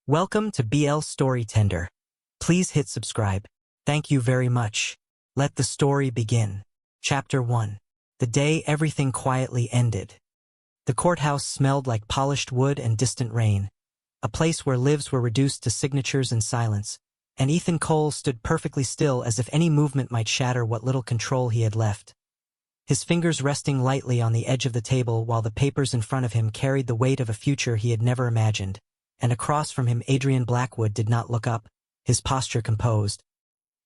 Welcome to BL Storytender. Please hit subscribe. Thank you very much. Let the story begin. Chapter 1. The day everything quietly ended. The courthouse smelled like polished wood and distant rain, a place where lives were reduced to signatures and silence, and Ethan Cole stood perfectly still as if any movement might shatter what little control he had left. His fingers resting lightly on the edge of the table while the papers in front of him carried the weight of a future he had never imagined. And across from him Adrian Blackwood did not look up, his posture composed,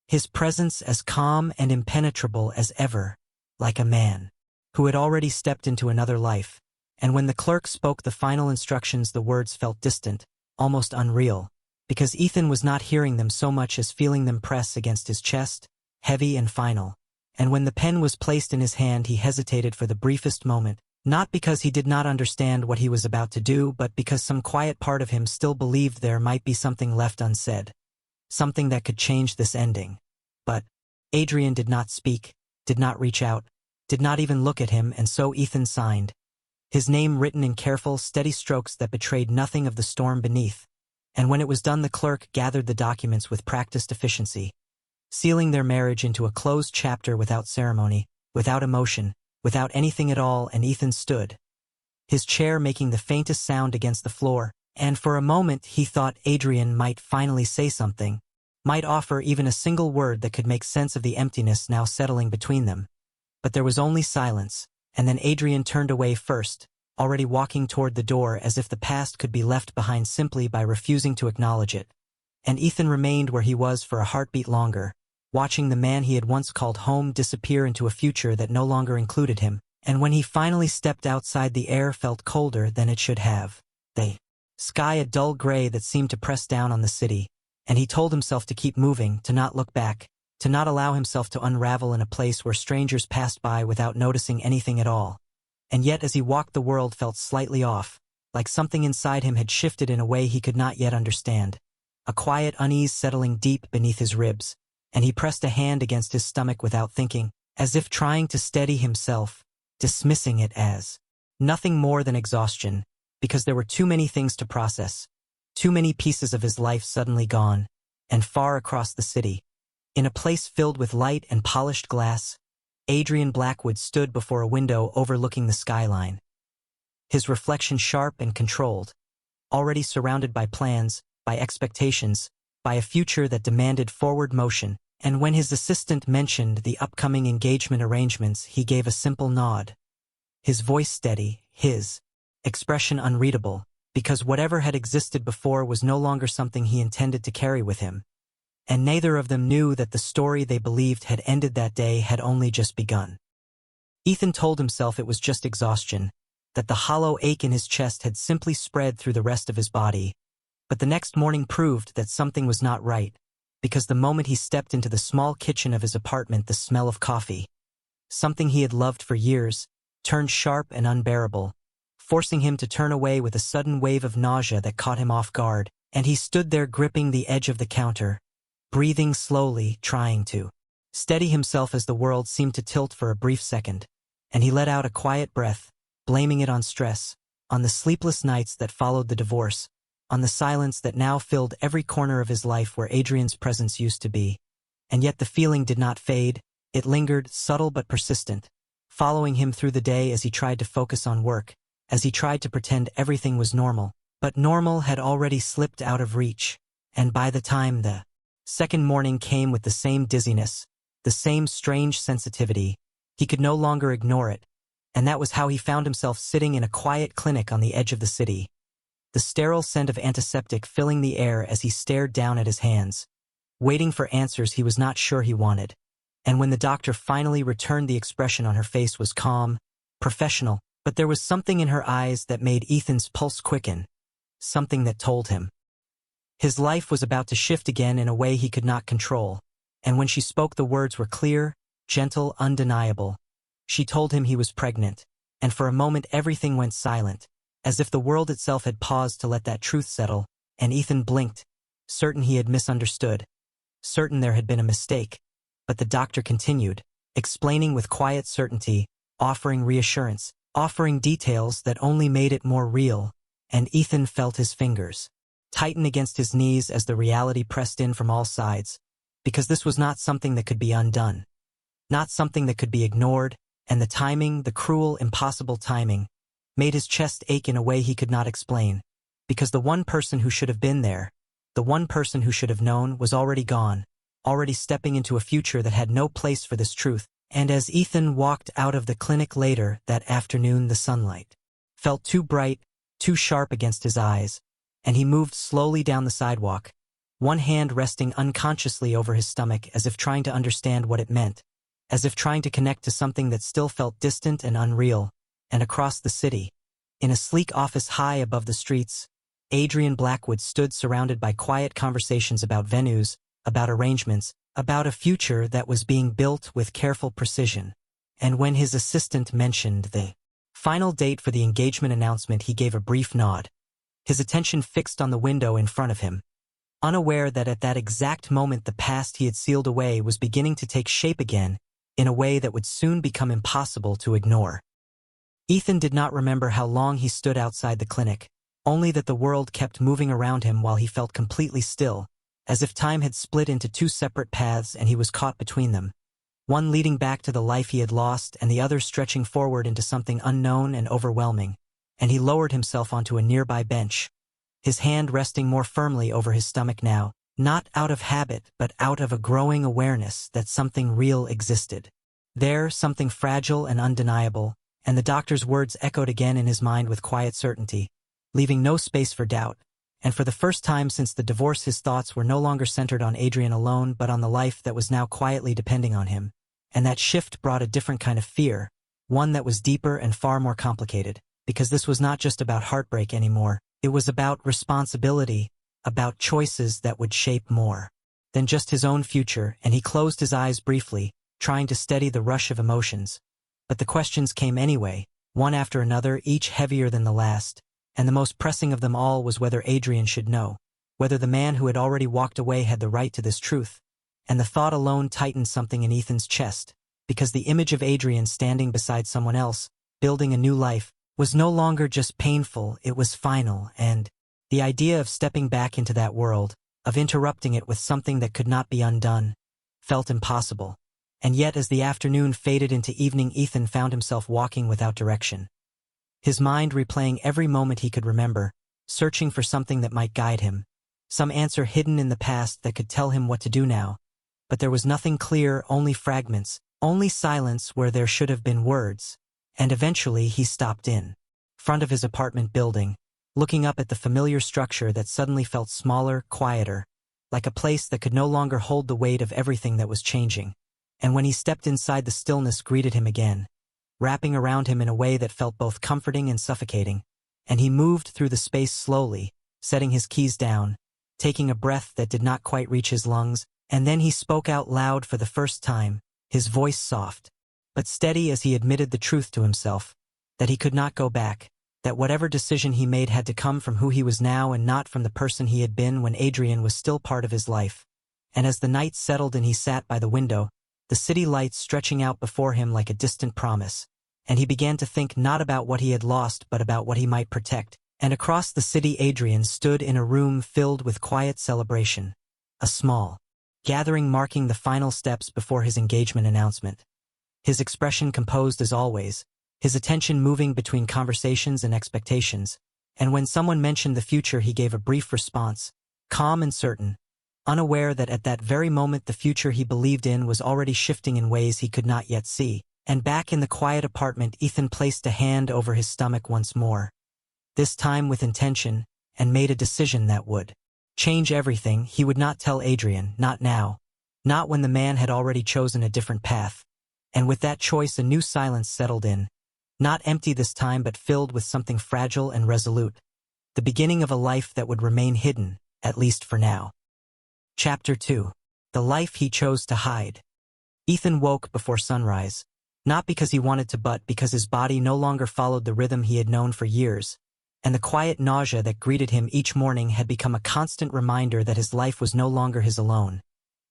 his presence as calm and impenetrable as ever, like a man who had already stepped into another life. And when the clerk spoke the final instructions, the words felt distant, almost unreal, because Ethan was not hearing them so much as feeling them press against his chest, heavy and final. And when the pen was placed in his hand, he hesitated for the briefest moment, not because he did not understand what he was about to do, but because some quiet part of him still believed there might be something left unsaid, something that could change this ending. But Adrian did not speak, did not reach out, did not even look at him, and so Ethan signed, his name written in careful, steady strokes that betrayed nothing of the storm beneath. And when it was done, the clerk gathered the documents with practiced efficiency, sealing their marriage into a closed chapter without ceremony, without emotion, without anything at all. And Ethan stood, his chair making the faintest sound against the floor, and for a moment he thought Adrian might finally say something, might offer even a single word that could make sense of the emptiness now settling between them. But there was only silence, and then Adrian turned away first, already walking toward the door as if the past could be left behind simply by refusing to acknowledge it. And Ethan remained where he was for a heartbeat longer, watching the man he had once called home disappear into a future that no longer included him. And when he finally stepped outside, the air felt colder than it should have. The sky a dull gray that seemed to press down on the city, and he told himself to keep moving, to not look back, to not allow himself to unravel in a place where strangers passed by without noticing anything at all. And yet as he walked, the world felt slightly off, like something inside him had shifted in a way he could not yet understand, a quiet unease settling deep beneath his ribs. And he pressed a hand against his stomach without thinking, as if trying to steady himself, dismissing it as nothing more than exhaustion, because there were too many things to process, too many pieces of his life suddenly gone, and far across the city, in a place filled with light and polished glass, Adrian Blackwood stood before a window overlooking the skyline, his reflection sharp and controlled, already surrounded by plans, by expectations, by a future that demanded forward motion. And when his assistant mentioned the upcoming engagement arrangements, he gave a simple nod, his voice steady, his expression unreadable, because whatever had existed before was no longer something he intended to carry with him. And neither of them knew that the story they believed had ended that day had only just begun. Ethan told himself it was just exhaustion, that the hollow ache in his chest had simply spread through the rest of his body. But the next morning proved that something was not right, because the moment he stepped into the small kitchen of his apartment, the smell of coffee, something he had loved for years, turned sharp and unbearable, forcing him to turn away with a sudden wave of nausea that caught him off guard. And he stood there gripping the edge of the counter, breathing slowly, trying to steady himself as the world seemed to tilt for a brief second. And he let out a quiet breath, blaming it on stress, on the sleepless nights that followed the divorce, on the silence that now filled every corner of his life where Adrian's presence used to be. And yet the feeling did not fade, it lingered, subtle but persistent, following him through the day as he tried to focus on work, as he tried to pretend everything was normal. But normal had already slipped out of reach, and by the time the second morning came with the same dizziness, the same strange sensitivity, he could no longer ignore it. And that was how he found himself sitting in a quiet clinic on the edge of the city, the sterile scent of antiseptic filling the air as he stared down at his hands, waiting for answers he was not sure he wanted. And when the doctor finally returned, the expression on her face was calm, professional, but there was something in her eyes that made Ethan's pulse quicken, something that told him his life was about to shift again in a way he could not control. And when she spoke, the words were clear, gentle, undeniable. She told him he was pregnant, and for a moment everything went silent, as if the world itself had paused to let that truth settle. And Ethan blinked, certain he had misunderstood, certain there had been a mistake. But the doctor continued, explaining with quiet certainty, offering reassurance, offering details that only made it more real. And Ethan felt his fingers tighten against his knees as the reality pressed in from all sides, because this was not something that could be undone, not something that could be ignored, and the timing, the cruel, impossible timing, made his chest ache in a way he could not explain, because the one person who should have been there, the one person who should have known, was already gone, already stepping into a future that had no place for this truth. And as Ethan walked out of the clinic later that afternoon, the sunlight felt too bright, too sharp against his eyes, and he moved slowly down the sidewalk, one hand resting unconsciously over his stomach as if trying to understand what it meant, as if trying to connect to something that still felt distant and unreal. And across the city, in a sleek office high above the streets, Adrian Blackwood stood surrounded by quiet conversations about venues, about arrangements, about a future that was being built with careful precision. And when his assistant mentioned the final date for the engagement announcement, he gave a brief nod, his attention fixed on the window in front of him, unaware that at that exact moment the past he had sealed away was beginning to take shape again in a way that would soon become impossible to ignore. Ethan did not remember how long he stood outside the clinic, only that the world kept moving around him while he felt completely still, as if time had split into two separate paths and he was caught between them, one leading back to the life he had lost and the other stretching forward into something unknown and overwhelming. And he lowered himself onto a nearby bench, his hand resting more firmly over his stomach now, not out of habit but out of a growing awareness that something real existed. There, something fragile and undeniable, and the doctor's words echoed again in his mind with quiet certainty, leaving no space for doubt. And for the first time since the divorce, his thoughts were no longer centered on Adrian alone but on the life that was now quietly depending on him. And that shift brought a different kind of fear, one that was deeper and far more complicated, because this was not just about heartbreak anymore, it was about responsibility, about choices that would shape more than just his own future. And he closed his eyes briefly, trying to steady the rush of emotions. But the questions came anyway, one after another, each heavier than the last, and the most pressing of them all was whether Adrian should know, whether the man who had already walked away had the right to this truth. And the thought alone tightened something in Ethan's chest, because the image of Adrian standing beside someone else, building a new life, was no longer just painful, it was final. And the idea of stepping back into that world, of interrupting it with something that could not be undone, felt impossible. And yet as the afternoon faded into evening, Ethan found himself walking without direction, his mind replaying every moment he could remember, searching for something that might guide him, some answer hidden in the past that could tell him what to do now. But there was nothing clear, only fragments, only silence where there should have been words. And eventually he stopped in front of his apartment building, looking up at the familiar structure that suddenly felt smaller, quieter, like a place that could no longer hold the weight of everything that was changing. And when he stepped inside, the stillness greeted him again, wrapping around him in a way that felt both comforting and suffocating. And he moved through the space slowly, setting his keys down, taking a breath that did not quite reach his lungs, and then he spoke out loud for the first time, his voice soft, but steady as he admitted the truth to himself, that he could not go back, that whatever decision he made had to come from who he was now and not from the person he had been when Adrian was still part of his life. And as the night settled and he sat by the window, the city lights stretching out before him like a distant promise, and he began to think not about what he had lost but about what he might protect. And across the city, Adrian stood in a room filled with quiet celebration, a small gathering marking the final steps before his engagement announcement. His expression composed as always, his attention moving between conversations and expectations, and when someone mentioned the future he gave a brief response, calm and certain, unaware that at that very moment the future he believed in was already shifting in ways he could not yet see. And back in the quiet apartment, Ethan placed a hand over his stomach once more, this time with intention, and made a decision that would change everything. He would not tell Adrian, not now, not when the man had already chosen a different path. And with that choice a new silence settled in, not empty this time but filled with something fragile and resolute, the beginning of a life that would remain hidden, at least for now. Chapter 2. The life he chose to hide. Ethan woke before sunrise, not because he wanted to but because his body no longer followed the rhythm he had known for years, and the quiet nausea that greeted him each morning had become a constant reminder that his life was no longer his alone.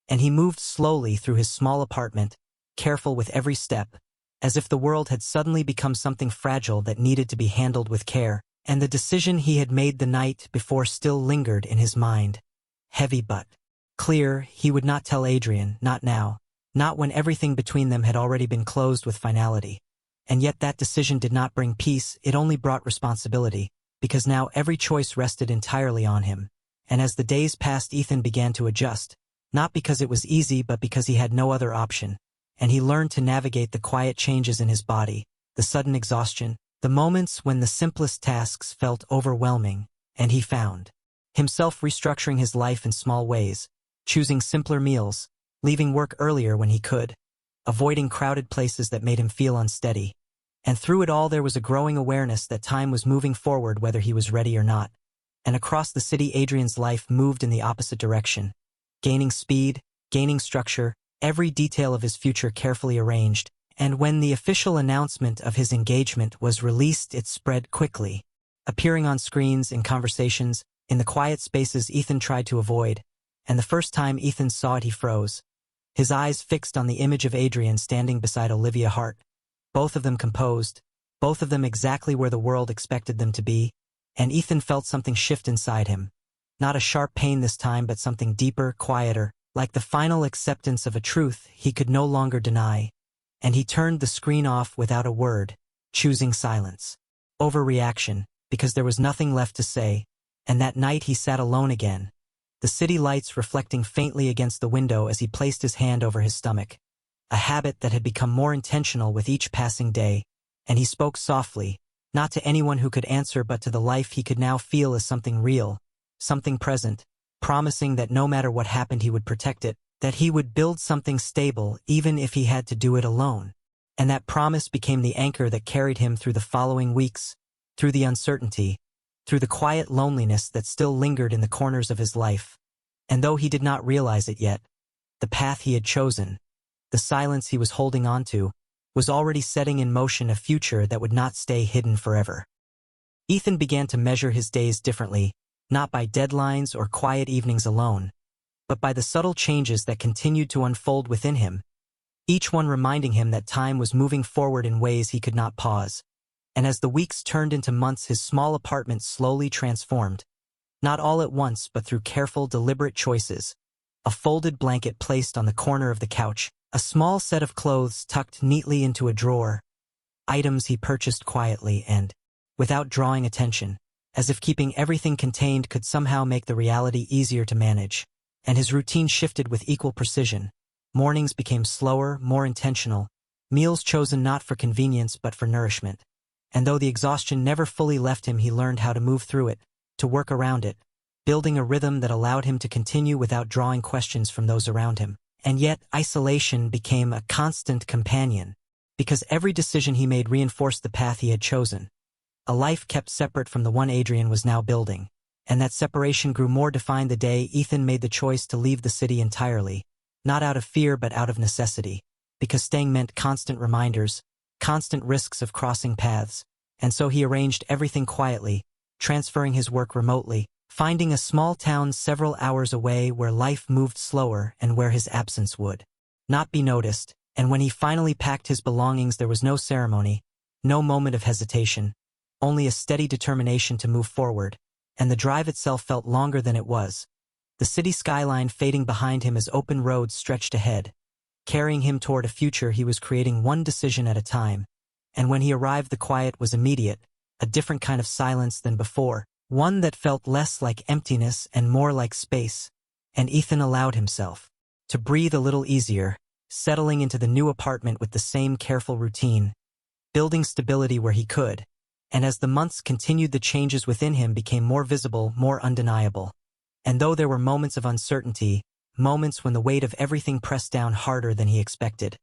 And he moved slowly through his small apartment, careful with every step, as if the world had suddenly become something fragile that needed to be handled with care. And the decision he had made the night before still lingered in his mind. Heavy but clear, he would not tell Adrian, not now, not when everything between them had already been closed with finality. And yet that decision did not bring peace, it only brought responsibility, because now every choice rested entirely on him. And as the days passed, Ethan began to adjust, not because it was easy but because he had no other option, and he learned to navigate the quiet changes in his body, the sudden exhaustion, the moments when the simplest tasks felt overwhelming, and he found himself restructuring his life in small ways, choosing simpler meals, leaving work earlier when he could, avoiding crowded places that made him feel unsteady. And through it all there was a growing awareness that time was moving forward whether he was ready or not. And across the city Adrian's life moved in the opposite direction, gaining speed, gaining structure, every detail of his future carefully arranged, and when the official announcement of his engagement was released it spread quickly, appearing on screens, in conversations, in the quiet spaces Ethan tried to avoid, and the first time Ethan saw it he froze, his eyes fixed on the image of Adrian standing beside Olivia Hart, both of them composed, both of them exactly where the world expected them to be, and Ethan felt something shift inside him. Not a sharp pain this time but something deeper, quieter, like the final acceptance of a truth he could no longer deny. And he turned the screen off without a word, choosing silence. Overreaction, because there was nothing left to say, and that night he sat alone again, the city lights reflecting faintly against the window as he placed his hand over his stomach. A habit that had become more intentional with each passing day, and he spoke softly, not to anyone who could answer but to the life he could now feel as something real, something present, promising that no matter what happened he would protect it, that he would build something stable even if he had to do it alone. And that promise became the anchor that carried him through the following weeks, through the uncertainty, through the quiet loneliness that still lingered in the corners of his life. And though he did not realize it yet, the path he had chosen, the silence he was holding on to, was already setting in motion a future that would not stay hidden forever. Ethan began to measure his days differently, not by deadlines or quiet evenings alone, but by the subtle changes that continued to unfold within him, each one reminding him that time was moving forward in ways he could not pause. And as the weeks turned into months his small apartment slowly transformed, not all at once but through careful, deliberate choices. A folded blanket placed on the corner of the couch, a small set of clothes tucked neatly into a drawer, items he purchased quietly and without drawing attention, as if keeping everything contained could somehow make the reality easier to manage. And his routine shifted with equal precision. Mornings became slower, more intentional, meals chosen not for convenience but for nourishment. And though the exhaustion never fully left him, he learned how to move through it, to work around it, building a rhythm that allowed him to continue without drawing questions from those around him. And yet, isolation became a constant companion, because every decision he made reinforced the path he had chosen. A life kept separate from the one Adrian was now building, and that separation grew more defined the day Ethan made the choice to leave the city entirely, not out of fear but out of necessity, because staying meant constant reminders, constant risks of crossing paths, and so he arranged everything quietly, transferring his work remotely, finding a small town several hours away where life moved slower and where his absence would not be noticed. And when he finally packed his belongings there was no ceremony, no moment of hesitation, only a steady determination to move forward, and the drive itself felt longer than it was, the city skyline fading behind him as open roads stretched ahead, carrying him toward a future he was creating one decision at a time. And when he arrived the quiet was immediate, a different kind of silence than before, one that felt less like emptiness and more like space, and Ethan allowed himself to breathe a little easier, settling into the new apartment with the same careful routine, building stability where he could, and as the months continued the changes within him became more visible, more undeniable. And though there were moments of uncertainty, moments when the weight of everything pressed down harder than he expected,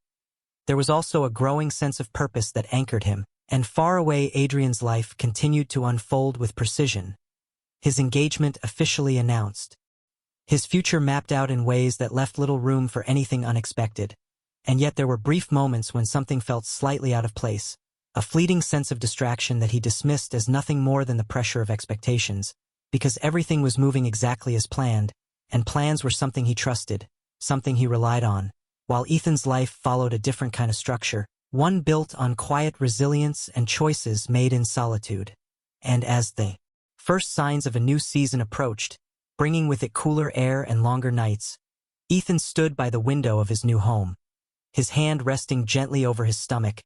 there was also a growing sense of purpose that anchored him, and far away Adrian's life continued to unfold with precision. His engagement officially announced. His future mapped out in ways that left little room for anything unexpected. And yet there were brief moments when something felt slightly out of place, a fleeting sense of distraction that he dismissed as nothing more than the pressure of expectations, because everything was moving exactly as planned, and plans were something he trusted, something he relied on, while Ethan's life followed a different kind of structure, one built on quiet resilience and choices made in solitude. And as the first signs of a new season approached, bringing with it cooler air and longer nights, Ethan stood by the window of his new home, his hand resting gently over his stomach,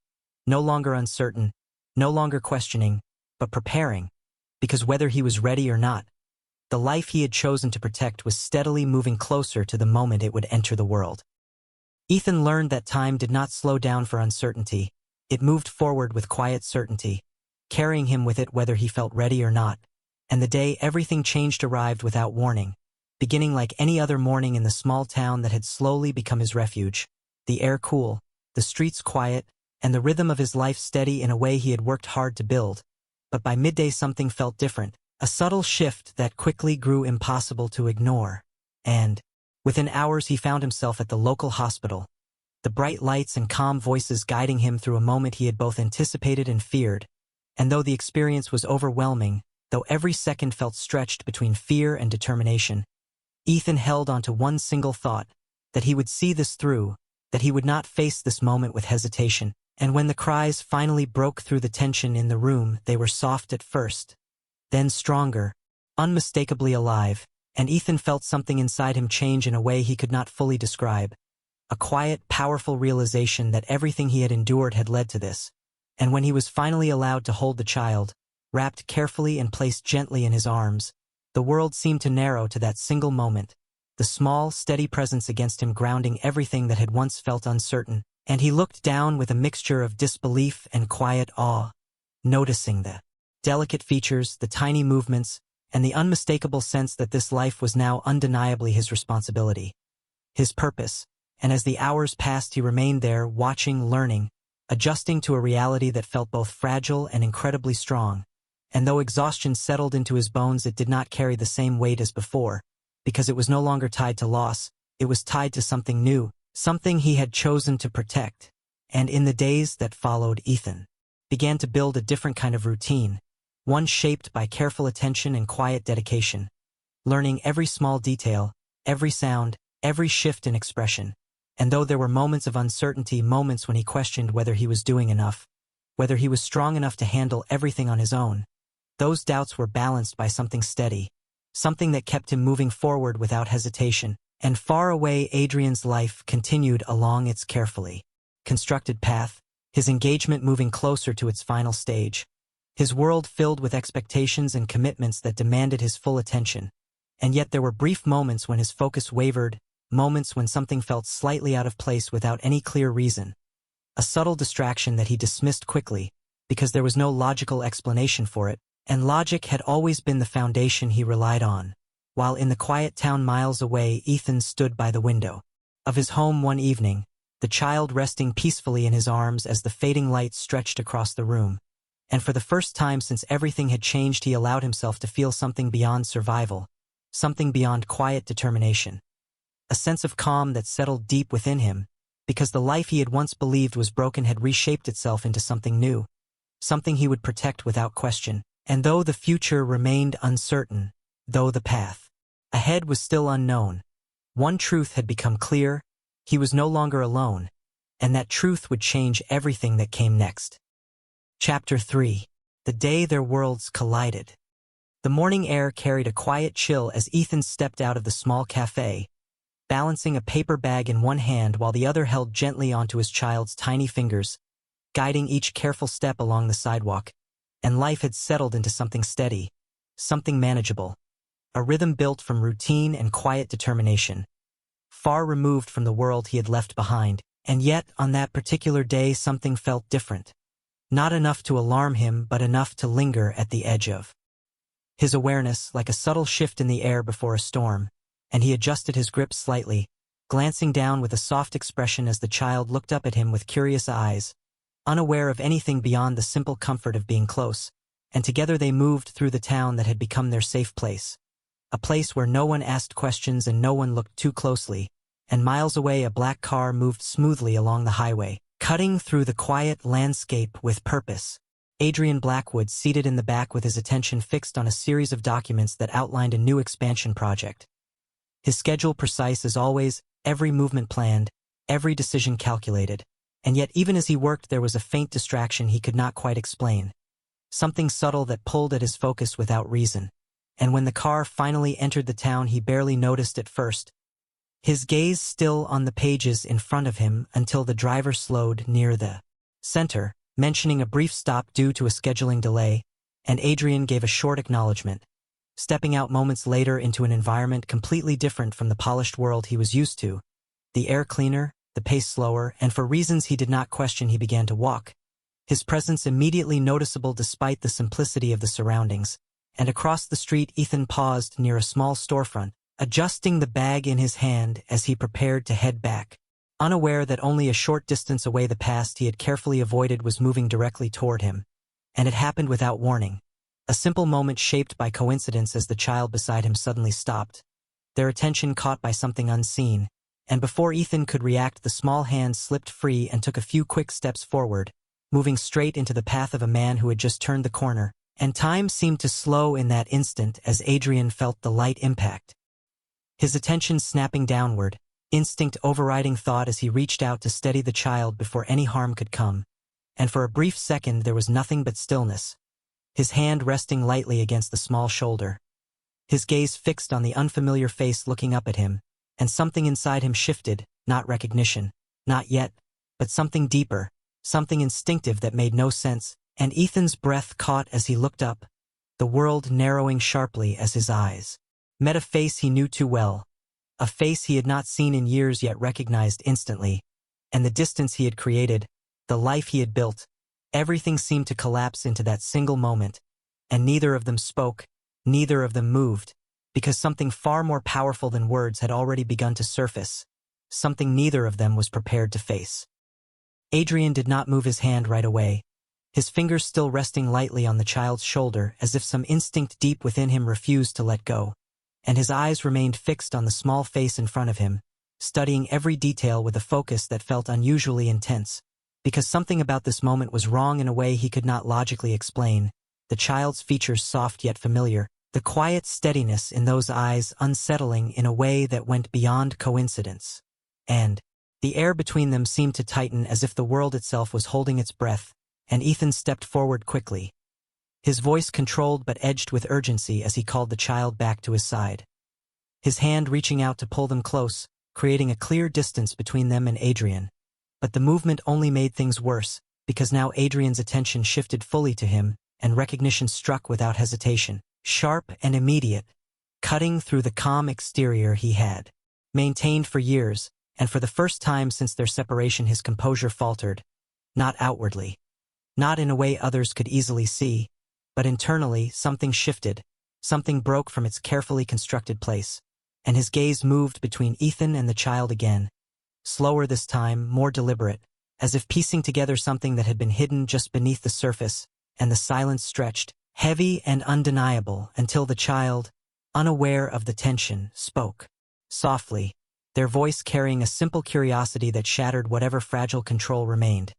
no longer uncertain, no longer questioning, but preparing, because whether he was ready or not, the life he had chosen to protect was steadily moving closer to the moment it would enter the world. Ethan learned that time did not slow down for uncertainty. It moved forward with quiet certainty, carrying him with it whether he felt ready or not. And the day everything changed arrived without warning, beginning like any other morning in the small town that had slowly become his refuge, the air cool, the streets quiet, and the rhythm of his life steady in a way he had worked hard to build. But by midday something felt different, a subtle shift that quickly grew impossible to ignore. And within hours he found himself at the local hospital, the bright lights and calm voices guiding him through a moment he had both anticipated and feared. And though the experience was overwhelming, though every second felt stretched between fear and determination, Ethan held onto one single thought, that he would see this through, that he would not face this moment with hesitation. And when the cries finally broke through the tension in the room, they were soft at first, then stronger, unmistakably alive, and Ethan felt something inside him change in a way he could not fully describe. A quiet, powerful realization that everything he had endured had led to this. And when he was finally allowed to hold the child, wrapped carefully and placed gently in his arms, the world seemed to narrow to that single moment, the small, steady presence against him grounding everything that had once felt uncertain. And he looked down with a mixture of disbelief and quiet awe, noticing the delicate features, the tiny movements, and the unmistakable sense that this life was now undeniably his responsibility, his purpose. And as the hours passed, he remained there, watching, learning, adjusting to a reality that felt both fragile and incredibly strong. And though exhaustion settled into his bones, it did not carry the same weight as before, because it was no longer tied to loss, it was tied to something new, something he had chosen to protect. And in the days that followed, Ethan began to build a different kind of routine, one shaped by careful attention and quiet dedication, learning every small detail, every sound, every shift in expression. And though there were moments of uncertainty, moments when he questioned whether he was doing enough, whether he was strong enough to handle everything on his own, those doubts were balanced by something steady, something that kept him moving forward without hesitation. And far away, Adrian's life continued along its carefully constructed path, his engagement moving closer to its final stage, his world filled with expectations and commitments that demanded his full attention. And yet there were brief moments when his focus wavered, moments when something felt slightly out of place without any clear reason, a subtle distraction that he dismissed quickly, because there was no logical explanation for it, and logic had always been the foundation he relied on. While in the quiet town miles away, Ethan stood by the window of his home one evening, the child resting peacefully in his arms as the fading light stretched across the room. And for the first time since everything had changed, he allowed himself to feel something beyond survival, something beyond quiet determination. A sense of calm that settled deep within him, because the life he had once believed was broken had reshaped itself into something new, something he would protect without question. And though the future remained uncertain, though the path ahead was still unknown, one truth had become clear: he was no longer alone, and that truth would change everything that came next. Chapter 3. The day their worlds collided. The morning air carried a quiet chill as Ethan stepped out of the small cafe, balancing a paper bag in one hand while the other held gently onto his child's tiny fingers, guiding each careful step along the sidewalk. And life had settled into something steady, something manageable, a rhythm built from routine and quiet determination, far removed from the world he had left behind. And yet, on that particular day, something felt different. Not enough to alarm him, but enough to linger at the edge of his awareness, like a subtle shift in the air before a storm. And he adjusted his grip slightly, glancing down with a soft expression as the child looked up at him with curious eyes, unaware of anything beyond the simple comfort of being close. And together they moved through the town that had become their safe place, a place where no one asked questions and no one looked too closely. And miles away, a black car moved smoothly along the highway, cutting through the quiet landscape with purpose. Adrian Blackwood, seated in the back with his attention fixed on a series of documents that outlined a new expansion project. His schedule precise as always, every movement planned, every decision calculated. And yet even as he worked, there was a faint distraction he could not quite explain. something subtle that pulled at his focus without reason. And when the car finally entered the town, he barely noticed at first, his gaze still on the pages in front of him until the driver slowed near the center, mentioning a brief stop due to a scheduling delay, and Adrian gave a short acknowledgement, stepping out moments later into an environment completely different from the polished world he was used to. The air cleaner, the pace slower, and for reasons he did not question he began to walk, his presence immediately noticeable despite the simplicity of the surroundings. And across the street Ethan paused near a small storefront, adjusting the bag in his hand as he prepared to head back, unaware that only a short distance away the past he had carefully avoided was moving directly toward him. And it happened without warning. A simple moment shaped by coincidence as the child beside him suddenly stopped, their attention caught by something unseen, and before Ethan could react the small hand slipped free and took a few quick steps forward, moving straight into the path of a man who had just turned the corner, and time seemed to slow in that instant as Adrian felt the light impact. His attention snapping downward, instinct overriding thought as he reached out to steady the child before any harm could come, and for a brief second there was nothing but stillness, his hand resting lightly against the small shoulder. His gaze fixed on the unfamiliar face looking up at him, and something inside him shifted, not recognition, not yet, but something deeper, something instinctive that made no sense, and Ethan's breath caught as he looked up, the world narrowing sharply as his eyes met a face he knew too well, a face he had not seen in years yet recognized instantly, and the distance he had created, the life he had built, everything seemed to collapse into that single moment, and neither of them spoke, neither of them moved, because something far more powerful than words had already begun to surface, something neither of them was prepared to face. Adrian did not move his hand right away, his fingers still resting lightly on the child's shoulder as if some instinct deep within him refused to let go, and his eyes remained fixed on the small face in front of him, studying every detail with a focus that felt unusually intense, because something about this moment was wrong in a way he could not logically explain, the child's features soft yet familiar, the quiet steadiness in those eyes unsettling in a way that went beyond coincidence. And the air between them seemed to tighten as if the world itself was holding its breath, and Ethan stepped forward quickly, his voice controlled but edged with urgency as he called the child back to his side, his hand reaching out to pull them close, creating a clear distance between them and Adrian. But the movement only made things worse, because now Adrian's attention shifted fully to him, and recognition struck without hesitation, sharp and immediate, cutting through the calm exterior he had maintained for years, and for the first time since their separation his composure faltered, not outwardly, not in a way others could easily see, but internally something shifted, something broke from its carefully constructed place, and his gaze moved between Ethan and the child again, slower this time, more deliberate, as if piecing together something that had been hidden just beneath the surface, and the silence stretched, heavy and undeniable, until the child, unaware of the tension, spoke, softly, their voice carrying a simple curiosity that shattered whatever fragile control remained,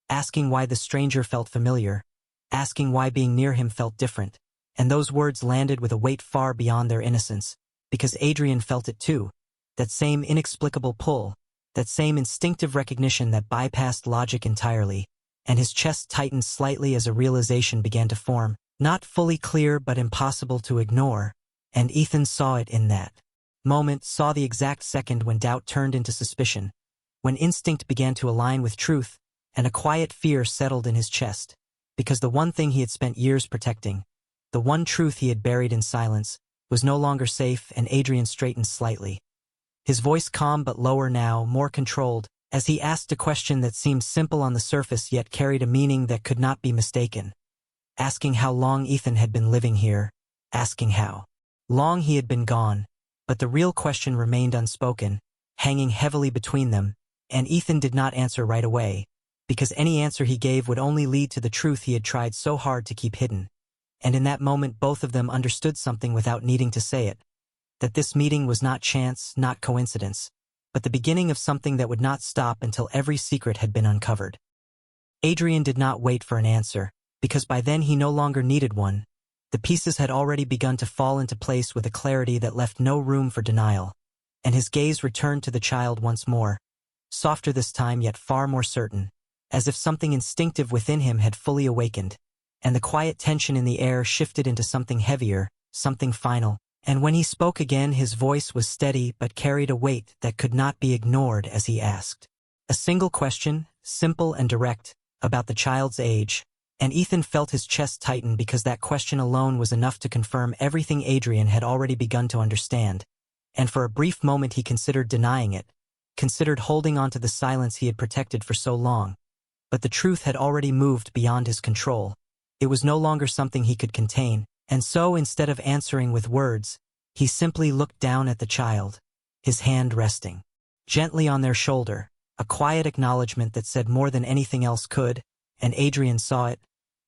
asking why the stranger felt familiar, asking why being near him felt different, and those words landed with a weight far beyond their innocence, because Adrian felt it too, that same inexplicable pull, that same instinctive recognition that bypassed logic entirely, and his chest tightened slightly as a realization began to form, not fully clear but impossible to ignore, and Ethan saw it in that moment, saw the exact second when doubt turned into suspicion, when instinct began to align with truth, and a quiet fear settled in his chest, because the one thing he had spent years protecting, the one truth he had buried in silence, was no longer safe, and Adrian straightened slightly, his voice calm but lower now, more controlled, as he asked a question that seemed simple on the surface yet carried a meaning that could not be mistaken, asking how long Ethan had been living here, asking how long he had been gone, but the real question remained unspoken, hanging heavily between them, and Ethan did not answer right away, because any answer he gave would only lead to the truth he had tried so hard to keep hidden. And in that moment both of them understood something without needing to say it, that this meeting was not chance, not coincidence, but the beginning of something that would not stop until every secret had been uncovered. Adrian did not wait for an answer, because by then he no longer needed one. The pieces had already begun to fall into place with a clarity that left no room for denial, and his gaze returned to the child once more, softer this time yet far more certain, as if something instinctive within him had fully awakened, and the quiet tension in the air shifted into something heavier, something final. And when he spoke again, his voice was steady but carried a weight that could not be ignored as he asked a single question, simple and direct, about the child's age, and Ethan felt his chest tighten because that question alone was enough to confirm everything Adrian had already begun to understand. And for a brief moment he considered denying it, considered holding on to the silence he had protected for so long. But the truth had already moved beyond his control. It was no longer something he could contain, and so instead of answering with words, he simply looked down at the child, his hand resting gently on their shoulder, a quiet acknowledgement that said more than anything else could, and Adrian saw it,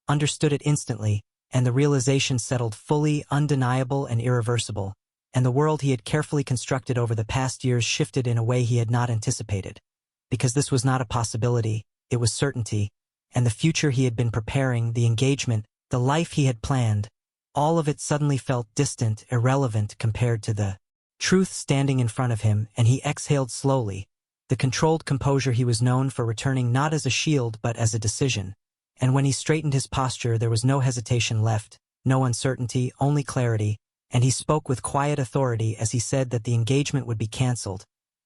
understood it instantly, and the realization settled fully, undeniable and irreversible, and the world he had carefully constructed over the past years shifted in a way he had not anticipated. Because this was not a possibility, it was certainty, and the future he had been preparing, the engagement, the life he had planned, all of it suddenly felt distant, irrelevant compared to the truth standing in front of him, and he exhaled slowly, the controlled composure he was known for returning not as a shield but as a decision. And when he straightened his posture, there was no hesitation left, no uncertainty, only clarity, and he spoke with quiet authority as he said that the engagement would be cancelled,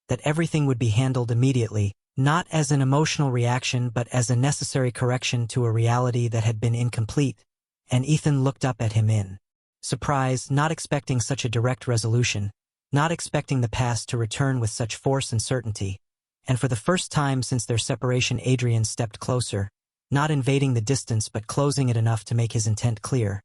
that everything would be handled immediately, not as an emotional reaction but as a necessary correction to a reality that had been incomplete. And Ethan looked up at him in surprise, not expecting such a direct resolution, not expecting the past to return with such force and certainty. And for the first time since their separation, Adrian stepped closer, not invading the distance but closing it enough to make his intent clear.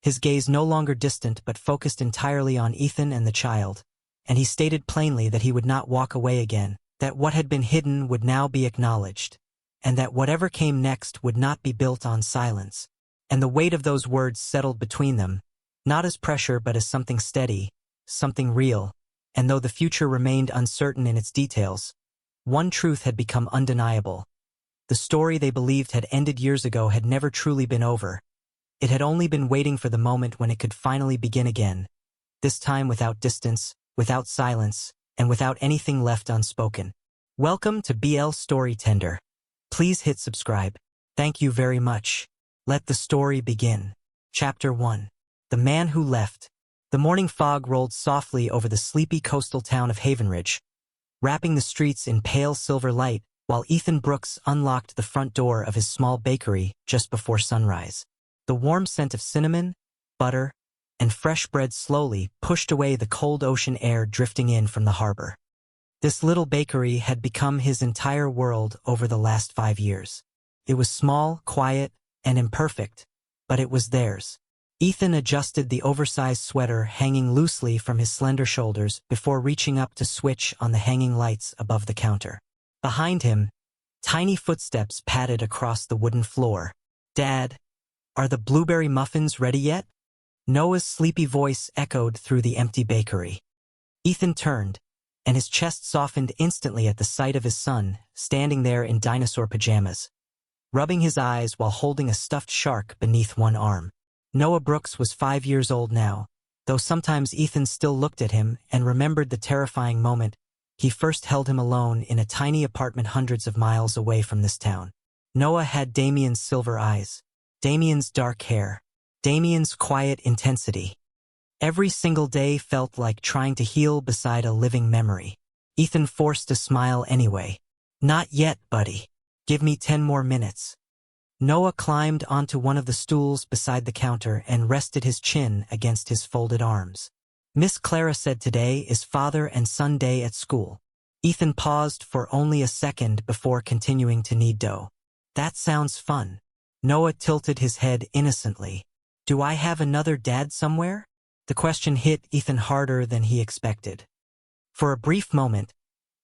His gaze no longer distant but focused entirely on Ethan and the child, and he stated plainly that he would not walk away again, that what had been hidden would now be acknowledged, and that whatever came next would not be built on silence. And the weight of those words settled between them, not as pressure but as something steady, something real, and though the future remained uncertain in its details, one truth had become undeniable. The story they believed had ended years ago had never truly been over. It had only been waiting for the moment when it could finally begin again, this time without distance, without silence, and without anything left unspoken. Welcome to BL Storytender. Please hit subscribe. Thank you very much. Let the story begin. Chapter 1. The Man Who Left. The morning fog rolled softly over the sleepy coastal town of Havenridge, wrapping the streets in pale silver light, while Ethan Brooks unlocked the front door of his small bakery just before sunrise. The warm scent of cinnamon, butter, and fresh bread slowly pushed away the cold ocean air drifting in from the harbor. This little bakery had become his entire world over the last 5 years. It was small, quiet, and imperfect, but it was theirs. Ethan adjusted the oversized sweater hanging loosely from his slender shoulders before reaching up to switch on the hanging lights above the counter. Behind him, tiny footsteps padded across the wooden floor. "Dad, are the blueberry muffins ready yet?" Noah's sleepy voice echoed through the empty bakery. Ethan turned, and his chest softened instantly at the sight of his son, standing there in dinosaur pajamas, rubbing his eyes while holding a stuffed shark beneath one arm. Noah Brooks was 5 years old now, though sometimes Ethan still looked at him and remembered the terrifying moment he first held him alone in a tiny apartment hundreds of miles away from this town. Noah had Damien's silver eyes, Damien's dark hair, Damien's quiet intensity. Every single day felt like trying to heal beside a living memory. Ethan forced a smile anyway. "Not yet, buddy. Give me 10 more minutes." Noah climbed onto one of the stools beside the counter and rested his chin against his folded arms. "Miss Clara said today is father and son day at school." Ethan paused for only a second before continuing to knead dough. "That sounds fun." Noah tilted his head innocently. "Do I have another dad somewhere?" The question hit Ethan harder than he expected. For a brief moment,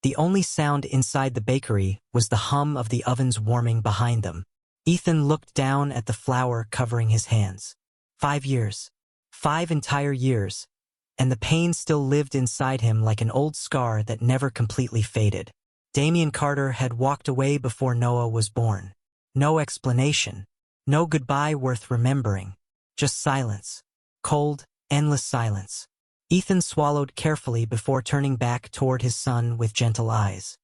the only sound inside the bakery was the hum of the ovens warming behind them. Ethan looked down at the flour covering his hands. 5 years. 5 entire years. And the pain still lived inside him like an old scar that never completely faded. Damien Carter had walked away before Noah was born. No explanation. No goodbye worth remembering. Just silence. Cold, endless silence. Ethan swallowed carefully before turning back toward his son with gentle eyes.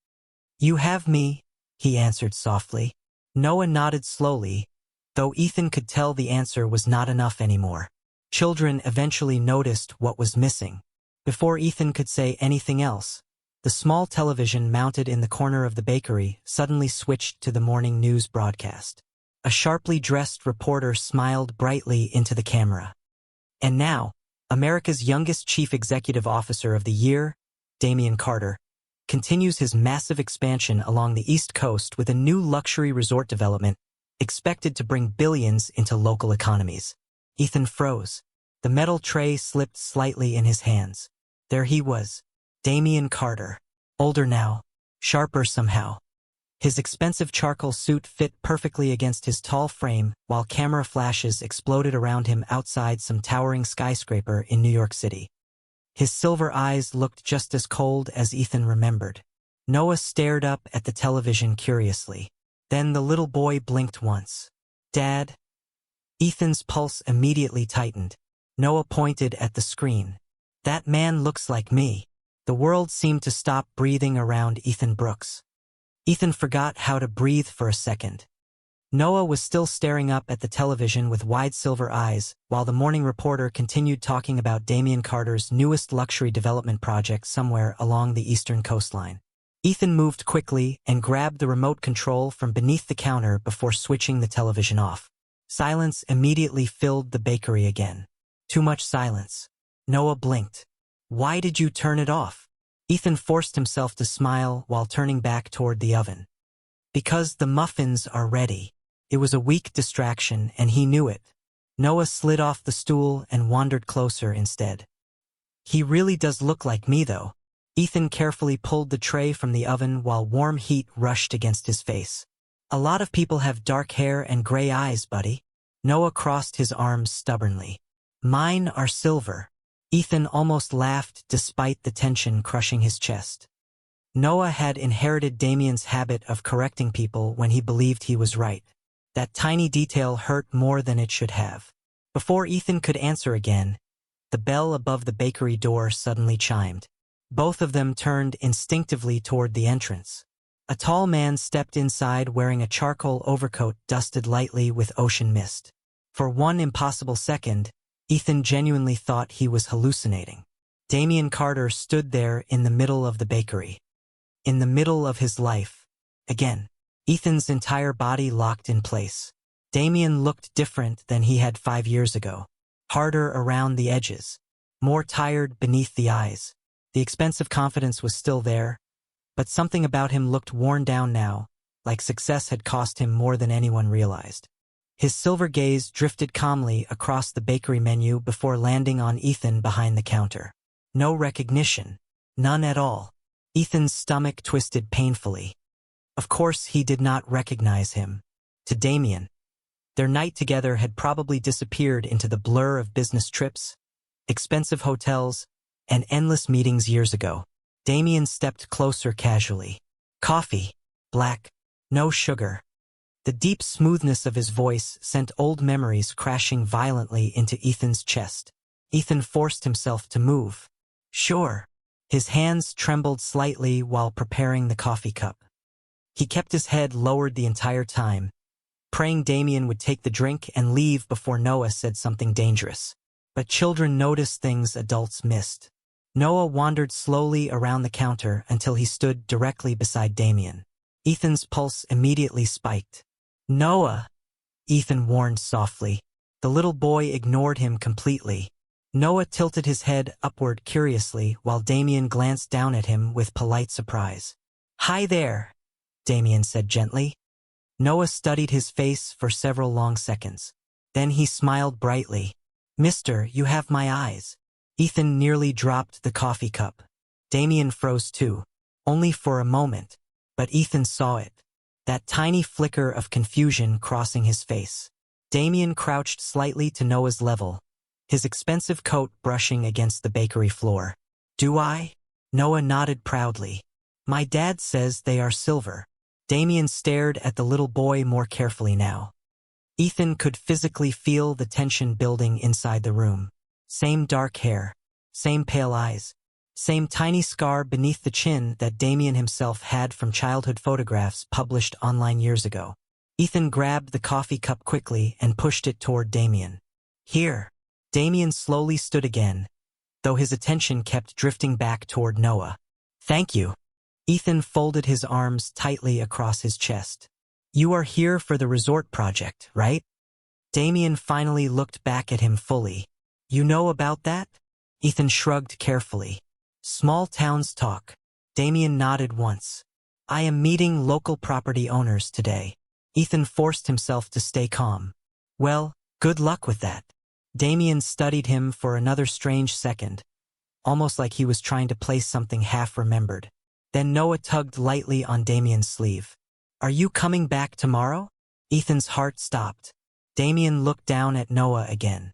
"You have me," he answered softly. Noah nodded slowly, though Ethan could tell the answer was not enough anymore. Children eventually noticed what was missing. Before Ethan could say anything else, the small television mounted in the corner of the bakery suddenly switched to the morning news broadcast. A sharply dressed reporter smiled brightly into the camera. And now, America's youngest chief executive officer of the year, Damian Carter, continues his massive expansion along the East Coast with a new luxury resort development expected to bring billions into local economies. Ethan froze. The metal tray slipped slightly in his hands. There he was, Damian Carter, older now, sharper somehow. His expensive charcoal suit fit perfectly against his tall frame, while camera flashes exploded around him outside some towering skyscraper in New York City. His silver eyes looked just as cold as Ethan remembered. Noah stared up at the television curiously. Then the little boy blinked once. "Dad?" Ethan's pulse immediately tightened. Noah pointed at the screen. "That man looks like me." The world seemed to stop breathing around Ethan Brooks. Ethan forgot how to breathe for a second. Noah was still staring up at the television with wide silver eyes, while the morning reporter continued talking about Damian Carter's newest luxury development project somewhere along the eastern coastline. Ethan moved quickly and grabbed the remote control from beneath the counter before switching the television off. Silence immediately filled the bakery again. Too much silence. Noah blinked. "Why did you turn it off?" Ethan forced himself to smile while turning back toward the oven. "Because the muffins are ready." It was a weak distraction, and he knew it. Noah slid off the stool and wandered closer instead. "He really does look like me, though." Ethan carefully pulled the tray from the oven while warm heat rushed against his face. "A lot of people have dark hair and gray eyes, buddy." Noah crossed his arms stubbornly. "Mine are silver." Ethan almost laughed despite the tension crushing his chest. Noah had inherited Damian's habit of correcting people when he believed he was right. That tiny detail hurt more than it should have. Before Ethan could answer again, the bell above the bakery door suddenly chimed. Both of them turned instinctively toward the entrance. A tall man stepped inside wearing a charcoal overcoat dusted lightly with ocean mist. For one impossible second, Ethan genuinely thought he was hallucinating. Damian Carter stood there in the middle of the bakery. In the middle of his life. Again. Ethan's entire body locked in place. Damian looked different than he had 5 years ago. Harder around the edges. More tired beneath the eyes. The expensive confidence was still there, but something about him looked worn down now, like success had cost him more than anyone realized. His silver gaze drifted calmly across the bakery menu before landing on Ethan behind the counter. No recognition. None at all. Ethan's stomach twisted painfully. Of course he did not recognize him. To Damian, their night together had probably disappeared into the blur of business trips, expensive hotels, and endless meetings years ago. Damian stepped closer casually. "Coffee. Black. No sugar." The deep smoothness of his voice sent old memories crashing violently into Ethan's chest. Ethan forced himself to move. "Sure." His hands trembled slightly while preparing the coffee cup. He kept his head lowered the entire time, praying Damian would take the drink and leave before Noah said something dangerous. But children notice things adults missed. Noah wandered slowly around the counter until he stood directly beside Damian. Ethan's pulse immediately spiked. "Noah," Ethan warned softly. The little boy ignored him completely. Noah tilted his head upward curiously while Damian glanced down at him with polite surprise. "Hi there," Damian said gently. Noah studied his face for several long seconds. Then he smiled brightly. "Mister, you have my eyes." Ethan nearly dropped the coffee cup. Damian froze too, only for a moment, but Ethan saw it. That tiny flicker of confusion crossing his face. Damian crouched slightly to Noah's level, his expensive coat brushing against the bakery floor. "Do I?" Noah nodded proudly. "My dad says they are silver." Damian stared at the little boy more carefully now. Ethan could physically feel the tension building inside the room. Same dark hair, same pale eyes, same tiny scar beneath the chin that Damian himself had from childhood photographs published online years ago. Ethan grabbed the coffee cup quickly and pushed it toward Damien. Here. Damien slowly stood again, though his attention kept drifting back toward Noah. Thank you. Ethan folded his arms tightly across his chest. You are here for the resort project, right? Damien finally looked back at him fully. You know about that? Ethan shrugged carefully. Small towns talk. Damien nodded once. I am meeting local property owners today. Ethan forced himself to stay calm. Well, good luck with that. Damien studied him for another strange second, almost like he was trying to place something half-remembered. Then Noah tugged lightly on Damien's sleeve. Are you coming back tomorrow? Ethan's heart stopped. Damien looked down at Noah again.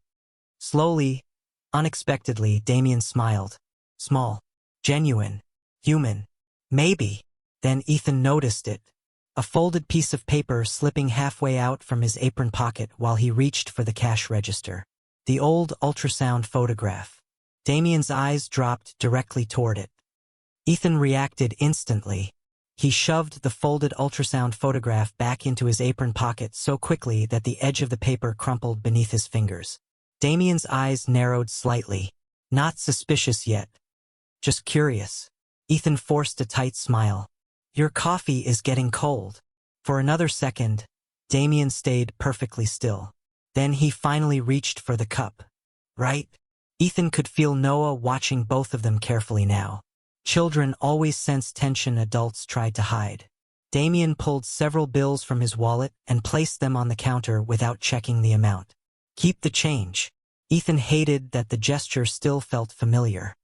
Slowly, unexpectedly, Damien smiled. Small, genuine, human. Maybe. Then Ethan noticed it. A folded piece of paper slipping halfway out from his apron pocket while he reached for the cash register. The old ultrasound photograph. Damien's eyes dropped directly toward it. Ethan reacted instantly. He shoved the folded ultrasound photograph back into his apron pocket so quickly that the edge of the paper crumpled beneath his fingers. Damien's eyes narrowed slightly. Not suspicious yet. Just curious. Ethan forced a tight smile. Your coffee is getting cold. For another second, Damien stayed perfectly still. Then he finally reached for the cup. Right? Ethan could feel Noah watching both of them carefully now. Children always sense tension adults tried to hide. Damien pulled several bills from his wallet and placed them on the counter without checking the amount. Keep the change. Ethan hated that the gesture still felt familiar.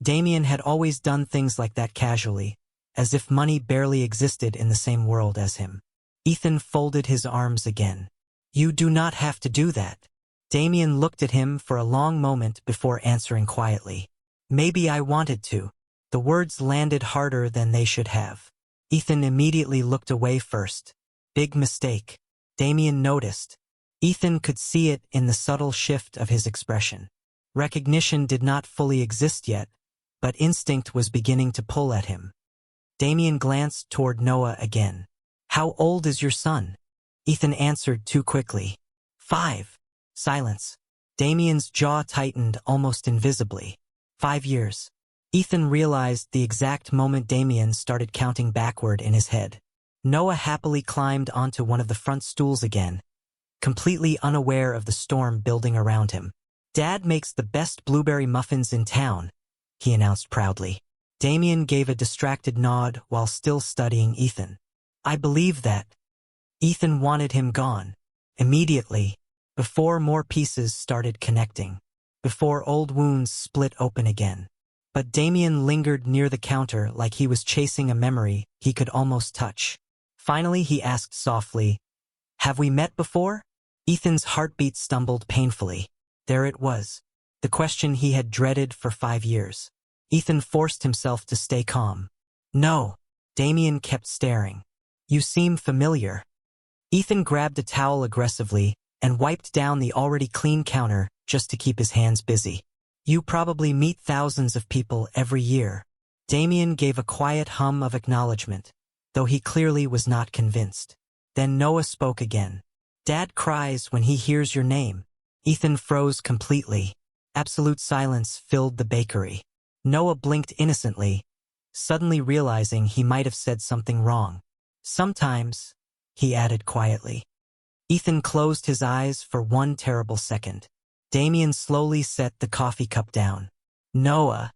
Damien had always done things like that casually, as if money barely existed in the same world as him. Ethan folded his arms again. You do not have to do that. Damien looked at him for a long moment before answering quietly. Maybe I wanted to. The words landed harder than they should have. Ethan immediately looked away first. Big mistake. Damien noticed. Ethan could see it in the subtle shift of his expression. Recognition did not fully exist yet, but instinct was beginning to pull at him. Damien glanced toward Noah again. How old is your son? Ethan answered too quickly. 5. Silence. Damien's jaw tightened almost invisibly. 5 years. Ethan realized the exact moment Damien started counting backward in his head. Noah happily climbed onto one of the front stools again, completely unaware of the storm building around him. Dad makes the best blueberry muffins in town, he announced proudly. Damien gave a distracted nod while still studying Ethan. I believe that. Ethan wanted him gone. Immediately, before more pieces started connecting. Before old wounds split open again. But Damien lingered near the counter like he was chasing a memory he could almost touch. Finally he asked softly, Have we met before? Ethan's heartbeat stumbled painfully. There it was. The question he had dreaded for 5 years. Ethan forced himself to stay calm. No. Damien kept staring. You seem familiar. Ethan grabbed a towel aggressively and wiped down the already clean counter just to keep his hands busy. You probably meet thousands of people every year. Damien gave a quiet hum of acknowledgement, though he clearly was not convinced. Then Noah spoke again. Dad cries when he hears your name. Ethan froze completely. Absolute silence filled the bakery. Noah blinked innocently, suddenly realizing he might have said something wrong. Sometimes, he added quietly. Ethan closed his eyes for one terrible second. Damien slowly set the coffee cup down. Noah,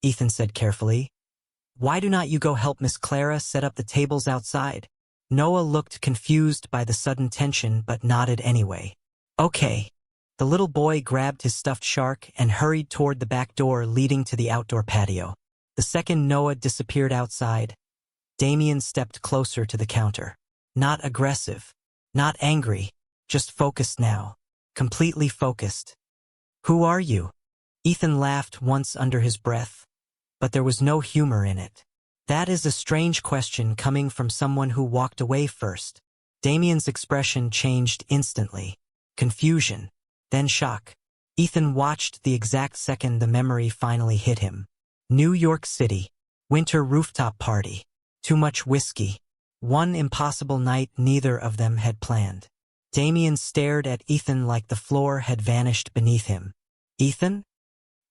Ethan said carefully, why do not you go help Miss Clara set up the tables outside? Noah looked confused by the sudden tension but nodded anyway. Okay. The little boy grabbed his stuffed shark and hurried toward the back door leading to the outdoor patio. The second Noah disappeared outside, Damien stepped closer to the counter. Not aggressive, not angry, just focused now. Completely focused. Who are you? Ethan laughed once under his breath, but there was no humor in it. That is a strange question coming from someone who walked away first. Damien's expression changed instantly. Confusion, then shock. Ethan watched the exact second the memory finally hit him. New York City. Winter rooftop party. Too much whiskey. One impossible night neither of them had planned. Damien stared at Ethan like the floor had vanished beneath him. Ethan?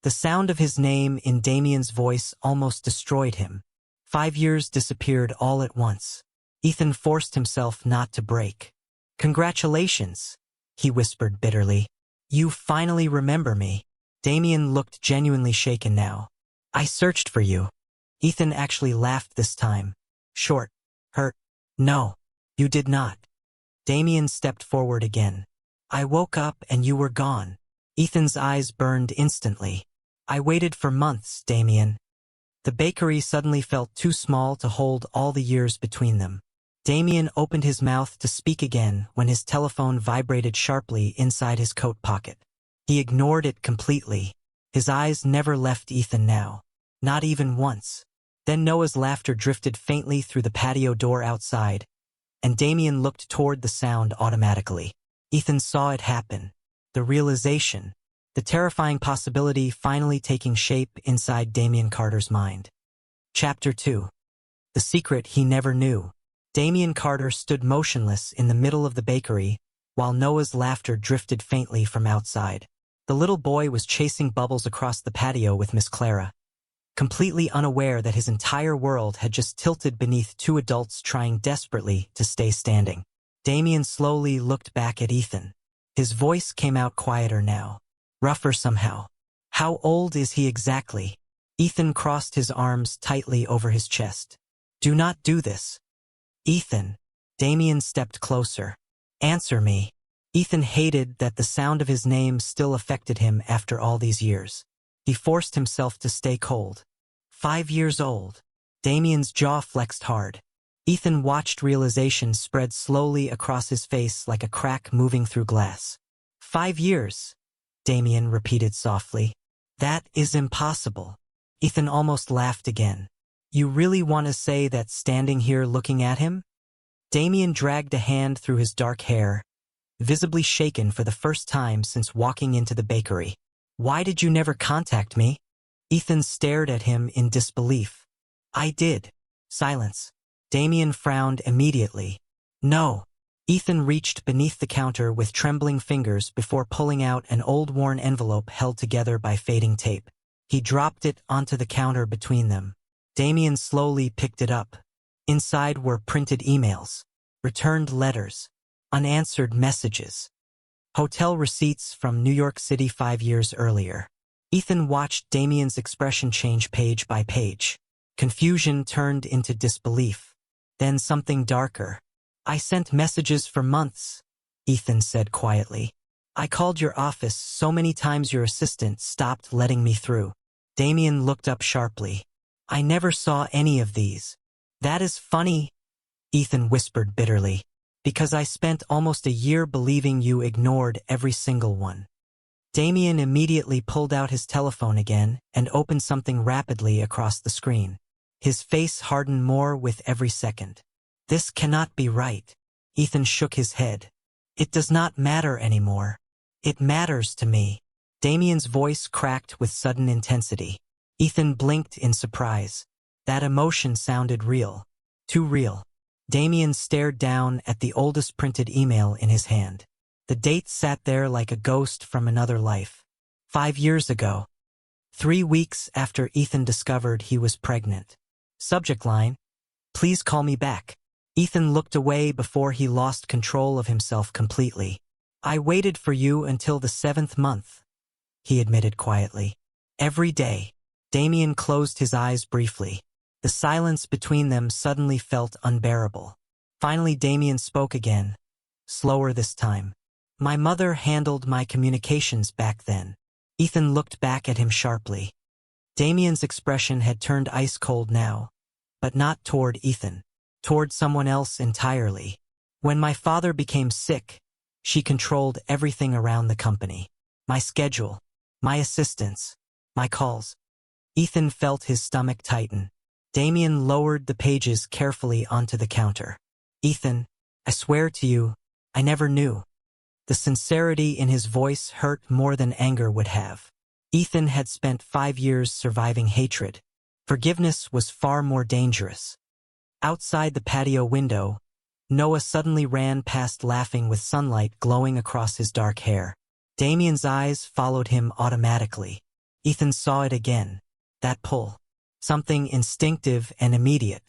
The sound of his name in Damien's voice almost destroyed him. 5 years disappeared all at once. Ethan forced himself not to break. "Congratulations," he whispered bitterly. "You finally remember me." Damien looked genuinely shaken now. "I searched for you." Ethan actually laughed this time. Short. Hurt. "No, you did not." Damien stepped forward again. "I woke up and you were gone." Ethan's eyes burned instantly. "I waited for months, Damien." The bakery suddenly felt too small to hold all the years between them. Damien opened his mouth to speak again when his telephone vibrated sharply inside his coat pocket. He ignored it completely. His eyes never left Ethan now. Not even once. Then Noah's laughter drifted faintly through the patio door outside, and Damien looked toward the sound automatically. Ethan saw it happen. The realization, the terrifying possibility finally taking shape inside Damien Carter's mind. Chapter 2. The secret he never knew. Damien Carter stood motionless in the middle of the bakery, while Noah's laughter drifted faintly from outside. The little boy was chasing bubbles across the patio with Miss Clara, completely unaware that his entire world had just tilted beneath two adults trying desperately to stay standing. Damien slowly looked back at Ethan. His voice came out quieter now, rougher somehow. "How old is he exactly?" Ethan crossed his arms tightly over his chest. "Do not do this." "Ethan." Damien stepped closer. "Answer me." Ethan hated that the sound of his name still affected him after all these years. He forced himself to stay cold. 5 years old. Damien's jaw flexed hard. Ethan watched realization spread slowly across his face like a crack moving through glass. 5 years, Damien repeated softly. "That is impossible." Ethan almost laughed again. "You really want to say that standing here looking at him?" Damien dragged a hand through his dark hair, visibly shaken for the first time since walking into the bakery. "Why did you never contact me?" Ethan stared at him in disbelief. "I did." Silence. Damien frowned immediately. "No." Ethan reached beneath the counter with trembling fingers before pulling out an old worn envelope held together by fading tape. He dropped it onto the counter between them. Damien slowly picked it up. Inside were printed emails, returned letters, unanswered messages, hotel receipts from New York City 5 years earlier. Ethan watched Damien's expression change page by page. Confusion turned into disbelief. Then something darker. "I sent messages for months," Ethan said quietly. "I called your office so many times your assistant stopped letting me through." Damien looked up sharply. "I never saw any of these." "That is funny," Ethan whispered bitterly, "because I spent almost a year believing you ignored every single one." Damien immediately pulled out his telephone again and opened something rapidly across the screen. His face hardened more with every second. "This cannot be right." Ethan shook his head. "It does not matter anymore. It matters to me." Damien's voice cracked with sudden intensity. Ethan blinked in surprise. That emotion sounded real. Too real. Damien stared down at the oldest printed email in his hand. The date sat there like a ghost from another life. 5 years ago. 3 weeks after Ethan discovered he was pregnant. Subject line: "Please call me back." Ethan looked away before he lost control of himself completely. "I waited for you until the 7th month," he admitted quietly. "Every day." Damien closed his eyes briefly. The silence between them suddenly felt unbearable. Finally Damien spoke again, slower this time. "My mother handled my communications back then." Ethan looked back at him sharply. Damien's expression had turned ice cold now, but not toward Ethan, toward someone else entirely. "When my father became sick, she controlled everything around the company. My schedule, my assistants, my calls." Ethan felt his stomach tighten. Damien lowered the pages carefully onto the counter. "Ethan, I swear to you, I never knew." The sincerity in his voice hurt more than anger would have. Ethan had spent 5 years surviving hatred. Forgiveness was far more dangerous. Outside the patio window, Noah suddenly ran past laughing with sunlight glowing across his dark hair. Damien's eyes followed him automatically. Ethan saw it again. That pull. Something instinctive and immediate.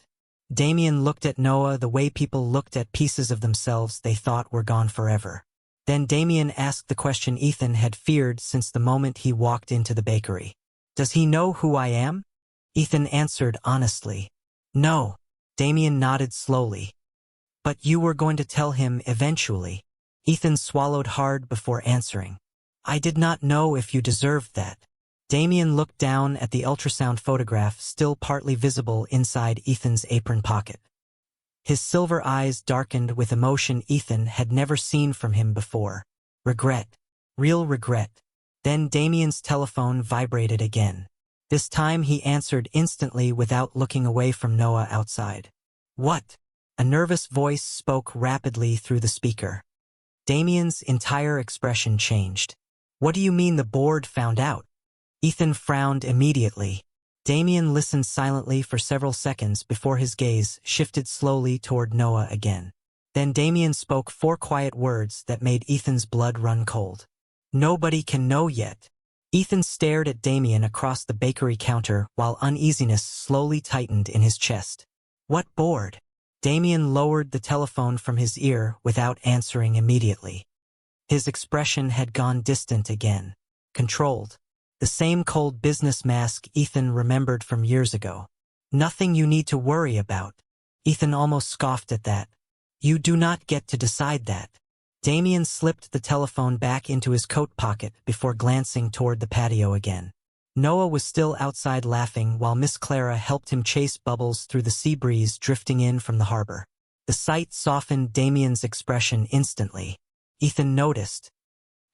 Damien looked at Noah the way people looked at pieces of themselves they thought were gone forever. Then Damien asked the question Ethan had feared since the moment he walked into the bakery. "Does he know who I am?" Ethan answered honestly. "No." Damien nodded slowly. "But you were going to tell him eventually." Ethan swallowed hard before answering. "I did not know if you deserved that." Damien looked down at the ultrasound photograph still partly visible inside Ethan's apron pocket. His silver eyes darkened with emotion Ethan had never seen from him before. Regret. Real regret. Then Damien's telephone vibrated again. This time he answered instantly without looking away from Noah outside. "What?" A nervous voice spoke rapidly through the speaker. Damien's entire expression changed. "What do you mean the board found out?" Ethan frowned immediately. Damien listened silently for several seconds before his gaze shifted slowly toward Noah again. Then Damien spoke 4 quiet words that made Ethan's blood run cold. "Nobody can know yet." Ethan stared at Damien across the bakery counter while uneasiness slowly tightened in his chest. "What board?" Damien lowered the telephone from his ear without answering immediately. His expression had gone distant again. Controlled. The same cold business mask Ethan remembered from years ago. "Nothing you need to worry about." Ethan almost scoffed at that. "You do not get to decide that." Damien slipped the telephone back into his coat pocket before glancing toward the patio again. Noah was still outside laughing while Miss Clara helped him chase bubbles through the sea breeze drifting in from the harbor. The sight softened Damien's expression instantly. Ethan noticed.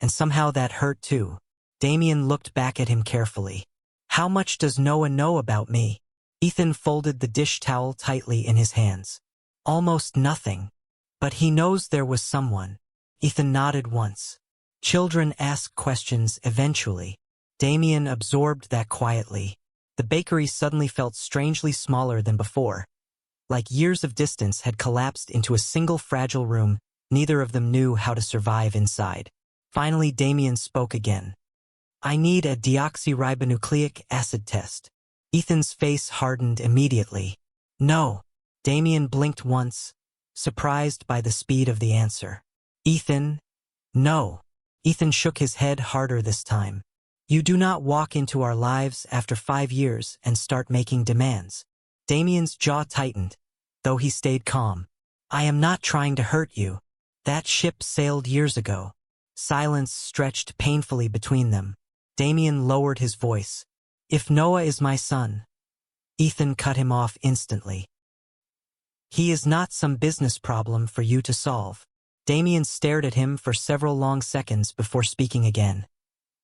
And somehow that hurt too. Damien looked back at him carefully. "How much does Noah know about me?" Ethan folded the dish towel tightly in his hands. "Almost nothing. But he knows there was someone." Ethan nodded once. Children ask questions eventually. Damien absorbed that quietly. The bakery suddenly felt strangely smaller than before. Like years of distance had collapsed into a single fragile room, neither of them knew how to survive inside. Finally Damien spoke again. "I need a deoxyribonucleic acid test." Ethan's face hardened immediately. "No." Damien blinked once, surprised by the speed of the answer. "Ethan, no." Ethan shook his head harder this time. "You do not walk into our lives after 5 years and start making demands." Damien's jaw tightened, though he stayed calm. "I am not trying to hurt you. That ship sailed years ago." Silence stretched painfully between them. Damien lowered his voice. "If Noah is my son." Ethan cut him off instantly. "He is not some business problem for you to solve." Damien stared at him for several long seconds before speaking again.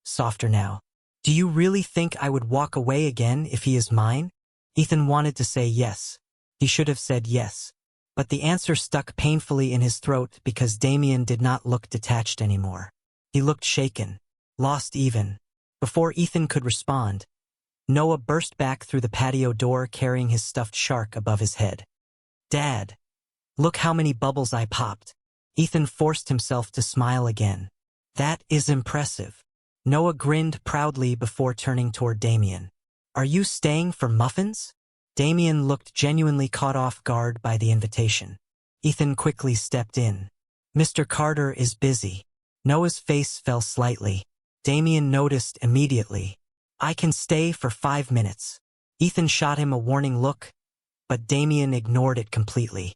Softer now. "Do you really think I would walk away again if he is mine?" Ethan wanted to say yes. He should have said yes. But the answer stuck painfully in his throat because Damien did not look detached anymore. He looked shaken. Lost even. Before Ethan could respond, Noah burst back through the patio door carrying his stuffed shark above his head. "Dad, look how many bubbles I popped." Ethan forced himself to smile again. "That is impressive." Noah grinned proudly before turning toward Damien. "Are you staying for muffins?" Damien looked genuinely caught off guard by the invitation. Ethan quickly stepped in. "Mr. Carter is busy." Noah's face fell slightly. Damien noticed immediately. "I can stay for 5 minutes." Ethan shot him a warning look, but Damien ignored it completely.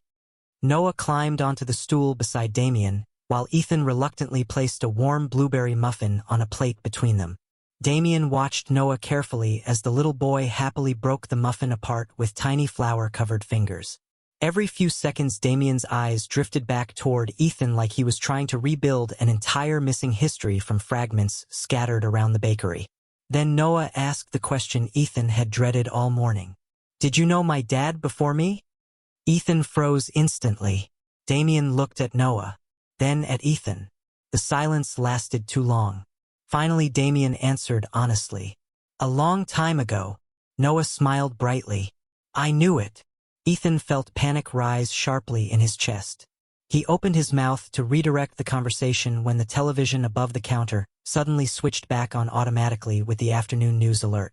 Noah climbed onto the stool beside Damien, while Ethan reluctantly placed a warm blueberry muffin on a plate between them. Damien watched Noah carefully as the little boy happily broke the muffin apart with tiny flour-covered fingers. Every few seconds Damien's eyes drifted back toward Ethan like he was trying to rebuild an entire missing history from fragments scattered around the bakery. Then Noah asked the question Ethan had dreaded all morning. "Did you know my dad before me?" Ethan froze instantly. Damien looked at Noah, then at Ethan. The silence lasted too long. Finally Damien answered honestly. "A long time ago." Noah smiled brightly. "I knew it." Ethan felt panic rise sharply in his chest. He opened his mouth to redirect the conversation when the television above the counter suddenly switched back on automatically with the afternoon news alert.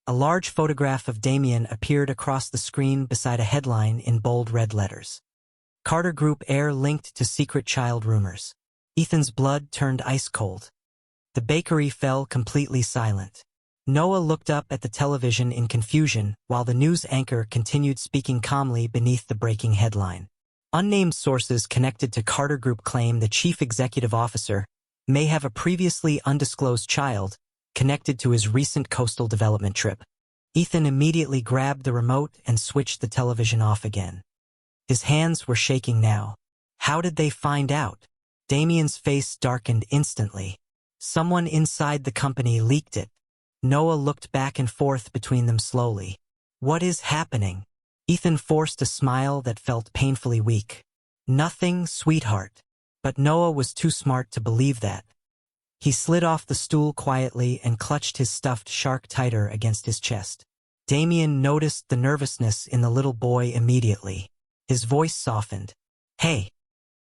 A large photograph of Damien appeared across the screen beside a headline in bold red letters. Carter Group heir linked to secret child rumors. Ethan's blood turned ice cold. The bakery fell completely silent. Noah looked up at the television in confusion while the news anchor continued speaking calmly beneath the breaking headline. Unnamed sources connected to Carter Group claim the chief executive officer may have a previously undisclosed child connected to his recent coastal development trip. Ethan immediately grabbed the remote and switched the television off again. His hands were shaking now. How did they find out? Damien's face darkened instantly. Someone inside the company leaked it. Noah looked back and forth between them slowly. What is happening? Ethan forced a smile that felt painfully weak. Nothing, sweetheart. But Noah was too smart to believe that. He slid off the stool quietly and clutched his stuffed shark tighter against his chest. Damien noticed the nervousness in the little boy immediately. His voice softened. Hey,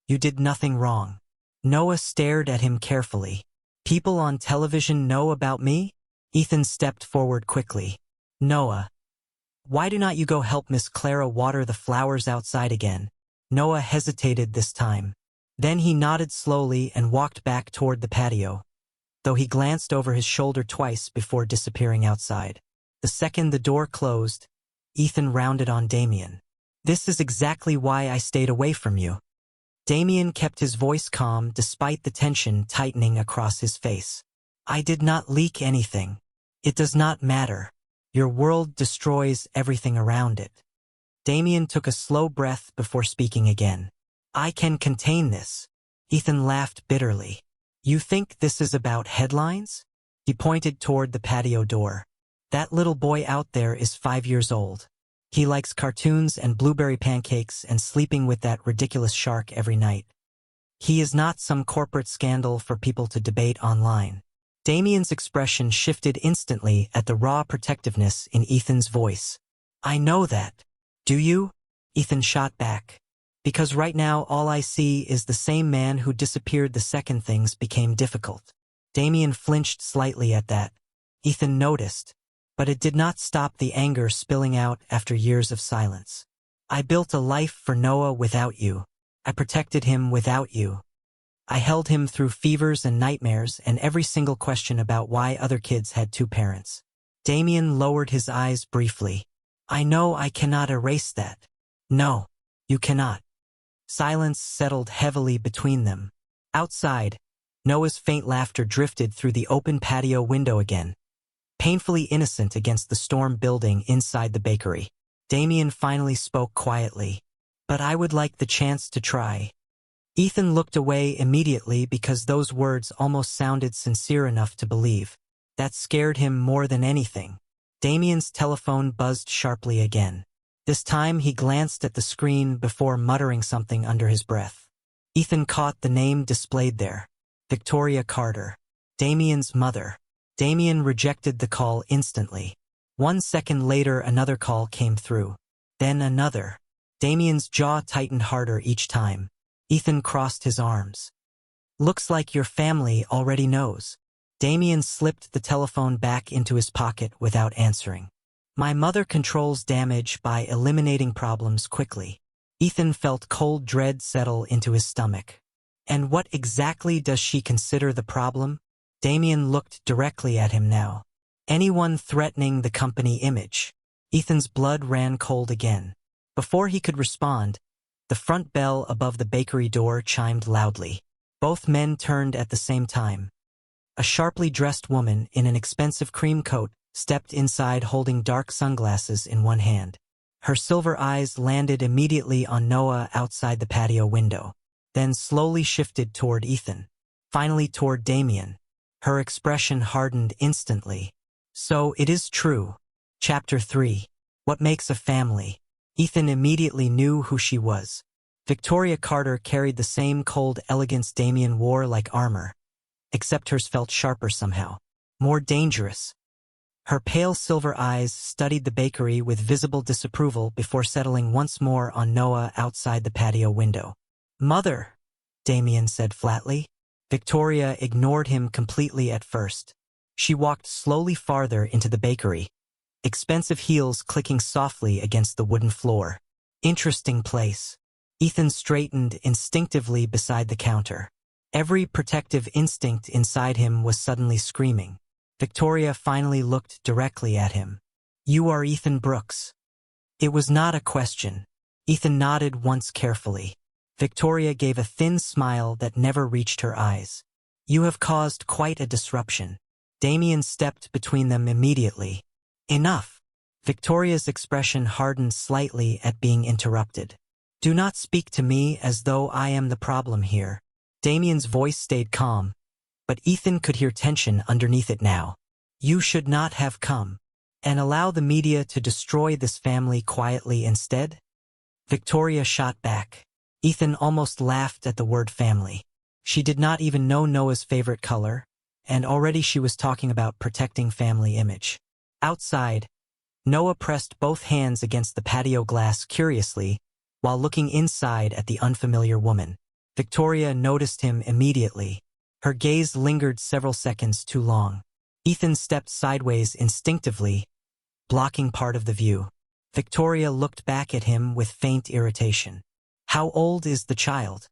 you did nothing wrong. Noah stared at him carefully. People on television know about me? Ethan stepped forward quickly. Noah, why do not you go help Miss Clara water the flowers outside again? Noah hesitated this time. Then he nodded slowly and walked back toward the patio, though he glanced over his shoulder twice before disappearing outside. The second the door closed, Ethan rounded on Damien. This is exactly why I stayed away from you. Damien kept his voice calm despite the tension tightening across his face. I did not leak anything. It does not matter. Your world destroys everything around it. Damien took a slow breath before speaking again. I can contain this. Ethan laughed bitterly. You think this is about headlines? He pointed toward the patio door. That little boy out there is 5 years old. He likes cartoons and blueberry pancakes and sleeping with that ridiculous shark every night. He is not some corporate scandal for people to debate online. Damien's expression shifted instantly at the raw protectiveness in Ethan's voice. I know that. Do you? Ethan shot back. Because right now all I see is the same man who disappeared the second things became difficult. Damien flinched slightly at that. Ethan noticed, but it did not stop the anger spilling out after years of silence. I built a life for Noah without you. I protected him without you. I held him through fevers and nightmares and every single question about why other kids had 2 parents. Damien lowered his eyes briefly. I know I cannot erase that. No, you cannot. Silence settled heavily between them. Outside, Noah's faint laughter drifted through the open patio window again, painfully innocent against the storm building inside the bakery. Damien finally spoke quietly. But I would like the chance to try. Ethan looked away immediately because those words almost sounded sincere enough to believe. That scared him more than anything. Damien's telephone buzzed sharply again. This time he glanced at the screen before muttering something under his breath. Ethan caught the name displayed there. Victoria Carter. Damien's mother. Damien rejected the call instantly. 1 second later another call came through. Then another. Damien's jaw tightened harder each time. Ethan crossed his arms. Looks like your family already knows. Damien slipped the telephone back into his pocket without answering. My mother controls damage by eliminating problems quickly. Ethan felt cold dread settle into his stomach. And what exactly does she consider the problem? Damien looked directly at him now. Anyone threatening the company image. Ethan's blood ran cold again. Before he could respond, the front bell above the bakery door chimed loudly. Both men turned at the same time. A sharply dressed woman in an expensive cream coat stepped inside holding dark sunglasses in one hand. Her silver eyes landed immediately on Noah outside the patio window, then slowly shifted toward Ethan, finally toward Damien. Her expression hardened instantly. So it is true. Chapter 3. What makes a family? Ethan immediately knew who she was. Victoria Carter carried the same cold elegance Damien wore like armor, except hers felt sharper somehow, more dangerous. Her pale silver eyes studied the bakery with visible disapproval before settling once more on Noah outside the patio window. "Mother," Damien said flatly. Victoria ignored him completely at first. She walked slowly farther into the bakery, expensive heels clicking softly against the wooden floor. Interesting place. Ethan straightened instinctively beside the counter. Every protective instinct inside him was suddenly screaming. Victoria finally looked directly at him. "You are Ethan Brooks." It was not a question. Ethan nodded once carefully. Victoria gave a thin smile that never reached her eyes. "You have caused quite a disruption." Damien stepped between them immediately. "Enough." Victoria's expression hardened slightly at being interrupted. "Do not speak to me as though I am the problem here." Damien's voice stayed calm, but Ethan could hear tension underneath it now. "You should not have come. And allow the media to destroy this family quietly instead?" Victoria shot back. Ethan almost laughed at the word family. She did not even know Noah's favorite color, and already she was talking about protecting family image. Outside, Noah pressed both hands against the patio glass curiously, while looking inside at the unfamiliar woman. Victoria noticed him immediately. Her gaze lingered several seconds too long. Ethan stepped sideways instinctively, blocking part of the view. Victoria looked back at him with faint irritation. "How old is the child?"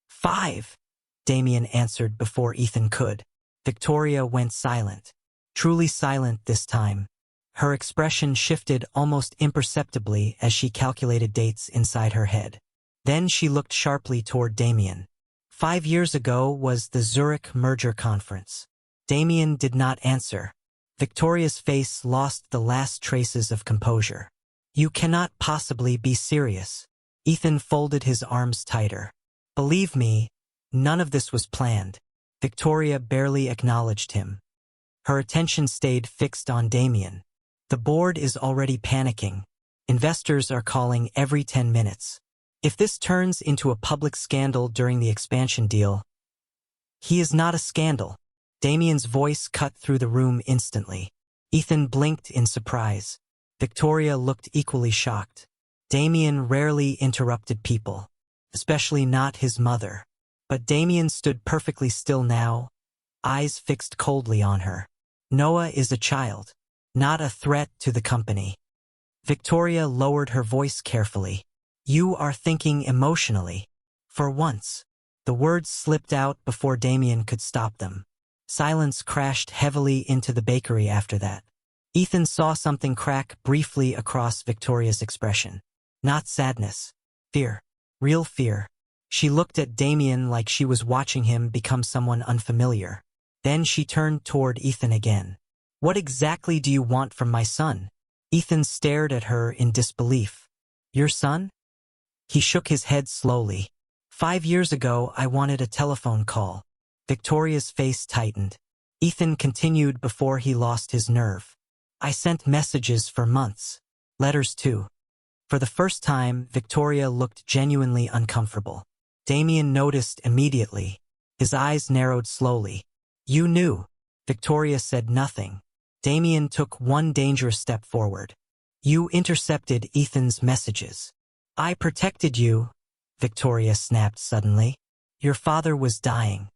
"5," Damien answered before Ethan could. Victoria went silent. Truly silent this time. Her expression shifted almost imperceptibly as she calculated dates inside her head. Then she looked sharply toward Damien. 5 years ago was the Zurich merger conference. Damien did not answer. Victoria's face lost the last traces of composure. "You cannot possibly be serious." Ethan folded his arms tighter. "Believe me, none of this was planned." Victoria barely acknowledged him. Her attention stayed fixed on Damien. "The board is already panicking. Investors are calling every 10 minutes. If this turns into a public scandal during the expansion deal..." "He is not a scandal." Damien's voice cut through the room instantly. Ethan blinked in surprise. Victoria looked equally shocked. Damien rarely interrupted people, especially not his mother. But Damien stood perfectly still now, eyes fixed coldly on her. "Noah is a child, not a threat to the company." Victoria lowered her voice carefully. "You are thinking emotionally." For once. The words slipped out before Damien could stop them. Silence crashed heavily into the bakery after that. Ethan saw something crack briefly across Victoria's expression. Not sadness. Fear. Real fear. She looked at Damien like she was watching him become someone unfamiliar. Then she turned toward Ethan again. "What exactly do you want from my son?" Ethan stared at her in disbelief. "Your son?" He shook his head slowly. 5 years ago, I wanted a telephone call." Victoria's face tightened. Ethan continued before he lost his nerve. "I sent messages for months. Letters too." For the first time, Victoria looked genuinely uncomfortable. Damien noticed immediately. His eyes narrowed slowly. "You knew." Victoria said nothing. Damien took one dangerous step forward. "You intercepted Ethan's messages." "I protected you," Victoria snapped suddenly. "Your father was dying.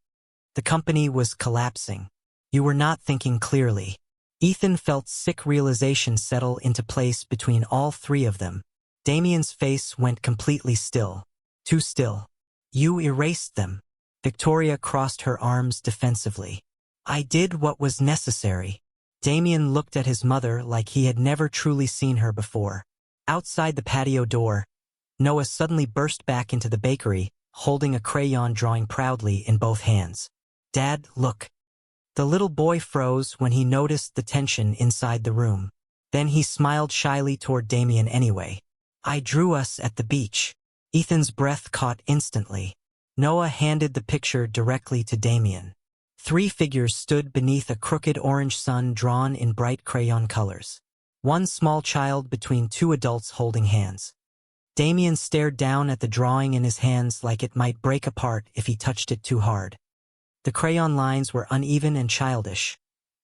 The company was collapsing. You were not thinking clearly." Ethan felt sick realization settle into place between all three of them. Damien's face went completely still. Too still. "You erased them." Victoria crossed her arms defensively. "I did what was necessary." Damien looked at his mother like he had never truly seen her before. Outside the patio door, Noah suddenly burst back into the bakery, holding a crayon drawing proudly in both hands. "Dad, look." The little boy froze when he noticed the tension inside the room. Then he smiled shyly toward Damien anyway. "I drew us at the beach." Ethan's breath caught instantly. Noah handed the picture directly to Damien. 3 figures stood beneath a crooked orange sun drawn in bright crayon colors. One small child between 2 adults holding hands. Damien stared down at the drawing in his hands like it might break apart if he touched it too hard. The crayon lines were uneven and childish,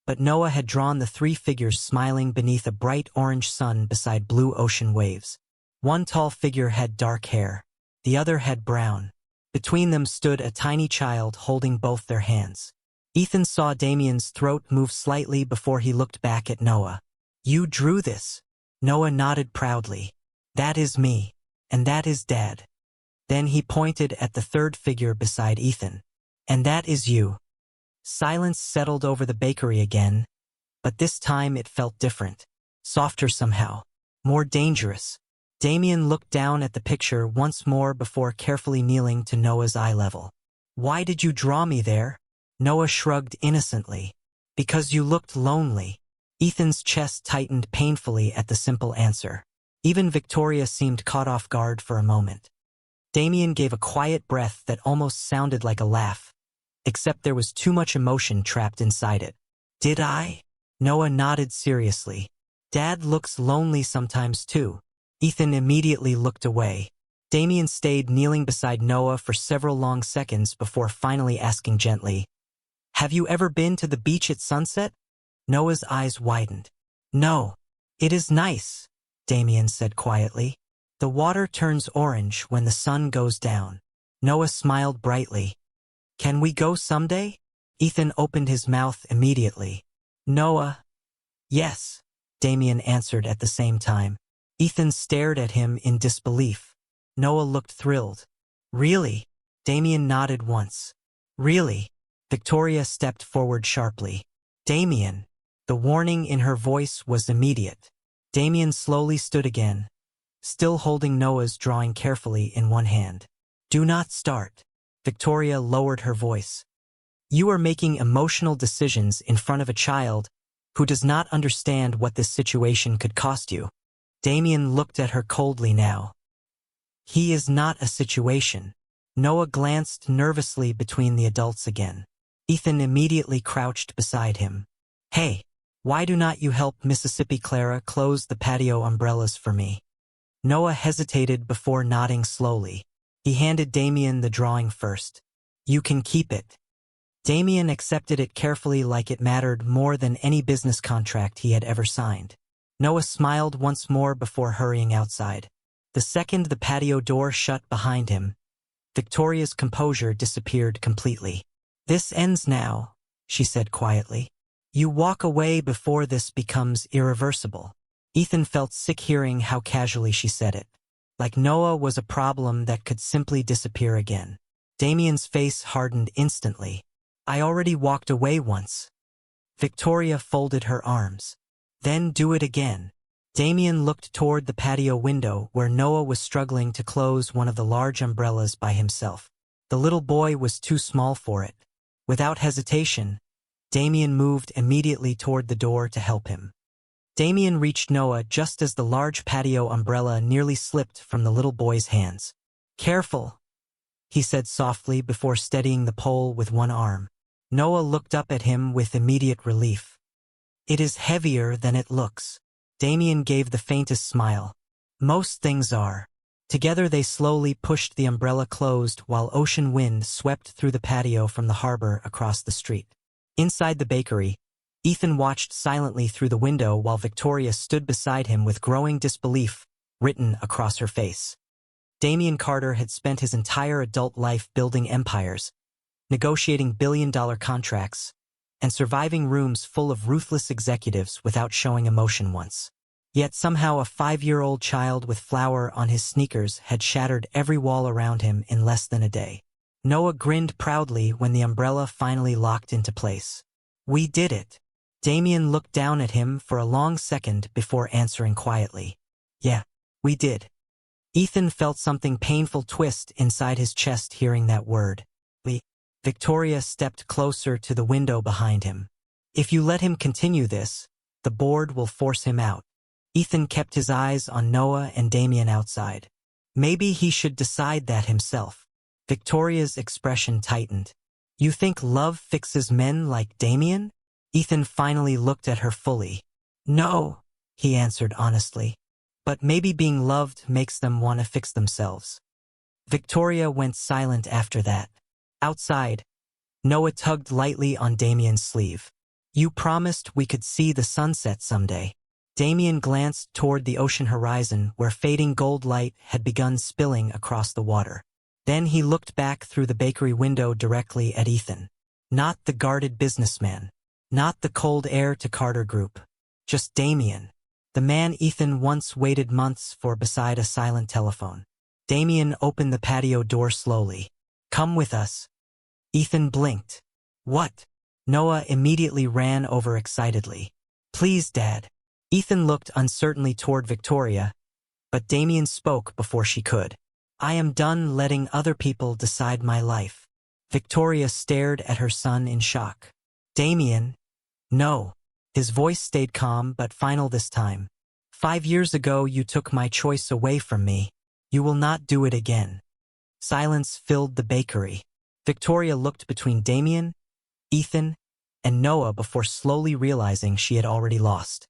But Noah had drawn the three figures smiling beneath a bright orange sun beside blue ocean waves. One tall figure had dark hair. The other had brown. Between them stood a tiny child holding both their hands. Ethan saw Damien's throat move slightly before he looked back at Noah. "You drew this?" Noah nodded proudly. "That is me. And that is Dad." Then he pointed at the third figure beside Ethan. "And that is you." Silence settled over the bakery again, but this time it felt different. Softer somehow. More dangerous. Damien looked down at the picture once more before carefully kneeling to Noah's eye level. "Why did you draw me there?" Noah shrugged innocently. "Because you looked lonely." Ethan's chest tightened painfully at the simple answer. Even Victoria seemed caught off guard for a moment. Damien gave a quiet breath that almost sounded like a laugh, except there was too much emotion trapped inside it. "Did I?" Noah nodded seriously. "Dad looks lonely sometimes too." Ethan immediately looked away. Damien stayed kneeling beside Noah for several long seconds before finally asking gently, "Have you ever been to the beach at sunset?" Noah's eyes widened. "No. It is nice," Damien said quietly. "The water turns orange when the sun goes down." Noah smiled brightly. "Can we go someday?" Ethan opened his mouth immediately. "Noah." "Yes," Damien answered at the same time. Ethan stared at him in disbelief. Noah looked thrilled. "Really?" Damien nodded once. "Really?" Victoria stepped forward sharply. "Damien." The warning in her voice was immediate. Damien slowly stood again, still holding Noah's drawing carefully in one hand. "Do not start." Victoria lowered her voice. "You are making emotional decisions in front of a child who does not understand what this situation could cost you." Damien looked at her coldly now. "He is not a situation." Noah glanced nervously between the adults again. Ethan immediately crouched beside him. "Hey, why do not you help Mississippi Clara close the patio umbrellas for me?" Noah hesitated before nodding slowly. He handed Damien the drawing first. "You can keep it." Damien accepted it carefully like it mattered more than any business contract he had ever signed. Noah smiled once more before hurrying outside. The second the patio door shut behind him, Victoria's composure disappeared completely. "This ends now," she said quietly. "You walk away before this becomes irreversible." Ethan felt sick hearing how casually she said it. Like Noah was a problem that could simply disappear again. Damien's face hardened instantly. "I already walked away once." Victoria folded her arms. "Then do it again." Damien looked toward the patio window where Noah was struggling to close one of the large umbrellas by himself. The little boy was too small for it. Without hesitation, Damien moved immediately toward the door to help him. Damien reached Noah just as the large patio umbrella nearly slipped from the little boy's hands. "Careful," he said softly before steadying the pole with one arm. Noah looked up at him with immediate relief. "It is heavier than it looks." Damien gave the faintest smile. "Most things are." Together they slowly pushed the umbrella closed while ocean wind swept through the patio from the harbor across the street. Inside the bakery, Ethan watched silently through the window while Victoria stood beside him with growing disbelief written across her face. Damien Carter had spent his entire adult life building empires, negotiating billion-dollar contracts, and surviving rooms full of ruthless executives without showing emotion once. Yet somehow a 5-year-old child with flour on his sneakers had shattered every wall around him in less than a day. Noah grinned proudly when the umbrella finally locked into place. "We did it." Damien looked down at him for a long second before answering quietly. "Yeah, we did." Ethan felt something painful twist inside his chest hearing that word. Victoria stepped closer to the window behind him. "If you let him continue this, the board will force him out." Ethan kept his eyes on Noah and Damien outside. "Maybe he should decide that himself." Victoria's expression tightened. "You think love fixes men like Damien?" Ethan finally looked at her fully. "No," he answered honestly. "But maybe being loved makes them want to fix themselves." Victoria went silent after that. Outside, Noah tugged lightly on Damien's sleeve. You promised we could see the sunset someday. Damien glanced toward the ocean horizon where fading gold light had begun spilling across the water. Then he looked back through the bakery window directly at Ethan. Not the guarded businessman. Not the cold heir to Carter Group. Just Damien. The man Ethan once waited months for beside a silent telephone. Damien opened the patio door slowly. Come with us. Ethan blinked. What? Noah immediately ran over excitedly. Please, Dad. Ethan looked uncertainly toward Victoria, but Damien spoke before she could. I am done letting other people decide my life. Victoria stared at her son in shock. Damien? No. His voice stayed calm but final this time. 5 years ago you took my choice away from me. You will not do it again. Silence filled the bakery. Victoria looked between Damien, Ethan, and Noah before slowly realizing she had already lost.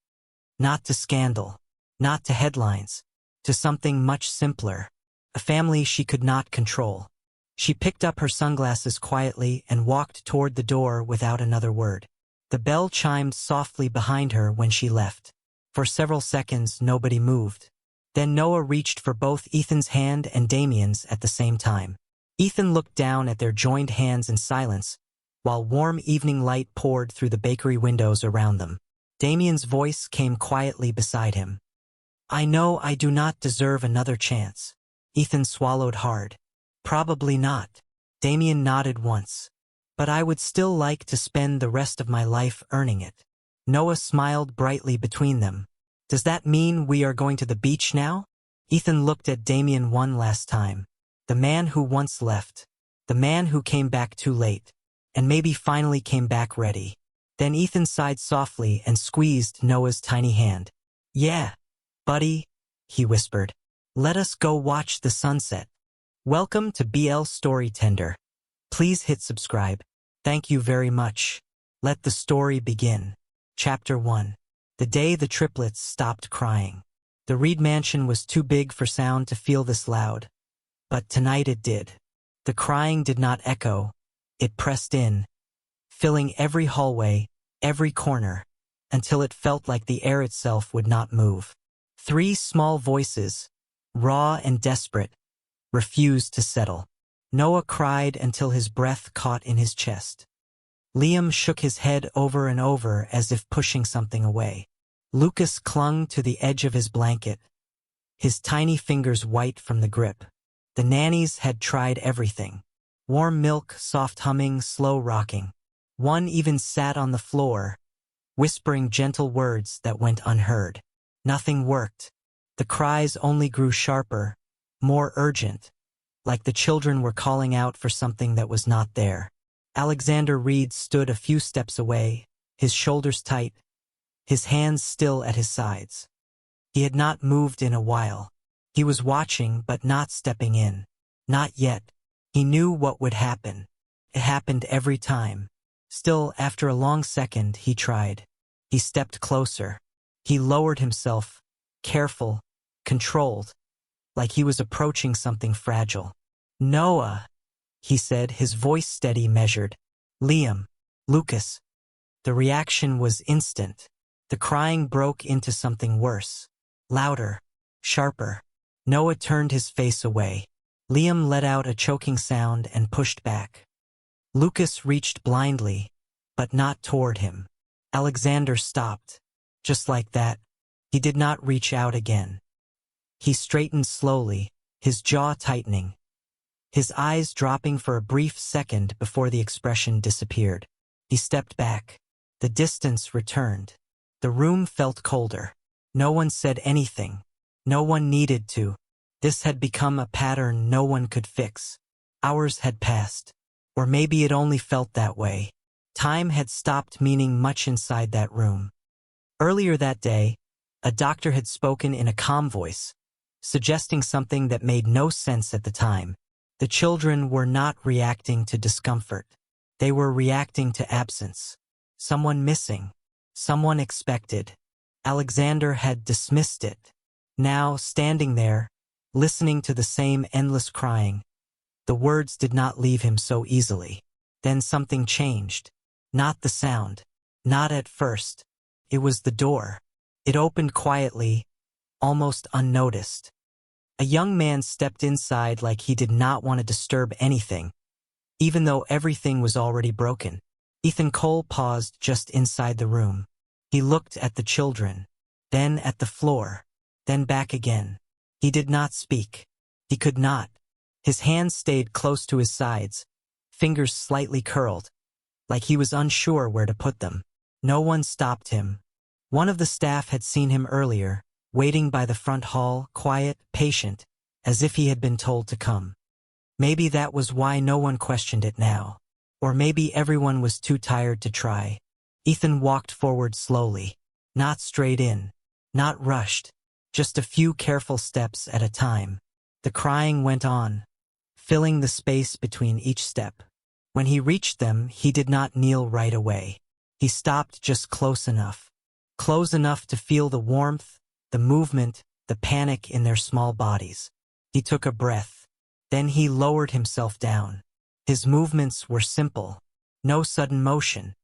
Not to scandal, not to headlines, to something much simpler, a family she could not control. She picked up her sunglasses quietly and walked toward the door without another word. The bell chimed softly behind her when she left. For several seconds, nobody moved. Then Noah reached for both Ethan's hand and Damien's at the same time. Ethan looked down at their joined hands in silence, while warm evening light poured through the bakery windows around them. Damien's voice came quietly beside him. I know I do not deserve another chance. Ethan swallowed hard. Probably not. Damien nodded once. But I would still like to spend the rest of my life earning it. Noah smiled brightly between them. Does that mean we are going to the beach now? Ethan looked at Damien one last time. The man who once left. The man who came back too late. And maybe finally came back ready. Then Ethan sighed softly and squeezed Noah's tiny hand. Yeah, buddy, he whispered. Let us go watch the sunset. Welcome to BL Story Tender. Please hit subscribe. Thank you very much. Let the story begin. Chapter 1. The day the triplets stopped crying. The Reed mansion was too big for sound to feel this loud. But tonight it did. The crying did not echo. It pressed in, filling every hallway, every corner, until it felt like the air itself would not move. 3 small voices, raw and desperate, refused to settle. Noah cried until his breath caught in his chest. Liam shook his head over and over as if pushing something away. Lucas clung to the edge of his blanket, his tiny fingers white from the grip. The nannies had tried everything. Warm milk, soft humming, slow rocking. One even sat on the floor, whispering gentle words that went unheard. Nothing worked. The cries only grew sharper, more urgent, like the children were calling out for something that was not there. Alexander Reed stood a few steps away, his shoulders tight, his hands still at his sides. He had not moved in a while. He was watching but not stepping in. Not yet. He knew what would happen. It happened every time. Still, after a long second, he tried. He stepped closer. He lowered himself, careful, controlled, like he was approaching something fragile. Noah, he said, his voice steady, measured. Liam, Lucas. The reaction was instant. The crying broke into something worse. Louder, sharper. Noah turned his face away. Liam let out a choking sound and pushed back. Lucas reached blindly, but not toward him. Alexander stopped. Just like that, he did not reach out again. He straightened slowly, his jaw tightening, his eyes dropping for a brief second before the expression disappeared. He stepped back. The distance returned. The room felt colder. No one said anything. No one needed to. This had become a pattern no one could fix. Hours had passed. Or maybe it only felt that way. Time had stopped meaning much inside that room. Earlier that day, a doctor had spoken in a calm voice, suggesting something that made no sense at the time. The children were not reacting to discomfort. They were reacting to absence. Someone missing. Someone expected. Alexander had dismissed it. Now, standing there, listening to the same endless crying, the words did not leave him so easily. Then something changed. Not the sound. Not at first. It was the door. It opened quietly, almost unnoticed. A young man stepped inside like he did not want to disturb anything, even though everything was already broken. Ethan Cole paused just inside the room. He looked at the children, then at the floor, then back again. He did not speak. He could not. His hands stayed close to his sides, fingers slightly curled, like he was unsure where to put them. No one stopped him. One of the staff had seen him earlier, waiting by the front hall, quiet, patient, as if he had been told to come. Maybe that was why no one questioned it now. Or maybe everyone was too tired to try. Ethan walked forward slowly, not straight in, not rushed, just a few careful steps at a time. The crying went on, filling the space between each step. When he reached them, he did not kneel right away. He stopped just close enough to feel the warmth, the movement, the panic in their small bodies. He took a breath. Then he lowered himself down. His movements were simple. No sudden motion.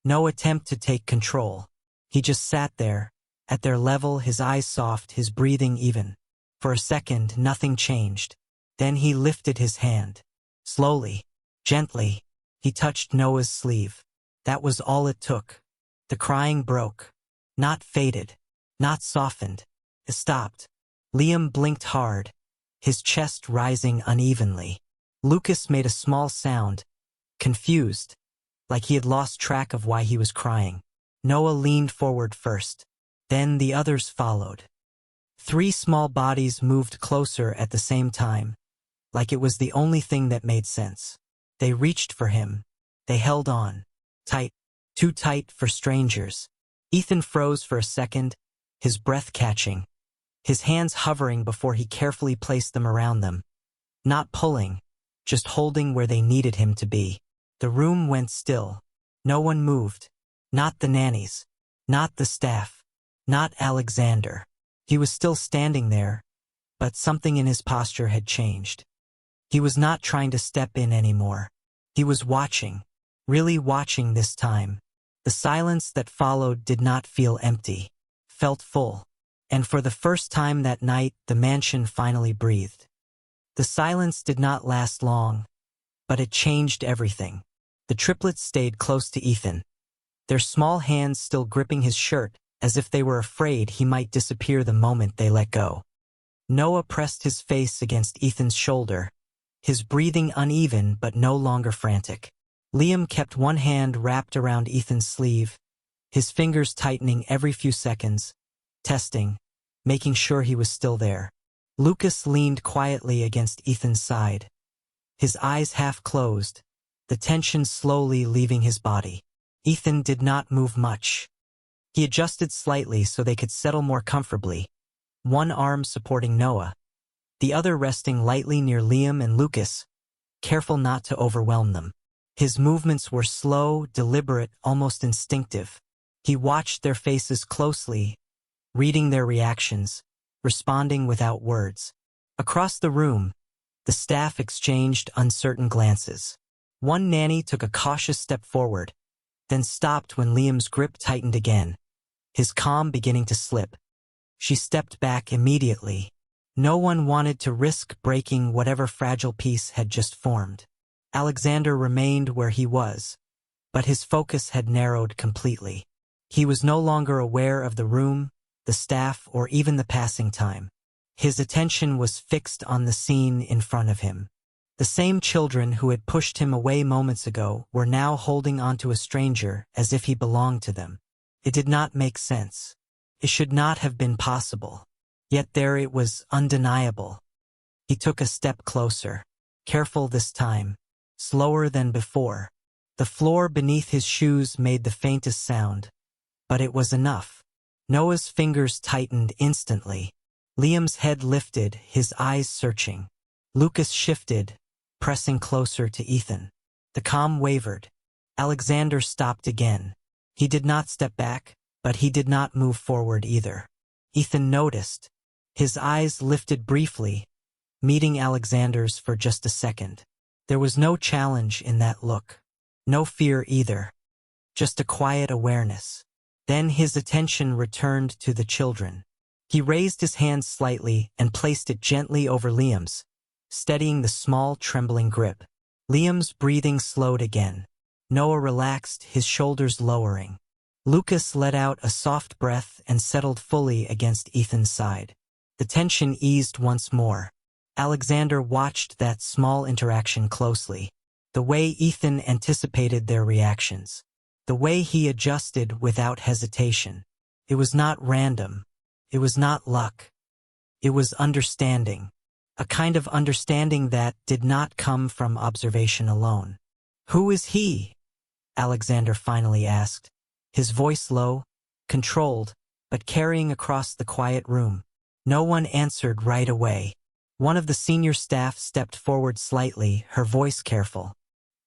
No attempt to take control. He just sat there, at their level, his eyes soft, his breathing even. For a second, nothing changed. Then he lifted his hand. Slowly, gently, he touched Noah's sleeve. That was all it took. The crying broke. Not faded. Not softened. It stopped. Liam blinked hard, his chest rising unevenly. Lucas made a small sound, confused, like he had lost track of why he was crying. Noah leaned forward first. Then the others followed. 3 small bodies moved closer at the same time, like it was the only thing that made sense. They reached for him. They held on. Tight. Too tight for strangers. Ethan froze for a second, his breath catching, his hands hovering before he carefully placed them around them. Not pulling, just holding where they needed him to be. The room went still. No one moved. Not the nannies. Not the staff. Not Alexander. He was still standing there, but something in his posture had changed. He was not trying to step in anymore. He was watching, really watching this time. The silence that followed did not feel empty, felt full. And for the first time that night, the mansion finally breathed. The silence did not last long, but it changed everything. The triplets stayed close to Ethan, their small hands still gripping his shirt, as if they were afraid he might disappear the moment they let go. Noah pressed his face against Ethan's shoulder, his breathing uneven but no longer frantic. Liam kept one hand wrapped around Ethan's sleeve, his fingers tightening every few seconds, testing, making sure he was still there. Lucas leaned quietly against Ethan's side, his eyes half closed, the tension slowly leaving his body. Ethan did not move much. He adjusted slightly so they could settle more comfortably, one arm supporting Noah, the other resting lightly near Liam and Lucas, careful not to overwhelm them. His movements were slow, deliberate, almost instinctive. He watched their faces closely, reading their reactions, responding without words. Across the room, the staff exchanged uncertain glances. One nanny took a cautious step forward, then stopped when Liam's grip tightened again, his calm beginning to slip. She stepped back immediately. No one wanted to risk breaking whatever fragile piece had just formed. Alexander remained where he was, but his focus had narrowed completely. He was no longer aware of the room, the staff, or even the passing time. His attention was fixed on the scene in front of him. The same children who had pushed him away moments ago were now holding onto a stranger as if he belonged to them. It did not make sense. It should not have been possible. Yet there it was, undeniable. He took a step closer, careful this time, slower than before. The floor beneath his shoes made the faintest sound, but it was enough. Noah's fingers tightened instantly. Liam's head lifted, his eyes searching. Lucas shifted, pressing closer to Ethan. The calm wavered. Alexander stopped again. He did not step back, but he did not move forward either. Ethan noticed. His eyes lifted briefly, meeting Alexander's for just a second. There was no challenge in that look. No fear either. just a quiet awareness. Then his attention returned to the children. He raised his hand slightly and placed it gently over Liam's, steadying the small, trembling grip. Liam's breathing slowed again. Noah relaxed, his shoulders lowering. Lucas let out a soft breath and settled fully against Ethan's side. The tension eased once more. Alexander watched that small interaction closely. The way Ethan anticipated their reactions. The way he adjusted without hesitation. It was not random. It was not luck. It was understanding. A kind of understanding that did not come from observation alone. "Who is he?" Alexander finally asked, his voice low, controlled, but carrying across the quiet room. No one answered right away. One of the senior staff stepped forward slightly, her voice careful.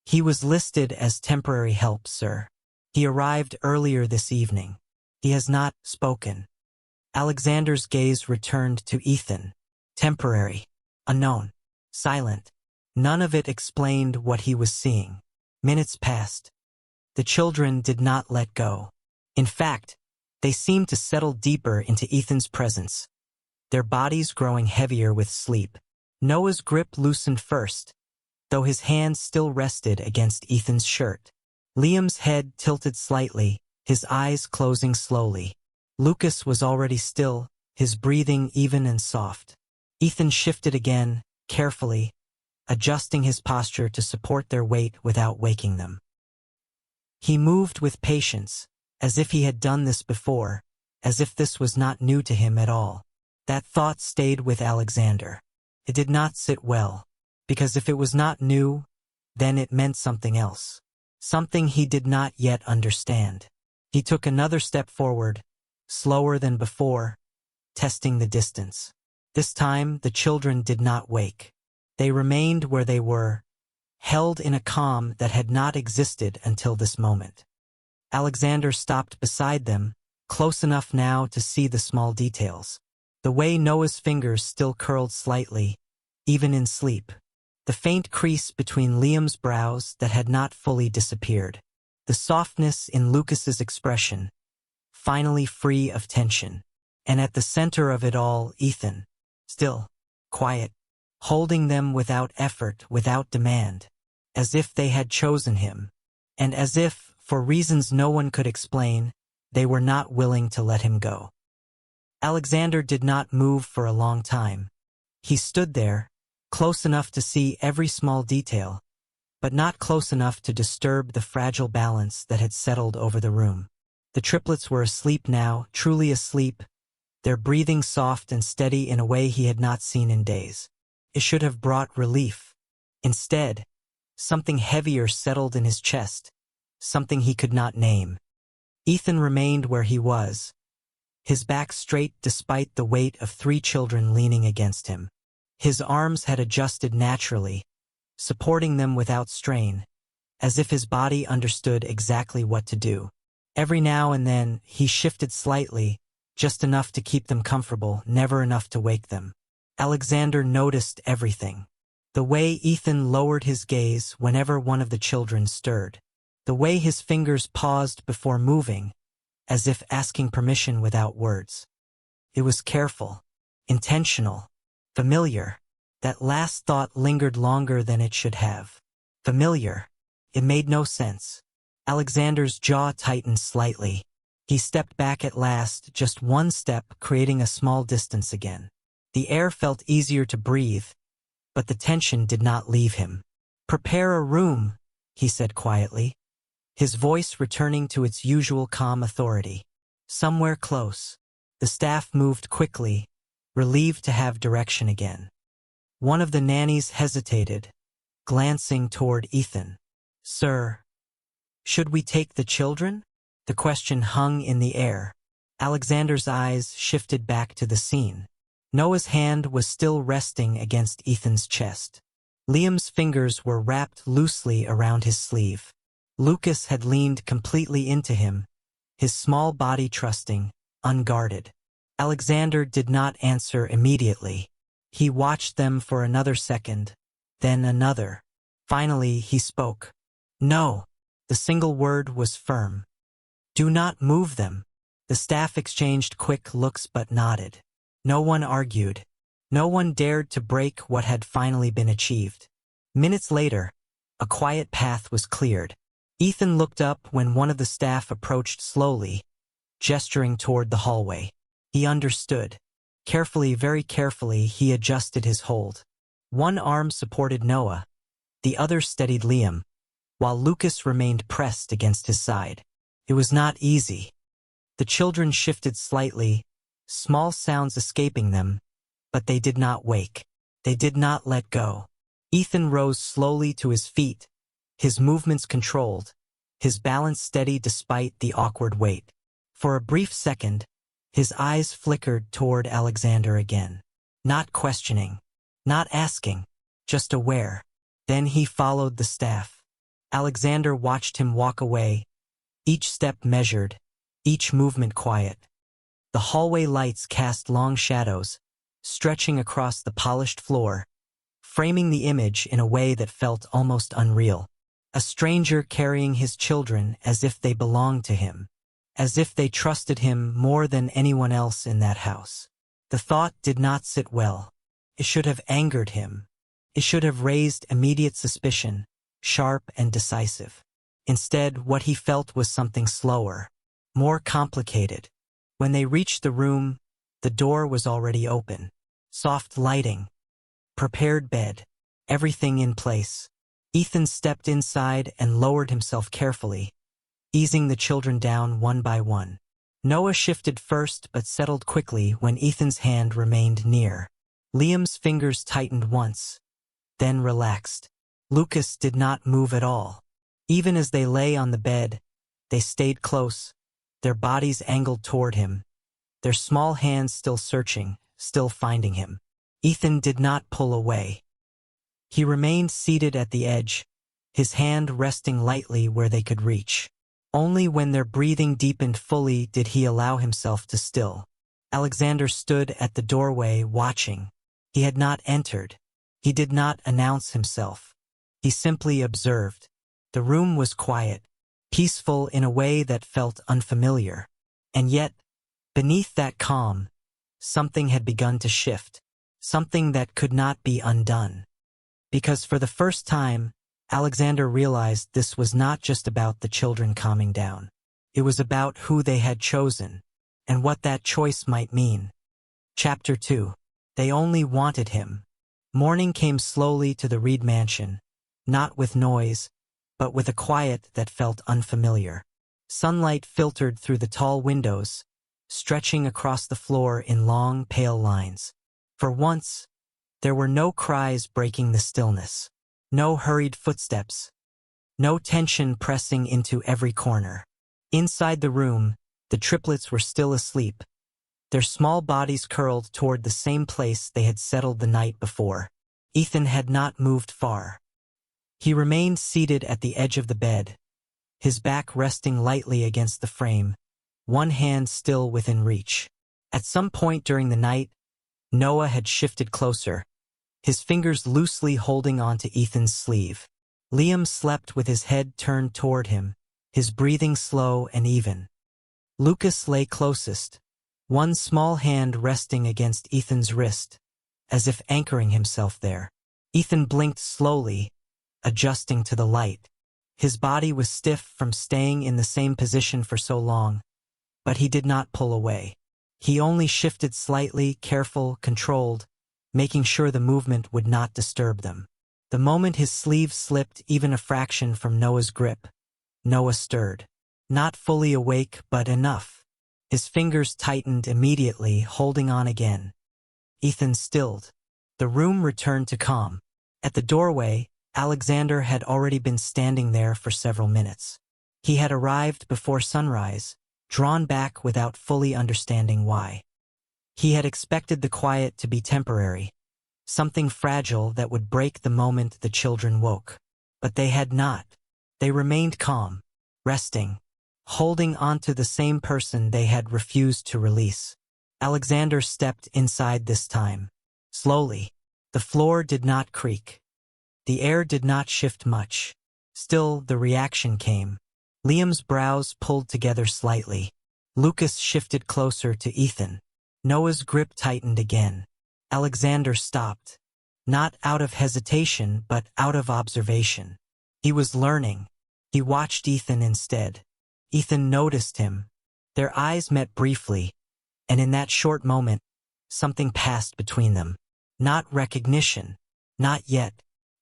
"He was listed as temporary help, sir. He arrived earlier this evening. He has not spoken." Alexander's gaze returned to Ethan. Temporary, unknown, silent. None of it explained what he was seeing. Minutes passed. The children did not let go. In fact, they seemed to settle deeper into Ethan's presence, their bodies growing heavier with sleep. Noah's grip loosened first, though his hand still rested against Ethan's shirt. Liam's head tilted slightly, his eyes closing slowly. Lucas was already still, his breathing even and soft. Ethan shifted again, carefully, adjusting his posture to support their weight without waking them. He moved with patience, as if he had done this before, as if this was not new to him at all. That thought stayed with Alexander. It did not sit well, because if it was not new, then it meant something else. Something he did not yet understand. He took another step forward, slower than before, testing the distance. This time, the children did not wake. They remained where they were, held in a calm that had not existed until this moment. Alexander stopped beside them, close enough now to see the small details. The way Noah's fingers still curled slightly, even in sleep. The faint crease between Liam's brows that had not fully disappeared. The softness in Lucas's expression, finally free of tension. And at the center of it all, Ethan, still, quiet, holding them without effort, without demand, as if they had chosen him, and as if, for reasons no one could explain, they were not willing to let him go. Alexander did not move for a long time. He stood there, close enough to see every small detail, but not close enough to disturb the fragile balance that had settled over the room. The triplets were asleep now, truly asleep, their breathing soft and steady in a way he had not seen in days. It should have brought relief. Instead, something heavier settled in his chest, something he could not name. Ethan remained where he was, his back straight despite the weight of 3 children leaning against him. His arms had adjusted naturally, supporting them without strain, as if his body understood exactly what to do. Every now and then, he shifted slightly, just enough to keep them comfortable, never enough to wake them. Alexander noticed everything. The way Ethan lowered his gaze whenever one of the children stirred. The way his fingers paused before moving, as if asking permission without words. It was careful, intentional, familiar. That last thought lingered longer than it should have. Familiar. It made no sense. Alexander's jaw tightened slightly. He stepped back at last, just one step, creating a small distance again. The air felt easier to breathe, but the tension did not leave him. "Prepare a room," he said quietly, his voice returning to its usual calm authority. Somewhere close. The staff moved quickly, relieved to have direction again. One of the nannies hesitated, glancing toward Ethan. "Sir, should we take the children?" The question hung in the air. Alexander's eyes shifted back to the scene. Noah's hand was still resting against Ethan's chest. Liam's fingers were wrapped loosely around his sleeve. Lucas had leaned completely into him, his small body trusting, unguarded. Alexander did not answer immediately. He watched them for another second, then another. Finally, he spoke. "No." The single word was firm. "Do not move them." The staff exchanged quick looks but nodded. No one argued. No one dared to break what had finally been achieved. Minutes later, a quiet path was cleared. Ethan looked up when one of the staff approached slowly, gesturing toward the hallway. He understood. Carefully, very carefully, he adjusted his hold. One arm supported Noah, the other steadied Liam, while Lucas remained pressed against his side. It was not easy. The children shifted slightly, small sounds escaping them, but they did not wake. They did not let go. Ethan rose slowly to his feet, his movements controlled, his balance steady despite the awkward weight. For a brief second, his eyes flickered toward Alexander again. Not questioning, not asking, just aware. Then he followed the staff. Alexander watched him walk away, each step measured, each movement quiet. The hallway lights cast long shadows, stretching across the polished floor, framing the image in a way that felt almost unreal. A stranger carrying his children as if they belonged to him, as if they trusted him more than anyone else in that house. The thought did not sit well. It should have angered him. It should have raised immediate suspicion, sharp and decisive. Instead, what he felt was something slower, more complicated. When they reached the room, the door was already open. Soft lighting, prepared bed, everything in place. Ethan stepped inside and lowered himself carefully, easing the children down one by one. Noah shifted first but settled quickly when Ethan's hand remained near. Liam's fingers tightened once, then relaxed. Lucas did not move at all. Even as they lay on the bed, they stayed close, their bodies angled toward him, their small hands still searching, still finding him. Ethan did not pull away. He remained seated at the edge, his hand resting lightly where they could reach. Only when their breathing deepened fully did he allow himself to still. Alexander stood at the doorway watching. He had not entered. He did not announce himself. He simply observed. The room was quiet, peaceful in a way that felt unfamiliar. And yet, beneath that calm, something had begun to shift, something that could not be undone. Because for the first time, Alexander realized this was not just about the children calming down. It was about who they had chosen, and what that choice might mean. Chapter 2. They only wanted him. Morning came slowly to the Reed mansion, not with noise, but with a quiet that felt unfamiliar. Sunlight filtered through the tall windows, stretching across the floor in long, pale lines. For once, there were no cries breaking the stillness, no hurried footsteps, no tension pressing into every corner. Inside the room, the triplets were still asleep, their small bodies curled toward the same place they had settled the night before. Ethan had not moved far. He remained seated at the edge of the bed, his back resting lightly against the frame, one hand still within reach. At some point during the night, Noah had shifted closer, his fingers loosely holding onto Ethan's sleeve. Liam slept with his head turned toward him, his breathing slow and even. Lucas lay closest, one small hand resting against Ethan's wrist, as if anchoring himself there. Ethan blinked slowly, adjusting to the light. His body was stiff from staying in the same position for so long, but he did not pull away. He only shifted slightly, careful, controlled, making sure the movement would not disturb them. The moment his sleeve slipped even a fraction from Noah's grip, Noah stirred. Not fully awake, but enough. His fingers tightened immediately, holding on again. Ethan stilled. The room returned to calm. At the doorway, Alexander had already been standing there for several minutes. He had arrived before sunrise, drawn back without fully understanding why. He had expected the quiet to be temporary, something fragile that would break the moment the children woke. But they had not. They remained calm, resting, holding onto the same person they had refused to release. Alexander stepped inside this time. Slowly. The floor did not creak. The air did not shift much. Still, the reaction came. Liam's brows pulled together slightly. Lucas shifted closer to Ethan. Noah's grip tightened again. Alexander stopped. Not out of hesitation, but out of observation. He was learning. He watched Ethan instead. Ethan noticed him. Their eyes met briefly, and in that short moment, something passed between them. Not recognition, not yet,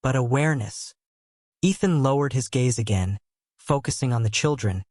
but awareness. Ethan lowered his gaze again, focusing on the children,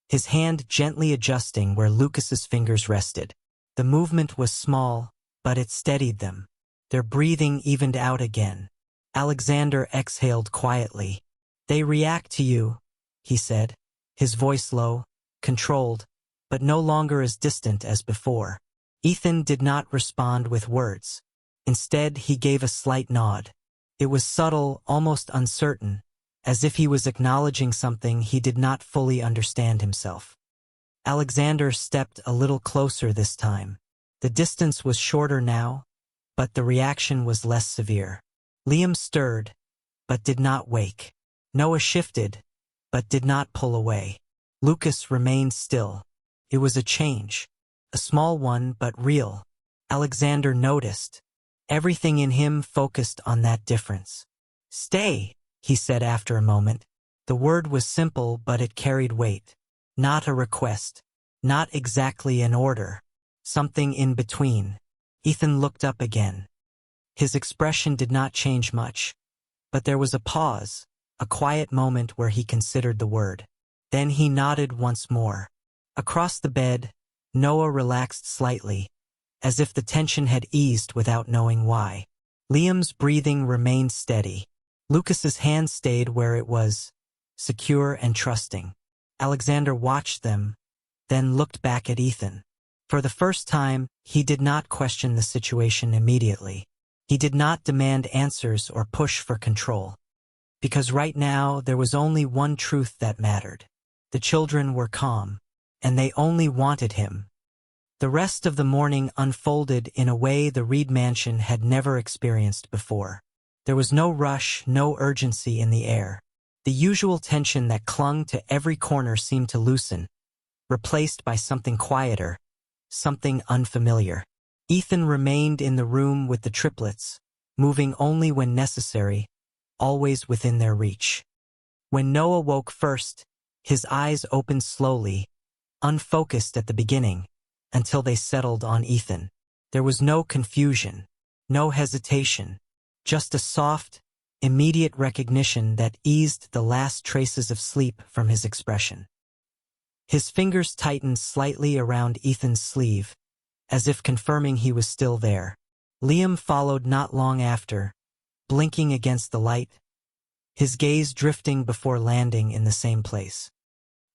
his hand gently adjusting where Lucas's fingers rested. The movement was small, but it steadied them. Their breathing evened out again. Alexander exhaled quietly. "They react to you," he said, his voice low, controlled, but no longer as distant as before. Ethan did not respond with words. Instead, he gave a slight nod. It was subtle, almost uncertain, as if he was acknowledging something he did not fully understand himself. Alexander stepped a little closer this time. The distance was shorter now, but the reaction was less severe. Liam stirred, but did not wake. Noah shifted, but did not pull away. Lucas remained still. It was a change. A small one, but real. Alexander noticed. Everything in him focused on that difference. "Stay," he said after a moment. The word was simple, but it carried weight. Not a request. Not exactly an order. Something in between. Ethan looked up again. His expression did not change much, but there was a pause, a quiet moment where he considered the word. Then he nodded once more. Across the bed, Noah relaxed slightly, as if the tension had eased without knowing why. Liam's breathing remained steady. Lucas's hand stayed where it was, secure and trusting. Alexander watched them, then looked back at Ethan. For the first time, he did not question the situation immediately. He did not demand answers or push for control. Because right now, there was only one truth that mattered. The children were calm, and they only wanted him. The rest of the morning unfolded in a way the Reed mansion had never experienced before. There was no rush, no urgency in the air. The usual tension that clung to every corner seemed to loosen, replaced by something quieter, something unfamiliar. Ethan remained in the room with the triplets, moving only when necessary, always within their reach. When Noah woke first, his eyes opened slowly, unfocused at the beginning, until they settled on Ethan. There was no confusion, no hesitation, just a soft, immediate recognition that eased the last traces of sleep from his expression. His fingers tightened slightly around Ethan's sleeve, as if confirming he was still there. Liam followed not long after, blinking against the light, his gaze drifting before landing in the same place.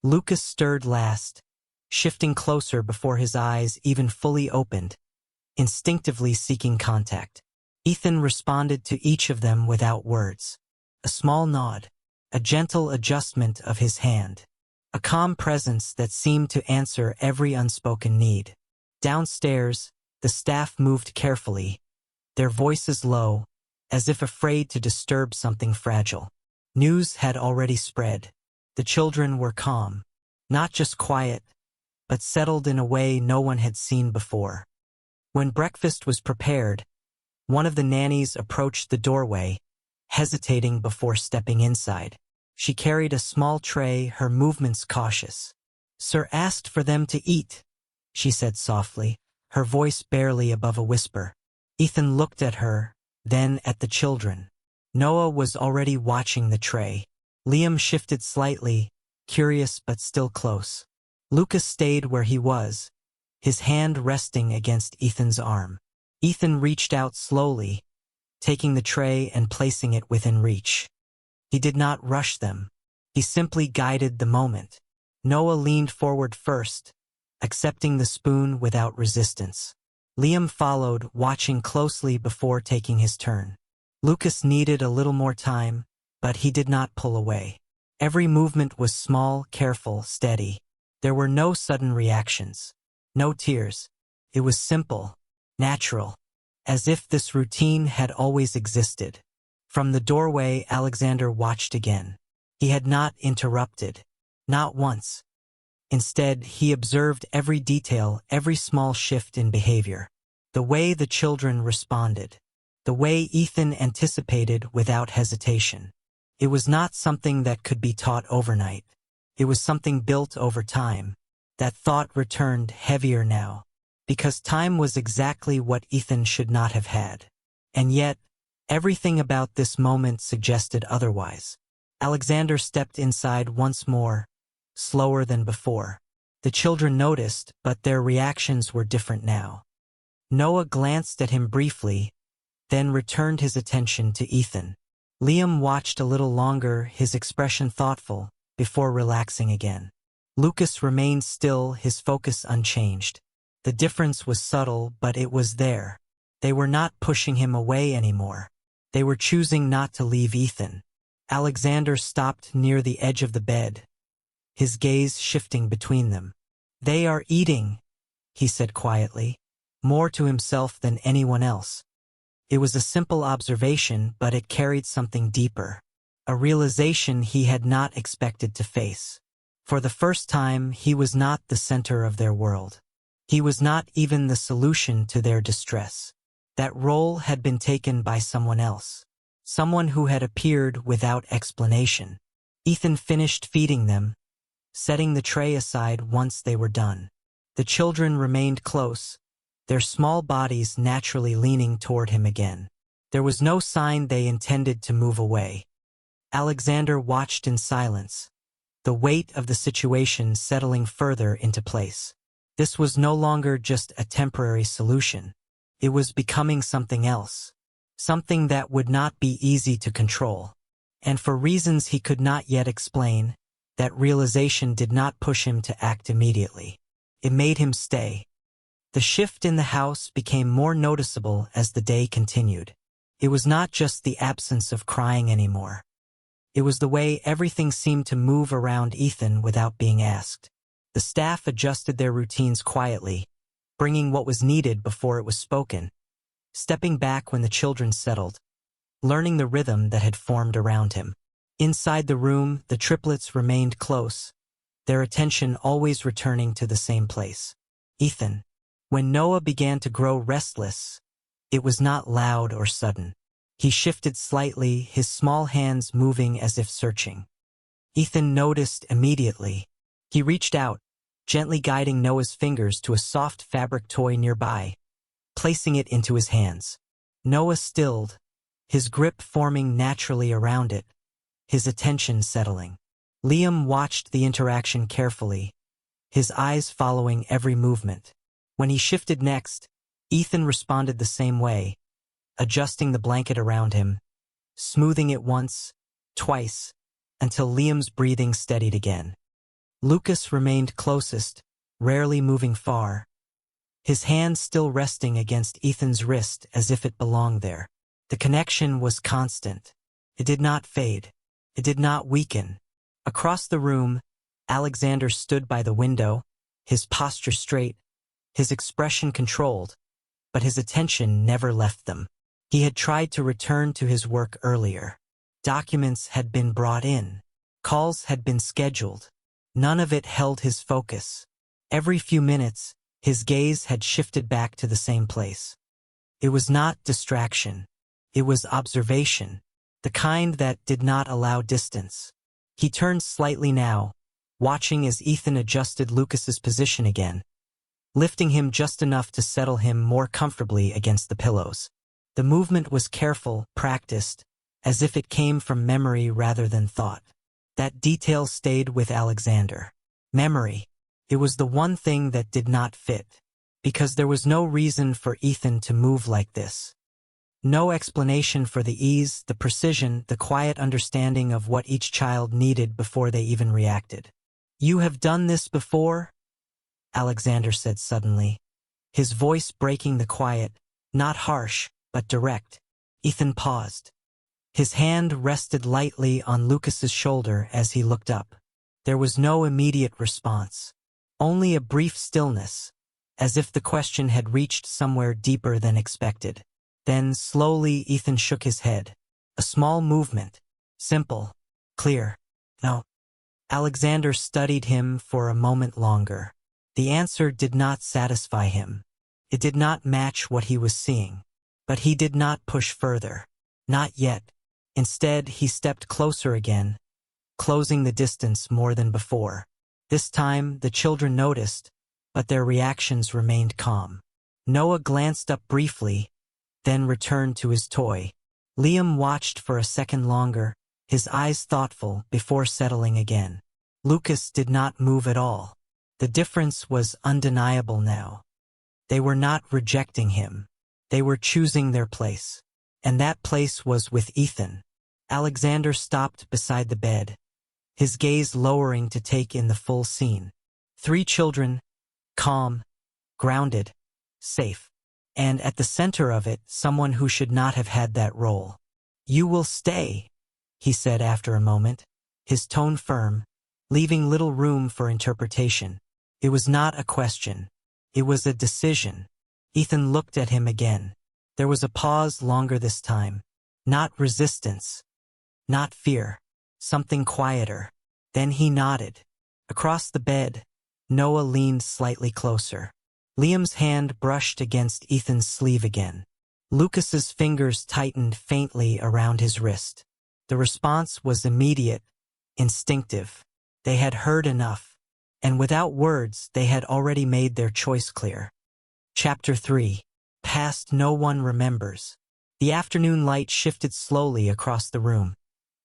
Lucas stirred last, shifting closer before his eyes even fully opened, instinctively seeking contact. Ethan responded to each of them without words. A small nod, a gentle adjustment of his hand, a calm presence that seemed to answer every unspoken need. Downstairs, the staff moved carefully, their voices low, as if afraid to disturb something fragile. News had already spread. The children were calm, not just quiet, but settled in a way no one had seen before. When breakfast was prepared, one of the nannies approached the doorway, hesitating before stepping inside. She carried a small tray, her movements cautious. "Sir asked for them to eat," she said softly, her voice barely above a whisper. Ethan looked at her, then at the children. Noah was already watching the tray. Liam shifted slightly, curious but still close. Lucas stayed where he was, his hand resting against Ethan's arm. Ethan reached out slowly, taking the tray and placing it within reach. He did not rush them. He simply guided the moment. Noah leaned forward first, accepting the spoon without resistance. Liam followed, watching closely before taking his turn. Lucas needed a little more time, but he did not pull away. Every movement was small, careful, steady. There were no sudden reactions, no tears. It was simple, natural, as if this routine had always existed. From the doorway, Alexander watched again. He had not interrupted. Not once. Instead, he observed every detail, every small shift in behavior. The way the children responded. The way Ethan anticipated without hesitation. It was not something that could be taught overnight. It was something built over time. That thought returned heavier now. Because time was exactly what Ethan should not have had. And yet, everything about this moment suggested otherwise. Alexander stepped inside once more, slower than before. The children noticed, but their reactions were different now. Noah glanced at him briefly, then returned his attention to Ethan. Liam watched a little longer, his expression thoughtful, before relaxing again. Lucas remained still, his focus unchanged. The difference was subtle, but it was there. They were not pushing him away anymore. They were choosing not to leave Ethan. Alexander stopped near the edge of the bed, his gaze shifting between them. "They are eating," he said quietly, more to himself than anyone else. It was a simple observation, but it carried something deeper. A realization he had not expected to face. For the first time, he was not the center of their world. He was not even the solution to their distress. That role had been taken by someone else. Someone who had appeared without explanation. Ethan finished feeding them, setting the tray aside once they were done. The children remained close, their small bodies naturally leaning toward him again. There was no sign they intended to move away. Alexander watched in silence, the weight of the situation settling further into place. This was no longer just a temporary solution. It was becoming something else. Something that would not be easy to control. And for reasons he could not yet explain, that realization did not push him to act immediately. It made him stay. The shift in the house became more noticeable as the day continued. It was not just the absence of crying anymore. It was the way everything seemed to move around Ethan without being asked. The staff adjusted their routines quietly, bringing what was needed before it was spoken. Stepping back when the children settled, learning the rhythm that had formed around him. Inside the room, the triplets remained close, their attention always returning to the same place. Ethan. When Noah began to grow restless, it was not loud or sudden. He shifted slightly, his small hands moving as if searching. Ethan noticed immediately. He reached out, gently guiding Noah's fingers to a soft fabric toy nearby, placing it into his hands. Noah stilled, his grip forming naturally around it, his attention settling. Liam watched the interaction carefully, his eyes following every movement. When he shifted next, Ethan responded the same way, adjusting the blanket around him, smoothing it once, twice, until Liam's breathing steadied again. Lucas remained closest, rarely moving far, his hand still resting against Ethan's wrist as if it belonged there. The connection was constant. It did not fade. It did not weaken. Across the room, Alexander stood by the window, his posture straight, his expression controlled, but his attention never left them. He had tried to return to his work earlier. Documents had been brought in. Calls had been scheduled. None of it held his focus. Every few minutes, his gaze had shifted back to the same place. It was not distraction. It was observation, the kind that did not allow distance. He turned slightly now, watching as Ethan adjusted Lucas's position again, lifting him just enough to settle him more comfortably against the pillows. The movement was careful, practiced, as if it came from memory rather than thought. That detail stayed with Alexander. Memory. It was the one thing that did not fit, because there was no reason for Ethan to move like this. No explanation for the ease, the precision, the quiet understanding of what each child needed before they even reacted. "You have done this before?" Alexander said suddenly, his voice breaking the quiet, not harsh, but direct. Ethan paused. His hand rested lightly on Lucas's shoulder as he looked up. There was no immediate response, only a brief stillness, as if the question had reached somewhere deeper than expected. Then, slowly, Ethan shook his head. A small movement. Simple. Clear. No. Alexander studied him for a moment longer. The answer did not satisfy him. It did not match what he was seeing. But he did not push further. Not yet. Instead, he stepped closer again, closing the distance more than before. This time, the children noticed, but their reactions remained calm. Noah glanced up briefly, then returned to his toy. Liam watched for a second longer, his eyes thoughtful before settling again. Lucas did not move at all. The difference was undeniable now. They were not rejecting him. They were choosing their place. And that place was with Ethan. Alexander stopped beside the bed, his gaze lowering to take in the full scene. 3 children, calm, grounded, safe. And at the center of it, someone who should not have had that role. "You will stay," he said after a moment, his tone firm, leaving little room for interpretation. It was not a question. It was a decision. Ethan looked at him again. There was a pause longer this time. Not resistance. Not fear. Something quieter. Then he nodded. Across the bed, Noah leaned slightly closer. Liam's hand brushed against Ethan's sleeve again. Lucas's fingers tightened faintly around his wrist. The response was immediate, instinctive. They had heard enough, and without words they had already made their choice clear. Chapter 3. Past no one remembers. The afternoon light shifted slowly across the room,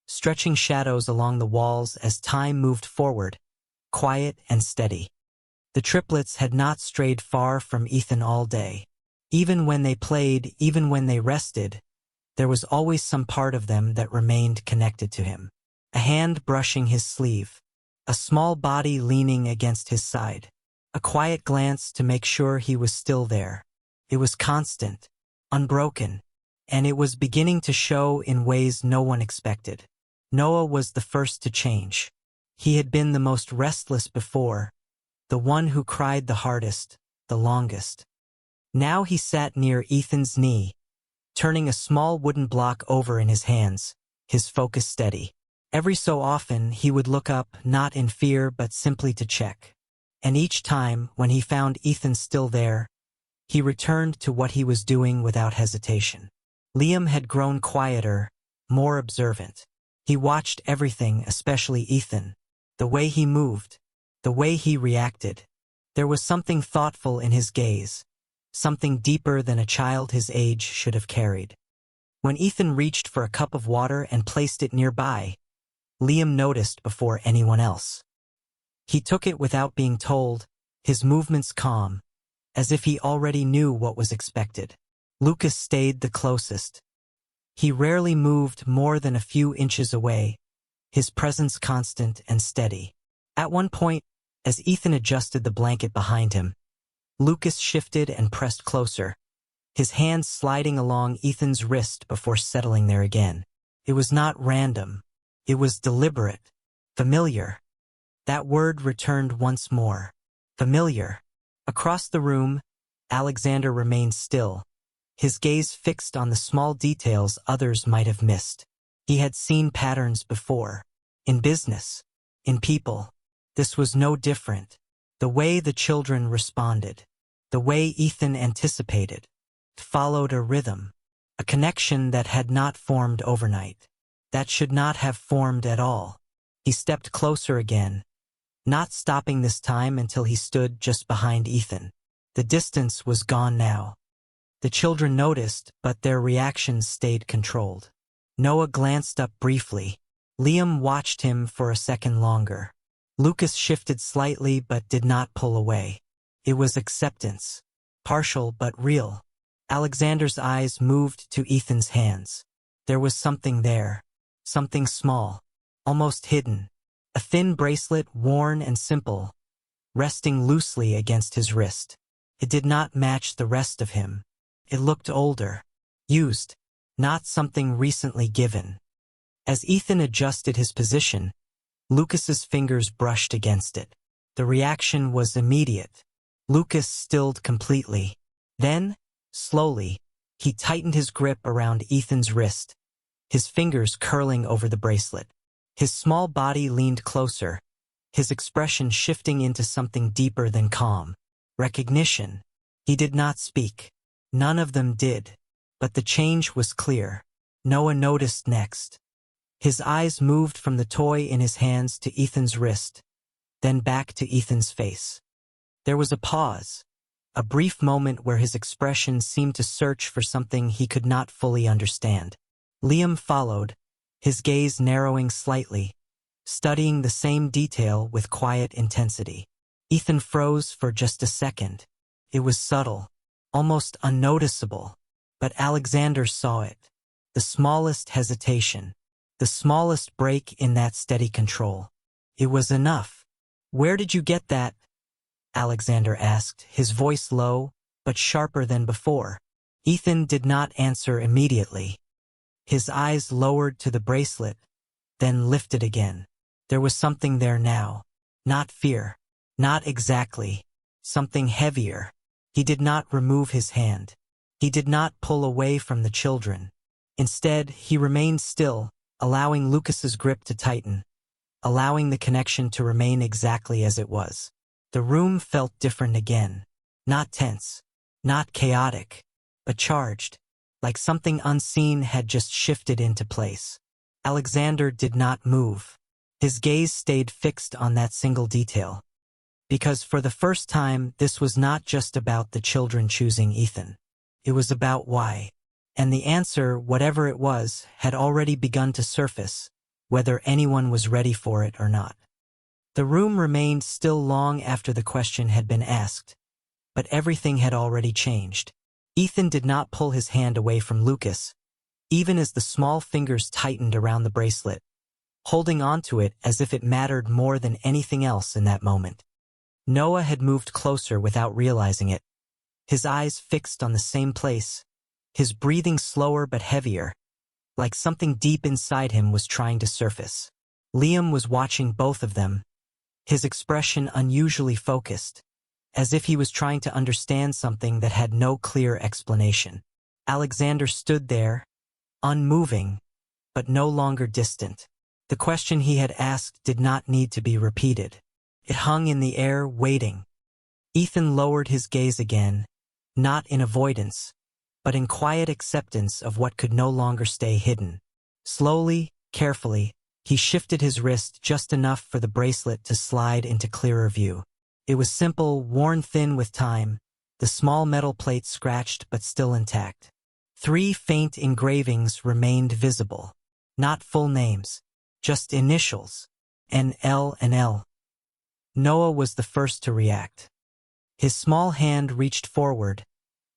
stretching shadows along the walls as time moved forward, quiet and steady. The triplets had not strayed far from Ethan all day. Even when they played, even when they rested, there was always some part of them that remained connected to him. A hand brushing his sleeve, a small body leaning against his side, a quiet glance to make sure he was still there. It was constant, unbroken, and it was beginning to show in ways no one expected. Noah was the first to change. He had been the most restless before, the one who cried the hardest, the longest. Now he sat near Ethan's knee, turning a small wooden block over in his hands, his focus steady. Every so often he would look up, not in fear but simply to check. And each time, when he found Ethan still there, he returned to what he was doing without hesitation. Liam had grown quieter, more observant. He watched everything, especially Ethan. The way he moved, the way he reacted. There was something thoughtful in his gaze, something deeper than a child his age should have carried. When Ethan reached for a cup of water and placed it nearby, Liam noticed before anyone else. He took it without being told, his movements calm, as if he already knew what was expected. Lucas stayed the closest. He rarely moved more than a few inches away, his presence constant and steady. At one point, as Ethan adjusted the blanket behind him, Lucas shifted and pressed closer, his hand sliding along Ethan's wrist before settling there again. It was not random. It was deliberate, familiar. That word returned once more. Familiar. Across the room, Alexander remained still, his gaze fixed on the small details others might have missed. He had seen patterns before. In business, in people. This was no different. The way the children responded, the way Ethan anticipated, followed a rhythm, a connection that had not formed overnight, that should not have formed at all. He stepped closer again, not stopping this time until he stood just behind Ethan. The distance was gone now. The children noticed, but their reactions stayed controlled. Noah glanced up briefly. Liam watched him for a second longer. Lucas shifted slightly but did not pull away. It was acceptance, partial but real. Alexander's eyes moved to Ethan's hands. There was something there, something small, almost hidden. A thin bracelet, worn and simple, resting loosely against his wrist. It did not match the rest of him. It looked older, used, not something recently given. As Ethan adjusted his position, Lucas's fingers brushed against it. The reaction was immediate. Lucas stilled completely. Then, slowly, he tightened his grip around Ethan's wrist, his fingers curling over the bracelet. His small body leaned closer, his expression shifting into something deeper than calm. Recognition. He did not speak. None of them did. But the change was clear. Noah noticed next. His eyes moved from the toy in his hands to Ethan's wrist, then back to Ethan's face. There was a pause, a brief moment where his expression seemed to search for something he could not fully understand. Liam followed, his gaze narrowing slightly, studying the same detail with quiet intensity. Ethan froze for just a second. It was subtle, almost unnoticeable, but Alexander saw it. The smallest hesitation, the smallest break in that steady control. It was enough. "Where did you get that?" Alexander asked, his voice low, but sharper than before. Ethan did not answer immediately. His eyes lowered to the bracelet, then lifted again. There was something there now. Not fear. Not exactly. Something heavier. He did not remove his hand. He did not pull away from the children. Instead, he remained still, allowing Lucas's grip to tighten, allowing the connection to remain exactly as it was. The room felt different again. Not tense, not chaotic, but charged, like something unseen had just shifted into place. Alexander did not move. His gaze stayed fixed on that single detail. Because for the first time, this was not just about the children choosing Ethan. It was about why. And the answer, whatever it was, had already begun to surface, whether anyone was ready for it or not. The room remained still long after the question had been asked, but everything had already changed. Ethan did not pull his hand away from Lucas, even as the small fingers tightened around the bracelet, holding onto it as if it mattered more than anything else in that moment. Noah had moved closer without realizing it, his eyes fixed on the same place, his breathing slower but heavier, like something deep inside him was trying to surface. Liam was watching both of them, his expression unusually focused, as if he was trying to understand something that had no clear explanation. Alexander stood there, unmoving, but no longer distant. The question he had asked did not need to be repeated. It hung in the air, waiting. Ethan lowered his gaze again, not in avoidance, but in quiet acceptance of what could no longer stay hidden. Slowly, carefully, he shifted his wrist just enough for the bracelet to slide into clearer view. It was simple, worn thin with time, the small metal plate scratched but still intact. 3 faint engravings remained visible. Not full names, just initials, N.L. and L. Noah was the first to react. His small hand reached forward,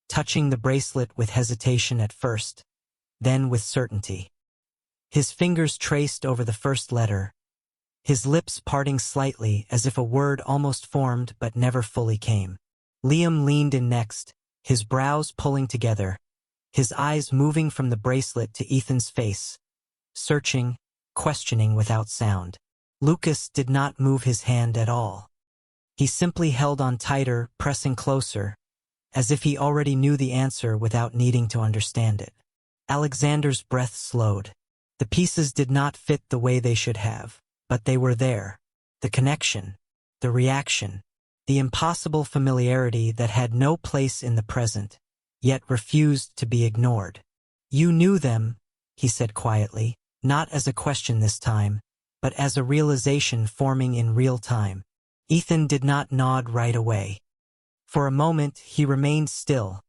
touching the bracelet with hesitation at first, then with certainty. His fingers traced over the first letter, his lips parting slightly as if a word almost formed but never fully came. Liam leaned in next, his brows pulling together, his eyes moving from the bracelet to Ethan's face, searching, questioning without sound. Lucas did not move his hand at all. He simply held on tighter, pressing closer, as if he already knew the answer without needing to understand it. Alexander's breath slowed. The pieces did not fit the way they should have, but they were there. The connection, the reaction, the impossible familiarity that had no place in the present, yet refused to be ignored. "You knew them," he said quietly, not as a question this time, but as a realization forming in real time. Ethan did not nod right away. For a moment, he remained still,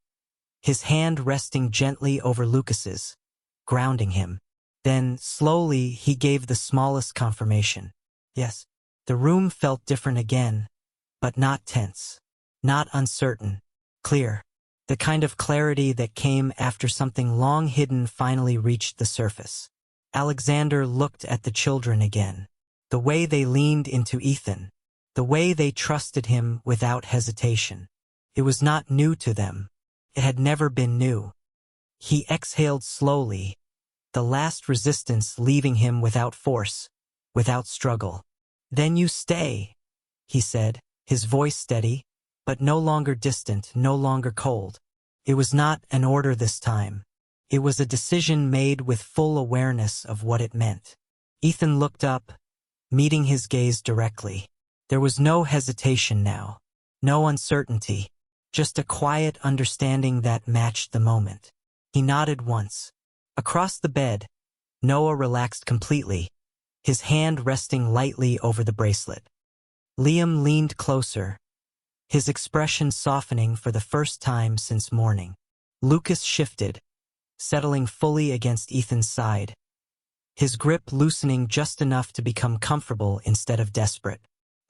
his hand resting gently over Lucas's, grounding him. Then, slowly, he gave the smallest confirmation. Yes. The room felt different again, but not tense, not uncertain, clear. The kind of clarity that came after something long hidden finally reached the surface. Alexander looked at the children again. The way they leaned into Ethan, the way they trusted him without hesitation. It was not new to them. It had never been new. He exhaled slowly, the last resistance leaving him without force, without struggle. "Then you stay," he said, his voice steady, but no longer distant, no longer cold. It was not an order this time. It was a decision made with full awareness of what it meant. Ethan looked up, meeting his gaze directly. There was no hesitation now, no uncertainty, just a quiet understanding that matched the moment. He nodded once. Across the bed, Noah relaxed completely, his hand resting lightly over the bracelet. Liam leaned closer, his expression softening for the first time since morning. Lucas shifted, settling fully against Ethan's side, his grip loosening just enough to become comfortable instead of desperate.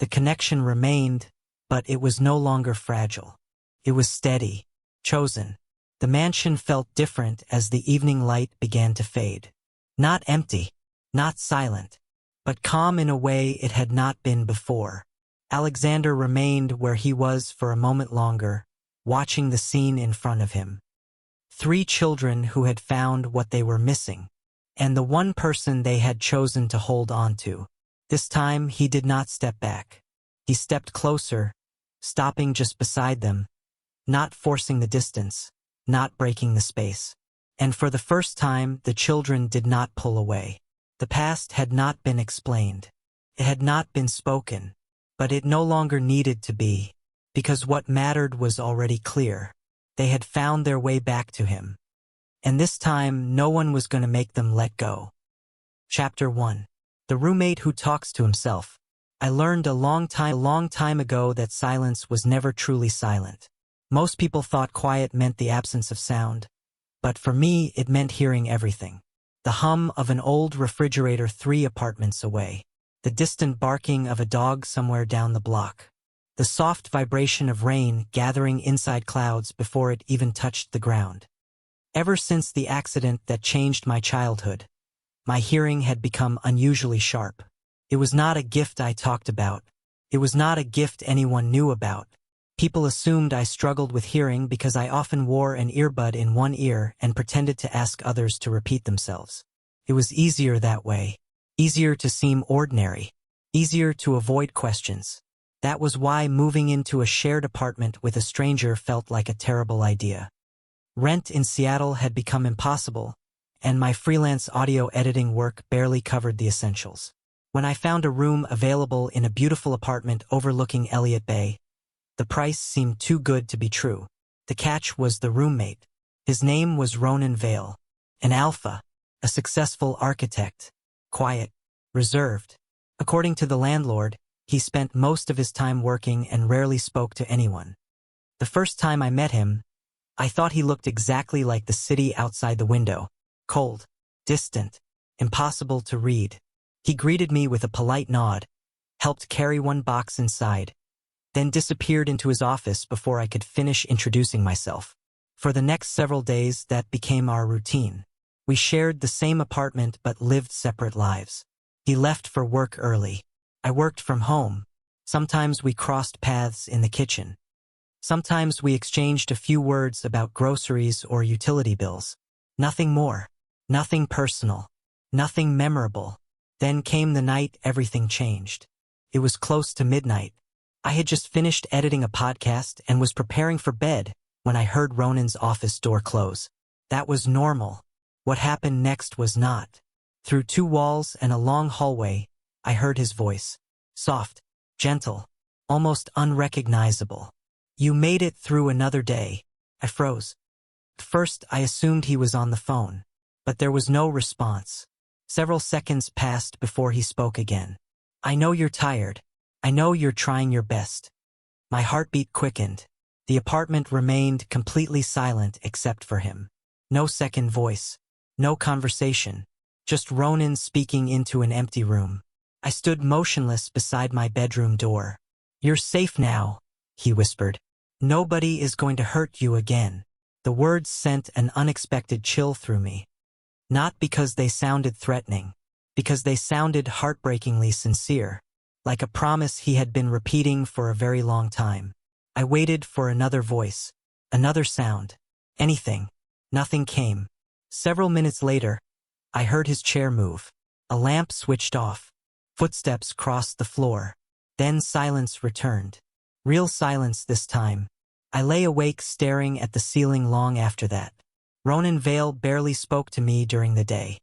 The connection remained, but it was no longer fragile. It was steady, chosen. The mansion felt different as the evening light began to fade. Not empty, not silent, but calm in a way it had not been before. Alexander remained where he was for a moment longer, watching the scene in front of him. 3 children who had found what they were missing, and the one person they had chosen to hold on to. This time he did not step back. He stepped closer, stopping just beside them, not forcing the distance, not breaking the space. And for the first time, the children did not pull away. The past had not been explained. It had not been spoken, but it no longer needed to be, because what mattered was already clear. They had found their way back to him. And this time, no one was going to make them let go. Chapter 1. The roommate who talks to himself. I learned a long time ago that silence was never truly silent. Most people thought quiet meant the absence of sound, but for me it meant hearing everything. The hum of an old refrigerator 3 apartments away. The distant barking of a dog somewhere down the block. The soft vibration of rain gathering inside clouds before it even touched the ground. Ever since the accident that changed my childhood, my hearing had become unusually sharp. It was not a gift I talked about. It was not a gift anyone knew about. People assumed I struggled with hearing because I often wore an earbud in one ear and pretended to ask others to repeat themselves. It was easier that way. Easier to seem ordinary. Easier to avoid questions. That was why moving into a shared apartment with a stranger felt like a terrible idea. Rent in Seattle had become impossible, and my freelance audio editing work barely covered the essentials. When I found a room available in a beautiful apartment overlooking Elliott Bay, the price seemed too good to be true. The catch was the roommate. His name was Ronan Vale, an alpha, a successful architect, quiet, reserved. According to the landlord, he spent most of his time working and rarely spoke to anyone. The first time I met him, I thought he looked exactly like the city outside the window, cold, distant, impossible to read. He greeted me with a polite nod, helped carry one box inside, then disappeared into his office before I could finish introducing myself. For the next several days, that became our routine. We shared the same apartment but lived separate lives. He left for work early. I worked from home. Sometimes we crossed paths in the kitchen. Sometimes we exchanged a few words about groceries or utility bills. Nothing more. Nothing personal. Nothing memorable. Then came the night everything changed. It was close to midnight. I had just finished editing a podcast and was preparing for bed when I heard Ronan's office door close. That was normal. What happened next was not. Through 2 walls and a long hallway, I heard his voice. Soft, gentle, almost unrecognizable. You made it through another day. I froze. At first, I assumed he was on the phone, but there was no response. Several seconds passed before he spoke again. I know you're tired. I know you're trying your best. My heartbeat quickened. The apartment remained completely silent except for him. No second voice. No conversation. Just Ronan speaking into an empty room. I stood motionless beside my bedroom door. You're safe now, he whispered. Nobody is going to hurt you again. The words sent an unexpected chill through me. Not because they sounded threatening, because they sounded heartbreakingly sincere. Like a promise he had been repeating for a very long time. I waited for another voice, another sound, anything. Nothing came. Several minutes later, I heard his chair move. A lamp switched off. Footsteps crossed the floor. Then silence returned. Real silence this time. I lay awake staring at the ceiling long after that. Ronan Vale barely spoke to me during the day.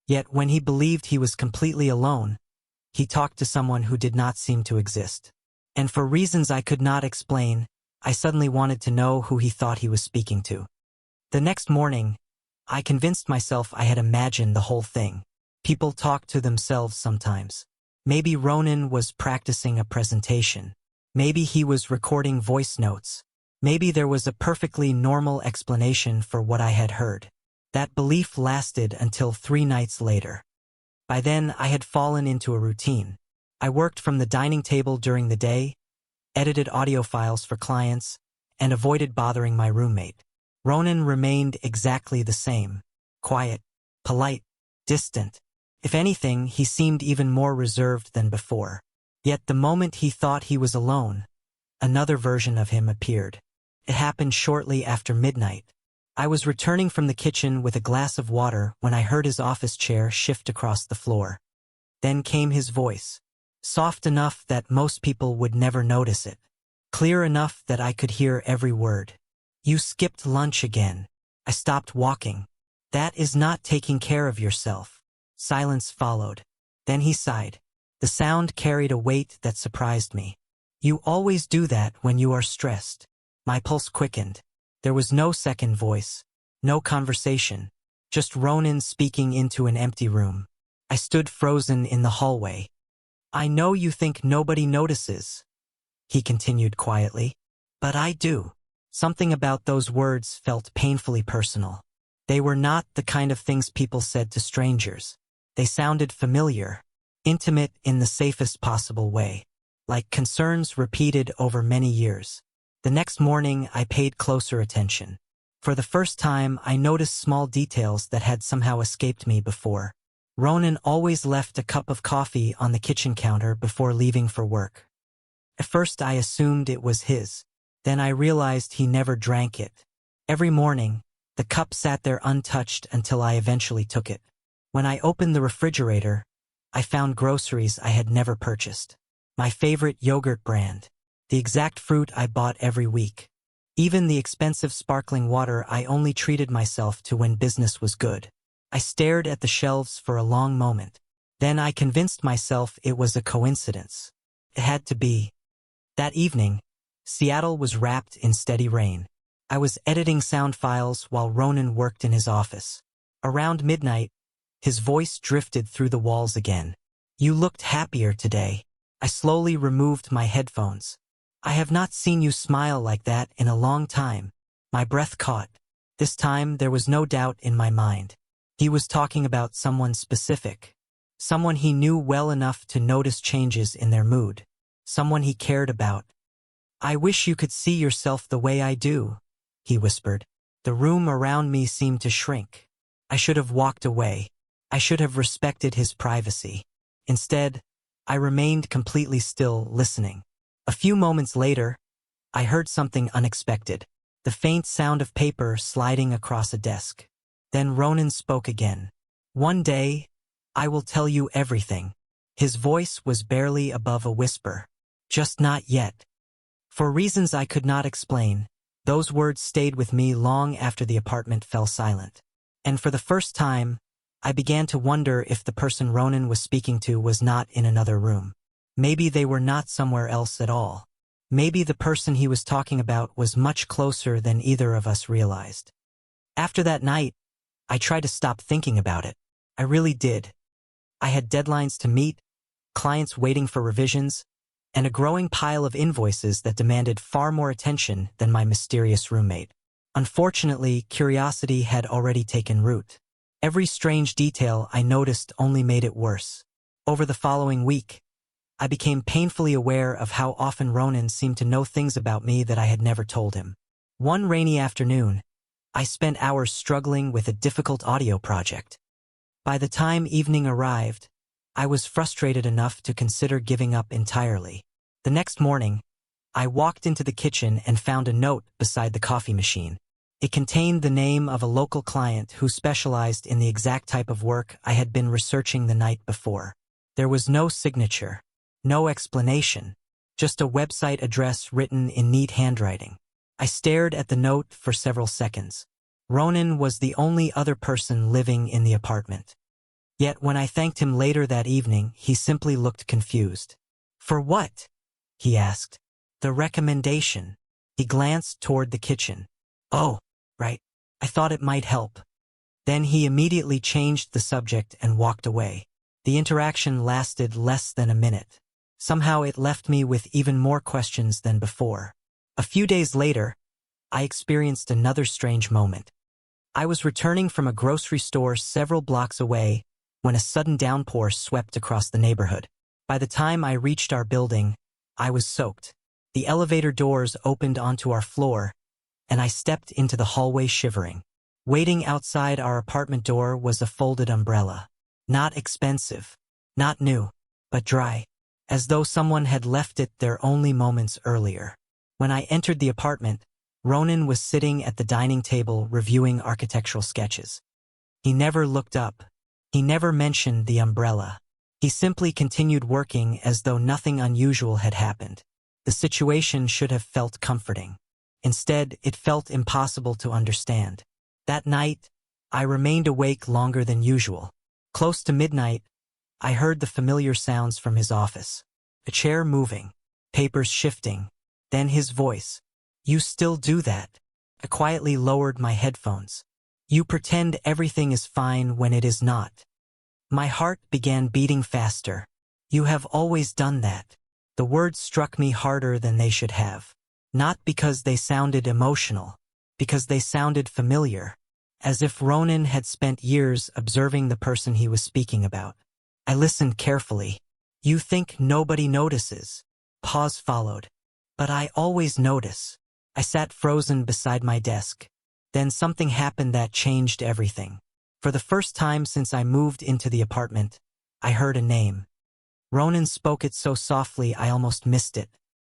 Yet when he believed he was completely alone, he talked to someone who did not seem to exist. And for reasons I could not explain, I suddenly wanted to know who he thought he was speaking to. The next morning, I convinced myself I had imagined the whole thing. People talk to themselves sometimes. Maybe Ronan was practicing a presentation. Maybe he was recording voice notes. Maybe there was a perfectly normal explanation for what I had heard. That belief lasted until 3 nights later. By then, I had fallen into a routine. I worked from the dining table during the day, edited audio files for clients, and avoided bothering my roommate. Ronan remained exactly the same. Quiet, polite, distant. If anything, he seemed even more reserved than before. Yet the moment he thought he was alone, another version of him appeared. It happened shortly after midnight. I was returning from the kitchen with a glass of water when I heard his office chair shift across the floor. Then came his voice, soft enough that most people would never notice it, clear enough that I could hear every word. "You skipped lunch again." I stopped walking. "That is not taking care of yourself." Silence followed. Then he sighed. The sound carried a weight that surprised me. "You always do that when you are stressed." My pulse quickened. There was no second voice, no conversation, just Ronan speaking into an empty room. I stood frozen in the hallway. "I know you think nobody notices," he continued quietly, "but I do." Something about those words felt painfully personal. They were not the kind of things people said to strangers. They sounded familiar, intimate in the safest possible way, like concerns repeated over many years. The next morning, I paid closer attention. For the first time, I noticed small details that had somehow escaped me before. Ronan always left a cup of coffee on the kitchen counter before leaving for work. At first, I assumed it was his. Then I realized he never drank it. Every morning, the cup sat there untouched until I eventually took it. When I opened the refrigerator, I found groceries I had never purchased. My favorite yogurt brand. The exact fruit I bought every week. Even the expensive sparkling water I only treated myself to when business was good. I stared at the shelves for a long moment. Then I convinced myself it was a coincidence. It had to be. That evening, Seattle was wrapped in steady rain. I was editing sound files while Ronan worked in his office. Around midnight, his voice drifted through the walls again. "You looked happier today." I slowly removed my headphones. "I have not seen you smile like that in a long time." My breath caught. This time there was no doubt in my mind. He was talking about someone specific. Someone he knew well enough to notice changes in their mood. Someone he cared about. "I wish you could see yourself the way I do," he whispered. The room around me seemed to shrink. I should have walked away. I should have respected his privacy. Instead, I remained completely still, listening. A few moments later, I heard something unexpected. The faint sound of paper sliding across a desk. Then Ronan spoke again. "One day, I will tell you everything." His voice was barely above a whisper. "Just not yet." For reasons I could not explain, those words stayed with me long after the apartment fell silent. And for the first time, I began to wonder if the person Ronan was speaking to was not in another room. Maybe they were not somewhere else at all. Maybe the person he was talking about was much closer than either of us realized. After that night, I tried to stop thinking about it. I really did. I had deadlines to meet, clients waiting for revisions, and a growing pile of invoices that demanded far more attention than my mysterious roommate. Unfortunately, curiosity had already taken root. Every strange detail I noticed only made it worse. Over the following week, I became painfully aware of how often Ronan seemed to know things about me that I had never told him. One rainy afternoon, I spent hours struggling with a difficult audio project. By the time evening arrived, I was frustrated enough to consider giving up entirely. The next morning, I walked into the kitchen and found a note beside the coffee machine. It contained the name of a local client who specialized in the exact type of work I had been researching the night before. There was no signature, no explanation, just a website address written in neat handwriting. I stared at the note for several seconds. Ronan was the only other person living in the apartment. Yet when I thanked him later that evening, he simply looked confused. "For what?" he asked. "The recommendation." He glanced toward the kitchen. "Oh, right. I thought it might help." Then he immediately changed the subject and walked away. The interaction lasted less than a minute. Somehow it left me with even more questions than before. A few days later, I experienced another strange moment. I was returning from a grocery store several blocks away when a sudden downpour swept across the neighborhood. By the time I reached our building, I was soaked. The elevator doors opened onto our floor, and I stepped into the hallway shivering. Waiting outside our apartment door was a folded umbrella. Not expensive, not new, but dry, as though someone had left it there only moments earlier. When I entered the apartment, Ronan was sitting at the dining table reviewing architectural sketches. He never looked up. He never mentioned the umbrella. He simply continued working as though nothing unusual had happened. The situation should have felt comforting. Instead, it felt impossible to understand. That night, I remained awake longer than usual. Close to midnight, I heard the familiar sounds from his office. A chair moving, papers shifting, then his voice. "You still do that?" I quietly lowered my headphones. "You pretend everything is fine when it is not." My heart began beating faster. "You have always done that." The words struck me harder than they should have. Not because they sounded emotional, because they sounded familiar, as if Ronan had spent years observing the person he was speaking about. I listened carefully. "You think nobody notices." Pause followed. "But I always notice." I sat frozen beside my desk. Then something happened that changed everything. For the first time since I moved into the apartment, I heard a name. Ronan spoke it so softly I almost missed it.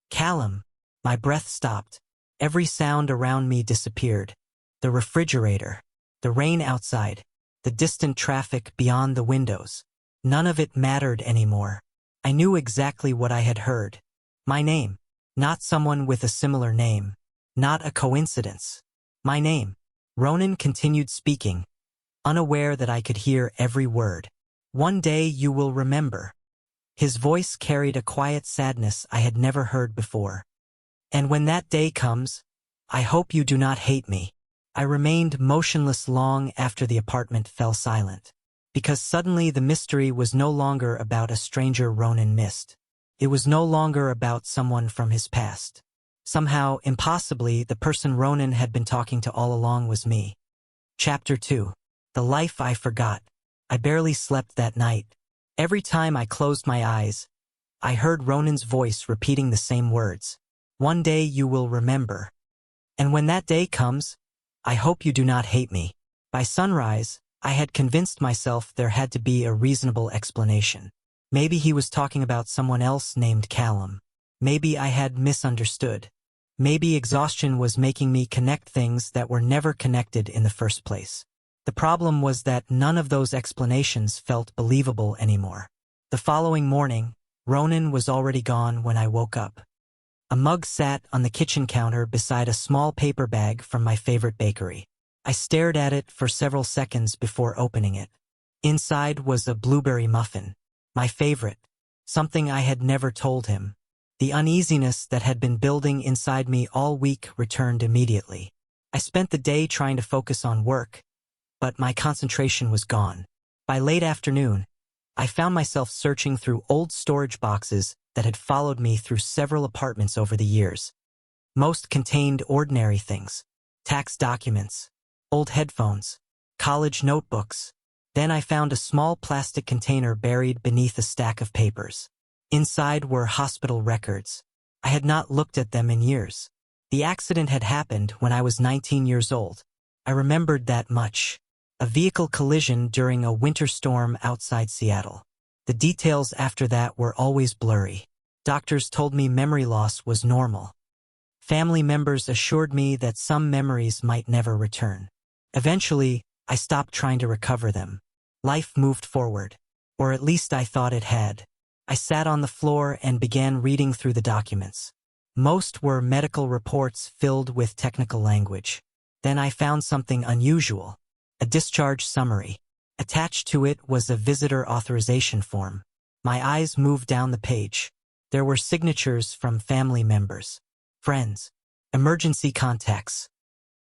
"Callum." My breath stopped. Every sound around me disappeared. The refrigerator, the rain outside, the distant traffic beyond the windows. None of it mattered anymore. I knew exactly what I had heard. My name. Not someone with a similar name. Not a coincidence. My name. Ronan continued speaking, unaware that I could hear every word. "One day you will remember." His voice carried a quiet sadness I had never heard before. "And when that day comes, I hope you do not hate me." I remained motionless long after the apartment fell silent, because suddenly the mystery was no longer about a stranger Ronan missed. It was no longer about someone from his past. Somehow, impossibly, the person Ronan had been talking to all along was me. Chapter 2. The Life I Forgot. I barely slept that night. Every time I closed my eyes, I heard Ronan's voice repeating the same words. "One day you will remember. And when that day comes, I hope you do not hate me." By sunrise, I had convinced myself there had to be a reasonable explanation. Maybe he was talking about someone else named Callum. Maybe I had misunderstood. Maybe exhaustion was making me connect things that were never connected in the first place. The problem was that none of those explanations felt believable anymore. The following morning, Ronan was already gone when I woke up. A mug sat on the kitchen counter beside a small paper bag from my favorite bakery. I stared at it for several seconds before opening it. Inside was a blueberry muffin, my favorite, something I had never told him. The uneasiness that had been building inside me all week returned immediately. I spent the day trying to focus on work, but my concentration was gone. By late afternoon, I found myself searching through old storage boxes that had followed me through several apartments over the years. Most contained ordinary things: tax documents, old headphones, college notebooks. Then I found a small plastic container buried beneath a stack of papers. Inside were hospital records. I had not looked at them in years. The accident had happened when I was 19 years old. I remembered that much. A vehicle collision during a winter storm outside Seattle. The details after that were always blurry. Doctors told me memory loss was normal. Family members assured me that some memories might never return. Eventually, I stopped trying to recover them. Life moved forward, or at least I thought it had. I sat on the floor and began reading through the documents. Most were medical reports filled with technical language. Then I found something unusual: a discharge summary. Attached to it was a visitor authorization form. My eyes moved down the page. There were signatures from family members, friends, emergency contacts,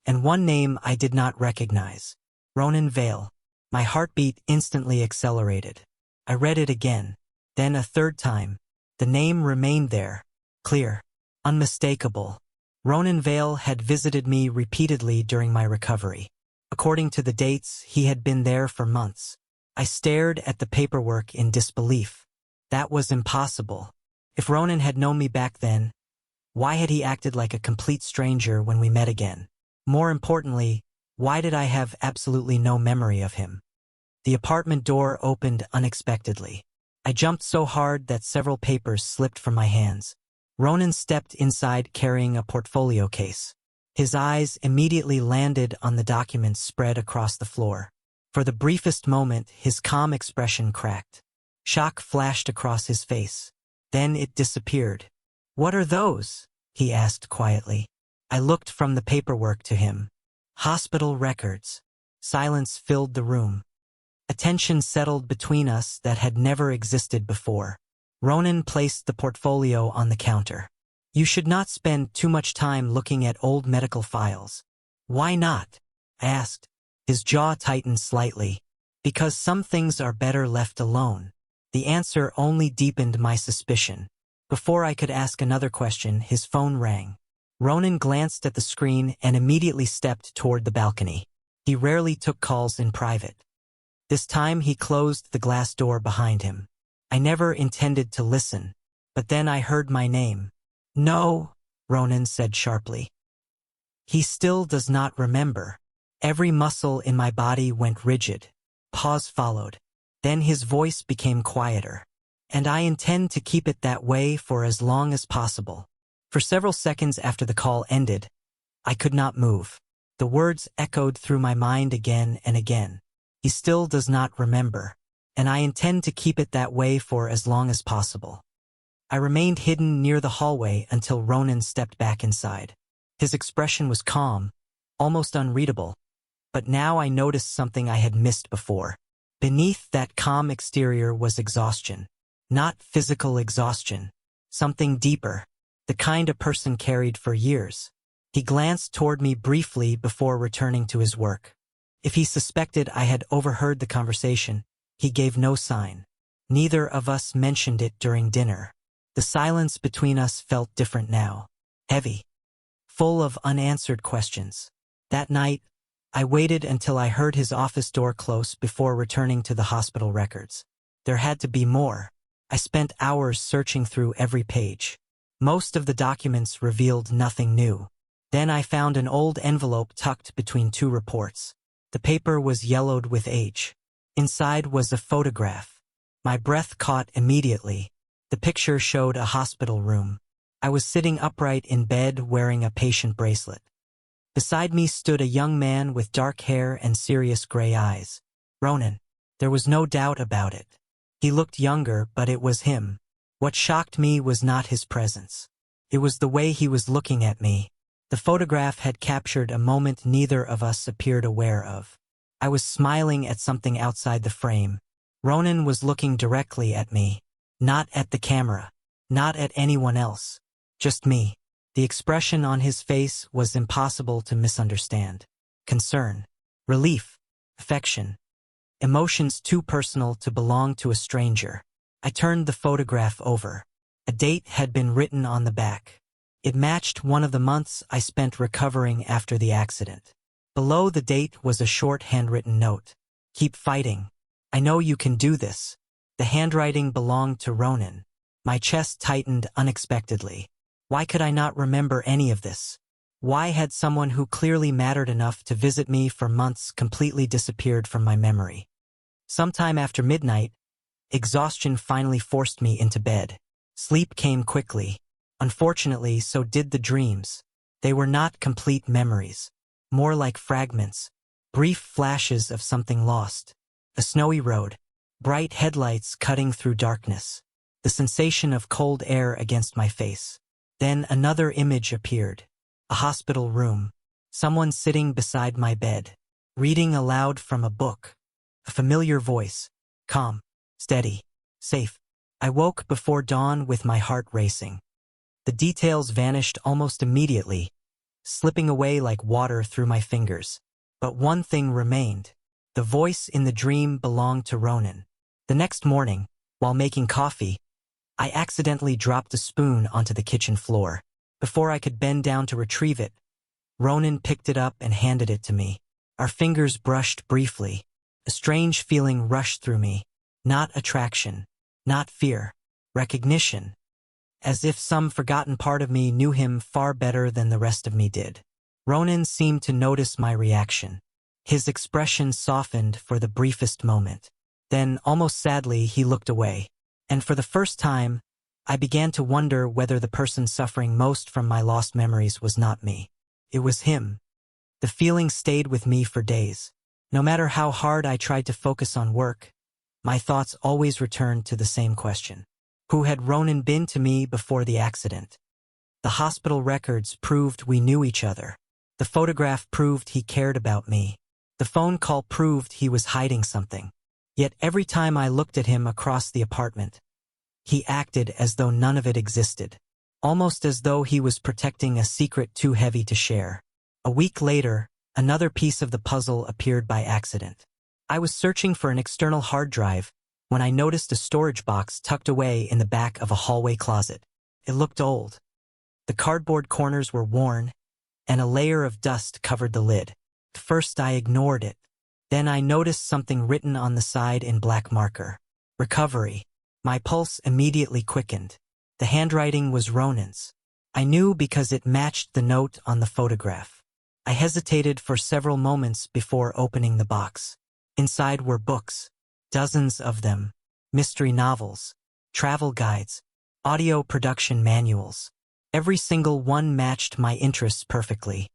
and one name I did not recognize. Ronan Vale. My heartbeat instantly accelerated. I read it again, then a third time. The name remained there, clear, unmistakable. Ronan Vale had visited me repeatedly during my recovery. According to the dates, he had been there for months. I stared at the paperwork in disbelief. That was impossible. If Ronan had known me back then, why had he acted like a complete stranger when we met again? More importantly, why did I have absolutely no memory of him? The apartment door opened unexpectedly. I jumped so hard that several papers slipped from my hands. Ronan stepped inside carrying a portfolio case. His eyes immediately landed on the documents spread across the floor. For the briefest moment, his calm expression cracked. Shock flashed across his face. Then it disappeared. "What are those?" he asked quietly. I looked from the paperwork to him. Hospital records. Silence filled the room. A tension settled between us that had never existed before. Ronan placed the portfolio on the counter. "You should not spend too much time looking at old medical files." "Why not?" I asked. His jaw tightened slightly. "Because some things are better left alone." The answer only deepened my suspicion. Before I could ask another question, his phone rang. Ronan glanced at the screen and immediately stepped toward the balcony. He rarely took calls in private. This time he closed the glass door behind him. I never intended to listen, but then I heard my name. "No," Ronan said sharply. He still does not remember. Every muscle in my body went rigid. Pause followed. Then his voice became quieter. "And I intend to keep it that way for as long as possible." For several seconds after the call ended, I could not move. The words echoed through my mind again and again. He still does not remember, and I intend to keep it that way for as long as possible. I remained hidden near the hallway until Ronan stepped back inside. His expression was calm, almost unreadable, but now I noticed something I had missed before. Beneath that calm exterior was exhaustion. Not physical exhaustion, something deeper, the kind a person carried for years. He glanced toward me briefly before returning to his work. If he suspected I had overheard the conversation, he gave no sign. Neither of us mentioned it during dinner. The silence between us felt different now, heavy, full of unanswered questions. That night, I waited until I heard his office door close before returning to the hospital records. There had to be more. I spent hours searching through every page. Most of the documents revealed nothing new. Then I found an old envelope tucked between two reports. The paper was yellowed with age. Inside was a photograph. My breath caught immediately. The picture showed a hospital room. I was sitting upright in bed wearing a patient bracelet. Beside me stood a young man with dark hair and serious gray eyes. Ronan. There was no doubt about it. He looked younger, but it was him. What shocked me was not his presence. It was the way he was looking at me. The photograph had captured a moment neither of us appeared aware of. I was smiling at something outside the frame. Ronan was looking directly at me. Not at the camera. Not at anyone else. Just me. The expression on his face was impossible to misunderstand. Concern. Relief. Affection. Emotions too personal to belong to a stranger. I turned the photograph over. A date had been written on the back. It matched one of the months I spent recovering after the accident. Below the date was a short handwritten note. "Keep fighting. I know you can do this." The handwriting belonged to Ronan. My chest tightened unexpectedly. Why could I not remember any of this? Why had someone who clearly mattered enough to visit me for months completely disappeared from my memory? Sometime after midnight, exhaustion finally forced me into bed. Sleep came quickly. Unfortunately, so did the dreams. They were not complete memories. More like fragments. Brief flashes of something lost. A snowy road. Bright headlights cutting through darkness. The sensation of cold air against my face. Then another image appeared. A hospital room. Someone sitting beside my bed. Reading aloud from a book. A familiar voice. Calm, steady, safe. I woke before dawn with my heart racing. The details vanished almost immediately, slipping away like water through my fingers. But one thing remained. The voice in the dream belonged to Ronan. The next morning, while making coffee, I accidentally dropped a spoon onto the kitchen floor. Before I could bend down to retrieve it, Ronan picked it up and handed it to me. Our fingers brushed briefly. A strange feeling rushed through me. Not attraction, not fear, recognition. As if some forgotten part of me knew him far better than the rest of me did. Ronan seemed to notice my reaction. His expression softened for the briefest moment. Then, almost sadly, he looked away. And for the first time, I began to wonder whether the person suffering most from my lost memories was not me. It was him. The feeling stayed with me for days. No matter how hard I tried to focus on work, my thoughts always returned to the same question. Who had Ronan been to me before the accident? The hospital records proved we knew each other. The photograph proved he cared about me. The phone call proved he was hiding something. Yet every time I looked at him across the apartment, he acted as though none of it existed. Almost as though he was protecting a secret too heavy to share. A week later, another piece of the puzzle appeared by accident. I was searching for an external hard drive when I noticed a storage box tucked away in the back of a hallway closet. It looked old. The cardboard corners were worn, and a layer of dust covered the lid. At first I ignored it. Then I noticed something written on the side in black marker. Recovery. My pulse immediately quickened. The handwriting was Ronan's. I knew because it matched the note on the photograph. I hesitated for several moments before opening the box. Inside were books. Dozens of them. Mystery novels, travel guides, audio production manuals. Every single one matched my interests perfectly.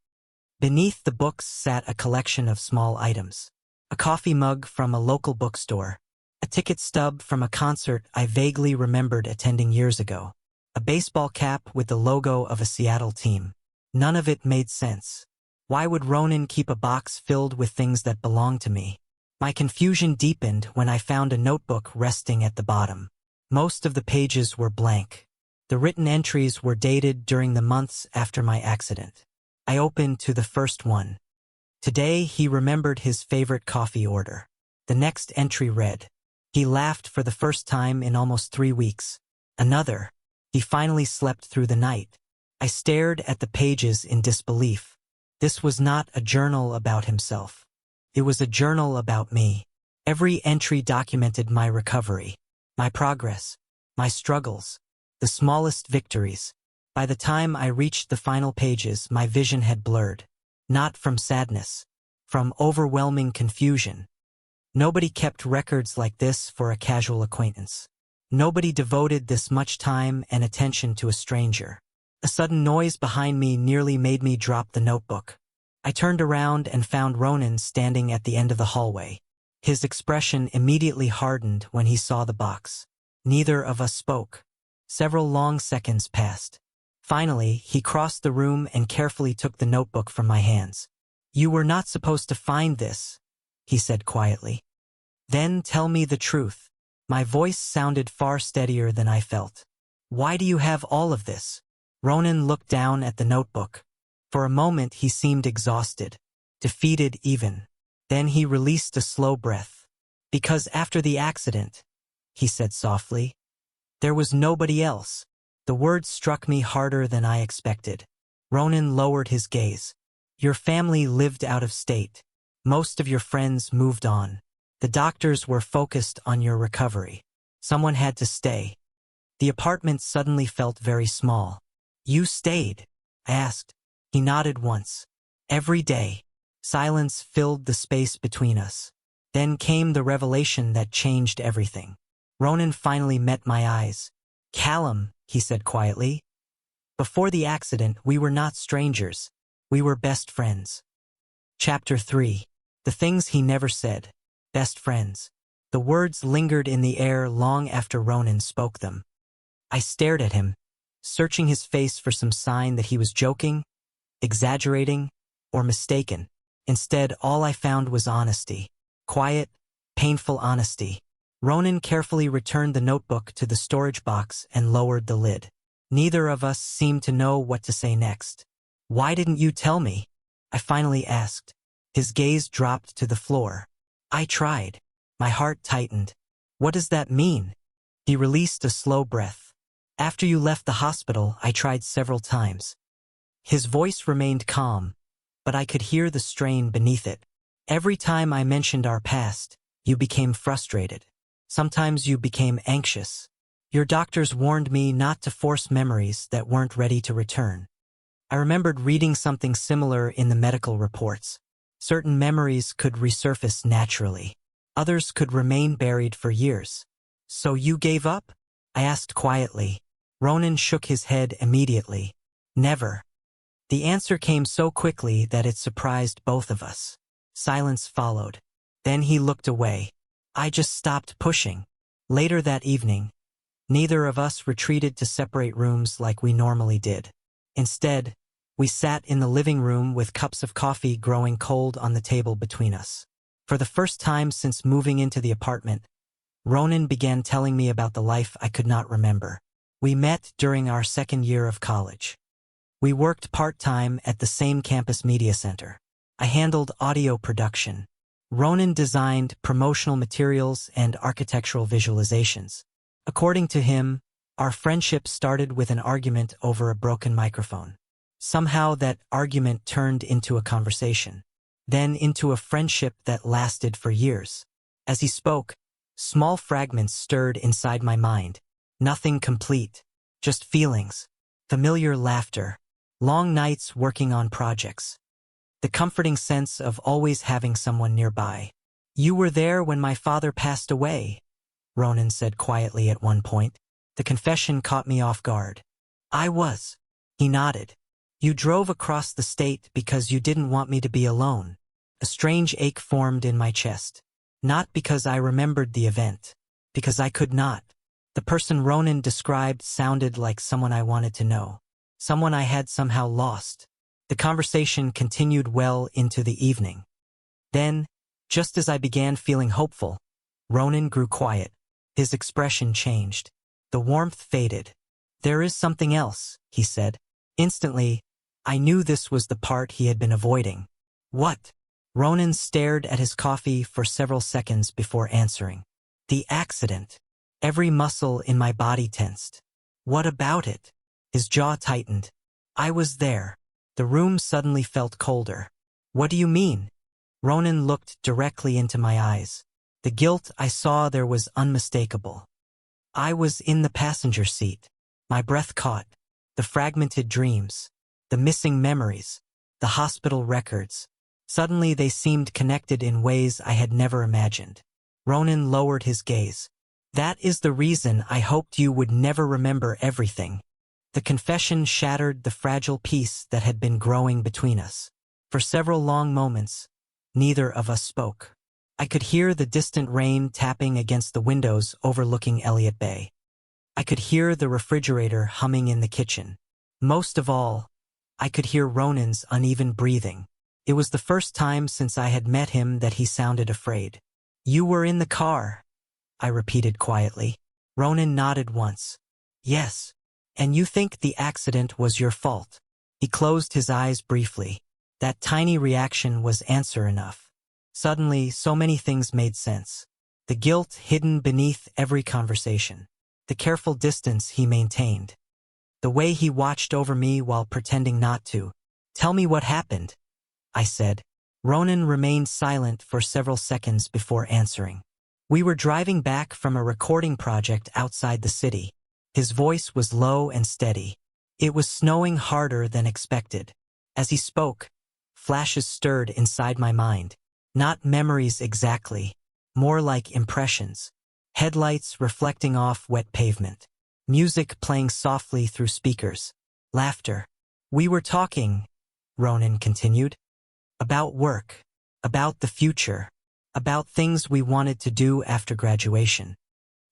Beneath the books sat a collection of small items. A coffee mug from a local bookstore. A ticket stub from a concert I vaguely remembered attending years ago. A baseball cap with the logo of a Seattle team. None of it made sense. Why would Ronan keep a box filled with things that belonged to me? My confusion deepened when I found a notebook resting at the bottom. Most of the pages were blank. The written entries were dated during the months after my accident. I opened to the first one. Today he remembered his favorite coffee order. The next entry read, he laughed for the first time in almost 3 weeks. Another, he finally slept through the night. I stared at the pages in disbelief. This was not a journal about himself. It was a journal about me. Every entry documented my recovery, my progress, my struggles, the smallest victories. By the time I reached the final pages, my vision had blurred. Not from sadness, from overwhelming confusion. Nobody kept records like this for a casual acquaintance. Nobody devoted this much time and attention to a stranger. A sudden noise behind me nearly made me drop the notebook. I turned around and found Ronan standing at the end of the hallway. His expression immediately hardened when he saw the box. Neither of us spoke. Several long seconds passed. Finally, he crossed the room and carefully took the notebook from my hands. You were not supposed to find this, he said quietly. Then tell me the truth. My voice sounded far steadier than I felt. Why do you have all of this? Ronan looked down at the notebook. For a moment he seemed exhausted, defeated even. Then he released a slow breath. Because after the accident, he said softly, there was nobody else. The words struck me harder than I expected. Ronan lowered his gaze. Your family lived out of state. Most of your friends moved on. The doctors were focused on your recovery. Someone had to stay. The apartment suddenly felt very small. You stayed? I asked. He nodded once. Every day. Silence filled the space between us. Then came the revelation that changed everything. Ronan finally met my eyes. Callum, he said quietly. Before the accident, we were not strangers. We were best friends. Chapter 3. The things he never said. Best friends. The words lingered in the air long after Ronan spoke them. I stared at him, searching his face for some sign that he was joking, exaggerating, or mistaken. Instead, all I found was honesty. Quiet, painful honesty. Ronan carefully returned the notebook to the storage box and lowered the lid. Neither of us seemed to know what to say next. "Why didn't you tell me?" I finally asked. His gaze dropped to the floor. "I tried." My heart tightened. "What does that mean?" He released a slow breath. "After you left the hospital, I tried several times." His voice remained calm, but I could hear the strain beneath it. "Every time I mentioned our past, you became frustrated. Sometimes you became anxious. Your doctors warned me not to force memories that weren't ready to return." I remembered reading something similar in the medical reports. Certain memories could resurface naturally. Others could remain buried for years. "So you gave up?" I asked quietly. Ronan shook his head immediately. "Never." The answer came so quickly that it surprised both of us. Silence followed. Then he looked away. I just stopped pushing. Later that evening, neither of us retreated to separate rooms like we normally did. Instead, we sat in the living room with cups of coffee growing cold on the table between us. For the first time since moving into the apartment, Ronan began telling me about the life I could not remember. We met during our second year of college. We worked part-time at the same campus media center. I handled audio production. Ronan designed promotional materials and architectural visualizations. According to him, our friendship started with an argument over a broken microphone. Somehow that argument turned into a conversation, then into a friendship that lasted for years. As he spoke, small fragments stirred inside my mind. Nothing complete, just feelings, familiar laughter, long nights working on projects. The comforting sense of always having someone nearby. "You were there when my father passed away," Ronan said quietly at one point. The confession caught me off guard. "I was." He nodded. "You drove across the state because you didn't want me to be alone." A strange ache formed in my chest. Not because I remembered the event, because I could not. The person Ronan described sounded like someone I wanted to know. Someone I had somehow lost. The conversation continued well into the evening. Then, just as I began feeling hopeful, Ronan grew quiet. His expression changed. The warmth faded. "There is something else," he said. Instantly, I knew this was the part he had been avoiding. "What?" Ronan stared at his coffee for several seconds before answering. "The accident." Every muscle in my body tensed. "What about it?" His jaw tightened. "I was there." The room suddenly felt colder. "What do you mean?" Ronan looked directly into my eyes. The guilt I saw there was unmistakable. I was in the passenger seat. My breath caught. The fragmented dreams. The missing memories. The hospital records. Suddenly they seemed connected in ways I had never imagined. Ronan lowered his gaze. "That is the reason I hoped you would never remember everything." The confession shattered the fragile peace that had been growing between us. For several long moments, neither of us spoke. I could hear the distant rain tapping against the windows overlooking Elliott Bay. I could hear the refrigerator humming in the kitchen. Most of all, I could hear Ronan's uneven breathing. It was the first time since I had met him that he sounded afraid. "You were in the car," I repeated quietly. Ronan nodded once. "Yes. And you think the accident was your fault." He closed his eyes briefly. That tiny reaction was answer enough. Suddenly, so many things made sense. The guilt hidden beneath every conversation. The careful distance he maintained. The way he watched over me while pretending not to. "Tell me what happened," I said. Ronan remained silent for several seconds before answering. "We were driving back from a recording project outside the city." His voice was low and steady. It was snowing harder than expected. As he spoke, flashes stirred inside my mind. Not memories exactly, more like impressions. Headlights reflecting off wet pavement. Music playing softly through speakers. Laughter. "We were talking," Ronan continued, "about work, about the future, about things we wanted to do after graduation."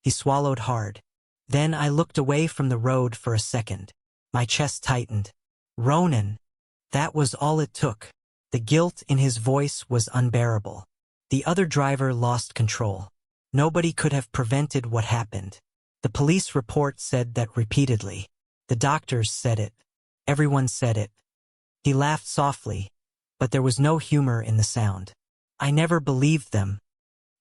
He swallowed hard. Then I looked away from the road for a second. My chest tightened. "Ronan." That was all it took. The guilt in his voice was unbearable. The other driver lost control. Nobody could have prevented what happened. The police report said that repeatedly. The doctors said it. Everyone said it. He laughed softly, but there was no humor in the sound. I never believed them.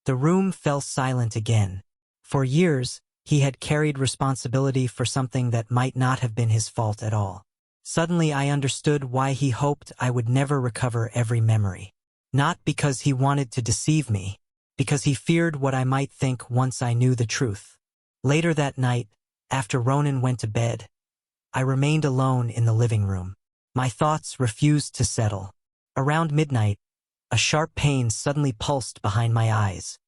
The room fell silent again. For years, he had carried responsibility for something that might not have been his fault at all. Suddenly I understood why he hoped I would never recover every memory. Not because he wanted to deceive me, because he feared what I might think once I knew the truth. Later that night, after Ronan went to bed, I remained alone in the living room. My thoughts refused to settle. Around midnight, a sharp pain suddenly pulsed behind my eyes.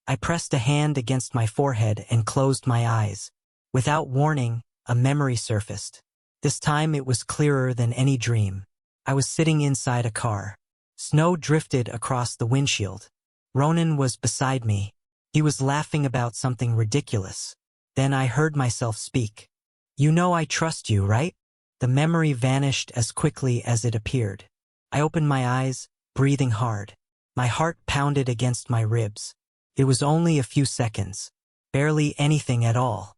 I pressed a hand against my forehead and closed my eyes. Without warning, a memory surfaced. This time it was clearer than any dream. I was sitting inside a car. Snow drifted across the windshield. Ronan was beside me. He was laughing about something ridiculous. Then I heard myself speak. "You know I trust you, right?" The memory vanished as quickly as it appeared. I opened my eyes, breathing hard. My heart pounded against my ribs. It was only a few seconds. Barely anything at all.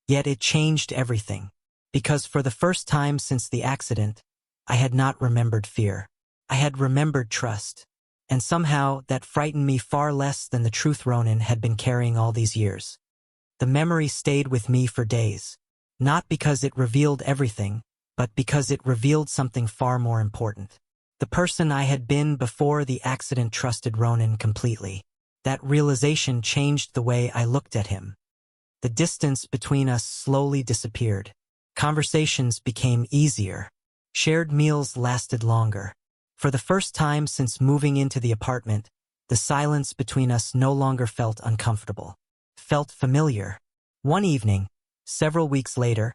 Yet it changed everything. Because for the first time since the accident, I had not remembered fear. I had remembered trust. And somehow that frightened me far less than the truth Ronan had been carrying all these years. The memory stayed with me for days. Not because it revealed everything, but because it revealed something far more important. The person I had been before the accident trusted Ronan completely. That realization changed the way I looked at him. The distance between us slowly disappeared. Conversations became easier. Shared meals lasted longer. For the first time since moving into the apartment, the silence between us no longer felt uncomfortable. Felt familiar. One evening, several weeks later,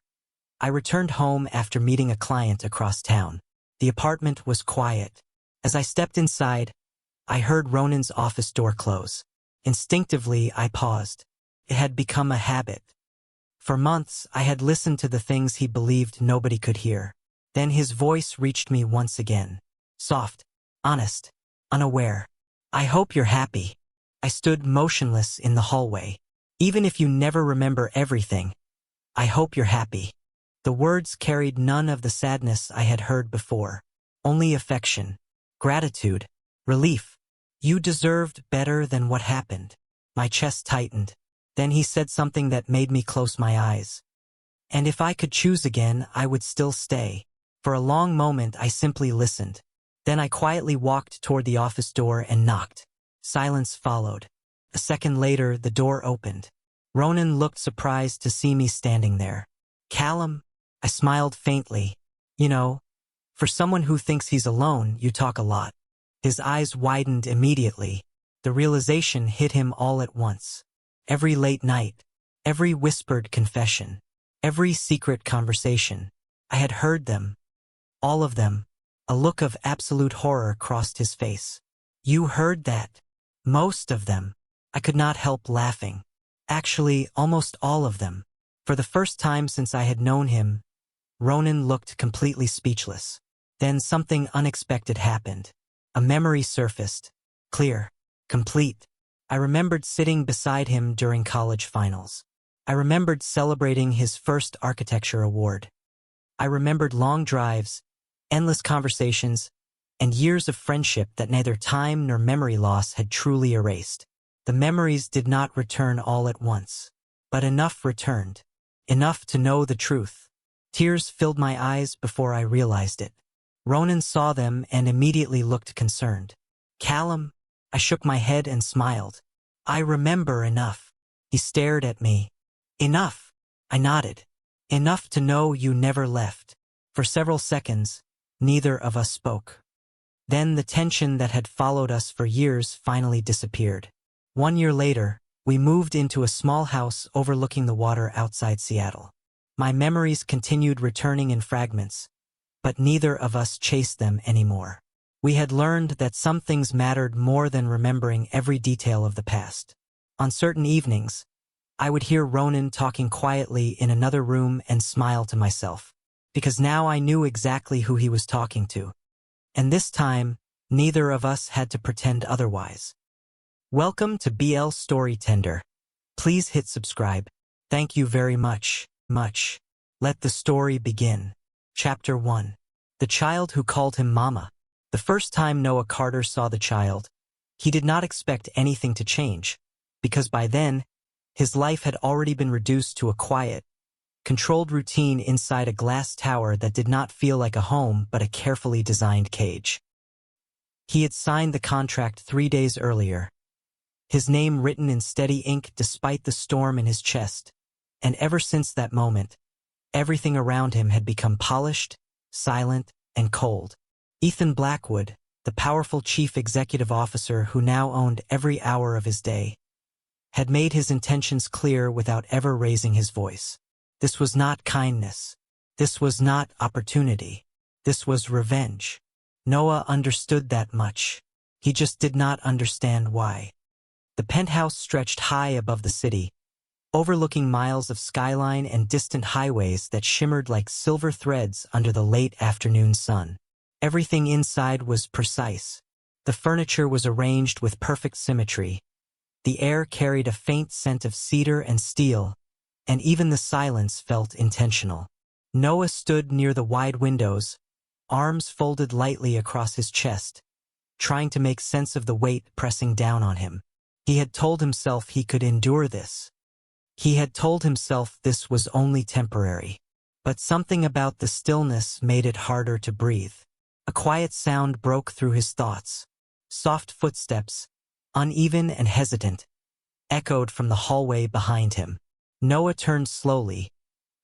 I returned home after meeting a client across town. The apartment was quiet. As I stepped inside, I heard Ronan's office door close. Instinctively, I paused. It had become a habit. For months, I had listened to the things he believed nobody could hear. Then his voice reached me once again. Soft, honest, unaware. "I hope you're happy." I stood motionless in the hallway. "Even if you never remember everything, I hope you're happy." The words carried none of the sadness I had heard before. Only affection, gratitude, relief. "You deserved better than what happened." My chest tightened. Then he said something that made me close my eyes. "And if I could choose again, I would still stay." For a long moment I simply listened. Then I quietly walked toward the office door and knocked. Silence followed. A second later, the door opened. Ronan looked surprised to see me standing there. "Callum?" I smiled faintly. "You know, for someone who thinks he's alone, you talk a lot." His eyes widened immediately. The realization hit him all at once. Every late night, every whispered confession, every secret conversation. I had heard them. All of them. A look of absolute horror crossed his face. "You heard that?" "Most of them." I could not help laughing. Actually, almost all of them. For the first time since I had known him, Ronan looked completely speechless. Then something unexpected happened. A memory surfaced. Clear. Complete. I remembered sitting beside him during college finals. I remembered celebrating his first architecture award. I remembered long drives, endless conversations, and years of friendship that neither time nor memory loss had truly erased. The memories did not return all at once, but enough returned. Enough to know the truth. Tears filled my eyes before I realized it. Ronan saw them and immediately looked concerned. "Callum?" I shook my head and smiled. "I remember enough." He stared at me. "Enough?" I nodded. "Enough to know you never left." For several seconds, neither of us spoke. Then the tension that had followed us for years finally disappeared. 1 year later, we moved into a small house overlooking the water outside Seattle. My memories continued returning in fragments, but neither of us chased them anymore. We had learned that some things mattered more than remembering every detail of the past. On certain evenings, I would hear Ronan talking quietly in another room and smile to myself, because now I knew exactly who he was talking to. And this time, neither of us had to pretend otherwise. Welcome to BL Story Tender. Please hit subscribe. Thank you very much. Let the story begin. Chapter 1. The child who called him Mama. The first time Noah Carter saw the child, he did not expect anything to change, because by then, his life had already been reduced to a quiet, controlled routine inside a glass tower that did not feel like a home but a carefully designed cage. He had signed the contract 3 days earlier, his name written in steady ink despite the storm in his chest, and ever since that moment, everything around him had become polished, silent, and cold. Ethan Blackwood, the powerful chief executive officer who now owned every hour of his day, had made his intentions clear without ever raising his voice. This was not kindness. This was not opportunity. This was revenge. Noah understood that much. He just did not understand why. The penthouse stretched high above the city, overlooking miles of skyline and distant highways that shimmered like silver threads under the late afternoon sun. Everything inside was precise. The furniture was arranged with perfect symmetry. The air carried a faint scent of cedar and steel, and even the silence felt intentional. Noah stood near the wide windows, arms folded lightly across his chest, trying to make sense of the weight pressing down on him. He had told himself he could endure this. He had told himself this was only temporary. But something about the stillness made it harder to breathe. A quiet sound broke through his thoughts. Soft footsteps, uneven and hesitant, echoed from the hallway behind him. Noah turned slowly,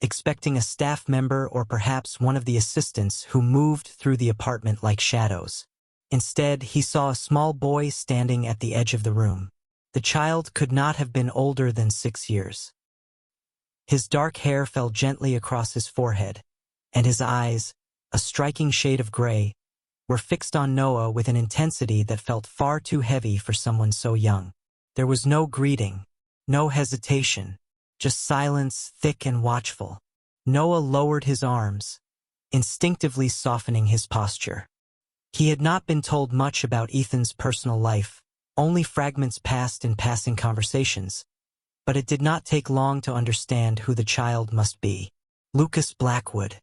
expecting a staff member or perhaps one of the assistants who moved through the apartment like shadows. Instead, he saw a small boy standing at the edge of the room. The child could not have been older than 6 years. His dark hair fell gently across his forehead, and his eyes, a striking shade of gray, were fixed on Noah with an intensity that felt far too heavy for someone so young. There was no greeting, no hesitation, just silence, thick and watchful. Noah lowered his arms, instinctively softening his posture. He had not been told much about Ethan's personal life, only fragments passed in passing conversations, but it did not take long to understand who the child must be. Lucas Blackwood.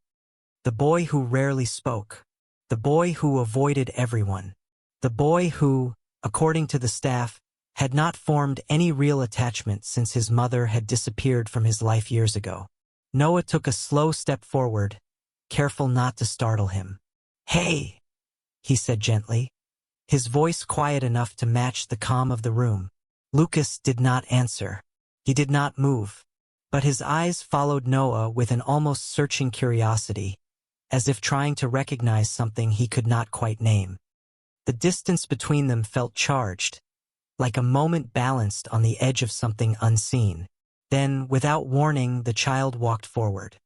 The boy who rarely spoke. The boy who avoided everyone. The boy who, according to the staff, had not formed any real attachment since his mother had disappeared from his life years ago. Noah took a slow step forward, careful not to startle him. "Hey," he said gently, his voice quiet enough to match the calm of the room. Lucas did not answer. He did not move, but his eyes followed Noah with an almost searching curiosity, as if trying to recognize something he could not quite name. The distance between them felt charged, like a moment balanced on the edge of something unseen. Then, without warning, the child walked forward.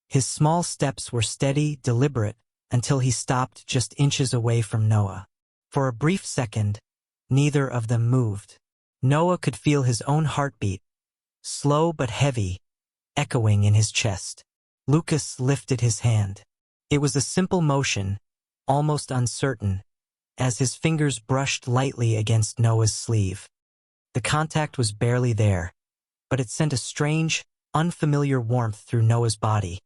His small steps were steady, deliberate, until he stopped just inches away from Noah. For a brief second, neither of them moved. Noah could feel his own heartbeat, slow but heavy, echoing in his chest. Lucas lifted his hand. It was a simple motion, almost uncertain, as his fingers brushed lightly against Noah's sleeve. The contact was barely there, but it sent a strange, unfamiliar warmth through Noah's body,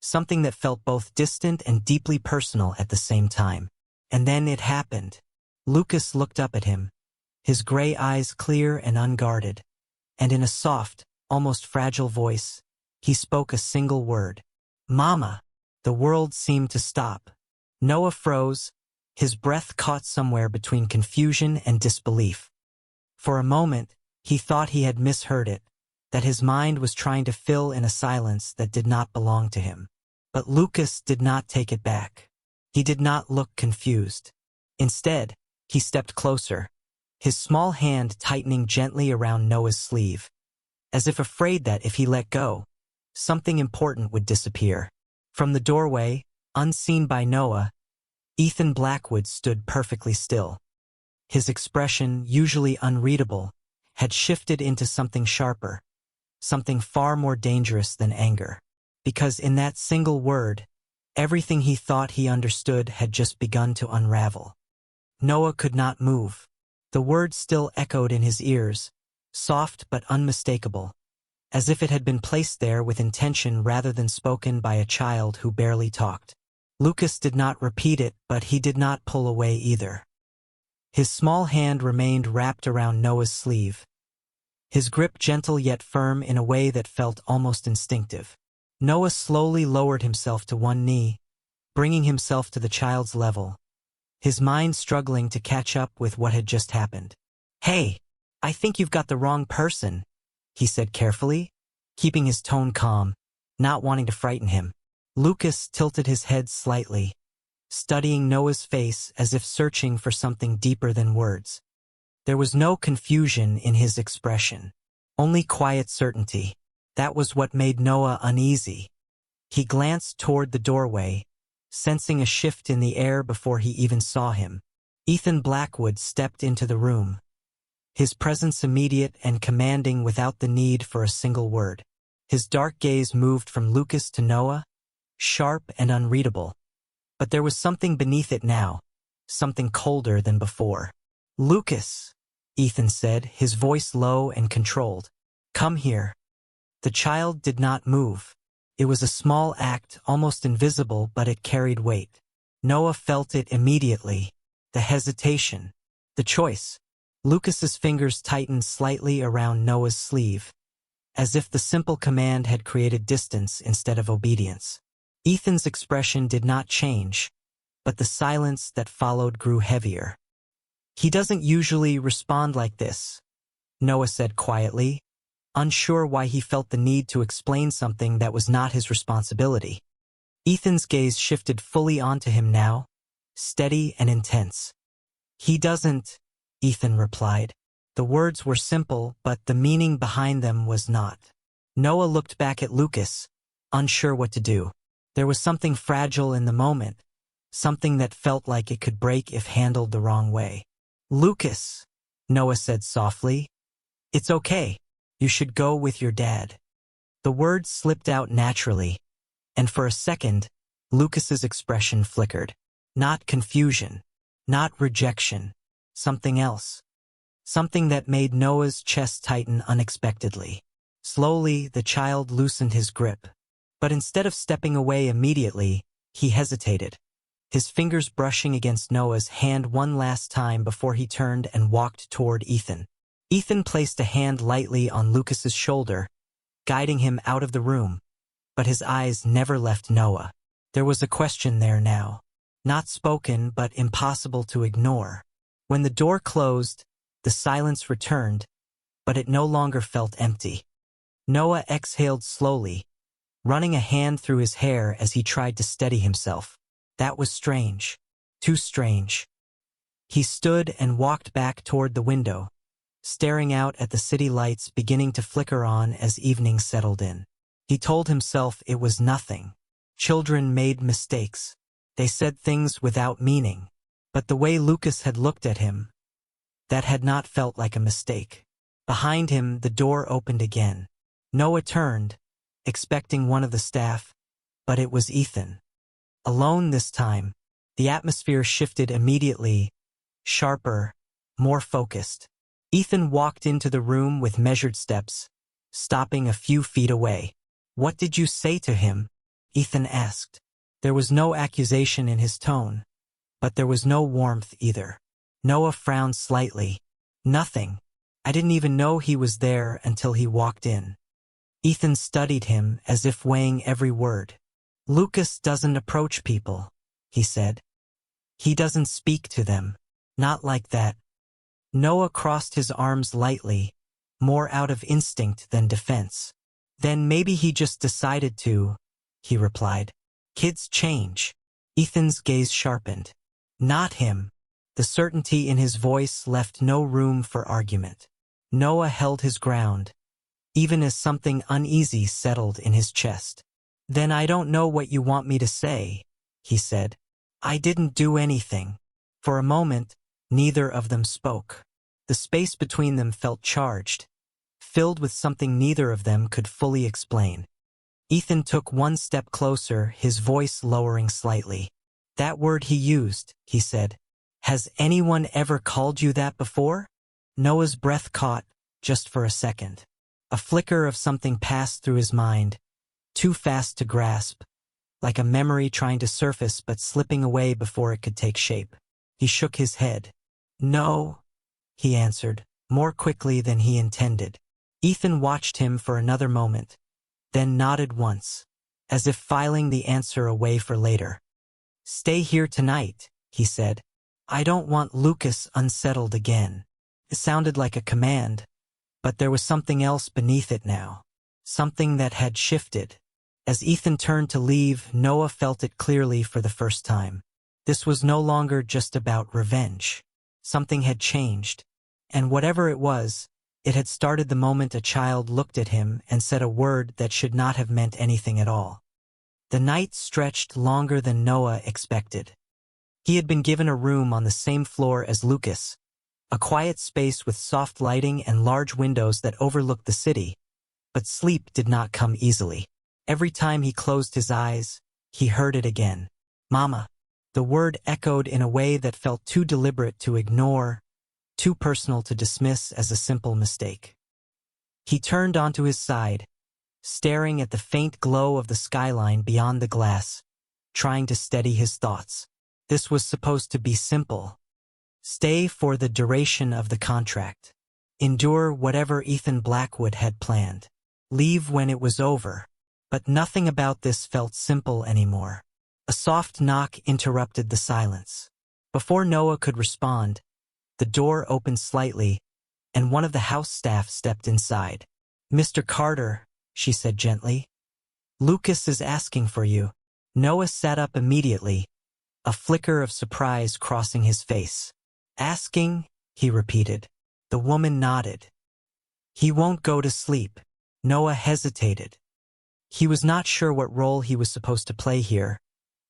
something that felt both distant and deeply personal at the same time. And then it happened. Lucas looked up at him, his gray eyes clear and unguarded, and in a soft, almost fragile voice, he spoke a single word. "Mama." The world seemed to stop. Noah froze, his breath caught somewhere between confusion and disbelief. For a moment, he thought he had misheard it, that his mind was trying to fill in a silence that did not belong to him. But Lucas did not take it back. He did not look confused. Instead, he stepped closer, his small hand tightening gently around Noah's sleeve, as if afraid that if he let go, something important would disappear. From the doorway, unseen by Noah, Ethan Blackwood stood perfectly still. His expression, usually unreadable, had shifted into something sharper, something far more dangerous than anger. Because in that single word, everything he thought he understood had just begun to unravel. Noah could not move. The word still echoed in his ears, soft but unmistakable, as if it had been placed there with intention rather than spoken by a child who barely talked. Lucas did not repeat it, but he did not pull away either. His small hand remained wrapped around Noah's sleeve, his grip gentle yet firm in a way that felt almost instinctive. Noah slowly lowered himself to one knee, bringing himself to the child's level, his mind struggling to catch up with what had just happened. "Hey, I think you've got the wrong person," he said carefully, keeping his tone calm, not wanting to frighten him. Lucas tilted his head slightly, studying Noah's face as if searching for something deeper than words. There was no confusion in his expression, only quiet certainty. That was what made Noah uneasy. He glanced toward the doorway, sensing a shift in the air before he even saw him. Ethan Blackwood stepped into the room, his presence immediate and commanding without the need for a single word. His dark gaze moved from Lucas to Noah, sharp and unreadable. But there was something beneath it now, something colder than before. "Lucas," Ethan said, his voice low and controlled. "Come here." The child did not move. It was a small act, almost invisible, but it carried weight. Noah felt it immediately. The hesitation. The choice. Lucas's fingers tightened slightly around Noah's sleeve, as if the simple command had created distance instead of obedience. Ethan's expression did not change, but the silence that followed grew heavier. "He doesn't usually respond like this," Noah said quietly, unsure why he felt the need to explain something that was not his responsibility. Ethan's gaze shifted fully onto him now, steady and intense. "He doesn't," Ethan replied. The words were simple, but the meaning behind them was not. Noah looked back at Lucas, unsure what to do. There was something fragile in the moment, something that felt like it could break if handled the wrong way. "Lucas," Noah said softly, "it's okay. You should go with your dad." The words slipped out naturally, and for a second, Lucas's expression flickered. Not confusion, not rejection, something else. Something that made Noah's chest tighten unexpectedly. Slowly, the child loosened his grip. But instead of stepping away immediately, he hesitated, his fingers brushing against Noah's hand one last time before he turned and walked toward Ethan. Ethan placed a hand lightly on Lucas's shoulder, guiding him out of the room, but his eyes never left Noah. There was a question there now, not spoken but impossible to ignore. When the door closed, the silence returned, but it no longer felt empty. Noah exhaled slowly, running a hand through his hair as he tried to steady himself. That was strange. Too strange. He stood and walked back toward the window, staring out at the city lights beginning to flicker on as evening settled in. He told himself it was nothing. Children made mistakes. They said things without meaning. But the way Lucas had looked at him, that had not felt like a mistake. Behind him, the door opened again. Noah turned, expecting one of the staff, but it was Ethan. Alone this time, the atmosphere shifted immediately, sharper, more focused. Ethan walked into the room with measured steps, stopping a few feet away. "What did you say to him?" Ethan asked. There was no accusation in his tone, but there was no warmth either. Noah frowned slightly. "Nothing. I didn't even know he was there until he walked in." Ethan studied him as if weighing every word. "Lucas doesn't approach people," he said. "He doesn't speak to them. Not like that." Noah crossed his arms lightly, more out of instinct than defense. "Then maybe he just decided to," he replied. "Kids change." Ethan's gaze sharpened. "Not him." The certainty in his voice left no room for argument. Noah held his ground, even as something uneasy settled in his chest. "Then I don't know what you want me to say," he said. "I didn't do anything." For a moment, neither of them spoke. The space between them felt charged, filled with something neither of them could fully explain. Ethan took one step closer, his voice lowering slightly. "That word he used," he said. Has anyone ever called you that before? Noah's breath caught, just for a second. A flicker of something passed through his mind, too fast to grasp, like a memory trying to surface but slipping away before it could take shape. He shook his head. No, he answered, more quickly than he intended. Ethan watched him for another moment, then nodded once, as if filing the answer away for later. Stay here tonight, he said. I don't want Lucas unsettled again. It sounded like a command, but there was something else beneath it now. Something that had shifted. As Ethan turned to leave, Noah felt it clearly for the first time. This was no longer just about revenge. Something had changed. And whatever it was, it had started the moment a child looked at him and said a word that should not have meant anything at all. The night stretched longer than Noah expected. He had been given a room on the same floor as Lucas, a quiet space with soft lighting and large windows that overlooked the city, but sleep did not come easily. Every time he closed his eyes, he heard it again. Mama. The word echoed in a way that felt too deliberate to ignore, too personal to dismiss as a simple mistake. He turned onto his side, staring at the faint glow of the skyline beyond the glass, trying to steady his thoughts. This was supposed to be simple. Stay for the duration of the contract. Endure whatever Ethan Blackwood had planned. Leave when it was over. But nothing about this felt simple anymore. A soft knock interrupted the silence. Before Noah could respond, the door opened slightly, and one of the house staff stepped inside. Mr. Carter, she said gently. Lucas is asking for you. Noah sat up immediately, a flicker of surprise crossing his face. Asking, he repeated. The woman nodded. He won't go to sleep. Noah hesitated. He was not sure what role he was supposed to play here,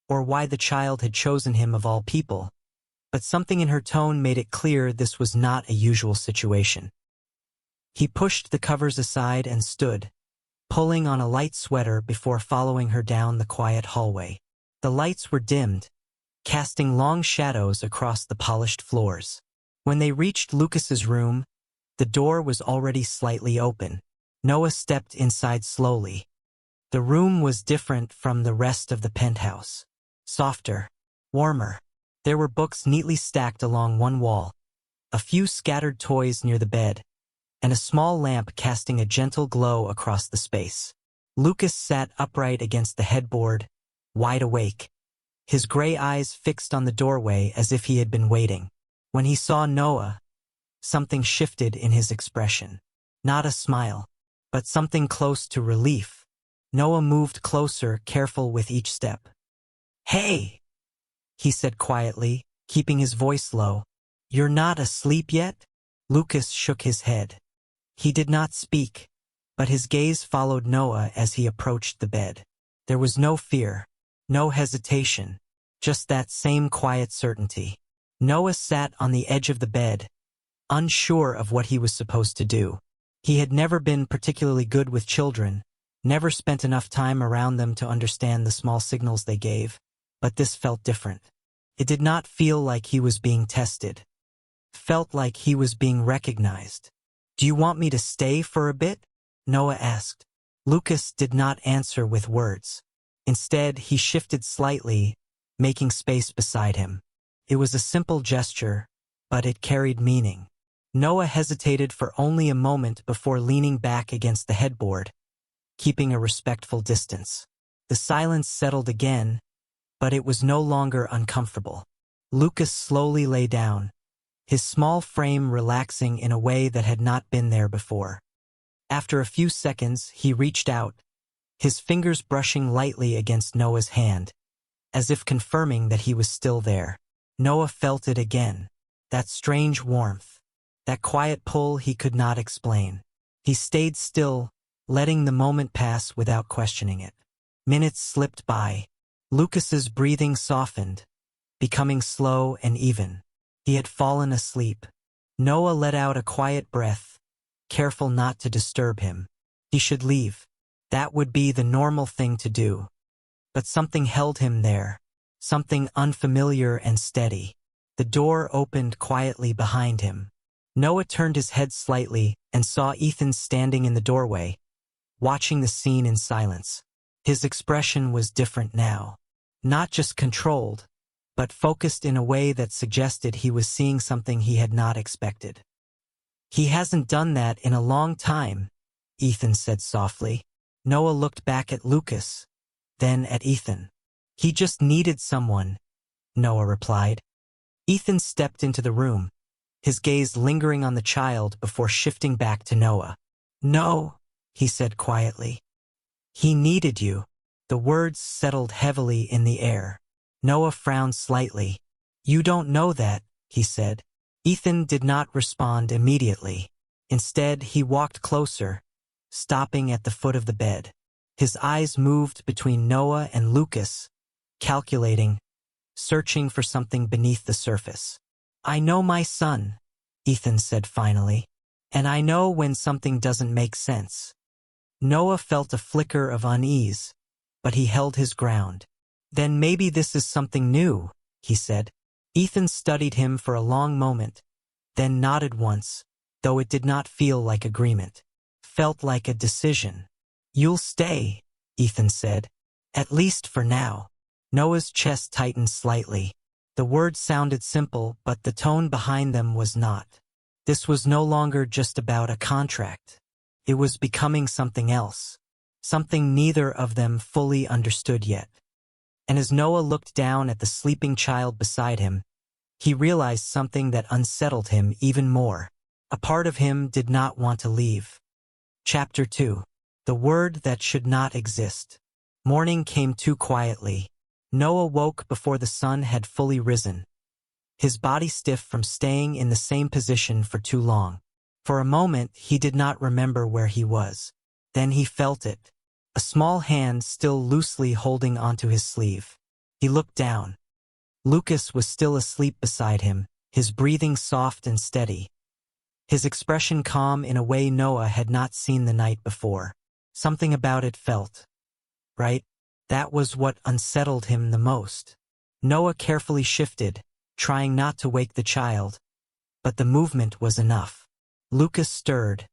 or why the child had chosen him of all people, but something in her tone made it clear this was not a usual situation. He pushed the covers aside and stood, pulling on a light sweater before following her down the quiet hallway. The lights were dimmed, casting long shadows across the polished floors. When they reached Lucas's room, the door was already slightly open. Noah stepped inside slowly. The room was different from the rest of the penthouse. Softer, warmer. There were books neatly stacked along one wall, a few scattered toys near the bed, and a small lamp casting a gentle glow across the space. Lucas sat upright against the headboard, wide awake, his gray eyes fixed on the doorway as if he had been waiting. When he saw Noah, something shifted in his expression. Not a smile, but something close to relief. Noah moved closer, careful with each step. Hey, he said quietly, keeping his voice low. You're not asleep yet? Lucas shook his head. He did not speak, but his gaze followed Noah as he approached the bed. There was no fear, no hesitation, just that same quiet certainty. Noah sat on the edge of the bed, unsure of what he was supposed to do. He had never been particularly good with children, never spent enough time around them to understand the small signals they gave, but this felt different. It did not feel like he was being tested. It felt like he was being recognized. Do you want me to stay for a bit? Noah asked. Lucas did not answer with words. Instead, he shifted slightly, making space beside him. It was a simple gesture, but it carried meaning. Noah hesitated for only a moment before leaning back against the headboard, keeping a respectful distance. The silence settled again, but it was no longer uncomfortable. Lucas slowly lay down, his small frame relaxing in a way that had not been there before. After a few seconds, he reached out, his fingers brushing lightly against Noah's hand, as if confirming that he was still there. Noah felt it again, that strange warmth, that quiet pull he could not explain. He stayed still, letting the moment pass without questioning it. Minutes slipped by. Lucas's breathing softened, becoming slow and even. He had fallen asleep. Noah let out a quiet breath, careful not to disturb him. He should leave. That would be the normal thing to do. But something held him there, something unfamiliar and steady. The door opened quietly behind him. Noah turned his head slightly and saw Ethan standing in the doorway, watching the scene in silence. His expression was different now. Not just controlled, but focused in a way that suggested he was seeing something he had not expected. "He hasn't done that in a long time," Ethan said softly. Noah looked back at Lucas, then at Ethan. "He just needed someone," Noah replied. Ethan stepped into the room, his gaze lingering on the child before shifting back to Noah. "No," he said quietly. "He needed you." The words settled heavily in the air. Noah frowned slightly. "You don't know that," he said. Ethan did not respond immediately. Instead, he walked closer, stopping at the foot of the bed. His eyes moved between Noah and Lucas, calculating, searching for something beneath the surface. "I know my son," Ethan said finally, "and I know when something doesn't make sense." Noah felt a flicker of unease, but he held his ground. "Then maybe this is something new," he said. Ethan studied him for a long moment, then nodded once, though it did not feel like agreement. Felt like a decision. "You'll stay," Ethan said. "At least for now." Noah's chest tightened slightly. The words sounded simple, but the tone behind them was not. This was no longer just about a contract. It was becoming something else. Something neither of them fully understood yet. And as Noah looked down at the sleeping child beside him, he realized something that unsettled him even more. A part of him did not want to leave. Chapter 2. The word that should not exist. Morning came too quietly. Noah woke before the sun had fully risen, his body stiff from staying in the same position for too long. For a moment, he did not remember where he was. Then he felt it, a small hand still loosely holding onto his sleeve. He looked down. Lucas was still asleep beside him, his breathing soft and steady, his expression calm in a way Noah had not seen the night before. Something about it felt right. That was what unsettled him the most. Noah carefully shifted, trying not to wake the child, but the movement was enough. Lucas stirred,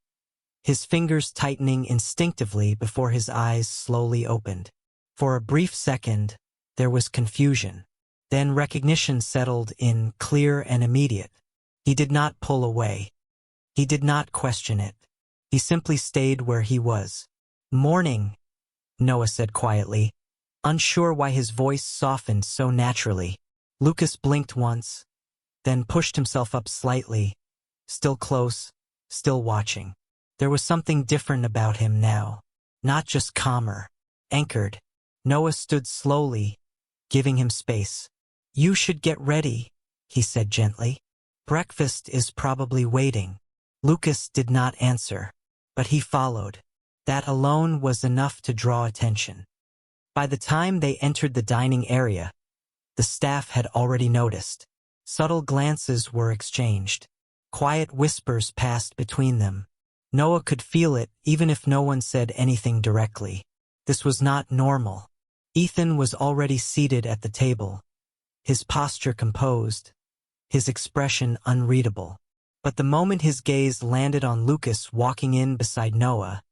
his fingers tightening instinctively before his eyes slowly opened. For a brief second, there was confusion. Then recognition settled in, clear and immediate. He did not pull away. He did not question it. He simply stayed where he was. "Morning," Noah said quietly, unsure why his voice softened so naturally. Lucas blinked once, then pushed himself up slightly, still close, still watching. There was something different about him now, not just calmer, anchored. Noah stood slowly, giving him space. "You should get ready," he said gently. "Breakfast is probably waiting." Lucas did not answer, but he followed. That alone was enough to draw attention. By the time they entered the dining area, the staff had already noticed. Subtle glances were exchanged. Quiet whispers passed between them. Noah could feel it even if no one said anything directly. This was not normal. Ethan was already seated at the table, his posture composed, his expression unreadable. But the moment his gaze landed on Lucas walking in beside Noah,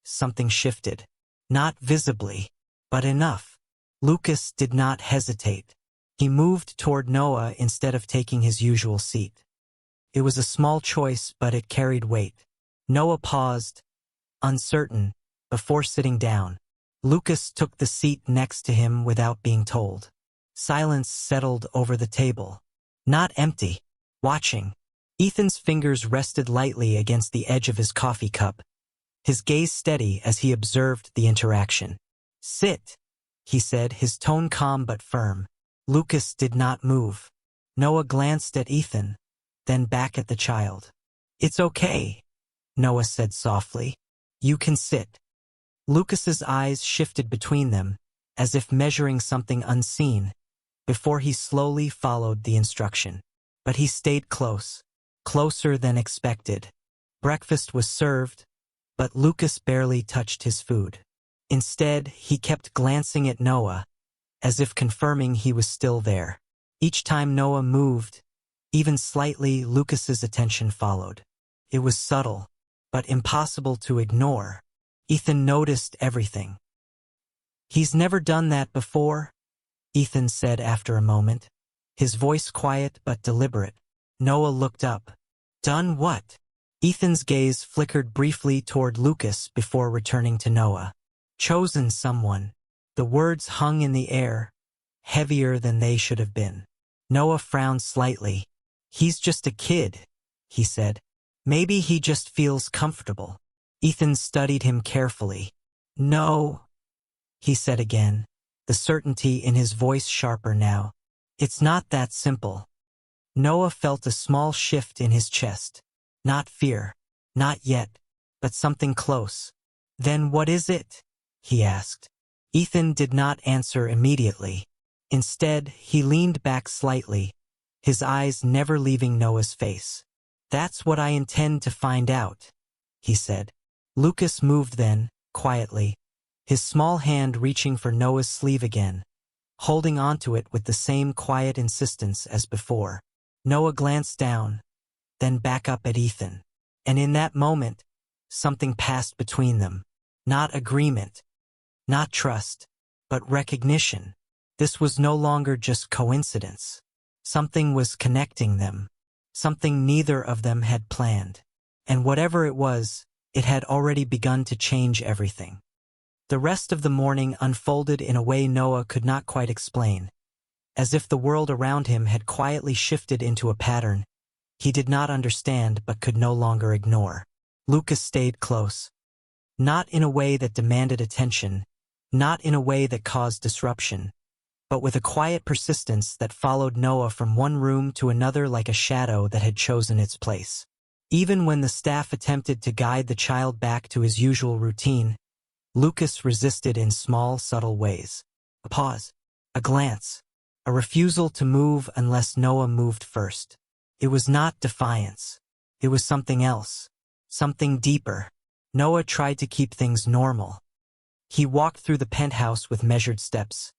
something shifted. Not visibly, but enough. Lucas did not hesitate. He moved toward Noah instead of taking his usual seat. It was a small choice, but it carried weight. Noah paused, uncertain, before sitting down. Lucas took the seat next to him without being told. Silence settled over the table. Not empty. Watching. Ethan's fingers rested lightly against the edge of his coffee cup, his gaze steady as he observed the interaction. "Sit," he said, his tone calm but firm. Lucas did not move. Noah glanced at Ethan, then back at the child. "It's okay," Noah said softly. "You can sit." Lucas's eyes shifted between them, as if measuring something unseen, before he slowly followed the instruction. But he stayed close, closer than expected. Breakfast was served, but Lucas barely touched his food. Instead, he kept glancing at Noah, as if confirming he was still there. Each time Noah moved, Even slightly, Lucas's attention followed. It was subtle, but impossible to ignore. Ethan noticed everything. "He's never done that before," Ethan said after a moment, his voice quiet but deliberate. Noah looked up. "Done what?" Ethan's gaze flickered briefly toward Lucas before returning to Noah. "Chosen someone." The words hung in the air, heavier than they should have been. Noah frowned slightly. "He's just a kid," he said. "Maybe he just feels comfortable." Ethan studied him carefully. "No," he said again, the certainty in his voice sharper now. "It's not that simple." Noah felt a small shift in his chest. Not fear. Not yet. But something close. "Then what is it?" he asked. Ethan did not answer immediately. Instead, he leaned back slightly, his eyes never leaving Noah's face. "That's what I intend to find out," he said. Lucas moved then, quietly, his small hand reaching for Noah's sleeve again, holding onto it with the same quiet insistence as before. Noah glanced down, then back up at Ethan. And in that moment, something passed between them. Not agreement, not trust, but recognition. This was no longer just coincidence. Something was connecting them, something neither of them had planned. And whatever it was, it had already begun to change everything. The rest of the morning unfolded in a way Noah could not quite explain, as if the world around him had quietly shifted into a pattern he did not understand but could no longer ignore. Lucas stayed close. Not in a way that demanded attention, not in a way that caused disruption, but with a quiet persistence that followed Noah from one room to another like a shadow that had chosen its place. Even when the staff attempted to guide the child back to his usual routine, Lucas resisted in small, subtle ways. A pause, a glance, a refusal to move unless Noah moved first. It was not defiance. It was something else, something deeper. Noah tried to keep things normal. He walked through the penthouse with measured steps,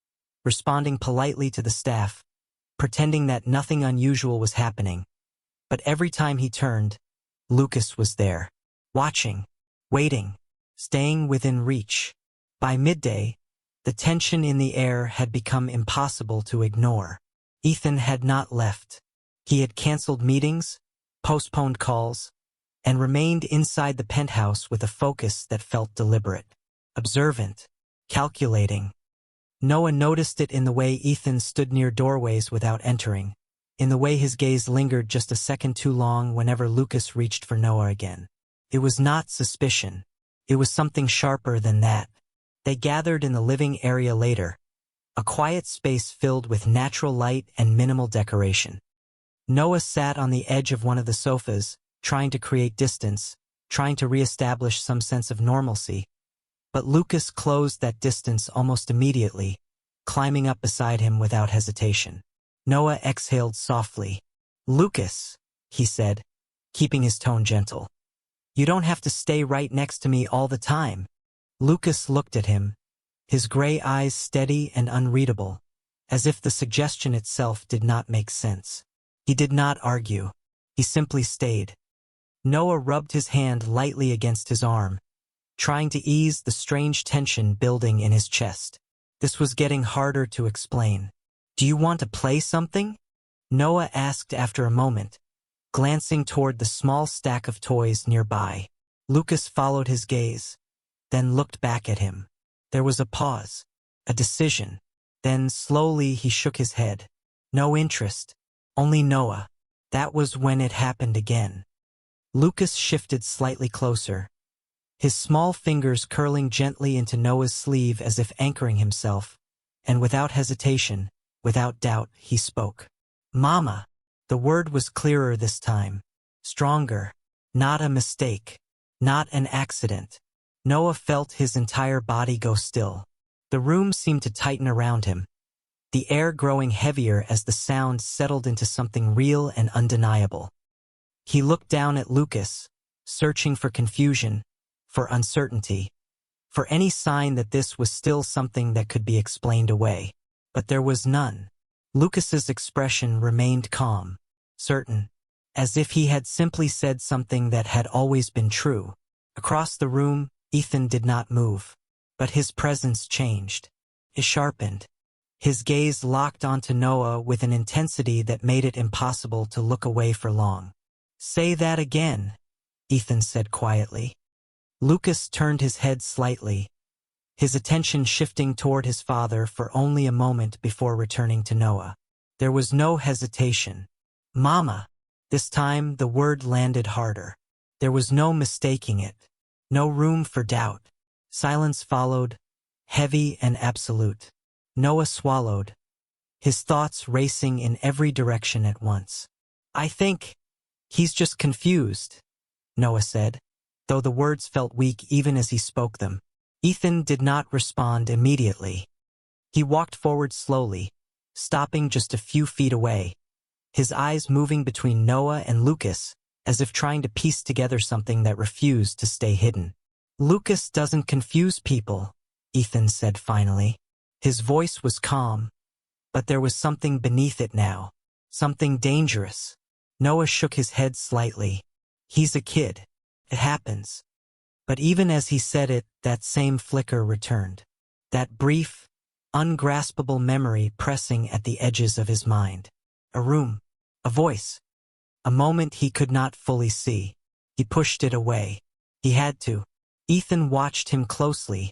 responding politely to the staff, pretending that nothing unusual was happening. But every time he turned, Lucas was there, watching, waiting, staying within reach. By midday, the tension in the air had become impossible to ignore. Ethan had not left. He had canceled meetings, postponed calls, and remained inside the penthouse with a focus that felt deliberate, observant, calculating. Noah noticed it in the way Ethan stood near doorways without entering, in the way his gaze lingered just a second too long whenever Lucas reached for Noah again. It was not suspicion. It was something sharper than that. They gathered in the living area later, a quiet space filled with natural light and minimal decoration. Noah sat on the edge of one of the sofas, trying to create distance, trying to reestablish some sense of normalcy. But Lucas closed that distance almost immediately, climbing up beside him without hesitation. Noah exhaled softly. "Lucas," he said, keeping his tone gentle. "You don't have to stay right next to me all the time." Lucas looked at him, his gray eyes steady and unreadable, as if the suggestion itself did not make sense. He did not argue. He simply stayed. Noah rubbed his hand lightly against his arm, trying to ease the strange tension building in his chest. This was getting harder to explain. "Do you want to play something?" Noah asked after a moment, glancing toward the small stack of toys nearby. Lucas followed his gaze, then looked back at him. There was a pause, a decision. Then slowly he shook his head. No interest. Only Noah. That was when it happened again. Lucas shifted slightly closer, his small fingers curling gently into Noah's sleeve as if anchoring himself, and without hesitation, without doubt, he spoke. "Mama." The word was clearer this time, stronger, not a mistake, not an accident. Noah felt his entire body go still. The room seemed to tighten around him, the air growing heavier as the sound settled into something real and undeniable. He looked down at Lucas, searching for confusion, for uncertainty, for any sign that this was still something that could be explained away. But there was none. Lucas's expression remained calm, certain, as if he had simply said something that had always been true. Across the room, Ethan did not move, but his presence changed. It sharpened. His gaze locked onto Noah with an intensity that made it impossible to look away for long. "Say that again," Ethan said quietly. Lucas turned his head slightly, his attention shifting toward his father for only a moment before returning to Noah. There was no hesitation. "Mama." This time the word landed harder. There was no mistaking it. No room for doubt. Silence followed, heavy and absolute. Noah swallowed, his thoughts racing in every direction at once. "I think he's just confused," Noah said, though the words felt weak even as he spoke them. Ethan did not respond immediately. He walked forward slowly, stopping just a few feet away, his eyes moving between Noah and Lucas, as if trying to piece together something that refused to stay hidden. "Lucas doesn't confuse people," Ethan said finally. His voice was calm, but there was something beneath it now, something dangerous. Noah shook his head slightly. "He's a kid. It happens." But even as he said it, that same flicker returned. That brief, ungraspable memory pressing at the edges of his mind. A room, a voice, a moment he could not fully see. He pushed it away. He had to. Ethan watched him closely,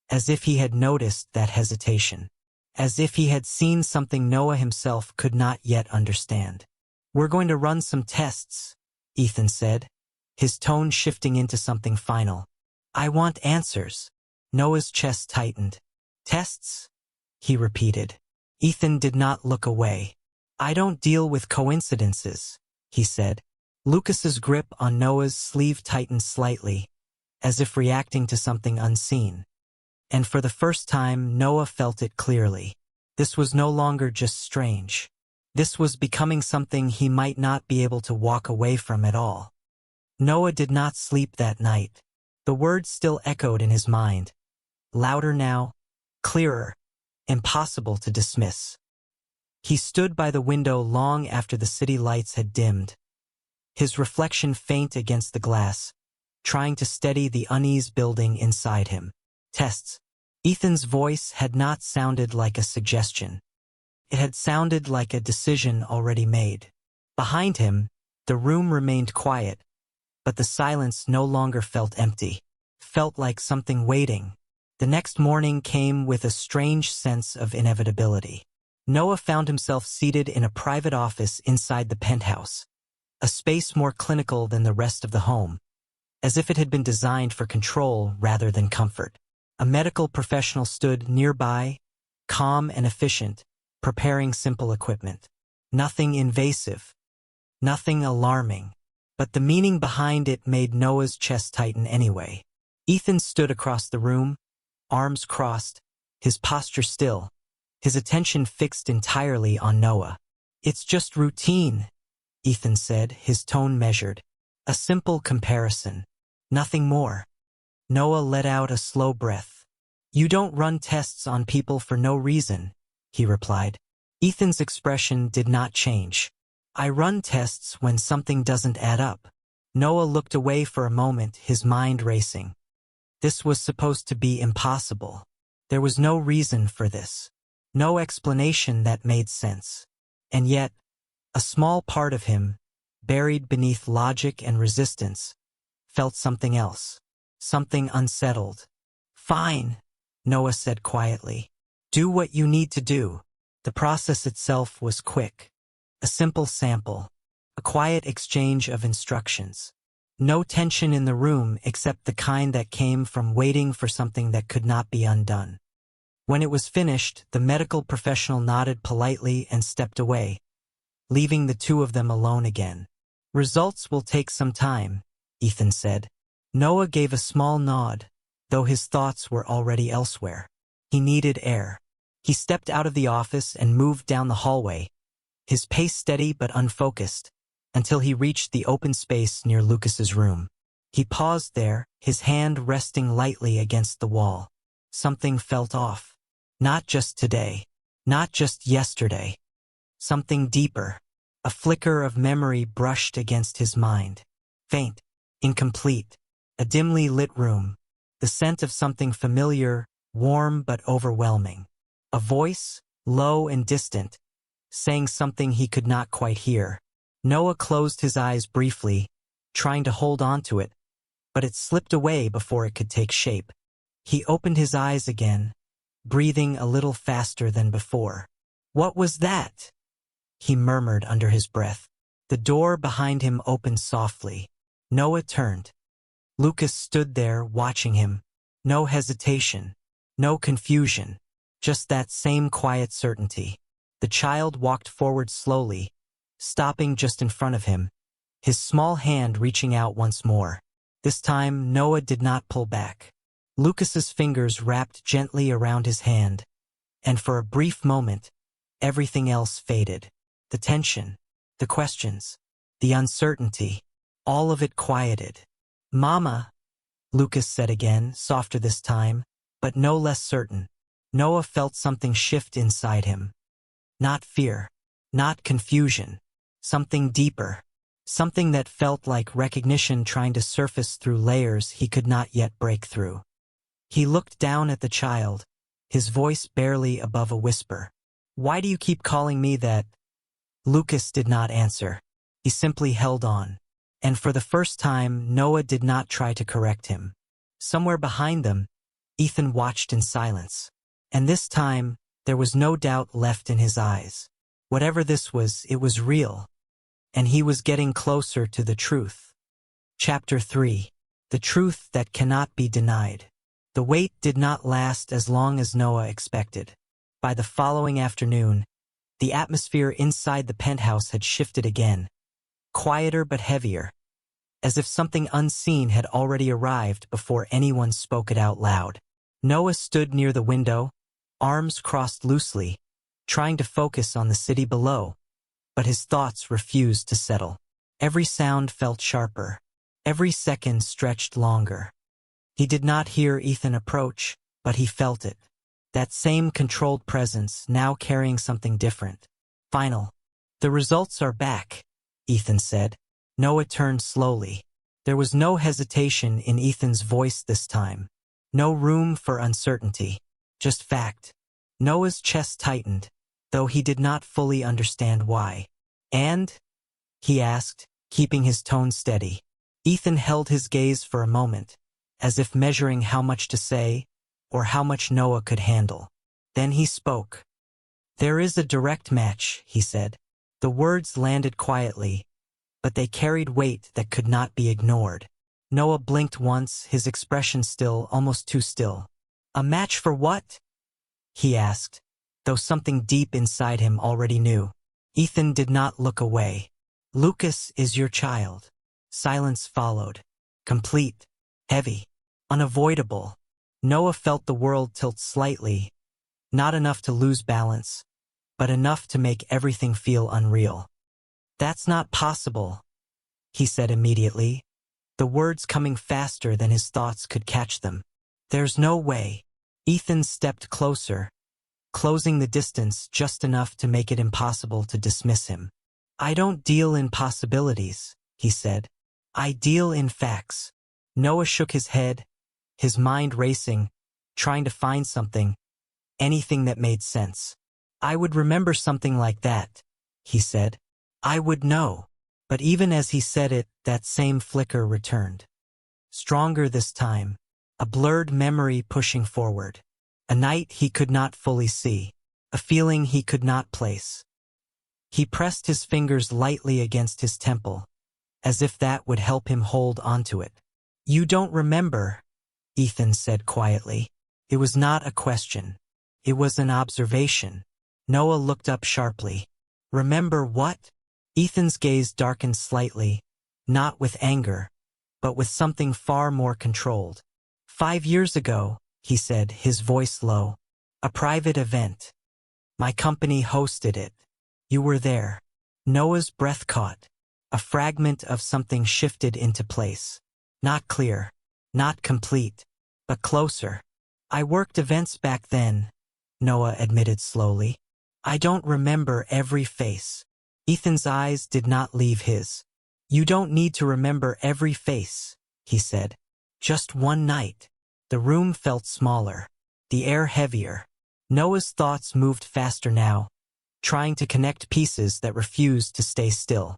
as if he had noticed that hesitation, as if he had seen something Noah himself could not yet understand. "We're going to run some tests," Ethan said, his tone shifting into something final. "I want answers." Noah's chest tightened. "Tests?" he repeated. Ethan did not look away. "I don't deal with coincidences," he said. Lucas's grip on Noah's sleeve tightened slightly, as if reacting to something unseen. And for the first time, Noah felt it clearly. This was no longer just strange. This was becoming something he might not be able to walk away from at all. Noah did not sleep that night. The words still echoed in his mind. Louder now, clearer, impossible to dismiss. He stood by the window long after the city lights had dimmed, his reflection faint against the glass, trying to steady the unease building inside him. Tests. Ethan's voice had not sounded like a suggestion. It had sounded like a decision already made. Behind him, the room remained quiet, but the silence no longer felt empty. Felt like something waiting. The next morning came with a strange sense of inevitability. Noah found himself seated in a private office inside the penthouse, a space more clinical than the rest of the home, as if it had been designed for control rather than comfort. A medical professional stood nearby, calm and efficient, preparing simple equipment. Nothing invasive, nothing alarming, but the meaning behind it made Noah's chest tighten anyway. Ethan stood across the room, arms crossed, his posture still, his attention fixed entirely on Noah. "It's just routine," Ethan said, his tone measured. "A simple comparison. Nothing more." Noah let out a slow breath. "You don't run tests on people for no reason," he replied. Ethan's expression did not change. "I run tests when something doesn't add up." Noah looked away for a moment, his mind racing. This was supposed to be impossible. There was no reason for this. No explanation that made sense. And yet, a small part of him, buried beneath logic and resistance, felt something else. Something unsettled. "Fine," Noah said quietly. "Do what you need to do." The process itself was quick. A simple sample. A quiet exchange of instructions. No tension in the room except the kind that came from waiting for something that could not be undone. When it was finished, the medical professional nodded politely and stepped away, leaving the two of them alone again. "Results will take some time," Ethan said. Noah gave a small nod, though his thoughts were already elsewhere. He needed air. He stepped out of the office and moved down the hallway, his pace steady but unfocused, until he reached the open space near Lucas's room. He paused there, his hand resting lightly against the wall. Something felt off. Not just today. Not just yesterday. Something deeper. A flicker of memory brushed against his mind. Faint, incomplete, a dimly lit room, the scent of something familiar, warm but overwhelming. A voice, low and distant, saying something he could not quite hear. Noah closed his eyes briefly, trying to hold on to it, but it slipped away before it could take shape. He opened his eyes again, breathing a little faster than before. "What was that?" he murmured under his breath. The door behind him opened softly. Noah turned. Lucas stood there watching him. No hesitation, no confusion, just that same quiet certainty. The child walked forward slowly, stopping just in front of him, his small hand reaching out once more. This time, Noah did not pull back. Lucas's fingers wrapped gently around his hand, and for a brief moment, everything else faded. The tension, the questions, the uncertainty, all of it quieted. "Mama," Lucas said again, softer this time, but no less certain. Noah felt something shift inside him. Not fear, not confusion, something deeper, something that felt like recognition trying to surface through layers he could not yet break through. He looked down at the child, his voice barely above a whisper. "Why do you keep calling me that?" Lucas did not answer. He simply held on. And for the first time, Noah did not try to correct him. Somewhere behind them, Ethan watched in silence. And this time, there was no doubt left in his eyes. Whatever this was, it was real. And he was getting closer to the truth. Chapter 3. The truth that cannot be denied. The wait did not last as long as Noah expected. By the following afternoon, the atmosphere inside the penthouse had shifted again, quieter but heavier, as if something unseen had already arrived before anyone spoke it out loud. Noah stood near the window, arms crossed loosely, trying to focus on the city below, but his thoughts refused to settle. Every sound felt sharper, every second stretched longer. He did not hear Ethan approach, but he felt it. That same controlled presence, now carrying something different. Final. "The results are back," Ethan said. Noah turned slowly. There was no hesitation in Ethan's voice this time. No room for uncertainty. Just fact. Noah's chest tightened, though he did not fully understand why. "And?" he asked, keeping his tone steady. Ethan held his gaze for a moment, as if measuring how much to say, or how much Noah could handle. Then he spoke. "There is a direct match," he said. The words landed quietly, but they carried weight that could not be ignored. Noah blinked once, his expression still, almost too still. "A match for what?" he asked, though something deep inside him already knew. Ethan did not look away. "Lucas is your child." Silence followed. Complete, heavy, unavoidable. Noah felt the world tilt slightly, not enough to lose balance, but enough to make everything feel unreal. "That's not possible," he said immediately, the words coming faster than his thoughts could catch them. "There's no way." Ethan stepped closer, closing the distance just enough to make it impossible to dismiss him. "I don't deal in possibilities," he said. "I deal in facts." Noah shook his head, his mind racing, trying to find something, anything that made sense. "I would remember something like that," he said. "I would know." But even as he said it, that same flicker returned. Stronger this time, a blurred memory pushing forward. A night he could not fully see, a feeling he could not place. He pressed his fingers lightly against his temple, as if that would help him hold onto it. "You don't remember," Ethan said quietly. It was not a question. It was an observation. Noah looked up sharply. "Remember what?" Ethan's gaze darkened slightly, not with anger, but with something far more controlled. 5 years ago," he said, his voice low. "A private event. My company hosted it. You were there." Noah's breath caught. A fragment of something shifted into place. Not clear, not complete, but closer. "I worked events back then," Noah admitted slowly. "I don't remember every face, Ethan's eyes did not leave his. "You don't need to remember every face," he said. "Just one night." The room felt smaller, the air heavier. Noah's thoughts moved faster now, trying to connect pieces that refused to stay still.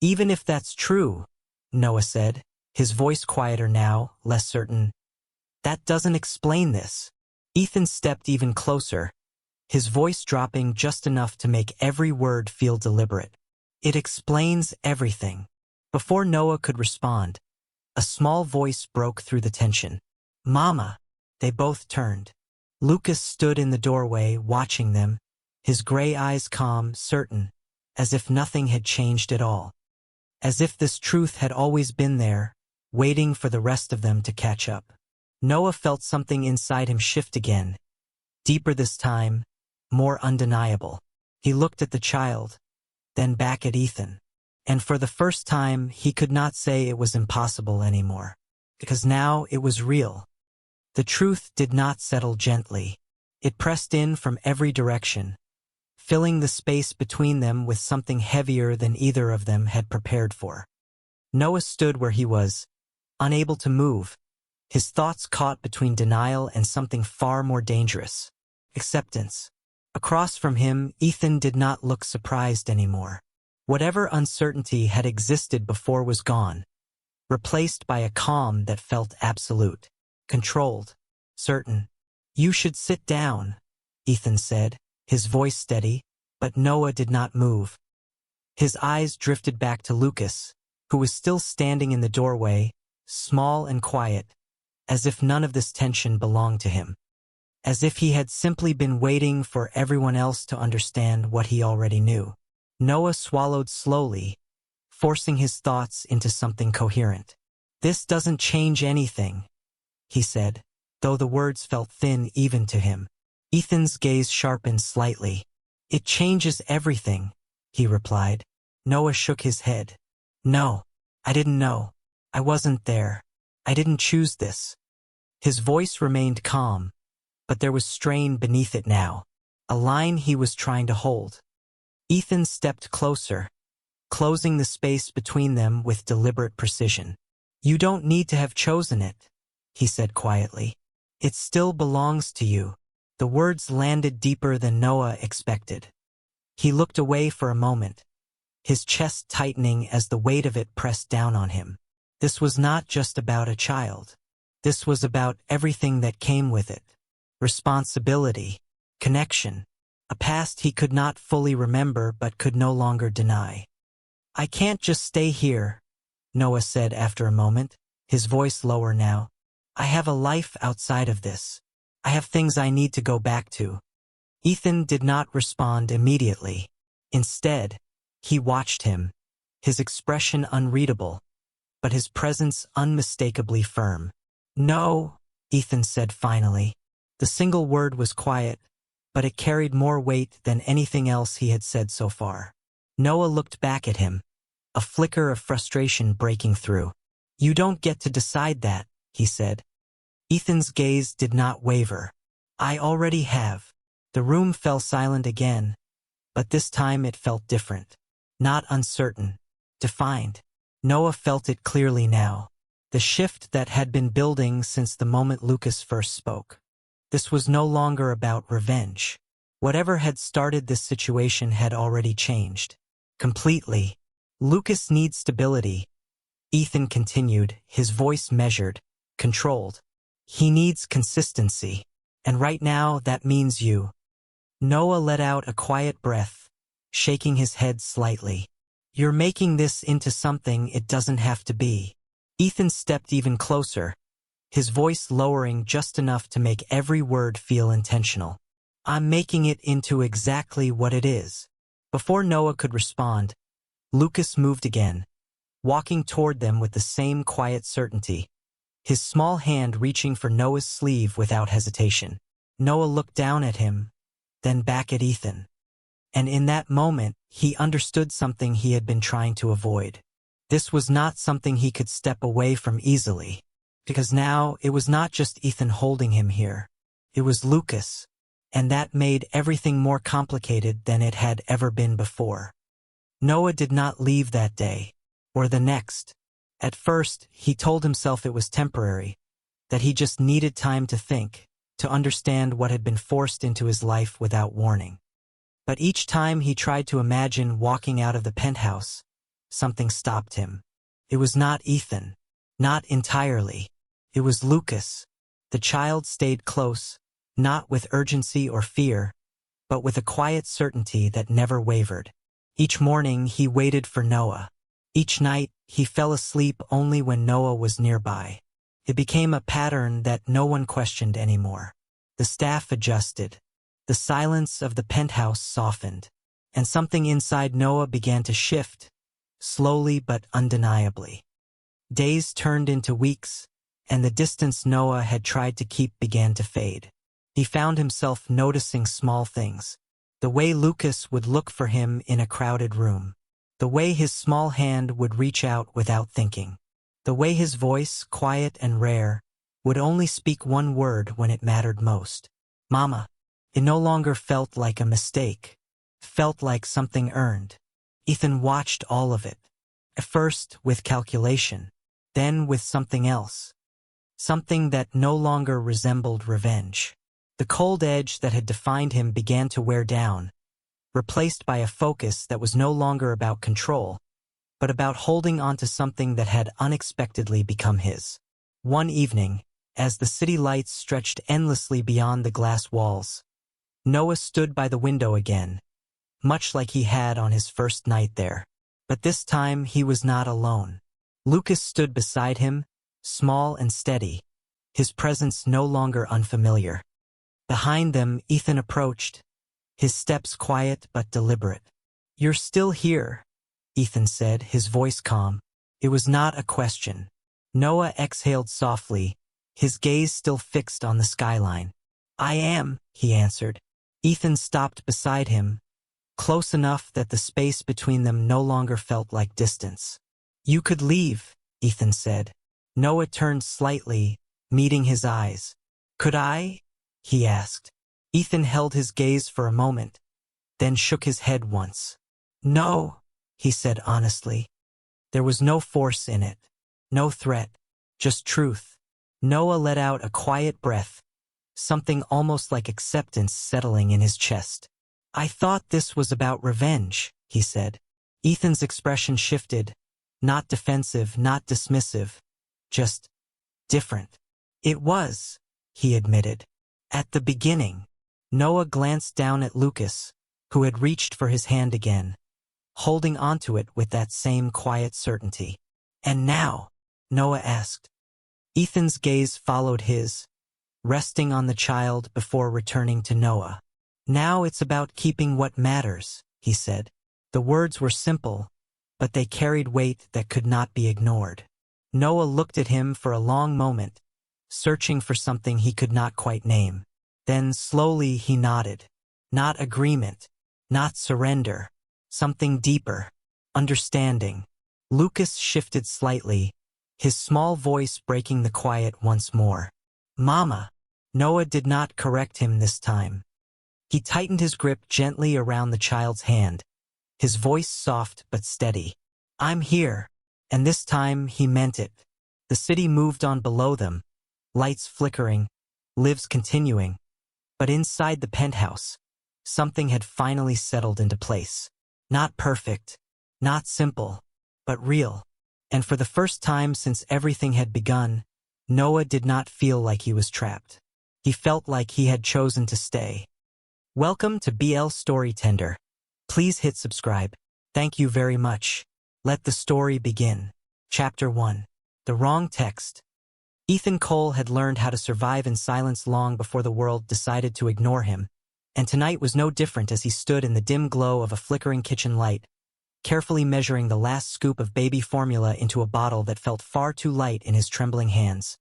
"Even if that's true," Noah said, his voice quieter now, less certain, "that doesn't explain this." Ethan stepped even closer, his voice dropping just enough to make every word feel deliberate. "It explains everything." Before Noah could respond, a small voice broke through the tension. "Mama!" They both turned. Lucas stood in the doorway, watching them, his gray eyes calm, certain, as if nothing had changed at all. As if this truth had always been there, waiting for the rest of them to catch up. Noah felt something inside him shift again, deeper this time, more undeniable. He looked at the child, then back at Ethan. And for the first time, he could not say it was impossible anymore. Because now it was real. The truth did not settle gently. It pressed in from every direction, filling the space between them with something heavier than either of them had prepared for. Noah stood where he was, unable to move, his thoughts caught between denial and something far more dangerous: acceptance. Across from him, Ethan did not look surprised anymore. Whatever uncertainty had existed before was gone, replaced by a calm that felt absolute, controlled, certain. "You should sit down," Ethan said, his voice steady, but Noah did not move. His eyes drifted back to Lucas, who was still standing in the doorway, small and quiet, as if none of this tension belonged to him. As if he had simply been waiting for everyone else to understand what he already knew. Noah swallowed slowly, forcing his thoughts into something coherent. "This doesn't change anything," he said, though the words felt thin even to him. Ethan's gaze sharpened slightly. "It changes everything," he replied. Noah shook his head. "No, I didn't know. I wasn't there. I didn't choose this." His voice remained calm, but there was strain beneath it now, a line he was trying to hold. Ethan stepped closer, closing the space between them with deliberate precision. "You don't need to have chosen it," he said quietly. "It still belongs to you." The words landed deeper than Noah expected. He looked away for a moment, his chest tightening as the weight of it pressed down on him. This was not just about a child. This was about everything that came with it. Responsibility, connection, a past he could not fully remember but could no longer deny. "I can't just stay here," Noah said after a moment, his voice lower now. "I have a life outside of this. I have things I need to go back to." Ethan did not respond immediately. Instead, he watched him, his expression unreadable, but his presence unmistakably firm. "No," Ethan said finally. The single word was quiet, but it carried more weight than anything else he had said so far. Noah looked back at him, a flicker of frustration breaking through. "You don't get to decide that," he said. Ethan's gaze did not waver. "I already have." The room fell silent again, but this time it felt different. Not uncertain, defined. Noah felt it clearly now. The shift that had been building since the moment Lucas first spoke. This was no longer about revenge. Whatever had started this situation had already changed. Completely. "Lucas needs stability," Ethan continued, his voice measured, controlled. "He needs consistency. And right now, that means you." Noah let out a quiet breath, shaking his head slightly. "You're making this into something it doesn't have to be." Ethan stepped even closer, his voice lowering just enough to make every word feel intentional. "I'm making it into exactly what it is." Before Noah could respond, Lucas moved again, walking toward them with the same quiet certainty, his small hand reaching for Noah's sleeve without hesitation. Noah looked down at him, then back at Ethan. And in that moment, he understood something he had been trying to avoid. This was not something he could step away from easily, because now it was not just Ethan holding him here. It was Lucas, and that made everything more complicated than it had ever been before. Noah did not leave that day, or the next. At first, he told himself it was temporary, that he just needed time to think, to understand what had been forced into his life without warning. But each time he tried to imagine walking out of the penthouse, something stopped him. It was not Ethan. Not entirely. It was Lucas. The child stayed close, not with urgency or fear, but with a quiet certainty that never wavered. Each morning he waited for Noah. Each night he fell asleep only when Noah was nearby. It became a pattern that no one questioned anymore. The staff adjusted. The silence of the penthouse softened, and something inside Noah began to shift, slowly but undeniably. Days turned into weeks, and the distance Noah had tried to keep began to fade. He found himself noticing small things. The way Lucas would look for him in a crowded room. The way his small hand would reach out without thinking. The way his voice, quiet and rare, would only speak one word when it mattered most. Mama. It no longer felt like a mistake. Felt like something earned. Ethan watched all of it. At first with calculation, then with something else. Something that no longer resembled revenge. The cold edge that had defined him began to wear down, replaced by a focus that was no longer about control, but about holding on to something that had unexpectedly become his. One evening, as the city lights stretched endlessly beyond the glass walls, Noah stood by the window again, much like he had on his first night there. But this time he was not alone. Lucas stood beside him, small and steady, his presence no longer unfamiliar. Behind them, Ethan approached, his steps quiet but deliberate. "You're still here," Ethan said, his voice calm. It was not a question. Noah exhaled softly, his gaze still fixed on the skyline. "I am," he answered. Ethan stopped beside him, close enough that the space between them no longer felt like distance. "You could leave," Ethan said. Noah turned slightly, meeting his eyes. "Could I?" he asked. Ethan held his gaze for a moment, then shook his head once. "No," he said honestly. There was no force in it, no threat, just truth. Noah let out a quiet breath, something almost like acceptance settling in his chest. "I thought this was about revenge," he said. Ethan's expression shifted, not defensive, not dismissive, just different. "It was," he admitted. "At the beginning." Noah glanced down at Lucas, who had reached for his hand again, holding onto it with that same quiet certainty. "And now?" Noah asked. Ethan's gaze followed his, resting on the child before returning to Noah. "Now it's about keeping what matters," he said. The words were simple, but they carried weight that could not be ignored. Noah looked at him for a long moment, searching for something he could not quite name. Then slowly he nodded. Not agreement, not surrender, something deeper, understanding. Lucas shifted slightly, his small voice breaking the quiet once more. "Mama." Noah did not correct him this time. He tightened his grip gently around the child's hand, his voice soft but steady. "I'm here." And this time he meant it. The city moved on below them, lights flickering, lives continuing. But inside the penthouse, something had finally settled into place. Not perfect, not simple, but real. And for the first time since everything had begun, Noah did not feel like he was trapped. He felt like he had chosen to stay. Welcome to BL Storytender. Please hit subscribe. Thank you very much. Let the story begin. Chapter 1. The Wrong Text. Ethan Cole had learned how to survive in silence long before the world decided to ignore him, and tonight was no different as he stood in the dim glow of a flickering kitchen light, carefully measuring the last scoop of baby formula into a bottle that felt far too light in his trembling hands.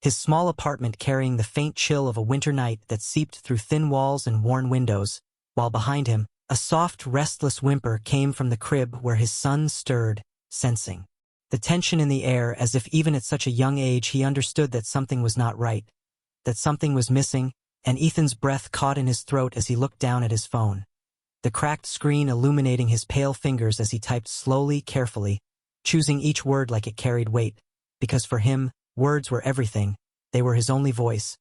His small apartment carrying the faint chill of a winter night that seeped through thin walls and worn windows, while behind him, a soft, restless whimper came from the crib where his son stirred, sensing the tension in the air, as if even at such a young age he understood that something was not right, that something was missing, and Ethan's breath caught in his throat as he looked down at his phone. the cracked screen illuminating his pale fingers as he typed slowly, carefully, choosing each word like it carried weight, because for him, words were everything. They were his only voice,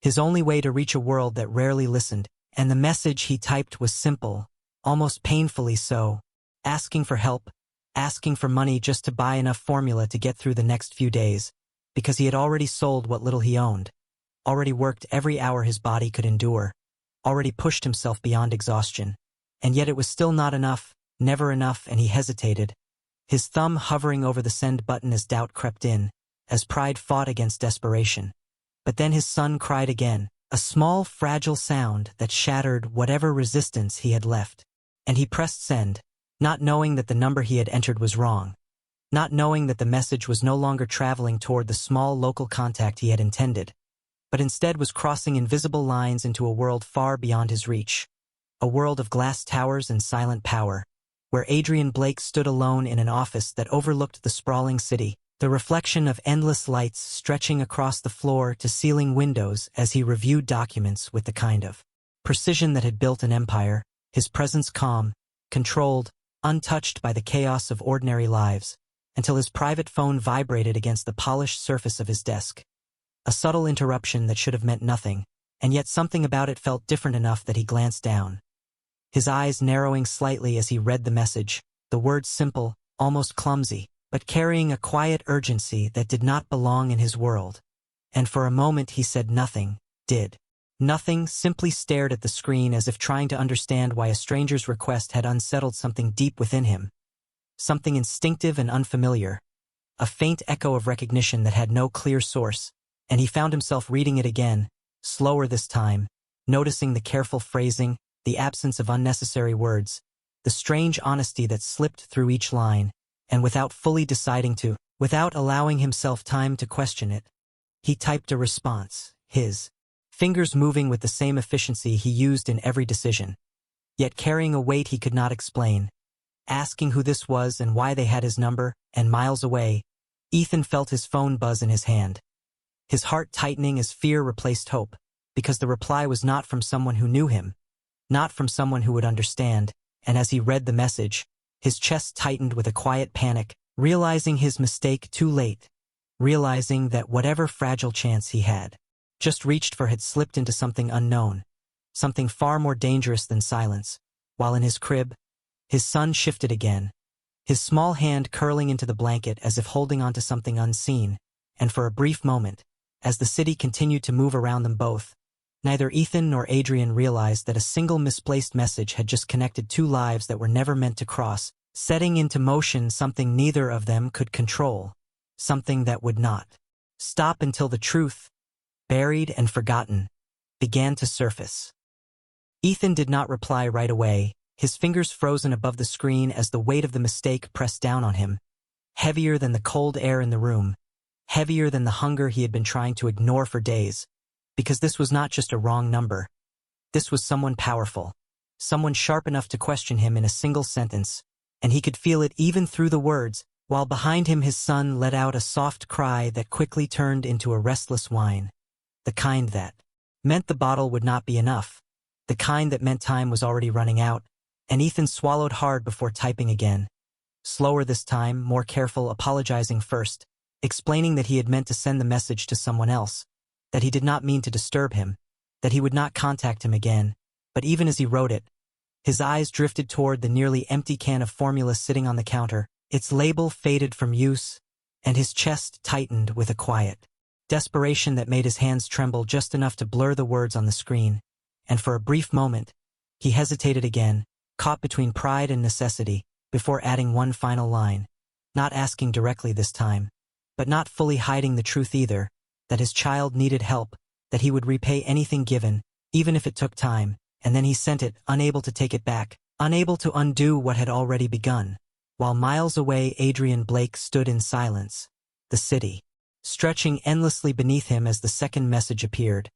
his only way to reach a world that rarely listened, and the message he typed was simple, almost painfully so, asking for help, asking for money just to buy enough formula to get through the next few days, because he had already sold what little he owned, already worked every hour his body could endure, already pushed himself beyond exhaustion. And yet it was still not enough, never enough, and he hesitated, his thumb hovering over the send button as doubt crept in, as pride fought against desperation. But then his son cried again, a small, fragile sound that shattered whatever resistance he had left. And he pressed send, not knowing that the number he had entered was wrong, not knowing that the message was no longer traveling toward the small local contact he had intended, but instead was crossing invisible lines into a world far beyond his reach. A world of glass towers and silent power, where Adrian Blake stood alone in an office that overlooked the sprawling city, the reflection of endless lights stretching across the floor to ceiling windows as he reviewed documents with the kind of precision that had built an empire, his presence calm, controlled, untouched by the chaos of ordinary lives, until his private phone vibrated against the polished surface of his desk. A subtle interruption that should have meant nothing, and yet something about it felt different enough that he glanced down, his eyes narrowing slightly as he read the message, the words simple, almost clumsy, but carrying a quiet urgency that did not belong in his world. And for a moment he said nothing, did nothing, simply stared at the screen as if trying to understand why a stranger's request had unsettled something deep within him, something instinctive and unfamiliar, a faint echo of recognition that had no clear source, and he found himself reading it again, slower this time, noticing the careful phrasing, the absence of unnecessary words, the strange honesty that slipped through each line, and without fully deciding to, without allowing himself time to question it, he typed a response, his fingers moving with the same efficiency he used in every decision, yet carrying a weight he could not explain, asking who this was and why they had his number, and miles away, Ethan felt his phone buzz in his hand, his heart tightening as fear replaced hope, because the reply was not from someone who knew him, not from someone who would understand, and as he read the message, his chest tightened with a quiet panic, realizing his mistake too late, realizing that whatever fragile chance he had just reached for had slipped into something unknown, something far more dangerous than silence. While in his crib, his son shifted again, his small hand curling into the blanket as if holding onto something unseen, and for a brief moment, as the city continued to move around them both, neither Ethan nor Adrian realized that a single misplaced message had just connected two lives that were never meant to cross, setting into motion something neither of them could control, something that would not stop until the truth, buried and forgotten, began to surface. Ethan did not reply right away, his fingers frozen above the screen as the weight of the mistake pressed down on him, heavier than the cold air in the room, heavier than the hunger he had been trying to ignore for days. Because this was not just a wrong number. This was someone powerful, someone sharp enough to question him in a single sentence, and he could feel it even through the words, while behind him his son let out a soft cry that quickly turned into a restless whine, the kind that meant the bottle would not be enough, the kind that meant time was already running out, and Ethan swallowed hard before typing again. Slower this time, more careful, apologizing first, explaining that he had meant to send the message to someone else, that he did not mean to disturb him, that he would not contact him again, but even as he wrote it, his eyes drifted toward the nearly empty can of formula sitting on the counter, its label faded from use, and his chest tightened with a quiet desperation that made his hands tremble just enough to blur the words on the screen, and for a brief moment, he hesitated again, caught between pride and necessity, before adding one final line, not asking directly this time, but not fully hiding the truth either, that his child needed help, that he would repay anything given, even if it took time, and then he sent it, unable to take it back, unable to undo what had already begun. While miles away Adrian Blake stood in silence, the city, stretching endlessly beneath him as the second message appeared,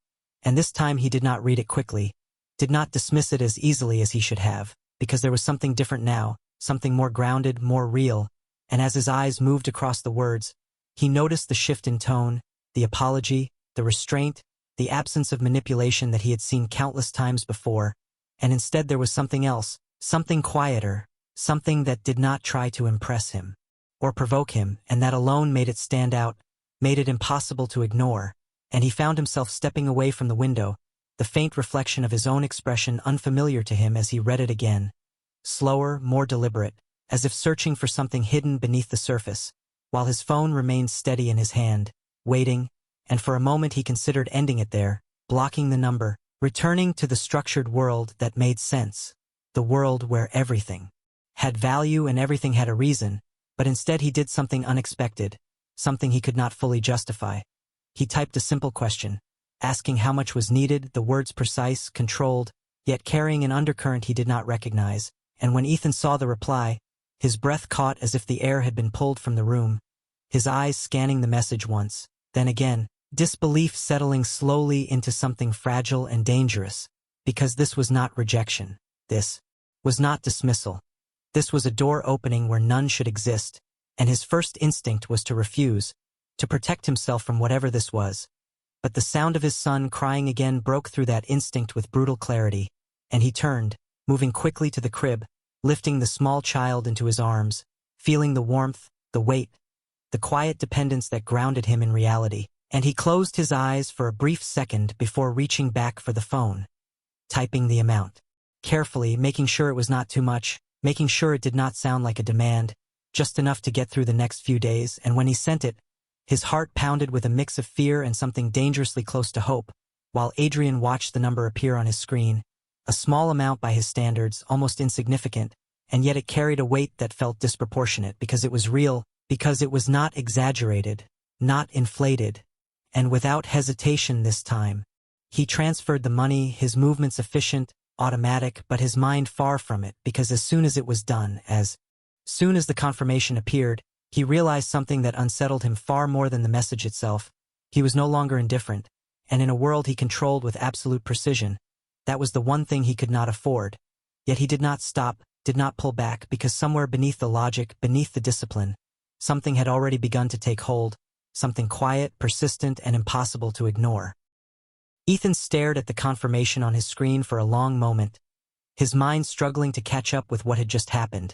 and this time he did not read it quickly, did not dismiss it as easily as he should have, because there was something different now, something more grounded, more real, and as his eyes moved across the words, he noticed the shift in tone, the apology, the restraint, the absence of manipulation that he had seen countless times before, and instead there was something else, Something quieter, something that did not try to impress him or provoke him, and that alone made it stand out, made it impossible to ignore, and he found himself stepping away from the window, the faint reflection of his own expression unfamiliar to him as he read it again. Slower, more deliberate, as if searching for something hidden beneath the surface, while his phone remained steady in his hand, waiting, and for a moment he considered ending it there, blocking the number, returning to the structured world that made sense, the world where everything had value and everything had a reason, but instead he did something unexpected, something he could not fully justify. He typed a simple question, asking how much was needed, the words precise, controlled, yet carrying an undercurrent he did not recognize, and when Ethan saw the reply, his breath caught as if the air had been pulled from the room, his eyes scanning the message once, then again, disbelief settling slowly into something fragile and dangerous, because this was not rejection, this was not dismissal. This was a door opening where none should exist, and his first instinct was to refuse, to protect himself from whatever this was. But the sound of his son crying again broke through that instinct with brutal clarity, and he turned, moving quickly to the crib, lifting the small child into his arms, feeling the warmth, the weight, the quiet dependence that grounded him in reality, and he closed his eyes for a brief second before reaching back for the phone, typing the amount, carefully, making sure it was not too much, making sure it did not sound like a demand, just enough to get through the next few days, and when he sent it, his heart pounded with a mix of fear and something dangerously close to hope, while Adrian watched the number appear on his screen, a small amount by his standards, almost insignificant, and yet it carried a weight that felt disproportionate because it was real, because it was not exaggerated, not inflated, and without hesitation this time. He transferred the money, his movements efficient, automatic, but his mind far from it, because as soon as it was done, as soon as the confirmation appeared, he realized something that unsettled him far more than the message itself. He was no longer indifferent, and in a world he controlled with absolute precision, that was the one thing he could not afford. Yet he did not stop, did not pull back, because somewhere beneath the logic, beneath the discipline, something had already begun to take hold, something quiet, persistent, and impossible to ignore. Ethan stared at the confirmation on his screen for a long moment, his mind struggling to catch up with what had just happened,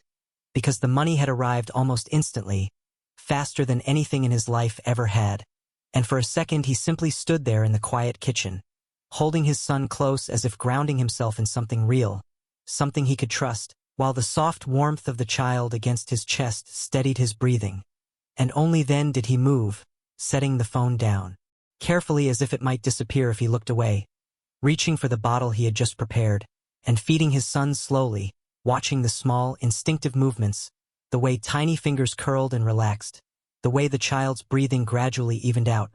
because the money had arrived almost instantly, faster than anything in his life ever had, and for a second he simply stood there in the quiet kitchen, holding his son close as if grounding himself in something real, something he could trust, while the soft warmth of the child against his chest steadied his breathing. And only then did he move, setting the phone down, carefully as if it might disappear if he looked away, reaching for the bottle he had just prepared, and feeding his son slowly, watching the small, instinctive movements, the way tiny fingers curled and relaxed, the way the child's breathing gradually evened out,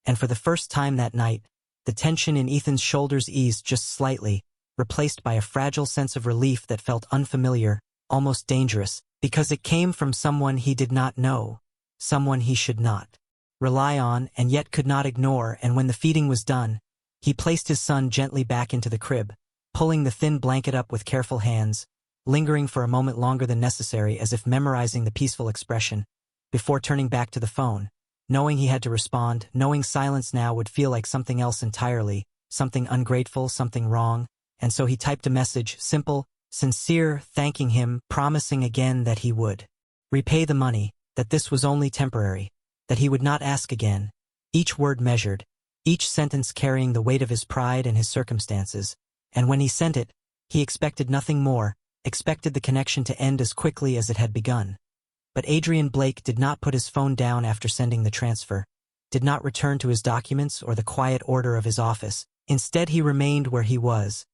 and for the first time that night, the tension in Ethan's shoulders eased just slightly, replaced by a fragile sense of relief that felt unfamiliar, almost dangerous, because it came from someone he did not know, someone he should not rely on and yet could not ignore. And when the feeding was done, he placed his son gently back into the crib, pulling the thin blanket up with careful hands, lingering for a moment longer than necessary as if memorizing the peaceful expression, before turning back to the phone, knowing he had to respond, knowing silence now would feel like something else entirely, something ungrateful, something wrong, and so he typed a message, simple, sincere, thanking him, promising again that he would repay the money, that this was only temporary, that he would not ask again, each word measured, each sentence carrying the weight of his pride and his circumstances, and when he sent it, he expected nothing more, expected the connection to end as quickly as it had begun. But Adrian Blake did not put his phone down after sending the transfer, did not return to his documents or the quiet order of his office. Instead he remained where he was,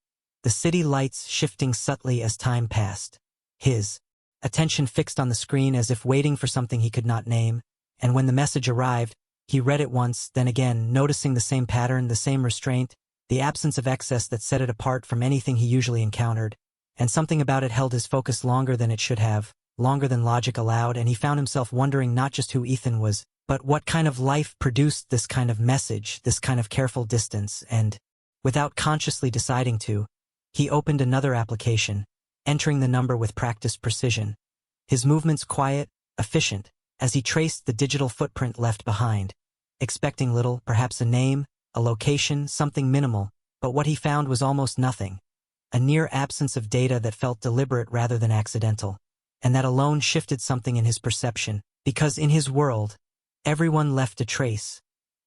the city lights shifting subtly as time passed, his attention fixed on the screen as if waiting for something he could not name, and when the message arrived, he read it once, then again, noticing the same pattern, the same restraint, the absence of excess that set it apart from anything he usually encountered, and something about it held his focus longer than it should have, longer than logic allowed, and he found himself wondering not just who Ethan was, but what kind of life produced this kind of message, this kind of careful distance, and, without consciously deciding to, he opened another application, entering the number with practiced precision, his movements quiet, efficient, as he traced the digital footprint left behind, expecting little, perhaps a name, a location, something minimal, but what he found was almost nothing. a near absence of data that felt deliberate rather than accidental, and that alone shifted something in his perception, because in his world, everyone left a trace.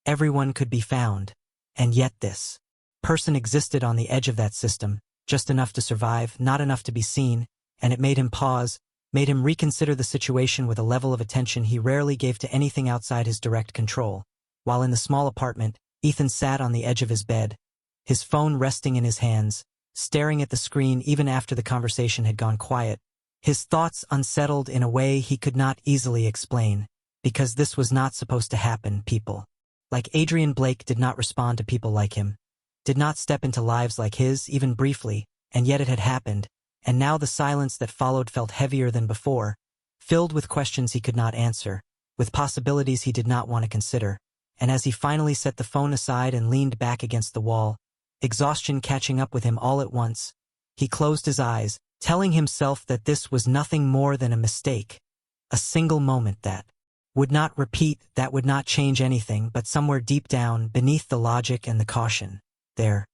Everyone could be found. And yet this person existed on the edge of that system, just enough to survive, not enough to be seen, and it made him pause, made him reconsider the situation with a level of attention he rarely gave to anything outside his direct control. While in the small apartment, Ethan sat on the edge of his bed, his phone resting in his hands, staring at the screen even after the conversation had gone quiet, his thoughts unsettled in a way he could not easily explain, because this was not supposed to happen. People like Adrian Blake did not respond to people like him, did not step into lives like his, even briefly, and yet it had happened, and now the silence that followed felt heavier than before, filled with questions he could not answer, with possibilities he did not want to consider, and as he finally set the phone aside and leaned back against the wall, exhaustion catching up with him all at once, he closed his eyes, telling himself that this was nothing more than a mistake, a single moment that would not repeat, that would not change anything, but somewhere deep down, beneath the logic and the caution, there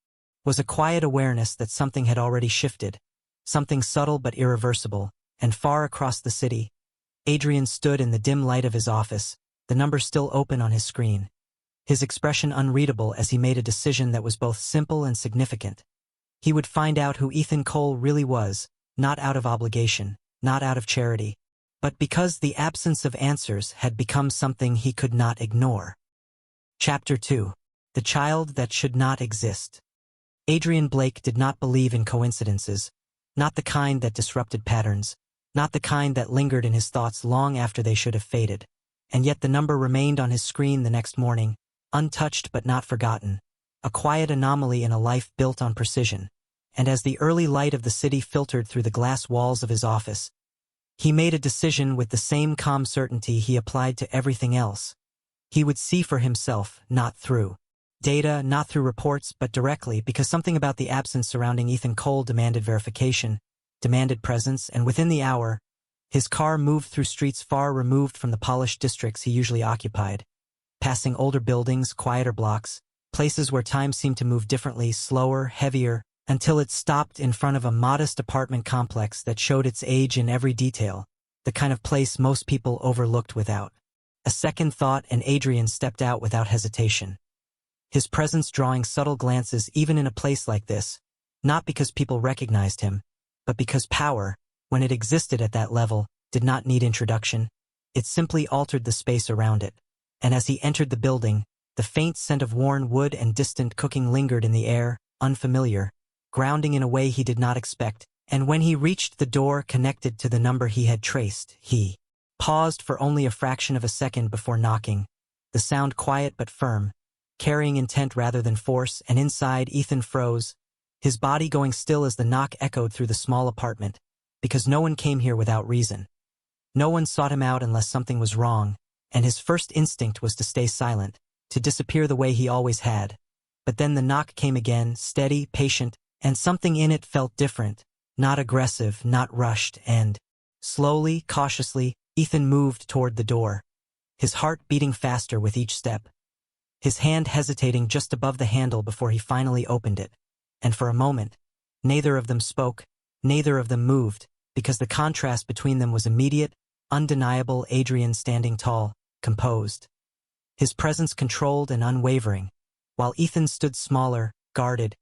was a quiet awareness that something had already shifted, something subtle but irreversible, and far across the city, Adrian stood in the dim light of his office, the number still open on his screen, his expression unreadable as he made a decision that was both simple and significant. He would find out who Ethan Cole really was, not out of obligation, not out of charity, but because the absence of answers had become something he could not ignore. Chapter 2. The Child That Should Not Exist. Adrian Blake did not believe in coincidences, not the kind that disrupted patterns, not the kind that lingered in his thoughts long after they should have faded, and yet the number remained on his screen the next morning, untouched but not forgotten, a quiet anomaly in a life built on precision, and as the early light of the city filtered through the glass walls of his office, he made a decision with the same calm certainty he applied to everything else. He would see for himself, not through data, not through reports, but directly, because something about the absence surrounding Ethan Cole demanded verification, demanded presence, and within the hour, his car moved through streets far removed from the polished districts he usually occupied, passing older buildings, quieter blocks, places where time seemed to move differently, slower, heavier, until it stopped in front of a modest apartment complex that showed its age in every detail, the kind of place most people overlooked without a second thought, and Adrian stepped out without hesitation, his presence drawing subtle glances even in a place like this, not because people recognized him, but because power, when it existed at that level, did not need introduction. It simply altered the space around it, and as he entered the building, the faint scent of worn wood and distant cooking lingered in the air, unfamiliar, grounding in a way he did not expect, and when he reached the door connected to the number he had traced, he paused for only a fraction of a second before knocking, the sound quiet but firm, carrying intent rather than force, and inside Ethan froze, his body going still as the knock echoed through the small apartment, because no one came here without reason. No one sought him out unless something was wrong, and his first instinct was to stay silent, to disappear the way he always had. But then the knock came again, steady, patient, and something in it felt different, not aggressive, not rushed, and slowly, cautiously, Ethan moved toward the door, his heart beating faster with each step, his hand hesitating just above the handle before he finally opened it, and for a moment, neither of them spoke, neither of them moved, because the contrast between them was immediate, undeniable. Adrian standing tall, composed, his presence controlled and unwavering, while Ethan stood smaller, guarded,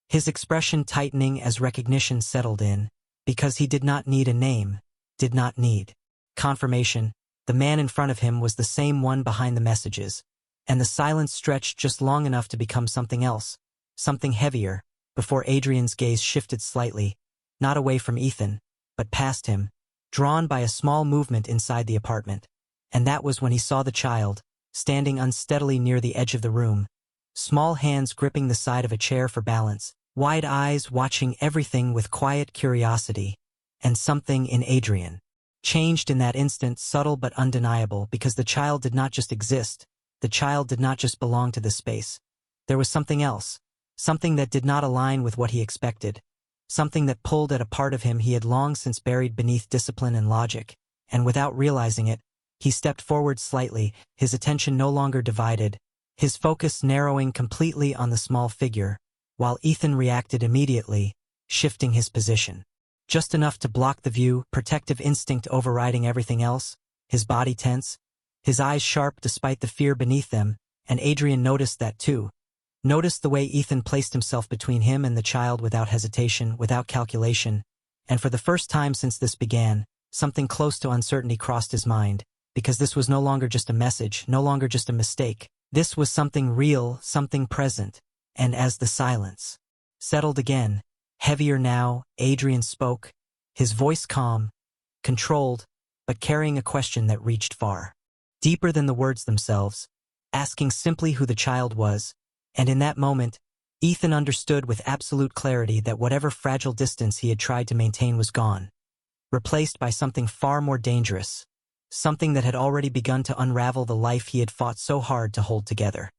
his expression tightening as recognition settled in, because he did not need a name, did not need confirmation. The man in front of him was the same one behind the messages, and the silence stretched just long enough to become something else, something heavier, before Adrian's gaze shifted slightly, not away from Ethan, but past him, drawn by a small movement inside the apartment. And that was when he saw the child, standing unsteadily near the edge of the room, small hands gripping the side of a chair for balance, wide eyes watching everything with quiet curiosity. And something in Adrian changed in that instant, subtle but undeniable, because the child did not just exist, the child did not just belong to the space. There was something else, something that did not align with what he expected, something that pulled at a part of him he had long since buried beneath discipline and logic, and without realizing it, he stepped forward slightly, his attention no longer divided, his focus narrowing completely on the small figure, while Ethan reacted immediately, shifting his position. Just enough to block the view, protective instinct overriding everything else, his body tense, his eyes sharp despite the fear beneath them, and Adrian noticed that too. Noticed the way Ethan placed himself between him and the child without hesitation, without calculation, and for the first time since this began, something close to uncertainty crossed his mind, because this was no longer just a message, no longer just a mistake. This was something real, something present, and as the silence settled again, heavier now, Adrian spoke, his voice calm, controlled, but carrying a question that reached far. Deeper than the words themselves, asking simply who the child was, and in that moment, Ethan understood with absolute clarity that whatever fragile distance he had tried to maintain was gone, replaced by something far more dangerous, something that had already begun to unravel the life he had fought so hard to hold together.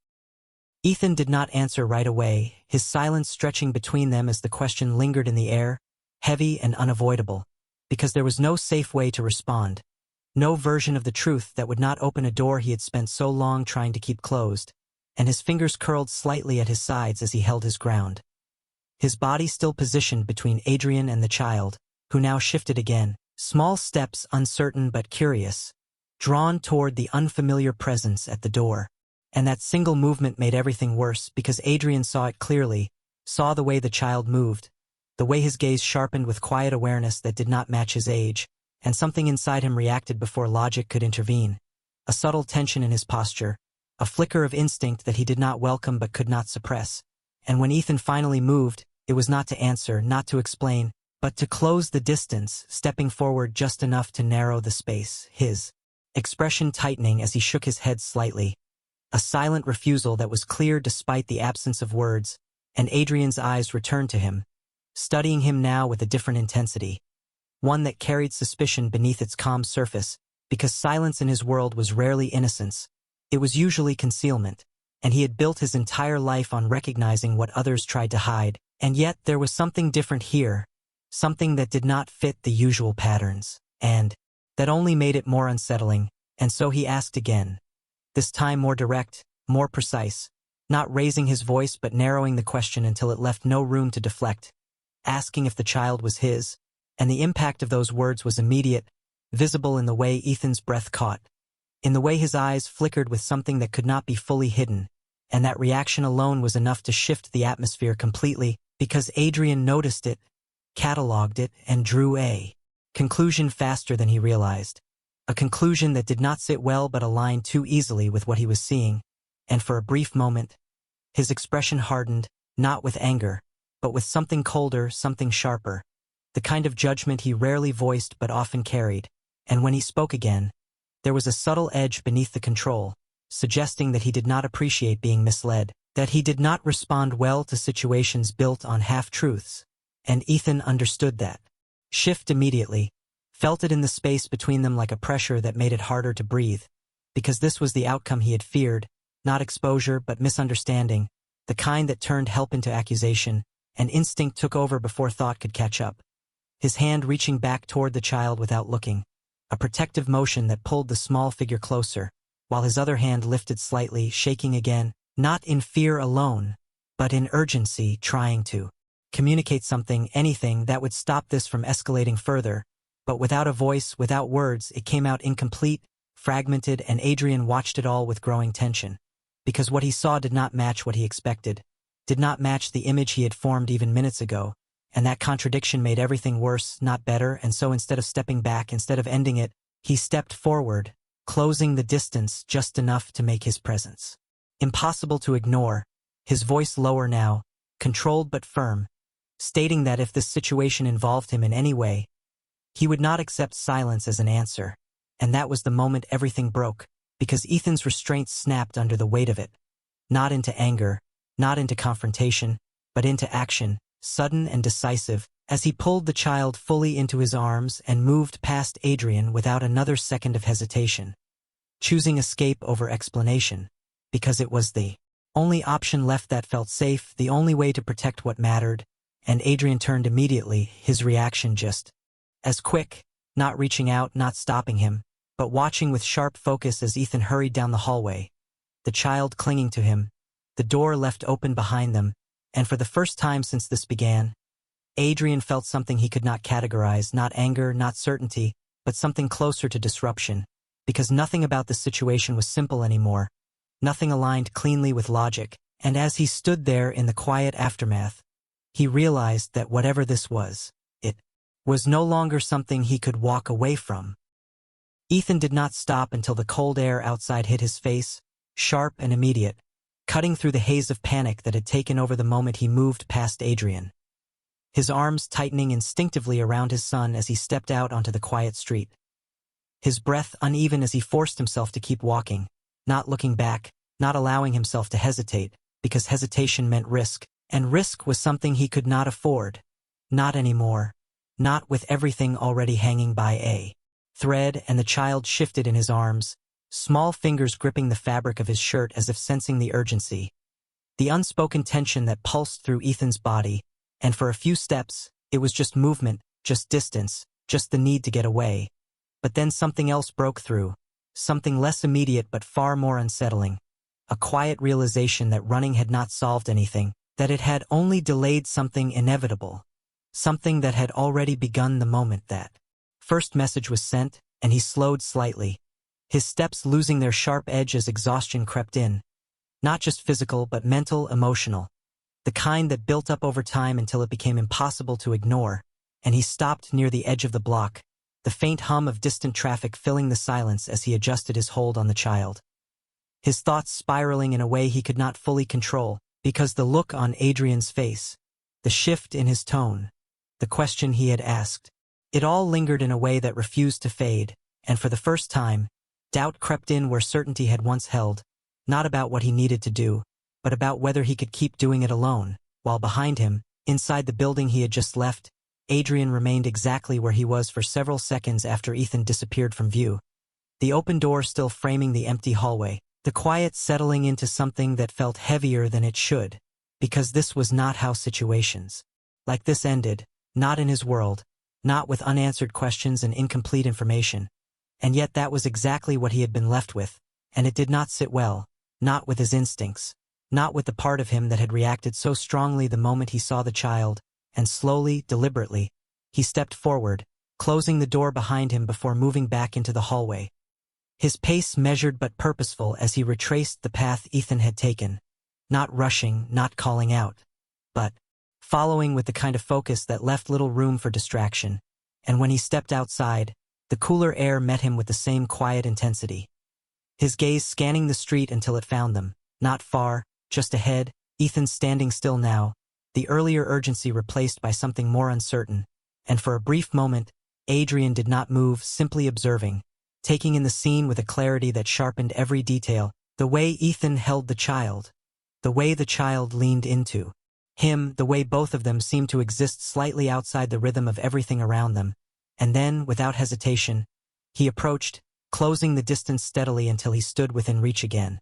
Ethan did not answer right away, his silence stretching between them as the question lingered in the air, heavy and unavoidable, because there was no safe way to respond, no version of the truth that would not open a door he had spent so long trying to keep closed, and his fingers curled slightly at his sides as he held his ground. His body still positioned between Adrian and the child, who now shifted again, small steps uncertain but curious, drawn toward the unfamiliar presence at the door. And that single movement made everything worse because Adrian saw it clearly, saw the way the child moved, the way his gaze sharpened with quiet awareness that did not match his age, and something inside him reacted before logic could intervene. A subtle tension in his posture, a flicker of instinct that he did not welcome but could not suppress. And when Ethan finally moved, it was not to answer, not to explain, but to close the distance, stepping forward just enough to narrow the space, his expression tightening as he shook his head slightly. A silent refusal that was clear despite the absence of words, and Adrian's eyes returned to him, studying him now with a different intensity, one that carried suspicion beneath its calm surface, because silence in his world was rarely innocence, it was usually concealment, and he had built his entire life on recognizing what others tried to hide, and yet there was something different here, something that did not fit the usual patterns, and that only made it more unsettling, and so he asked again, this time more direct, more precise, not raising his voice but narrowing the question until it left no room to deflect, asking if the child was his, and the impact of those words was immediate, visible in the way Ethan's breath caught, in the way his eyes flickered with something that could not be fully hidden, and that reaction alone was enough to shift the atmosphere completely, because Adrian noticed it, catalogued it, and drew a conclusion faster than he realized. A conclusion that did not sit well but aligned too easily with what he was seeing, and for a brief moment, his expression hardened, not with anger, but with something colder, something sharper, the kind of judgment he rarely voiced but often carried, and when he spoke again, there was a subtle edge beneath the control, suggesting that he did not appreciate being misled, that he did not respond well to situations built on half-truths, and Ethan understood that. Shift immediately, felt it in the space between them like a pressure that made it harder to breathe, because this was the outcome he had feared, not exposure but misunderstanding, the kind that turned help into accusation, and instinct took over before thought could catch up. His hand reaching back toward the child without looking, a protective motion that pulled the small figure closer, while his other hand lifted slightly, shaking again, not in fear alone, but in urgency, trying to communicate something, anything that would stop this from escalating further. But without a voice, without words, it came out incomplete, fragmented, and Adrian watched it all with growing tension. Because what he saw did not match what he expected, did not match the image he had formed even minutes ago, and that contradiction made everything worse, not better, and so instead of stepping back, instead of ending it, he stepped forward, closing the distance just enough to make his presence impossible to ignore, his voice lower now, controlled but firm, stating that if this situation involved him in any way, he would not accept silence as an answer, and that was the moment everything broke, because Ethan's restraint snapped under the weight of it, not into anger, not into confrontation, but into action, sudden and decisive, as he pulled the child fully into his arms and moved past Adrian without another second of hesitation, choosing escape over explanation, because it was the only option left that felt safe, the only way to protect what mattered, and Adrian turned immediately, his reaction just as quick, not reaching out, not stopping him, but watching with sharp focus as Ethan hurried down the hallway, the child clinging to him, the door left open behind them, and for the first time since this began, Adrian felt something he could not categorize, not anger, not certainty, but something closer to disruption, because nothing about the situation was simple anymore, nothing aligned cleanly with logic, and as he stood there in the quiet aftermath, he realized that whatever this was, it was no longer something he could walk away from. Ethan did not stop until the cold air outside hit his face, sharp and immediate, cutting through the haze of panic that had taken over the moment he moved past Adrian. His arms tightening instinctively around his son as he stepped out onto the quiet street. His breath uneven as he forced himself to keep walking, not looking back, not allowing himself to hesitate, because hesitation meant risk, and risk was something he could not afford. Not anymore. Not with everything already hanging by a thread, and the child shifted in his arms, small fingers gripping the fabric of his shirt as if sensing the urgency. The unspoken tension that pulsed through Ethan's body, and for a few steps, it was just movement, just distance, just the need to get away. But then something else broke through, something less immediate but far more unsettling. A quiet realization that running had not solved anything, that it had only delayed something inevitable, something that had already begun the moment that first message was sent, and he slowed slightly, his steps losing their sharp edge as exhaustion crept in. Not just physical but mental, emotional. The kind that built up over time until it became impossible to ignore, and he stopped near the edge of the block, the faint hum of distant traffic filling the silence as he adjusted his hold on the child. His thoughts spiraling in a way he could not fully control, because the look on Adrian's face, the shift in his tone, the question he had asked, it all lingered in a way that refused to fade, and for the first time, doubt crept in where certainty had once held, not about what he needed to do, but about whether he could keep doing it alone, while behind him, inside the building he had just left, Adrian remained exactly where he was for several seconds after Ethan disappeared from view. The open door still framing the empty hallway, the quiet settling into something that felt heavier than it should, because this was not how situations like this ended, not in his world, not with unanswered questions and incomplete information. And yet that was exactly what he had been left with, and it did not sit well, not with his instincts, not with the part of him that had reacted so strongly the moment he saw the child, and slowly, deliberately, he stepped forward, closing the door behind him before moving back into the hallway. His pace measured but purposeful as he retraced the path Ethan had taken, not rushing, not calling out, but following with the kind of focus that left little room for distraction, and when he stepped outside, the cooler air met him with the same quiet intensity. His gaze scanning the street until it found them, not far, just ahead, Ethan standing still now, the earlier urgency replaced by something more uncertain, and for a brief moment, Adrian did not move, simply observing, taking in the scene with a clarity that sharpened every detail, the way Ethan held the child, the way the child leaned into him, the way both of them seemed to exist slightly outside the rhythm of everything around them, and then, without hesitation, he approached, closing the distance steadily until he stood within reach again.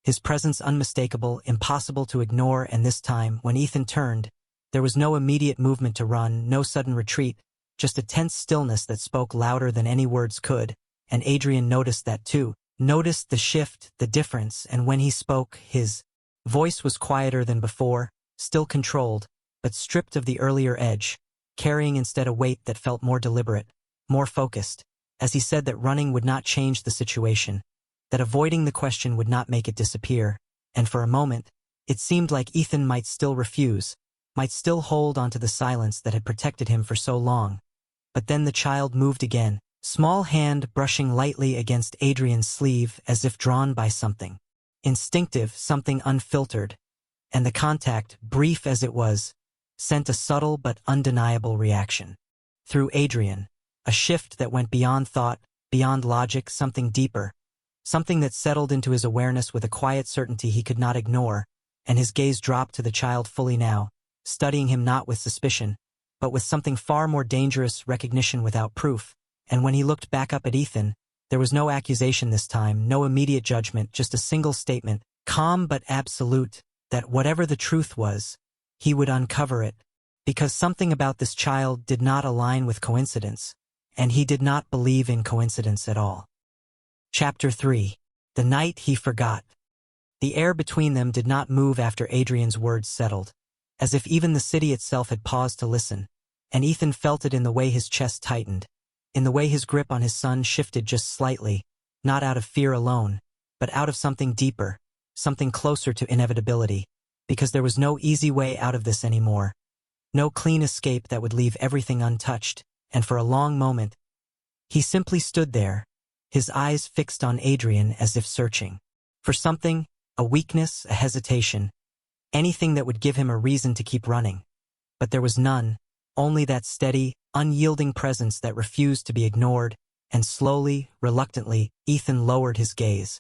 His presence unmistakable, impossible to ignore, and this time, when Ethan turned, there was no immediate movement to run, no sudden retreat, just a tense stillness that spoke louder than any words could, and Adrian noticed that too, noticed the shift, the difference, and when he spoke, his voice was quieter than before, still controlled, but stripped of the earlier edge, carrying instead a weight that felt more deliberate, more focused, as he said that running would not change the situation, that avoiding the question would not make it disappear, and for a moment, it seemed like Ethan might still refuse, might still hold onto the silence that had protected him for so long. But then the child moved again, small hand brushing lightly against Adrian's sleeve as if drawn by something instinctive, something unfiltered, and the contact, brief as it was, sent a subtle but undeniable reaction. Through Adrian, a shift that went beyond thought, beyond logic, something deeper, something that settled into his awareness with a quiet certainty he could not ignore, and his gaze dropped to the child fully now, studying him not with suspicion, but with something far more dangerous, recognition without proof, and when he looked back up at Ethan, there was no accusation this time, no immediate judgment, just a single statement, calm but absolute, that whatever the truth was, he would uncover it, because something about this child did not align with coincidence, and he did not believe in coincidence at all. Chapter 3. The Night He Forgot. The air between them did not move after Adrian's words settled. as if even the city itself had paused to listen, and Ethan felt it in the way his chest tightened, in the way his grip on his son shifted just slightly, not out of fear alone, but out of something deeper, something closer to inevitability, because there was no easy way out of this anymore, no clean escape that would leave everything untouched, and for a long moment, he simply stood there, his eyes fixed on Adrian as if searching for something, a weakness, a hesitation, anything that would give him a reason to keep running. But there was none, only that steady, unyielding presence that refused to be ignored, and slowly, reluctantly, Ethan lowered his gaze,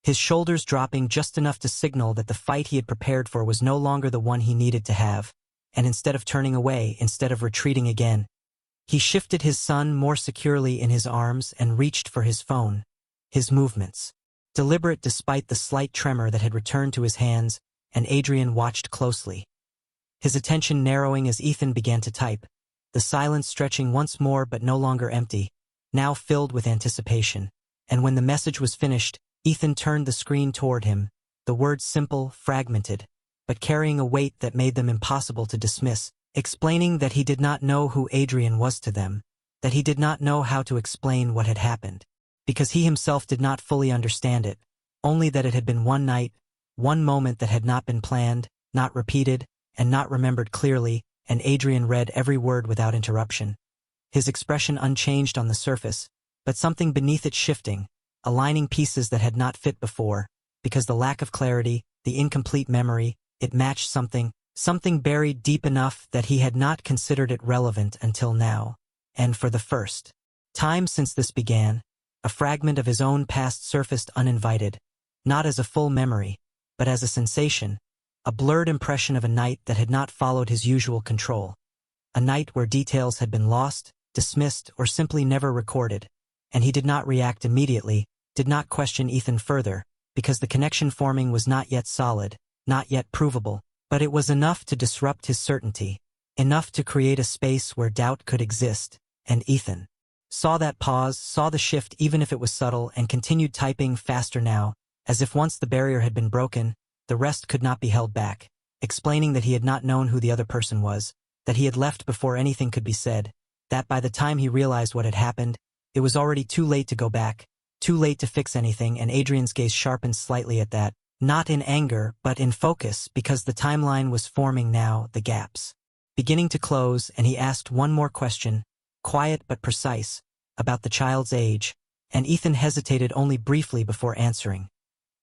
his shoulders dropping just enough to signal that the fight he had prepared for was no longer the one he needed to have, and instead of turning away, instead of retreating again, he shifted his son more securely in his arms and reached for his phone, his movements, deliberate despite the slight tremor that had returned to his hands, and Adrian watched closely, his attention narrowing as Ethan began to type, the silence stretching once more but no longer empty, now filled with anticipation, and when the message was finished, Ethan turned the screen toward him, the words simple, fragmented, but carrying a weight that made them impossible to dismiss, explaining that he did not know who Adrian was to them, that he did not know how to explain what had happened, because he himself did not fully understand it, only that it had been one night, one moment that had not been planned, not repeated, and not remembered clearly, and Adrian read every word without interruption, his expression unchanged on the surface, but something beneath it shifting, aligning pieces that had not fit before, because the lack of clarity, the incomplete memory, it matched something buried deep enough that he had not considered it relevant until now, and for the first time since this began, a fragment of his own past surfaced uninvited, not as a full memory, but as a sensation, a blurred impression of a night that had not followed his usual control, a night where details had been lost, dismissed, or simply never recorded, and he did not react immediately, did not question Ethan further, because the connection forming was not yet solid, not yet provable, but it was enough to disrupt his certainty, enough to create a space where doubt could exist, and Ethan saw that pause, saw the shift even if it was subtle, and continued typing faster now, as if once the barrier had been broken, the rest could not be held back, explaining that he had not known who the other person was, that he had left before anything could be said, that by the time he realized what had happened, it was already too late to go back, too late to fix anything, and Adrian's gaze sharpened slightly at that, not in anger, but in focus, because the timeline was forming now, the gaps beginning to close, and he asked one more question, quiet but precise, about the child's age, and Ethan hesitated only briefly before answering,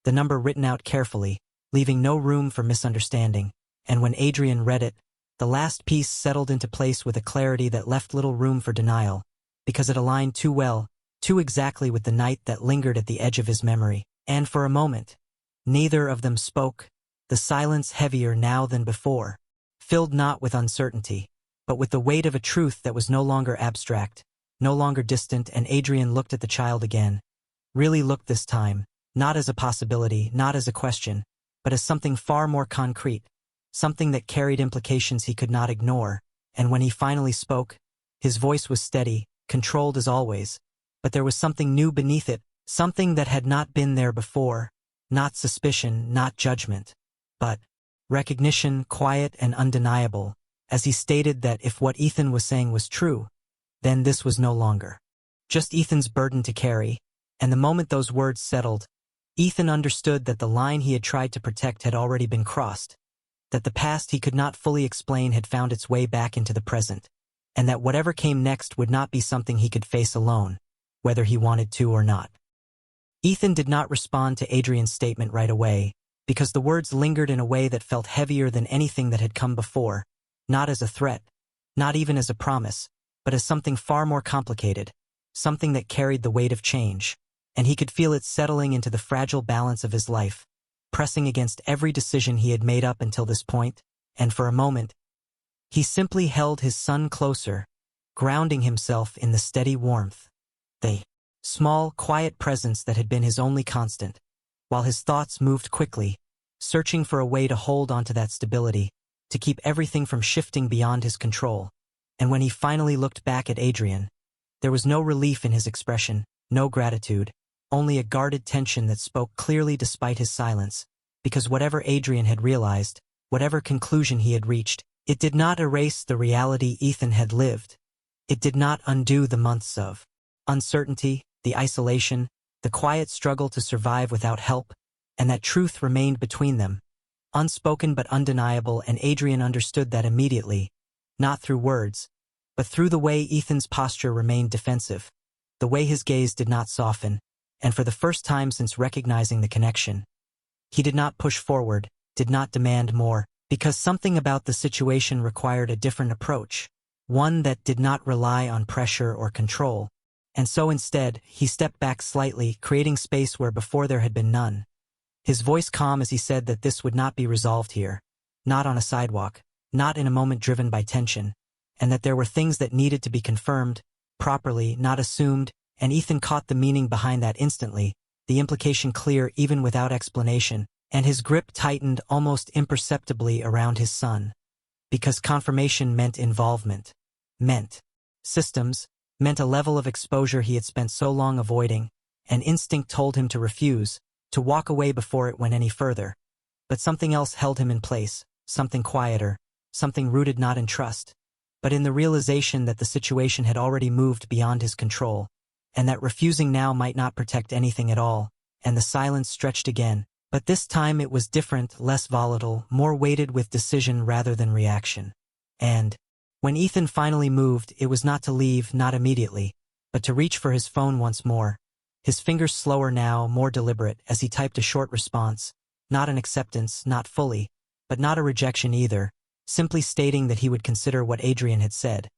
the number written out carefully, leaving no room for misunderstanding, and when Adrian read it, the last piece settled into place with a clarity that left little room for denial, because it aligned too well, too exactly with the night that lingered at the edge of his memory, and for a moment, neither of them spoke, the silence heavier now than before, filled not with uncertainty, but with the weight of a truth that was no longer abstract, no longer distant, and Adrian looked at the child again, really looked this time, not as a possibility, not as a question, but as something far more concrete, something that carried implications he could not ignore, and when he finally spoke, his voice was steady, controlled as always, but there was something new beneath it, something that had not been there before, not suspicion, not judgment, but recognition, quiet and undeniable, as he stated that if what Ethan was saying was true, then this was no longer just Ethan's burden to carry, and the moment those words settled, Ethan understood that the line he had tried to protect had already been crossed, that the past he could not fully explain had found its way back into the present, and that whatever came next would not be something he could face alone, whether he wanted to or not. Ethan did not respond to Adrian's statement right away, because the words lingered in a way that felt heavier than anything that had come before, not as a threat, not even as a promise, but as something far more complicated, something that carried the weight of change, and he could feel it settling into the fragile balance of his life, pressing against every decision he had made up until this point, and for a moment, he simply held his son closer, grounding himself in the steady warmth, the small, quiet presence that had been his only constant, while his thoughts moved quickly, searching for a way to hold onto that stability, to keep everything from shifting beyond his control. And when he finally looked back at Adrian, there was no relief in his expression, no gratitude, only a guarded tension that spoke clearly despite his silence, because whatever Adrian had realized whatever conclusion he had reached, it did not erase the reality Ethan had lived. It did not undo the months of uncertainty, the isolation, the quiet struggle to survive without help, and that truth remained between them, unspoken but undeniable, and Adrian understood that immediately, not through words, but through the way Ethan's posture remained defensive, the way his gaze did not soften, and for the first time since recognizing the connection, he did not push forward, did not demand more, because something about the situation required a different approach, one that did not rely on pressure or control. And so instead, he stepped back slightly, creating space where before there had been none. His voice calm as he said that this would not be resolved here, not on a sidewalk, not in a moment driven by tension, and that there were things that needed to be confirmed, properly, not assumed, and Ethan caught the meaning behind that instantly, the implication clear even without explanation, and his grip tightened almost imperceptibly around his son. Because confirmation meant involvement, meant systems, meant a level of exposure he had spent so long avoiding, and instinct told him to refuse, to walk away before it went any further. But something else held him in place, something quieter, something rooted not in trust, but in the realization that the situation had already moved beyond his control, and that refusing now might not protect anything at all, and the silence stretched again, but this time it was different, less volatile, more weighted with decision rather than reaction. And when Ethan finally moved, it was not to leave, not immediately, but to reach for his phone once more, his fingers slower now, more deliberate, as he typed a short response, not an acceptance, not fully, but not a rejection either, simply stating that he would consider what Adrian had said,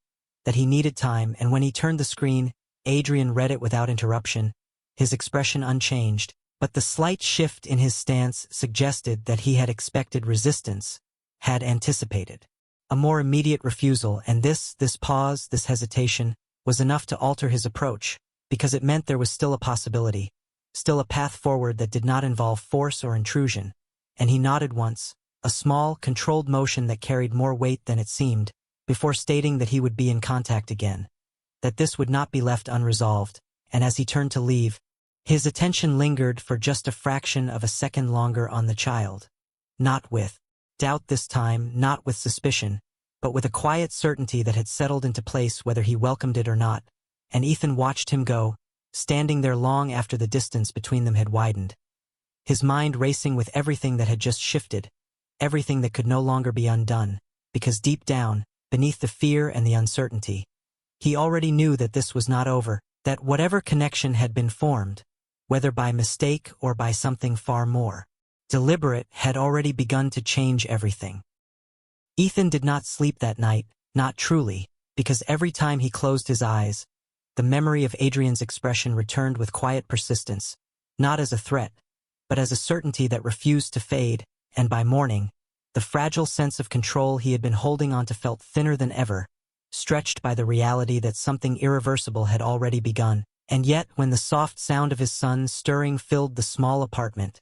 that he needed time, and when he turned the screen, Adrian read it without interruption, his expression unchanged, but the slight shift in his stance suggested that he had expected resistance, had anticipated a more immediate refusal, and this pause, this hesitation, was enough to alter his approach, because it meant there was still a possibility, still a path forward that did not involve force or intrusion, and he nodded once, a small, controlled motion that carried more weight than it seemed, before stating that he would be in contact again, that this would not be left unresolved, and as he turned to leave, his attention lingered for just a fraction of a second longer on the child. Not with doubt this time, not with suspicion, but with a quiet certainty that had settled into place whether he welcomed it or not, and Ethan watched him go, standing there long after the distance between them had widened, his mind racing with everything that had just shifted, everything that could no longer be undone, because deep down, beneath the fear and the uncertainty, he already knew that this was not over, that whatever connection had been formed, whether by mistake or by something far more deliberate, had already begun to change everything. Ethan did not sleep that night, not truly, because every time he closed his eyes, the memory of Adrian's expression returned with quiet persistence, not as a threat, but as a certainty that refused to fade, and by morning, the fragile sense of control he had been holding onto felt thinner than ever, stretched by the reality that something irreversible had already begun. And yet, when the soft sound of his son stirring filled the small apartment,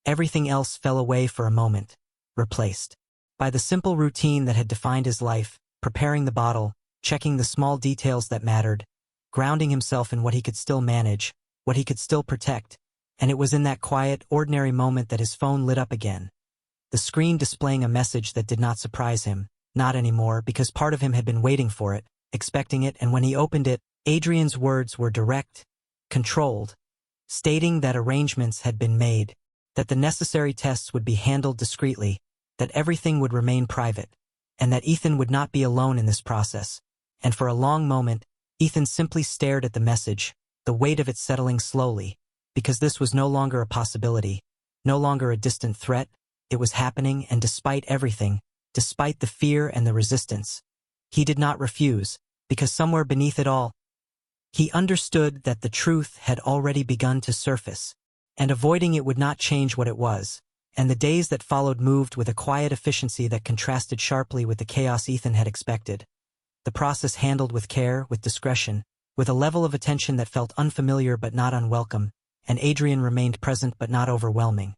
everything else fell away for a moment, replaced by the simple routine that had defined his life, preparing the bottle, checking the small details that mattered, grounding himself in what he could still manage, what he could still protect, and it was in that quiet, ordinary moment that his phone lit up again, the screen displaying a message that did not surprise him, not anymore, because part of him had been waiting for it, expecting it, and when he opened it, Adrian's words were direct, controlled, stating that arrangements had been made, that the necessary tests would be handled discreetly, that everything would remain private, and that Ethan would not be alone in this process. And for a long moment, Ethan simply stared at the message, the weight of it settling slowly, because this was no longer a possibility, no longer a distant threat. It was happening, and despite everything, despite the fear and the resistance, he did not refuse, because somewhere beneath it all, he understood that the truth had already begun to surface, and avoiding it would not change what it was, and the days that followed moved with a quiet efficiency that contrasted sharply with the chaos Ethan had expected. The process handled with care, with discretion, with a level of attention that felt unfamiliar but not unwelcome, and Adrian remained present but not overwhelming.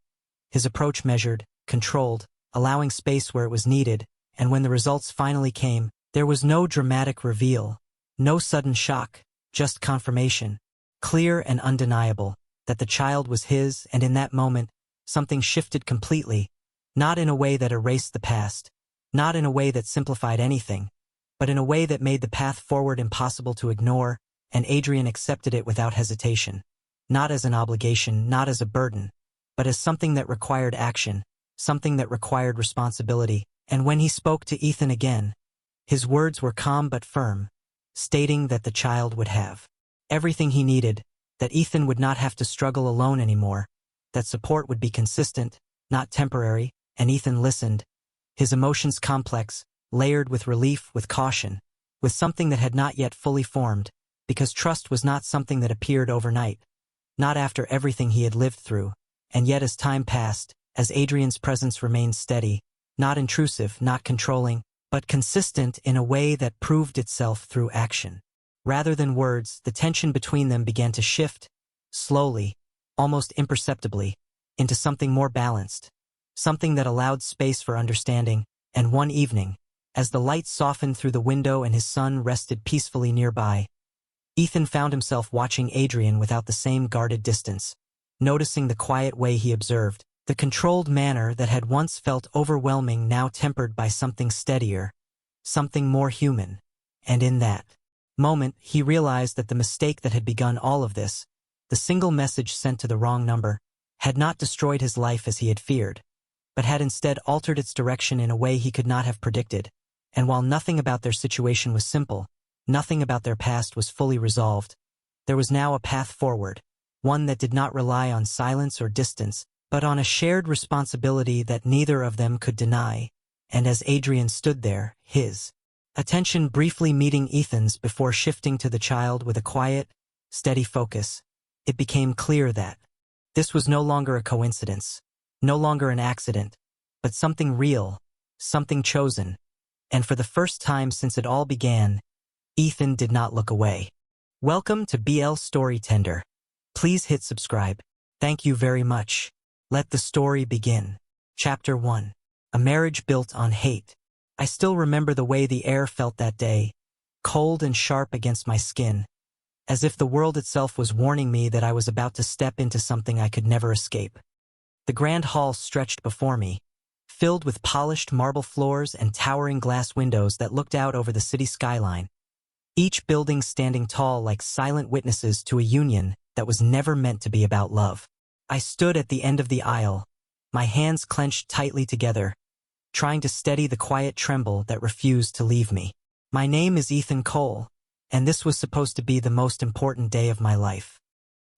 His approach measured, controlled, allowing space where it was needed, and when the results finally came, there was no dramatic reveal, no sudden shock, just confirmation, clear and undeniable, that the child was his, and in that moment, something shifted completely, Not in a way that erased the past, not in a way that simplified anything, but in a way that made the path forward impossible to ignore, and Adrian accepted it without hesitation. Not as an obligation, not as a burden, but as something that required action, something that required responsibility. And when he spoke to Ethan again, his words were calm but firm, stating that the child would have everything he needed, that Ethan would not have to struggle alone anymore, that support would be consistent, not temporary. And Ethan listened, his emotions complex, layered with relief, with caution, with something that had not yet fully formed, because trust was not something that appeared overnight, not after everything he had lived through. And yet as time passed, as Adrian's presence remained steady, not intrusive, not controlling, but consistent in a way that proved itself through action. Rather than words, the tension between them began to shift, slowly, almost imperceptibly, into something more balanced, something that allowed space for understanding. And one evening, as the light softened through the window and his son rested peacefully nearby, Ethan found himself watching Adrian without the same guarded distance, noticing the quiet way he observed, the controlled manner that had once felt overwhelming now tempered by something steadier, something more human. And in that moment, he realized that the mistake that had begun all of this, the single message sent to the wrong number, had not destroyed his life as he had feared, but had instead altered its direction in a way he could not have predicted. And while nothing about their situation was simple, nothing about their past was fully resolved, there was now a path forward, one that did not rely on silence or distance, but on a shared responsibility that neither of them could deny. And as Adrian stood there, his attention briefly meeting Ethan's before shifting to the child with a quiet, steady focus, it became clear that this was no longer a coincidence, no longer an accident, but something real, something chosen. And for the first time since it all began, Ethan did not look away. Welcome to BL Story Tender. Please hit subscribe. Thank you very much. Let the story begin. Chapter 1. A Marriage Built on Hate. I still remember the way the air felt that day, cold and sharp against my skin, as if the world itself was warning me that I was about to step into something I could never escape. The grand hall stretched before me, filled with polished marble floors and towering glass windows that looked out over the city skyline, each building standing tall like silent witnesses to a union that was never meant to be about love. I stood at the end of the aisle, my hands clenched tightly together, trying to steady the quiet tremble that refused to leave me. My name is Ethan Cole, and this was supposed to be the most important day of my life.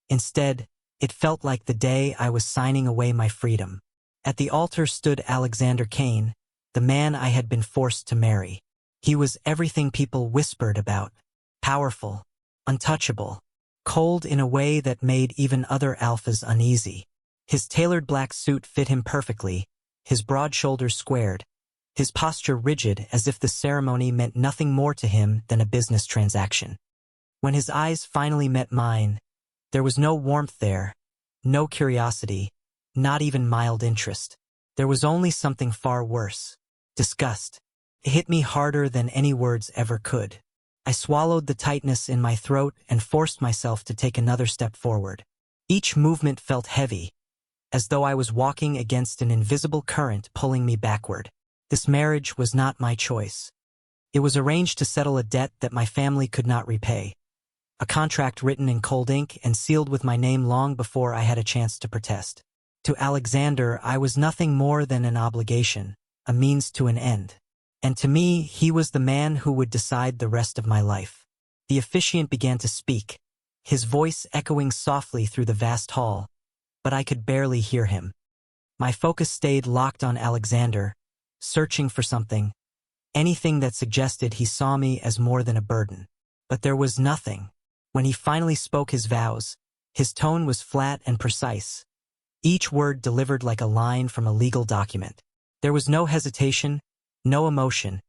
Instead, it felt like the day I was signing away my freedom. At the altar stood Alexander Kane, the man I had been forced to marry. He was everything people whispered about, powerful, untouchable, cold in a way that made even other alphas uneasy. His tailored black suit fit him perfectly, his broad shoulders squared, his posture rigid as if the ceremony meant nothing more to him than a business transaction. When his eyes finally met mine, there was no warmth there, no curiosity, not even mild interest. There was only something far worse, disgust. It hit me harder than any words ever could. I swallowed the tightness in my throat and forced myself to take another step forward. Each movement felt heavy, as though I was walking against an invisible current pulling me backward. This marriage was not my choice. It was arranged to settle a debt that my family could not repay. A contract written in cold ink and sealed with my name long before I had a chance to protest. To Alexander, I was nothing more than an obligation, a means to an end. And to me, he was the man who would decide the rest of my life. The officiant began to speak, his voice echoing softly through the vast hall, but I could barely hear him. My focus stayed locked on Alexander, searching for something, anything that suggested he saw me as more than a burden. But there was nothing. When he finally spoke his vows, his tone was flat and precise, each word delivered like a line from a legal document. There was no hesitation, no emotion,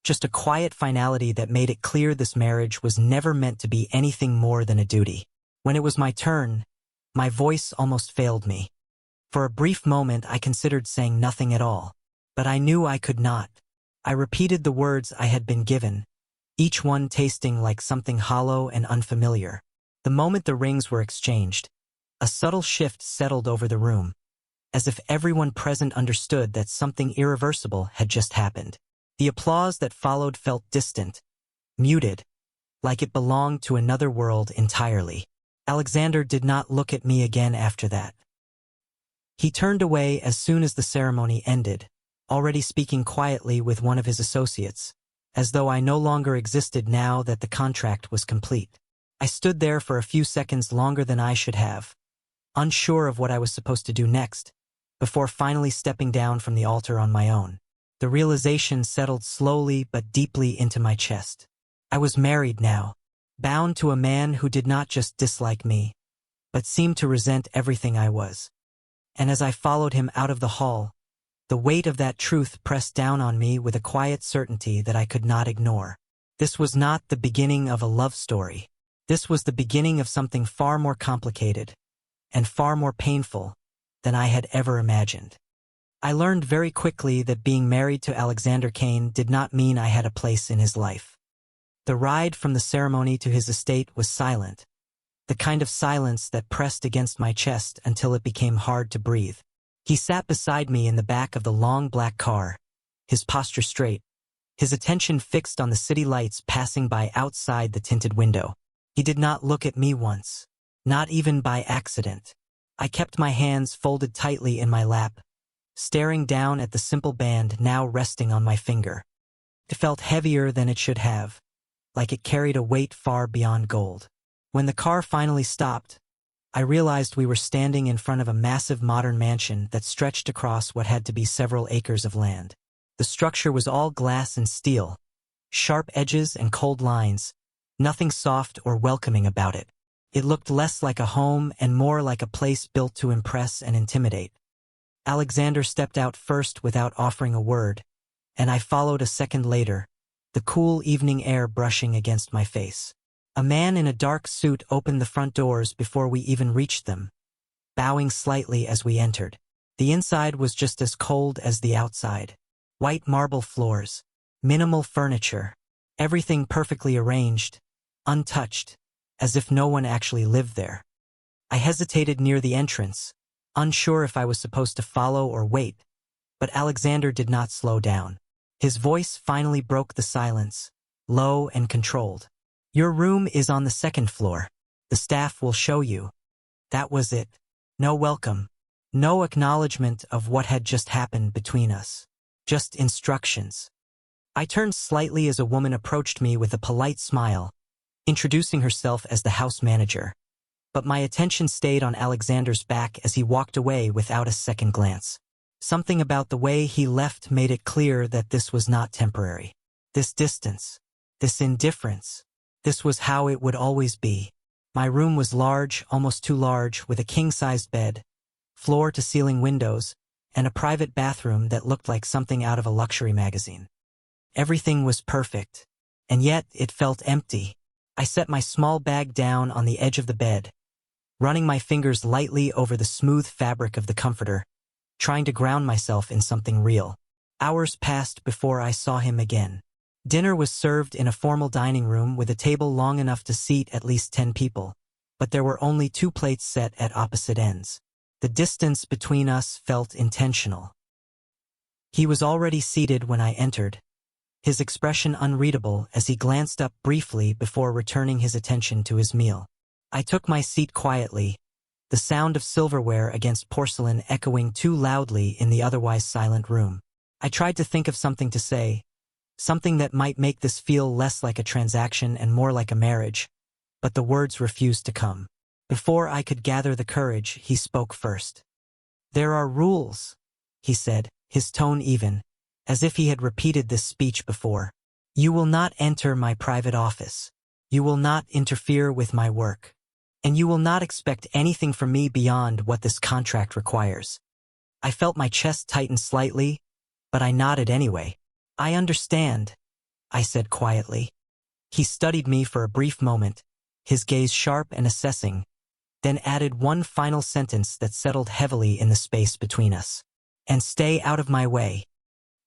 just a quiet finality that made it clear this marriage was never meant to be anything more than a duty. When it was my turn, my voice almost failed me. For a brief moment I considered saying nothing at all, but I knew I could not. I repeated the words I had been given, each one tasting like something hollow and unfamiliar. The moment the rings were exchanged, a subtle shift settled over the room, as if everyone present understood that something irreversible had just happened. The applause that followed felt distant, muted, like it belonged to another world entirely. Alexander did not look at me again after that. He turned away as soon as the ceremony ended, already speaking quietly with one of his associates, as though I no longer existed now that the contract was complete. I stood there for a few seconds longer than I should have, unsure of what I was supposed to do next, before finally stepping down from the altar on my own. The realization settled slowly but deeply into my chest. I was married now, bound to a man who did not just dislike me, but seemed to resent everything I was. And as I followed him out of the hall, the weight of that truth pressed down on me with a quiet certainty that I could not ignore. This was not the beginning of a love story. This was the beginning of something far more complicated and far more painful than I had ever imagined. I learned very quickly that being married to Alexander Kane did not mean I had a place in his life. The ride from the ceremony to his estate was silent, the kind of silence that pressed against my chest until it became hard to breathe. He sat beside me in the back of the long black car, his posture straight, his attention fixed on the city lights passing by outside the tinted window. He did not look at me once, not even by accident. I kept my hands folded tightly in my lap, staring down at the simple band now resting on my finger. It felt heavier than it should have, like it carried a weight far beyond gold. When the car finally stopped, I realized we were standing in front of a massive modern mansion that stretched across what had to be several acres of land. The structure was all glass and steel, sharp edges and cold lines, nothing soft or welcoming about it. It looked less like a home and more like a place built to impress and intimidate. Alexander stepped out first without offering a word, and I followed a second later, the cool evening air brushing against my face. A man in a dark suit opened the front doors before we even reached them, bowing slightly as we entered. The inside was just as cold as the outside. White marble floors, minimal furniture, everything perfectly arranged, untouched, as if no one actually lived there. I hesitated near the entrance, unsure if I was supposed to follow or wait, but Alexander did not slow down. His voice finally broke the silence, low and controlled. "Your room is on the second floor. The staff will show you." That was it. No welcome. No acknowledgement of what had just happened between us. Just instructions. I turned slightly as a woman approached me with a polite smile, introducing herself as the house manager. But my attention stayed on Alexander's back as he walked away without a second glance. Something about the way he left made it clear that this was not temporary. This distance, this indifference, this was how it would always be. My room was large, almost too large, with a king-sized bed, floor-to-ceiling windows, and a private bathroom that looked like something out of a luxury magazine. Everything was perfect, and yet it felt empty. I set my small bag down on the edge of the bed, running my fingers lightly over the smooth fabric of the comforter, trying to ground myself in something real. Hours passed before I saw him again. Dinner was served in a formal dining room with a table long enough to seat at least 10 people, but there were only 2 plates set at opposite ends. The distance between us felt intentional. He was already seated when I entered, his expression unreadable as he glanced up briefly before returning his attention to his meal. I took my seat quietly, the sound of silverware against porcelain echoing too loudly in the otherwise silent room. I tried to think of something to say, something that might make this feel less like a transaction and more like a marriage, but the words refused to come. Before I could gather the courage, he spoke first. "There are rules," he said, his tone even, as if he had repeated this speech before. "You will not enter my private office. You will not interfere with my work. And you will not expect anything from me beyond what this contract requires." I felt my chest tighten slightly, but I nodded anyway. "I understand," I said quietly. He studied me for a brief moment, his gaze sharp and assessing, then added one final sentence that settled heavily in the space between us. "And stay out of my way."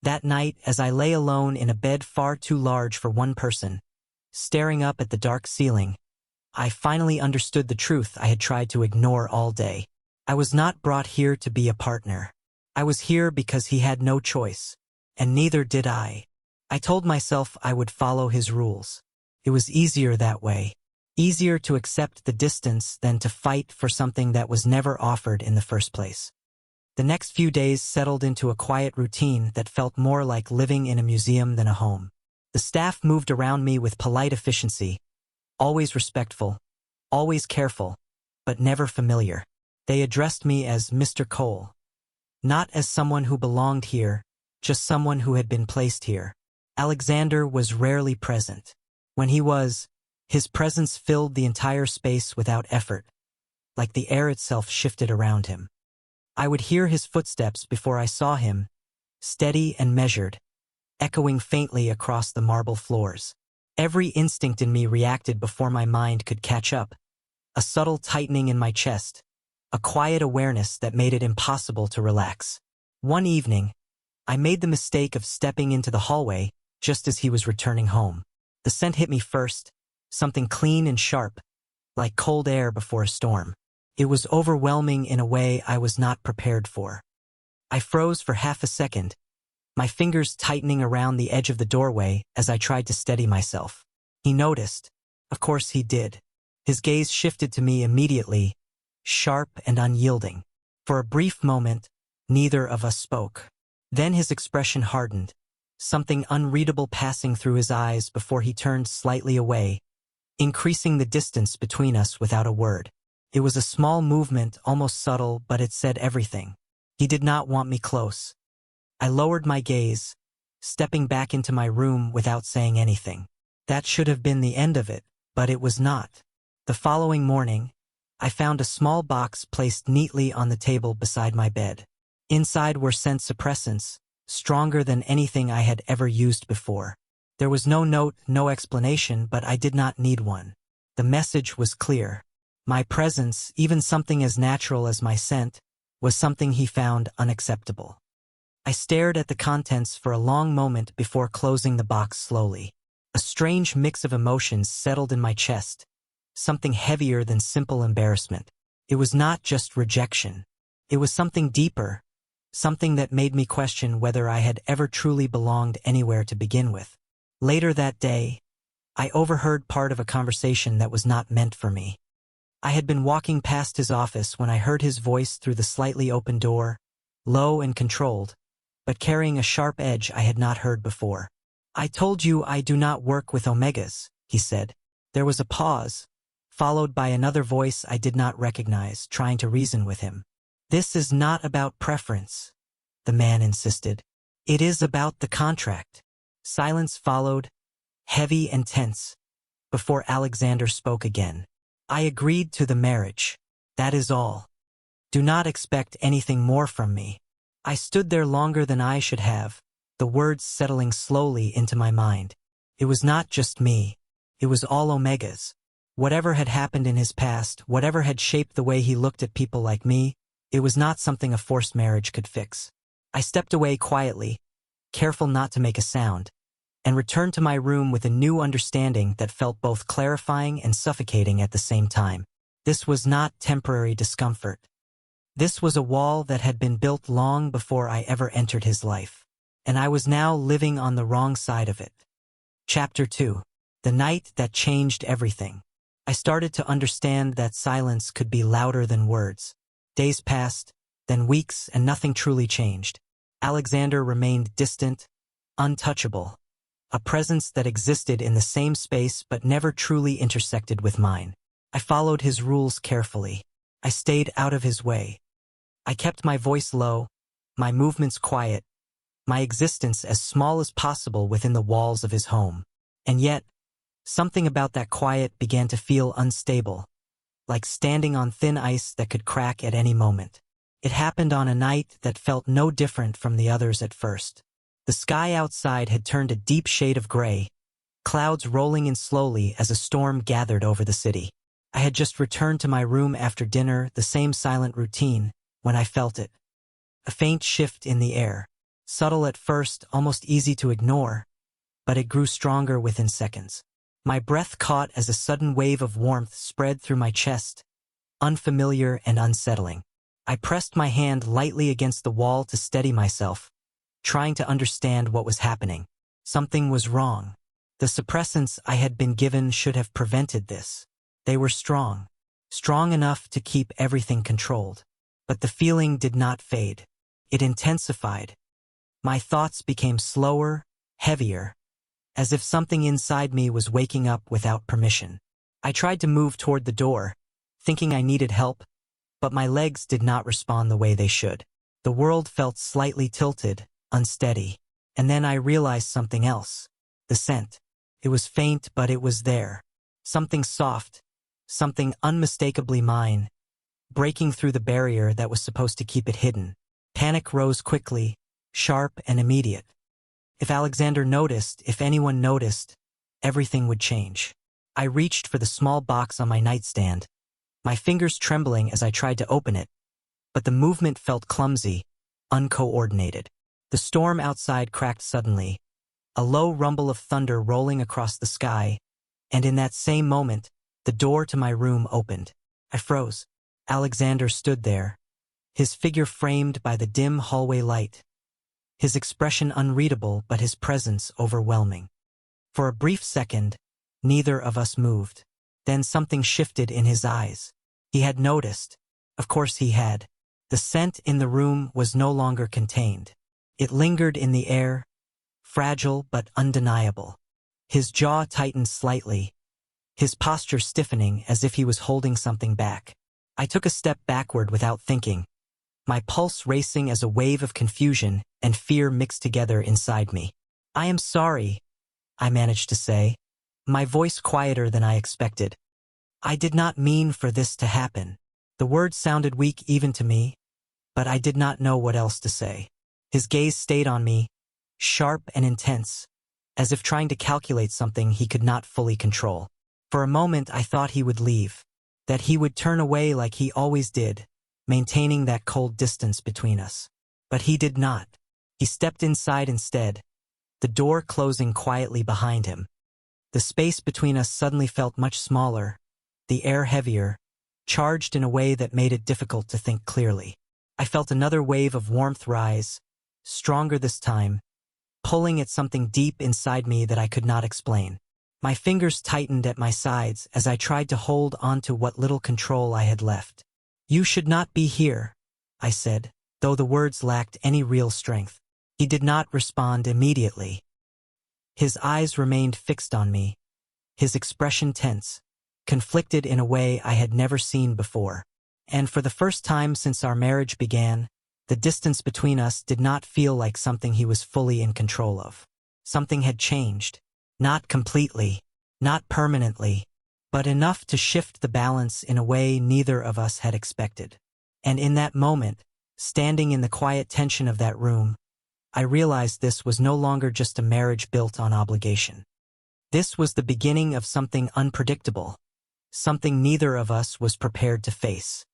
That night, as I lay alone in a bed far too large for one person, staring up at the dark ceiling, I finally understood the truth I had tried to ignore all day. I was not brought here to be a partner. I was here because he had no choice, and neither did I. I told myself I would follow his rules. It was easier that way. Easier to accept the distance than to fight for something that was never offered in the first place. The next few days settled into a quiet routine that felt more like living in a museum than a home. The staff moved around me with polite efficiency, always respectful, always careful, but never familiar. They addressed me as Mr. Cole. Not as someone who belonged here, just someone who had been placed here. Alexander was rarely present. When he was, his presence filled the entire space without effort, like the air itself shifted around him. I would hear his footsteps before I saw him, steady and measured, echoing faintly across the marble floors. Every instinct in me reacted before my mind could catch up, a subtle tightening in my chest, a quiet awareness that made it impossible to relax. One evening, I made the mistake of stepping into the hallway just as he was returning home. The scent hit me first, something clean and sharp, like cold air before a storm. It was overwhelming in a way I was not prepared for. I froze for half a second, my fingers tightening around the edge of the doorway as I tried to steady myself. He noticed. Of course he did. His gaze shifted to me immediately, sharp and unyielding. For a brief moment, neither of us spoke. Then his expression hardened, something unreadable passing through his eyes before he turned slightly away, increasing the distance between us without a word. It was a small movement, almost subtle, but it said everything. He did not want me close. I lowered my gaze, stepping back into my room without saying anything. That should have been the end of it, but it was not. The following morning, I found a small box placed neatly on the table beside my bed. Inside were scent suppressants, stronger than anything I had ever used before. There was no note, no explanation, but I did not need one. The message was clear. My presence, even something as natural as my scent, was something he found unacceptable. I stared at the contents for a long moment before closing the box slowly. A strange mix of emotions settled in my chest, something heavier than simple embarrassment. It was not just rejection. It was something deeper, something that made me question whether I had ever truly belonged anywhere to begin with. Later that day, I overheard part of a conversation that was not meant for me. I had been walking past his office when I heard his voice through the slightly open door, low and controlled, but carrying a sharp edge I had not heard before. "I told you I do not work with Omegas," he said. There was a pause, followed by another voice I did not recognize, trying to reason with him. "This is not about preference," the man insisted. "It is about the contract." Silence followed, heavy and tense, before Alexander spoke again. "I agreed to the marriage. That is all. Do not expect anything more from me." I stood there longer than I should have, the words settling slowly into my mind. It was not just me. It was all Omegas. Whatever had happened in his past, whatever had shaped the way he looked at people like me, it was not something a forced marriage could fix. I stepped away quietly, careful not to make a sound, and returned to my room with a new understanding that felt both clarifying and suffocating at the same time. This was not temporary discomfort. This was a wall that had been built long before I ever entered his life, and I was now living on the wrong side of it. Chapter 2. The night that changed everything. I started to understand that silence could be louder than words. Days passed, then weeks, and nothing truly changed. Alexander remained distant, untouchable, a presence that existed in the same space but never truly intersected with mine. I followed his rules carefully. I stayed out of his way. I kept my voice low, my movements quiet, my existence as small as possible within the walls of his home. And yet, something about that quiet began to feel unstable, like standing on thin ice that could crack at any moment. It happened on a night that felt no different from the others at first. The sky outside had turned a deep shade of gray, clouds rolling in slowly as a storm gathered over the city. I had just returned to my room after dinner, the same silent routine, when I felt it. A faint shift in the air, subtle at first, almost easy to ignore, but it grew stronger within seconds. My breath caught as a sudden wave of warmth spread through my chest, unfamiliar and unsettling. I pressed my hand lightly against the wall to steady myself, trying to understand what was happening. Something was wrong. The suppressants I had been given should have prevented this. They were strong enough to keep everything controlled. But the feeling did not fade. It intensified. My thoughts became slower, heavier, as if something inside me was waking up without permission. I tried to move toward the door, thinking I needed help, but my legs did not respond the way they should. The world felt slightly tilted, unsteady. And then I realized something else. The scent. It was faint, but it was there. Something soft, something unmistakably mine, breaking through the barrier that was supposed to keep it hidden. Panic rose quickly, sharp and immediate. If Alexander noticed, if anyone noticed, everything would change. I reached for the small box on my nightstand, my fingers trembling as I tried to open it, but the movement felt clumsy, uncoordinated. The storm outside cracked suddenly, a low rumble of thunder rolling across the sky, and in that same moment, the door to my room opened. I froze. Alexander stood there, his figure framed by the dim hallway light, his expression unreadable but his presence overwhelming. For a brief second, neither of us moved. Then something shifted in his eyes. He had noticed. Of course he had. The scent in the room was no longer contained. It lingered in the air, fragile but undeniable. His jaw tightened slightly, his posture stiffening as if he was holding something back. I took a step backward without thinking, my pulse racing as a wave of confusion and fear mixed together inside me. "I am sorry," I managed to say, my voice quieter than I expected. "I did not mean for this to happen." The words sounded weak even to me, but I did not know what else to say. His gaze stayed on me, sharp and intense, as if trying to calculate something he could not fully control. For a moment I thought he would leave, that he would turn away like he always did, maintaining that cold distance between us. But he did not. He stepped inside instead, the door closing quietly behind him. The space between us suddenly felt much smaller, the air heavier, charged in a way that made it difficult to think clearly. I felt another wave of warmth rise, stronger this time, pulling at something deep inside me that I could not explain. My fingers tightened at my sides as I tried to hold onto what little control I had left. "You should not be here," I said, though the words lacked any real strength. He did not respond immediately. His eyes remained fixed on me, his expression tense, conflicted in a way I had never seen before. And for the first time since our marriage began, the distance between us did not feel like something he was fully in control of. Something had changed. Not completely, not permanently, but enough to shift the balance in a way neither of us had expected. And in that moment, standing in the quiet tension of that room, I realized this was no longer just a marriage built on obligation. This was the beginning of something unpredictable, something neither of us was prepared to face.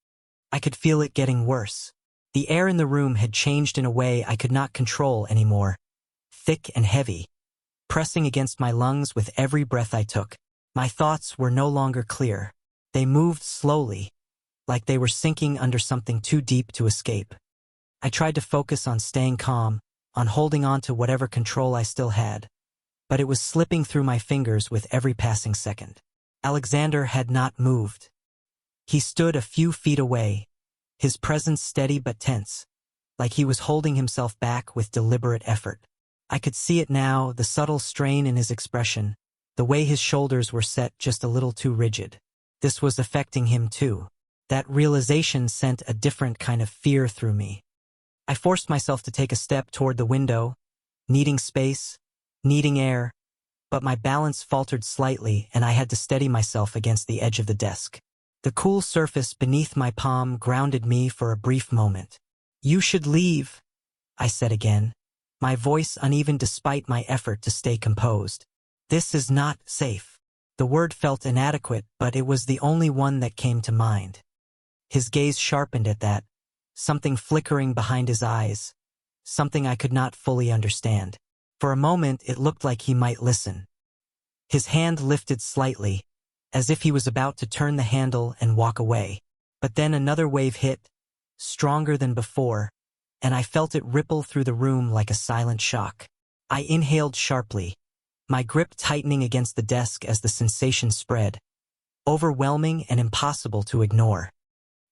I could feel it getting worse. The air in the room had changed in a way I could not control anymore, thick and heavy, pressing against my lungs with every breath I took. My thoughts were no longer clear. They moved slowly, like they were sinking under something too deep to escape. I tried to focus on staying calm, on holding on to whatever control I still had, but it was slipping through my fingers with every passing second. Alexander had not moved. He stood a few feet away, his presence steady but tense, like he was holding himself back with deliberate effort. I could see it now, the subtle strain in his expression, the way his shoulders were set just a little too rigid. This was affecting him too. That realization sent a different kind of fear through me. I forced myself to take a step toward the window, needing space, needing air, but my balance faltered slightly and I had to steady myself against the edge of the desk. The cool surface beneath my palm grounded me for a brief moment. "You should leave," I said again, my voice uneven despite my effort to stay composed. "This is not safe." The word felt inadequate, but it was the only one that came to mind. His gaze sharpened at that, something flickering behind his eyes, something I could not fully understand. For a moment it looked like he might listen. His hand lifted slightly, as if he was about to turn the handle and walk away. But then another wave hit, stronger than before, and I felt it ripple through the room like a silent shock. I inhaled sharply, my grip tightening against the desk as the sensation spread, overwhelming and impossible to ignore.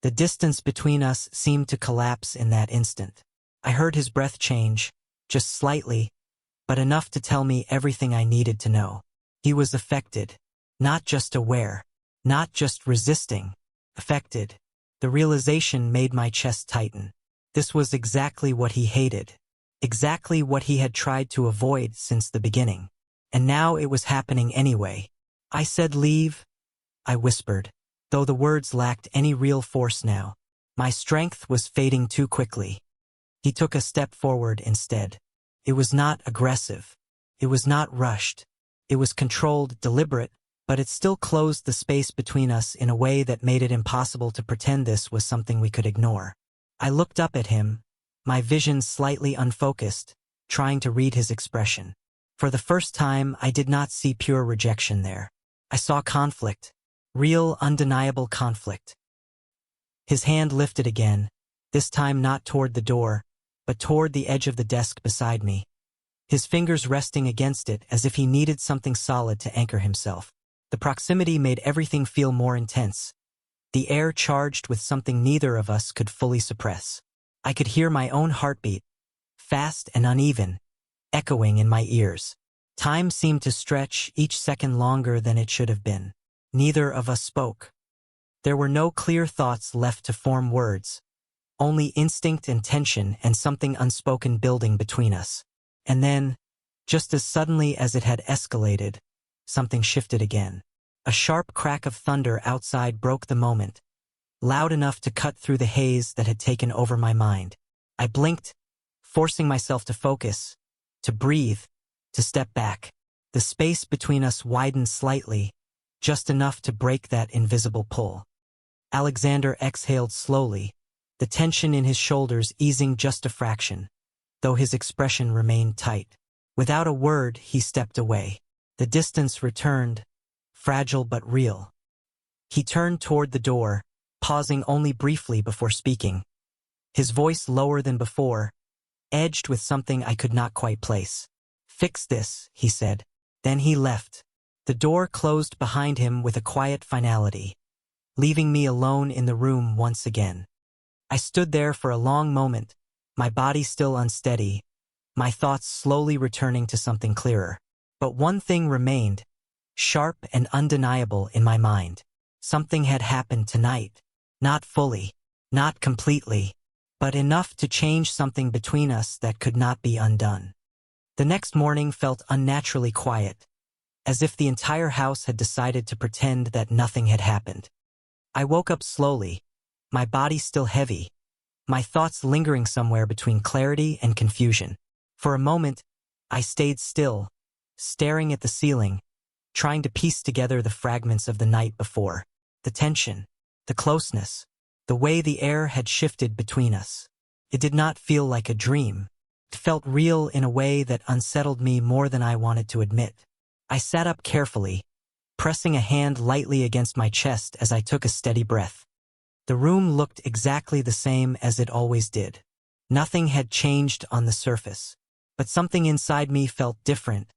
The distance between us seemed to collapse in that instant. I heard his breath change, just slightly, but enough to tell me everything I needed to know. He was affected, not just aware, not just resisting, affected. The realization made my chest tighten. This was exactly what he hated, exactly what he had tried to avoid since the beginning. And now it was happening anyway. I said leave, I whispered, though the words lacked any real force now. My strength was fading too quickly. He took a step forward instead. It was not aggressive. It was not rushed. It was controlled, deliberate, but it still closed the space between us in a way that made it impossible to pretend this was something we could ignore. I looked up at him, my vision slightly unfocused, trying to read his expression. For the first time, I did not see pure rejection there. I saw conflict, real, undeniable conflict. His hand lifted again, this time not toward the door, but toward the edge of the desk beside me, his fingers resting against it as if he needed something solid to anchor himself. The proximity made everything feel more intense, the air charged with something neither of us could fully suppress. I could hear my own heartbeat, fast and uneven, echoing in my ears. Time seemed to stretch, each second longer than it should have been. Neither of us spoke. There were no clear thoughts left to form words, only instinct and tension and something unspoken building between us. And then, just as suddenly as it had escalated, something shifted again. A sharp crack of thunder outside broke the moment, loud enough to cut through the haze that had taken over my mind. I blinked, forcing myself to focus, to breathe, to step back. The space between us widened slightly, just enough to break that invisible pull. Alexander exhaled slowly, the tension in his shoulders easing just a fraction, though his expression remained tight. Without a word, he stepped away. The distance returned, fragile but real. He turned toward the door, pausing only briefly before speaking. His voice lower than before, edged with something I could not quite place. "Fix this," he said. Then he left. The door closed behind him with a quiet finality, leaving me alone in the room once again. I stood there for a long moment, my body still unsteady, my thoughts slowly returning to something clearer. But one thing remained, sharp and undeniable in my mind. Something had happened tonight. Not fully, not completely, but enough to change something between us that could not be undone. The next morning felt unnaturally quiet, as if the entire house had decided to pretend that nothing had happened. I woke up slowly, my body still heavy, my thoughts lingering somewhere between clarity and confusion. For a moment, I stayed still, staring at the ceiling, trying to piece together the fragments of the night before. The tension, the closeness, the way the air had shifted between us. It did not feel like a dream. It felt real in a way that unsettled me more than I wanted to admit. I sat up carefully, pressing a hand lightly against my chest as I took a steady breath. The room looked exactly the same as it always did. Nothing had changed on the surface, but something inside me felt different,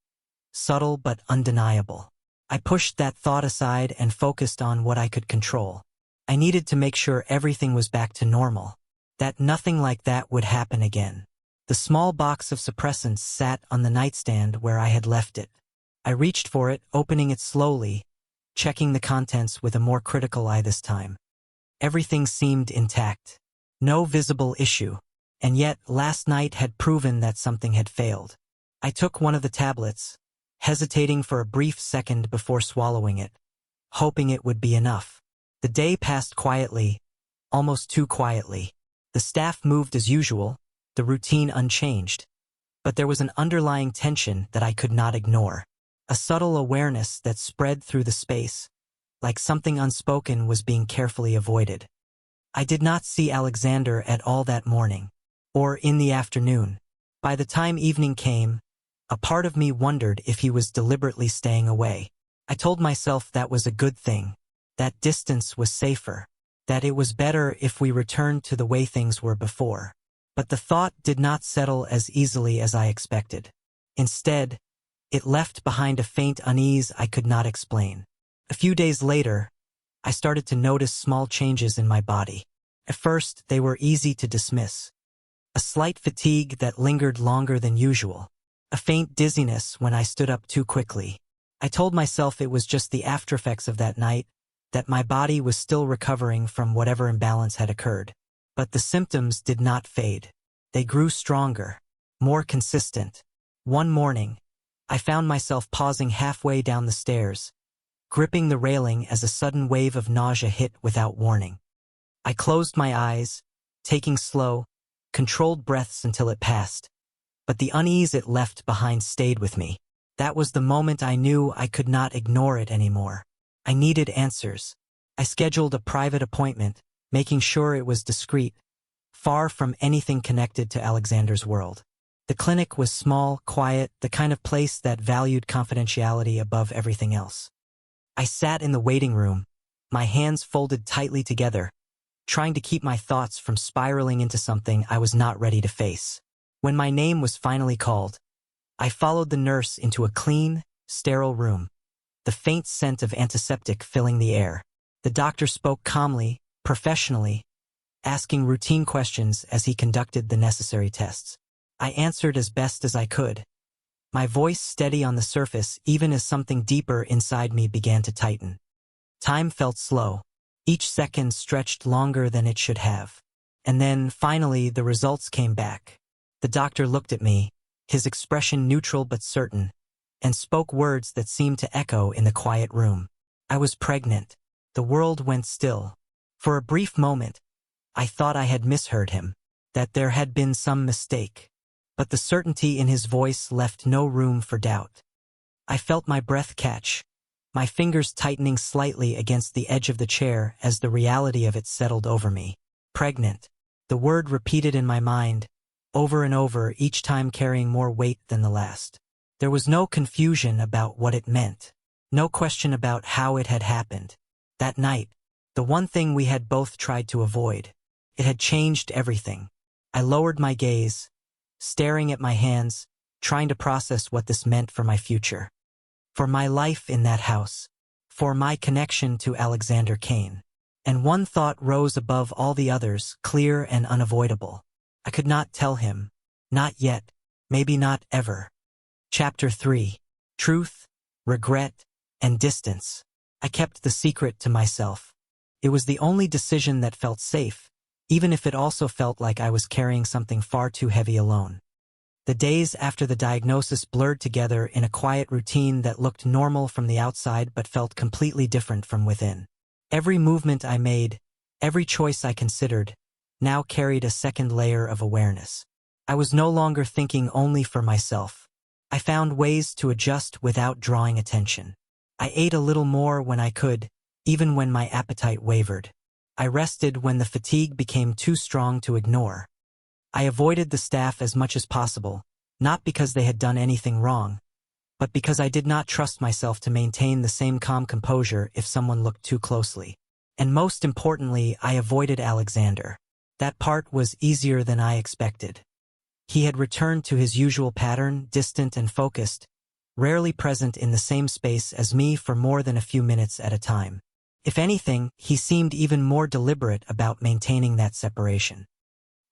subtle but undeniable. I pushed that thought aside and focused on what I could control. I needed to make sure everything was back to normal, that nothing like that would happen again. The small box of suppressants sat on the nightstand where I had left it. I reached for it, opening it slowly, checking the contents with a more critical eye this time. Everything seemed intact. No visible issue. And yet, last night had proven that something had failed. I took one of the tablets, hesitating for a brief second before swallowing it, hoping it would be enough. The day passed quietly, almost too quietly. The staff moved as usual, the routine unchanged. But there was an underlying tension that I could not ignore. A subtle awareness that spread through the space, like something unspoken was being carefully avoided. I did not see Alexander at all that morning, or in the afternoon. By the time evening came, a part of me wondered if he was deliberately staying away. I told myself that was a good thing, that distance was safer. that it was better if we returned to the way things were before. But the thought did not settle as easily as I expected. Instead, it left behind a faint unease I could not explain. A few days later, I started to notice small changes in my body. At first, they were easy to dismiss. A slight fatigue that lingered longer than usual. A faint dizziness when I stood up too quickly. I told myself it was just the aftereffects of that night, that my body was still recovering from whatever imbalance had occurred. But the symptoms did not fade. They grew stronger, more consistent. One morning, I found myself pausing halfway down the stairs, gripping the railing as a sudden wave of nausea hit without warning. I closed my eyes, taking slow, controlled breaths until it passed. But the unease it left behind stayed with me. That was the moment I knew I could not ignore it anymore. I needed answers. I scheduled a private appointment, making sure it was discreet, far from anything connected to Alexander's world. The clinic was small, quiet, the kind of place that valued confidentiality above everything else. I sat in the waiting room, my hands folded tightly together, trying to keep my thoughts from spiraling into something I was not ready to face. When my name was finally called, I followed the nurse into a clean, sterile room, the faint scent of antiseptic filling the air. The doctor spoke calmly, professionally, asking routine questions as he conducted the necessary tests. I answered as best as I could, my voice steady on the surface even as something deeper inside me began to tighten. Time felt slow. Each second stretched longer than it should have. And then, finally, the results came back. The doctor looked at me, his expression neutral but certain, and spoke words that seemed to echo in the quiet room. I was pregnant. The world went still. For a brief moment, I thought I had misheard him, that there had been some mistake. But the certainty in his voice left no room for doubt. I felt my breath catch, my fingers tightening slightly against the edge of the chair as the reality of it settled over me. Pregnant. The word repeated in my mind, over and over, each time carrying more weight than the last. There was no confusion about what it meant. No question about how it had happened. That night, the one thing we had both tried to avoid. It had changed everything. I lowered my gaze, staring at my hands, trying to process what this meant for my future. For my life in that house. For my connection to Alexander Kane. And one thought rose above all the others, clear and unavoidable. I could not tell him. Not yet. Maybe not ever. Chapter 3. Truth, Regret, and Distance. I kept the secret to myself. It was the only decision that felt safe, even if it also felt like I was carrying something far too heavy alone. The days after the diagnosis blurred together in a quiet routine that looked normal from the outside but felt completely different from within. Every movement I made, every choice I considered, now carried a second layer of awareness. I was no longer thinking only for myself. I found ways to adjust without drawing attention. I ate a little more when I could, even when my appetite wavered. I rested when the fatigue became too strong to ignore. I avoided the staff as much as possible, not because they had done anything wrong, but because I did not trust myself to maintain the same calm composure if someone looked too closely. And most importantly, I avoided Alexander. That part was easier than I expected. He had returned to his usual pattern, distant and focused, rarely present in the same space as me for more than a few minutes at a time. If anything, he seemed even more deliberate about maintaining that separation.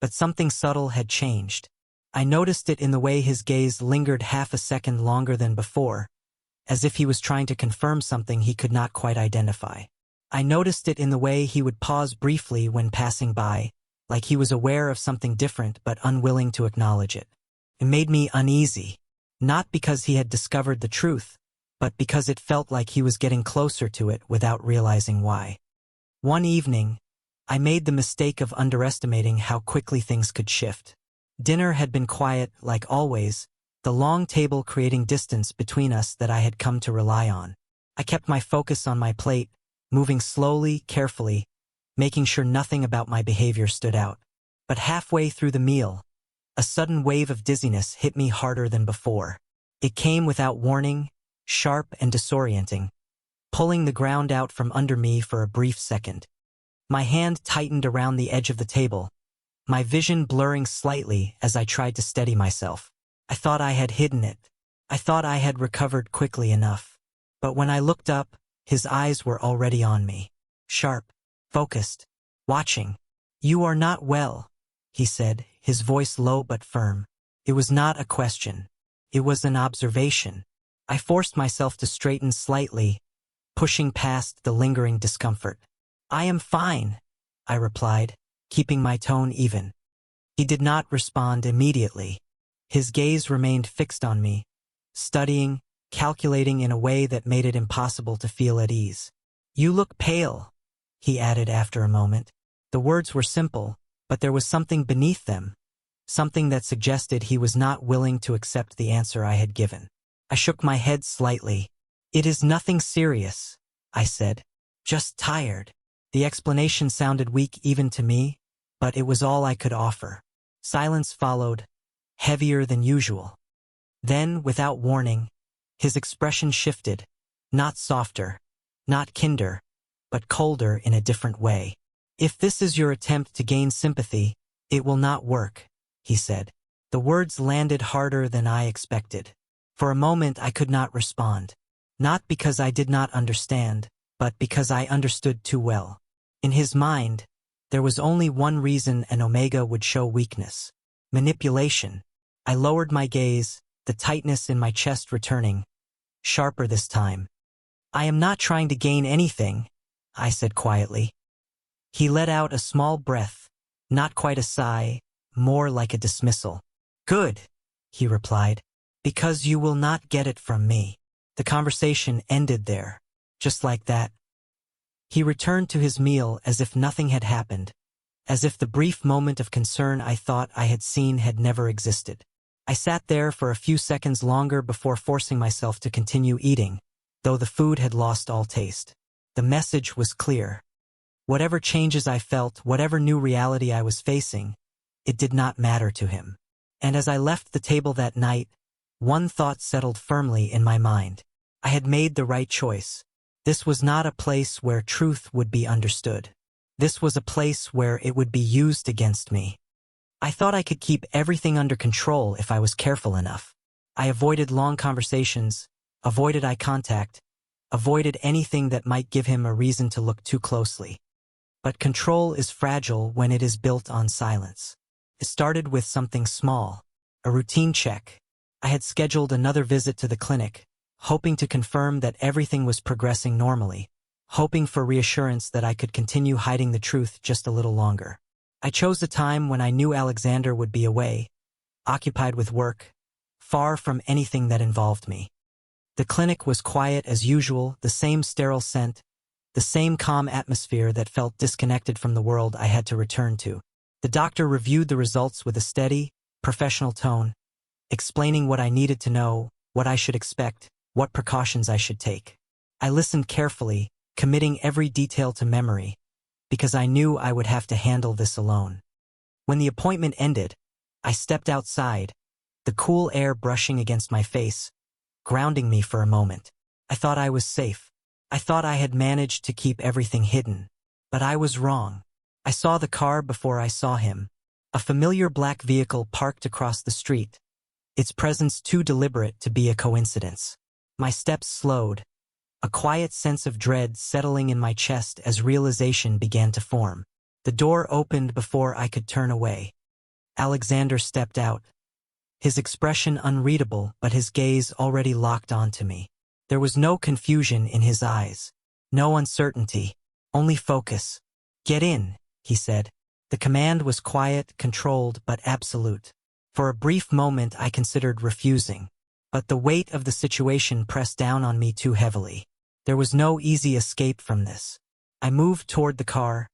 But something subtle had changed. I noticed it in the way his gaze lingered half a second longer than before, as if he was trying to confirm something he could not quite identify. I noticed it in the way he would pause briefly when passing by, like he was aware of something different but unwilling to acknowledge it. It made me uneasy, not because he had discovered the truth, but because it felt like he was getting closer to it without realizing why. One evening, I made the mistake of underestimating how quickly things could shift. Dinner had been quiet, like always, the long table creating distance between us that I had come to rely on. I kept my focus on my plate, moving slowly, carefully, making sure nothing about my behavior stood out. But halfway through the meal, a sudden wave of dizziness hit me harder than before. It came without warning, sharp and disorienting, pulling the ground out from under me for a brief second. My hand tightened around the edge of the table, my vision blurring slightly as I tried to steady myself. I thought I had hidden it. I thought I had recovered quickly enough. But when I looked up, his eyes were already on me. Sharp, focused, watching. "You are not well," he said, his voice low but firm. It was not a question. It was an observation. I forced myself to straighten slightly, pushing past the lingering discomfort. "I am fine," I replied, keeping my tone even. He did not respond immediately. His gaze remained fixed on me, studying, calculating in a way that made it impossible to feel at ease. "You look pale," he added after a moment. The words were simple, but there was something beneath them, something that suggested he was not willing to accept the answer I had given. I shook my head slightly. "It is nothing serious," I said. "Just tired." The explanation sounded weak even to me, but it was all I could offer. Silence followed, heavier than usual. Then, without warning, his expression shifted, not softer, not kinder, but colder in a different way. "If this is your attempt to gain sympathy, it will not work," he said. The words landed harder than I expected. For a moment I could not respond. Not because I did not understand, but because I understood too well. In his mind, there was only one reason an Omega would show weakness: manipulation. I lowered my gaze, the tightness in my chest returning, sharper this time. "I am not trying to gain anything," I said quietly. He let out a small breath, not quite a sigh, more like a dismissal. "Good," he replied, "because you will not get it from me." The conversation ended there, just like that. He returned to his meal as if nothing had happened, as if the brief moment of concern I thought I had seen had never existed. I sat there for a few seconds longer before forcing myself to continue eating, though the food had lost all taste. The message was clear. Whatever changes I felt, whatever new reality I was facing, it did not matter to him. And as I left the table that night, one thought settled firmly in my mind. I had made the right choice. This was not a place where truth would be understood. This was a place where it would be used against me. I thought I could keep everything under control if I was careful enough. I avoided long conversations, avoided eye contact, avoided anything that might give him a reason to look too closely. But control is fragile when it is built on silence. It started with something small, a routine check. I had scheduled another visit to the clinic, hoping to confirm that everything was progressing normally, hoping for reassurance that I could continue hiding the truth just a little longer. I chose a time when I knew Alexander would be away, occupied with work, far from anything that involved me. The clinic was quiet as usual, the same sterile scent, the same calm atmosphere that felt disconnected from the world I had to return to. The doctor reviewed the results with a steady, professional tone, explaining what I needed to know, what I should expect, what precautions I should take. I listened carefully, committing every detail to memory, because I knew I would have to handle this alone. When the appointment ended, I stepped outside, the cool air brushing against my face, grounding me for a moment. I thought I was safe. I thought I had managed to keep everything hidden. But I was wrong. I saw the car before I saw him. A familiar black vehicle parked across the street, its presence too deliberate to be a coincidence. My steps slowed, a quiet sense of dread settling in my chest as realization began to form. The door opened before I could turn away. Alexander stepped out, his expression unreadable but his gaze already locked onto me. There was no confusion in his eyes, no uncertainty, only focus. "Get in," he said. The command was quiet, controlled, but absolute. For a brief moment I considered refusing, but the weight of the situation pressed down on me too heavily. There was no easy escape from this. I moved toward the car,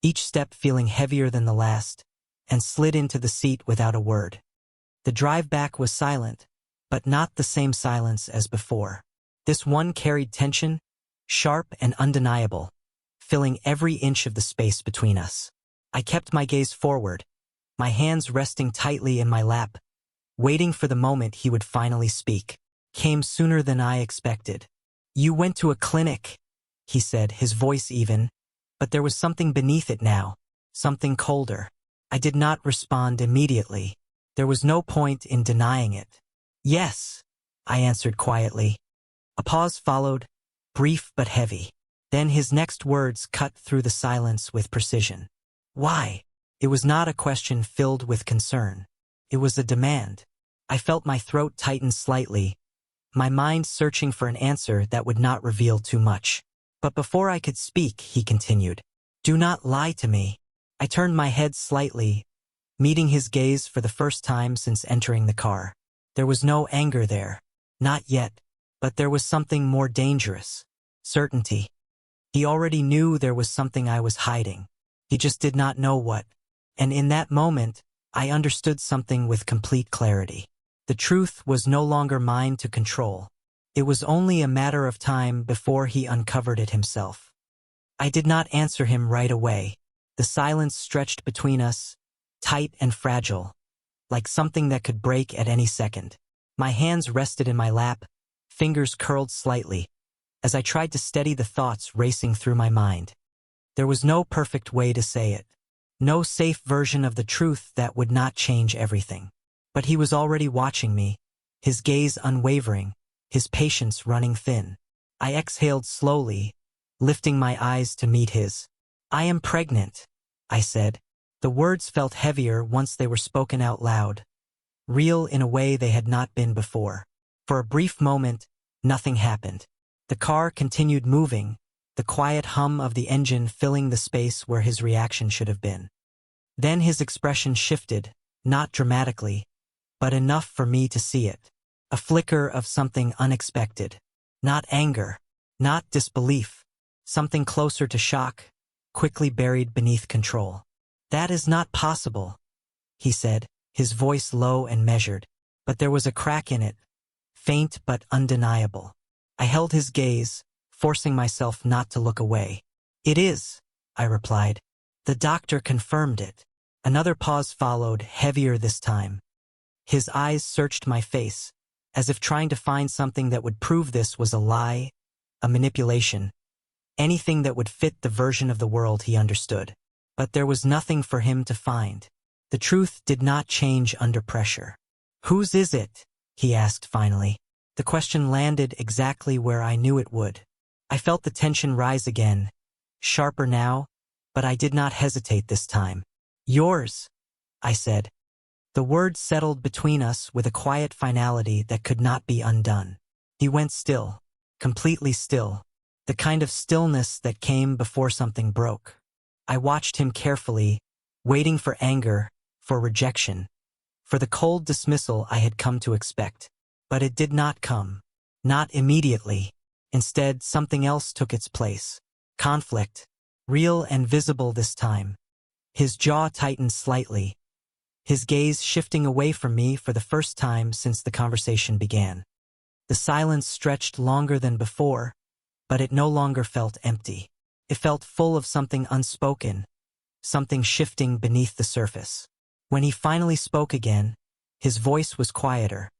each step feeling heavier than the last, and slid into the seat without a word. The drive back was silent, but not the same silence as before. This one carried tension, sharp and undeniable, filling every inch of the space between us. I kept my gaze forward, my hands resting tightly in my lap, waiting for the moment he would finally speak. Came sooner than I expected. "You went to a clinic," he said, his voice even, but there was something beneath it now, something colder. I did not respond immediately. There was no point in denying it. Yes, I answered quietly. A pause followed, brief but heavy. Then his next words cut through the silence with precision. Why? It was not a question filled with concern. It was a demand. I felt my throat tighten slightly, my mind searching for an answer that would not reveal too much. But before I could speak, he continued, "Do not lie to me." I turned my head slightly, meeting his gaze for the first time since entering the car. There was no anger there. Not yet. But there was something more dangerous. Certainty. He already knew there was something I was hiding. He just did not know what. And in that moment, I understood something with complete clarity. The truth was no longer mine to control. It was only a matter of time before he uncovered it himself. I did not answer him right away. The silence stretched between us, tight and fragile, like something that could break at any second. My hands rested in my lap, fingers curled slightly, as I tried to steady the thoughts racing through my mind. There was no perfect way to say it. No safe version of the truth that would not change everything. But he was already watching me, his gaze unwavering, his patience running thin. I exhaled slowly, lifting my eyes to meet his. "I am pregnant," I said. The words felt heavier once they were spoken out loud, real in a way they had not been before. For a brief moment, nothing happened. The car continued moving, the quiet hum of the engine filling the space where his reaction should have been. Then his expression shifted, not dramatically, but enough for me to see it. A flicker of something unexpected. Not anger, not disbelief, something closer to shock, quickly buried beneath control. "That is not possible," he said, his voice low and measured. But there was a crack in it, faint but undeniable. I held his gaze, forcing myself not to look away. "It is," I replied. "The doctor confirmed it." Another pause followed, heavier this time. His eyes searched my face, as if trying to find something that would prove this was a lie, a manipulation, anything that would fit the version of the world he understood. But there was nothing for him to find. The truth did not change under pressure. "Whose is it?" he asked finally. The question landed exactly where I knew it would. I felt the tension rise again, sharper now, but I did not hesitate this time. "Yours," I said. The words settled between us with a quiet finality that could not be undone. He went still, completely still, the kind of stillness that came before something broke. I watched him carefully, waiting for anger, for rejection, for the cold dismissal I had come to expect. But it did not come. Not immediately. Instead, something else took its place. Conflict. Real and visible this time. His jaw tightened slightly, his gaze shifting away from me for the first time since the conversation began. The silence stretched longer than before, but it no longer felt empty. It felt full of something unspoken, something shifting beneath the surface. When he finally spoke again, his voice was quieter,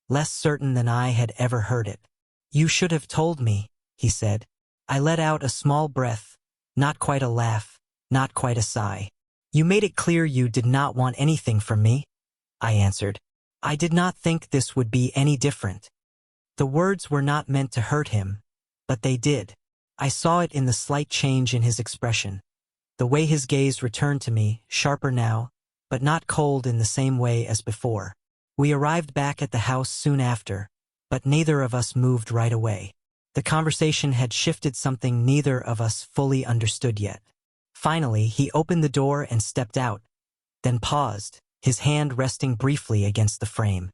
less certain than I had ever heard it. "You should have told me," he said. I let out a small breath, not quite a laugh, not quite a sigh. "You made it clear you did not want anything from me," I answered. "I did not think this would be any different." The words were not meant to hurt him, but they did. I saw it in the slight change in his expression, the way his gaze returned to me, sharper now, but not cold in the same way as before. We arrived back at the house soon after, but neither of us moved right away. The conversation had shifted something neither of us fully understood yet. Finally, he opened the door and stepped out, then paused, his hand resting briefly against the frame.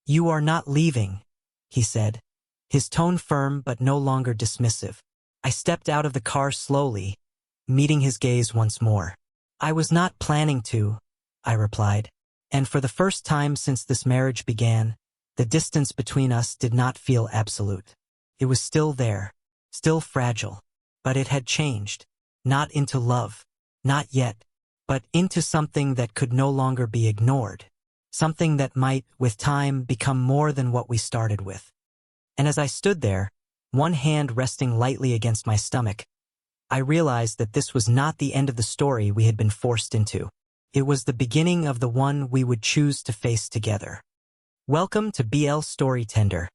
"You are not leaving," he said, his tone firm but no longer dismissive. I stepped out of the car slowly, meeting his gaze once more. "I was not planning to," I replied. And for the first time since this marriage began, the distance between us did not feel absolute. It was still there, still fragile, but it had changed. Not into love, not yet, but into something that could no longer be ignored. Something that might, with time, become more than what we started with. And as I stood there, one hand resting lightly against my stomach, I realized that this was not the end of the story we had been forced into. It was the beginning of the one we would choose to face together. Welcome to BL Story Tender.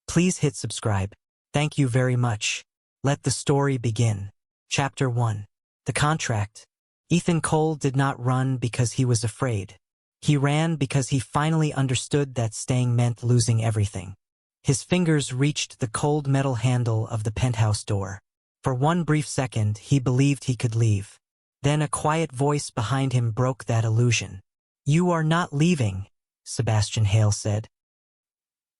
Please hit subscribe. Thank you very much. Let the story begin. Chapter 1. The Contract. Ethan Cole did not run because he was afraid. He ran because he finally understood that staying meant losing everything. His fingers reached the cold metal handle of the penthouse door. For one brief second, he believed he could leave. Then a quiet voice behind him broke that illusion. "You are not leaving," Sebastian Hale said.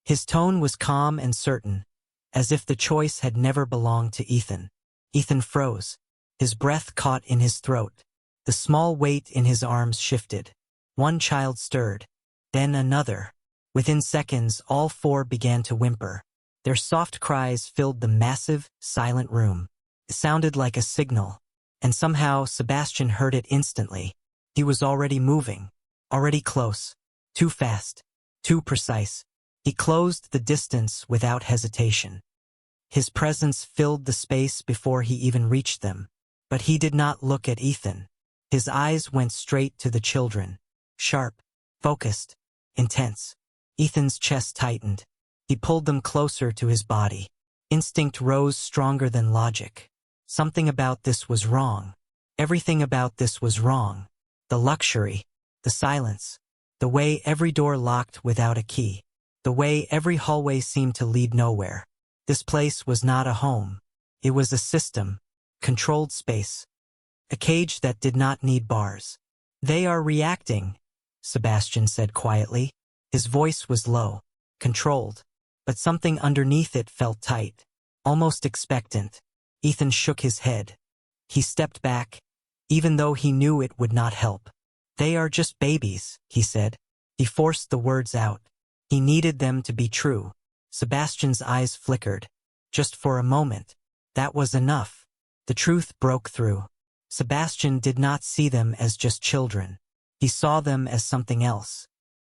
His tone was calm and certain, as if the choice had never belonged to Ethan. Ethan froze. His breath caught in his throat. The small weight in his arms shifted. One child stirred, then another. Within seconds, all four began to whimper. Their soft cries filled the massive, silent room. It sounded like a signal, and somehow Sebastian heard it instantly. He was already moving, already close, too fast, too precise. He closed the distance without hesitation. His presence filled the space before he even reached them. But he did not look at Ethan. His eyes went straight to the children. Sharp, focused, intense. Ethan's chest tightened. He pulled them closer to his body. Instinct rose stronger than logic. Something about this was wrong. Everything about this was wrong. The luxury, the silence, the way every door locked without a key, the way every hallway seemed to lead nowhere. This place was not a home. It was a system, controlled space, a cage that did not need bars. "They are reacting," Sebastian said quietly. His voice was low, controlled, but something underneath it felt tight, almost expectant. Ethan shook his head. He stepped back, even though he knew it would not help. "They are just babies," he said. He forced the words out. He needed them to be true. Sebastian's eyes flickered. Just for a moment. That was enough. The truth broke through. Sebastian did not see them as just children. He saw them as something else.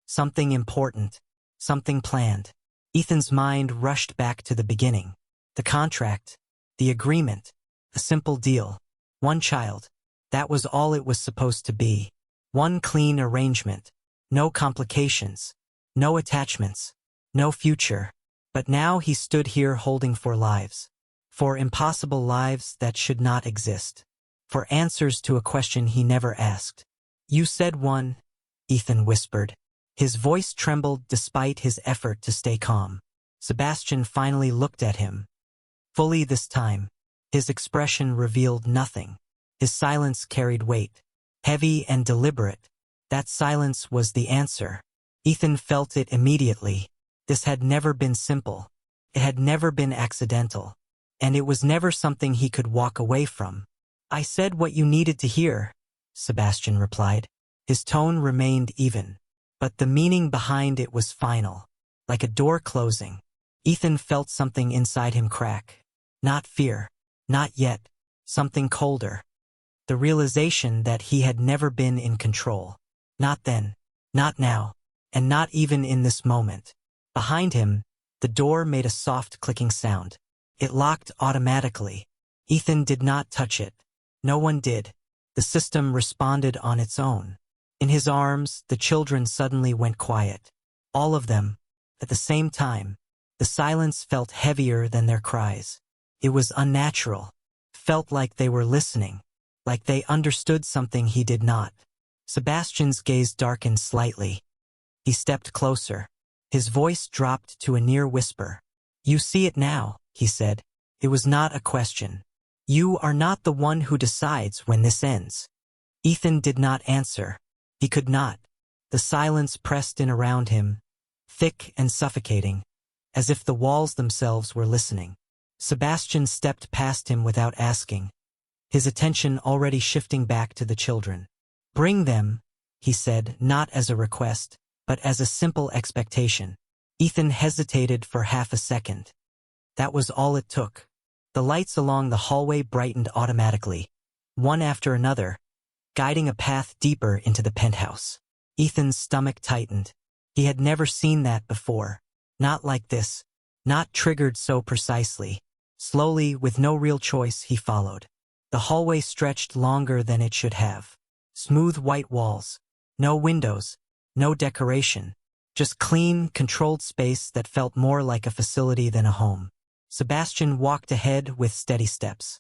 Something important. Something planned. Ethan's mind rushed back to the beginning. The contract. The agreement. A simple deal. One child. That was all it was supposed to be. One clean arrangement. No complications. No attachments. No future. But now he stood here holding for lives. For impossible lives that should not exist. For answers to a question he never asked. "You said one," Ethan whispered. His voice trembled despite his effort to stay calm. Sebastian finally looked at him. Fully this time. His expression revealed nothing. His silence carried weight. Heavy and deliberate. That silence was the answer. Ethan felt it immediately. This had never been simple. It had never been accidental. And it was never something he could walk away from. "I said what you needed to hear," Sebastian replied. His tone remained even. But the meaning behind it was final. Like a door closing. Ethan felt something inside him crack. Not fear. Not yet. Something colder. The realization that he had never been in control. Not then. Not now. And not even in this moment. Behind him, the door made a soft clicking sound. It locked automatically. Ethan did not touch it. No one did. The system responded on its own. In his arms, the children suddenly went quiet. All of them, at the same time. The silence felt heavier than their cries. It was unnatural. Felt like they were listening. Like they understood something he did not. Sebastian's gaze darkened slightly. He stepped closer. His voice dropped to a near whisper. "You see it now," he said. It was not a question. "You are not the one who decides when this ends." Ethan did not answer. He could not. The silence pressed in around him, thick and suffocating, as if the walls themselves were listening. Sebastian stepped past him without asking, his attention already shifting back to the children. "Bring them," he said, not as a request, but as a simple expectation. Ethan hesitated for half a second. That was all it took. The lights along the hallway brightened automatically, one after another, guiding a path deeper into the penthouse. Ethan's stomach tightened. He had never seen that before. Not like this. Not triggered so precisely. Slowly, with no real choice, he followed. The hallway stretched longer than it should have. Smooth white walls. No windows. No decoration. Just clean, controlled space that felt more like a facility than a home. Sebastian walked ahead with steady steps.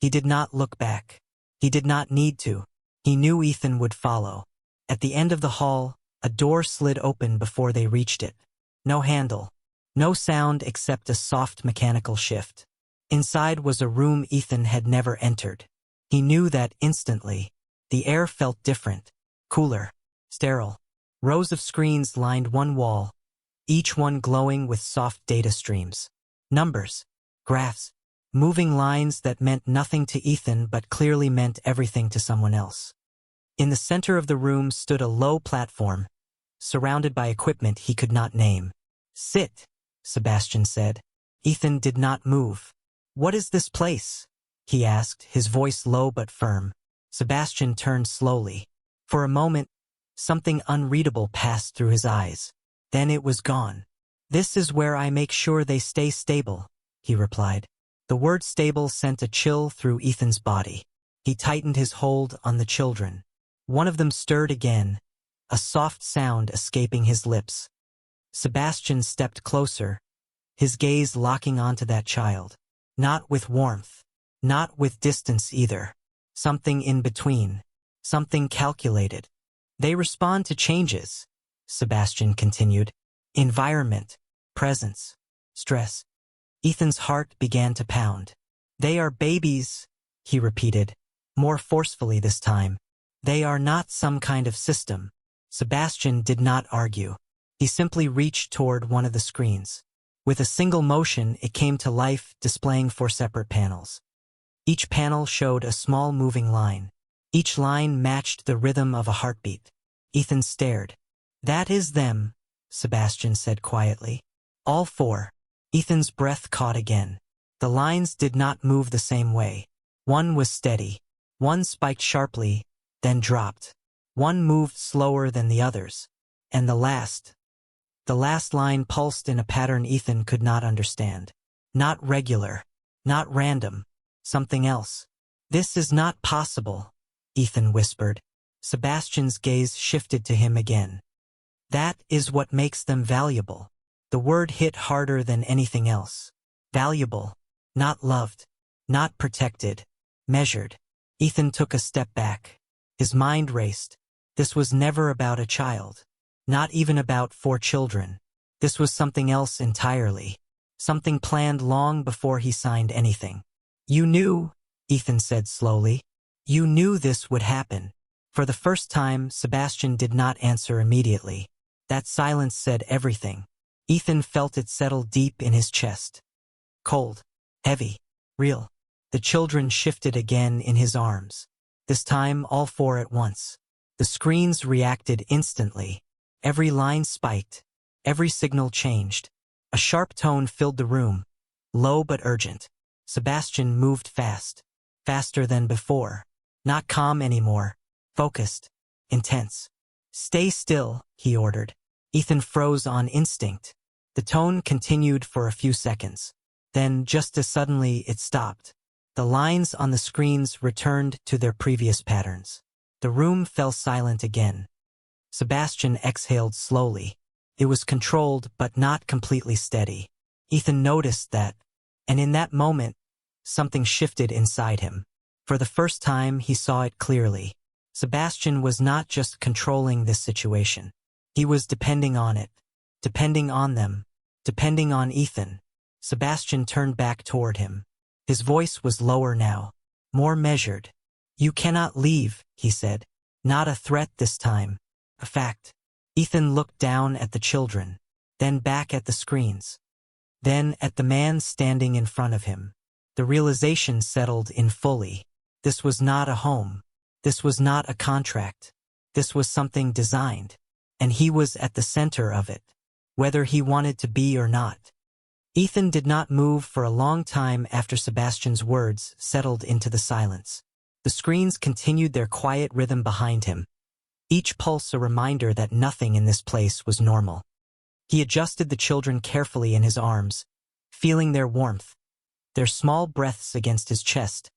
He did not look back. He did not need to. He knew Ethan would follow. At the end of the hall, a door slid open before they reached it. No handle. No sound except a soft mechanical shift. Inside was a room Ethan had never entered. He knew that instantly. The air felt different. Cooler. Sterile. Rows of screens lined one wall, each one glowing with soft data streams. Numbers. Graphs. Moving lines that meant nothing to Ethan but clearly meant everything to someone else. In the center of the room stood a low platform, surrounded by equipment he could not name. "Sit," Sebastian said. Ethan did not move. "What is this place?" he asked, his voice low but firm. Sebastian turned slowly. For a moment, something unreadable passed through his eyes. Then it was gone. "This is where I make sure they stay stable," he replied. The word stable sent a chill through Ethan's body. He tightened his hold on the children. One of them stirred again, a soft sound escaping his lips. Sebastian stepped closer, his gaze locking onto that child. Not with warmth, not with distance either. Something in between. Something calculated. "They respond to changes," Sebastian continued. "Environment, presence, stress." Ethan's heart began to pound. "They are babies," he repeated, more forcefully this time. "They are not some kind of system." Sebastian did not argue. He simply reached toward one of the screens. With a single motion, it came to life, displaying 4 separate panels. Each panel showed a small moving line. Each line matched the rhythm of a heartbeat. Ethan stared. "That is them," Sebastian said quietly. "All 4. Ethan's breath caught again. The lines did not move the same way. One was steady. One spiked sharply, then dropped. One moved slower than the others. And the last line pulsed in a pattern Ethan could not understand. Not regular. Not random. Something else. "This is not possible," Ethan whispered. Sebastian's gaze shifted to him again. "That is what makes them valuable." The word hit harder than anything else. Valuable. Not loved. Not protected. Measured. Ethan took a step back. His mind raced. This was never about a child. Not even about 4 children. This was something else entirely. Something planned long before he signed anything. "You knew," Ethan said slowly. "You knew this would happen." For the first time, Sebastian did not answer immediately. That silence said everything. Ethan felt it settle deep in his chest. Cold. Heavy. Real. The children shifted again in his arms. This time, all 4 at once. The screens reacted instantly. Every line spiked. Every signal changed. A sharp tone filled the room. Low but urgent. Sebastian moved fast. Faster than before. Not calm anymore. Focused. Intense. "Stay still," he ordered. Ethan froze on instinct. The tone continued for a few seconds. Then, just as suddenly, it stopped. The lines on the screens returned to their previous patterns. The room fell silent again. Sebastian exhaled slowly. It was controlled but not completely steady. Ethan noticed that, and in that moment, something shifted inside him. For the first time, he saw it clearly. Sebastian was not just controlling this situation. He was depending on it. Depending on them. Depending on Ethan. Sebastian turned back toward him. His voice was lower now. More measured. "You cannot leave," he said. "Not a threat this time. A fact." Ethan looked down at the children. Then back at the screens. Then at the man standing in front of him. The realization settled in fully. This was not a home. This was not a contract. This was something designed. And he was at the center of it. Whether he wanted to be or not. Ethan did not move for a long time after Sebastian's words settled into the silence. The screens continued their quiet rhythm behind him. Each pulse a reminder that nothing in this place was normal. He adjusted the children carefully in his arms, feeling their warmth, their small breaths against his chest,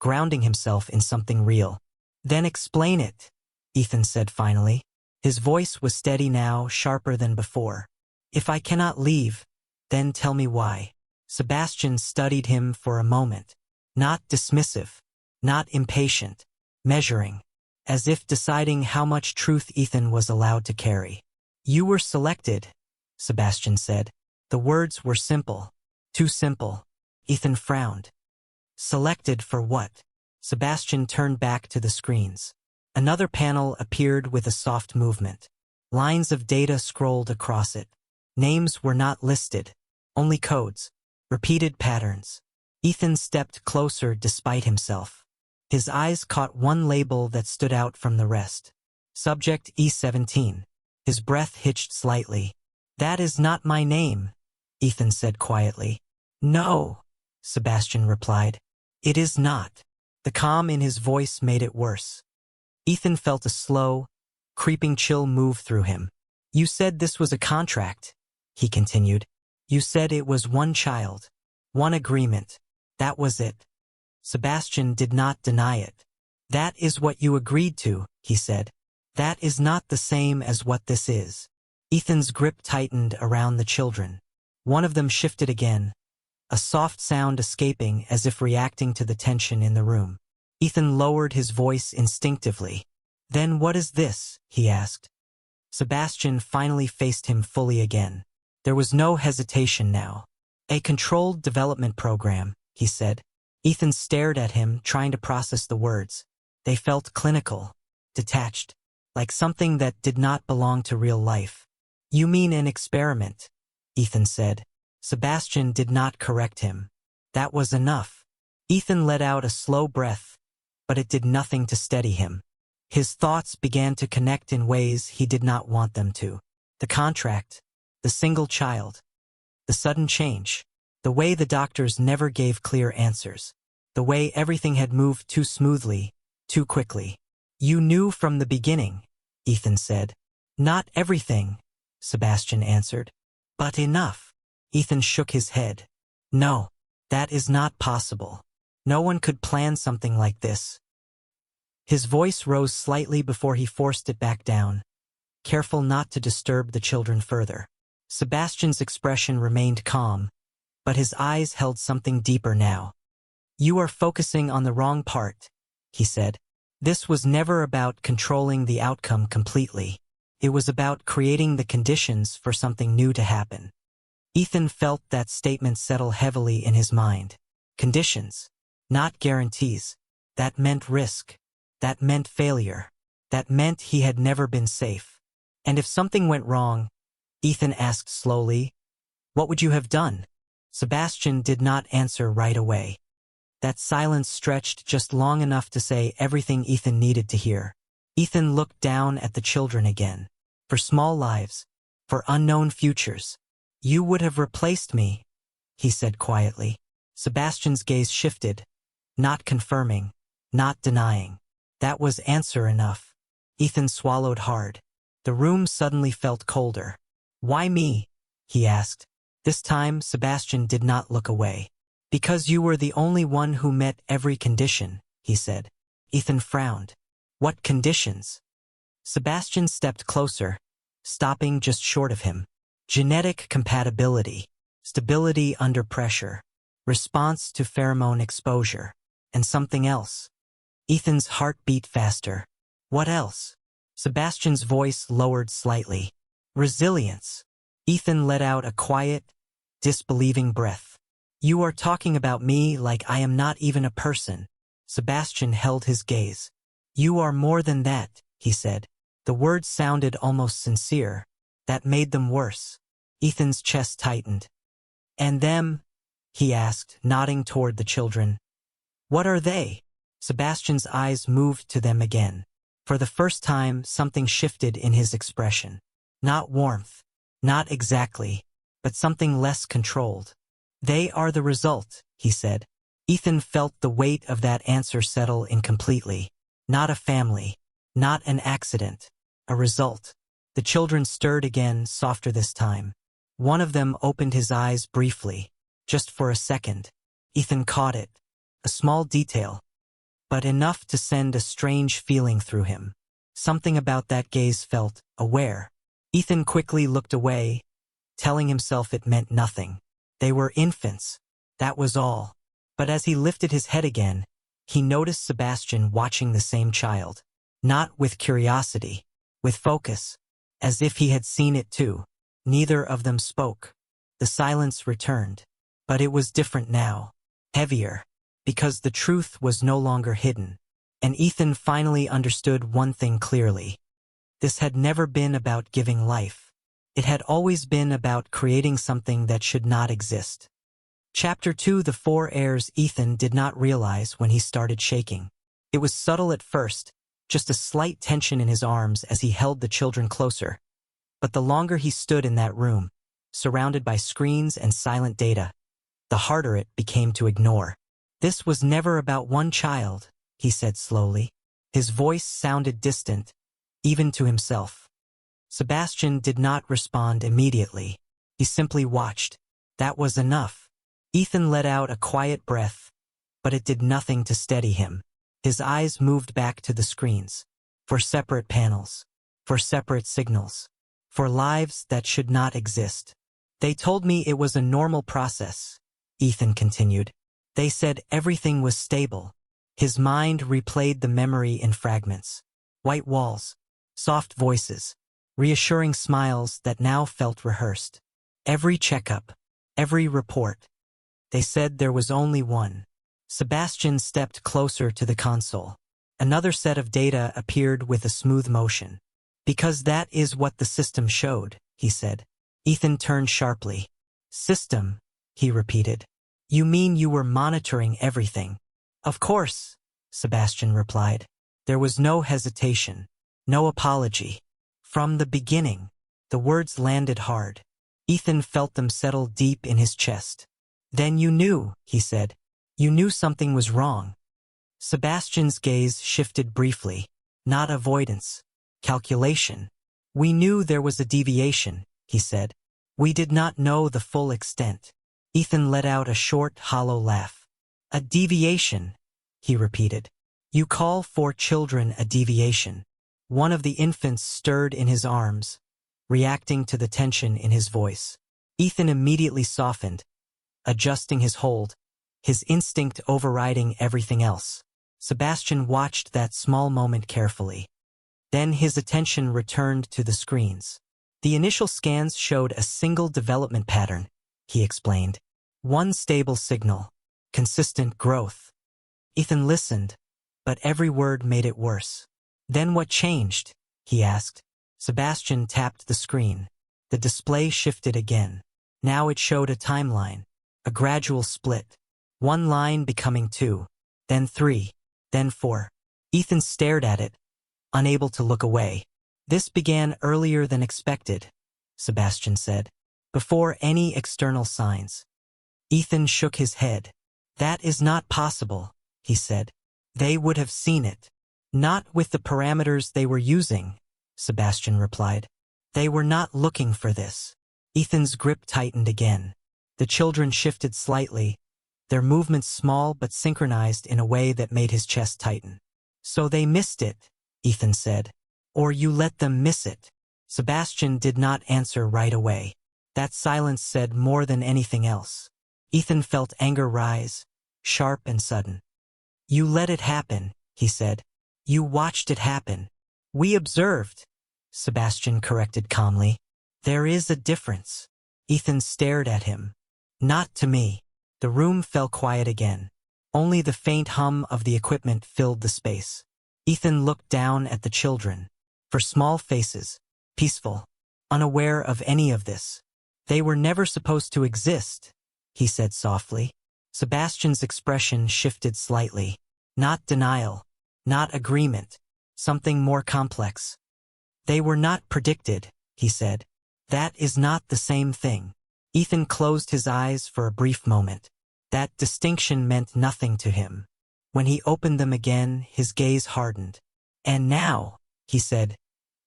grounding himself in something real. Then explain it, Ethan said finally. His voice was steady now, sharper than before. If I cannot leave, then tell me why. Sebastian studied him for a moment. Not dismissive, not impatient, measuring, as if deciding how much truth Ethan was allowed to carry. You were selected, Sebastian said. The words were simple. Too simple. Ethan frowned. Selected for what? Sebastian turned back to the screens. Another panel appeared with a soft movement. Lines of data scrolled across it. Names were not listed, only codes, repeated patterns. Ethan stepped closer despite himself. His eyes caught one label that stood out from the rest. Subject E17. His breath hitched slightly. That is not my name, Ethan said quietly. No, Sebastian replied. It is not. The calm in his voice made it worse. Ethan felt a slow, creeping chill move through him. You said this was a contract, he continued. You said it was one child, one agreement. That was it. Sebastian did not deny it. That is what you agreed to, he said. That is not the same as what this is. Ethan's grip tightened around the children. One of them shifted again, a soft sound escaping as if reacting to the tension in the room. Ethan lowered his voice instinctively. Then what is this? He asked. Sebastian finally faced him fully again. There was no hesitation now. A controlled development program, he said. Ethan stared at him, trying to process the words. They felt clinical, detached, like something that did not belong to real life. You mean an experiment, Ethan said. Sebastian did not correct him. That was enough. Ethan let out a slow breath, but it did nothing to steady him. His thoughts began to connect in ways he did not want them to. The contract, the single child, the sudden change, the way the doctors never gave clear answers, the way everything had moved too smoothly, too quickly. You knew from the beginning, Ethan said. Not everything, Sebastian answered. But enough. Ethan shook his head. No, that is not possible. No one could plan something like this. His voice rose slightly before he forced it back down, careful not to disturb the children further. Sebastian's expression remained calm, but his eyes held something deeper now. You are focusing on the wrong part, he said. This was never about controlling the outcome completely. It was about creating the conditions for something new to happen. Ethan felt that statement settle heavily in his mind. Conditions, not guarantees. That meant risk. That meant failure. That meant he had never been safe. And if something went wrong, Ethan asked slowly, what would you have done? Sebastian did not answer right away. That silence stretched just long enough to say everything Ethan needed to hear. Ethan looked down at the children again. For small lives, for unknown futures. You would have replaced me, he said quietly. Sebastian's gaze shifted, not confirming, not denying. That was answer enough. Ethan swallowed hard. The room suddenly felt colder. Why me? He asked. This time, Sebastian did not look away. Because you were the only one who met every condition, he said. Ethan frowned. What conditions? Sebastian stepped closer, stopping just short of him. Genetic compatibility, stability under pressure, response to pheromone exposure, and something else. Ethan's heart beat faster. What else? Sebastian's voice lowered slightly. Resilience. Ethan let out a quiet, disbelieving breath. You are talking about me like I am not even a person. Sebastian held his gaze. You are more than that, he said. The words sounded almost sincere. That made them worse. Ethan's chest tightened. And them? He asked, nodding toward the children. What are they? Sebastian's eyes moved to them again. For the first time, something shifted in his expression. Not warmth. Not exactly. But something less controlled. They are the result, he said. Ethan felt the weight of that answer settle in completely. Not a family. Not an accident. A result. The children stirred again, softer this time. One of them opened his eyes briefly, just for a second. Ethan caught it. A small detail, but enough to send a strange feeling through him. Something about that gaze felt aware. Ethan quickly looked away, telling himself it meant nothing. They were infants. That was all. But as he lifted his head again, he noticed Sebastian watching the same child. Not with curiosity, with focus, as if he had seen it too. Neither of them spoke. The silence returned. But it was different now. Heavier. Because the truth was no longer hidden. And Ethan finally understood one thing clearly. This had never been about giving life. It had always been about creating something that should not exist. Chapter 2. The 4 heirs. Ethan did not realize when he started shaking. It was subtle at first, just a slight tension in his arms as he held the children closer. But the longer he stood in that room, surrounded by screens and silent data, the harder it became to ignore. This was never about one child, he said slowly. His voice sounded distant, even to himself. Sebastian did not respond immediately. He simply watched. That was enough. Ethan let out a quiet breath, but it did nothing to steady him. His eyes moved back to the screens. For separate panels. For separate signals. For lives that should not exist. They told me it was a normal process, Ethan continued. They said everything was stable. His mind replayed the memory in fragments. White walls. Soft voices. Reassuring smiles that now felt rehearsed. Every checkup. Every report. They said there was only one. Sebastian stepped closer to the console. Another set of data appeared with a smooth motion. Because that is what the system showed, he said. Ethan turned sharply. System, he repeated. You mean you were monitoring everything? Of course, Sebastian replied. There was no hesitation, no apology. From the beginning, the words landed hard. Ethan felt them settle deep in his chest. Then you knew, he said. You knew something was wrong. Sebastian's gaze shifted briefly. Not avoidance. Calculation. We knew there was a deviation, he said. We did not know the full extent. Ethan let out a short, hollow laugh. A deviation, he repeated. You call 4 children a deviation. One of the infants stirred in his arms, reacting to the tension in his voice. Ethan immediately softened, adjusting his hold, his instinct overriding everything else. Sebastian watched that small moment carefully. Then his attention returned to the screens. The initial scans showed a single development pattern, he explained. One stable signal. Consistent growth. Ethan listened, but every word made it worse. Then what changed? He asked. Sebastian tapped the screen. The display shifted again. Now it showed a timeline. A gradual split. 1 line becoming 2, then 3, then 4. Ethan stared at it, unable to look away. This began earlier than expected, Sebastian said, before any external signs. Ethan shook his head. That is not possible, he said. They would have seen it. Not with the parameters they were using, Sebastian replied. They were not looking for this. Ethan's grip tightened again. The children shifted slightly, their movements small but synchronized in a way that made his chest tighten. So they missed it, Ethan said. Or you let them miss it. Sebastian did not answer right away. That silence said more than anything else. Ethan felt anger rise, sharp and sudden. You let it happen, he said. You watched it happen. We observed, Sebastian corrected calmly. There is a difference. Ethan stared at him. Not to me. The room fell quiet again. Only the faint hum of the equipment filled the space. Ethan looked down at the children. For small faces, peaceful, unaware of any of this. They were never supposed to exist, he said softly. Sebastian's expression shifted slightly. Not denial, not agreement, something more complex. They were not predicted, he said. That is not the same thing. Ethan closed his eyes for a brief moment. That distinction meant nothing to him. When he opened them again, his gaze hardened. And now, he said,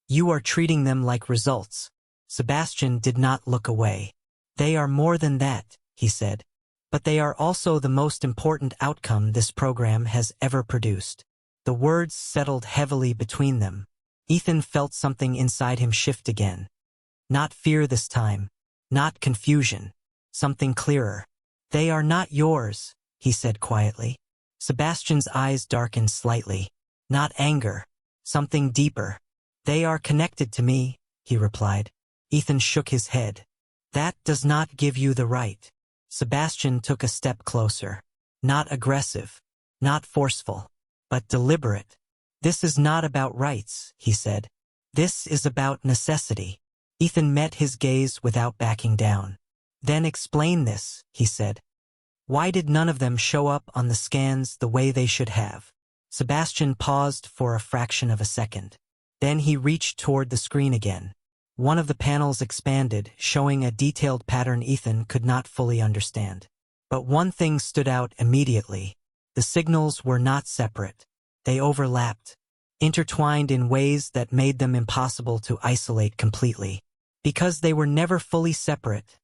you are treating them like results. Sebastian did not look away. They are more than that, he said. but they are also the most important outcome this program has ever produced. The words settled heavily between them. Ethan felt something inside him shift again. Not fear this time. Not confusion. Something clearer. They are not yours, he said quietly. Sebastian's eyes darkened slightly. Not anger. Something deeper. They are connected to me, he replied. Ethan shook his head. That does not give you the right. Sebastian took a step closer. Not aggressive. Not forceful. But deliberate. This is not about rights, he said. This is about necessity. Ethan met his gaze without backing down. Then explain this, he said. Why did none of them show up on the scans the way they should have? Sebastian paused for a fraction of a second. Then he reached toward the screen again. One of the panels expanded, showing a detailed pattern Ethan could not fully understand. But one thing stood out immediately. The signals were not separate. They overlapped, intertwined in ways that made them impossible to isolate completely. Because they were never fully separate,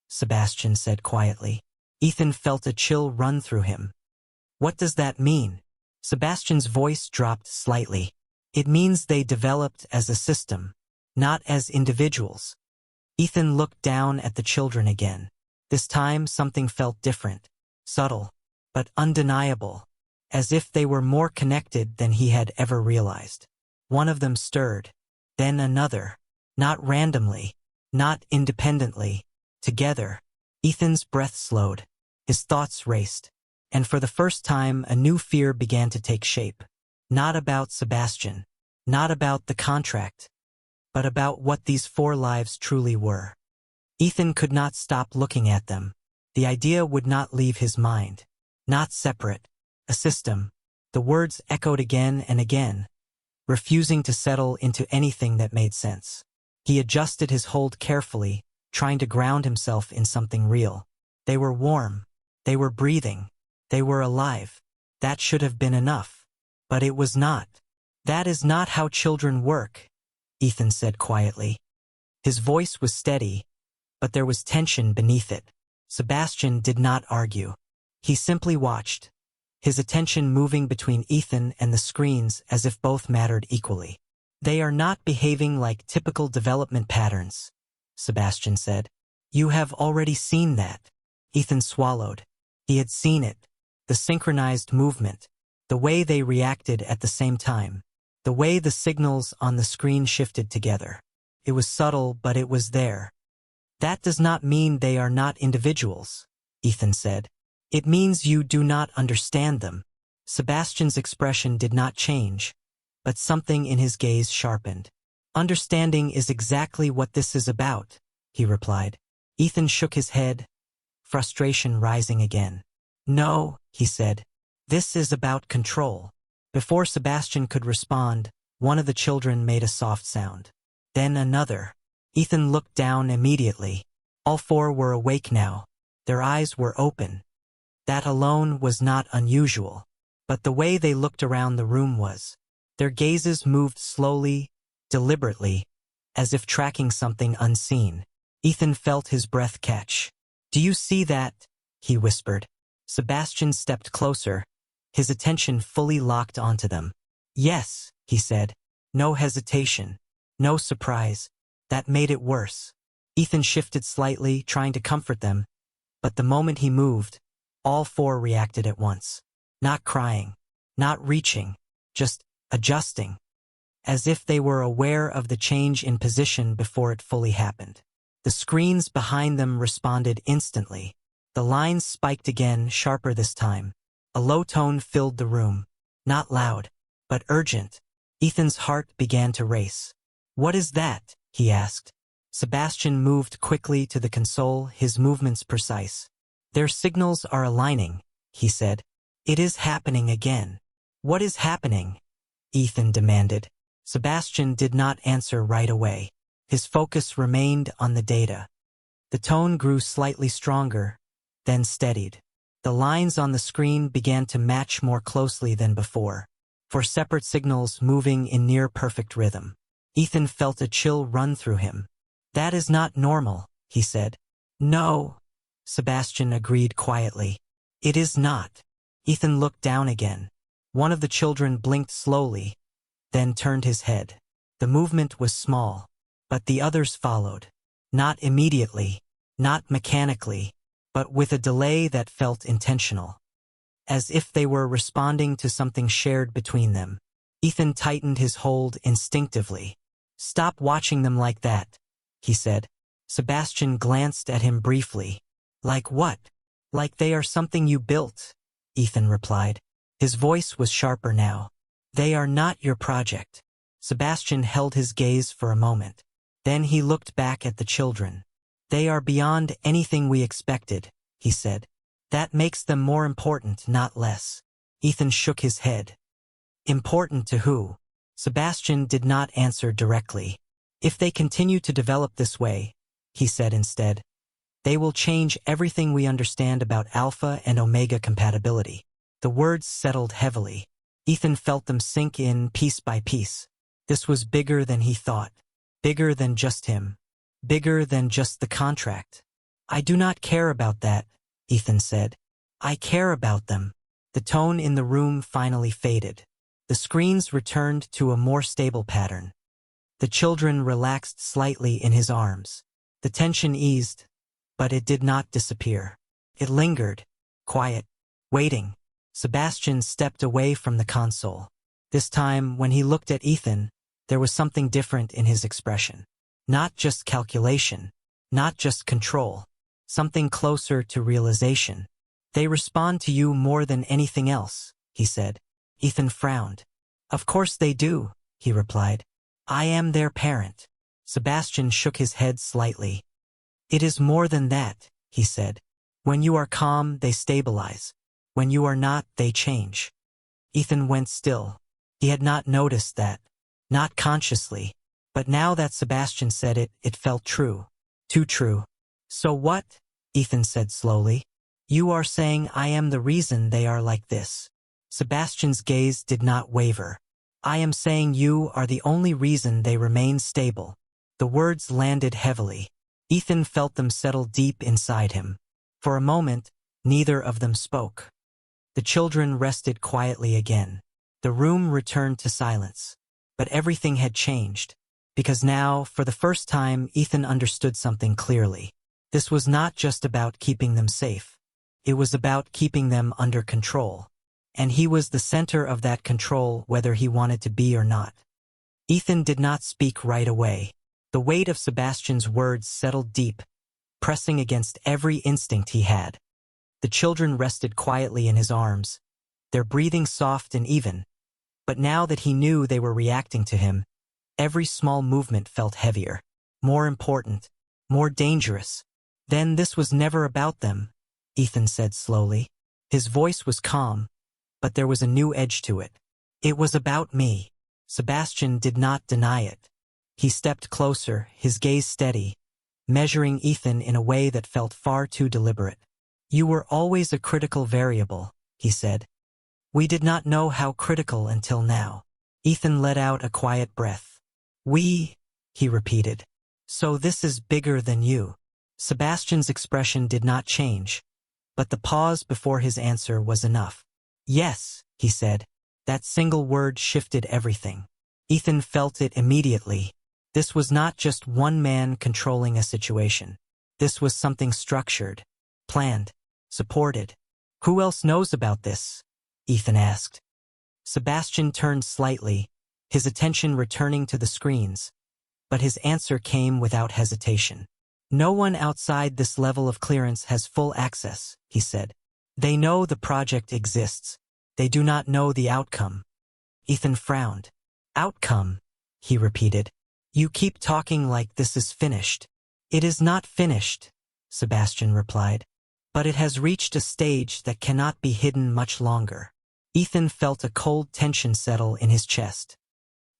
Sebastian said quietly. Ethan felt a chill run through him. What does that mean? Sebastian's voice dropped slightly. It means they developed as a system, not as individuals. Ethan looked down at the children again. This time something felt different, subtle, but undeniable, as if they were more connected than he had ever realized. One of them stirred, then another, not randomly, not independently, together. Ethan's breath slowed, his thoughts raced, and for the first time a new fear began to take shape. Not about Sebastian, not about the contract, but about what these 4 lives truly were. Ethan could not stop looking at them. The idea would not leave his mind. Not separate. A system. The words echoed again and again, refusing to settle into anything that made sense. He adjusted his hold carefully, trying to ground himself in something real. They were warm. They were breathing. They were alive. That should have been enough. But it was not. That is not how children work, Ethan said quietly. His voice was steady, but there was tension beneath it. Sebastian did not argue. He simply watched, his attention moving between Ethan and the screens as if both mattered equally. They are not behaving like typical development patterns, Sebastian said. You have already seen that. Ethan swallowed. He had seen it. The synchronized movement. The way they reacted at the same time. The way the signals on the screen shifted together. It was subtle, but it was there. That does not mean they are not individuals, Ethan said. It means you do not understand them. Sebastian's expression did not change, but something in his gaze sharpened. Understanding is exactly what this is about, he replied. Ethan shook his head, frustration rising again. No, he said. This is about control. Before Sebastian could respond, one of the children made a soft sound. Then another. Ethan looked down immediately. All 4 were awake now. Their eyes were open. That alone was not unusual. But the way they looked around the room was. Their gazes moved slowly, deliberately, as if tracking something unseen. Ethan felt his breath catch. Do you see that? He whispered. Sebastian stepped closer, his attention fully locked onto them. Yes, he said. No hesitation. No surprise. That made it worse. Ethan shifted slightly, trying to comfort them, but the moment he moved, all 4 reacted at once. Not crying, not reaching, just adjusting, as if they were aware of the change in position before it fully happened. The screens behind them responded instantly. The lines spiked again, sharper this time. A low tone filled the room. Not loud, but urgent. Ethan's heart began to race. What is that? He asked. Sebastian moved quickly to the console, his movements precise. Their signals are aligning, he said. It is happening again. What is happening? Ethan demanded. Sebastian did not answer right away. His focus remained on the data. The tone grew slightly stronger, then steadied. The lines on the screen began to match more closely than before, 4 separate signals moving in near-perfect rhythm. Ethan felt a chill run through him. That is not normal, he said. No, Sebastian agreed quietly. It is not. Ethan looked down again. One of the children blinked slowly, then turned his head. The movement was small, but the others followed. Not immediately, not mechanically, but with a delay that felt intentional. As if they were responding to something shared between them. Ethan tightened his hold instinctively. Stop watching them like that, he said. Sebastian glanced at him briefly. Like what? Like they are something you built, Ethan replied. His voice was sharper now. They are not your project. Sebastian held his gaze for a moment. Then he looked back at the children. They are beyond anything we expected, he said. That makes them more important, not less. Ethan shook his head. Important to who? Sebastian did not answer directly. If they continue to develop this way, he said instead, they will change everything we understand about alpha and omega compatibility. The words settled heavily. Ethan felt them sink in piece by piece. This was bigger than he thought. Bigger than just him. Bigger than just the contract. I do not care about that, Ethan said. I care about them. The tone in the room finally faded. The screens returned to a more stable pattern. The children relaxed slightly in his arms. The tension eased, but it did not disappear. It lingered, quiet, waiting. Sebastian stepped away from the console. This time, when he looked at Ethan, there was something different in his expression. Not just calculation, not just control, something closer to realization. They respond to you more than anything else, he said. Ethan frowned. Of course they do, he replied. I am their parent. Sebastian shook his head slightly. It is more than that, he said. When you are calm, they stabilize. When you are not, they change. Ethan went still. He had not noticed that. Not consciously. But now that Sebastian said it, it felt true. Too true. So what? Ethan said slowly. You are saying I am the reason they are like this. Sebastian's gaze did not waver. I am saying you are the only reason they remain stable. The words landed heavily. Ethan felt them settle deep inside him. For a moment, neither of them spoke. The children rested quietly again. The room returned to silence. But everything had changed. Because now, for the first time, Ethan understood something clearly. This was not just about keeping them safe. It was about keeping them under control. And he was the center of that control whether he wanted to be or not. Ethan did not speak right away. The weight of Sebastian's words settled deep, pressing against every instinct he had. The children rested quietly in his arms, their breathing soft and even. But now that he knew they were reacting to him, every small movement felt heavier, more important, more dangerous. Then this was never about them, Ethan said slowly. His voice was calm, but there was a new edge to it. It was about me. Sebastian did not deny it. He stepped closer, his gaze steady, measuring Ethan in a way that felt far too deliberate. You were always a critical variable, he said. We did not know how critical until now. Ethan let out a quiet breath. We, he repeated. So this is bigger than you. Sebastian's expression did not change, but the pause before his answer was enough. Yes, he said. That single word shifted everything. Ethan felt it immediately. This was not just one man controlling a situation. This was something structured, planned, supported. Who else knows about this? Ethan asked. Sebastian turned slightly, his attention returning to the screens, but his answer came without hesitation. No one outside this level of clearance has full access, he said. They know the project exists. They do not know the outcome. Ethan frowned. Outcome, he repeated. You keep talking like this is finished. It is not finished, Sebastian replied. But it has reached a stage that cannot be hidden much longer. Ethan felt a cold tension settle in his chest.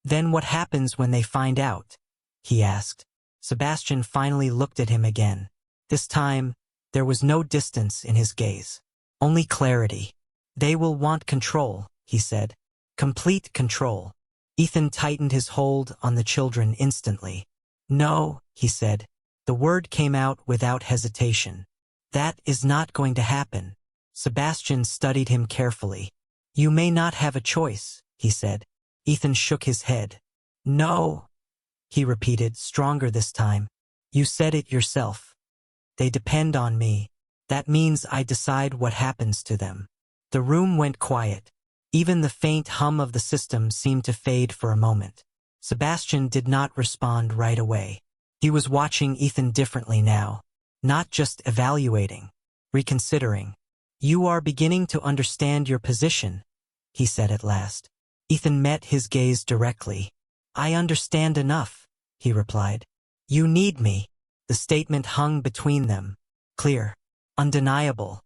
Then what happens when they find out? He asked. Sebastian finally looked at him again. This time, there was no distance in his gaze. Only clarity. They will want control, he said. Complete control. Ethan tightened his hold on the children instantly. No, he said. The word came out without hesitation. That is not going to happen. Sebastian studied him carefully. You may not have a choice, he said. Ethan shook his head. No, he repeated, stronger this time. You said it yourself. They depend on me. That means I decide what happens to them. The room went quiet. Even the faint hum of the system seemed to fade for a moment. Sebastian did not respond right away. He was watching Ethan differently now. Not just evaluating, reconsidering. You are beginning to understand your position, he said at last. Ethan met his gaze directly. I understand enough, he replied. You need me. The statement hung between them. Clear. Undeniable.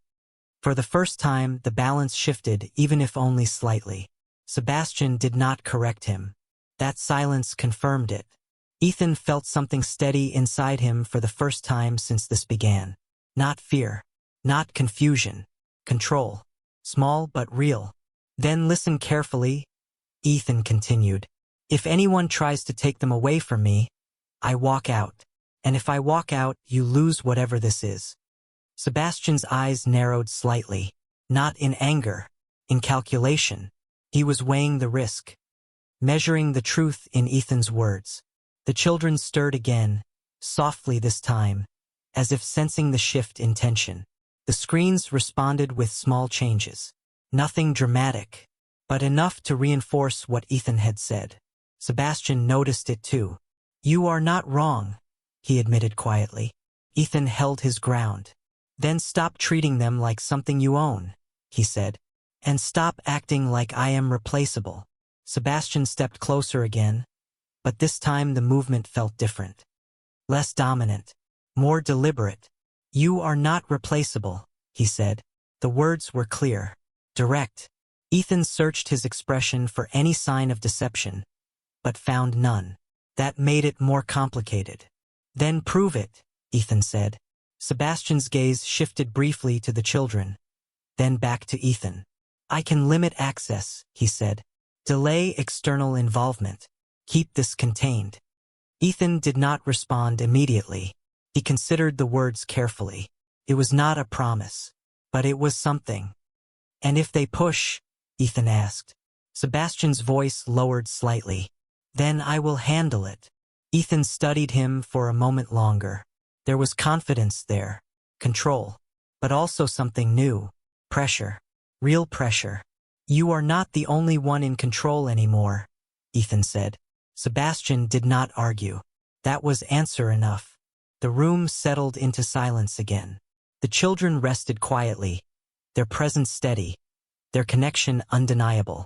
For the first time, the balance shifted, even if only slightly. Sebastian did not correct him. That silence confirmed it. Ethan felt something steady inside him for the first time since this began. Not fear. Not confusion. Control. Small but real. Then listen carefully, Ethan continued. If anyone tries to take them away from me, I walk out. And if I walk out, you lose whatever this is. Sebastian's eyes narrowed slightly. Not in anger. In calculation. He was weighing the risk. Measuring the truth in Ethan's words. The children stirred again, softly this time, as if sensing the shift in tension. The screens responded with small changes. Nothing dramatic, but enough to reinforce what Ethan had said. Sebastian noticed it too. You are not wrong, he admitted quietly. Ethan held his ground. Then stop treating them like something you own, he said. And stop acting like I am replaceable. Sebastian stepped closer again, but this time the movement felt different. Less dominant. More deliberate. You are not replaceable, he said. The words were clear. Direct. Ethan searched his expression for any sign of deception, but found none. That made it more complicated. Then prove it, Ethan said. Sebastian's gaze shifted briefly to the children, then back to Ethan. I can limit access, he said. Delay external involvement. Keep this contained. Ethan did not respond immediately. He considered the words carefully. It was not a promise, but it was something. And if they push? Ethan asked. Sebastian's voice lowered slightly. Then I will handle it. Ethan studied him for a moment longer. There was confidence there, control, but also something new. Pressure. Real pressure. You are not the only one in control anymore, Ethan said. Sebastian did not argue. That was answer enough. The room settled into silence again. The children rested quietly, their presence steady, their connection undeniable.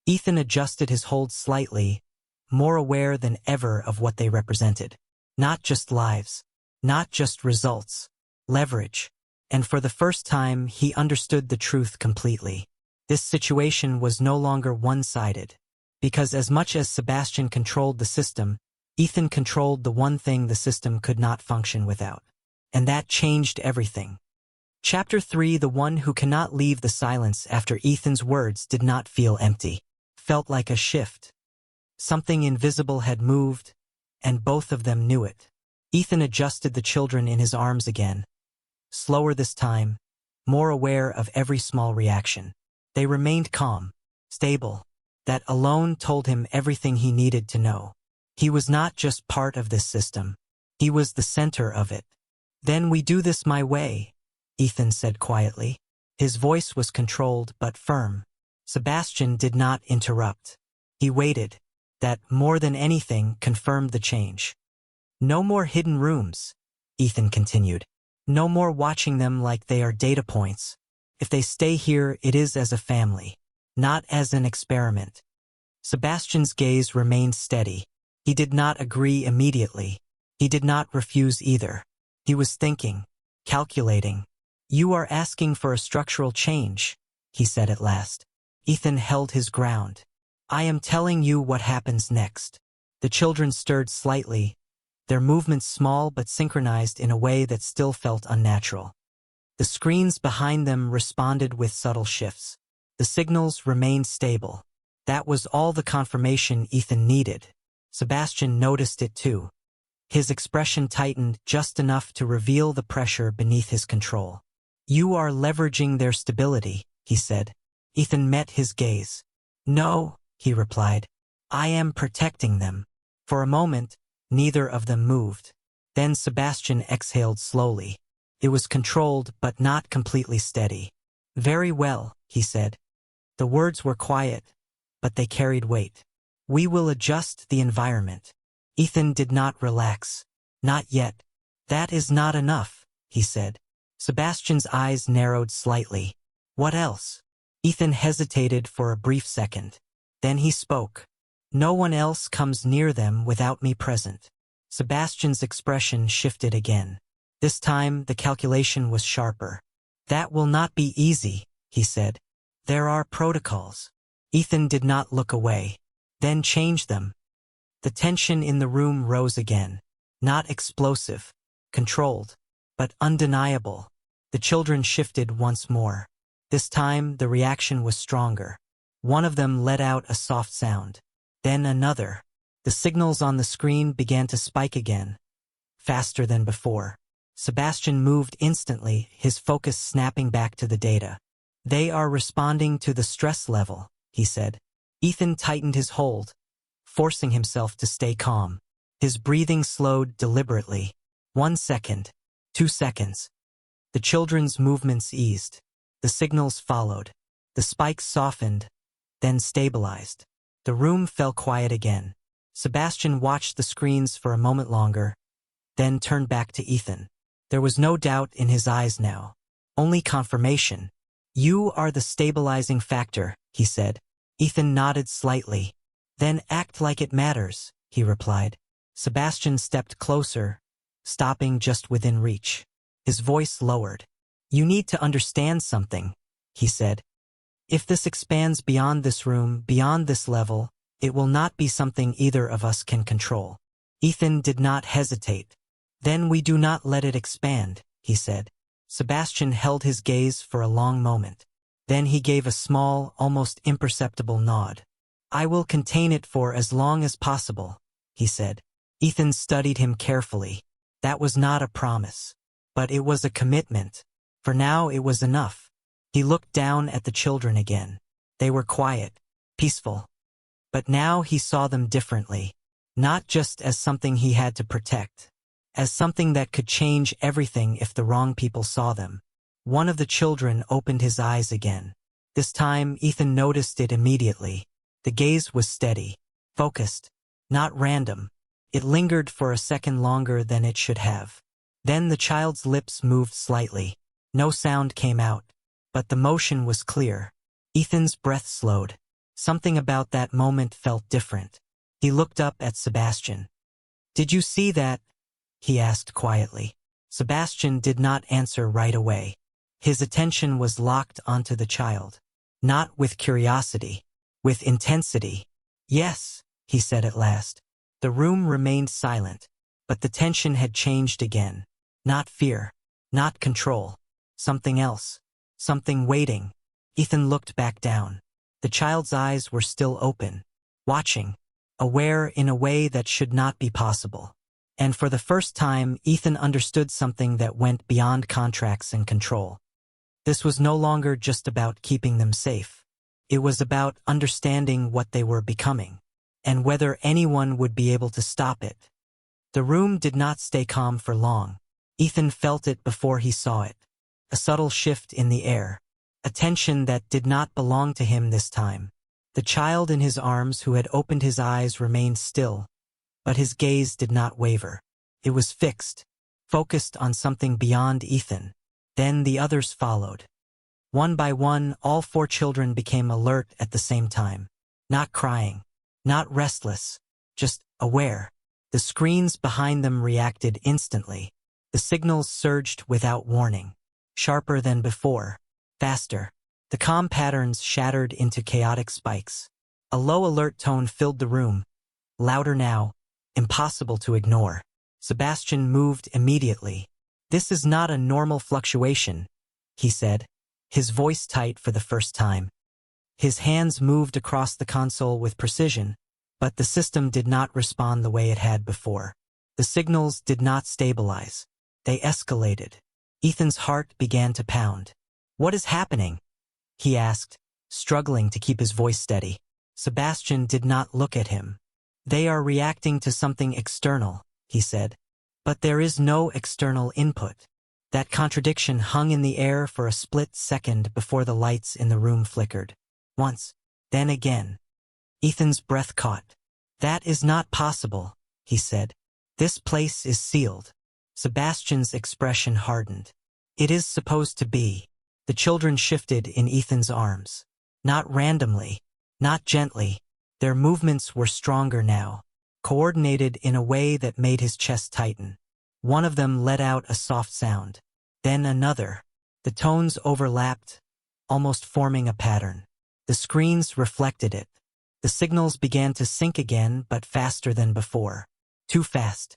Ethan adjusted his hold slightly, more aware than ever of what they represented. Not just lives, not just results, leverage. And for the first time, he understood the truth completely. This situation was no longer one-sided, because as much as Sebastian controlled the system, Ethan controlled the one thing the system could not function without. And that changed everything. Chapter 3. The one who cannot leave the silence after Ethan's words did not feel empty. Felt like a shift. Something invisible had moved, and both of them knew it. Ethan adjusted the children in his arms again. Slower this time, more aware of every small reaction. They remained calm, stable. That alone told him everything he needed to know. He was not just part of this system. He was the center of it. Then we do this my way, Ethan said quietly. His voice was controlled but firm. Sebastian did not interrupt. He waited. That, more than anything, confirmed the change. No more hidden rooms, Ethan continued. No more watching them like they are data points. If they stay here, it is as a family, not as an experiment. Sebastian's gaze remained steady. He did not agree immediately. He did not refuse either. He was thinking, calculating. You are asking for a structural change, he said at last. Ethan held his ground. I am telling you what happens next. The children stirred slightly, their movements small but synchronized in a way that still felt unnatural. The screens behind them responded with subtle shifts. The signals remained stable. That was all the confirmation Ethan needed. Sebastian noticed it too. His expression tightened just enough to reveal the pressure beneath his control. "You are leveraging their stability," he said. Ethan met his gaze. "No," he replied. "I am protecting them." For a moment, neither of them moved. Then Sebastian exhaled slowly. It was controlled but not completely steady. "Very well," he said. The words were quiet, but they carried weight. "We will adjust the environment." Ethan did not relax. "Not yet." "That is not enough," he said. Sebastian's eyes narrowed slightly. "What else?" Ethan hesitated for a brief second. Then he spoke. "No one else comes near them without me present." Sebastian's expression shifted again. This time the calculation was sharper. "That will not be easy," he said. "There are protocols." Ethan did not look away. "Then change them." The tension in the room rose again. Not explosive, controlled, but undeniable. The children shifted once more. This time the reaction was stronger. One of them let out a soft sound. Then another. The signals on the screen began to spike again, faster than before. Sebastian moved instantly, his focus snapping back to the data. "They are responding to the stress level," he said. Ethan tightened his hold, forcing himself to stay calm. His breathing slowed deliberately. 1 second, 2 seconds. The children's movements eased. The signals followed. The spikes softened, then stabilized. The room fell quiet again. Sebastian watched the screens for a moment longer, then turned back to Ethan. There was no doubt in his eyes now. Only confirmation. "You are the stabilizing factor," he said. Ethan nodded slightly. "Then act like it matters," he replied. Sebastian stepped closer, stopping just within reach. His voice lowered. "You need to understand something," he said. "If this expands beyond this room, beyond this level, it will not be something either of us can control." Ethan did not hesitate. "Then we do not let it expand," he said. Sebastian held his gaze for a long moment. Then he gave a small, almost imperceptible nod. "I will contain it for as long as possible," he said. Ethan studied him carefully. That was not a promise, but it was a commitment. For now it was enough. He looked down at the children again. They were quiet, peaceful. But now he saw them differently, not just as something he had to protect, as something that could change everything if the wrong people saw them. One of the children opened his eyes again. This time Ethan noticed it immediately. The gaze was steady, focused, not random. It lingered for a second longer than it should have. Then the child's lips moved slightly. No sound came out, but the motion was clear. Ethan's breath slowed. Something about that moment felt different. He looked up at Sebastian. "Did you see that?" he asked quietly. Sebastian did not answer right away. His attention was locked onto the child. Not with curiosity, with intensity. "Yes," he said at last. The room remained silent, but the tension had changed again. Not fear, not control. Something else. Something waiting. Ethan looked back down. The child's eyes were still open, watching, aware in a way that should not be possible. And for the first time, Ethan understood something that went beyond contracts and control. This was no longer just about keeping them safe. It was about understanding what they were becoming, and whether anyone would be able to stop it. The room did not stay calm for long. Ethan felt it before he saw it. A subtle shift in the air. A tension that did not belong to him this time. The child in his arms who had opened his eyes remained still, but his gaze did not waver. It was fixed, focused on something beyond Ethan. Then the others followed. One by one, all 4 children became alert at the same time. Not crying, not restless, just aware. The screens behind them reacted instantly. The signals surged without warning. Sharper than before. Faster. The comm patterns shattered into chaotic spikes. A low alert tone filled the room. Louder now. Impossible to ignore. Sebastian moved immediately. "This is not a normal fluctuation," he said, his voice tight for the first time. His hands moved across the console with precision, but the system did not respond the way it had before. The The signals did not stabilize. They escalated. Ethan's heart began to pound. "What is happening?" he asked, struggling to keep his voice steady. Sebastian did not look at him. "They are reacting to something external," he said. "But there is no external input." That contradiction hung in the air for a split second before the lights in the room flickered. Once, then again. Ethan's breath caught. "That is not possible," he said. "This place is sealed." Sebastian's expression hardened. "It is supposed to be." The children shifted in Ethan's arms. Not randomly, not gently. Their movements were stronger now, coordinated in a way that made his chest tighten. One of them let out a soft sound. Then another. The tones overlapped, almost forming a pattern. The screens reflected it. The signals began to sync again, but faster than before. Too fast.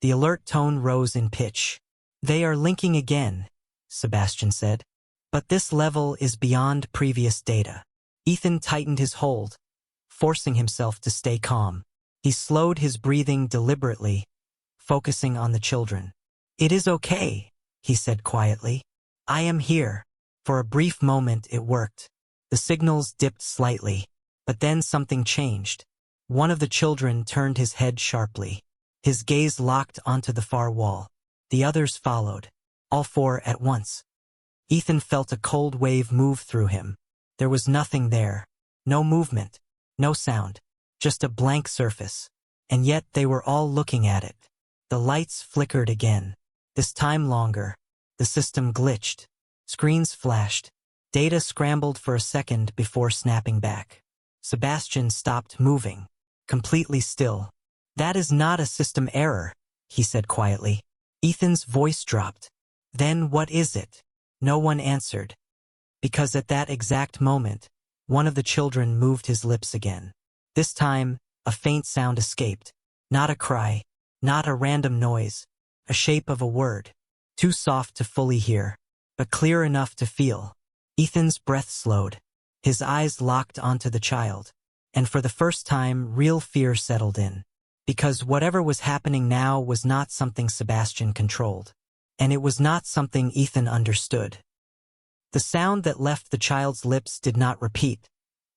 The alert tone rose in pitch. "They are linking again," Sebastian said. "But this level is beyond previous data." Ethan tightened his hold, forcing himself to stay calm. He slowed his breathing deliberately, focusing on the children. "It is okay," he said quietly. "I am here." For a brief moment it worked. The signals dipped slightly, but then something changed. One of the children turned his head sharply. His gaze locked onto the far wall. The others followed, all four at once. Ethan felt a cold wave move through him. There was nothing there. No movement, no sound, just a blank surface. And yet they were all looking at it. The lights flickered again. This time longer. The system glitched. Screens flashed. Data scrambled for a second before snapping back. Sebastian stopped moving, completely still. "That is not a system error," he said quietly. Ethan's voice dropped. "Then what is it?" No one answered. Because at that exact moment, one of the children moved his lips again. This time, a faint sound escaped. Not a cry, not a random noise, a shape of a word. Too soft to fully hear, but clear enough to feel. Ethan's breath slowed. His eyes locked onto the child. And for the first time, real fear settled in. Because whatever was happening now was not something Sebastian controlled. And it was not something Ethan understood. The sound that left the child's lips did not repeat,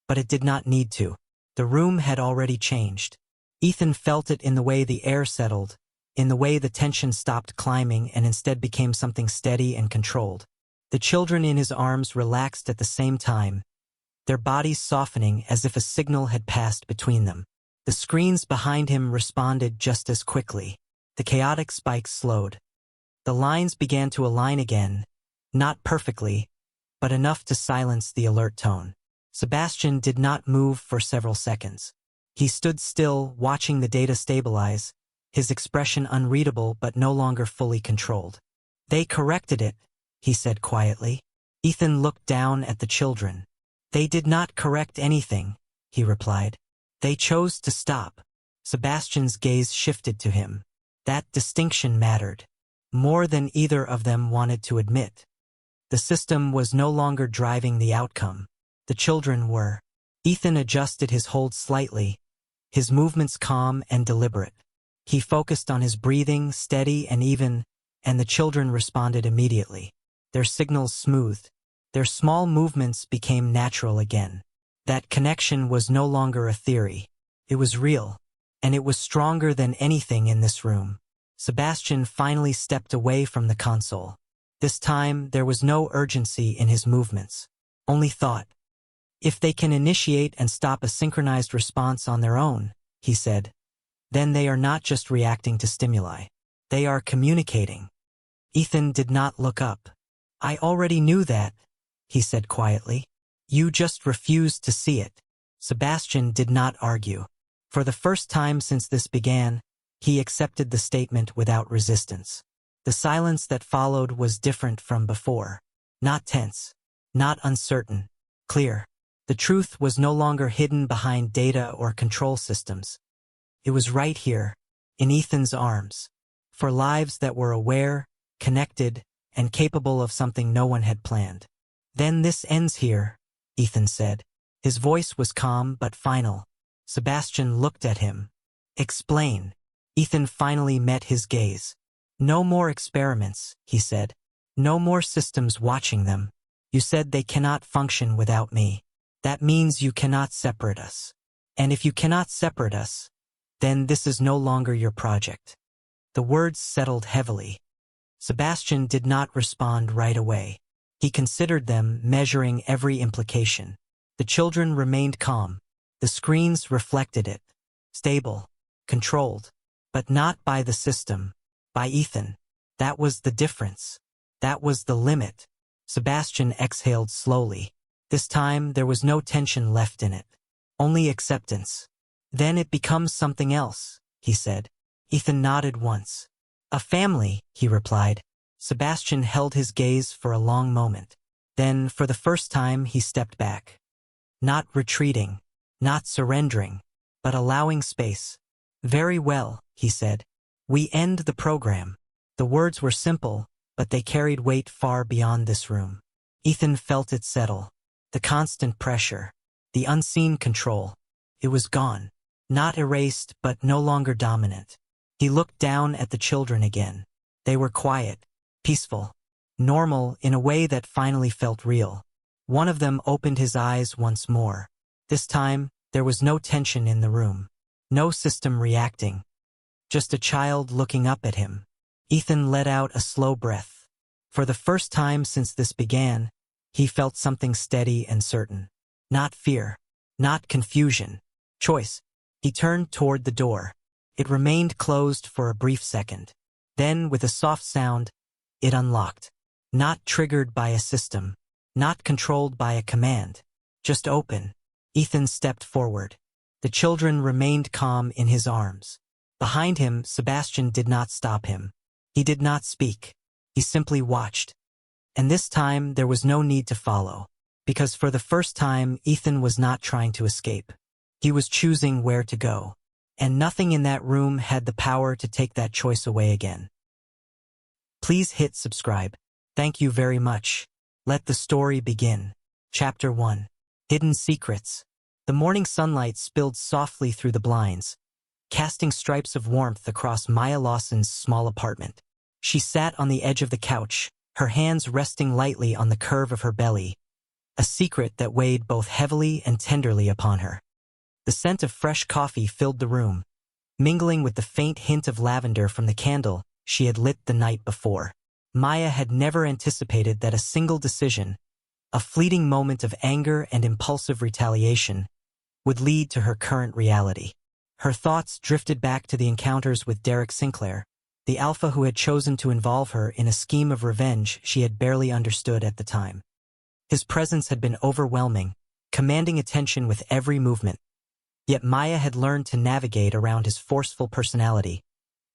but it did not need to. The room had already changed. Ethan felt it in the way the air settled, in the way the tension stopped climbing and instead became something steady and controlled. The children in his arms relaxed at the same time, their bodies softening as if a signal had passed between them. The screens behind him responded just as quickly. The chaotic spikes slowed. The lines began to align again, not perfectly, but enough to silence the alert tone. Sebastian did not move for several seconds. He stood still, watching the data stabilize, his expression unreadable but no longer fully controlled. "They corrected it," he said quietly. Ethan looked down at the children. "They did not correct anything," he replied. "They chose to stop." Sebastian's gaze shifted to him. That distinction mattered, more than either of them wanted to admit. The system was no longer driving the outcome. The children were. Ethan adjusted his hold slightly, his movements calm and deliberate. He focused on his breathing, steady and even, and the children responded immediately. Their signals smoothed. Their small movements became natural again. That connection was no longer a theory. It was real, and it was stronger than anything in this room. Sebastian finally stepped away from the console. This time, there was no urgency in his movements, only thought. "If they can initiate and stop a synchronized response on their own," he said, "then they are not just reacting to stimuli. They are communicating." Ethan did not look up. "I already knew that," he said quietly. "You just refused to see it." Sebastian did not argue. For the first time since this began, he accepted the statement without resistance. The silence that followed was different from before. Not tense, not uncertain, clear. The truth was no longer hidden behind data or control systems. It was right here, in Ethan's arms, for lives that were aware, connected, and capable of something no one had planned. "Then this ends here," Ethan said. His voice was calm but final. Sebastian looked at him. "Explain." Ethan finally met his gaze. "No more experiments," he said. "No more systems watching them. You said they cannot function without me. That means you cannot separate us. And if you cannot separate us, then this is no longer your project." The words settled heavily. Sebastian did not respond right away. He considered them, measuring every implication. The children remained calm. The screens reflected it. Stable, controlled, but not by the system, by Ethan. That was the difference. That was the limit. Sebastian exhaled slowly. This time there was no tension left in it. Only acceptance. "Then it becomes something else," he said. Ethan nodded once. "A family," he replied. Sebastian held his gaze for a long moment. Then, for the first time, he stepped back. Not retreating, not surrendering, but allowing space. "Very well," he said. "We end the program." The words were simple, but they carried weight far beyond this room. Ethan felt it settle. The constant pressure, the unseen control. It was gone. Not erased, but no longer dominant. He looked down at the children again. They were quiet, peaceful, normal in a way that finally felt real. One of them opened his eyes once more. This time, there was no tension in the room. No system reacting. Just a child looking up at him. Ethan let out a slow breath. For the first time since this began, he felt something steady and certain. Not fear. Not confusion. Choice. He turned toward the door. It remained closed for a brief second. Then, with a soft sound, it unlocked. Not triggered by a system. Not controlled by a command. Just open. Ethan stepped forward. The children remained calm in his arms. Behind him, Sebastian did not stop him. He did not speak. He simply watched. And this time, there was no need to follow. Because for the first time, Ethan was not trying to escape. He was choosing where to go. And nothing in that room had the power to take that choice away again. Please hit subscribe. Thank you very much. Let the story begin. Chapter 1. Hidden Secrets. The morning sunlight spilled softly through the blinds, casting stripes of warmth across Maya Lawson's small apartment. She sat on the edge of the couch, her hands resting lightly on the curve of her belly, a secret that weighed both heavily and tenderly upon her. The scent of fresh coffee filled the room, mingling with the faint hint of lavender from the candle she had lit the night before. Maya had never anticipated that a single decision, a fleeting moment of anger and impulsive retaliation, would lead to her current reality. Her thoughts drifted back to the encounters with Derek Sinclair, the alpha who had chosen to involve her in a scheme of revenge she had barely understood at the time. His presence had been overwhelming, commanding attention with every movement. Yet Maya had learned to navigate around his forceful personality,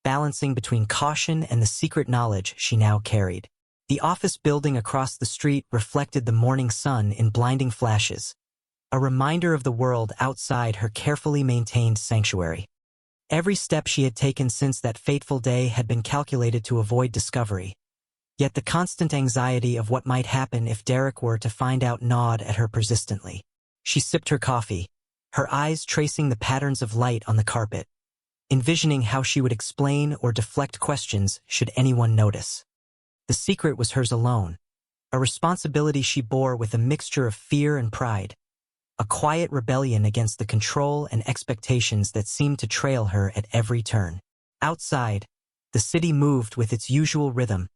balancing between caution and the secret knowledge she now carried. The office building across the street reflected the morning sun in blinding flashes, a reminder of the world outside her carefully maintained sanctuary. Every step she had taken since that fateful day had been calculated to avoid discovery. Yet the constant anxiety of what might happen if Derek were to find out gnawed at her persistently. She sipped her coffee, her eyes tracing the patterns of light on the carpet, envisioning how she would explain or deflect questions should anyone notice. The secret was hers alone, a responsibility she bore with a mixture of fear and pride, a quiet rebellion against the control and expectations that seemed to trail her at every turn. Outside, the city moved with its usual rhythm,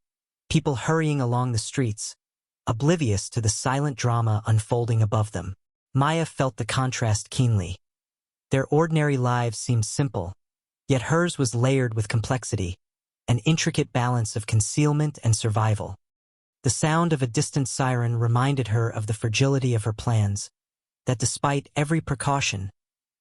people hurrying along the streets, oblivious to the silent drama unfolding above them. Maya felt the contrast keenly. Their ordinary lives seemed simple, yet hers was layered with complexity, an intricate balance of concealment and survival. The sound of a distant siren reminded her of the fragility of her plans, that despite every precaution,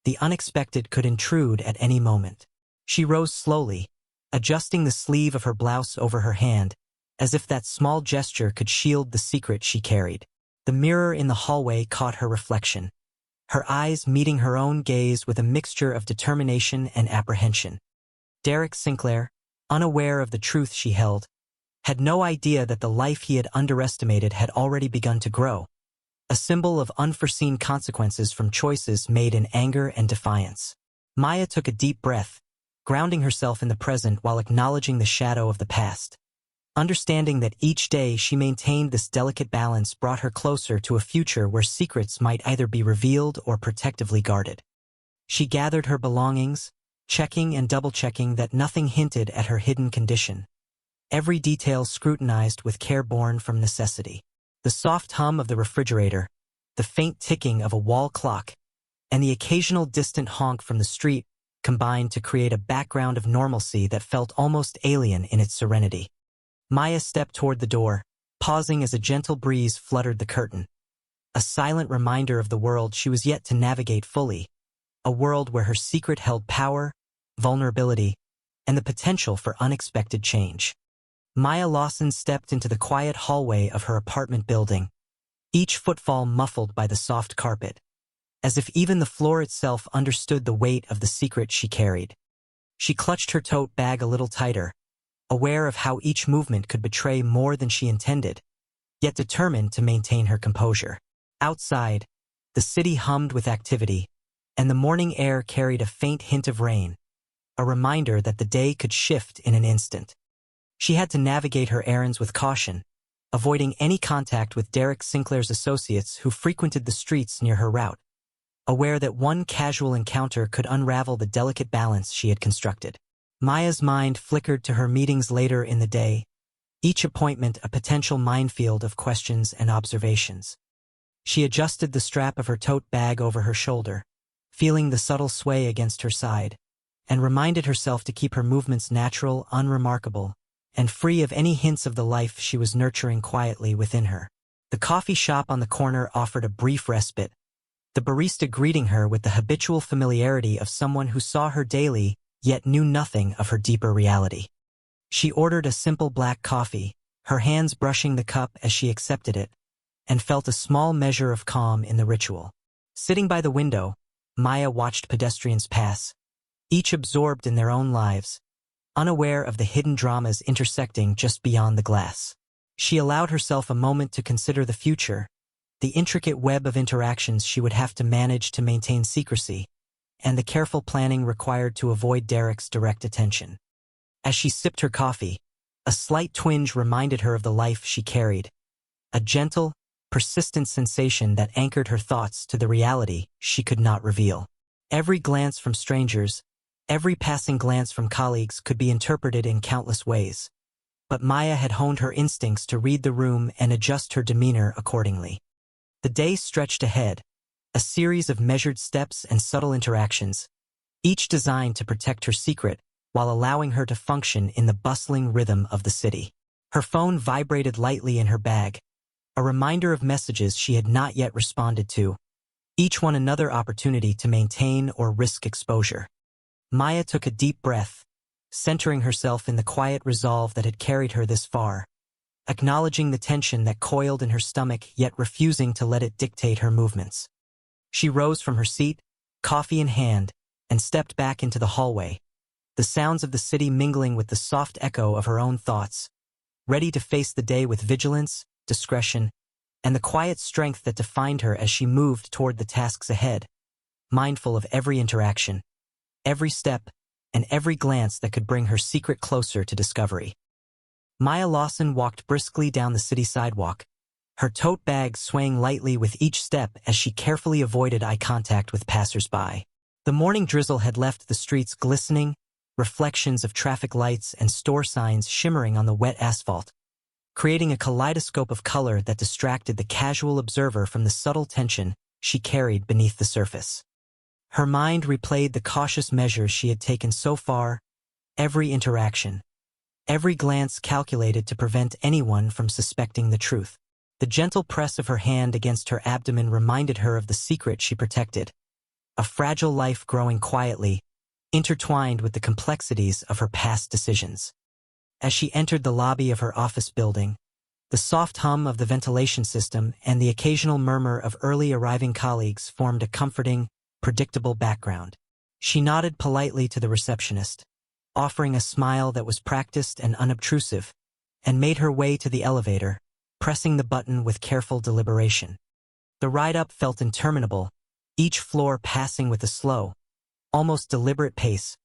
the unexpected could intrude at any moment. She rose slowly, adjusting the sleeve of her blouse over her hand, as if that small gesture could shield the secret she carried. The mirror in the hallway caught her reflection, her eyes meeting her own gaze with a mixture of determination and apprehension. Derek Sinclair, unaware of the truth she held, had no idea that the life he had underestimated had already begun to grow, a symbol of unforeseen consequences from choices made in anger and defiance. Maya took a deep breath, grounding herself in the present while acknowledging the shadow of the past. Understanding that each day she maintained this delicate balance brought her closer to a future where secrets might either be revealed or protectively guarded. She gathered her belongings, checking and double-checking that nothing hinted at her hidden condition. Every detail scrutinized with care born from necessity. The soft hum of the refrigerator, the faint ticking of a wall clock, and the occasional distant honk from the street combined to create a background of normalcy that felt almost alien in its serenity. Maya stepped toward the door, pausing as a gentle breeze fluttered the curtain. A silent reminder of the world she was yet to navigate fully, a world where her secret held power, vulnerability, and the potential for unexpected change. Maya Lawson stepped into the quiet hallway of her apartment building, each footfall muffled by the soft carpet, as if even the floor itself understood the weight of the secret she carried. She clutched her tote bag a little tighter, aware of how each movement could betray more than she intended, yet determined to maintain her composure. Outside, the city hummed with activity, and the morning air carried a faint hint of rain, a reminder that the day could shift in an instant. She had to navigate her errands with caution, avoiding any contact with Derek Sinclair's associates who frequented the streets near her route, aware that one casual encounter could unravel the delicate balance she had constructed. Maya's mind flickered to her meetings later in the day, each appointment a potential minefield of questions and observations. She adjusted the strap of her tote bag over her shoulder, feeling the subtle sway against her side, and reminded herself to keep her movements natural, unremarkable, and free of any hints of the life she was nurturing quietly within her. The coffee shop on the corner offered a brief respite, the barista greeting her with the habitual familiarity of someone who saw her daily yet knew nothing of her deeper reality. She ordered a simple black coffee, her hands brushing the cup as she accepted it, and felt a small measure of calm in the ritual. Sitting by the window, Maya watched pedestrians pass, each absorbed in their own lives, unaware of the hidden dramas intersecting just beyond the glass. She allowed herself a moment to consider the future, the intricate web of interactions she would have to manage to maintain secrecy, and the careful planning required to avoid Derek's direct attention. As she sipped her coffee, a slight twinge reminded her of the life she carried, a gentle, persistent sensation that anchored her thoughts to the reality she could not reveal. Every glance from strangers, every passing glance from colleagues could be interpreted in countless ways, but Maya had honed her instincts to read the room and adjust her demeanor accordingly. The day stretched ahead, a series of measured steps and subtle interactions, each designed to protect her secret while allowing her to function in the bustling rhythm of the city. Her phone vibrated lightly in her bag, a reminder of messages she had not yet responded to, each one another opportunity to maintain or risk exposure. Maya took a deep breath, centering herself in the quiet resolve that had carried her this far, acknowledging the tension that coiled in her stomach yet refusing to let it dictate her movements. She rose from her seat, coffee in hand, and stepped back into the hallway, the sounds of the city mingling with the soft echo of her own thoughts, ready to face the day with vigilance, discretion, and the quiet strength that defined her as she moved toward the tasks ahead, mindful of every interaction, every step, and every glance that could bring her secret closer to discovery. Maya Lawson walked briskly down the city sidewalk, her tote bag swaying lightly with each step as she carefully avoided eye contact with passers-by. The morning drizzle had left the streets glistening, reflections of traffic lights and store signs shimmering on the wet asphalt, creating a kaleidoscope of color that distracted the casual observer from the subtle tension she carried beneath the surface. Her mind replayed the cautious measures she had taken so far, every interaction, every glance calculated to prevent anyone from suspecting the truth. The gentle press of her hand against her abdomen reminded her of the secret she protected, a fragile life growing quietly, intertwined with the complexities of her past decisions. As she entered the lobby of her office building, the soft hum of the ventilation system and the occasional murmur of early arriving colleagues formed a comforting, predictable background. She nodded politely to the receptionist, offering a smile that was practiced and unobtrusive, and made her way to the elevator, pressing the button with careful deliberation. The ride up felt interminable, each floor passing with a slow, almost deliberate pace,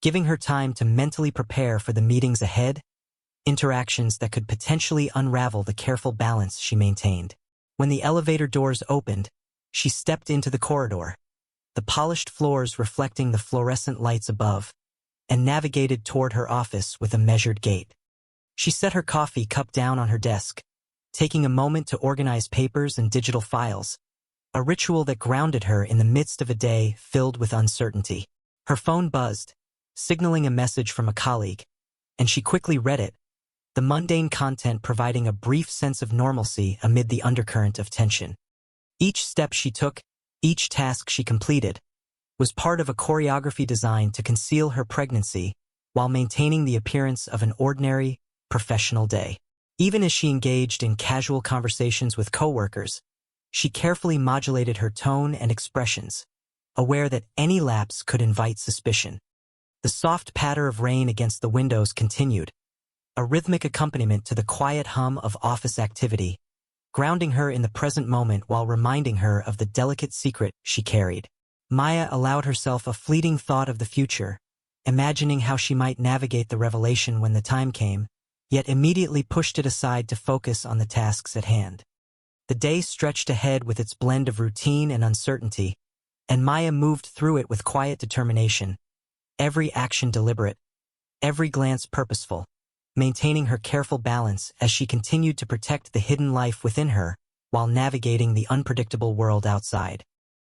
giving her time to mentally prepare for the meetings ahead, interactions that could potentially unravel the careful balance she maintained. When the elevator doors opened, she stepped into the corridor, the polished floors reflecting the fluorescent lights above, and navigated toward her office with a measured gait. She set her coffee cup down on her desk, taking a moment to organize papers and digital files, a ritual that grounded her in the midst of a day filled with uncertainty. Her phone buzzed, signaling a message from a colleague, and she quickly read it, the mundane content providing a brief sense of normalcy amid the undercurrent of tension. Each step she took, each task she completed, was part of a choreography designed to conceal her pregnancy while maintaining the appearance of an ordinary, professional day. Even as she engaged in casual conversations with coworkers, she carefully modulated her tone and expressions, aware that any lapse could invite suspicion. The soft patter of rain against the windows continued, a rhythmic accompaniment to the quiet hum of office activity, grounding her in the present moment while reminding her of the delicate secret she carried. Maya allowed herself a fleeting thought of the future, imagining how she might navigate the revelation when the time came, yet immediately pushed it aside to focus on the tasks at hand. The day stretched ahead with its blend of routine and uncertainty, and Maya moved through it with quiet determination, every action deliberate, every glance purposeful, maintaining her careful balance as she continued to protect the hidden life within her while navigating the unpredictable world outside.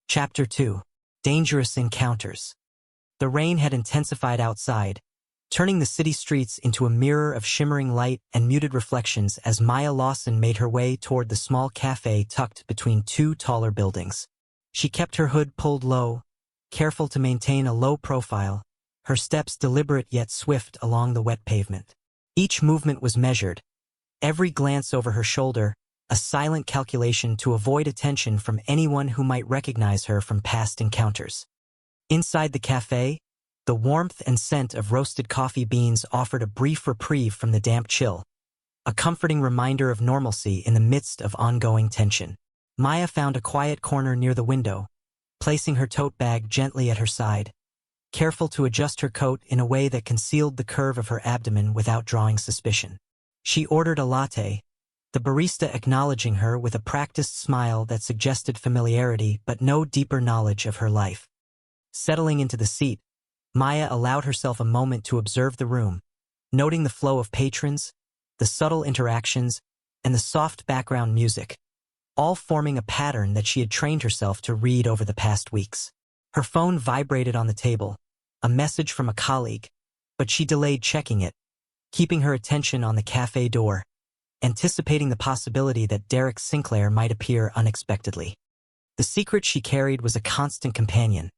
Chapter 2. Dangerous Encounters. The rain had intensified outside, turning the city streets into a mirror of shimmering light and muted reflections as Maya Lawson made her way toward the small cafe tucked between two taller buildings. She kept her hood pulled low, careful to maintain a low profile, her steps deliberate yet swift along the wet pavement. Each movement was measured, every glance over her shoulder, a silent calculation to avoid attention from anyone who might recognize her from past encounters. Inside the cafe, the warmth and scent of roasted coffee beans offered a brief reprieve from the damp chill, a comforting reminder of normalcy in the midst of ongoing tension. Maya found a quiet corner near the window, placing her tote bag gently at her side, careful to adjust her coat in a way that concealed the curve of her abdomen without drawing suspicion. She ordered a latte, the barista acknowledging her with a practiced smile that suggested familiarity but no deeper knowledge of her life. Settling into the seat, Maya allowed herself a moment to observe the room, noting the flow of patrons, the subtle interactions, and the soft background music, all forming a pattern that she had trained herself to read over the past weeks. Her phone vibrated on the table, a message from a colleague, but she delayed checking it, keeping her attention on the cafe door, anticipating the possibility that Derek Sinclair might appear unexpectedly. The secret she carried was a constant companion,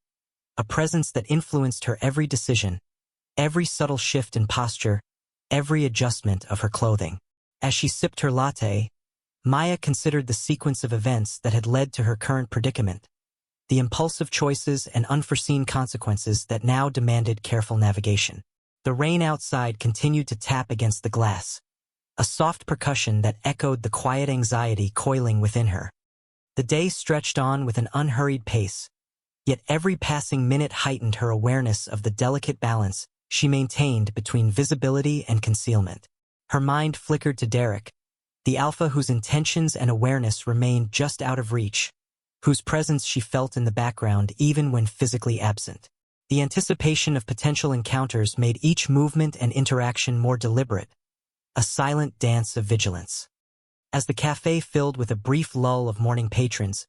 a presence that influenced her every decision, every subtle shift in posture, every adjustment of her clothing. As she sipped her latte, Maya considered the sequence of events that had led to her current predicament, the impulsive choices and unforeseen consequences that now demanded careful navigation. The rain outside continued to tap against the glass, a soft percussion that echoed the quiet anxiety coiling within her. The day stretched on with an unhurried pace, yet every passing minute heightened her awareness of the delicate balance she maintained between visibility and concealment. Her mind flickered to Derek, the alpha whose intentions and awareness remained just out of reach, whose presence she felt in the background even when physically absent. The anticipation of potential encounters made each movement and interaction more deliberate, a silent dance of vigilance. As the cafe filled with a brief lull of morning patrons,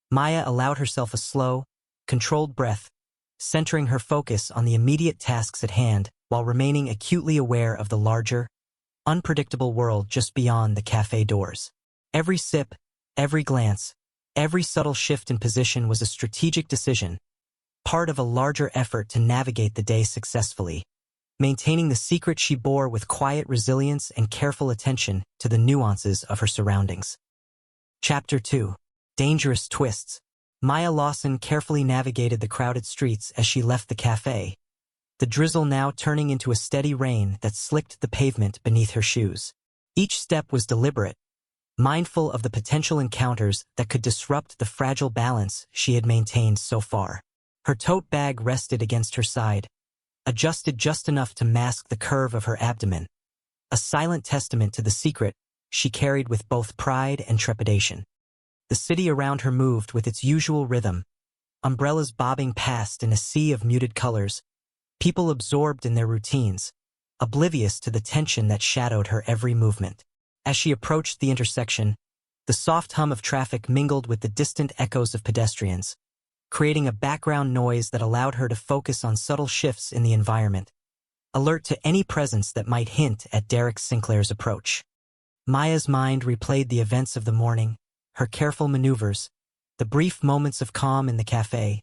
Maya allowed herself a slow, controlled breath, centering her focus on the immediate tasks at hand while remaining acutely aware of the larger, unpredictable world just beyond the cafe doors. Every sip, every glance, every subtle shift in position was a strategic decision, part of a larger effort to navigate the day successfully, maintaining the secret she bore with quiet resilience and careful attention to the nuances of her surroundings. Chapter 2. Dangerous Twists. Maya Lawson carefully navigated the crowded streets as she left the cafe, the drizzle now turning into a steady rain that slicked the pavement beneath her shoes. Each step was deliberate, mindful of the potential encounters that could disrupt the fragile balance she had maintained so far. Her tote bag rested against her side, adjusted just enough to mask the curve of her abdomen, a silent testament to the secret she carried with both pride and trepidation. The city around her moved with its usual rhythm, umbrellas bobbing past in a sea of muted colors, people absorbed in their routines, oblivious to the tension that shadowed her every movement. As she approached the intersection, the soft hum of traffic mingled with the distant echoes of pedestrians, creating a background noise that allowed her to focus on subtle shifts in the environment, alert to any presence that might hint at Derek Sinclair's approach. Maya's mind replayed the events of the morning, her careful maneuvers, the brief moments of calm in the cafe,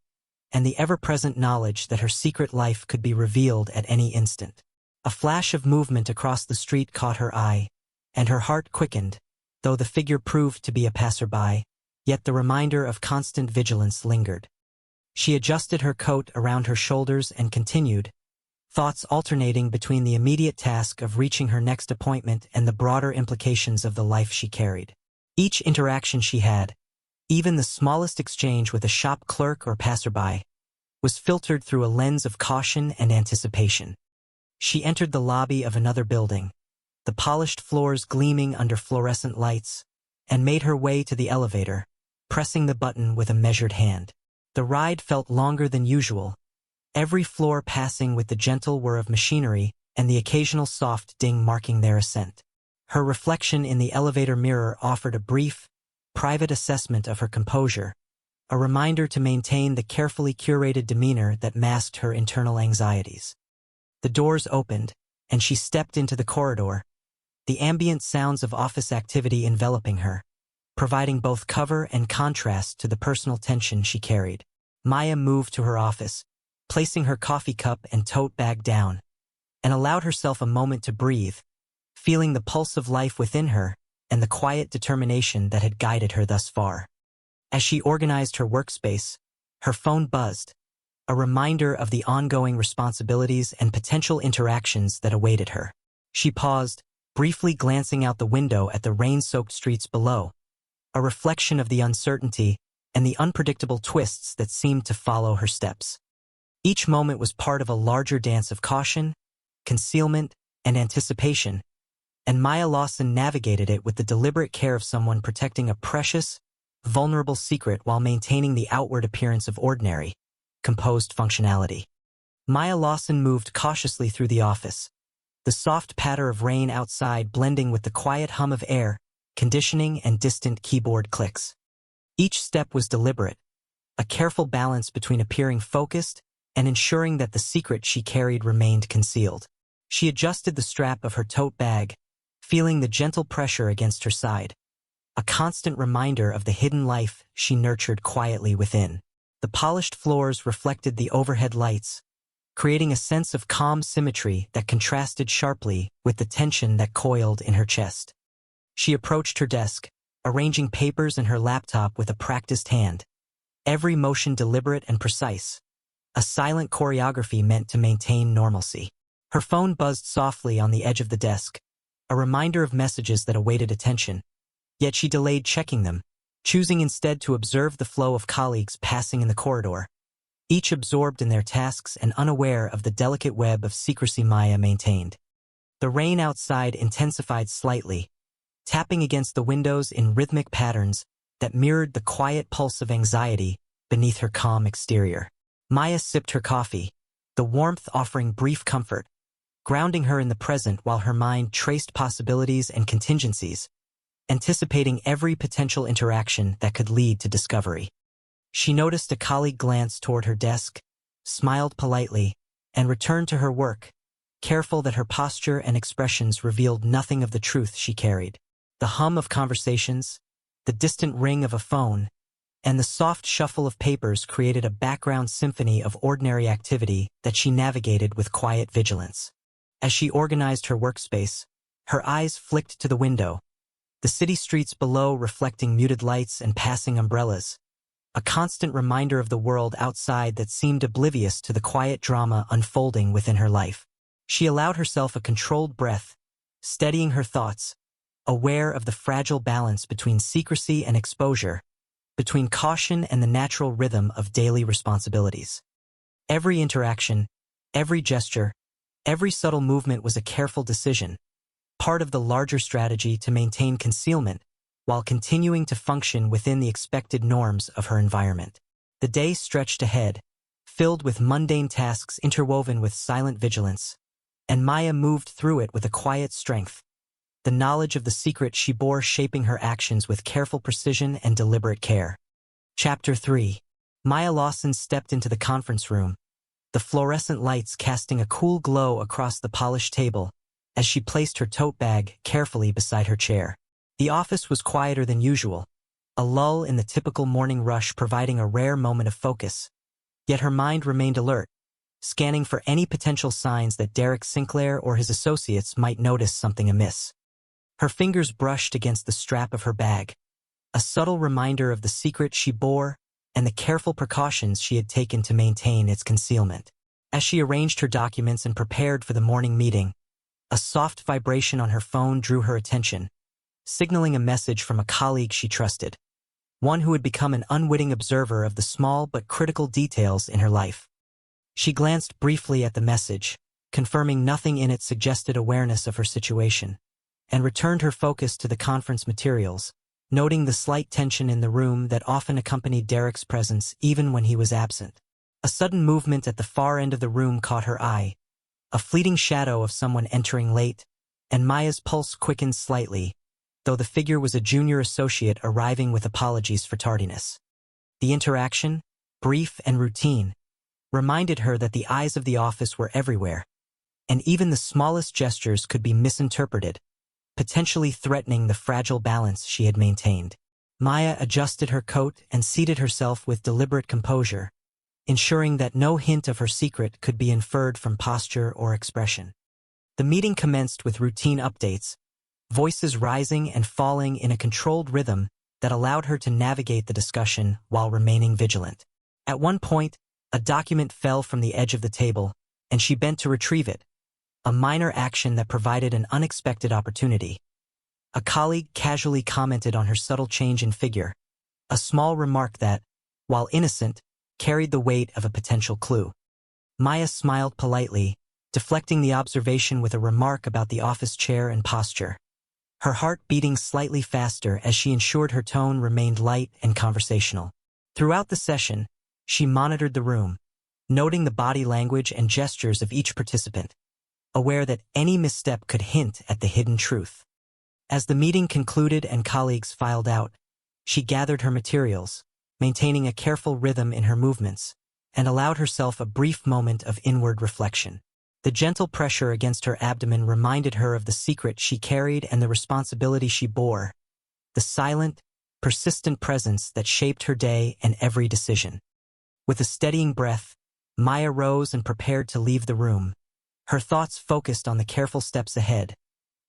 and the ever-present knowledge that her secret life could be revealed at any instant. A flash of movement across the street caught her eye, and her heart quickened, though the figure proved to be a passerby, yet the reminder of constant vigilance lingered. She adjusted her coat around her shoulders and continued, thoughts alternating between the immediate task of reaching her next appointment and the broader implications of the life she carried. Each interaction she had, even the smallest exchange with a shop clerk or passerby, was filtered through a lens of caution and anticipation. She entered the lobby of another building, the polished floors gleaming under fluorescent lights, and made her way to the elevator, pressing the button with a measured hand. The ride felt longer than usual, every floor passing with the gentle whir of machinery and the occasional soft ding marking their ascent. Her reflection in the elevator mirror offered a brief, private assessment of her composure, a reminder to maintain the carefully curated demeanor that masked her internal anxieties. The doors opened, and she stepped into the corridor, the ambient sounds of office activity enveloping her, providing both cover and contrast to the personal tension she carried. Maya moved to her office, placing her coffee cup and tote bag down, and allowed herself a moment to breathe, feeling the pulse of life within her and the quiet determination that had guided her thus far. As she organized her workspace, her phone buzzed, a reminder of the ongoing responsibilities and potential interactions that awaited her. She paused, briefly glancing out the window at the rain-soaked streets below, a reflection of the uncertainty and the unpredictable twists that seemed to follow her steps. Each moment was part of a larger dance of caution, concealment, and anticipation, and Maya Lawson navigated it with the deliberate care of someone protecting a precious, vulnerable secret while maintaining the outward appearance of ordinary, composed functionality. Maya Lawson moved cautiously through the office, the soft patter of rain outside blending with the quiet hum of air, conditioning, and distant keyboard clicks. Each step was deliberate, a careful balance between appearing focused and ensuring that the secret she carried remained concealed. She adjusted the strap of her tote bag, feeling the gentle pressure against her side, a constant reminder of the hidden life she nurtured quietly within. The polished floors reflected the overhead lights, creating a sense of calm symmetry that contrasted sharply with the tension that coiled in her chest. She approached her desk, arranging papers and her laptop with a practiced hand, every motion deliberate and precise, a silent choreography meant to maintain normalcy. Her phone buzzed softly on the edge of the desk, a reminder of messages that awaited attention, yet she delayed checking them, choosing instead to observe the flow of colleagues passing in the corridor, each absorbed in their tasks and unaware of the delicate web of secrecy Maya maintained. The rain outside intensified slightly, tapping against the windows in rhythmic patterns that mirrored the quiet pulse of anxiety beneath her calm exterior. Maya sipped her coffee, the warmth offering brief comfort, grounding her in the present while her mind traced possibilities and contingencies, anticipating every potential interaction that could lead to discovery. She noticed a colleague glance toward her desk, smiled politely, and returned to her work, careful that her posture and expressions revealed nothing of the truth she carried. The hum of conversations, the distant ring of a phone, and the soft shuffle of papers created a background symphony of ordinary activity that she navigated with quiet vigilance. As she organized her workspace, her eyes flicked to the window, the city streets below reflecting muted lights and passing umbrellas, a constant reminder of the world outside that seemed oblivious to the quiet drama unfolding within her life. She allowed herself a controlled breath, steadying her thoughts, aware of the fragile balance between secrecy and exposure, between caution and the natural rhythm of daily responsibilities. Every interaction, Every gesture, every subtle movement was a careful decision, part of the larger strategy to maintain concealment while continuing to function within the expected norms of her environment. The day stretched ahead, filled with mundane tasks interwoven with silent vigilance, and Maya moved through it with a quiet strength, the knowledge of the secret she bore shaping her actions with careful precision and deliberate care. Chapter 3. Maya Lawson stepped into the conference room, the fluorescent lights casting a cool glow across the polished table as she placed her tote bag carefully beside her chair. The office was quieter than usual, a lull in the typical morning rush providing a rare moment of focus. Yet her mind remained alert, scanning for any potential signs that Derek Sinclair or his associates might notice something amiss. Her fingers brushed against the strap of her bag, a subtle reminder of the secret she bore and the careful precautions she had taken to maintain its concealment. As she arranged her documents and prepared for the morning meeting, a soft vibration on her phone drew her attention, signaling a message from a colleague she trusted, one who had become an unwitting observer of the small but critical details in her life. She glanced briefly at the message, confirming nothing in it suggested awareness of her situation, and returned her focus to the conference materials, noting the slight tension in the room that often accompanied Derek's presence even when he was absent. A sudden movement at the far end of the room caught her eye, a fleeting shadow of someone entering late, and Maya's pulse quickened slightly, though the figure was a junior associate arriving with apologies for tardiness. The interaction, brief and routine, reminded her that the eyes of the office were everywhere, and even the smallest gestures could be misinterpreted, potentially threatening the fragile balance she had maintained. Maya adjusted her coat and seated herself with deliberate composure, ensuring that no hint of her secret could be inferred from posture or expression. The meeting commenced with routine updates, voices rising and falling in a controlled rhythm that allowed her to navigate the discussion while remaining vigilant. At one point, a document fell from the edge of the table, and she bent to retrieve it, a minor action that provided an unexpected opportunity. A colleague casually commented on her subtle change in figure, a small remark that, while innocent, carried the weight of a potential clue. Maya smiled politely, deflecting the observation with a remark about the office chair and posture, her heart beating slightly faster as she ensured her tone remained light and conversational. Throughout the session, she monitored the room, noting the body language and gestures of each participant, aware that any misstep could hint at the hidden truth. As the meeting concluded and colleagues filed out, she gathered her materials, maintaining a careful rhythm in her movements, and allowed herself a brief moment of inward reflection. The gentle pressure against her abdomen reminded her of the secret she carried and the responsibility she bore, the silent, persistent presence that shaped her day and every decision. With a steadying breath, Maya rose and prepared to leave the room, her thoughts focused on the careful steps ahead,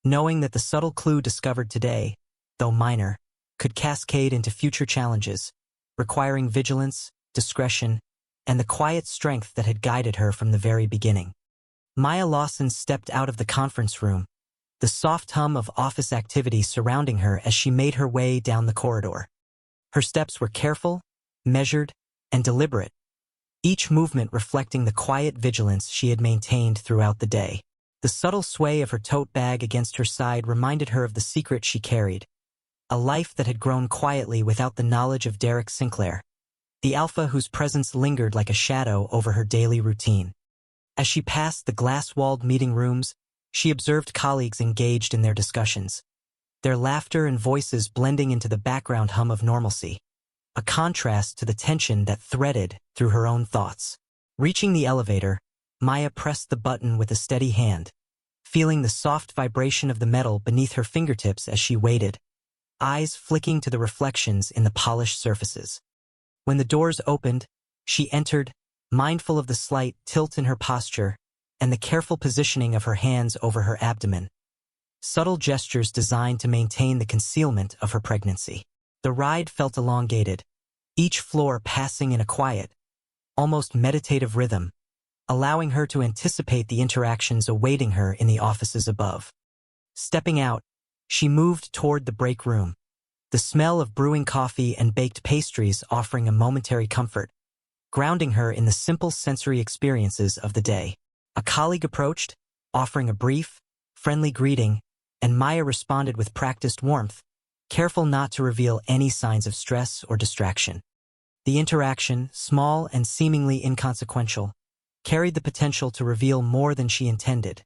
knowing that the subtle clue discovered today, though minor, could cascade into future challenges, requiring vigilance, discretion, and the quiet strength that had guided her from the very beginning. Maya Lawson stepped out of the conference room, the soft hum of office activity surrounding her as she made her way down the corridor. Her steps were careful, measured, and deliberate, each movement reflecting the quiet vigilance she had maintained throughout the day. The subtle sway of her tote bag against her side reminded her of the secret she carried, a life that had grown quietly without the knowledge of Derek Sinclair, the alpha whose presence lingered like a shadow over her daily routine. As she passed the glass-walled meeting rooms, she observed colleagues engaged in their discussions, their laughter and voices blending into the background hum of normalcy, a contrast to the tension that threaded through her own thoughts. Reaching the elevator, Maya pressed the button with a steady hand, feeling the soft vibration of the metal beneath her fingertips as she waited, eyes flicking to the reflections in the polished surfaces. When the doors opened, she entered, mindful of the slight tilt in her posture and the careful positioning of her hands over her abdomen, subtle gestures designed to maintain the concealment of her pregnancy. The ride felt elongated, each floor passing in a quiet, almost meditative rhythm, allowing her to anticipate the interactions awaiting her in the offices above. Stepping out, she moved toward the break room, the smell of brewing coffee and baked pastries offering a momentary comfort, grounding her in the simple sensory experiences of the day. A colleague approached, offering a brief, friendly greeting, and Maya responded with practiced warmth, careful not to reveal any signs of stress or distraction. The interaction, small and seemingly inconsequential, carried the potential to reveal more than she intended,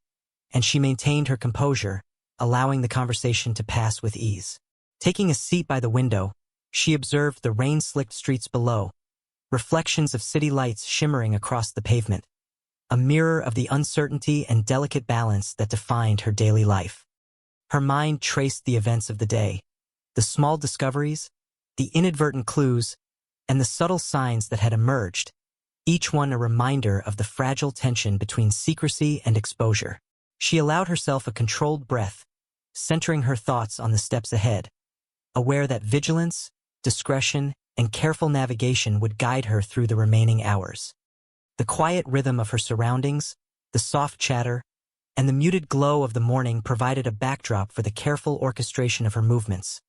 and she maintained her composure, allowing the conversation to pass with ease. Taking a seat by the window, she observed the rain-slicked streets below, reflections of city lights shimmering across the pavement, a mirror of the uncertainty and delicate balance that defined her daily life. Her mind traced the events of the day, the small discoveries, the inadvertent clues, and the subtle signs that had emerged, each one a reminder of the fragile tension between secrecy and exposure. She allowed herself a controlled breath, centering her thoughts on the steps ahead, aware that vigilance, discretion, and careful navigation would guide her through the remaining hours. The quiet rhythm of her surroundings, the soft chatter, and the muted glow of the morning provided a backdrop for the careful orchestration of her movements.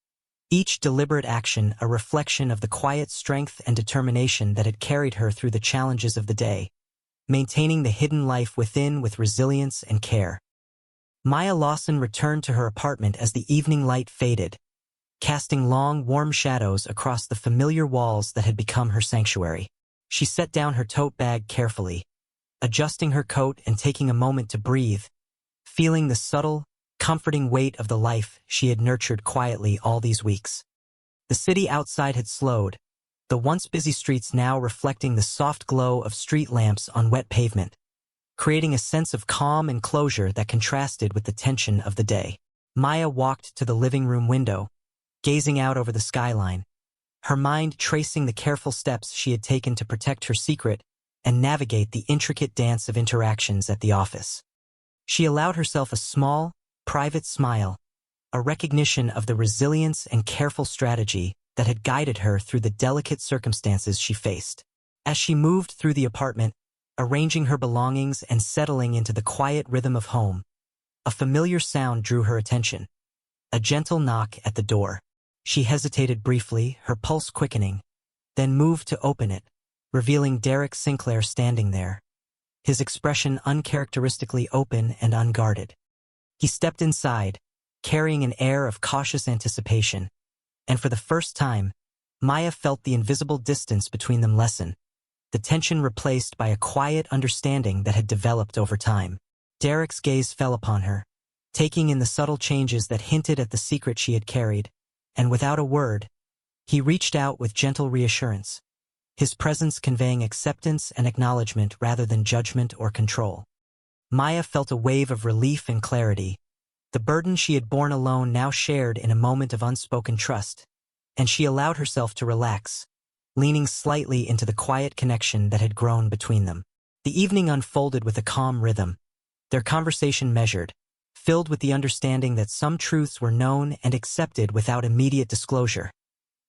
Each deliberate action a reflection of the quiet strength and determination that had carried her through the challenges of the day, maintaining the hidden life within with resilience and care. Maya Lawson returned to her apartment as the evening light faded, casting long, warm shadows across the familiar walls that had become her sanctuary. She set down her tote bag carefully, adjusting her coat and taking a moment to breathe, feeling the subtle, comforting weight of the life she had nurtured quietly all these weeks. The city outside had slowed, the once busy streets now reflecting the soft glow of street lamps on wet pavement, creating a sense of calm and closure that contrasted with the tension of the day. Maya walked to the living room window, gazing out over the skyline, her mind tracing the careful steps she had taken to protect her secret and navigate the intricate dance of interactions at the office. She allowed herself a small, private smile, a recognition of the resilience and careful strategy that had guided her through the delicate circumstances she faced. As she moved through the apartment, arranging her belongings and settling into the quiet rhythm of home, a familiar sound drew her attention. A gentle knock at the door. She hesitated briefly, her pulse quickening, then moved to open it, revealing Derek Sinclair standing there, his expression uncharacteristically open and unguarded. He stepped inside, carrying an air of cautious anticipation, and for the first time, Maya felt the invisible distance between them lessen, the tension replaced by a quiet understanding that had developed over time. Derek's gaze fell upon her, taking in the subtle changes that hinted at the secret she had carried, and without a word, he reached out with gentle reassurance, his presence conveying acceptance and acknowledgement rather than judgment or control. Maya felt a wave of relief and clarity. The burden she had borne alone now shared in a moment of unspoken trust, and she allowed herself to relax, leaning slightly into the quiet connection that had grown between them. The evening unfolded with a calm rhythm, their conversation measured, filled with the understanding that some truths were known and accepted without immediate disclosure,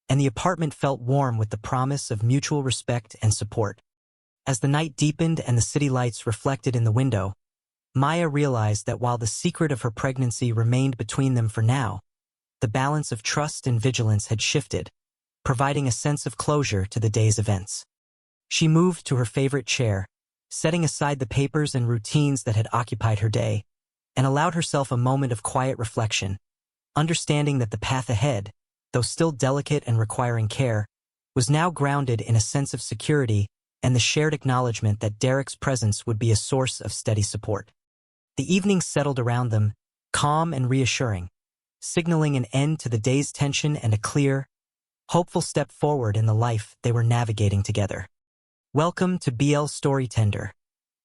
and the apartment felt warm with the promise of mutual respect and support. As the night deepened and the city lights reflected in the window, Maya realized that while the secret of her pregnancy remained between them for now, the balance of trust and vigilance had shifted, providing a sense of closure to the day's events. She moved to her favorite chair, setting aside the papers and routines that had occupied her day, and allowed herself a moment of quiet reflection, understanding that the path ahead, though still delicate and requiring care, was now grounded in a sense of security and the shared acknowledgement that Derek's presence would be a source of steady support. The evening settled around them, calm and reassuring, signaling an end to the day's tension and a clear, hopeful step forward in the life they were navigating together. Welcome to BL Storytender.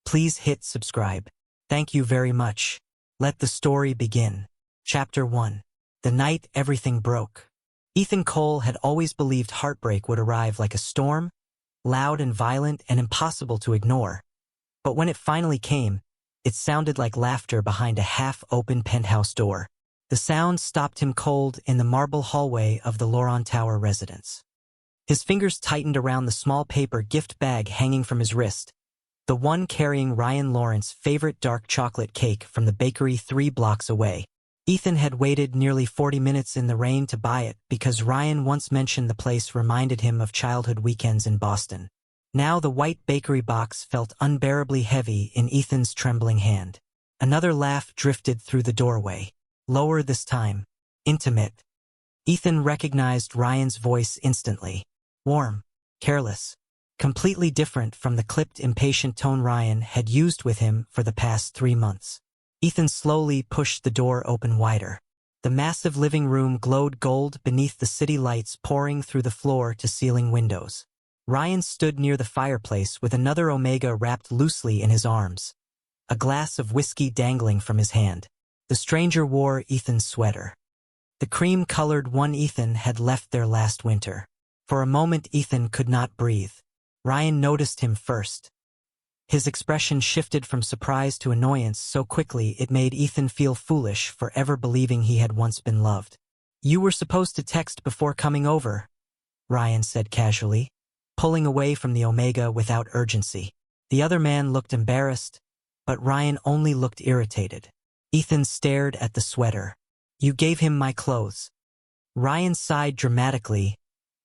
Please hit subscribe. Thank you very much. Let the story begin. Chapter 1. The Night Everything Broke. Ethan Cole had always believed heartbreak would arrive like a storm, loud and violent and impossible to ignore. But when it finally came, it sounded like laughter behind a half-open penthouse door. The sound stopped him cold in the marble hallway of the Loron Tower residence. His fingers tightened around the small paper gift bag hanging from his wrist, the one carrying Ryan Lawrence's favorite dark chocolate cake from the bakery 3 blocks away. Ethan had waited nearly 40 minutes in the rain to buy it because Ryan once mentioned the place reminded him of childhood weekends in Boston. Now the white bakery box felt unbearably heavy in Ethan's trembling hand. Another laugh drifted through the doorway. Lower this time. Intimate. Ethan recognized Ryan's voice instantly. Warm. Careless. Completely different from the clipped, impatient tone Ryan had used with him for the past 3 months. Ethan slowly pushed the door open wider. The massive living room glowed gold beneath the city lights pouring through the floor-to-ceiling windows. Ryan stood near the fireplace with another Omega wrapped loosely in his arms, a glass of whiskey dangling from his hand. The stranger wore Ethan's sweater. The cream-colored one Ethan had left there last winter. For a moment Ethan could not breathe. Ryan noticed him first. His expression shifted from surprise to annoyance so quickly it made Ethan feel foolish for ever believing he had once been loved. "You were supposed to text before coming over," Ryan said casually, pulling away from the Omega without urgency. The other man looked embarrassed, but Ryan only looked irritated. Ethan stared at the sweater. "You gave him my clothes." Ryan sighed dramatically,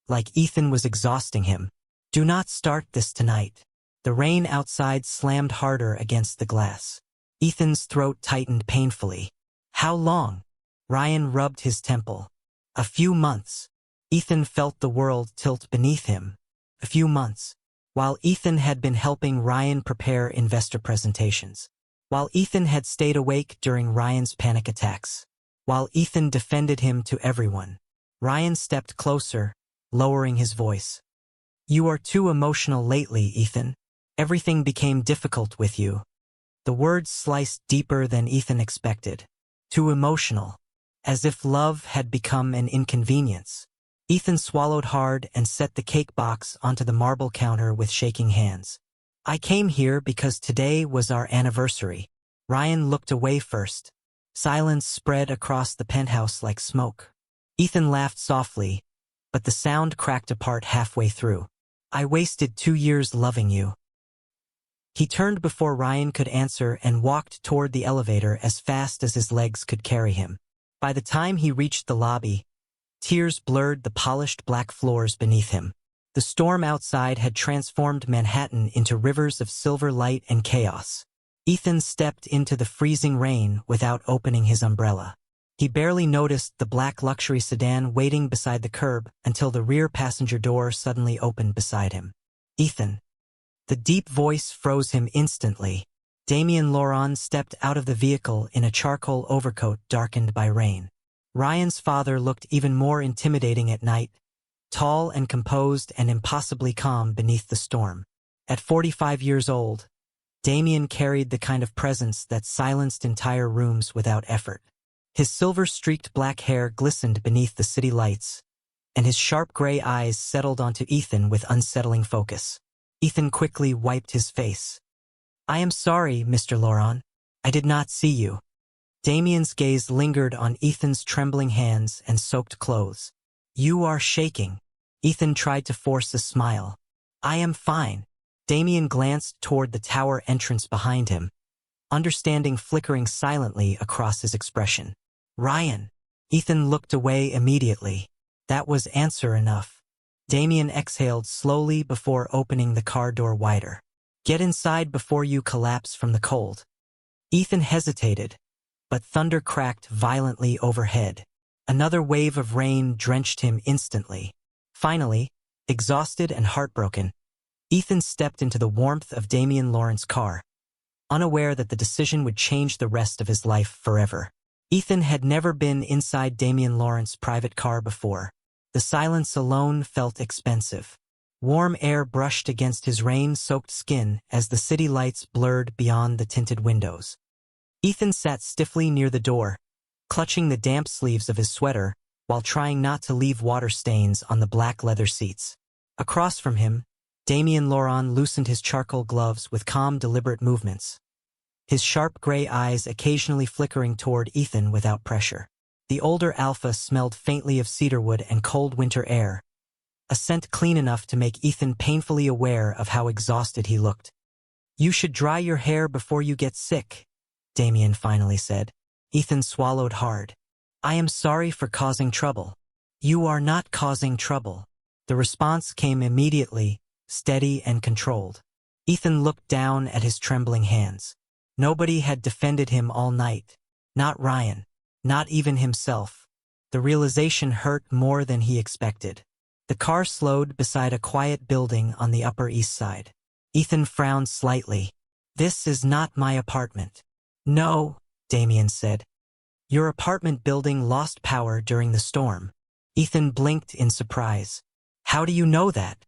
like Ethan was exhausting him. "Do not start this tonight." The rain outside slammed harder against the glass. Ethan's throat tightened painfully. "How long?" Ryan rubbed his temple. "A few months." Ethan felt the world tilt beneath him. A few months. While Ethan had been helping Ryan prepare investor presentations. While Ethan had stayed awake during Ryan's panic attacks. While Ethan defended him to everyone. Ryan stepped closer, lowering his voice. "You are too emotional lately, Ethan. Everything became difficult with you." The words sliced deeper than Ethan expected. Too emotional. As if love had become an inconvenience. Ethan swallowed hard and set the cake box onto the marble counter with shaking hands. "I came here because today was our anniversary." Ryan looked away first. Silence spread across the penthouse like smoke. Ethan laughed softly, but the sound cracked apart halfway through. "I wasted 2 years loving you." He turned before Ryan could answer and walked toward the elevator as fast as his legs could carry him. By the time he reached the lobby, tears blurred the polished black floors beneath him. The storm outside had transformed Manhattan into rivers of silver light and chaos. Ethan stepped into the freezing rain without opening his umbrella. He barely noticed the black luxury sedan waiting beside the curb until the rear passenger door suddenly opened beside him. "Ethan." The deep voice froze him instantly. Damien Laurent stepped out of the vehicle in a charcoal overcoat darkened by rain. Ryan's father looked even more intimidating at night, tall and composed and impossibly calm beneath the storm. At 45 years old, Damien carried the kind of presence that silenced entire rooms without effort. His silver-streaked black hair glistened beneath the city lights, and his sharp gray eyes settled onto Ethan with unsettling focus. Ethan quickly wiped his face. "I am sorry, Mr. Laurent. I did not see you." Damien's gaze lingered on Ethan's trembling hands and soaked clothes. "You are shaking." Ethan tried to force a smile. "I am fine." Damien glanced toward the tower entrance behind him, understanding flickering silently across his expression. "Ryan." Ethan looked away immediately. That was answer enough. Damien exhaled slowly before opening the car door wider. "Get inside before you collapse from the cold." Ethan hesitated, but thunder cracked violently overhead. Another wave of rain drenched him instantly. Finally, exhausted and heartbroken, Ethan stepped into the warmth of Damien Laurent's car, unaware that the decision would change the rest of his life forever. Ethan had never been inside Damien Laurent's private car before. The silence alone felt expensive. Warm air brushed against his rain-soaked skin as the city lights blurred beyond the tinted windows. Ethan sat stiffly near the door, clutching the damp sleeves of his sweater while trying not to leave water stains on the black leather seats. Across from him, Damien Laurent loosened his charcoal gloves with calm, deliberate movements, his sharp gray eyes occasionally flickering toward Ethan without pressure. The older alpha smelled faintly of cedarwood and cold winter air, a scent clean enough to make Ethan painfully aware of how exhausted he looked. "You should dry your hair before you get sick," Damien finally said. Ethan swallowed hard. "I am sorry for causing trouble." "You are not causing trouble." The response came immediately, steady and controlled. Ethan looked down at his trembling hands. Nobody had defended him all night. Not Ryan. Not even himself. The realization hurt more than he expected. The car slowed beside a quiet building on the Upper East Side. Ethan frowned slightly. "This is not my apartment." "No," Damien said. "Your apartment building lost power during the storm." Ethan blinked in surprise. "How do you know that?"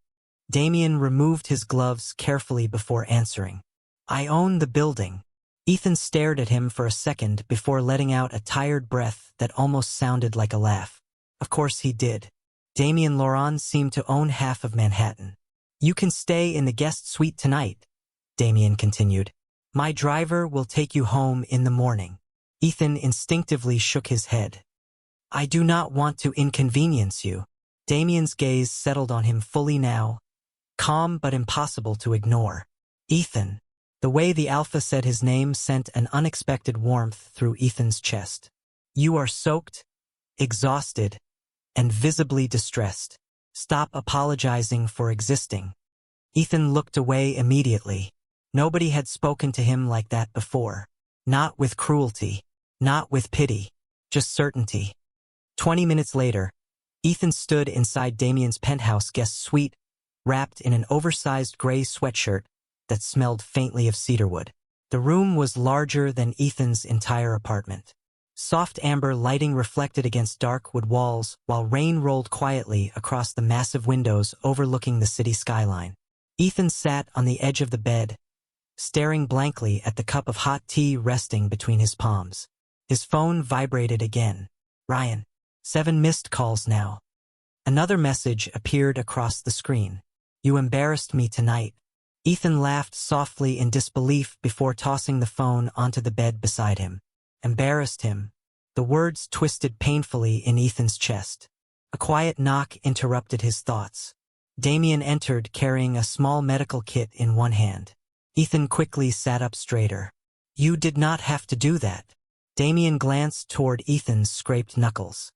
Damien removed his gloves carefully before answering. "I own the building." Ethan stared at him for a second before letting out a tired breath that almost sounded like a laugh. Of course he did. Damien Laurent seemed to own half of Manhattan. "You can stay in the guest suite tonight," Damien continued. "My driver will take you home in the morning." Ethan instinctively shook his head. "I do not want to inconvenience you." Damien's gaze settled on him fully now, calm but impossible to ignore. "Ethan." The way the Alpha said his name sent an unexpected warmth through Ethan's chest. "You are soaked, exhausted, and visibly distressed. Stop apologizing for existing." Ethan looked away immediately. Nobody had spoken to him like that before. Not with cruelty. Not with pity. Just certainty. 20 minutes later, Ethan stood inside Damien's penthouse guest suite, wrapped in an oversized gray sweatshirt that smelled faintly of cedarwood. The room was larger than Ethan's entire apartment. Soft amber lighting reflected against dark wood walls, while rain rolled quietly across the massive windows overlooking the city skyline. Ethan sat on the edge of the bed, staring blankly at the cup of hot tea resting between his palms. His phone vibrated again. "Ryan. 7 missed calls now." Another message appeared across the screen. "You embarrassed me tonight." Ethan laughed softly in disbelief before tossing the phone onto the bed beside him. Embarrassed him. The words twisted painfully in Ethan's chest. A quiet knock interrupted his thoughts. Damien entered carrying a small medical kit in one hand. Ethan quickly sat up straighter. "You did not have to do that." Damien glanced toward Ethan's scraped knuckles.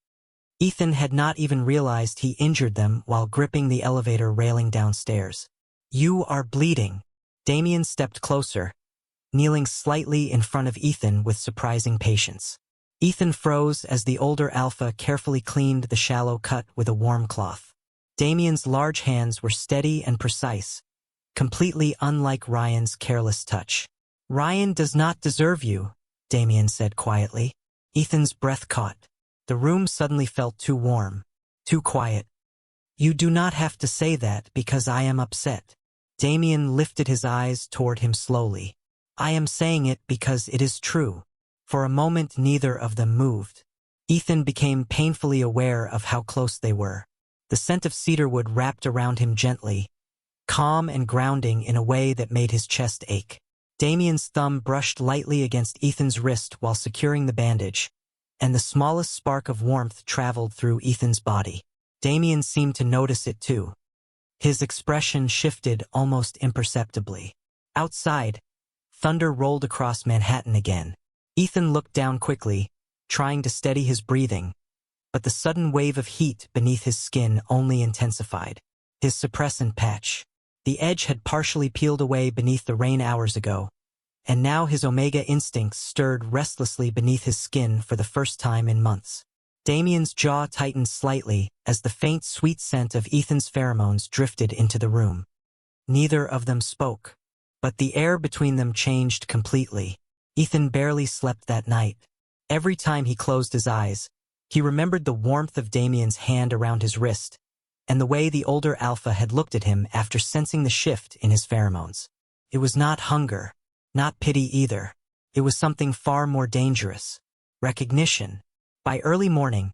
Ethan had not even realized he injured them while gripping the elevator railing downstairs. "You are bleeding." Damien stepped closer, kneeling slightly in front of Ethan with surprising patience. Ethan froze as the older Alpha carefully cleaned the shallow cut with a warm cloth. Damien's large hands were steady and precise, completely unlike Ryan's careless touch. "Ryan does not deserve you," Damien said quietly. Ethan's breath caught. The room suddenly felt too warm, too quiet. "You do not have to say that because I am upset." Damien lifted his eyes toward him slowly. "I am saying it because it is true." For a moment neither of them moved. Ethan became painfully aware of how close they were. The scent of cedarwood wrapped around him gently, calm and grounding in a way that made his chest ache. Damien's thumb brushed lightly against Ethan's wrist while securing the bandage, and the smallest spark of warmth traveled through Ethan's body. Damien seemed to notice it too. His expression shifted almost imperceptibly. Outside, thunder rolled across Manhattan again. Ethan looked down quickly, trying to steady his breathing, but the sudden wave of heat beneath his skin only intensified. His suppressant patch. The edge had partially peeled away beneath the rain hours ago, and now his Omega instincts stirred restlessly beneath his skin for the first time in months. Damien's jaw tightened slightly as the faint sweet scent of Ethan's pheromones drifted into the room. Neither of them spoke, but the air between them changed completely. Ethan barely slept that night. Every time he closed his eyes, he remembered the warmth of Damien's hand around his wrist, and the way the older Alpha had looked at him after sensing the shift in his pheromones. It was not hunger, not pity either. It was something far more dangerous. Recognition. By early morning,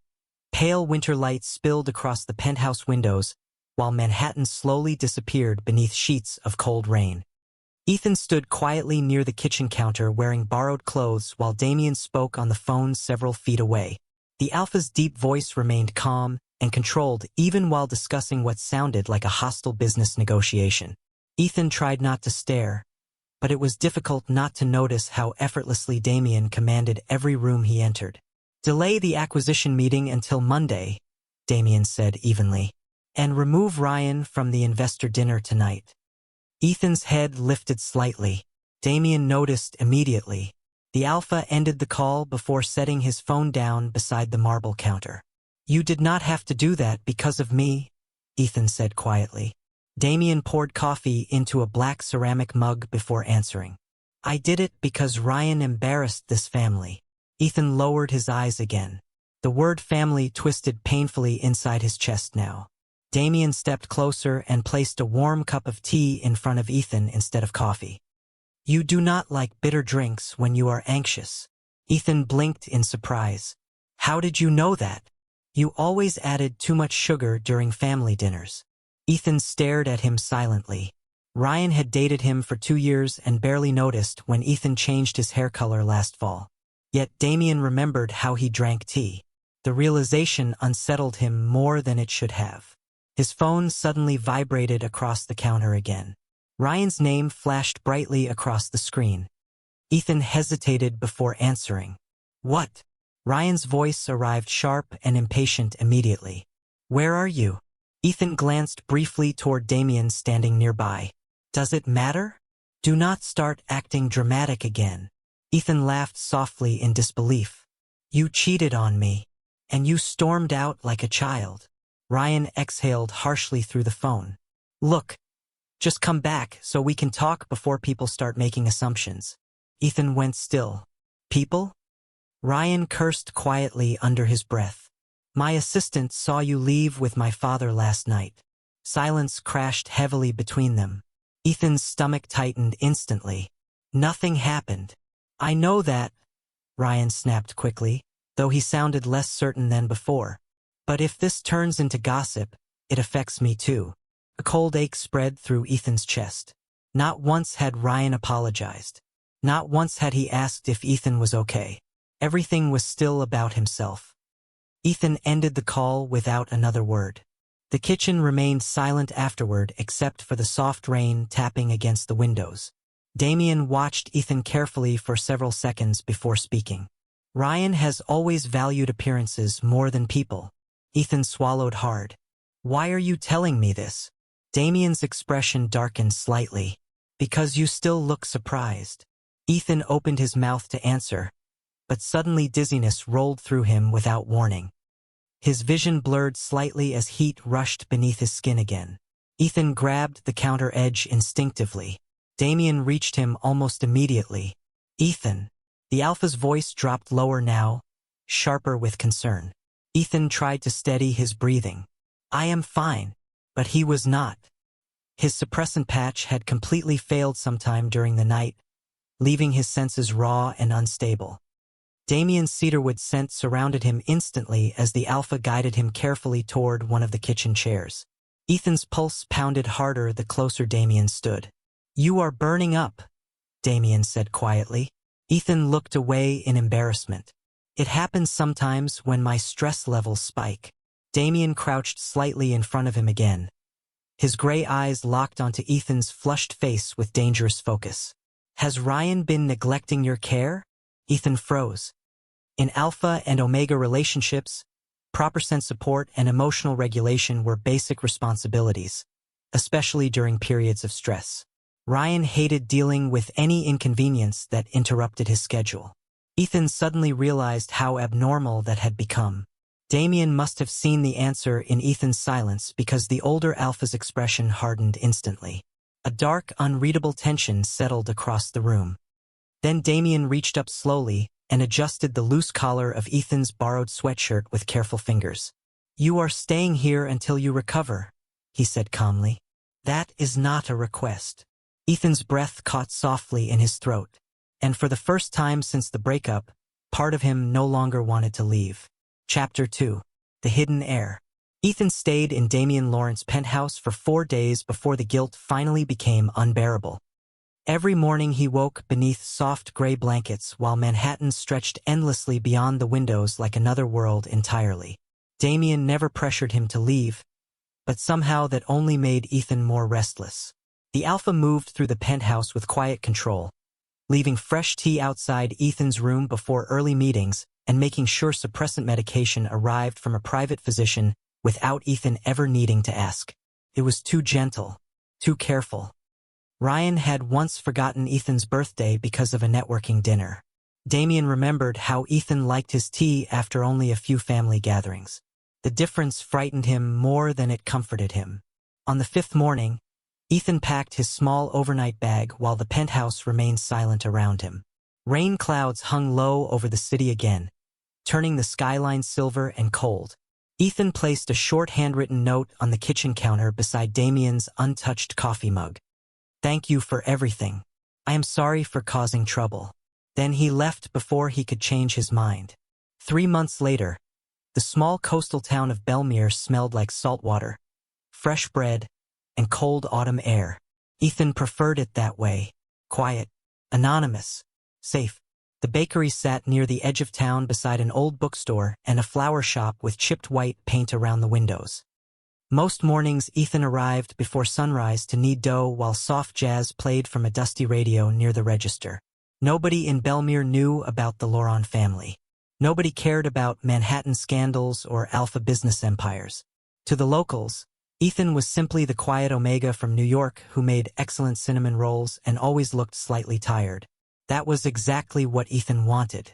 pale winter light spilled across the penthouse windows, while Manhattan slowly disappeared beneath sheets of cold rain. Ethan stood quietly near the kitchen counter wearing borrowed clothes while Damien spoke on the phone several feet away. The Alpha's deep voice remained calm and controlled even while discussing what sounded like a hostile business negotiation. Ethan tried not to stare, but it was difficult not to notice how effortlessly Damien commanded every room he entered. "Delay the acquisition meeting until Monday," Damien said evenly. And remove Ryan from the investor dinner tonight. Ethan's head lifted slightly. Damien noticed immediately. The Alpha ended the call before setting his phone down beside the marble counter. You did not have to do that because of me, Ethan said quietly. Damien poured coffee into a black ceramic mug before answering. I did it because Ryan embarrassed this family. Ethan lowered his eyes again. The word family twisted painfully inside his chest now. Damien stepped closer and placed a warm cup of tea in front of Ethan instead of coffee. You do not like bitter drinks when you are anxious. Ethan blinked in surprise. How did you know that? You always added too much sugar during family dinners. Ethan stared at him silently. Ryan had dated him for 2 years and barely noticed when Ethan changed his hair color last fall. Yet Damien remembered how he drank tea. The realization unsettled him more than it should have. His phone suddenly vibrated across the counter again. Ryan's name flashed brightly across the screen. Ethan hesitated before answering. What? Ryan's voice arrived sharp and impatient immediately. Where are you? Ethan glanced briefly toward Damien standing nearby. Does it matter? Do not start acting dramatic again. Ethan laughed softly in disbelief. You cheated on me. And you stormed out like a child. Ryan exhaled harshly through the phone. Look, just come back so we can talk before people start making assumptions. Ethan went still. People? Ryan cursed quietly under his breath. My assistant saw you leave with my father last night. Silence crashed heavily between them. Ethan's stomach tightened instantly. Nothing happened. I know that, Ryan snapped quickly, though he sounded less certain than before. But if this turns into gossip, it affects me too. A cold ache spread through Ethan's chest. Not once had Ryan apologized. Not once had he asked if Ethan was okay. Everything was still about himself. Ethan ended the call without another word. The kitchen remained silent afterward except for the soft rain tapping against the windows. Damien watched Ethan carefully for several seconds before speaking. Ryan has always valued appearances more than people. Ethan swallowed hard. Why are you telling me this? Damien's expression darkened slightly. Because you still look surprised. Ethan opened his mouth to answer, but suddenly dizziness rolled through him without warning. His vision blurred slightly as heat rushed beneath his skin again. Ethan grabbed the counter edge instinctively. Damien reached him almost immediately. Ethan. The Alpha's voice dropped lower now, sharper with concern. Ethan tried to steady his breathing. I am fine, but he was not. His suppressant patch had completely failed sometime during the night, leaving his senses raw and unstable. Damien's cedarwood scent surrounded him instantly as the Alpha guided him carefully toward one of the kitchen chairs. Ethan's pulse pounded harder the closer Damien stood. You are burning up, Damien said quietly. Ethan looked away in embarrassment. It happens sometimes when my stress levels spike. Damien crouched slightly in front of him again. His gray eyes locked onto Ethan's flushed face with dangerous focus. Has Ryan been neglecting your care? Ethan froze. In Alpha and Omega relationships, proper sense support and emotional regulation were basic responsibilities, especially during periods of stress. Ryan hated dealing with any inconvenience that interrupted his schedule. Ethan suddenly realized how abnormal that had become. Damien must have seen the answer in Ethan's silence because the older Alpha's expression hardened instantly. A dark, unreadable tension settled across the room. Then Damien reached up slowly and adjusted the loose collar of Ethan's borrowed sweatshirt with careful fingers. You are staying here until you recover, he said calmly. That is not a request. Ethan's breath caught softly in his throat, and for the first time since the breakup, part of him no longer wanted to leave. Chapter 2. The Hidden Heir. Ethan stayed in Damien Lawrence's penthouse for 4 days before the guilt finally became unbearable. Every morning he woke beneath soft gray blankets while Manhattan stretched endlessly beyond the windows like another world entirely. Damien never pressured him to leave, but somehow that only made Ethan more restless. The Alpha moved through the penthouse with quiet control, leaving fresh tea outside Ethan's room before early meetings and making sure suppressant medication arrived from a private physician without Ethan ever needing to ask. It was too gentle, too careful. Ryan had once forgotten Ethan's birthday because of a networking dinner. Damien remembered how Ethan liked his tea after only a few family gatherings. The difference frightened him more than it comforted him. On the fifth morning, Ethan packed his small overnight bag while the penthouse remained silent around him. Rain clouds hung low over the city again, turning the skyline silver and cold. Ethan placed a short handwritten note on the kitchen counter beside Damien's untouched coffee mug. "Thank you for everything. I am sorry for causing trouble." Then he left before he could change his mind. 3 months later, the small coastal town of Belmere smelled like salt water, fresh bread, and cold autumn air. Ethan preferred it that way. Quiet, anonymous, safe. The bakery sat near the edge of town beside an old bookstore and a flower shop with chipped white paint around the windows. Most mornings Ethan arrived before sunrise to knead dough while soft jazz played from a dusty radio near the register. Nobody in Belmere knew about the Loron family. Nobody cared about Manhattan scandals or alpha business empires. To the locals, Ethan was simply the quiet Omega from New York who made excellent cinnamon rolls and always looked slightly tired. That was exactly what Ethan wanted.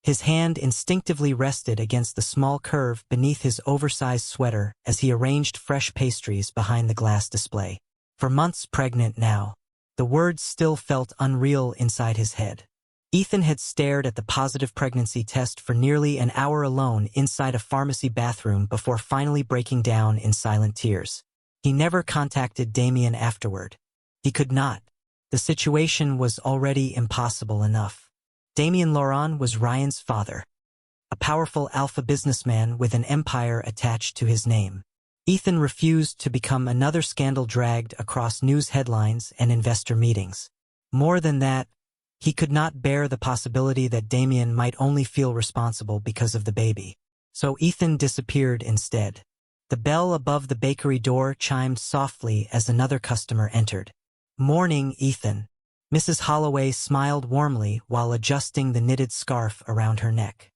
His hand instinctively rested against the small curve beneath his oversized sweater as he arranged fresh pastries behind the glass display. For months pregnant now, the words still felt unreal inside his head. Ethan had stared at the positive pregnancy test for nearly an hour alone inside a pharmacy bathroom before finally breaking down in silent tears. He never contacted Damien afterward. He could not. The situation was already impossible enough. Damien Loron was Ryan's father, a powerful alpha businessman with an empire attached to his name. Ethan refused to become another scandal dragged across news headlines and investor meetings. More than that, he could not bear the possibility that Damien might only feel responsible because of the baby. So Ethan disappeared instead. The bell above the bakery door chimed softly as another customer entered. "Morning, Ethan." Mrs. Holloway smiled warmly while adjusting the knitted scarf around her neck.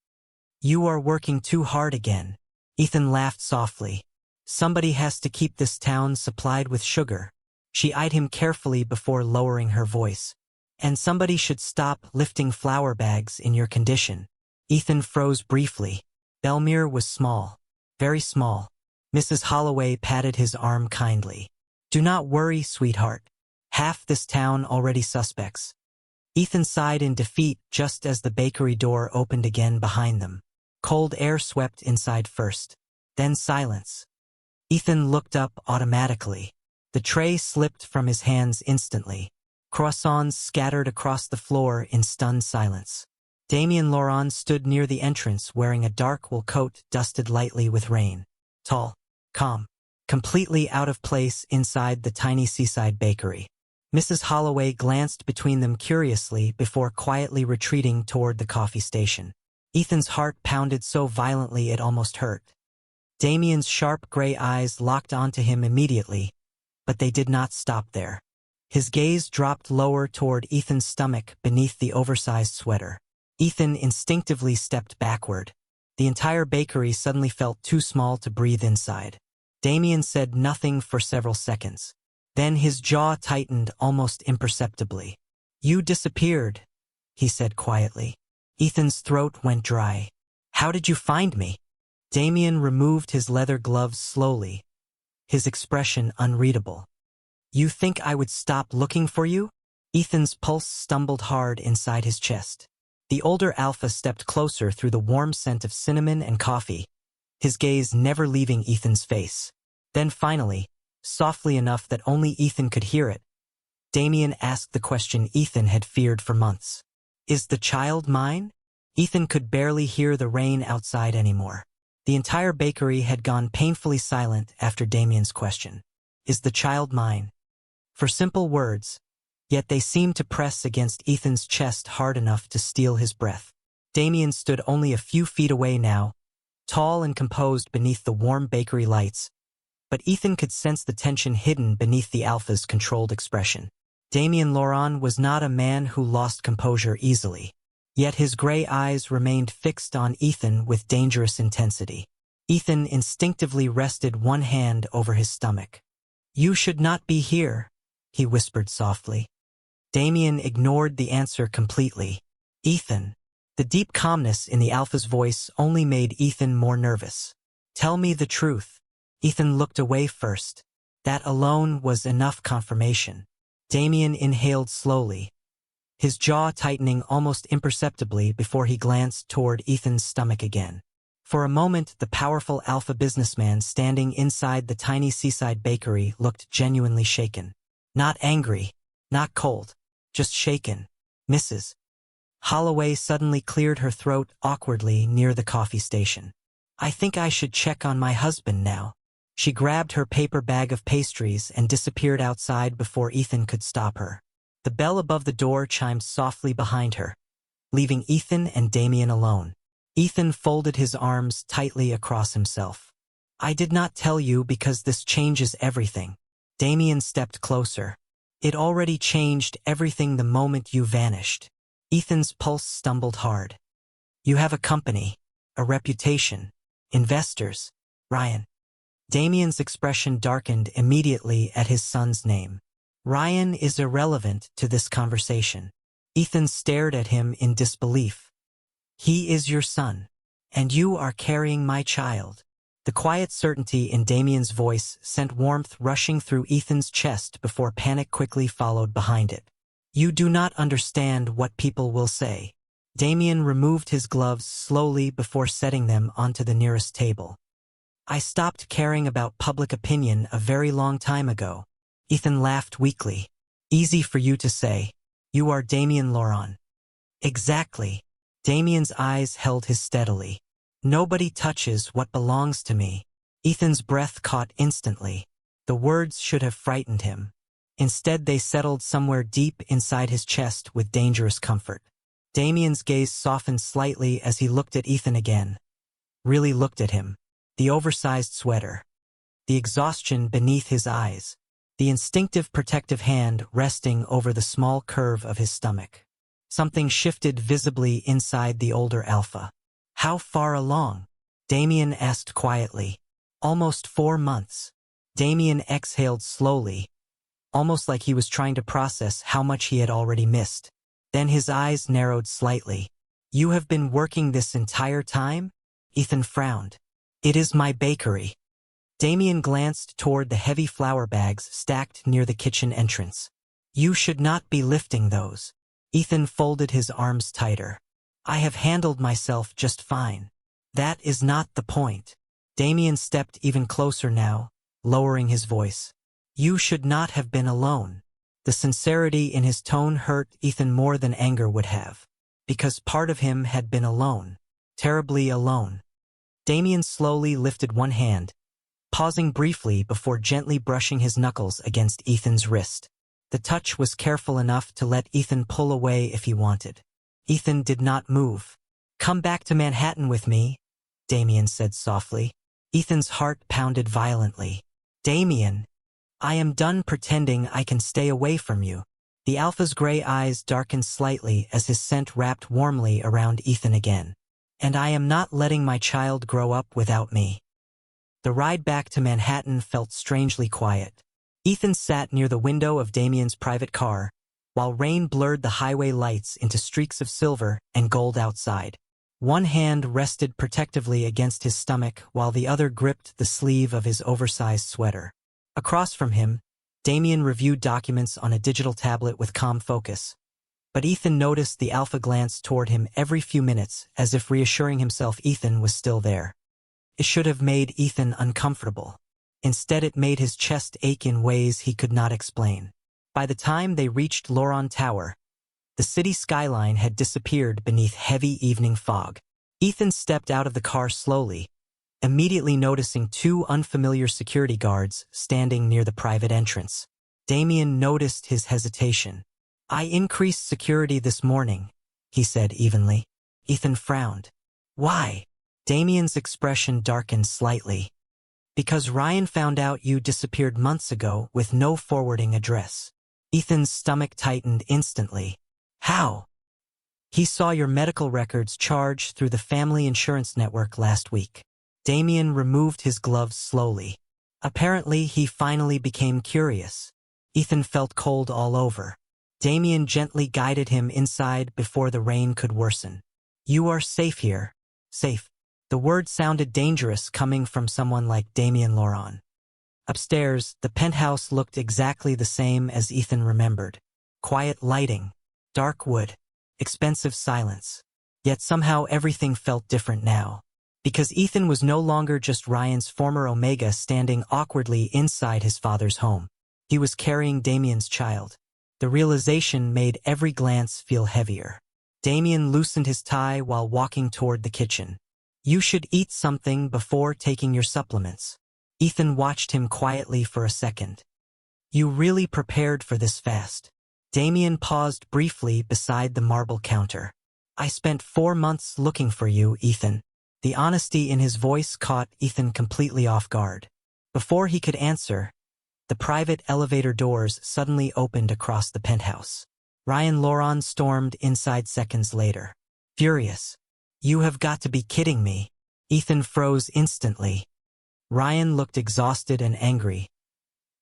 "You are working too hard again." Ethan laughed softly. "Somebody has to keep this town supplied with sugar." She eyed him carefully before lowering her voice. "And somebody should stop lifting flour bags in your condition." Ethan froze briefly. Belmere was small, very small. Mrs. Holloway patted his arm kindly. "Do not worry, sweetheart. Half this town already suspects." Ethan sighed in defeat just as the bakery door opened again behind them. Cold air swept inside first, then silence. Ethan looked up automatically. The tray slipped from his hands instantly. Croissants scattered across the floor in stunned silence. Damien Loron stood near the entrance wearing a dark wool coat dusted lightly with rain. Tall, calm, completely out of place inside the tiny seaside bakery. Mrs. Holloway glanced between them curiously before quietly retreating toward the coffee station. Ethan's heart pounded so violently it almost hurt. Damien's sharp gray eyes locked onto him immediately, but they did not stop there. His gaze dropped lower toward Ethan's stomach beneath the oversized sweater. Ethan instinctively stepped backward. The entire bakery suddenly felt too small to breathe inside. Damien said nothing for several seconds. Then his jaw tightened almost imperceptibly. "You disappeared," he said quietly. Ethan's throat went dry. "How did you find me?" Damien removed his leather gloves slowly, his expression unreadable. "You think I would stop looking for you?" Ethan's pulse stumbled hard inside his chest. The older alpha stepped closer through the warm scent of cinnamon and coffee, his gaze never leaving Ethan's face. Then finally, softly enough that only Ethan could hear it, Damien asked the question Ethan had feared for months. "Is the child mine?" Ethan could barely hear the rain outside anymore. The entire bakery had gone painfully silent after Damien's question. "Is the child mine?" For simple words, yet they seemed to press against Ethan's chest hard enough to steal his breath. Damien stood only a few feet away now, tall and composed beneath the warm bakery lights, but Ethan could sense the tension hidden beneath the alpha's controlled expression. Damien Loron was not a man who lost composure easily, yet his gray eyes remained fixed on Ethan with dangerous intensity. Ethan instinctively rested one hand over his stomach. "You should not be here," he whispered softly. Damien ignored the answer completely. "Ethan." The deep calmness in the Alpha's voice only made Ethan more nervous. "Tell me the truth." Ethan looked away first. That alone was enough confirmation. Damien inhaled slowly, his jaw tightening almost imperceptibly before he glanced toward Ethan's stomach again. For a moment, the powerful Alpha businessman standing inside the tiny seaside bakery looked genuinely shaken. Not angry, not cold, just shaken. "Mrs. Holloway suddenly cleared her throat awkwardly near the coffee station. "I think I should check on my husband now." She grabbed her paper bag of pastries and disappeared outside before Ethan could stop her. The bell above the door chimed softly behind her, leaving Ethan and Damien alone. Ethan folded his arms tightly across himself. "I did not tell you because this changes everything." Damien stepped closer. "It already changed everything the moment you vanished." Ethan's pulse stumbled hard. "You have a company, a reputation, investors, Ryan." Damien's expression darkened immediately at his son's name. "Ryan is irrelevant to this conversation." Ethan stared at him in disbelief. "He is your son, and you are carrying my child." The quiet certainty in Damien's voice sent warmth rushing through Ethan's chest before panic quickly followed behind it. "You do not understand what people will say." Damien removed his gloves slowly before setting them onto the nearest table. "I stopped caring about public opinion a very long time ago." Ethan laughed weakly. "Easy for you to say. You are Damien Laurent." "Exactly." Damien's eyes held his steadily. "Nobody touches what belongs to me." Ethan's breath caught instantly. The words should have frightened him. Instead, they settled somewhere deep inside his chest with dangerous comfort. Damien's gaze softened slightly as he looked at Ethan again. Really looked at him. The oversized sweater. The exhaustion beneath his eyes. The instinctive protective hand resting over the small curve of his stomach. Something shifted visibly inside the older Alpha. "How far along?" Damien asked quietly. "Almost 4 months." Damien exhaled slowly, almost like he was trying to process how much he had already missed. Then his eyes narrowed slightly. "You have been working this entire time?" Ethan frowned. "It is my bakery." Damien glanced toward the heavy flour bags stacked near the kitchen entrance. "You should not be lifting those." Ethan folded his arms tighter. "I have handled myself just fine." "That is not the point." Damien stepped even closer now, lowering his voice. "You should not have been alone." The sincerity in his tone hurt Ethan more than anger would have. Because part of him had been alone. Terribly alone. Damien slowly lifted one hand, pausing briefly before gently brushing his knuckles against Ethan's wrist. The touch was careful enough to let Ethan pull away if he wanted. Ethan did not move. "Come back to Manhattan with me," Damien said softly. Ethan's heart pounded violently. "Damien, I am done pretending I can stay away from you." The Alpha's gray eyes darkened slightly as his scent wrapped warmly around Ethan again. "And I am not letting my child grow up without me." The ride back to Manhattan felt strangely quiet. Ethan sat near the window of Damien's private car, while rain blurred the highway lights into streaks of silver and gold outside. One hand rested protectively against his stomach while the other gripped the sleeve of his oversized sweater. Across from him, Damien reviewed documents on a digital tablet with calm focus. But Ethan noticed the Alpha glance toward him every few minutes, as if reassuring himself Ethan was still there. It should have made Ethan uncomfortable. Instead, it made his chest ache in ways he could not explain. By the time they reached Laurent Tower, the city skyline had disappeared beneath heavy evening fog. Ethan stepped out of the car slowly, immediately noticing 2 unfamiliar security guards standing near the private entrance. Damien noticed his hesitation. "I increased security this morning," he said evenly. Ethan frowned. "Why?" Damien's expression darkened slightly. "Because Ryan found out you disappeared months ago with no forwarding address." Ethan's stomach tightened instantly. "How?" "He saw your medical records charged through the family insurance network last week." Damien removed his gloves slowly. Apparently, he finally became curious. Ethan felt cold all over. Damien gently guided him inside before the rain could worsen. "You are safe here." Safe. The word sounded dangerous coming from someone like Damien Laurent. Upstairs, the penthouse looked exactly the same as Ethan remembered. Quiet lighting, dark wood, expensive silence. Yet somehow everything felt different now. Because Ethan was no longer just Ryan's former Omega standing awkwardly inside his father's home. He was carrying Damien's child. The realization made every glance feel heavier. Damien loosened his tie while walking toward the kitchen. "You should eat something before taking your supplements." Ethan watched him quietly for a second. "You really prepared for this fast?" Damien paused briefly beside the marble counter. "I spent 4 months looking for you, Ethan." The honesty in his voice caught Ethan completely off guard. Before he could answer, the private elevator doors suddenly opened across the penthouse. Ryan Laurent stormed inside seconds later. Furious. "You have got to be kidding me." Ethan froze instantly. Ryan looked exhausted and angry.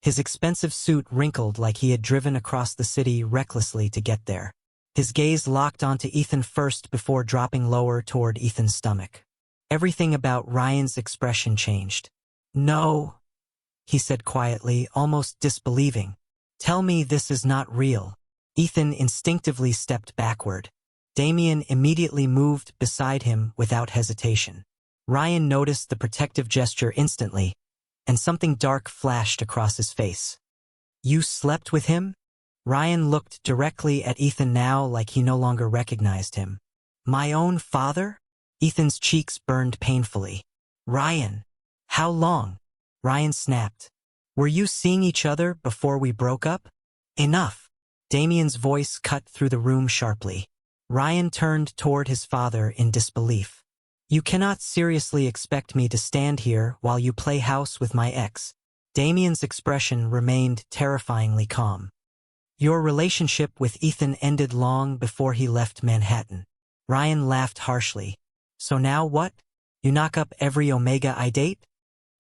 His expensive suit wrinkled like he had driven across the city recklessly to get there. His gaze locked onto Ethan first before dropping lower toward Ethan's stomach. Everything about Ryan's expression changed. "No," he said quietly, almost disbelieving. "Tell me this is not real." Ethan instinctively stepped backward. Damien immediately moved beside him without hesitation. Ryan noticed the protective gesture instantly, and something dark flashed across his face. "You slept with him?" Ryan looked directly at Ethan now like he no longer recognized him. "My own father?" Ethan's cheeks burned painfully. "Ryan, how long?" Ryan snapped. "Were you seeing each other before we broke up?" "Enough." Damien's voice cut through the room sharply. Ryan turned toward his father in disbelief. "You cannot seriously expect me to stand here while you play house with my ex." Damien's expression remained terrifyingly calm. "Your relationship with Ethan ended long before he left Manhattan." Ryan laughed harshly. "So now what? You knock up every Omega I date?"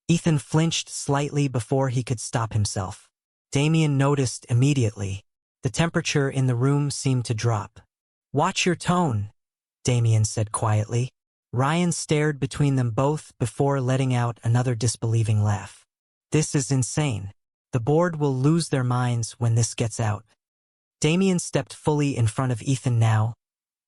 Ethan flinched slightly before he could stop himself. Damien noticed immediately. The temperature in the room seemed to drop. "Watch your tone," Damien said quietly. Ryan stared between them both before letting out another disbelieving laugh. "This is insane. The board will lose their minds when this gets out." Damien stepped fully in front of Ethan now,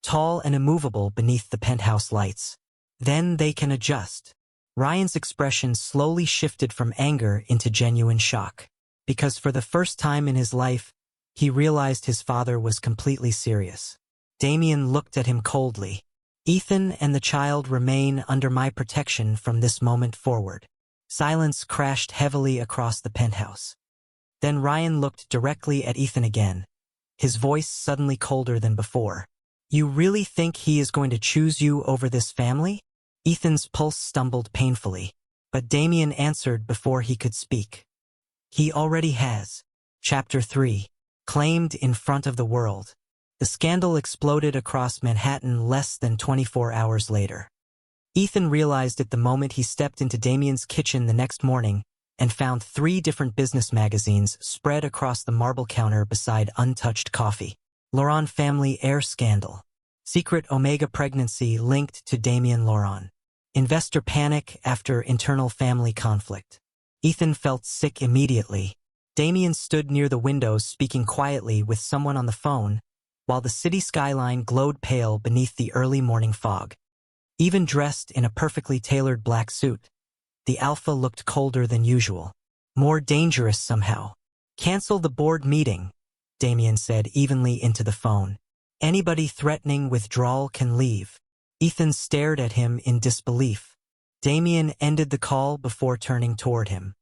tall and immovable beneath the penthouse lights. "Then they can adjust." Ryan's expression slowly shifted from anger into genuine shock. Because for the first time in his life, he realized his father was completely serious. Damien looked at him coldly. "Ethan and the child remain under my protection from this moment forward." Silence crashed heavily across the penthouse. Then Ryan looked directly at Ethan again, his voice suddenly colder than before. "You really think he is going to choose you over this family?" Ethan's pulse stumbled painfully, but Damien answered before he could speak. "He already has." Chapter 3. Claimed in front of the world. The scandal exploded across Manhattan less than 24 hours later. Ethan realized it the moment he stepped into Damien's kitchen the next morning and found 3 different business magazines spread across the marble counter beside untouched coffee. Laurent family heir scandal. Secret Omega pregnancy linked to Damien Laurent. Investor panic after internal family conflict. Ethan felt sick immediately. Damien stood near the windows speaking quietly with someone on the phone, while the city skyline glowed pale beneath the early morning fog. Even dressed in a perfectly tailored black suit, the Alpha looked colder than usual. More dangerous somehow. "Cancel the board meeting," Damien said evenly into the phone. "Anybody threatening withdrawal can leave." Ethan stared at him in disbelief. Damien ended the call before turning toward him.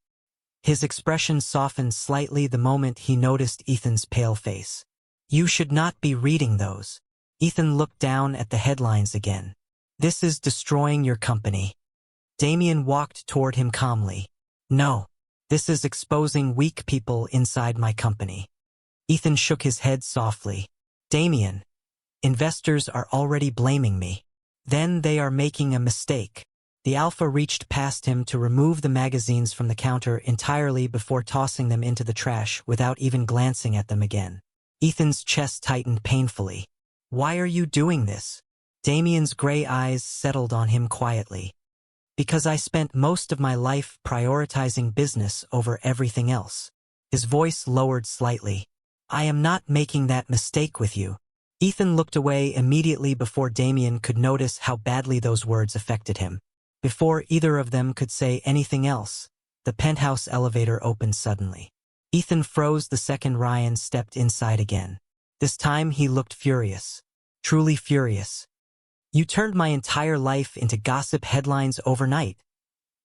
His expression softened slightly the moment he noticed Ethan's pale face. "You should not be reading those." Ethan looked down at the headlines again. "This is destroying your company." Damien walked toward him calmly. "No, this is exposing weak people inside my company." Ethan shook his head softly. "Damien, investors are already blaming me." "Then they are making a mistake." The Alpha reached past him to remove the magazines from the counter entirely before tossing them into the trash without even glancing at them again. Ethan's chest tightened painfully. "Why are you doing this?" Damien's gray eyes settled on him quietly. "Because I spent most of my life prioritizing business over everything else." His voice lowered slightly. "I am not making that mistake with you." Ethan looked away immediately before Damien could notice how badly those words affected him. Before either of them could say anything else, the penthouse elevator opened suddenly. Ethan froze the second Ryan stepped inside again. This time he looked furious. Truly furious. "You turned my entire life into gossip headlines overnight,"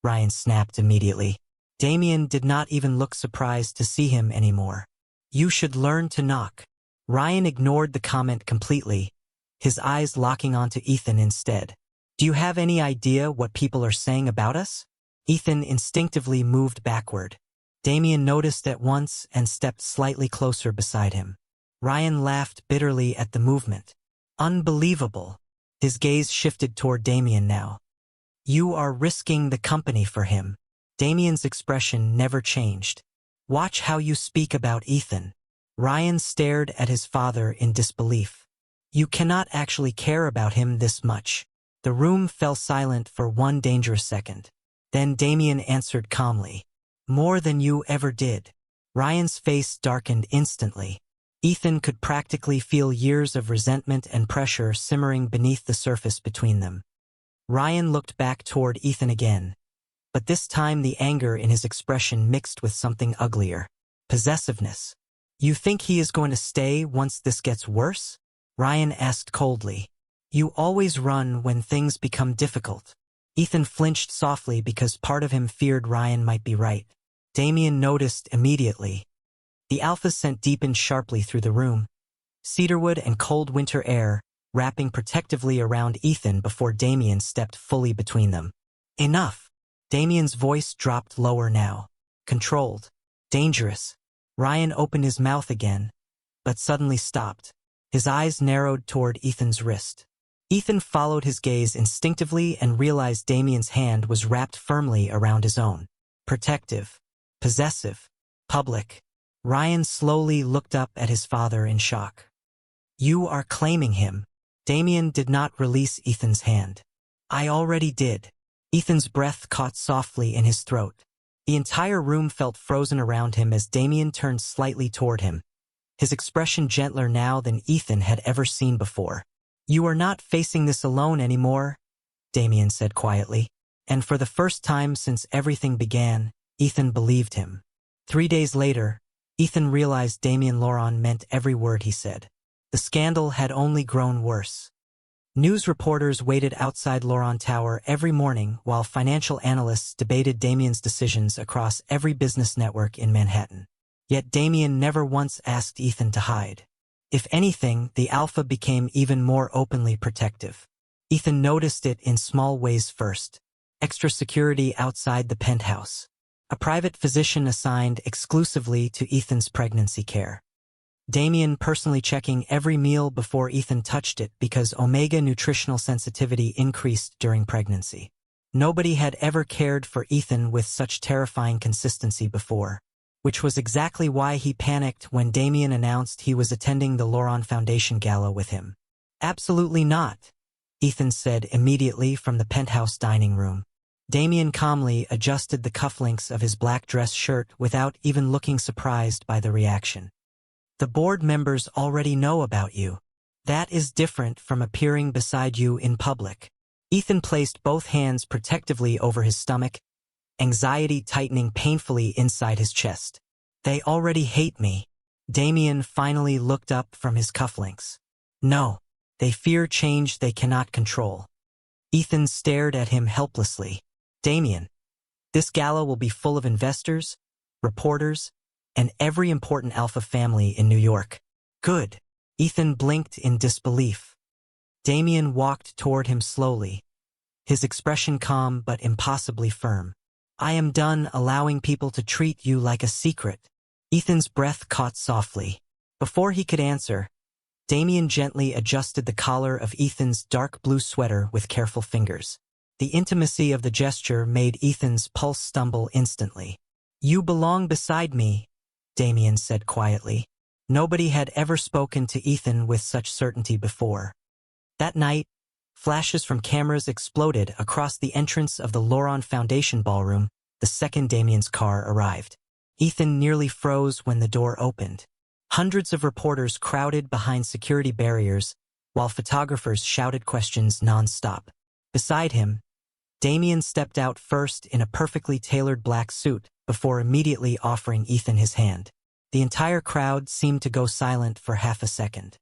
Ryan snapped immediately. Damien did not even look surprised to see him anymore. "You should learn to knock." Ryan ignored the comment completely, his eyes locking onto Ethan instead. "Do you have any idea what people are saying about us?" Ethan instinctively moved backward. Damien noticed at once and stepped slightly closer beside him. Ryan laughed bitterly at the movement. "Unbelievable." His gaze shifted toward Damien now. "You are risking the company for him." Damien's expression never changed. "Watch how you speak about Ethan." Ryan stared at his father in disbelief. "You cannot actually care about him this much." The room fell silent for one dangerous second. Then Damien answered calmly. "More than you ever did." Ryan's face darkened instantly. Ethan could practically feel years of resentment and pressure simmering beneath the surface between them. Ryan looked back toward Ethan again, but this time the anger in his expression mixed with something uglier. Possessiveness. "You think he is going to stay once this gets worse?" Ryan asked coldly. "You always run when things become difficult." Ethan flinched softly because part of him feared Ryan might be right. Damien noticed immediately. The Alpha scent deepened sharply through the room. Cedarwood and cold winter air, wrapping protectively around Ethan before Damien stepped fully between them. "Enough." Damien's voice dropped lower now. Controlled. Dangerous. Ryan opened his mouth again, but suddenly stopped. His eyes narrowed toward Ethan's wrist. Ethan followed his gaze instinctively and realized Damien's hand was wrapped firmly around his own. Protective. Possessive. Public. Ryan slowly looked up at his father in shock. "You are claiming him." Damien did not release Ethan's hand. "I already did." Ethan's breath caught softly in his throat. The entire room felt frozen around him as Damien turned slightly toward him, his expression gentler now than Ethan had ever seen before. "You are not facing this alone anymore," Damien said quietly. And for the first time since everything began, Ethan believed him. 3 days later, Ethan realized Damien Laurent meant every word he said. The scandal had only grown worse. News reporters waited outside Laurent Tower every morning while financial analysts debated Damien's decisions across every business network in Manhattan. Yet Damien never once asked Ethan to hide. If anything, the Alpha became even more openly protective. Ethan noticed it in small ways first. Extra security outside the penthouse. A private physician assigned exclusively to Ethan's pregnancy care. Damien personally checking every meal before Ethan touched it because omega nutritional sensitivity increased during pregnancy. Nobody had ever cared for Ethan with such terrifying consistency before, which was exactly why he panicked when Damien announced he was attending the Laurent Foundation Gala with him. "Absolutely not," Ethan said immediately from the penthouse dining room. Damien calmly adjusted the cufflinks of his black dress shirt without even looking surprised by the reaction. "The board members already know about you. That is different from appearing beside you in public." Ethan placed both hands protectively over his stomach, anxiety tightening painfully inside his chest. "They already hate me." Damien finally looked up from his cufflinks. "No, they fear change they cannot control." Ethan stared at him helplessly. "Damien, this gala will be full of investors, reporters, and every important Alpha family in New York." "Good." Ethan blinked in disbelief. Damien walked toward him slowly, his expression calm but impossibly firm. "I am done allowing people to treat you like a secret." Ethan's breath caught softly. Before he could answer, Damien gently adjusted the collar of Ethan's dark blue sweater with careful fingers. The intimacy of the gesture made Ethan's pulse stumble instantly. "You belong beside me," Damien said quietly. Nobody had ever spoken to Ethan with such certainty before. That night, flashes from cameras exploded across the entrance of the Loron Foundation ballroom the second Damien's car arrived. Ethan nearly froze when the door opened. Hundreds of reporters crowded behind security barriers, while photographers shouted questions non-stop. Beside him, Damien stepped out first in a perfectly tailored black suit before immediately offering Ethan his hand. The entire crowd seemed to go silent for half a second.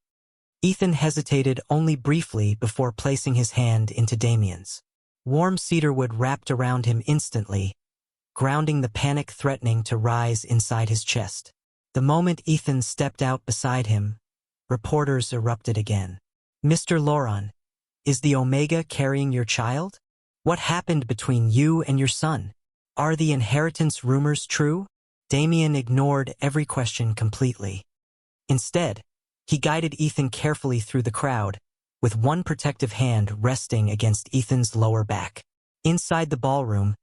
Ethan hesitated only briefly before placing his hand into Damien's. Warm cedarwood wrapped around him instantly, grounding the panic threatening to rise inside his chest. The moment Ethan stepped out beside him, reporters erupted again. "Mr. Loron, is the Omega carrying your child? What happened between you and your son? Are the inheritance rumors true?" Damien ignored every question completely. Instead, he guided Ethan carefully through the crowd, with one protective hand resting against Ethan's lower back. Inside the ballroom,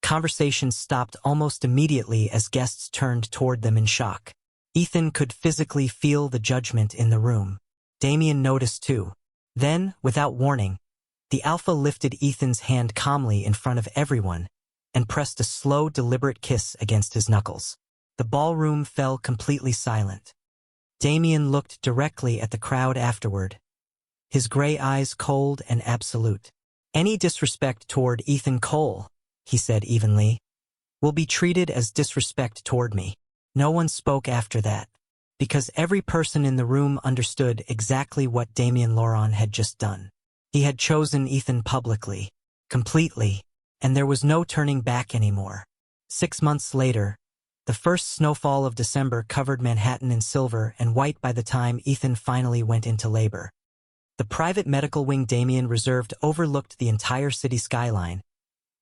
conversations stopped almost immediately as guests turned toward them in shock. Ethan could physically feel the judgment in the room. Damien noticed too. Then, without warning, the Alpha lifted Ethan's hand calmly in front of everyone and pressed a slow, deliberate kiss against his knuckles. The ballroom fell completely silent. Damien looked directly at the crowd afterward, his gray eyes cold and absolute. "Any disrespect toward Ethan Cole," he said evenly, "will be treated as disrespect toward me." No one spoke after that, because every person in the room understood exactly what Damien Loron had just done. He had chosen Ethan publicly, completely, and there was no turning back anymore. 6 months later, the first snowfall of December covered Manhattan in silver and white by the time Ethan finally went into labor. The private medical wing Damien reserved overlooked the entire city skyline,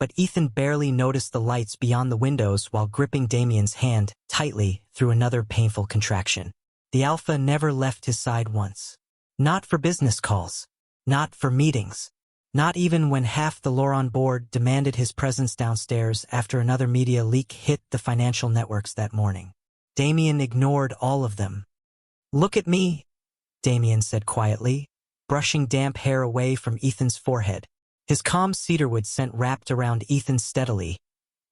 but Ethan barely noticed the lights beyond the windows while gripping Damien's hand tightly through another painful contraction. The Alpha never left his side once. Not for business calls. Not for meetings. Not even when half the Loron board demanded his presence downstairs after another media leak hit the financial networks that morning. Damien ignored all of them. "Look at me," Damien said quietly, brushing damp hair away from Ethan's forehead. His calm cedarwood scent wrapped around Ethan steadily,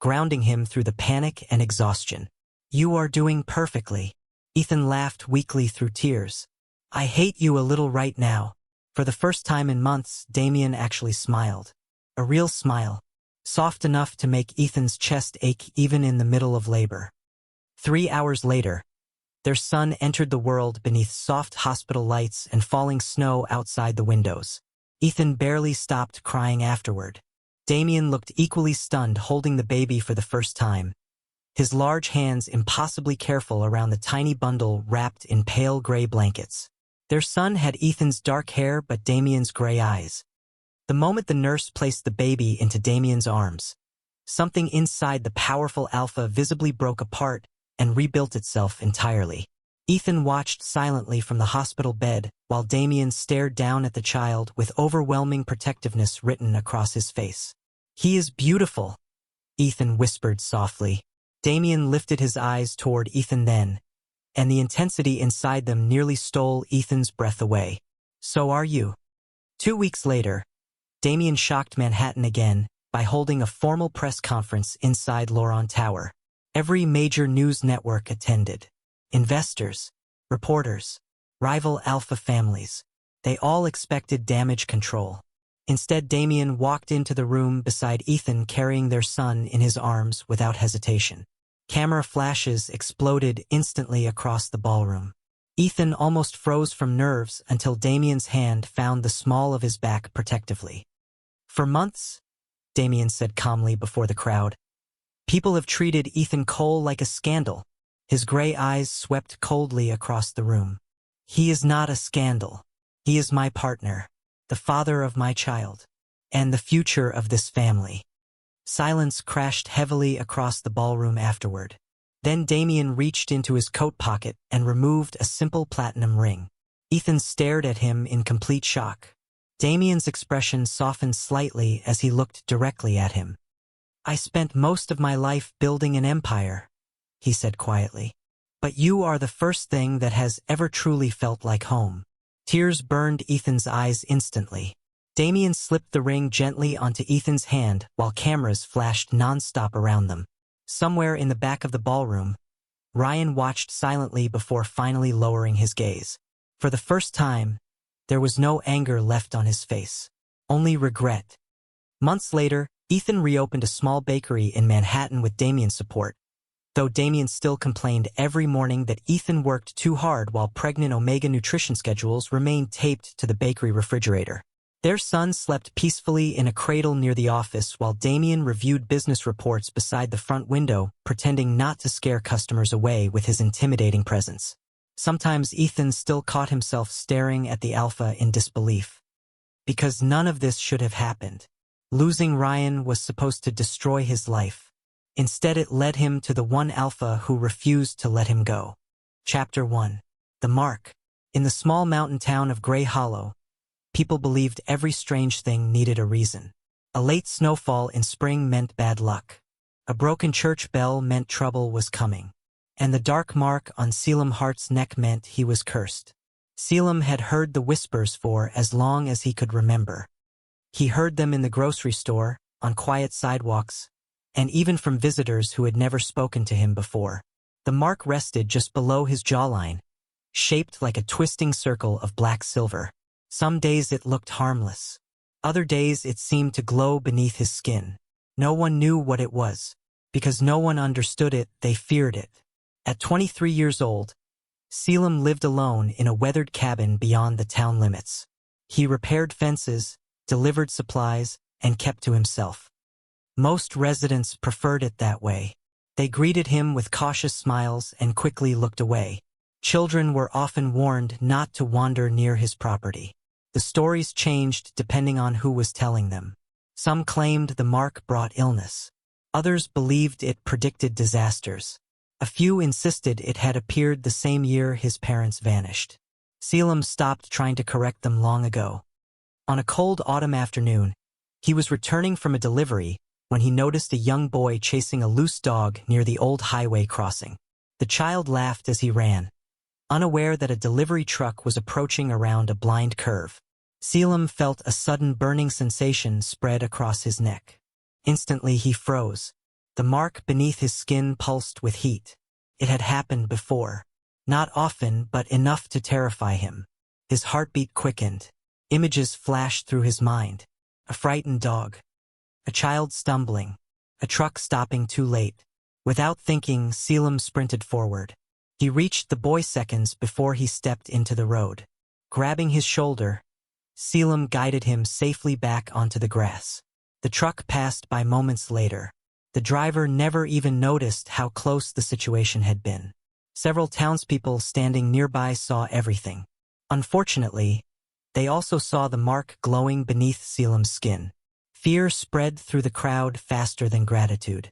grounding him through the panic and exhaustion. "You are doing perfectly." Ethan laughed weakly through tears. "I hate you a little right now." For the first time in months, Damien actually smiled. A real smile, soft enough to make Ethan's chest ache even in the middle of labor. 3 hours later, their son entered the world beneath soft hospital lights and falling snow outside the windows. Ethan barely stopped crying afterward. Damien looked equally stunned holding the baby for the first time, his large hands impossibly careful around the tiny bundle wrapped in pale gray blankets. Their son had Ethan's dark hair but Damien's gray eyes. The moment the nurse placed the baby into Damien's arms, something inside the powerful Alpha visibly broke apart and rebuilt itself entirely. Ethan watched silently from the hospital bed while Damien stared down at the child with overwhelming protectiveness written across his face. "He is beautiful," Ethan whispered softly. Damien lifted his eyes toward Ethan then, and the intensity inside them nearly stole Ethan's breath away. "So are you." 2 weeks later, Damien shocked Manhattan again by holding a formal press conference inside Loron Tower. Every major news network attended. Investors, reporters, rival Alpha families. They all expected damage control. Instead, Damien walked into the room beside Ethan carrying their son in his arms without hesitation. Camera flashes exploded instantly across the ballroom. Ethan almost froze from nerves until Damien's hand found the small of his back protectively. "For months," Damien said calmly before the crowd, "people have treated Ethan Cole like a scandal." His gray eyes swept coldly across the room. "He is not a scandal. He is my partner, the father of my child, and the future of this family." Silence crashed heavily across the ballroom afterward. Then Damien reached into his coat pocket and removed a simple platinum ring. Ethan stared at him in complete shock. Damien's expression softened slightly as he looked directly at him. "I spent most of my life building an empire," he said quietly. "But you are the first thing that has ever truly felt like home." Tears burned Ethan's eyes instantly. Damien slipped the ring gently onto Ethan's hand while cameras flashed nonstop around them. Somewhere in the back of the ballroom, Ryan watched silently before finally lowering his gaze. For the first time, there was no anger left on his face, only regret. Months later, Ethan reopened a small bakery in Manhattan with Damien's support, though Damien still complained every morning that Ethan worked too hard while pregnant Omega nutrition schedules remained taped to the bakery refrigerator. Their son slept peacefully in a cradle near the office while Damien reviewed business reports beside the front window, pretending not to scare customers away with his intimidating presence. Sometimes Ethan still caught himself staring at the alpha in disbelief. Because none of this should have happened. Losing Ryan was supposed to destroy his life. Instead, it led him to the one alpha who refused to let him go. Chapter 1. The Mark. In the small mountain town of Gray Hollow, people believed every strange thing needed a reason. A late snowfall in spring meant bad luck. A broken church bell meant trouble was coming. And the dark mark on Selim Hart's neck meant he was cursed. Selim had heard the whispers for as long as he could remember. He heard them in the grocery store, on quiet sidewalks, and even from visitors who had never spoken to him before. The mark rested just below his jawline, shaped like a twisting circle of black silver. Some days it looked harmless. Other days it seemed to glow beneath his skin. No one knew what it was. Because no one understood it, they feared it. At 23 years old, Selim lived alone in a weathered cabin beyond the town limits. He repaired fences, delivered supplies, and kept to himself. Most residents preferred it that way. They greeted him with cautious smiles and quickly looked away. Children were often warned not to wander near his property. The stories changed depending on who was telling them. Some claimed the mark brought illness. Others believed it predicted disasters. A few insisted it had appeared the same year his parents vanished. Selim stopped trying to correct them long ago. On a cold autumn afternoon, he was returning from a delivery when he noticed a young boy chasing a loose dog near the old highway crossing. The child laughed as he ran, unaware that a delivery truck was approaching around a blind curve. Selim felt a sudden burning sensation spread across his neck. Instantly he froze. The mark beneath his skin pulsed with heat. It had happened before. Not often, but enough to terrify him. His heartbeat quickened. Images flashed through his mind. A frightened dog. A child stumbling. A truck stopping too late. Without thinking, Selim sprinted forward. He reached the boy seconds before he stepped into the road. Grabbing his shoulder, Selim guided him safely back onto the grass. The truck passed by moments later. The driver never even noticed how close the situation had been. Several townspeople standing nearby saw everything. Unfortunately, they also saw the mark glowing beneath Selim's skin. Fear spread through the crowd faster than gratitude.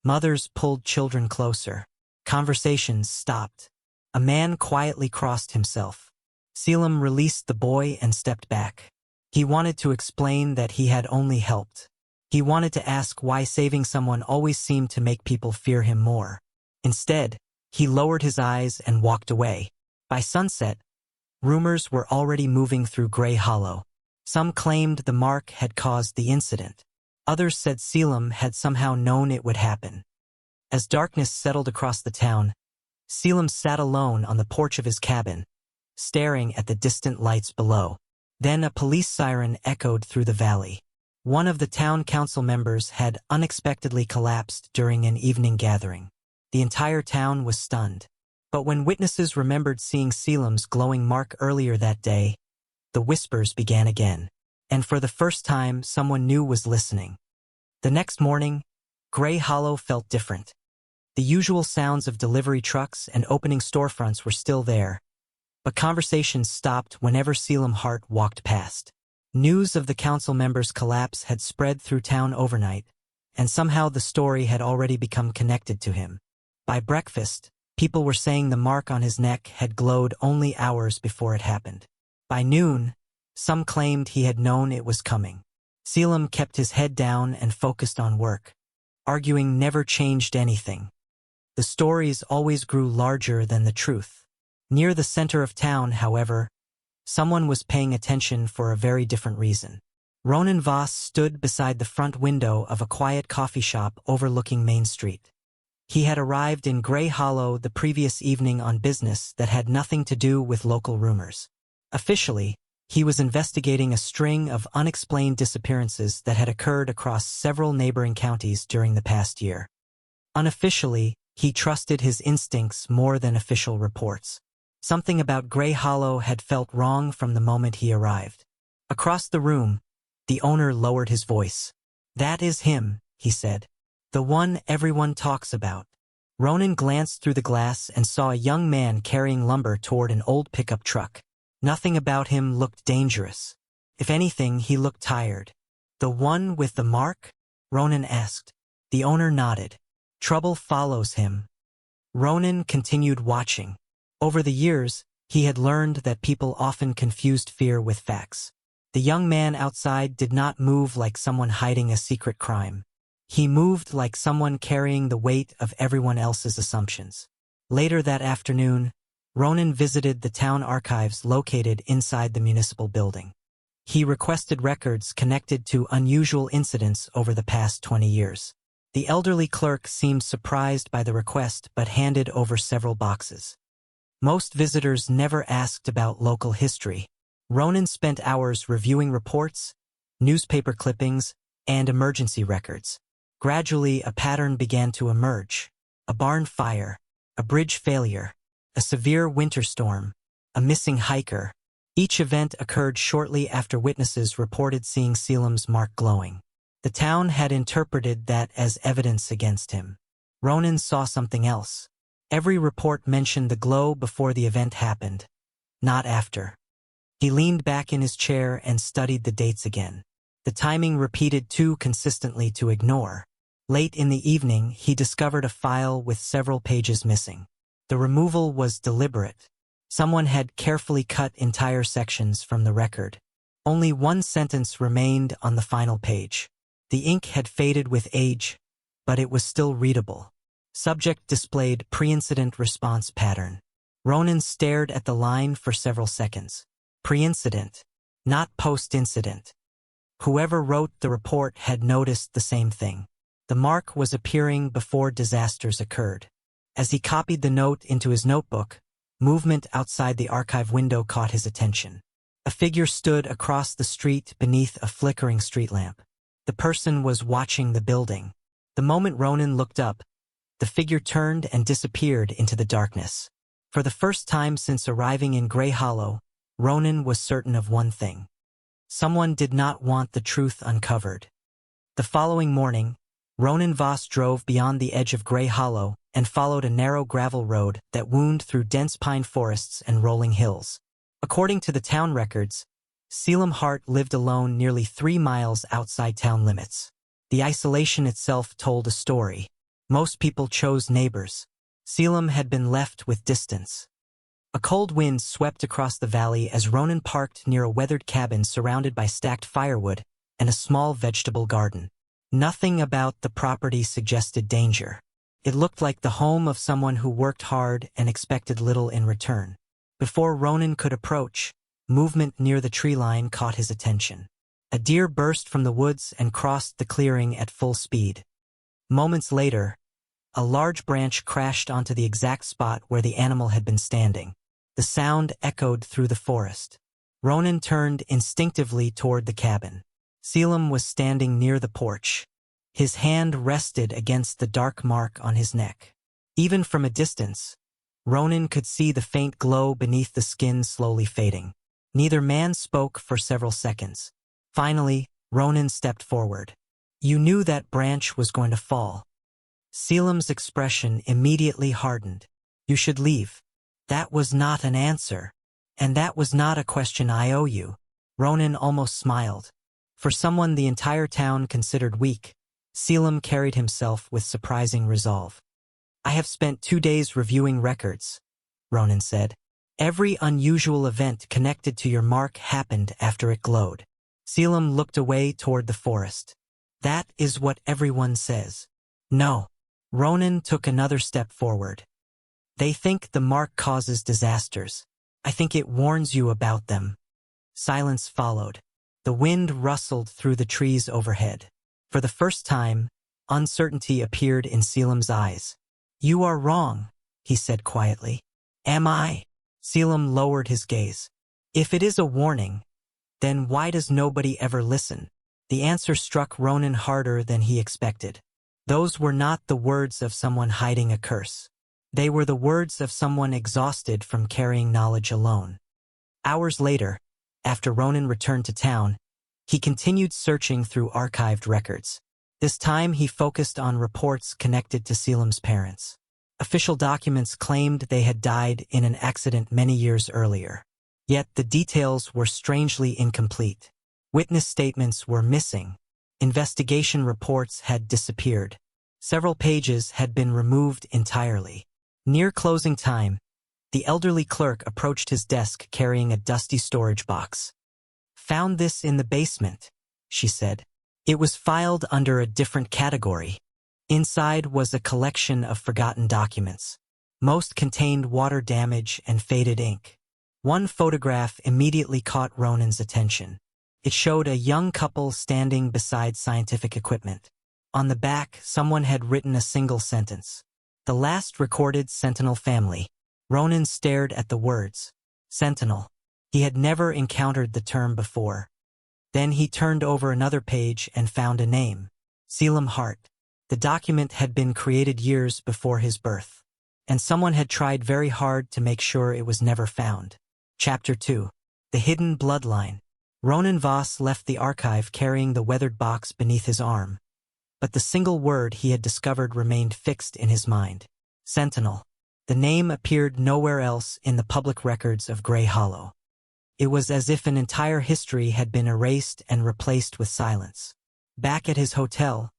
Mothers pulled children closer. Conversations stopped. A man quietly crossed himself. Selim released the boy and stepped back. He wanted to explain that he had only helped. He wanted to ask why saving someone always seemed to make people fear him more. Instead, he lowered his eyes and walked away. By sunset, rumors were already moving through Gray Hollow. Some claimed the mark had caused the incident. Others said Selim had somehow known it would happen. As darkness settled across the town, Selim sat alone on the porch of his cabin, staring at the distant lights below. Then a police siren echoed through the valley. One of the town council members had unexpectedly collapsed during an evening gathering. The entire town was stunned. But when witnesses remembered seeing Selim's glowing mark earlier that day, the whispers began again. And for the first time, someone new was listening. The next morning, Gray Hollow felt different. The usual sounds of delivery trucks and opening storefronts were still there, but conversations stopped whenever Selim Hart walked past. News of the council member's collapse had spread through town overnight, and somehow the story had already become connected to him. By breakfast, people were saying the mark on his neck had glowed only hours before it happened. By noon, Some claimed he had known it was coming. Selim kept his head down and focused on work. Arguing never changed anything. The stories always grew larger than the truth. Near the center of town, however, someone was paying attention for a very different reason. Ronan Voss stood beside the front window of a quiet coffee shop overlooking Main Street. He had arrived in Grey Hollow the previous evening on business that had nothing to do with local rumors. Officially, he was investigating a string of unexplained disappearances that had occurred across several neighboring counties during the past year. Unofficially, he trusted his instincts more than official reports. Something about Grey Hollow had felt wrong from the moment he arrived. Across the room, the owner lowered his voice. "That is him," he said. "The one everyone talks about." Ronan glanced through the glass and saw a young man carrying lumber toward an old pickup truck. Nothing about him looked dangerous. If anything, he looked tired. "The one with the mark?" Ronan asked. The owner nodded. "Trouble follows him." Ronan continued watching. Over the years, he had learned that people often confused fear with facts. The young man outside did not move like someone hiding a secret crime. He moved like someone carrying the weight of everyone else's assumptions. Later that afternoon, Ronan visited the town archives located inside the municipal building. He requested records connected to unusual incidents over the past 20 years. The elderly clerk seemed surprised by the request but handed over several boxes. Most visitors never asked about local history. Ronan spent hours reviewing reports, newspaper clippings, and emergency records. Gradually, a pattern began to emerge. A barn fire, a bridge failure, a severe winter storm, a missing hiker. Each event occurred shortly after witnesses reported seeing Selim's mark glowing. The town had interpreted that as evidence against him. Ronan saw something else. Every report mentioned the glow before the event happened, not after. He leaned back in his chair and studied the dates again. The timing repeated too consistently to ignore. Late in the evening, he discovered a file with several pages missing. The removal was deliberate. Someone had carefully cut entire sections from the record. Only one sentence remained on the final page. The ink had faded with age, but it was still readable. Subject displayed pre-incident response pattern. Ronan stared at the line for several seconds. Pre-incident, not post-incident. Whoever wrote the report had noticed the same thing. The mark was appearing before disasters occurred. As he copied the note into his notebook, movement outside the archive window caught his attention. A figure stood across the street beneath a flickering street lamp. The person was watching the building. The moment Ronan looked up, the figure turned and disappeared into the darkness. For the first time since arriving in Grey Hollow, Ronan was certain of one thing. Someone did not want the truth uncovered. The following morning, Ronan Voss drove beyond the edge of Grey Hollow and followed a narrow gravel road that wound through dense pine forests and rolling hills. According to the town records, Selim Hart lived alone nearly 3 miles outside town limits. The isolation itself told a story. Most people chose neighbors. Selim had been left with distance. A cold wind swept across the valley as Ronan parked near a weathered cabin surrounded by stacked firewood and a small vegetable garden. Nothing about the property suggested danger. It looked like the home of someone who worked hard and expected little in return. Before Ronan could approach, movement near the tree line caught his attention. A deer burst from the woods and crossed the clearing at full speed. Moments later, a large branch crashed onto the exact spot where the animal had been standing. The sound echoed through the forest. Ronan turned instinctively toward the cabin. Selim was standing near the porch. His hand rested against the dark mark on his neck. Even from a distance, Ronan could see the faint glow beneath the skin slowly fading. Neither man spoke for several seconds. Finally, Ronan stepped forward. "You knew that branch was going to fall." Selim's expression immediately hardened. "You should leave." "That was not an answer. And that was not a question I owe you." Ronan almost smiled. For someone the entire town considered weak, Selim carried himself with surprising resolve. "I have spent 2 days reviewing records," Ronan said. Every unusual event connected to your mark happened after it glowed. Selim looked away toward the forest. That is what everyone says. No. Ronan took another step forward. They think the mark causes disasters. I think it warns you about them. Silence followed. The wind rustled through the trees overhead. For the first time, uncertainty appeared in Selim's eyes. You are wrong, he said quietly. Am I? Selim lowered his gaze. If it is a warning, then why does nobody ever listen? The answer struck Ronan harder than he expected. Those were not the words of someone hiding a curse. They were the words of someone exhausted from carrying knowledge alone. Hours later, after Ronan returned to town, he continued searching through archived records. This time he focused on reports connected to Selim's parents. Official documents claimed they had died in an accident many years earlier. Yet the details were strangely incomplete. Witness statements were missing. Investigation reports had disappeared. Several pages had been removed entirely. Near closing time, the elderly clerk approached his desk carrying a dusty storage box. Found this in the basement, she said. It was filed under a different category. Inside was a collection of forgotten documents. Most contained water damage and faded ink. One photograph immediately caught Ronan's attention. It showed a young couple standing beside scientific equipment. On the back, someone had written a single sentence. The last recorded Sentinel family. Ronan stared at the words. Sentinel. He had never encountered the term before. Then he turned over another page and found a name. Selim Hart. The document had been created years before his birth. And someone had tried very hard to make sure it was never found. Chapter 2. The Hidden Bloodline. Ronan Voss left the archive carrying the weathered box beneath his arm. But the single word he had discovered remained fixed in his mind. Sentinel. The name appeared nowhere else in the public records of Grey Hollow. It was as if an entire history had been erased and replaced with silence. Back at his hotel,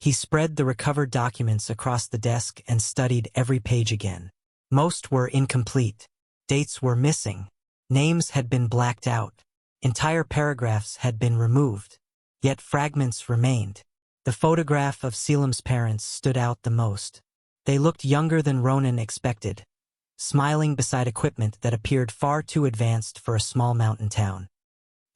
he spread the recovered documents across the desk and studied every page again. Most were incomplete. Dates were missing. Names had been blacked out. Entire paragraphs had been removed. Yet fragments remained. The photograph of Selim's parents stood out the most. They looked younger than Ronan expected, smiling beside equipment that appeared far too advanced for a small mountain town.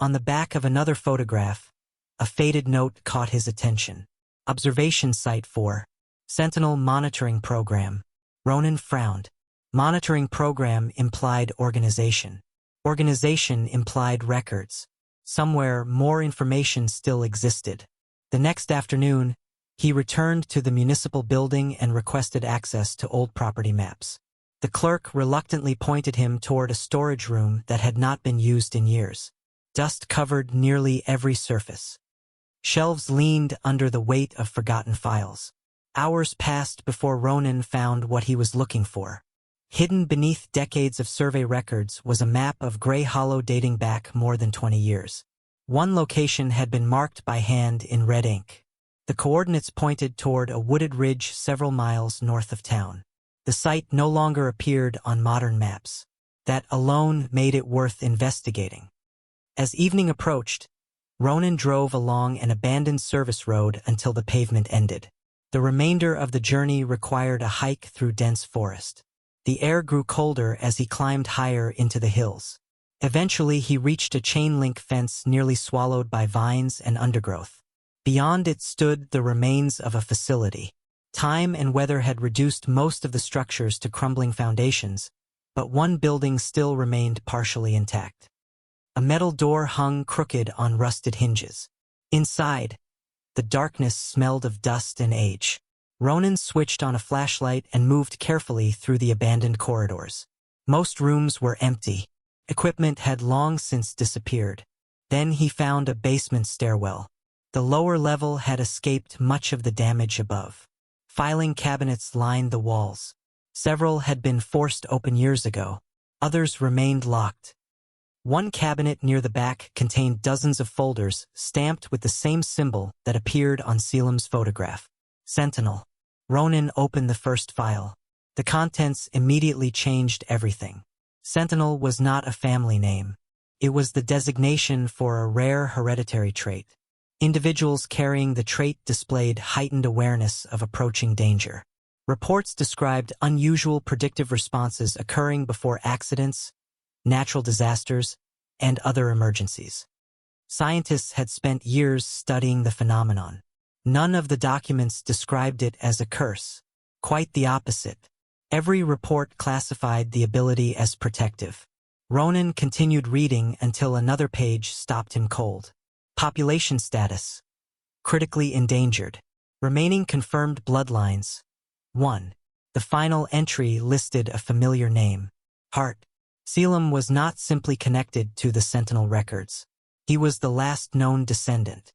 On the back of another photograph, a faded note caught his attention. Observation Site for Sentinel Monitoring Program. Ronan frowned. Monitoring program implied organization. Organization implied records. Somewhere more information still existed. The next afternoon, he returned to the municipal building and requested access to old property maps. The clerk reluctantly pointed him toward a storage room that had not been used in years. Dust covered nearly every surface. Shelves leaned under the weight of forgotten files. Hours passed before Ronan found what he was looking for. Hidden beneath decades of survey records was a map of Grey Hollow dating back more than 20 years. One location had been marked by hand in red ink. The coordinates pointed toward a wooded ridge several miles north of town. The site no longer appeared on modern maps. That alone made it worth investigating. As evening approached, Ronan drove along an abandoned service road until the pavement ended. The remainder of the journey required a hike through dense forest. The air grew colder as he climbed higher into the hills. Eventually he reached a chain-link fence nearly swallowed by vines and undergrowth. Beyond it stood the remains of a facility. Time and weather had reduced most of the structures to crumbling foundations, but one building still remained partially intact. A metal door hung crooked on rusted hinges. Inside, the darkness smelled of dust and age. Ronan switched on a flashlight and moved carefully through the abandoned corridors. Most rooms were empty. Equipment had long since disappeared. Then he found a basement stairwell. The lower level had escaped much of the damage above. Filing cabinets lined the walls. Several had been forced open years ago. Others remained locked. One cabinet near the back contained dozens of folders stamped with the same symbol that appeared on Selim's photograph. Sentinel. Ronan opened the first file. The contents immediately changed everything. Sentinel was not a family name. It was the designation for a rare hereditary trait. Individuals carrying the trait displayed heightened awareness of approaching danger. Reports described unusual predictive responses occurring before accidents, natural disasters, and other emergencies. Scientists had spent years studying the phenomenon. None of the documents described it as a curse. Quite the opposite. Every report classified the ability as protective. Ronan continued reading until another page stopped him cold. Population status. Critically endangered. Remaining confirmed bloodlines. 1. The final entry listed a familiar name. Hart. Selim was not simply connected to the Sentinel records. He was the last known descendant.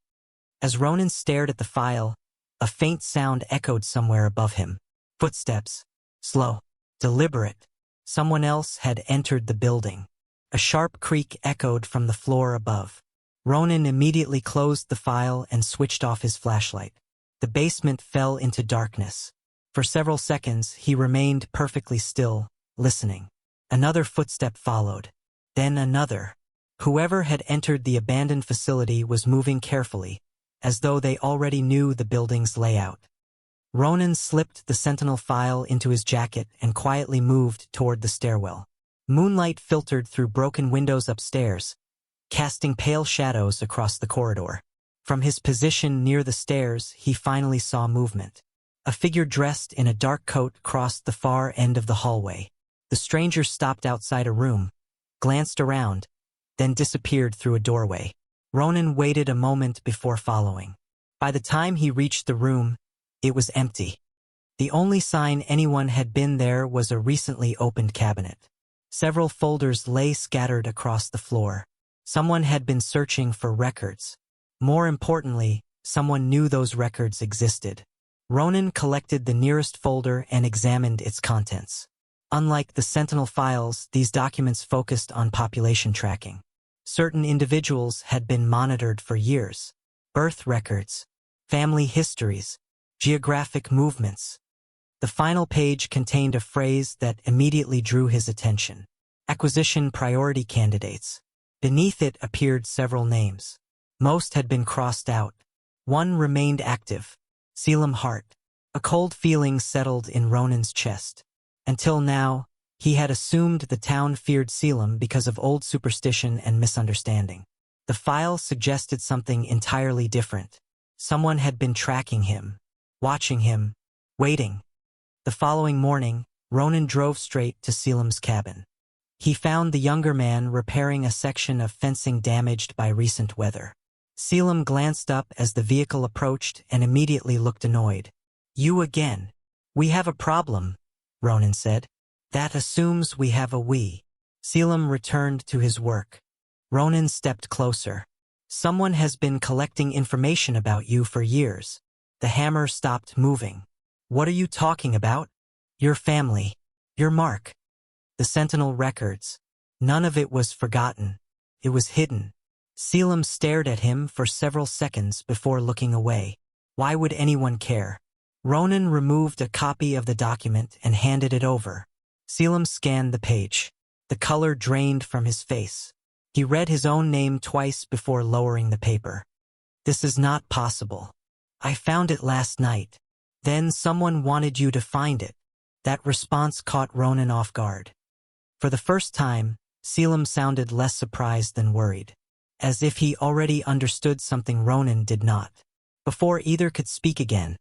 As Ronan stared at the file, a faint sound echoed somewhere above him. Footsteps. Slow. Deliberate. Someone else had entered the building. A sharp creak echoed from the floor above. Ronan immediately closed the file and switched off his flashlight. The basement fell into darkness. For several seconds, he remained perfectly still, listening. Another footstep followed. Then another. Whoever had entered the abandoned facility was moving carefully, as though they already knew the building's layout. Ronan slipped the Sentinel file into his jacket and quietly moved toward the stairwell. Moonlight filtered through broken windows upstairs, casting pale shadows across the corridor. From his position near the stairs, he finally saw movement. A figure dressed in a dark coat crossed the far end of the hallway. The stranger stopped outside a room, glanced around, then disappeared through a doorway. Ronan waited a moment before following. By the time he reached the room, it was empty. The only sign anyone had been there was a recently opened cabinet. Several folders lay scattered across the floor. Someone had been searching for records. More importantly, someone knew those records existed. Ronan collected the nearest folder and examined its contents. Unlike the Sentinel files, these documents focused on population tracking. Certain individuals had been monitored for years. Birth records, family histories, geographic movements. The final page contained a phrase that immediately drew his attention. Acquisition priority candidates. Beneath it appeared several names. Most had been crossed out. One remained active. Selim Hart. A cold feeling settled in Ronan's chest. Until now, he had assumed the town feared Selim because of old superstition and misunderstanding. The file suggested something entirely different. Someone had been tracking him, watching him, waiting. The following morning, Ronan drove straight to Selim's cabin. He found the younger man repairing a section of fencing damaged by recent weather. Selim glanced up as the vehicle approached and immediately looked annoyed. "You again. We have a problem," Ronan said. "That assumes we have a we." Selim returned to his work. Ronan stepped closer. "Someone has been collecting information about you for years." The hammer stopped moving. "What are you talking about?" "Your family. Your mark. The Sentinel records. None of it was forgotten. It was hidden." Selim stared at him for several seconds before looking away. Why would anyone care? Ronan removed a copy of the document and handed it over. Selim scanned the page. The color drained from his face. He read his own name twice before lowering the paper. "This is not possible. I found it last night." "Then someone wanted you to find it." That response caught Ronan off guard. For the first time, Selim sounded less surprised than worried. As if he already understood something Ronan did not. Before either could speak again,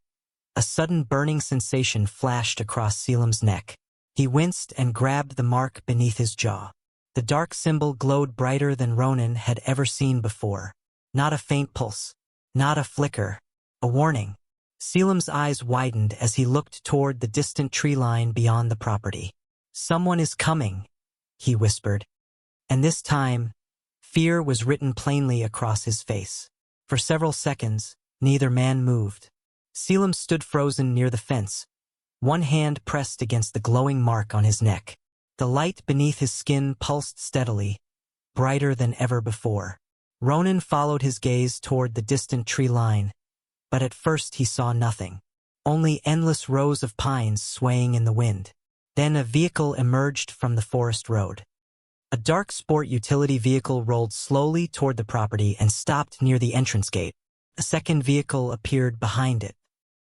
a sudden burning sensation flashed across Selim's neck. He winced and grabbed the mark beneath his jaw. The dark symbol glowed brighter than Ronan had ever seen before. Not a faint pulse. Not a flicker. A warning. Selim's eyes widened as he looked toward the distant tree line beyond the property. "Someone is coming," he whispered. And this time, fear was written plainly across his face. For several seconds, neither man moved. Selim stood frozen near the fence, one hand pressed against the glowing mark on his neck. The light beneath his skin pulsed steadily, brighter than ever before. Ronan followed his gaze toward the distant tree line, but at first he saw nothing. Only endless rows of pines swaying in the wind. Then a vehicle emerged from the forest road. A dark sport utility vehicle rolled slowly toward the property and stopped near the entrance gate. A second vehicle appeared behind it.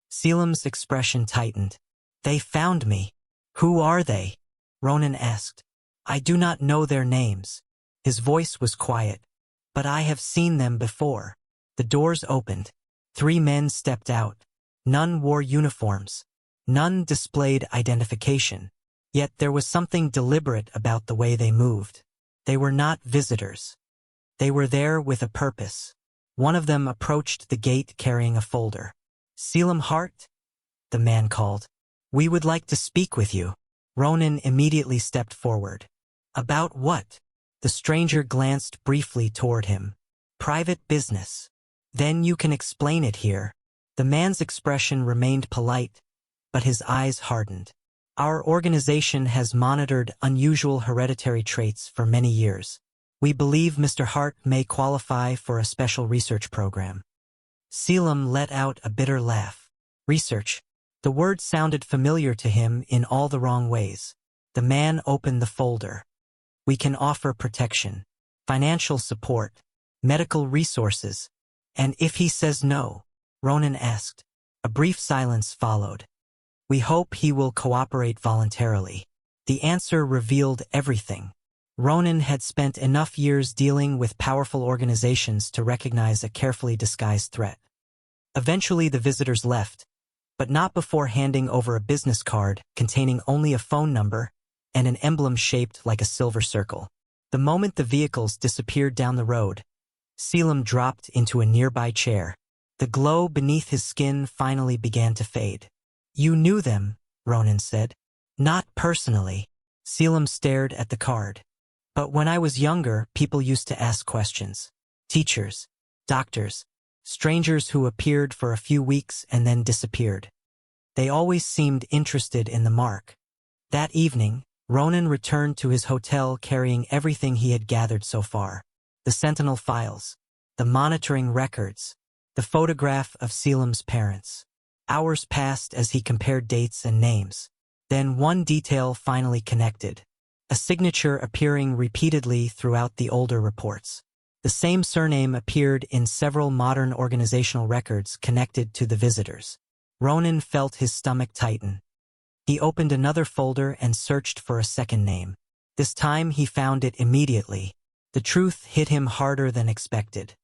Selim's expression tightened. "They found me." "Who are they?" Ronan asked. "I do not know their names." His voice was quiet. "But I have seen them before." The doors opened. 3 men stepped out. None wore uniforms. None displayed identification. Yet there was something deliberate about the way they moved. They were not visitors. They were there with a purpose. One of them approached the gate carrying a folder. "Selim Hart?" the man called. "We would like to speak with you." Ronan immediately stepped forward. "About what?" The stranger glanced briefly toward him. "Private business." "Then you can explain it here." The man's expression remained polite, but his eyes hardened. "Our organization has monitored unusual hereditary traits for many years. We believe Mr. Hart may qualify for a special research program." Selim let out a bitter laugh. Research. The word sounded familiar to him in all the wrong ways. The man opened the folder. "We can offer protection, financial support, medical resources." "And if he says no?" Ronan asked. A brief silence followed. "We hope he will cooperate voluntarily." The answer revealed everything. Ronan had spent enough years dealing with powerful organizations to recognize a carefully disguised threat. Eventually the visitors left, but not before handing over a business card containing only a phone number and an emblem shaped like a silver circle. The moment the vehicles disappeared down the road, Selim dropped into a nearby chair. The glow beneath his skin finally began to fade. "You knew them," Ronan said. "Not personally." Selim stared at the card. "But when I was younger, people used to ask questions. Teachers, doctors, strangers who appeared for a few weeks and then disappeared. They always seemed interested in the mark." That evening, Ronan returned to his hotel carrying everything he had gathered so far. The Sentinel files, the monitoring records, the photograph of Selim's parents. Hours passed as he compared dates and names. Then one detail finally connected. A signature appearing repeatedly throughout the older reports. The same surname appeared in several modern organizational records connected to the visitors. Ronan felt his stomach tighten. He opened another folder and searched for a second name. This time he found it immediately. The truth hit him harder than expected.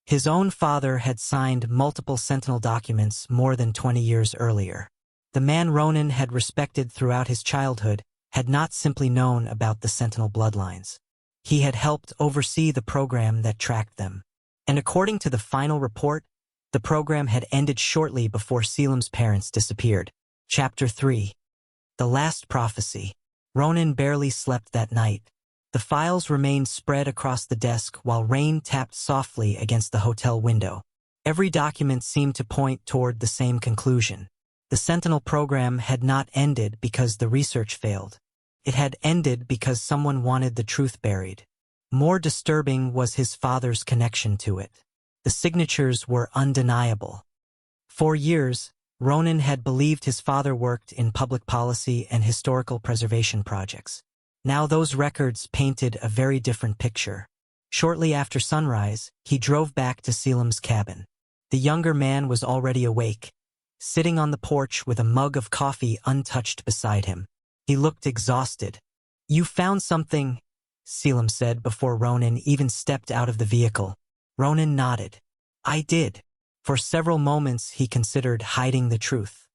His own father had signed multiple Sentinel documents more than 20 years earlier. The man Ronan had respected throughout his childhood had not simply known about the Sentinel bloodlines. He had helped oversee the program that tracked them. And according to the final report, the program had ended shortly before Selim's parents disappeared. Chapter 3. The Last Prophecy. Ronan barely slept that night. The files remained spread across the desk while rain tapped softly against the hotel window. Every document seemed to point toward the same conclusion. The Sentinel program had not ended because the research failed. It had ended because someone wanted the truth buried. More disturbing was his father's connection to it. The signatures were undeniable. For years, Ronan had believed his father worked in public policy and historical preservation projects. Now those records painted a very different picture. Shortly after sunrise, he drove back to Selim's cabin. The younger man was already awake, sitting on the porch with a mug of coffee untouched beside him. He looked exhausted. "You found something," Selim said before Ronan even stepped out of the vehicle. Ronan nodded. "I did." For several moments he considered hiding the truth.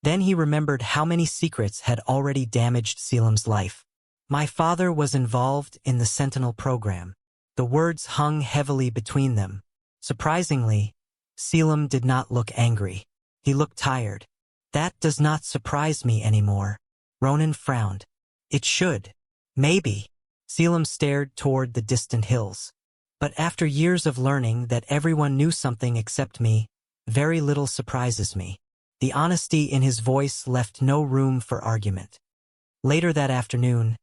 Then he remembered how many secrets had already damaged Selim's life. "My father was involved in the Sentinel program." The words hung heavily between them. Surprisingly, Selim did not look angry. He looked tired. "That does not surprise me anymore." Ronan frowned. "It should." "Maybe." Selim stared toward the distant hills. "But after years of learning that everyone knew something except me, very little surprises me." The honesty in his voice left no room for argument. Later that afternoon,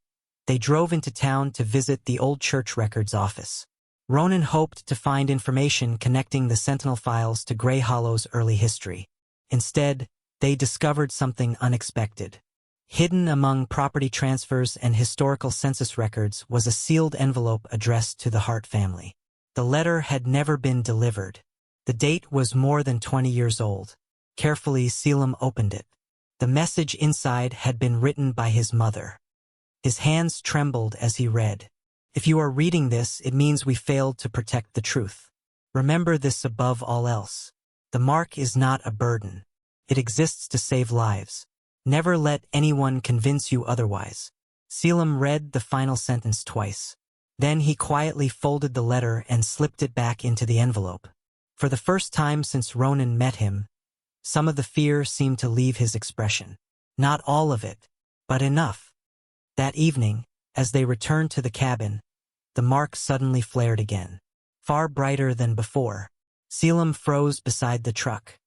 they drove into town to visit the old church records office. Ronan hoped to find information connecting the Sentinel files to Grey Hollow's early history. Instead, they discovered something unexpected. Hidden among property transfers and historical census records was a sealed envelope addressed to the Hart family. The letter had never been delivered. The date was more than 20 years old. Carefully, Selim opened it. The message inside had been written by his mother. His hands trembled as he read. "If you are reading this, it means we failed to protect the truth. Remember this above all else. The mark is not a burden. It exists to save lives. Never let anyone convince you otherwise." Selim read the final sentence twice. Then he quietly folded the letter and slipped it back into the envelope. For the first time since Ronan met him, some of the fear seemed to leave his expression. Not all of it, but enough. That evening, as they returned to the cabin, the mark suddenly flared again. Far brighter than before. Selim froze beside the truck.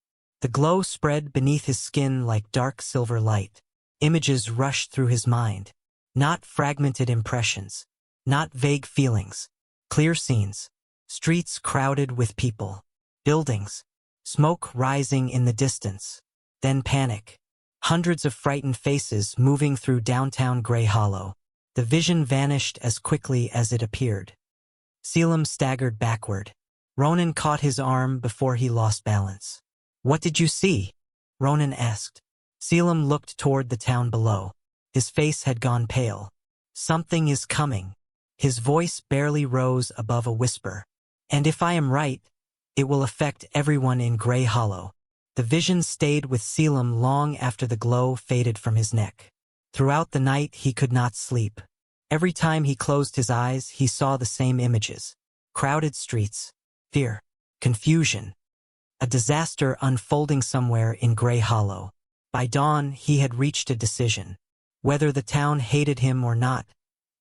The glow spread beneath his skin like dark silver light. Images rushed through his mind. Not fragmented impressions. Not vague feelings. Clear scenes. Streets crowded with people. Buildings. Smoke rising in the distance. Then panic. Hundreds of frightened faces moving through downtown Gray Hollow. The vision vanished as quickly as it appeared. Selim staggered backward. Ronan caught his arm before he lost balance. "What did you see?" Ronan asked. Selim looked toward the town below. His face had gone pale. "Something is coming." His voice barely rose above a whisper. "And if I am right, it will affect everyone in Gray Hollow." The vision stayed with Selim long after the glow faded from his neck. Throughout the night he could not sleep. Every time he closed his eyes, he saw the same images. Crowded streets. Fear. Confusion. A disaster unfolding somewhere in Gray Hollow. By dawn, he had reached a decision. Whether the town hated him or not,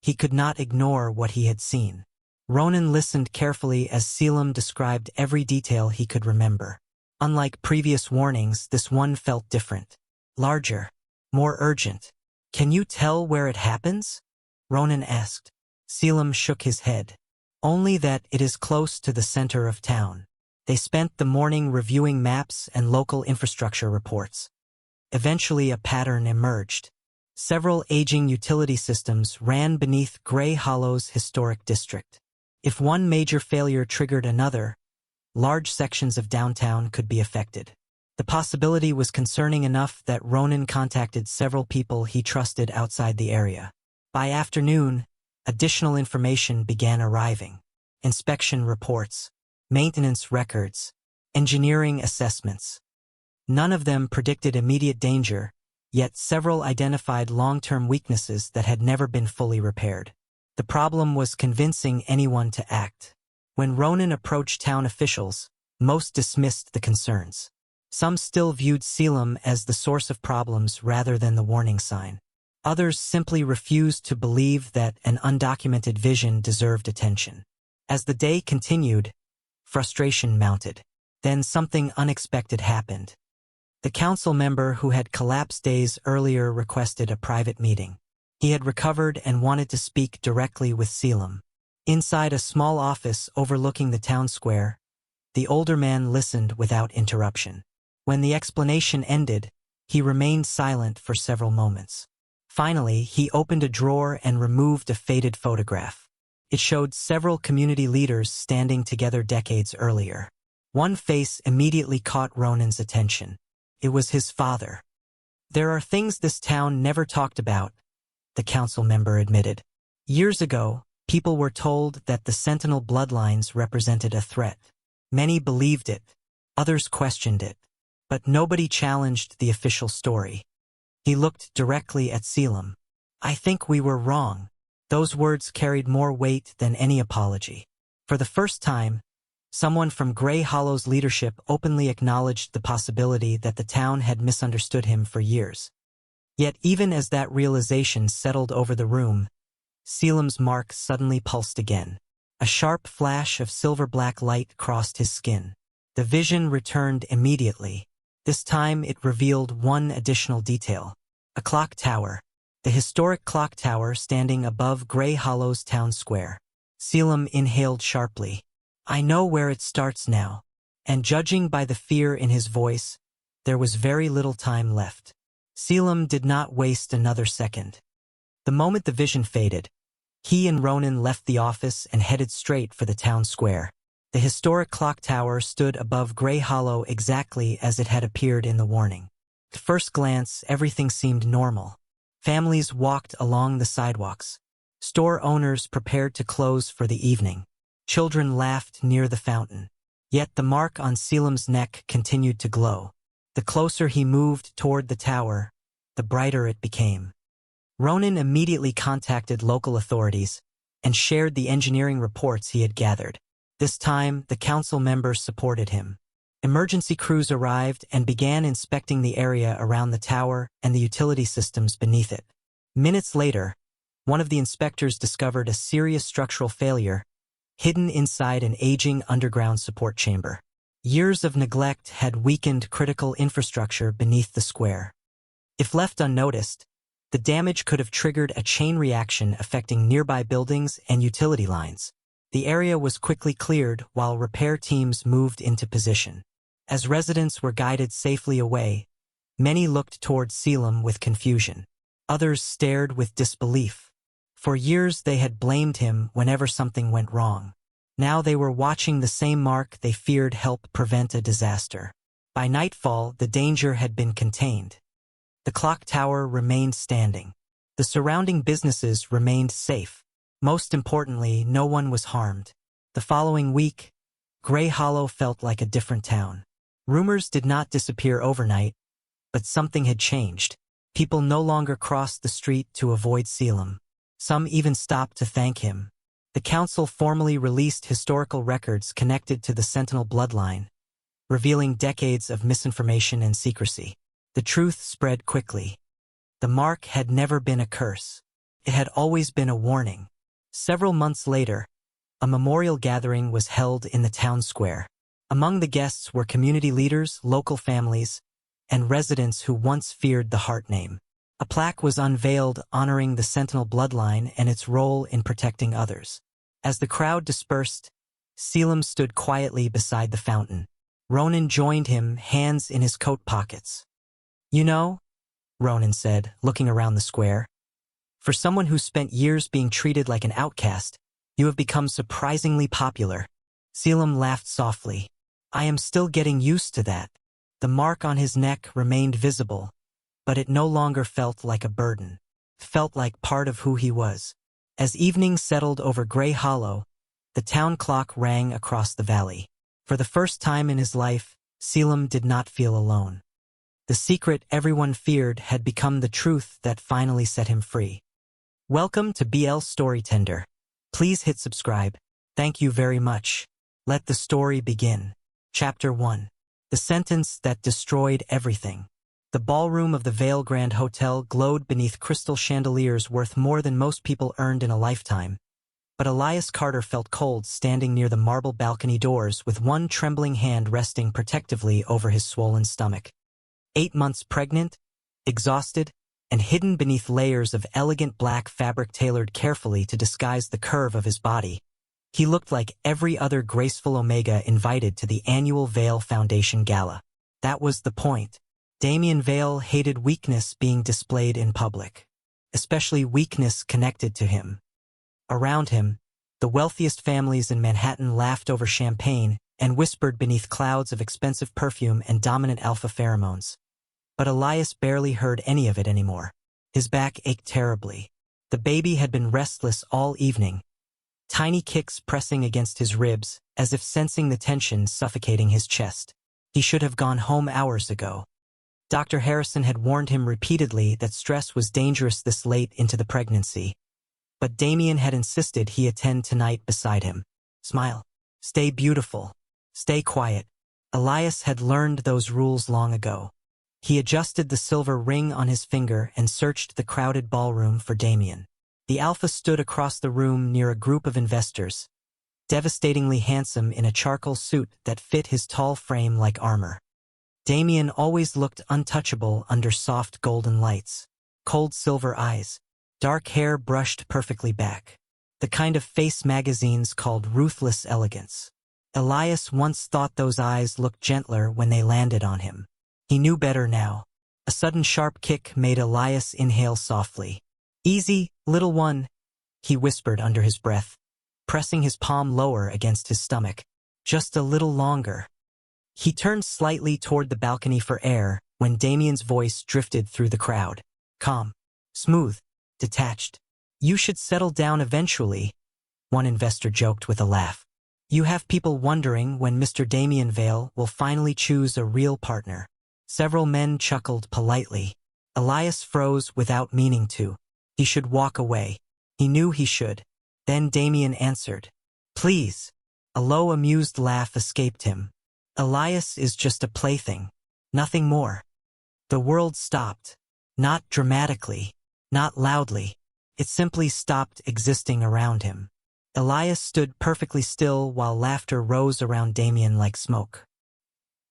he could not ignore what he had seen. Ronan listened carefully as Selim described every detail he could remember. Unlike previous warnings, this one felt different. Larger. More urgent. "Can you tell where it happens?" Ronan asked. Selim shook his head. "Only that it is close to the center of town." They spent the morning reviewing maps and local infrastructure reports. Eventually, a pattern emerged. Several aging utility systems ran beneath Gray Hollow's historic district. If one major failure triggered another, large sections of downtown could be affected. The possibility was concerning enough that Ronan contacted several people he trusted outside the area. By afternoon, additional information began arriving. Inspection reports, maintenance records, engineering assessments. None of them predicted immediate danger, yet several identified long-term weaknesses that had never been fully repaired. The problem was convincing anyone to act. When Ronan approached town officials, most dismissed the concerns. Some still viewed Selim as the source of problems rather than the warning sign. Others simply refused to believe that an undocumented vision deserved attention. As the day continued, frustration mounted. Then something unexpected happened. The council member who had collapsed days earlier requested a private meeting. He had recovered and wanted to speak directly with Selim. Inside a small office overlooking the town square, the older man listened without interruption. When the explanation ended, he remained silent for several moments. Finally, he opened a drawer and removed a faded photograph. It showed several community leaders standing together decades earlier. One face immediately caught Ronan's attention. It was his father. "There are things this town never talked about," the council member admitted. "Years ago, people were told that the Sentinel bloodlines represented a threat. Many believed it, others questioned it, but nobody challenged the official story." He looked directly at Selim. "I think we were wrong." Those words carried more weight than any apology. For the first time, someone from Gray Hollow's leadership openly acknowledged the possibility that the town had misunderstood him for years. Yet even as that realization settled over the room, Selim's mark suddenly pulsed again. A sharp flash of silver-black light crossed his skin. The vision returned immediately. This time it revealed one additional detail. A clock tower. The historic clock tower standing above Gray Hollow's town square. Selim inhaled sharply. "I know where it starts now." And judging by the fear in his voice, there was very little time left. Selim did not waste another second. The moment the vision faded, he and Ronan left the office and headed straight for the town square. The historic clock tower stood above Grey Hollow exactly as it had appeared in the warning. At first glance, everything seemed normal. Families walked along the sidewalks. Store owners prepared to close for the evening. Children laughed near the fountain. Yet the mark on Selim's neck continued to glow. The closer he moved toward the tower, the brighter it became. Ronan immediately contacted local authorities and shared the engineering reports he had gathered. This time, the council members supported him. Emergency crews arrived and began inspecting the area around the tower and the utility systems beneath it. Minutes later, one of the inspectors discovered a serious structural failure hidden inside an aging underground support chamber. Years of neglect had weakened critical infrastructure beneath the square. If left unnoticed, the damage could have triggered a chain reaction affecting nearby buildings and utility lines. The area was quickly cleared while repair teams moved into position. As residents were guided safely away, many looked toward Selim with confusion. Others stared with disbelief. For years they had blamed him whenever something went wrong. Now they were watching the same mark they feared help prevent a disaster. By nightfall, the danger had been contained. The clock tower remained standing. The surrounding businesses remained safe. Most importantly, no one was harmed. The following week, Grey Hollow felt like a different town. Rumors did not disappear overnight, but something had changed. People no longer crossed the street to avoid Selim. Some even stopped to thank him. The council formally released historical records connected to the Sentinel bloodline, revealing decades of misinformation and secrecy. The truth spread quickly. The mark had never been a curse. It had always been a warning. Several months later, a memorial gathering was held in the town square. Among the guests were community leaders, local families, and residents who once feared the Heart name. A plaque was unveiled honoring the Sentinel bloodline and its role in protecting others. As the crowd dispersed, Selim stood quietly beside the fountain. Ronan joined him, hands in his coat pockets. "You know," Ronan said, looking around the square, "for someone who spent years being treated like an outcast, you have become surprisingly popular." Selim laughed softly. "I am still getting used to that." The mark on his neck remained visible, but it no longer felt like a burden. It felt like part of who he was. As evening settled over Grey Hollow, the town clock rang across the valley. For the first time in his life, Selim did not feel alone. The secret everyone feared had become the truth that finally set him free. Welcome to BL Storytender. Please hit subscribe. Thank you very much. Let the story begin. Chapter 1. The Sentence That Destroyed Everything. The ballroom of the Vale Grand Hotel glowed beneath crystal chandeliers worth more than most people earned in a lifetime. But Elias Carter felt cold standing near the marble balcony doors with one trembling hand resting protectively over his swollen stomach. 8 months pregnant, exhausted, and hidden beneath layers of elegant black fabric tailored carefully to disguise the curve of his body, he looked like every other graceful Omega invited to the annual Vale Foundation Gala. That was the point. Damien Vale hated weakness being displayed in public, especially weakness connected to him. Around him, the wealthiest families in Manhattan laughed over champagne and whispered beneath clouds of expensive perfume and dominant alpha pheromones. But Elias barely heard any of it anymore. His back ached terribly. The baby had been restless all evening, tiny kicks pressing against his ribs as if sensing the tension suffocating his chest. He should have gone home hours ago. Dr. Harrison had warned him repeatedly that stress was dangerous this late into the pregnancy. But Damien had insisted he attend tonight beside him. Smile. Stay beautiful. Stay quiet. Elias had learned those rules long ago. He adjusted the silver ring on his finger and searched the crowded ballroom for Damien. The alpha stood across the room near a group of investors, devastatingly handsome in a charcoal suit that fit his tall frame like armor. Damien always looked untouchable under soft golden lights. Cold silver eyes. Dark hair brushed perfectly back. The kind of face magazines called ruthless elegance. Elias once thought those eyes looked gentler when they landed on him. He knew better now. A sudden sharp kick made Elias inhale softly. "Easy, little one," he whispered under his breath, pressing his palm lower against his stomach. "Just a little longer." He turned slightly toward the balcony for air when Damien's voice drifted through the crowd. Calm, smooth, detached. "You should settle down eventually," one investor joked with a laugh. "You have people wondering when Mr. Damien Vale will finally choose a real partner." Several men chuckled politely. Elias froze without meaning to. He should walk away. He knew he should. Then Damien answered. "Please." A low, amused laugh escaped him. "Elias is just a plaything. Nothing more." The world stopped. Not dramatically. Not loudly. It simply stopped existing around him. Elias stood perfectly still while laughter rose around Damien like smoke.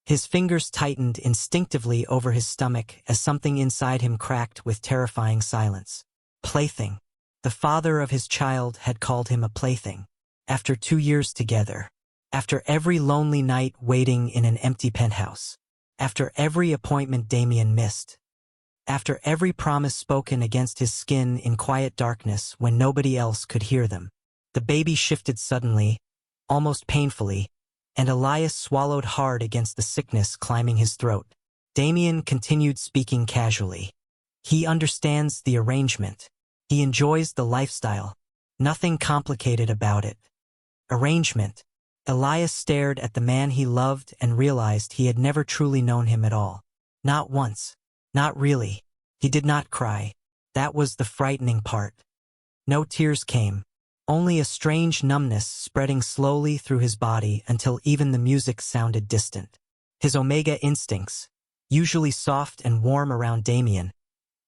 His fingers tightened instinctively over his stomach as something inside him cracked with terrifying silence. Plaything. The father of his child had called him a plaything. After 2 years together. After every lonely night waiting in an empty penthouse. After every appointment Damien missed. After every promise spoken against his skin in quiet darkness when nobody else could hear them. The baby shifted suddenly, almost painfully, and Elias swallowed hard against the sickness climbing his throat. Damien continued speaking casually. He understands the arrangement. He enjoys the lifestyle. Nothing complicated about it. Arrangement. Elias stared at the man he loved and realized he had never truly known him at all. Not once. Not really. He did not cry. That was the frightening part. No tears came. Only a strange numbness spreading slowly through his body until even the music sounded distant. His omega instincts, usually soft and warm around Damien,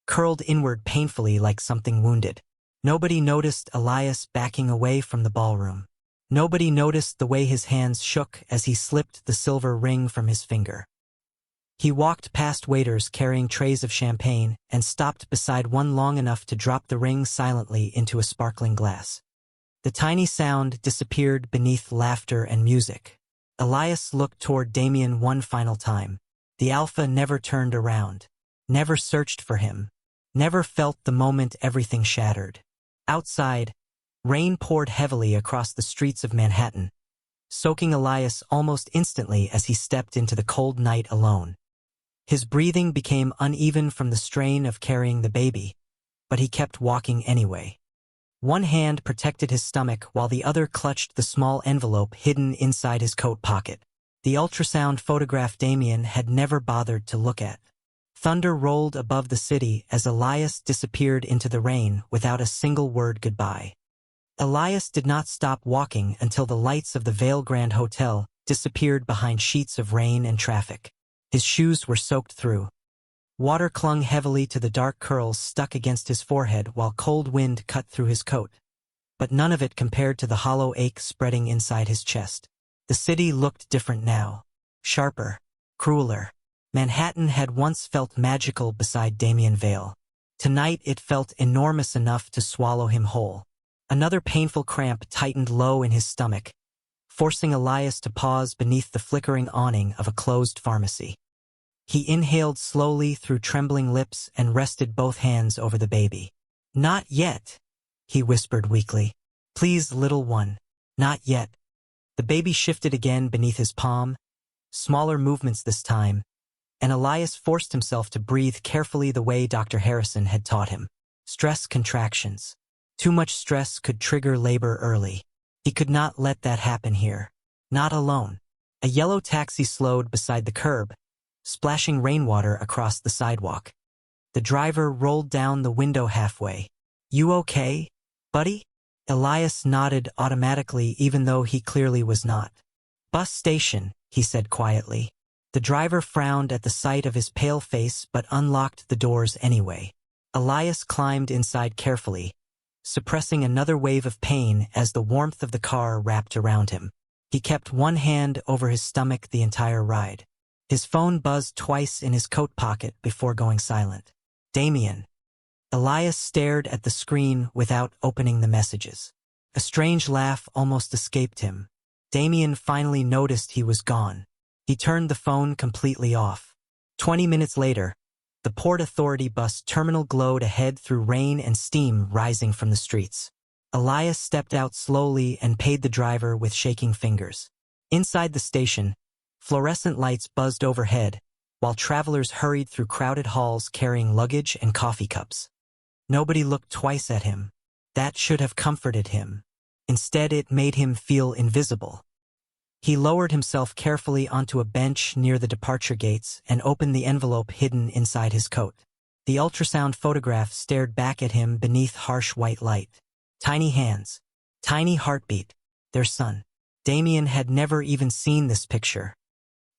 curled inward painfully like something wounded. Nobody noticed Elias backing away from the ballroom. Nobody noticed the way his hands shook as he slipped the silver ring from his finger. He walked past waiters carrying trays of champagne and stopped beside one long enough to drop the ring silently into a sparkling glass. The tiny sound disappeared beneath laughter and music. Elias looked toward Damien one final time. The alpha never turned around, never searched for him, never felt the moment everything shattered. Outside, rain poured heavily across the streets of Manhattan, soaking Elias almost instantly as he stepped into the cold night alone. His breathing became uneven from the strain of carrying the baby, but he kept walking anyway. One hand protected his stomach while the other clutched the small envelope hidden inside his coat pocket. The ultrasound photograph Damien had never bothered to look at. Thunder rolled above the city as Elias disappeared into the rain without a single word goodbye. Elias did not stop walking until the lights of the Vale Grand Hotel disappeared behind sheets of rain and traffic. His shoes were soaked through. Water clung heavily to the dark curls stuck against his forehead while cold wind cut through his coat. But none of it compared to the hollow ache spreading inside his chest. The city looked different now. Sharper. Crueler. Manhattan had once felt magical beside Damien Vale. Tonight it felt enormous enough to swallow him whole. Another painful cramp tightened low in his stomach, forcing Elias to pause beneath the flickering awning of a closed pharmacy. He inhaled slowly through trembling lips and rested both hands over the baby. "Not yet," he whispered weakly. "Please, little one, not yet." The baby shifted again beneath his palm, smaller movements this time, and Elias forced himself to breathe carefully the way Dr. Harrison had taught him. Stress contractions. Too much stress could trigger labor early. He could not let that happen here. Not alone. A yellow taxi slowed beside the curb, splashing rainwater across the sidewalk. The driver rolled down the window halfway. "You okay, buddy?" Elias nodded automatically even though he clearly was not. "Bus station," he said quietly. The driver frowned at the sight of his pale face but unlocked the doors anyway. Elias climbed inside carefully, suppressing another wave of pain as the warmth of the car wrapped around him. He kept one hand over his stomach the entire ride. His phone buzzed twice in his coat pocket before going silent. Damien. Elias stared at the screen without opening the messages. A strange laugh almost escaped him. Damien finally noticed he was gone. He turned the phone completely off. 20 minutes later, The Port Authority bus terminal glowed ahead through rain and steam rising from the streets. Elias stepped out slowly and paid the driver with shaking fingers. Inside the station, fluorescent lights buzzed overhead, while travelers hurried through crowded halls carrying luggage and coffee cups. Nobody looked twice at him. That should have comforted him. Instead, it made him feel invisible. He lowered himself carefully onto a bench near the departure gates and opened the envelope hidden inside his coat. The ultrasound photograph stared back at him beneath harsh white light. Tiny hands. Tiny heartbeat. Their son. Damien had never even seen this picture.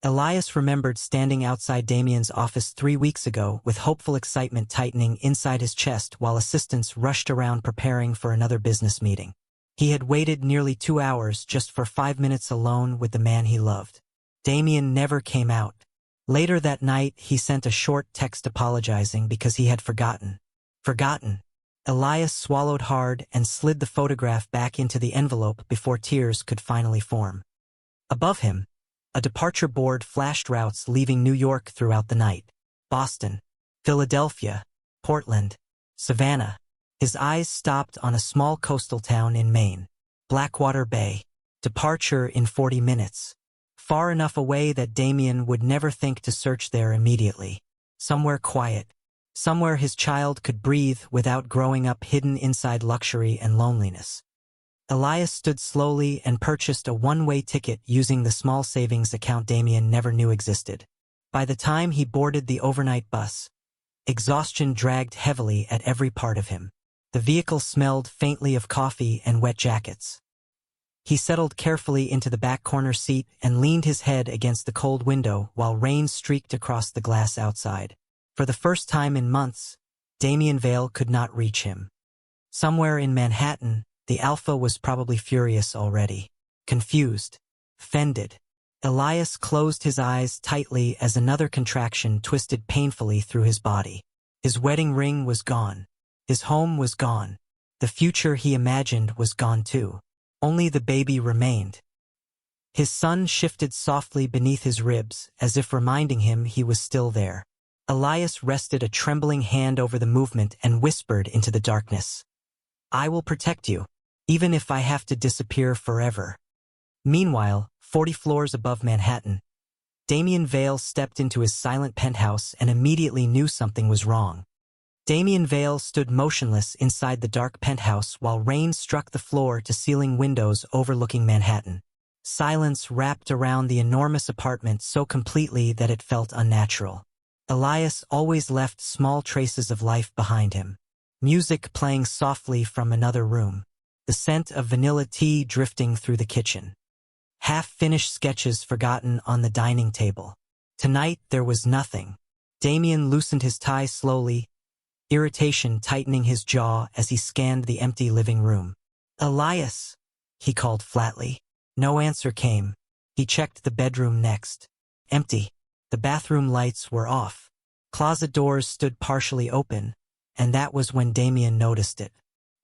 Elias remembered standing outside Damien's office 3 weeks ago with hopeful excitement tightening inside his chest while assistants rushed around preparing for another business meeting. He had waited nearly 2 hours just for 5 minutes alone with the man he loved. Damien never came out. Later that night, he sent a short text apologizing because he had forgotten. Forgotten. Elias swallowed hard and slid the photograph back into the envelope before tears could finally form. Above him, a departure board flashed routes leaving New York throughout the night. Boston, Philadelphia, Portland, Savannah. His eyes stopped on a small coastal town in Maine. Blackwater Bay. Departure in 40 minutes. Far enough away that Damien would never think to search there immediately. Somewhere quiet. Somewhere his child could breathe without growing up hidden inside luxury and loneliness. Elias stood slowly and purchased a one-way ticket using the small savings account Damien never knew existed. By the time he boarded the overnight bus, exhaustion dragged heavily at every part of him. The vehicle smelled faintly of coffee and wet jackets. He settled carefully into the back corner seat and leaned his head against the cold window while rain streaked across the glass outside. For the first time in months, Damien Vale could not reach him. Somewhere in Manhattan, the Alpha was probably furious already. Confused. Fended. Elias closed his eyes tightly as another contraction twisted painfully through his body. His wedding ring was gone. His home was gone. The future he imagined was gone too. Only the baby remained. His son shifted softly beneath his ribs, as if reminding him he was still there. Elias rested a trembling hand over the movement and whispered into the darkness. "I will protect you, even if I have to disappear forever." Meanwhile, 40 floors above Manhattan, Damien Vale stepped into his silent penthouse and immediately knew something was wrong. Damien Vale stood motionless inside the dark penthouse while rain struck the floor-to-ceiling windows overlooking Manhattan. Silence wrapped around the enormous apartment so completely that it felt unnatural. Elias always left small traces of life behind him. Music playing softly from another room. The scent of vanilla tea drifting through the kitchen. Half-finished sketches forgotten on the dining table. Tonight there was nothing. Damien loosened his tie slowly, irritation tightening his jaw as he scanned the empty living room. "Elias," he called flatly. No answer came. He checked the bedroom next. Empty. The bathroom lights were off. Closet doors stood partially open, and that was when Damien noticed it.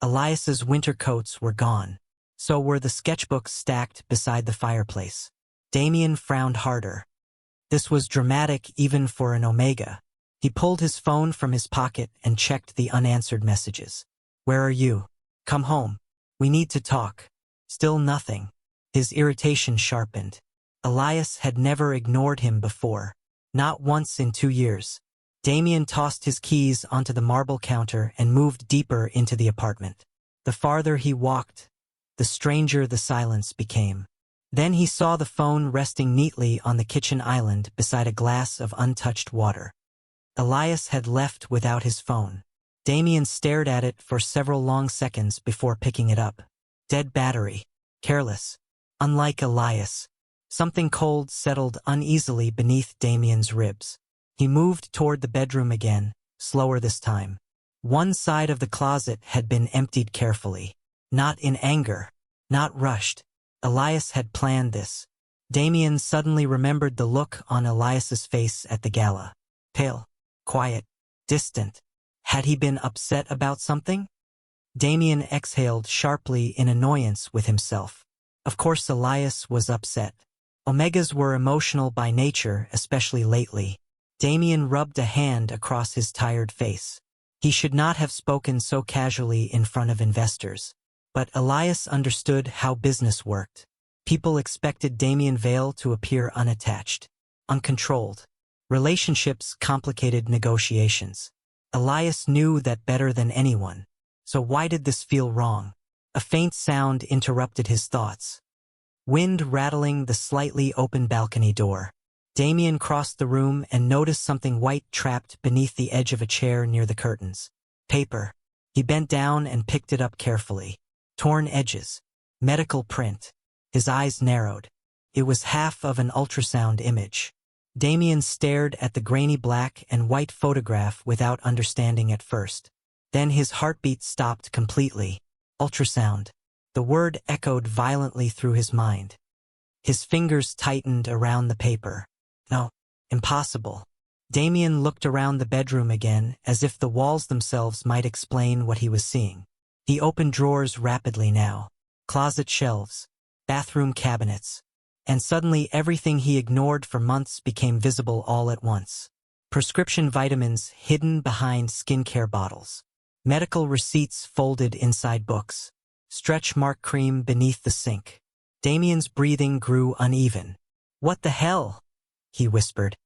Elias's winter coats were gone. So were the sketchbooks stacked beside the fireplace. Damien frowned harder. This was dramatic even for an Omega. He pulled his phone from his pocket and checked the unanswered messages. "Where are you? Come home. We need to talk." Still nothing. His irritation sharpened. Elias had never ignored him before. Not once in 2 years. Damien tossed his keys onto the marble counter and moved deeper into the apartment. The farther he walked, the stranger the silence became. Then he saw the phone resting neatly on the kitchen island beside a glass of untouched water. Elias had left without his phone. Damien stared at it for several long seconds before picking it up. Dead battery. Careless. Unlike Elias. Something cold settled uneasily beneath Damien's ribs. He moved toward the bedroom again, slower this time. One side of the closet had been emptied carefully. Not in anger. Not rushed. Elias had planned this. Damien suddenly remembered the look on Elias's face at the gala. Pale. Quiet. Distant. Had he been upset about something? Damien exhaled sharply in annoyance with himself. Of course Elias was upset. Omegas were emotional by nature, especially lately. Damien rubbed a hand across his tired face. He should not have spoken so casually in front of investors. But Elias understood how business worked. People expected Damien Vale to appear unattached, uncontrolled. Relationships complicated negotiations. Elias knew that better than anyone. So why did this feel wrong? A faint sound interrupted his thoughts. Wind rattling the slightly open balcony door. Damien crossed the room and noticed something white trapped beneath the edge of a chair near the curtains. Paper. He bent down and picked it up carefully. Torn edges. Medical print. His eyes narrowed. It was half of an ultrasound image. Damien stared at the grainy black and white photograph without understanding at first. Then his heartbeat stopped completely. Ultrasound. The word echoed violently through his mind. His fingers tightened around the paper. No, impossible. Damien looked around the bedroom again, as if the walls themselves might explain what he was seeing. He opened drawers rapidly now. Closet shelves. Bathroom cabinets. And suddenly everything he ignored for months became visible all at once. Prescription vitamins hidden behind skincare bottles. Medical receipts folded inside books. Stretch mark cream beneath the sink. Damien's breathing grew uneven. "What the hell?" he whispered.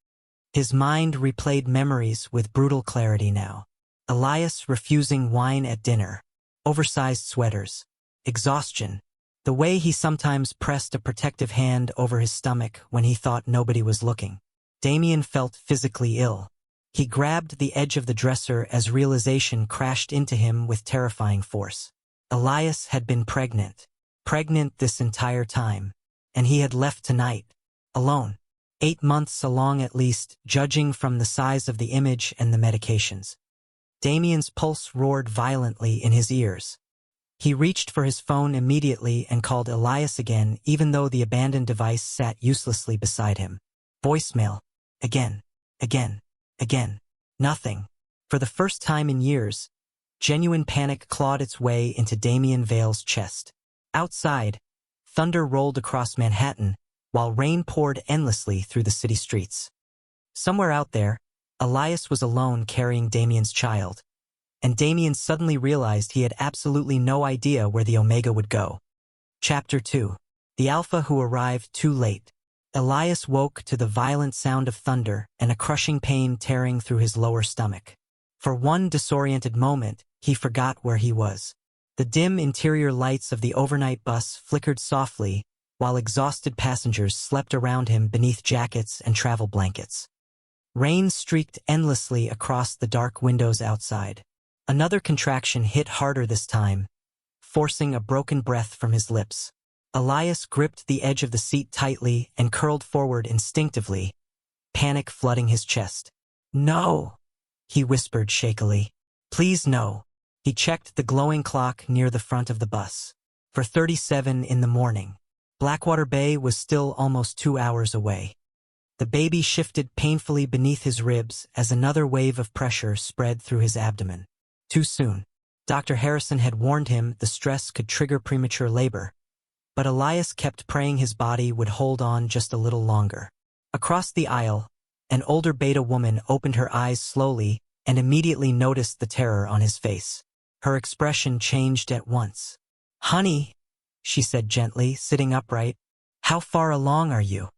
His mind replayed memories with brutal clarity now. Elias refusing wine at dinner. Oversized sweaters. Exhaustion. The way he sometimes pressed a protective hand over his stomach when he thought nobody was looking. Damien felt physically ill. He grabbed the edge of the dresser as realization crashed into him with terrifying force. Elias had been pregnant. Pregnant this entire time. And he had left tonight. Alone. 8 months along at least, judging from the size of the image and the medications. Damien's pulse roared violently in his ears. He reached for his phone immediately and called Elias again, even though the abandoned device sat uselessly beside him. Voicemail. Again. Nothing. For the first time in years, genuine panic clawed its way into Damien Vale's chest. Outside, thunder rolled across Manhattan, while rain poured endlessly through the city streets. Somewhere out there, Elias was alone carrying Damien's child. And Damien suddenly realized he had absolutely no idea where the Omega would go. Chapter 2. The Alpha who arrived too late. Elias woke to the violent sound of thunder and a crushing pain tearing through his lower stomach. For one disoriented moment, he forgot where he was. The dim interior lights of the overnight bus flickered softly, while exhausted passengers slept around him beneath jackets and travel blankets. Rain streaked endlessly across the dark windows outside. Another contraction hit harder this time, forcing a broken breath from his lips. Elias gripped the edge of the seat tightly and curled forward instinctively, panic flooding his chest. "No," he whispered shakily. "Please no." He checked the glowing clock near the front of the bus. 4:37 in the morning. Blackwater Bay was still almost 2 hours away. The baby shifted painfully beneath his ribs as another wave of pressure spread through his abdomen. Too soon. Dr. Harrison had warned him the stress could trigger premature labor. But Elias kept praying his body would hold on just a little longer. Across the aisle, an older beta woman opened her eyes slowly and immediately noticed the terror on his face. Her expression changed at once. "Honey," she said gently, sitting upright, "how far along are you?"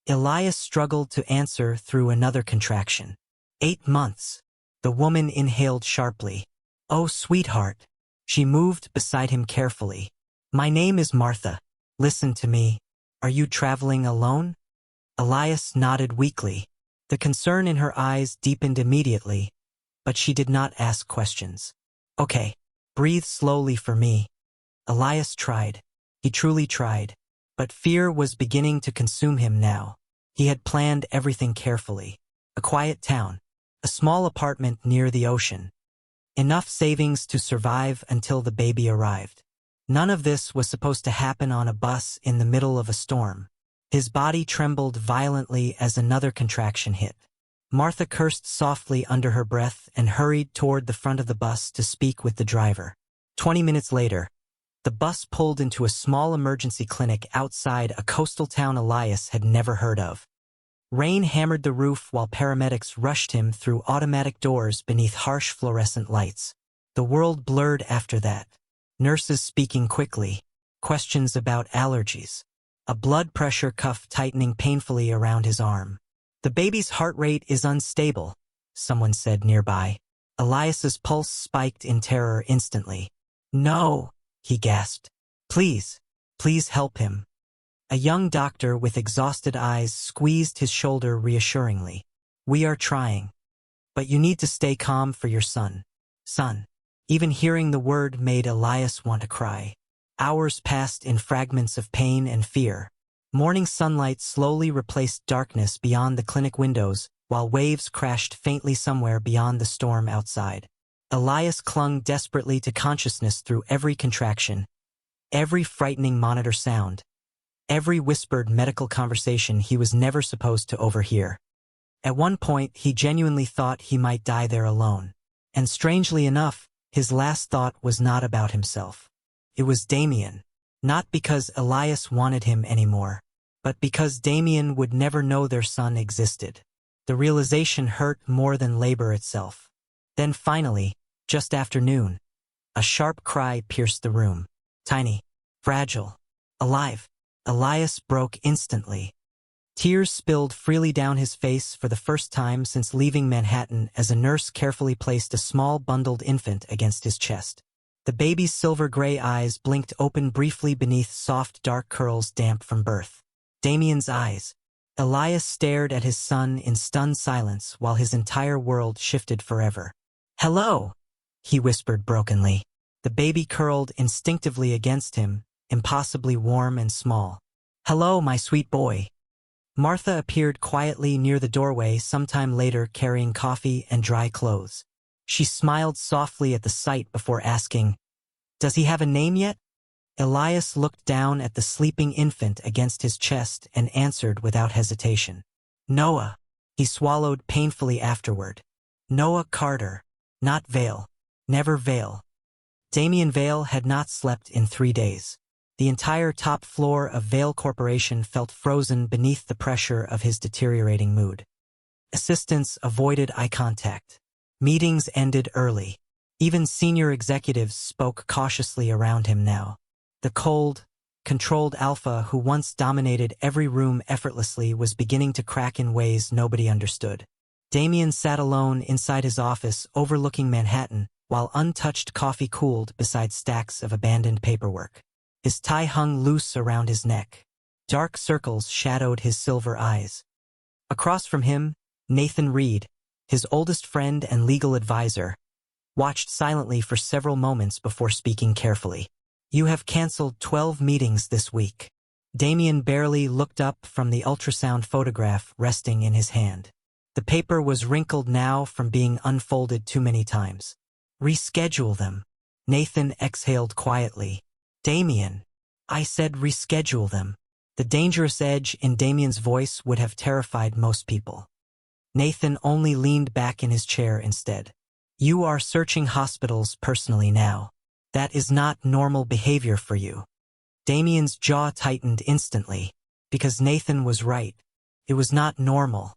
Elias struggled to answer through another contraction. 8 months. The woman inhaled sharply. "Oh, sweetheart." She moved beside him carefully. "My name is Martha. Listen to me. Are you traveling alone?" Elias nodded weakly. The concern in her eyes deepened immediately, but she did not ask questions. "Okay, breathe slowly for me." Elias tried. He truly tried. But fear was beginning to consume him now. He had planned everything carefully. A quiet town. A small apartment near the ocean. Enough savings to survive until the baby arrived. None of this was supposed to happen on a bus in the middle of a storm. His body trembled violently as another contraction hit. Martha cursed softly under her breath and hurried toward the front of the bus to speak with the driver. 20 minutes later, the bus pulled into a small emergency clinic outside a coastal town Elias had never heard of. Rain hammered the roof while paramedics rushed him through automatic doors beneath harsh fluorescent lights. The world blurred after that. Nurses speaking quickly. Questions about allergies. A blood pressure cuff tightening painfully around his arm. The baby's heart rate is unstable, someone said nearby. Elias's pulse spiked in terror instantly. No, he gasped. Please, please help him. A young doctor with exhausted eyes squeezed his shoulder reassuringly. We are trying. But you need to stay calm for your son. Son. Even hearing the word made Elias want to cry. Hours passed in fragments of pain and fear. Morning sunlight slowly replaced darkness beyond the clinic windows, while waves crashed faintly somewhere beyond the storm outside. Elias clung desperately to consciousness through every contraction, every frightening monitor sound, every whispered medical conversation he was never supposed to overhear. At one point, he genuinely thought he might die there alone. And strangely enough, his last thought was not about himself. It was Damien. Not because Elias wanted him anymore, but because Damien would never know their son existed. The realization hurt more than labor itself. Then finally, just after noon, a sharp cry pierced the room. Tiny, fragile, alive. Elias broke instantly. Tears spilled freely down his face for the first time since leaving Manhattan as a nurse carefully placed a small bundled infant against his chest. The baby's silver-gray eyes blinked open briefly beneath soft dark curls damp from birth. Damien's eyes. Elias stared at his son in stunned silence while his entire world shifted forever. Hello, he whispered brokenly. The baby curled instinctively against him, impossibly warm and small. Hello, my sweet boy. Martha appeared quietly near the doorway sometime later carrying coffee and dry clothes. She smiled softly at the sight before asking, Does he have a name yet? Elias looked down at the sleeping infant against his chest and answered without hesitation. Noah. He swallowed painfully afterward. Noah Carter. Not Vale. Never Vale. Damien Vale had not slept in 3 days. The entire top floor of Vale Corporation felt frozen beneath the pressure of his deteriorating mood. Assistants avoided eye contact. Meetings ended early. Even senior executives spoke cautiously around him now. The cold, controlled alpha who once dominated every room effortlessly was beginning to crack in ways nobody understood. Damien sat alone inside his office overlooking Manhattan while untouched coffee cooled beside stacks of abandoned paperwork. His tie hung loose around his neck. Dark circles shadowed his silver eyes. Across from him, Nathan Reed, his oldest friend and legal advisor, watched silently for several moments before speaking carefully. You have canceled 12 meetings this week. Damien barely looked up from the ultrasound photograph resting in his hand. The paper was wrinkled now from being unfolded too many times. Reschedule them. Nathan exhaled quietly. Damien. I said reschedule them. The dangerous edge in Damien's voice would have terrified most people. Nathan only leaned back in his chair instead. You are searching hospitals personally now. That is not normal behavior for you. Damien's jaw tightened instantly, because Nathan was right. It was not normal.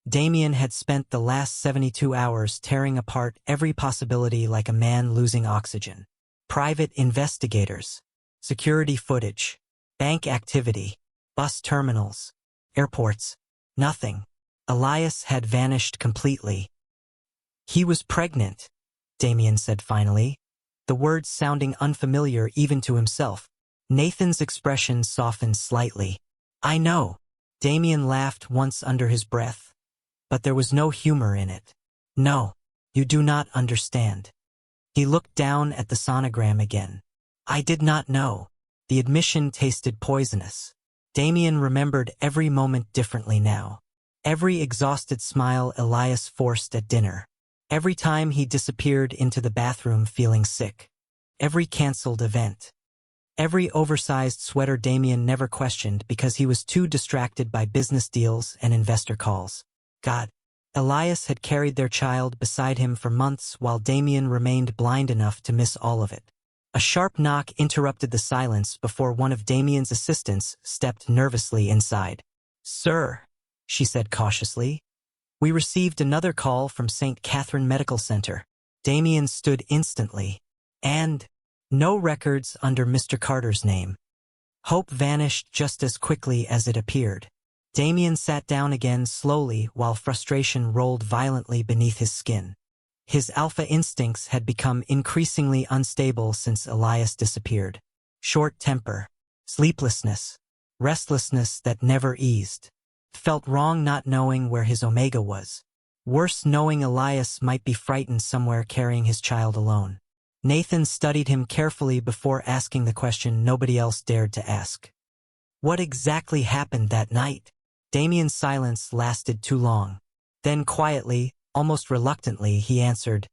Damien had spent the last 72 hours tearing apart every possibility like a man losing oxygen. Private investigators, security footage, bank activity, bus terminals, airports, nothing. Elias had vanished completely. He was pregnant, Damien said finally, the words sounding unfamiliar even to himself. Nathan's expression softened slightly. I know. Damien laughed once under his breath. But there was no humor in it. No, you do not understand. He looked down at the sonogram again. I did not know. The admission tasted poisonous. Damien remembered every moment differently now. Every exhausted smile Elias forced at dinner. Every time he disappeared into the bathroom feeling sick. Every canceled event. Every oversized sweater Damien never questioned because he was too distracted by business deals and investor calls. God. Elias had carried their child beside him for months while Damien remained blind enough to miss all of it. A sharp knock interrupted the silence before one of Damien's assistants stepped nervously inside. Sir. she said cautiously. We received another call from St. Catherine Medical Center. Damien stood instantly. And no records under Mr. Carter's name. Hope vanished just as quickly as it appeared. Damien sat down again slowly while frustration rolled violently beneath his skin. His alpha instincts had become increasingly unstable since Elias disappeared. Short temper, sleeplessness, restlessness that never eased. Felt wrong not knowing where his Omega was. Worse, knowing Elias might be frightened somewhere carrying his child alone. Nathan studied him carefully before asking the question nobody else dared to ask. What exactly happened that night? Damien's silence lasted too long. Then quietly, almost reluctantly, he answered,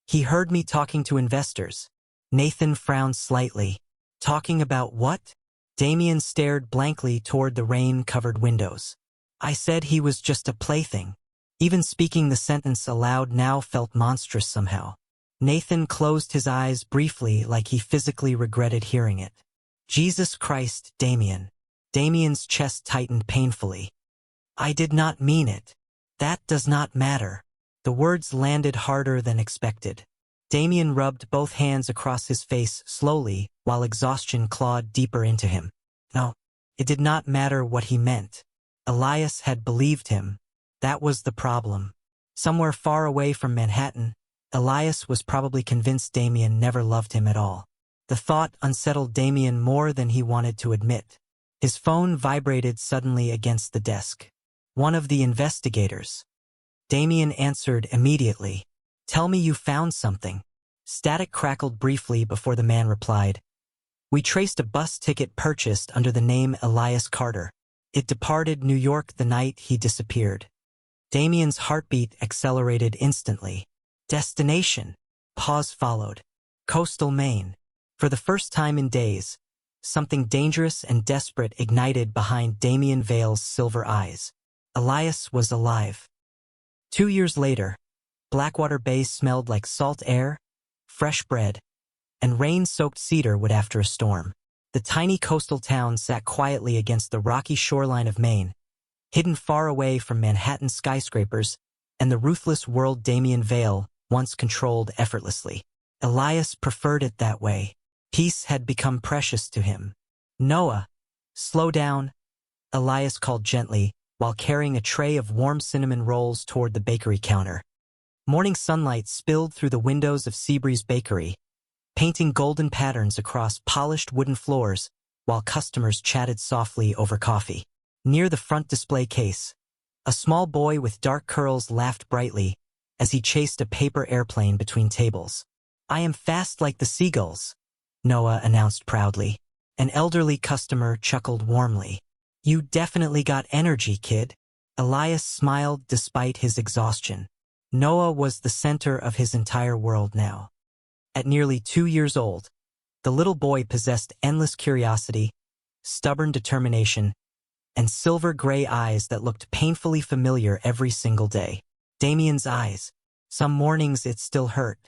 "He heard me talking to investors." Nathan frowned slightly. Talking about what? Damien stared blankly toward the rain-covered windows. I said he was just a plaything. Even speaking the sentence aloud now felt monstrous somehow. Nathan closed his eyes briefly like he physically regretted hearing it. Jesus Christ, Damien. Damien's chest tightened painfully. I did not mean it. That does not matter. The words landed harder than expected. Damien rubbed both hands across his face slowly while exhaustion clawed deeper into him. No, it did not matter what he meant. Elias had believed him. That was the problem. Somewhere far away from Manhattan, Elias was probably convinced Damien never loved him at all. The thought unsettled Damien more than he wanted to admit. His phone vibrated suddenly against the desk. One of the investigators. Damien answered immediately. Tell me you found something. Static crackled briefly before the man replied. We traced a bus ticket purchased under the name Elias Carter. It departed New York the night he disappeared. Damien's heartbeat accelerated instantly. Destination. Pause followed. Coastal Maine. For the first time in days, something dangerous and desperate ignited behind Damien Vale's silver eyes. Elias was alive. 2 years later, Blackwater Bay smelled like salt air, fresh bread, and rain-soaked cedarwood after a storm. The tiny coastal town sat quietly against the rocky shoreline of Maine, hidden far away from Manhattan skyscrapers and the ruthless world Damien Vale once controlled effortlessly. Elias preferred it that way. Peace had become precious to him. Noah, slow down, Elias called gently while carrying a tray of warm cinnamon rolls toward the bakery counter. Morning sunlight spilled through the windows of Seabreeze Bakery, painting golden patterns across polished wooden floors while customers chatted softly over coffee. Near the front display case, a small boy with dark curls laughed brightly as he chased a paper airplane between tables. I am fast like the seagulls, Noah announced proudly. An elderly customer chuckled warmly. You definitely got energy, kid. Elias smiled despite his exhaustion. Noah was the center of his entire world now. At nearly 2 years old, the little boy possessed endless curiosity, stubborn determination, and silver-gray eyes that looked painfully familiar every single day. Damien's eyes. Some mornings it still hurt.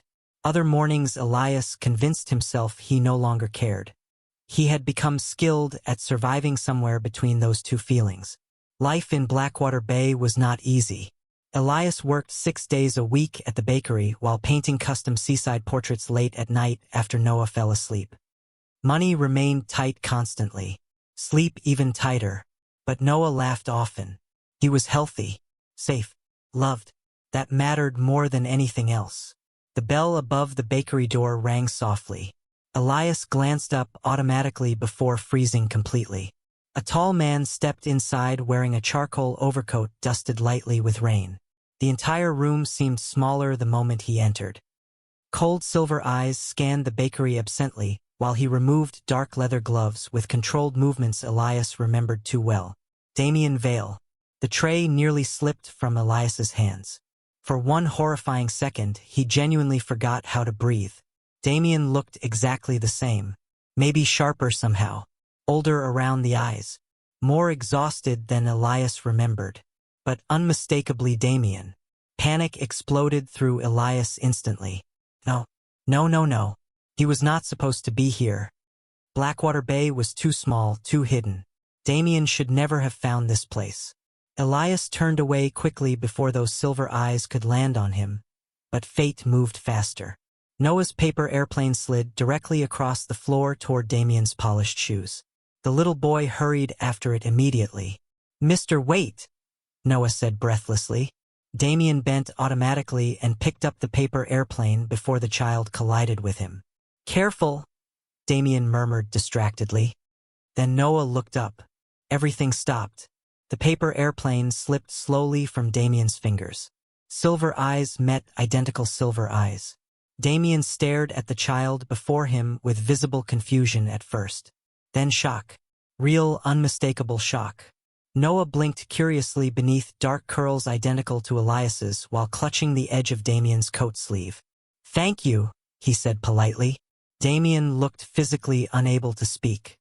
Other mornings Elias convinced himself he no longer cared. He had become skilled at surviving somewhere between those two feelings. Life in Blackwater Bay was not easy. Elias worked 6 days a week at the bakery while painting custom seaside portraits late at night after Noah fell asleep. Money remained tight constantly. Sleep even tighter. But Noah laughed often. He was healthy, safe, loved. That mattered more than anything else. The bell above the bakery door rang softly. Elias glanced up automatically before freezing completely. A tall man stepped inside wearing a charcoal overcoat dusted lightly with rain. The entire room seemed smaller the moment he entered. Cold silver eyes scanned the bakery absently while he removed dark leather gloves with controlled movements Elias remembered too well. Damien Vale. The tray nearly slipped from Elias's hands. For one horrifying second, he genuinely forgot how to breathe. Damien looked exactly the same. Maybe sharper somehow. Older around the eyes. More exhausted than Elias remembered. But unmistakably Damien. Panic exploded through Elias instantly. No. He was not supposed to be here. Blackwater Bay was too small, too hidden. Damien should never have found this place. Elias turned away quickly before those silver eyes could land on him, but fate moved faster. Noah's paper airplane slid directly across the floor toward Damien's polished shoes. The little boy hurried after it immediately. "Mr. Wait!" Noah said breathlessly. Damien bent automatically and picked up the paper airplane before the child collided with him. "Careful!" Damien murmured distractedly. Then Noah looked up. Everything stopped. The paper airplane slipped slowly from Damien's fingers. Silver eyes met identical silver eyes. Damien stared at the child before him with visible confusion at first. Then shock. Real, unmistakable shock. Noah blinked curiously beneath dark curls identical to Elias's while clutching the edge of Damien's coat sleeve. "Thank you," he said politely. Damien looked physically unable to speak.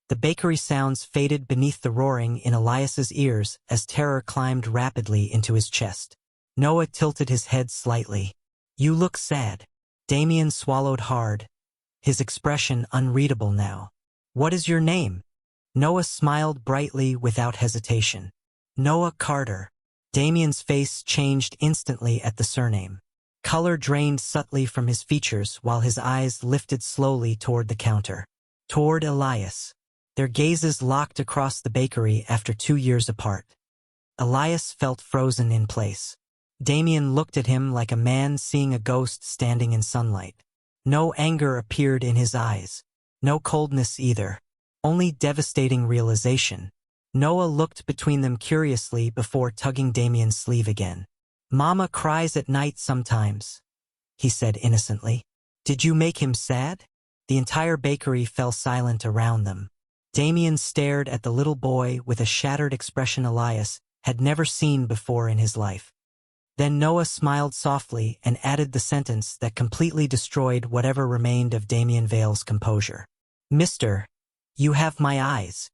The bakery sounds faded beneath the roaring in Elias's ears as terror climbed rapidly into his chest. Noah tilted his head slightly. "You look sad." Damien swallowed hard, his expression unreadable now. "What is your name?" Noah smiled brightly without hesitation. "Noah Carter." Damien's face changed instantly at the surname. Color drained subtly from his features while his eyes lifted slowly toward the counter. Toward Elias. Their gazes locked across the bakery after 2 years apart. Elias felt frozen in place. Damien looked at him like a man seeing a ghost standing in sunlight. No anger appeared in his eyes. No coldness either. Only devastating realization. Noah looked between them curiously before tugging Damien's sleeve again. "Mama cries at night sometimes," he said innocently. "Did you make him sad?" The entire bakery fell silent around them. Damien stared at the little boy with a shattered expression Elias had never seen before in his life. Then Noah smiled softly and added the sentence that completely destroyed whatever remained of Damien Vale's composure. "Mister, you have my eyes."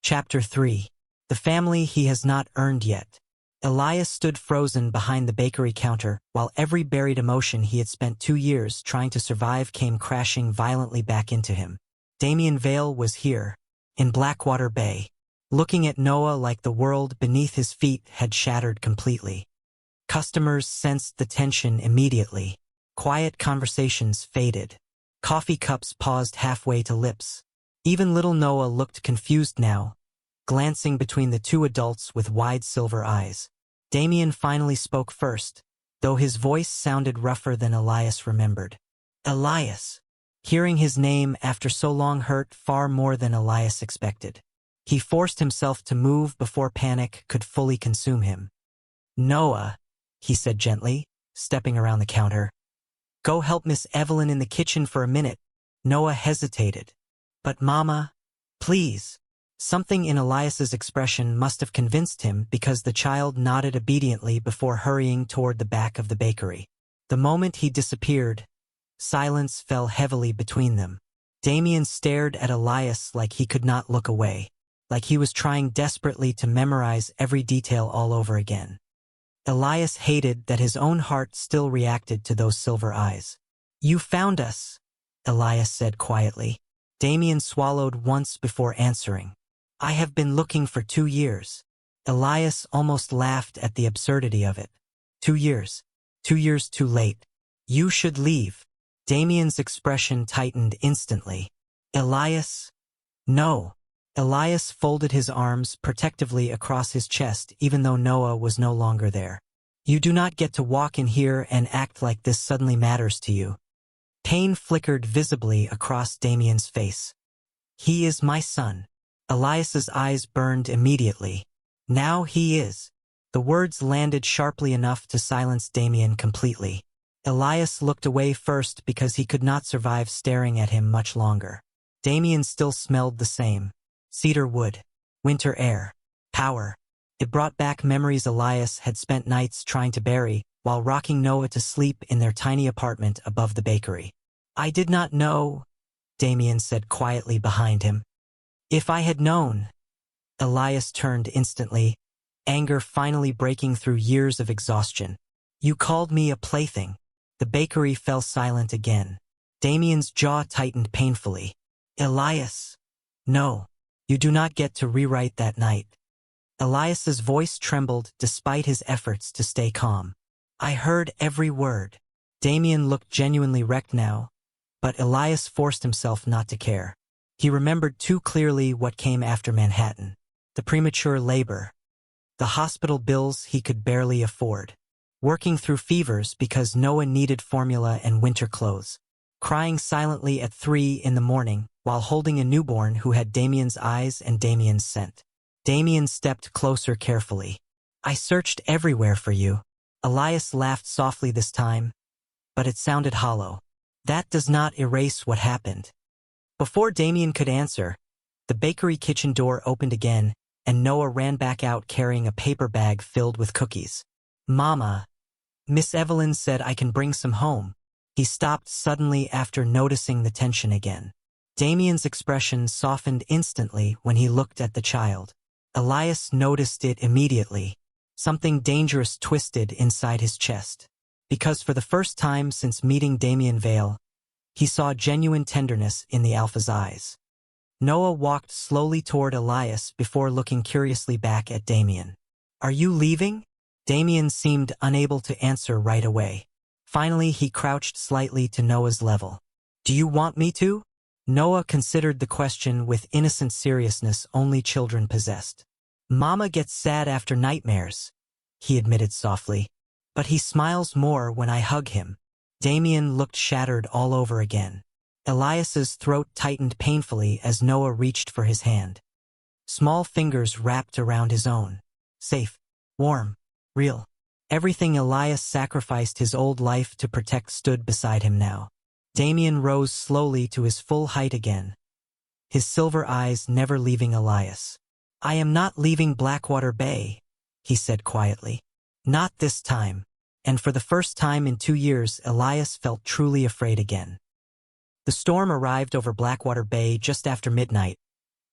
Chapter 3. The family he has not earned yet. Elias stood frozen behind the bakery counter while every buried emotion he had spent 2 years trying to survive came crashing violently back into him. Damien Vale was here, in Blackwater Bay, looking at Noah like the world beneath his feet had shattered completely. Customers sensed the tension immediately. Quiet conversations faded. Coffee cups paused halfway to lips. Even little Noah looked confused now, glancing between the two adults with wide silver eyes. Damien finally spoke first, though his voice sounded rougher than Elias remembered. "Elias." Hearing his name after so long hurt far more than Elias expected. He forced himself to move before panic could fully consume him. "Noah," he said gently, stepping around the counter. "Go help Miss Evelyn in the kitchen for a minute." Noah hesitated. "But Mama, please." Something in Elias's expression must have convinced him because the child nodded obediently before hurrying toward the back of the bakery. The moment he disappeared, silence fell heavily between them. Damien stared at Elias like he could not look away, like he was trying desperately to memorize every detail all over again. Elias hated that his own heart still reacted to those silver eyes. "You found us," Elias said quietly. Damien swallowed once before answering. "I have been looking for 2 years." Elias almost laughed at the absurdity of it. 2 years. 2 years too late. "You should leave." Damien's expression tightened instantly. "Elias?" "No." Elias folded his arms protectively across his chest even though Noah was no longer there. "You do not get to walk in here and act like this suddenly matters to you." Pain flickered visibly across Damien's face. "He is my son." Elias's eyes burned immediately. "Now he is." The words landed sharply enough to silence Damien completely. Elias looked away first because he could not survive staring at him much longer. Damien still smelled the same. Cedar wood, winter air, power. It brought back memories Elias had spent nights trying to bury while rocking Noah to sleep in their tiny apartment above the bakery. "I did not know," Damien said quietly behind him. "If I had known." Elias turned instantly, anger finally breaking through years of exhaustion. "You called me a plaything." The bakery fell silent again. Damien's jaw tightened painfully. "Elias. No. You do not get to rewrite that night." Elias's voice trembled despite his efforts to stay calm. I heard every word. Damien looked genuinely wrecked now, but Elias forced himself not to care. He remembered too clearly what came after Manhattan. The premature labor. The hospital bills he could barely afford. Working through fevers because Noah needed formula and winter clothes. Crying silently at 3 in the morning while holding a newborn who had Damien's eyes and Damien's scent. Damien stepped closer carefully. I searched everywhere for you. Elias laughed softly this time, but it sounded hollow. That does not erase what happened. Before Damien could answer, the bakery kitchen door opened again, and Noah ran back out carrying a paper bag filled with cookies. Mama, Miss Evelyn said I can bring some home. He stopped suddenly after noticing the tension again. Damien's expression softened instantly when he looked at the child. Elias noticed it immediately. Something dangerous twisted inside his chest. Because for the first time since meeting Damien Vale, he saw genuine tenderness in the alpha's eyes. Noah walked slowly toward Elias before looking curiously back at Damien. Are you leaving? Damien seemed unable to answer right away. Finally, he crouched slightly to Noah's level. Do you want me to? Noah considered the question with innocent seriousness only children possessed. Mama gets sad after nightmares, he admitted softly. But he smiles more when I hug him. Damien looked shattered all over again. Elias's throat tightened painfully as Noah reached for his hand. Small fingers wrapped around his own. Safe, warm, real. Everything Elias sacrificed his old life to protect stood beside him now. Damien rose slowly to his full height again, his silver eyes never leaving Elias. I am not leaving Blackwater Bay, he said quietly. Not this time. And for the first time in 2 years, Elias felt truly afraid again. The storm arrived over Blackwater Bay just after midnight,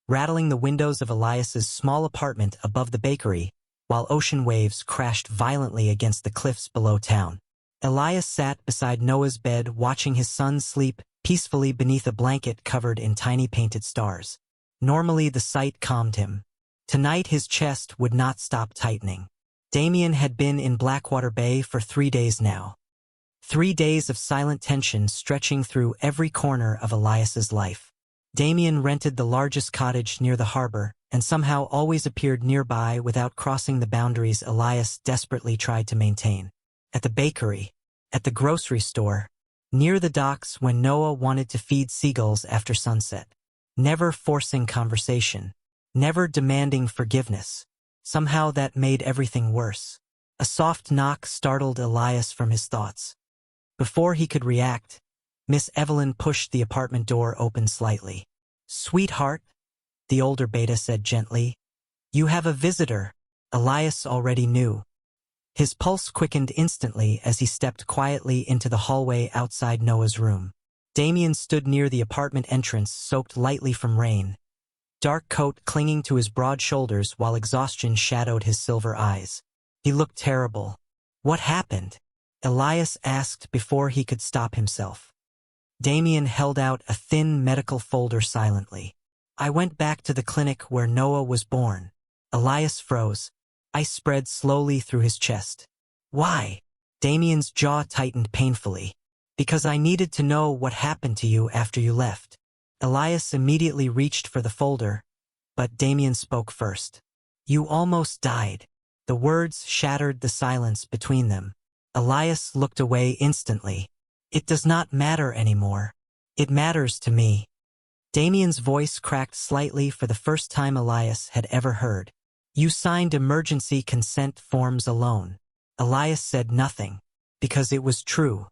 rattling the windows of Elias's small apartment above the bakery, while ocean waves crashed violently against the cliffs below town. Elias sat beside Noah's bed watching his son sleep peacefully beneath a blanket covered in tiny painted stars. Normally the sight calmed him. Tonight his chest would not stop tightening. Damien had been in Blackwater Bay for 3 days now. 3 days of silent tension stretching through every corner of Elias's life. Damien rented the largest cottage near the harbor and somehow always appeared nearby without crossing the boundaries Elias desperately tried to maintain. At the bakery, at the grocery store, near the docks when Noah wanted to feed seagulls after sunset. Never forcing conversation, never demanding forgiveness. Somehow that made everything worse. A soft knock startled Elias from his thoughts. Before he could react, Miss Evelyn pushed the apartment door open slightly. Sweetheart, the older beta said gently. You have a visitor. Elias already knew. His pulse quickened instantly as he stepped quietly into the hallway outside Noah's room. Damien stood near the apartment entrance, soaked lightly from rain. Dark coat clinging to his broad shoulders while exhaustion shadowed his silver eyes. He looked terrible. What happened? Elias asked before he could stop himself. Damien held out a thin medical folder silently. I went back to the clinic where Noah was born. Elias froze. Ice spread slowly through his chest. Why? Damien's jaw tightened painfully. Because I needed to know what happened to you after you left. Elias immediately reached for the folder, but Damien spoke first. You almost died. The words shattered the silence between them. Elias looked away instantly. It does not matter anymore. It matters to me. Damien's voice cracked slightly for the first time Elias had ever heard. You signed emergency consent forms alone. Elias said nothing, because it was true.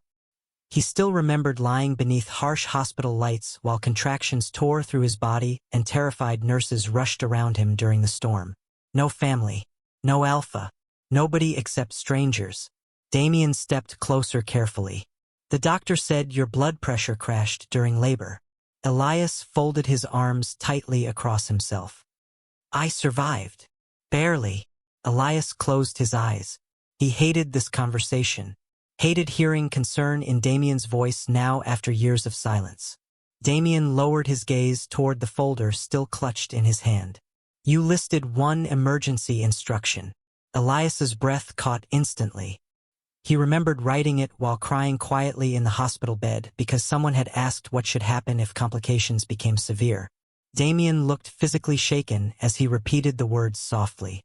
He still remembered lying beneath harsh hospital lights while contractions tore through his body and terrified nurses rushed around him during the storm. No family, no alpha, nobody except strangers. Damien stepped closer carefully. The doctor said your blood pressure crashed during labor. Elias folded his arms tightly across himself. I survived. Barely. Elias closed his eyes. He hated this conversation. Hated hearing concern in Damien's voice now after years of silence. Damien lowered his gaze toward the folder still clutched in his hand. You listed one emergency instruction. Elias's breath caught instantly. He remembered writing it while crying quietly in the hospital bed because someone had asked what should happen if complications became severe. Damien looked physically shaken as he repeated the words softly.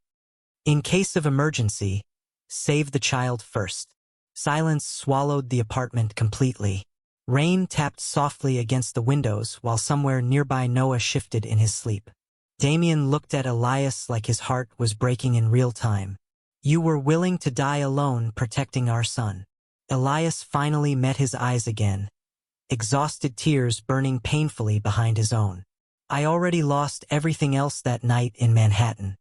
In case of emergency, save the child first. Silence swallowed the apartment completely. Rain tapped softly against the windows while somewhere nearby Noah shifted in his sleep. Damien looked at Elias like his heart was breaking in real time. You were willing to die alone protecting our son. Elias finally met his eyes again, exhausted tears burning painfully behind his own. I already lost everything else that night in Manhattan.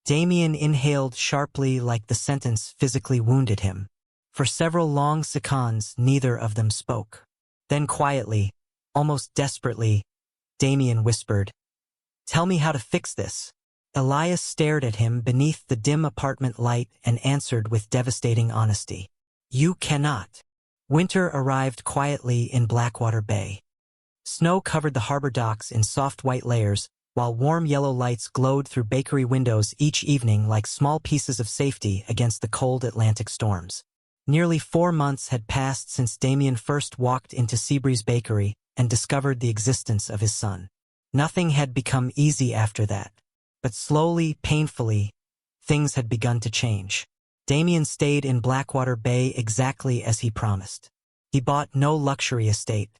Damien inhaled sharply like the sentence physically wounded him. For several long seconds, neither of them spoke. Then quietly, almost desperately, Damien whispered, "Tell me how to fix this." Elias stared at him beneath the dim apartment light and answered with devastating honesty. You cannot. Winter arrived quietly in Blackwater Bay. Snow covered the harbor docks in soft white layers, while warm yellow lights glowed through bakery windows each evening like small pieces of safety against the cold Atlantic storms. Nearly 4 months had passed since Damien first walked into Seabreeze Bakery and discovered the existence of his son. Nothing had become easy after that. But slowly, painfully, things had begun to change. Damien stayed in Blackwater Bay exactly as he promised. He bought no luxury estate,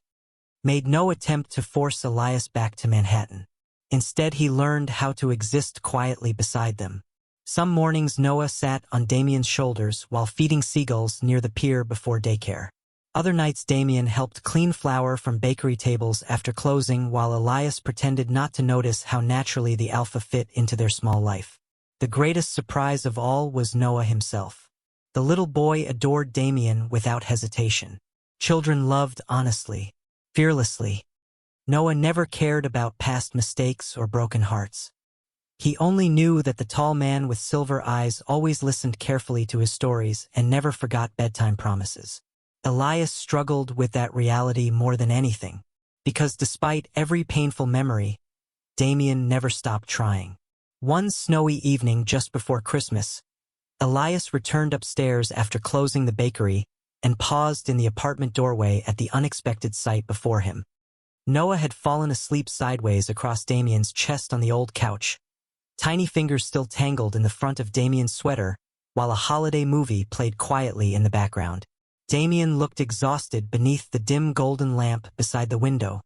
made no attempt to force Elias back to Manhattan. Instead, he learned how to exist quietly beside them. Some mornings Noah sat on Damien's shoulders while feeding seagulls near the pier before daycare. Other nights Damien helped clean flour from bakery tables after closing while Elias pretended not to notice how naturally the alpha fit into their small life. The greatest surprise of all was Noah himself. The little boy adored Damien without hesitation. Children loved honestly, fearlessly. Noah never cared about past mistakes or broken hearts. He only knew that the tall man with silver eyes always listened carefully to his stories and never forgot bedtime promises. Elias struggled with that reality more than anything, because despite every painful memory, Damien never stopped trying. One snowy evening just before Christmas, Elias returned upstairs after closing the bakery and paused in the apartment doorway at the unexpected sight before him. Noah had fallen asleep sideways across Damien's chest on the old couch, tiny fingers still tangled in the front of Damien's sweater, while a holiday movie played quietly in the background. Damien looked exhausted beneath the dim golden lamp beside the window,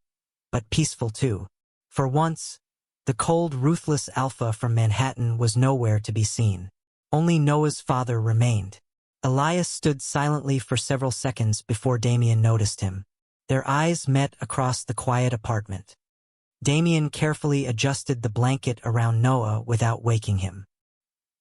but peaceful too. For once, the cold, ruthless alpha from Manhattan was nowhere to be seen. Only Noah's father remained. Elias stood silently for several seconds before Damien noticed him. Their eyes met across the quiet apartment. Damien carefully adjusted the blanket around Noah without waking him.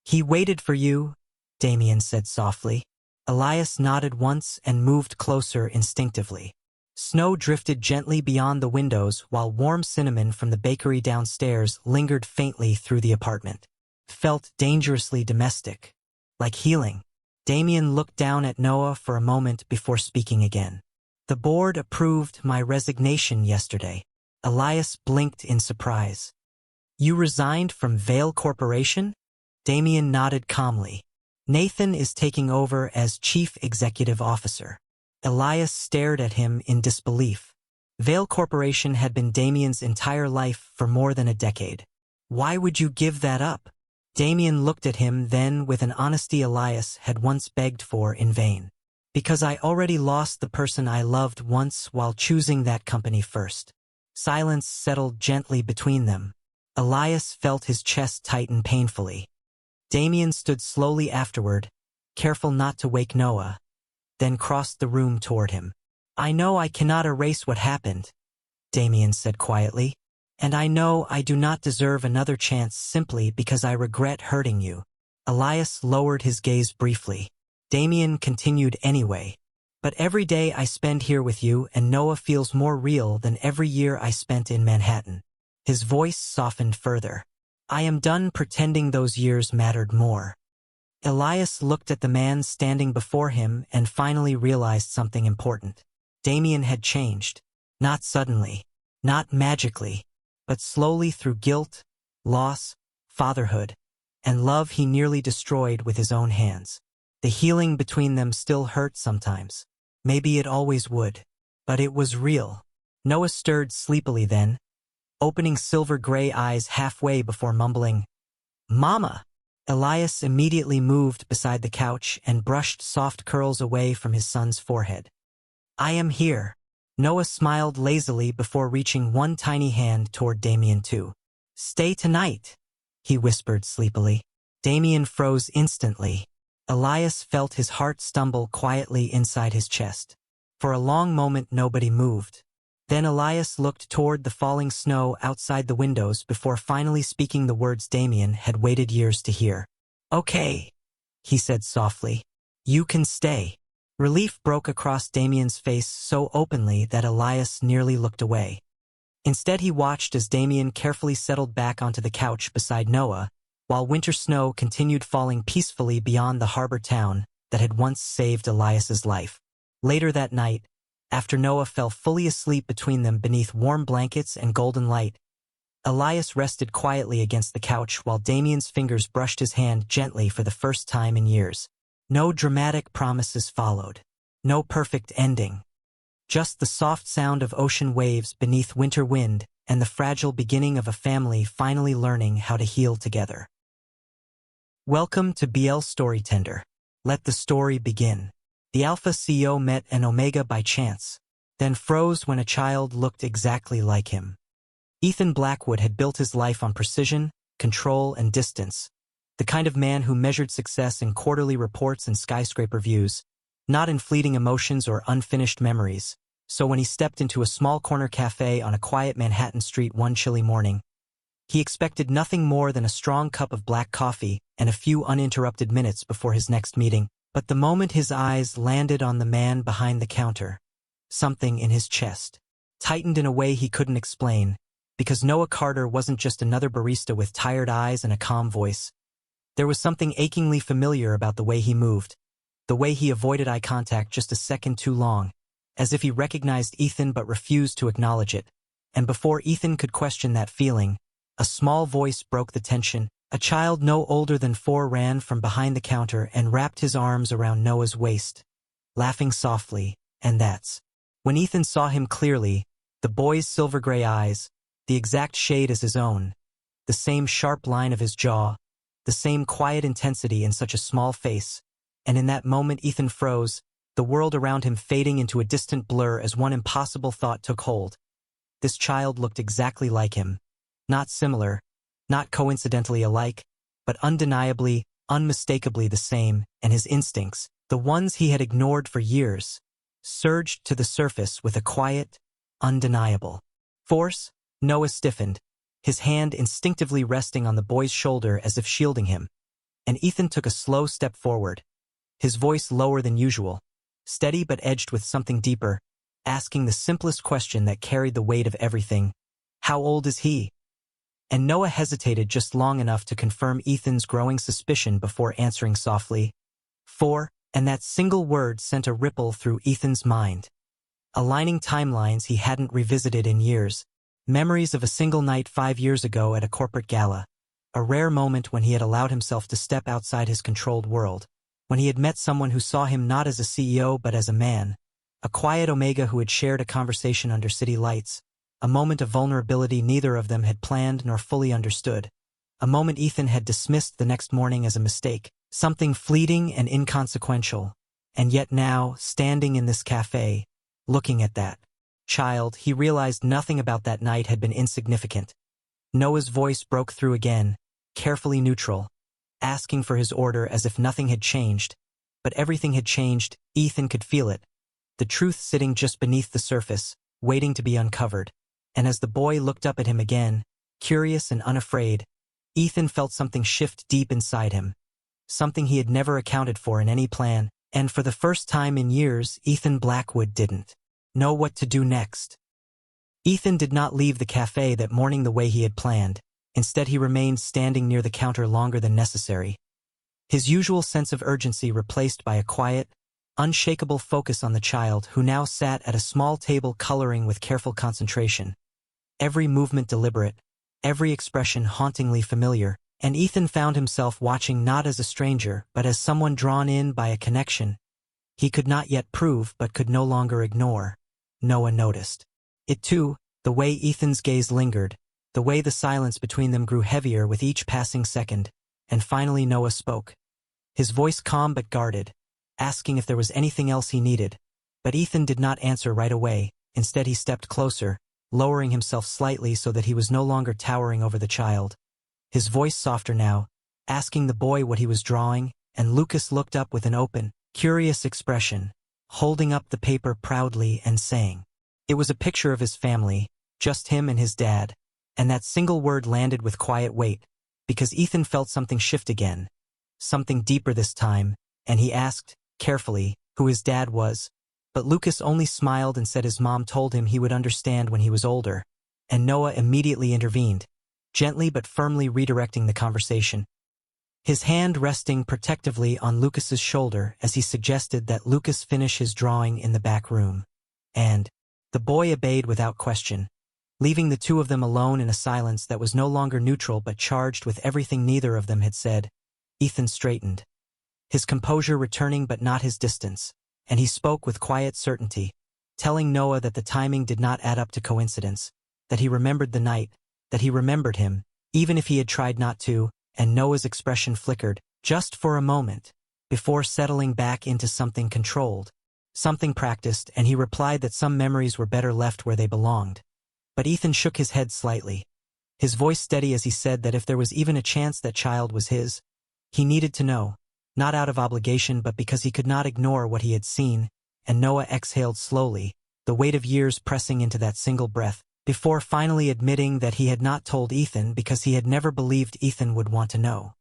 "He waited for you," Damien said softly. Elias nodded once and moved closer instinctively. Snow drifted gently beyond the windows while warm cinnamon from the bakery downstairs lingered faintly through the apartment. Felt dangerously domestic, like healing. Damien looked down at Noah for a moment before speaking again. "The board approved my resignation yesterday." Elias blinked in surprise. "You resigned from Vale Corporation?" Damien nodded calmly. "Nathan is taking over as Chief Executive Officer." Elias stared at him in disbelief. Vale Corporation had been Damien's entire life for more than a decade. "Why would you give that up?" Damien looked at him then with an honesty Elias had once begged for in vain. "Because I already lost the person I loved once while choosing that company first." Silence settled gently between them. Elias felt his chest tighten painfully. Damien stood slowly afterward, careful not to wake Noah, then crossed the room toward him. "I know I cannot erase what happened," Damien said quietly, "and I know I do not deserve another chance simply because I regret hurting you." Elias lowered his gaze briefly. Damien continued anyway. "But every day I spend here with you and Noah feels more real than every year I spent in Manhattan." His voice softened further. "I am done pretending those years mattered more." Elias looked at the man standing before him and finally realized something important. Damien had changed. Not suddenly, not magically, but slowly through guilt, loss, fatherhood, and love he nearly destroyed with his own hands. The healing between them still hurt sometimes. Maybe it always would. But it was real. Noah stirred sleepily then, opening silver-gray eyes halfway before mumbling, "Mama!" Elias immediately moved beside the couch and brushed soft curls away from his son's forehead. "I am here." Noah smiled lazily before reaching one tiny hand toward Damien too. "Stay tonight," he whispered sleepily. Damien froze instantly. Elias felt his heart stumble quietly inside his chest. For a long moment nobody moved. Then Elias looked toward the falling snow outside the windows before finally speaking the words Damien had waited years to hear. "Okay," he said softly. "You can stay." Relief broke across Damien's face so openly that Elias nearly looked away. Instead he watched as Damien carefully settled back onto the couch beside Noah, while winter snow continued falling peacefully beyond the harbor town that had once saved Elias's life. Later that night, after Noah fell fully asleep between them beneath warm blankets and golden light, Elias rested quietly against the couch while Damien's fingers brushed his hand gently for the first time in years. No dramatic promises followed. No perfect ending. Just the soft sound of ocean waves beneath winter wind and the fragile beginning of a family finally learning how to heal together. Welcome to BL Storytender. Let the story begin. The Alpha CEO met an Omega by chance, then froze when a child looked exactly like him. Ethan Blackwood had built his life on precision, control, and distance, the kind of man who measured success in quarterly reports and skyscraper views, not in fleeting emotions or unfinished memories. So when he stepped into a small corner cafe on a quiet Manhattan street one chilly morning, he expected nothing more than a strong cup of black coffee and a few uninterrupted minutes before his next meeting. But the moment his eyes landed on the man behind the counter, something in his chest tightened in a way he couldn't explain, because Noah Carter wasn't just another barista with tired eyes and a calm voice. There was something achingly familiar about the way he moved, the way he avoided eye contact just a second too long, as if he recognized Ethan but refused to acknowledge it. And before Ethan could question that feeling, a small voice broke the tension. A child no older than 4 ran from behind the counter and wrapped his arms around Noah's waist, laughing softly, and that's when Ethan saw him clearly, the boy's silver-gray eyes, the exact shade as his own, the same sharp line of his jaw, the same quiet intensity in such a small face, and in that moment Ethan froze, the world around him fading into a distant blur as one impossible thought took hold. This child looked exactly like him, not similar, not coincidentally alike, but undeniably, unmistakably the same, and his instincts, the ones he had ignored for years, surged to the surface with a quiet, undeniable force. Noah stiffened, his hand instinctively resting on the boy's shoulder as if shielding him, and Ethan took a slow step forward, his voice lower than usual, steady but edged with something deeper, asking the simplest question that carried the weight of everything. "How old is he?" And Noah hesitated just long enough to confirm Ethan's growing suspicion before answering softly, 4, and that single word sent a ripple through Ethan's mind. Aligning timelines he hadn't revisited in years, memories of a single night 5 years ago at a corporate gala, a rare moment when he had allowed himself to step outside his controlled world, when he had met someone who saw him not as a CEO but as a man, a quiet Omega who had shared a conversation under city lights, a moment of vulnerability neither of them had planned nor fully understood, a moment Ethan had dismissed the next morning as a mistake, something fleeting and inconsequential, and yet now, standing in this cafe, looking at that child, he realized nothing about that night had been insignificant. Noah's voice broke through again, carefully neutral, asking for his order as if nothing had changed, but everything had changed. Ethan could feel it, the truth sitting just beneath the surface, waiting to be uncovered. And as the boy looked up at him again, curious and unafraid, Ethan felt something shift deep inside him, something he had never accounted for in any plan, and for the first time in years, Ethan Blackwood didn't know what to do next. Ethan did not leave the cafe that morning the way he had planned. Instead, he remained standing near the counter longer than necessary, his usual sense of urgency replaced by a quiet, unshakable focus on the child who now sat at a small table coloring with careful concentration. Every movement deliberate, every expression hauntingly familiar. And Ethan found himself watching not as a stranger, but as someone drawn in by a connection he could not yet prove but could no longer ignore. Noah noticed it too, the way Ethan's gaze lingered, the way the silence between them grew heavier with each passing second, and finally Noah spoke. His voice calm but guarded, asking if there was anything else he needed. But Ethan did not answer right away. Instead he stepped closer, lowering himself slightly so that he was no longer towering over the child. His voice softer now, asking the boy what he was drawing, and Lucas looked up with an open, curious expression, holding up the paper proudly and saying, it was a picture of his family, just him and his dad, and that single word landed with quiet weight, because Ethan felt something shift again, something deeper this time, and he asked, carefully, who his dad was. But Lucas only smiled and said his mom told him he would understand when he was older, and Noah immediately intervened, gently but firmly redirecting the conversation. His hand resting protectively on Lucas's shoulder as he suggested that Lucas finish his drawing in the back room. And the boy obeyed without question, leaving the two of them alone in a silence that was no longer neutral but charged with everything neither of them had said. Ethan straightened, his composure returning but not his distance, and he spoke with quiet certainty, telling Noah that the timing did not add up to coincidence, that he remembered the night, that he remembered him, even if he had tried not to, and Noah's expression flickered, just for a moment, before settling back into something controlled, something practiced, and he replied that some memories were better left where they belonged. But Ethan shook his head slightly, his voice steady as he said that if there was even a chance that child was his, he needed to know, not out of obligation but because he could not ignore what he had seen, and Noah exhaled slowly, the weight of years pressing into that single breath, before finally admitting that he had not told Ethan because he had never believed Ethan would want to know.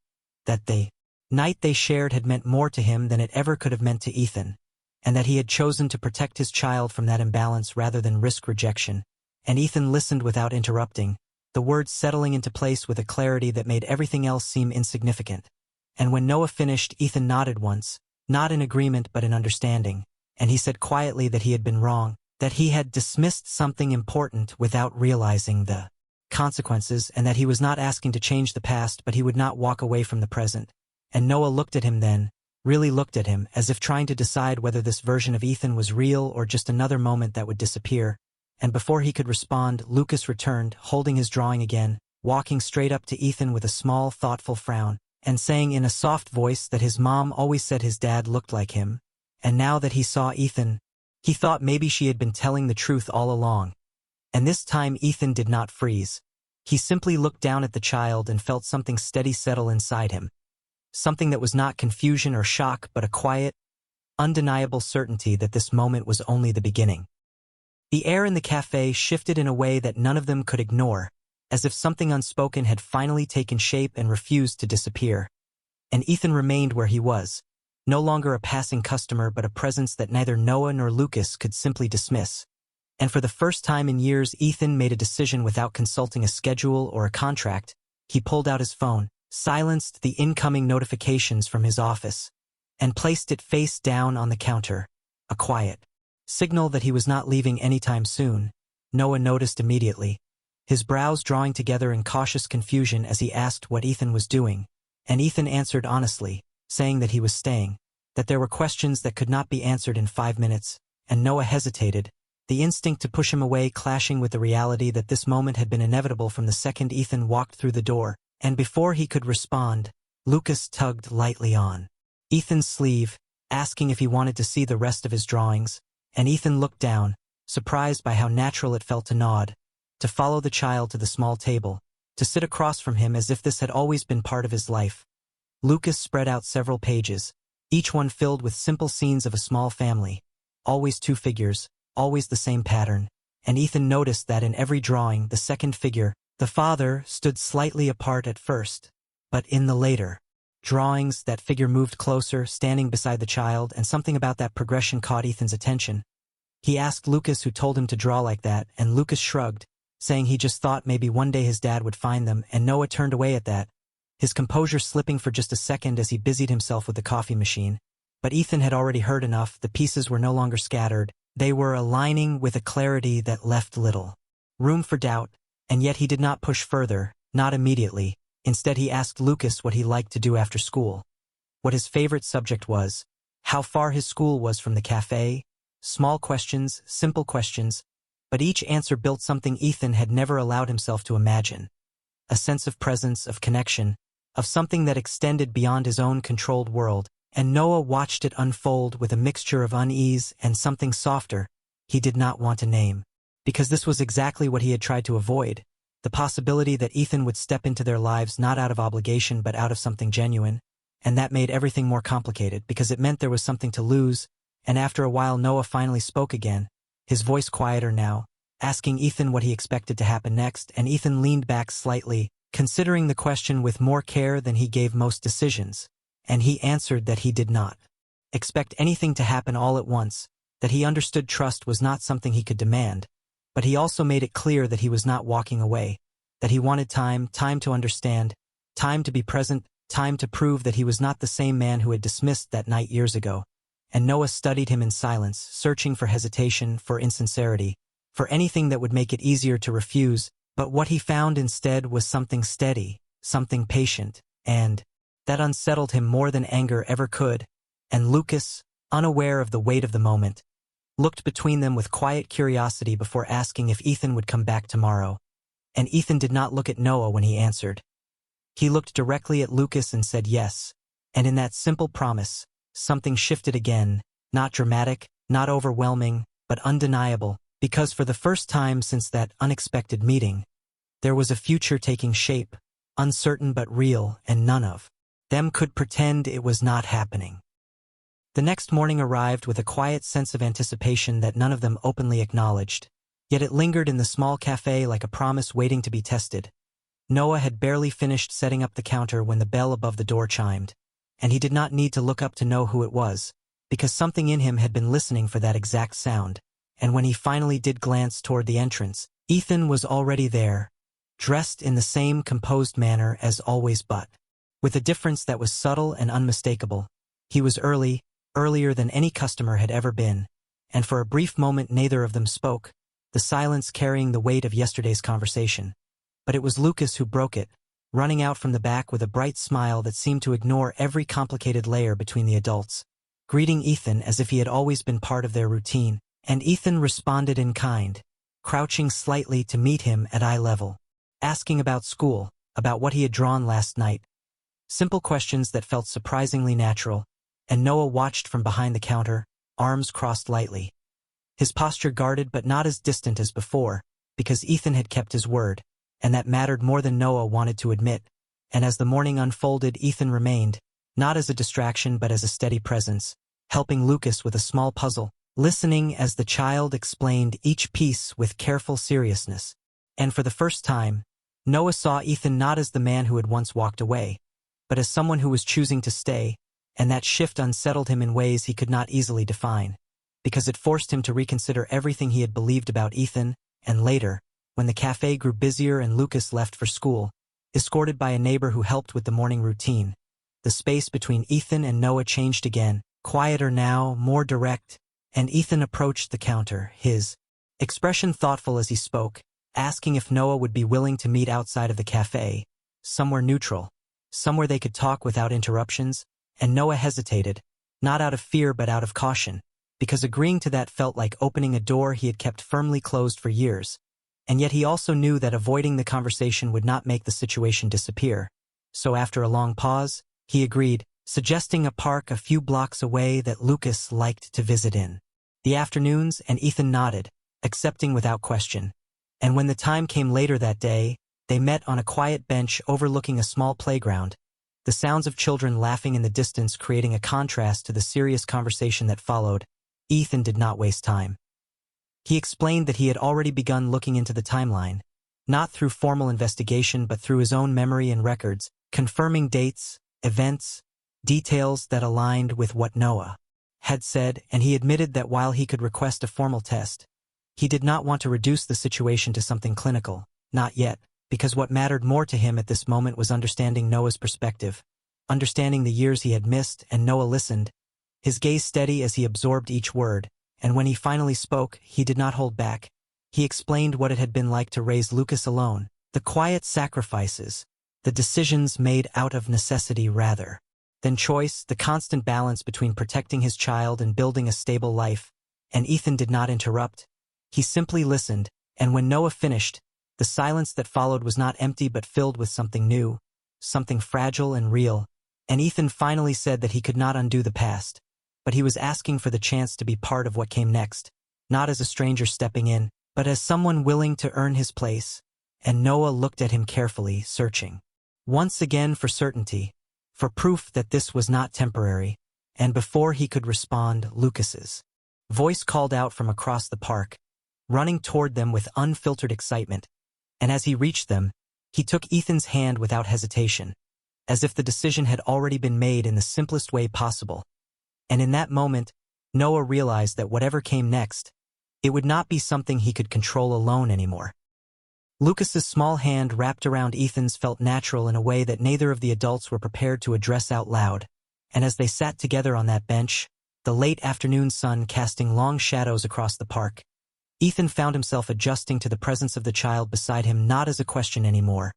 That the night they shared had meant more to him than it ever could have meant to Ethan, and that he had chosen to protect his child from that imbalance rather than risk rejection. And Ethan listened without interrupting, the words settling into place with a clarity that made everything else seem insignificant. And when Noah finished, Ethan nodded once, not in agreement but in understanding, and he said quietly that he had been wrong, that he had dismissed something important without realizing the consequences, and that he was not asking to change the past but he would not walk away from the present. And Noah looked at him then, really looked at him, as if trying to decide whether this version of Ethan was real or just another moment that would disappear. And before he could respond, Lucas returned, holding his drawing again, walking straight up to Ethan with a small, thoughtful frown, and saying in a soft voice that his mom always said his dad looked like him, and now that he saw Ethan, he thought maybe she had been telling the truth all along. And this time Ethan did not freeze. He simply looked down at the child and felt something steady settle inside him. Something that was not confusion or shock but a quiet, undeniable certainty that this moment was only the beginning. The air in the cafe shifted in a way that none of them could ignore, as if something unspoken had finally taken shape and refused to disappear. And Ethan remained where he was, no longer a passing customer but a presence that neither Noah nor Lucas could simply dismiss. And for the first time in years, Ethan made a decision without consulting a schedule or a contract. He pulled out his phone, silenced the incoming notifications from his office, and placed it face down on the counter, a quiet signal that he was not leaving anytime soon. Noah noticed immediately, his brows drawing together in cautious confusion as he asked what Ethan was doing, and Ethan answered honestly, saying that he was staying, that there were questions that could not be answered in 5 minutes, and Noah hesitated, the instinct to push him away clashing with the reality that this moment had been inevitable from the second Ethan walked through the door, and before he could respond, Lucas tugged lightly on Ethan's sleeve, asking if he wanted to see the rest of his drawings, and Ethan looked down, surprised by how natural it felt to nod, to follow the child to the small table, to sit across from him as if this had always been part of his life. Lucas spread out several pages, each one filled with simple scenes of a small family, always 2 figures, always the same pattern, and Ethan noticed that in every drawing the second figure, the father, stood slightly apart at first, but in the later drawings that figure moved closer, standing beside the child, and something about that progression caught Ethan's attention. He asked Lucas who told him to draw like that, and Lucas shrugged, saying he just thought maybe one day his dad would find them, and Noah turned away at that, his composure slipping for just a second as he busied himself with the coffee machine. But Ethan had already heard enough, the pieces were no longer scattered, they were aligning with a clarity that left little room for doubt, and yet he did not push further, not immediately, Instead, he asked Lucas what he liked to do after school, what his favorite subject was, how far his school was from the cafe. Small questions, simple questions, but each answer built something Ethan had never allowed himself to imagine. A sense of presence, of connection, of something that extended beyond his own controlled world, and Noah watched it unfold with a mixture of unease and something softer he did not want to name. Because this was exactly what he had tried to avoid, the possibility that Ethan would step into their lives not out of obligation but out of something genuine, and that made everything more complicated because it meant there was something to lose. And after a while Noah finally spoke again, his voice quieter now, asking Ethan what he expected to happen next, and Ethan leaned back slightly, considering the question with more care than he gave most decisions, and he answered that he did not expect anything to happen all at once, that he understood trust was not something he could demand, but he also made it clear that he was not walking away, that he wanted time to understand, time to be present, time to prove that he was not the same man who had dismissed that night years ago. And Noah studied him in silence, searching for hesitation, for insincerity, for anything that would make it easier to refuse, but what he found instead was something steady, something patient, and that unsettled him more than anger ever could. And Lucas, unaware of the weight of the moment, looked between them with quiet curiosity before asking if Ethan would come back tomorrow. And Ethan did not look at Noah when he answered. He looked directly at Lucas and said yes, and in that simple promise, something shifted again, not dramatic, not overwhelming, but undeniable, because for the first time since that unexpected meeting, there was a future taking shape, uncertain but real, and none of them could pretend it was not happening. The next morning arrived with a quiet sense of anticipation that none of them openly acknowledged, yet it lingered in the small cafe like a promise waiting to be tested. Noah had barely finished setting up the counter when the bell above the door chimed, and he did not need to look up to know who it was, because something in him had been listening for that exact sound, and when he finally did glance toward the entrance, Ethan was already there, dressed in the same composed manner as always but with a difference that was subtle and unmistakable. He was earlier than any customer had ever been, and for a brief moment neither of them spoke, the silence carrying the weight of yesterday's conversation. But it was Lucas who broke it, running out from the back with a bright smile that seemed to ignore every complicated layer between the adults, greeting Ethan as if he had always been part of their routine, and Ethan responded in kind, crouching slightly to meet him at eye level, asking about school, about what he had drawn last night. Simple questions that felt surprisingly natural, and Noah watched from behind the counter, arms crossed lightly. His posture guarded but not as distant as before, because Ethan had kept his word, and that mattered more than Noah wanted to admit. And as the morning unfolded, Ethan remained, not as a distraction but as a steady presence, helping Lucas with a small puzzle, listening as the child explained each piece with careful seriousness. And for the first time, Noah saw Ethan not as the man who had once walked away, but as someone who was choosing to stay, and that shift unsettled him in ways he could not easily define, because it forced him to reconsider everything he had believed about Ethan. And later, when the cafe grew busier and Lucas left for school, escorted by a neighbor who helped with the morning routine, the space between Ethan and Noah changed again, quieter now, more direct, and Ethan approached the counter, his expression thoughtful as he spoke, asking if Noah would be willing to meet outside of the cafe, somewhere neutral, somewhere they could talk without interruptions. And Noah hesitated, not out of fear but out of caution, because agreeing to that felt like opening a door he had kept firmly closed for years. And yet he also knew that avoiding the conversation would not make the situation disappear. So after a long pause, he agreed, suggesting a park a few blocks away that Lucas liked to visit in the afternoons, and Ethan nodded, accepting without question. And when the time came later that day, they met on a quiet bench overlooking a small playground, the sounds of children laughing in the distance creating a contrast to the serious conversation that followed. Ethan did not waste time. He explained that he had already begun looking into the timeline, not through formal investigation but through his own memory and records, confirming dates, events, details that aligned with what Noah had said, and he admitted that while he could request a formal test, he did not want to reduce the situation to something clinical, not yet, because what mattered more to him at this moment was understanding Noah's perspective, understanding the years he had missed. And Noah listened, his gaze steady as he absorbed each word. And when he finally spoke, he did not hold back. He explained what it had been like to raise Lucas alone, the quiet sacrifices, the decisions made out of necessity rather than choice, the constant balance between protecting his child and building a stable life. And Ethan did not interrupt. He simply listened, and when Noah finished, the silence that followed was not empty but filled with something new, something fragile and real. And Ethan finally said that he could not undo the past, but he was asking for the chance to be part of what came next, not as a stranger stepping in, but as someone willing to earn his place. And Noah looked at him carefully, searching once again for certainty, for proof that this was not temporary. And before he could respond, Lucas's voice called out from across the park, running toward them with unfiltered excitement. And as he reached them, he took Ethan's hand without hesitation, as if the decision had already been made in the simplest way possible. And in that moment, Noah realized that whatever came next, it would not be something he could control alone anymore. Lucas's small hand wrapped around Ethan's felt natural in a way that neither of the adults were prepared to address out loud. And as they sat together on that bench, the late afternoon sun casting long shadows across the park, Ethan found himself adjusting to the presence of the child beside him, not as a question anymore,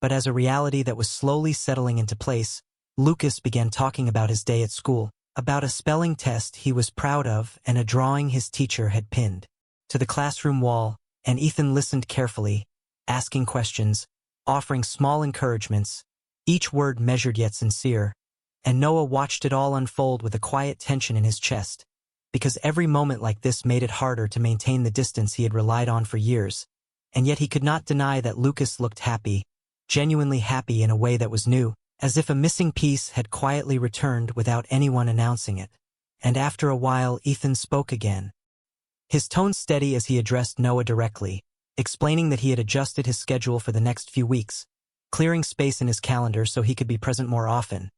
but as a reality that was slowly settling into place. Lucas began talking about his day at school, about a spelling test he was proud of and a drawing his teacher had pinned to the classroom wall. And Ethan listened carefully, asking questions, offering small encouragements, each word measured yet sincere. And Noah watched it all unfold with a quiet tension in his chest, because every moment like this made it harder to maintain the distance he had relied on for years. And yet he could not deny that Lucas looked happy, genuinely happy in a way that was new, as if a missing piece had quietly returned without anyone announcing it. And after a while, Ethan spoke again, his tone steady as he addressed Noah directly, explaining that he had adjusted his schedule for the next few weeks, clearing space in his calendar so he could be present more often,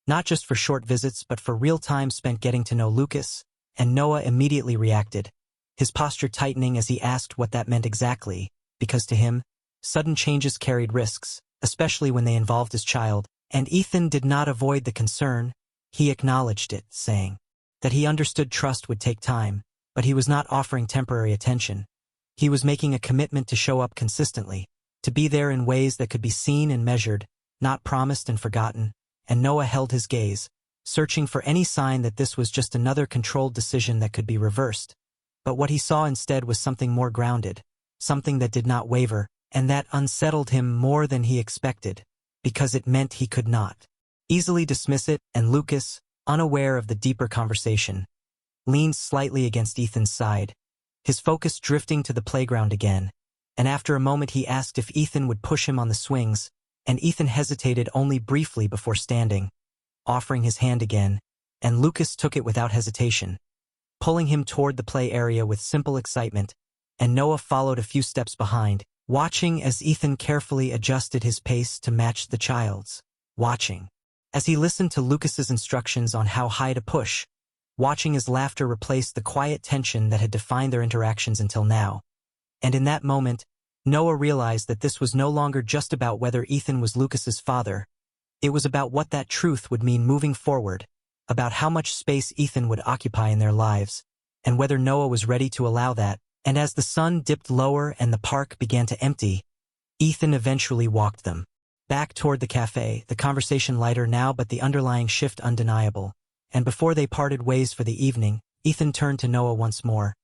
not just for short visits but for real time spent getting to know Lucas. And Noah immediately reacted, his posture tightening as he asked what that meant exactly, because to him, sudden changes carried risks, especially when they involved his child. And Ethan did not avoid the concern. He acknowledged it, saying that he understood trust would take time, but he was not offering temporary attention. He was making a commitment to show up consistently, to be there in ways that could be seen and measured, not promised and forgotten. And Noah held his gaze, searching for any sign that this was just another controlled decision that could be reversed. But what he saw instead was something more grounded, something that did not waver, and that unsettled him more than he expected, because it meant he could not easily dismiss it. And Lucas, unaware of the deeper conversation, leaned slightly against Ethan's side, his focus drifting to the playground again. And after a moment he asked if Ethan would push him on the swings, and Ethan hesitated only briefly before standing, offering his hand again, and Lucas took it without hesitation, pulling him toward the play area with simple excitement. And Noah followed a few steps behind, watching as Ethan carefully adjusted his pace to match the child's, watching as he listened to Lucas's instructions on how high to push, watching as laughter replaced the quiet tension that had defined their interactions until now. And in that moment, Noah realized that this was no longer just about whether Ethan was Lucas's father. It was about what that truth would mean moving forward, about how much space Ethan would occupy in their lives, and whether Noah was ready to allow that. And as the sun dipped lower and the park began to empty, Ethan eventually walked them back toward the cafe, the conversation lighter now but the underlying shift undeniable. And before they parted ways for the evening, Ethan turned to Noah once more,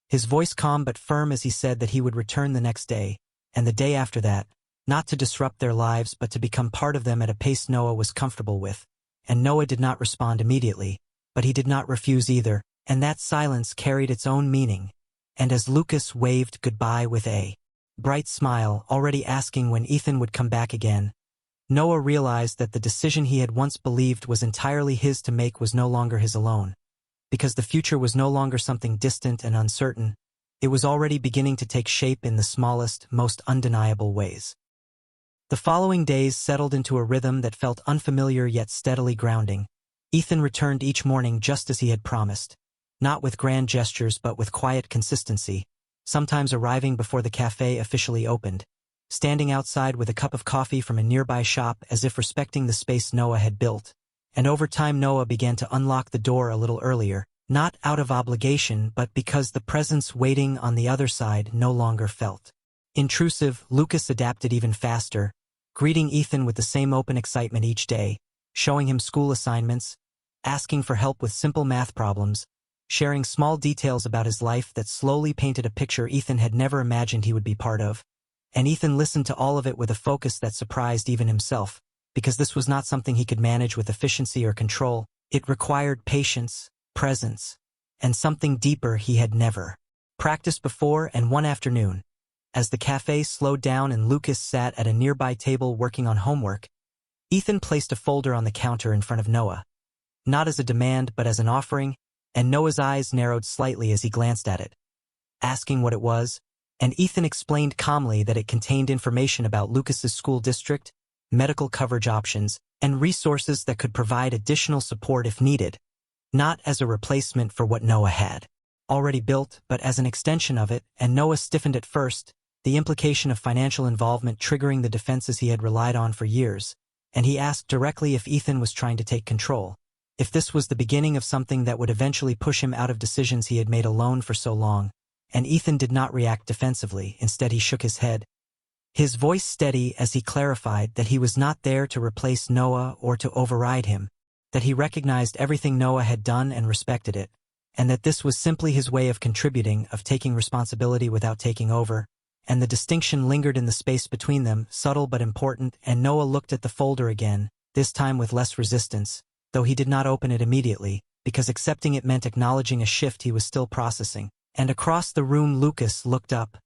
his voice calm but firm as he said that he would return the next day, and the day after that, not to disrupt their lives but to become part of them at a pace Noah was comfortable with. And Noah did not respond immediately, but he did not refuse either, and that silence carried its own meaning. And as Lucas waved goodbye with a bright smile, already asking when Ethan would come back again, Noah realized that the decision he had once believed was entirely his to make was no longer his alone. Because the future was no longer something distant and uncertain, it was already beginning to take shape in the smallest, most undeniable ways. The following days settled into a rhythm that felt unfamiliar yet steadily grounding. Ethan returned each morning just as he had promised, not with grand gestures but with quiet consistency, sometimes arriving before the cafe officially opened, standing outside with a cup of coffee from a nearby shop as if respecting the space Noah had built. And over time Noah began to unlock the door a little earlier, not out of obligation but because the presence waiting on the other side no longer felt intrusive. Lucas adapted even faster, greeting Ethan with the same open excitement each day, showing him school assignments, asking for help with simple math problems, sharing small details about his life that slowly painted a picture Ethan had never imagined he would be part of. And Ethan listened to all of it with a focus that surprised even himself, because this was not something he could manage with efficiency or control. It required patience, presence, and something deeper he had never practiced before. And one afternoon, as the cafe slowed down and Lucas sat at a nearby table working on homework, Ethan placed a folder on the counter in front of Noah, not as a demand but as an offering, and Noah's eyes narrowed slightly as he glanced at it, asking what it was, and Ethan explained calmly that it contained information about Lucas's school district, medical coverage options, and resources that could provide additional support if needed, not as a replacement for what Noah had already built, but as an extension of it. And Noah stiffened at first, the implication of financial involvement triggering the defenses he had relied on for years, and he asked directly if Ethan was trying to take control, if this was the beginning of something that would eventually push him out of decisions he had made alone for so long. And Ethan did not react defensively. Instead, he shook his head, his voice steady as he clarified that he was not there to replace Noah or to override him, that he recognized everything Noah had done and respected it, and that this was simply his way of contributing, of taking responsibility without taking over. And the distinction lingered in the space between them, subtle but important. And Noah looked at the folder again, this time with less resistance, though he did not open it immediately, because accepting it meant acknowledging a shift he was still processing. And across the room Lucas looked up,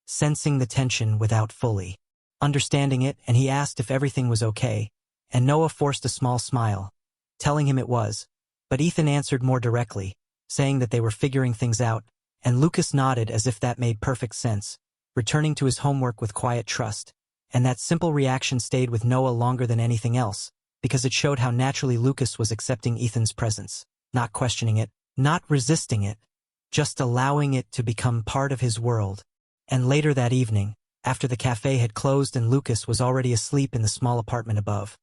sensing the tension without fully understanding it, and he asked if everything was okay, and Noah forced a small smile, telling him it was, but Ethan answered more directly, saying that they were figuring things out, and Lucas nodded as if that made perfect sense, returning to his homework with quiet trust. And that simple reaction stayed with Noah longer than anything else, because it showed how naturally Lucas was accepting Ethan's presence, not questioning it, not resisting it, just allowing it to become part of his world. And later that evening, after the cafe had closed and Lucas was already asleep in the small apartment above,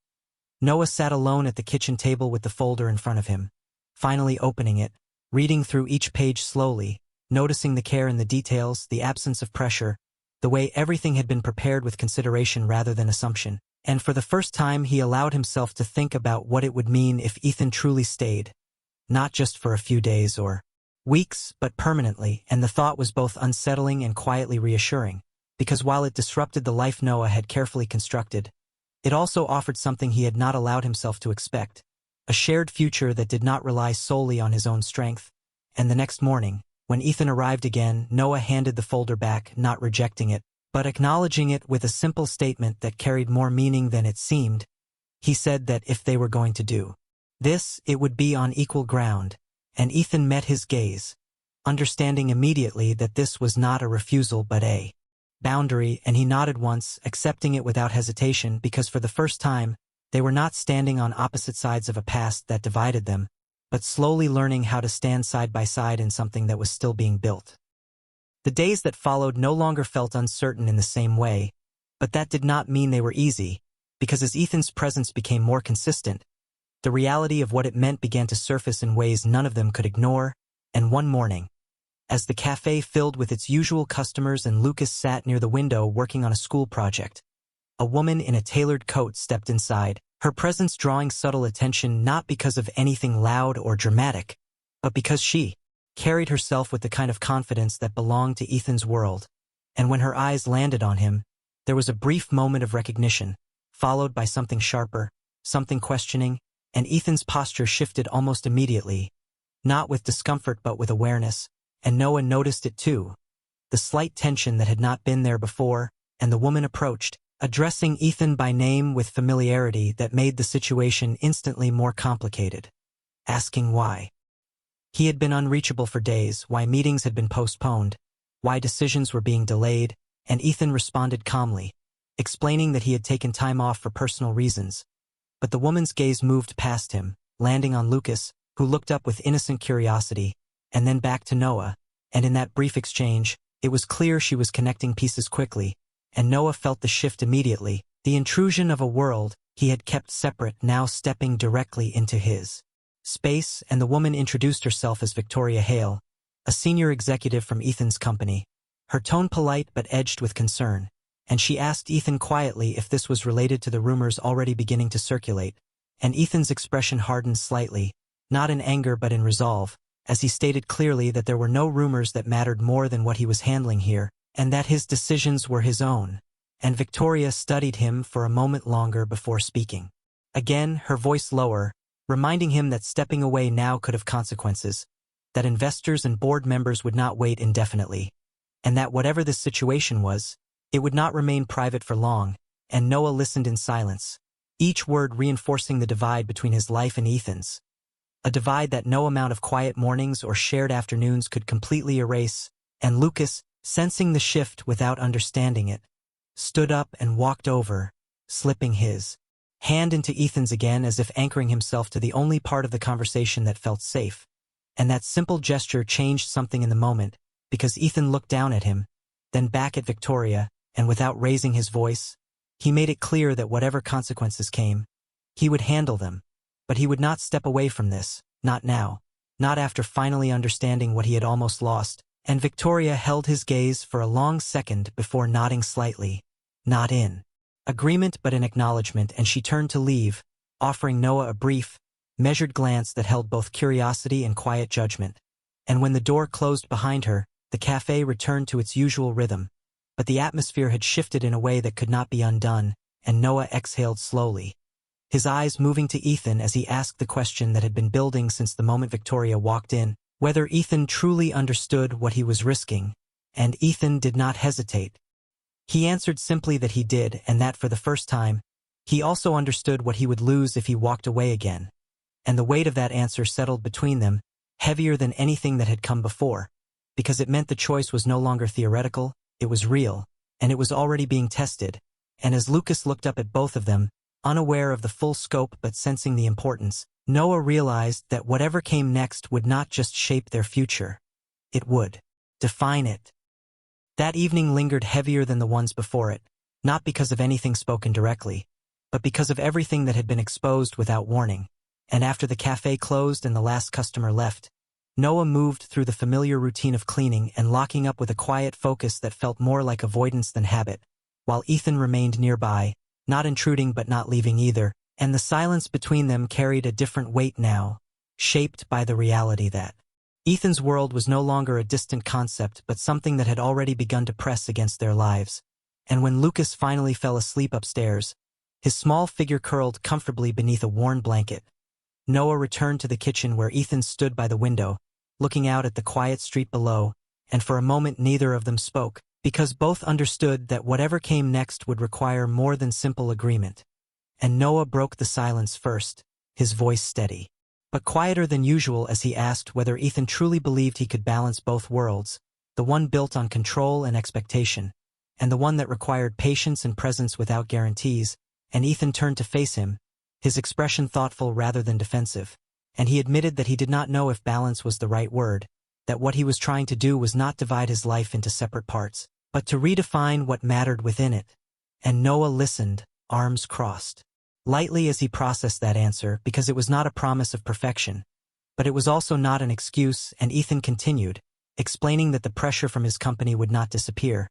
Noah sat alone at the kitchen table with the folder in front of him, finally opening it, reading through each page slowly, noticing the care in the details, the absence of pressure, the way everything had been prepared with consideration rather than assumption. And for the first time he allowed himself to think about what it would mean if Ethan truly stayed, not just for a few days or weeks, but permanently. And the thought was both unsettling and quietly reassuring, because while it disrupted the life Noah had carefully constructed, it also offered something he had not allowed himself to expect, a shared future that did not rely solely on his own strength. And the next morning, when Ethan arrived again, Noah handed the folder back, not rejecting it, but acknowledging it with a simple statement that carried more meaning than it seemed. He said that if they were going to do this, it would be on equal ground, and Ethan met his gaze, understanding immediately that this was not a refusal but a boundary, and he nodded once, accepting it without hesitation, because for the first time, they were not standing on opposite sides of a past that divided them, but slowly learning how to stand side by side in something that was still being built. The days that followed no longer felt uncertain in the same way, but that did not mean they were easy, because as Ethan's presence became more consistent, the reality of what it meant began to surface in ways none of them could ignore. And one morning, as the cafe filled with its usual customers and Lucas sat near the window working on a school project, a woman in a tailored coat stepped inside, her presence drawing subtle attention not because of anything loud or dramatic, but because she carried herself with the kind of confidence that belonged to Ethan's world. And when her eyes landed on him, there was a brief moment of recognition, followed by something sharper, something questioning, and Ethan's posture shifted almost immediately, not with discomfort but with awareness, and Noah noticed it too, the slight tension that had not been there before. And the woman approached, addressing Ethan by name with familiarity that made the situation instantly more complicated, asking why he had been unreachable for days, why meetings had been postponed, why decisions were being delayed. And Ethan responded calmly, explaining that he had taken time off for personal reasons. But the woman's gaze moved past him, landing on Lucas, who looked up with innocent curiosity, and then back to Noah. And in that brief exchange, it was clear she was connecting pieces quickly, and Noah felt the shift immediately, the intrusion of a world he had kept separate now stepping directly into his space. And the woman introduced herself as Victoria Hale, a senior executive from Ethan's company, her tone polite but edged with concern. and she asked Ethan quietly if this was related to the rumors already beginning to circulate, and Ethan's expression hardened slightly, not in anger but in resolve, as he stated clearly that there were no rumors that mattered more than what he was handling here, and that his decisions were his own. And Victoria studied him for a moment longer before speaking. Again, her voice lower, reminding him that stepping away now could have consequences, that investors and board members would not wait indefinitely, and that whatever this situation was, it would not remain private for long, and Noah listened in silence, each word reinforcing the divide between his life and Ethan's. A divide that no amount of quiet mornings or shared afternoons could completely erase, and Lucas, sensing the shift without understanding it, stood up and walked over, slipping his hand into Ethan's again as if anchoring himself to the only part of the conversation that felt safe. And that simple gesture changed something in the moment, because Ethan looked down at him, then back at Victoria, and without raising his voice, he made it clear that whatever consequences came, he would handle them, but he would not step away from this, not now, not after finally understanding what he had almost lost, and Victoria held his gaze for a long second before nodding slightly, not in agreement but in acknowledgement, and she turned to leave, offering Noah a brief, measured glance that held both curiosity and quiet judgment. And when the door closed behind her, the cafe returned to its usual rhythm, but the atmosphere had shifted in a way that could not be undone, and Noah exhaled slowly, his eyes moving to Ethan as he asked the question that had been building since the moment Victoria walked in, whether Ethan truly understood what he was risking, and Ethan did not hesitate. He answered simply that he did, and that for the first time, he also understood what he would lose if he walked away again. And the weight of that answer settled between them, heavier than anything that had come before, because it meant the choice was no longer theoretical, it was real, and it was already being tested. And as Lucas looked up at both of them, unaware of the full scope but sensing the importance, Noah realized that whatever came next would not just shape their future. It would define it. That evening lingered heavier than the ones before it, not because of anything spoken directly, but because of everything that had been exposed without warning. And after the cafe closed and the last customer left, Noah moved through the familiar routine of cleaning and locking up with a quiet focus that felt more like avoidance than habit, while Ethan remained nearby, not intruding but not leaving either, and the silence between them carried a different weight now, shaped by the reality that Ethan's world was no longer a distant concept but something that had already begun to press against their lives. And when Lucas finally fell asleep upstairs, his small figure curled comfortably beneath a worn blanket, Noah returned to the kitchen where Ethan stood by the window, looking out at the quiet street below, and for a moment neither of them spoke, because both understood that whatever came next would require more than simple agreement. And Noah broke the silence first, his voice steady, but quieter than usual as he asked whether Ethan truly believed he could balance both worlds, the one built on control and expectation, and the one that required patience and presence without guarantees. And Ethan turned to face him, his expression thoughtful rather than defensive, and he admitted that he did not know if balance was the right word, that what he was trying to do was not divide his life into separate parts, but to redefine what mattered within it. And Noah listened, arms crossed, lightly as he processed that answer, because it was not a promise of perfection, but it was also not an excuse. And Ethan continued, explaining that the pressure from his company would not disappear,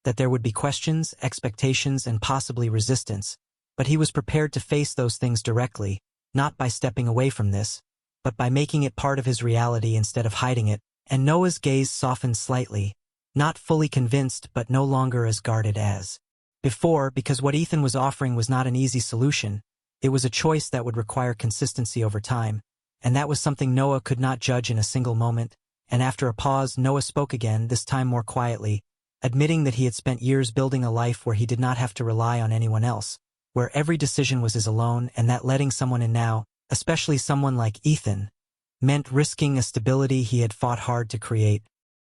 that there would be questions, expectations, and possibly resistance, but he was prepared to face those things directly, not by stepping away from this, but by making it part of his reality instead of hiding it. And Noah's gaze softened slightly, not fully convinced but no longer as guarded as before, because what Ethan was offering was not an easy solution. It was a choice that would require consistency over time, and that was something Noah could not judge in a single moment. And after a pause, Noah spoke again, this time more quietly, admitting that he had spent years building a life where he did not have to rely on anyone else, where every decision was his alone, and that letting someone in now, especially someone like Ethan, meant risking a stability he had fought hard to create.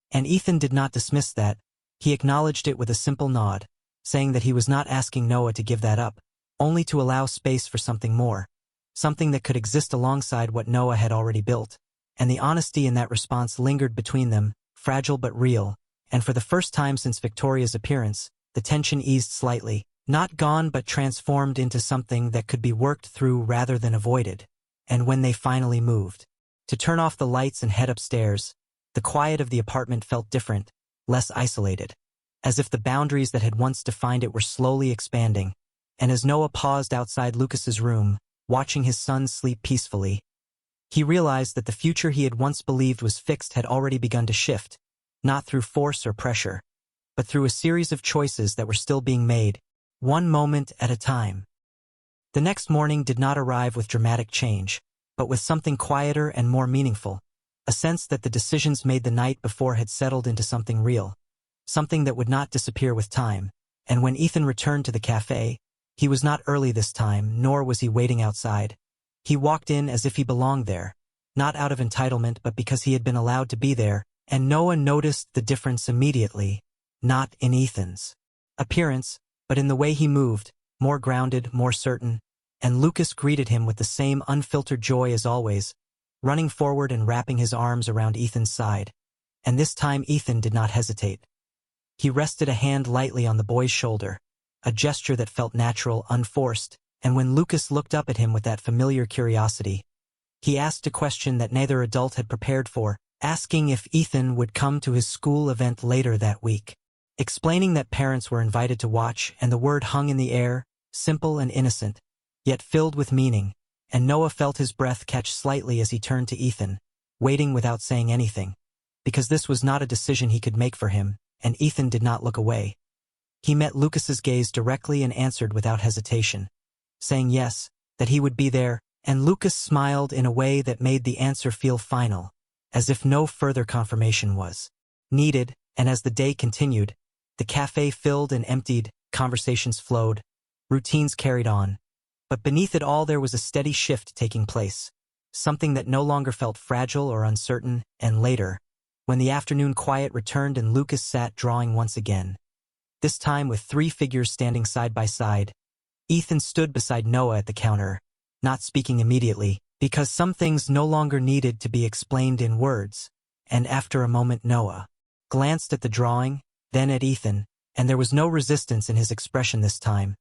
And Ethan did not dismiss that. He acknowledged it with a simple nod, saying that he was not asking Noah to give that up, only to allow space for something more, something that could exist alongside what Noah had already built. And the honesty in that response lingered between them, fragile but real, and for the first time since Victoria's appearance, the tension eased slightly, not gone but transformed into something that could be worked through rather than avoided. And when they finally moved to turn off the lights and head upstairs, the quiet of the apartment felt different, less isolated. as if the boundaries that had once defined it were slowly expanding. And as Noah paused outside Lucas's room, watching his son sleep peacefully, he realized that the future he had once believed was fixed had already begun to shift, not through force or pressure, but through a series of choices that were still being made, one moment at a time. The next morning did not arrive with dramatic change, but with something quieter and more meaningful, a sense that the decisions made the night before had settled into something real, something that would not disappear with time. And when Ethan returned to the cafe, he was not early this time, nor was he waiting outside. He walked in as if he belonged there, not out of entitlement but because he had been allowed to be there, and Noah noticed the difference immediately, not in Ethan's appearance, but in the way he moved, more grounded, more certain, and Lucas greeted him with the same unfiltered joy as always, running forward and wrapping his arms around Ethan's side. And this time Ethan did not hesitate. He rested a hand lightly on the boy's shoulder, a gesture that felt natural, unforced, and when Lucas looked up at him with that familiar curiosity, he asked a question that neither adult had prepared for, asking if Ethan would come to his school event later that week. Explaining that parents were invited to watch, and the word hung in the air, simple and innocent, yet filled with meaning, and Noah felt his breath catch slightly as he turned to Ethan, waiting without saying anything, because this was not a decision he could make for him, and Ethan did not look away. He met Lucas's gaze directly and answered without hesitation, saying yes, that he would be there, and Lucas smiled in a way that made the answer feel final, as if no further confirmation was needed. And as the day continued, the cafe filled and emptied, conversations flowed, routines carried on, but beneath it all there was a steady shift taking place, something that no longer felt fragile or uncertain. And later, when the afternoon quiet returned and Lucas sat drawing once again, this time with 3 figures standing side by side, Ethan stood beside Noah at the counter, not speaking immediately, because some things no longer needed to be explained in words, and after a moment Noah glanced at the drawing, then at Ethan, and there was no resistance in his expression this time,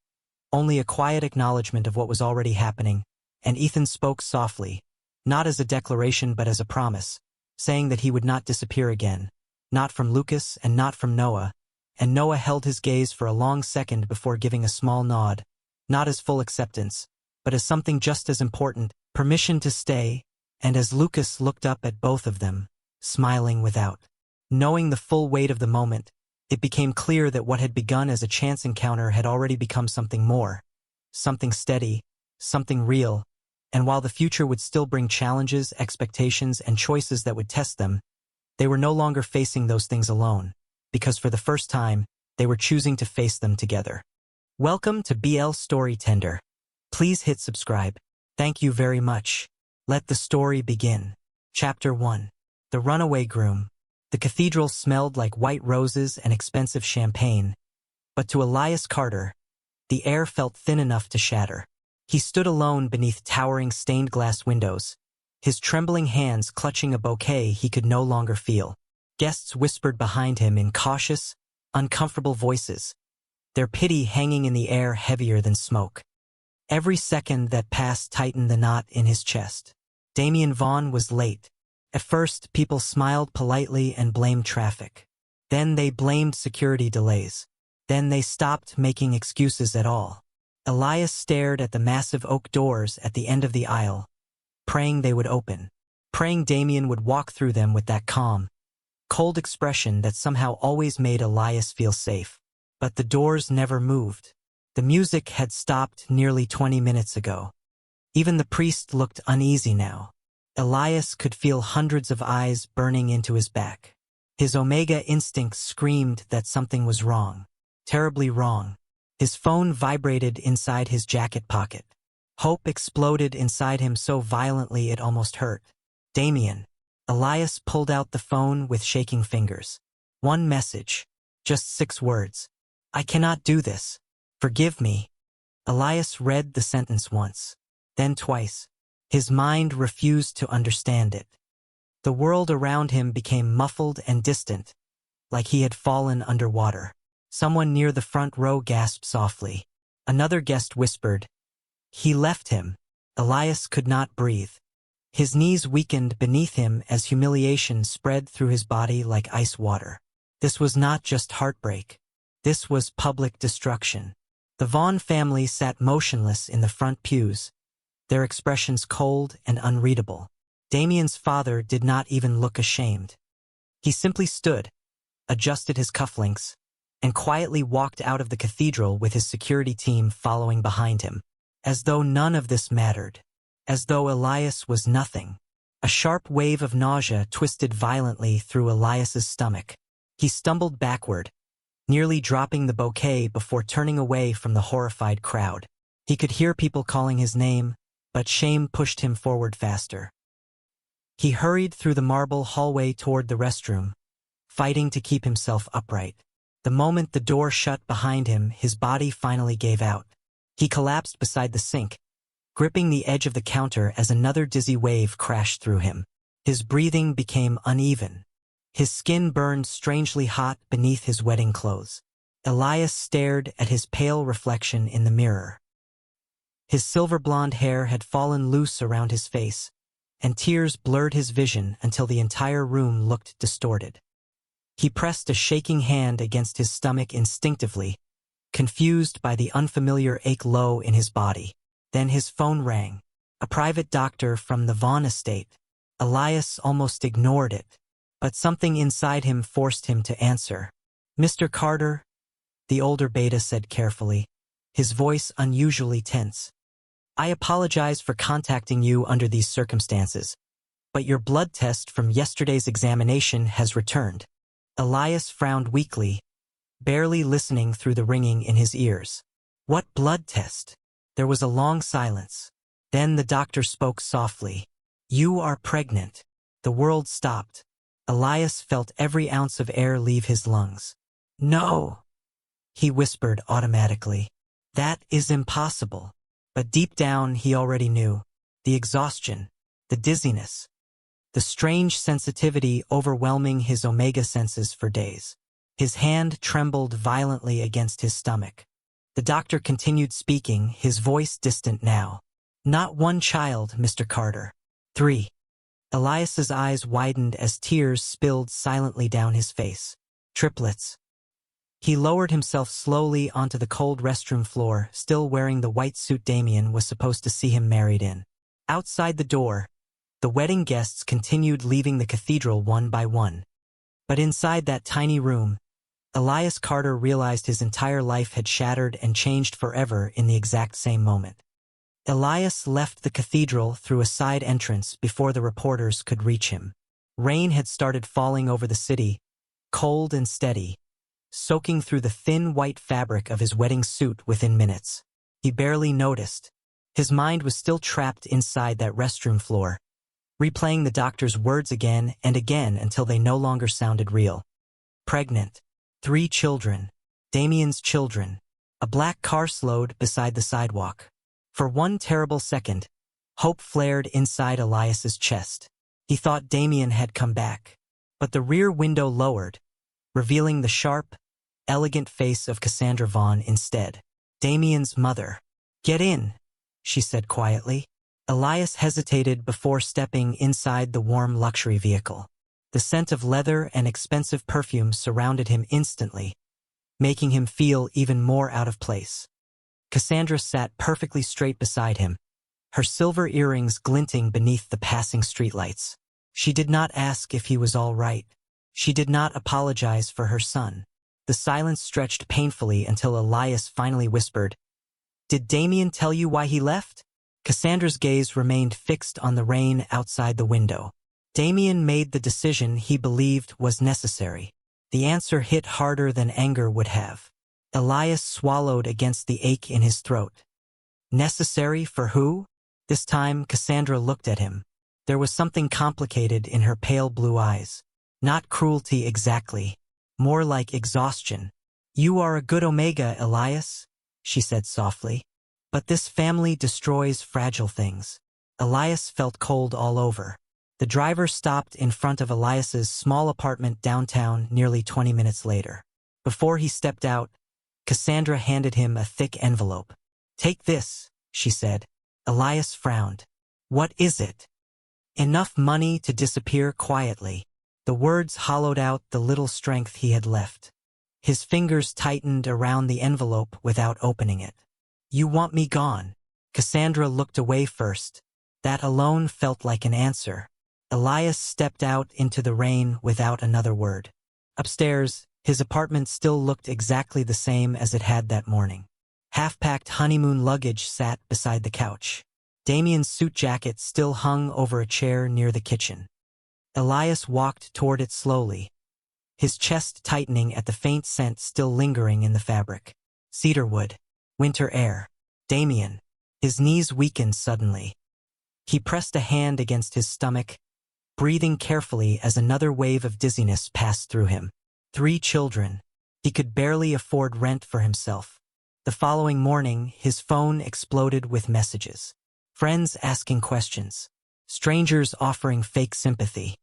only a quiet acknowledgement of what was already happening, and Ethan spoke softly, not as a declaration but as a promise, saying that he would not disappear again, not from Lucas and not from Noah, and Noah held his gaze for a long second before giving a small nod, not as full acceptance, but as something just as important, permission to stay. And as Lucas looked up at both of them, smiling without knowing the full weight of the moment, it became clear that what had begun as a chance encounter had already become something more, something steady, something real, and while the future would still bring challenges, expectations, and choices that would test them, they were no longer facing those things alone, because for the first time, they were choosing to face them together. Welcome to BL Story Tender. Please hit subscribe. Thank you very much. Let the story begin. Chapter 1. The Runaway Groom. The cathedral smelled like white roses and expensive champagne, but to Elias Carter, the air felt thin enough to shatter. He stood alone beneath towering stained glass windows, his trembling hands clutching a bouquet he could no longer feel. Guests whispered behind him in cautious, uncomfortable voices, their pity hanging in the air heavier than smoke. Every second that passed tightened the knot in his chest. Damian Vaughn was late. At first, people smiled politely and blamed traffic. Then they blamed security delays. Then they stopped making excuses at all. Elias stared at the massive oak doors at the end of the aisle, praying they would open, praying Damian would walk through them with that calm, cold expression that somehow always made Elias feel safe. But the doors never moved. The music had stopped nearly 20 minutes ago. Even the priest looked uneasy now. Elias could feel hundreds of eyes burning into his back. His Omega instinct screamed that something was wrong, terribly wrong. His phone vibrated inside his jacket pocket. Hope exploded inside him so violently it almost hurt. Damian. Elias pulled out the phone with shaking fingers. One message. Just 6 words. I cannot do this. Forgive me. Elias read the sentence once, then twice. His mind refused to understand it. The world around him became muffled and distant, like he had fallen underwater. Someone near the front row gasped softly. Another guest whispered, "He left him." Elias could not breathe. His knees weakened beneath him as humiliation spread through his body like ice water. This was not just heartbreak. This was public destruction. The Vaughn family sat motionless in the front pews, their expressions cold and unreadable. Damien's father did not even look ashamed. He simply stood, adjusted his cufflinks, and quietly walked out of the cathedral with his security team following behind him, as though none of this mattered, as though Elias was nothing. A sharp wave of nausea twisted violently through Elias's stomach. He stumbled backward, nearly dropping the bouquet before turning away from the horrified crowd. He could hear people calling his name, but shame pushed him forward faster. He hurried through the marble hallway toward the restroom, fighting to keep himself upright. The moment the door shut behind him, his body finally gave out. He collapsed beside the sink, gripping the edge of the counter as another dizzy wave crashed through him. His breathing became uneven. His skin burned strangely hot beneath his wedding clothes. Elias stared at his pale reflection in the mirror. His silver blonde hair had fallen loose around his face, and tears blurred his vision until the entire room looked distorted. He pressed a shaking hand against his stomach instinctively, confused by the unfamiliar ache low in his body. Then his phone rang. A private doctor from the Vaughn estate. Elias almost ignored it, but something inside him forced him to answer. "Mr. Carter," the older beta said carefully, his voice unusually tense. "I apologize for contacting you under these circumstances, but your blood test from yesterday's examination has returned." Elias frowned weakly, barely listening through the ringing in his ears. "What blood test?" There was a long silence. Then the doctor spoke softly. "You are pregnant." The world stopped. Elias felt every ounce of air leave his lungs. "No," he whispered automatically. "That is impossible." But deep down he already knew. The exhaustion, the dizziness, the strange sensitivity overwhelming his omega senses for days. His hand trembled violently against his stomach. The doctor continued speaking, his voice distant now. "Not one child, Mr. Carter. 3. Elias's eyes widened as tears spilled silently down his face. "Triplets." He lowered himself slowly onto the cold restroom floor, still wearing the white suit Damien was supposed to see him married in. Outside the door, the wedding guests continued leaving the cathedral one by one. But inside that tiny room, Elias Carter realized his entire life had shattered and changed forever in the exact same moment. Elias left the cathedral through a side entrance before the reporters could reach him. Rain had started falling over the city, cold and steady, soaking through the thin white fabric of his wedding suit within minutes. He barely noticed. His mind was still trapped inside that restroom floor, replaying the doctor's words again and again until they no longer sounded real. Pregnant. 3 children. Damien's children. A black car slowed beside the sidewalk. For one terrible second, hope flared inside Elias's chest. He thought Damien had come back. But the rear window lowered, revealing the sharp, elegant face of Cassandra Vaughn instead. Damien's mother. "Get in," she said quietly. Elias hesitated before stepping inside the warm luxury vehicle. The scent of leather and expensive perfume surrounded him instantly, making him feel even more out of place. Cassandra sat perfectly straight beside him, her silver earrings glinting beneath the passing streetlights. She did not ask if he was all right. She did not apologize for her son. The silence stretched painfully until Elias finally whispered, "Did Damien tell you why he left?" Cassandra's gaze remained fixed on the rain outside the window. Damien made the decision he believed was necessary. The answer hit harder than anger would have. Elias swallowed against the ache in his throat. Necessary for who? This time Cassandra looked at him. There was something complicated in her pale blue eyes. Not cruelty exactly, more like exhaustion. "You are a good Omega, Elias," she said softly. "But this family destroys fragile things." Elias felt cold all over. The driver stopped in front of Elias's small apartment downtown nearly 20 minutes later. Before he stepped out, Cassandra handed him a thick envelope. "Take this," she said. Elias frowned. "What is it?" "Enough money to disappear quietly." The words hollowed out the little strength he had left. His fingers tightened around the envelope without opening it. "You want me gone?" Cassandra looked away first. That alone felt like an answer. Elias stepped out into the rain without another word. Upstairs, his apartment still looked exactly the same as it had that morning. Half-packed honeymoon luggage sat beside the couch. Damien's suit jacket still hung over a chair near the kitchen. Elias walked toward it slowly, his chest tightening at the faint scent still lingering in the fabric. Cedarwood, winter air. Damien. His knees weakened suddenly. He pressed a hand against his stomach, breathing carefully as another wave of dizziness passed through him. 3 children. He could barely afford rent for himself. The following morning, his phone exploded with messages. Friends asking questions. Strangers offering fake sympathy.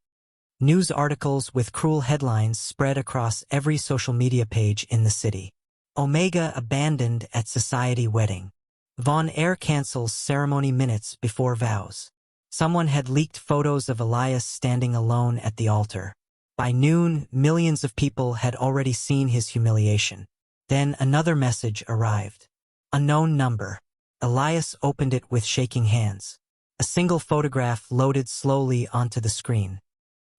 News articles with cruel headlines spread across every social media page in the city. Omega abandoned at society wedding. Von Eyre cancels ceremony minutes before vows. Someone had leaked photos of Elias standing alone at the altar. By noon, millions of people had already seen his humiliation. Then another message arrived. Unknown number. Elias opened it with shaking hands. A single photograph loaded slowly onto the screen.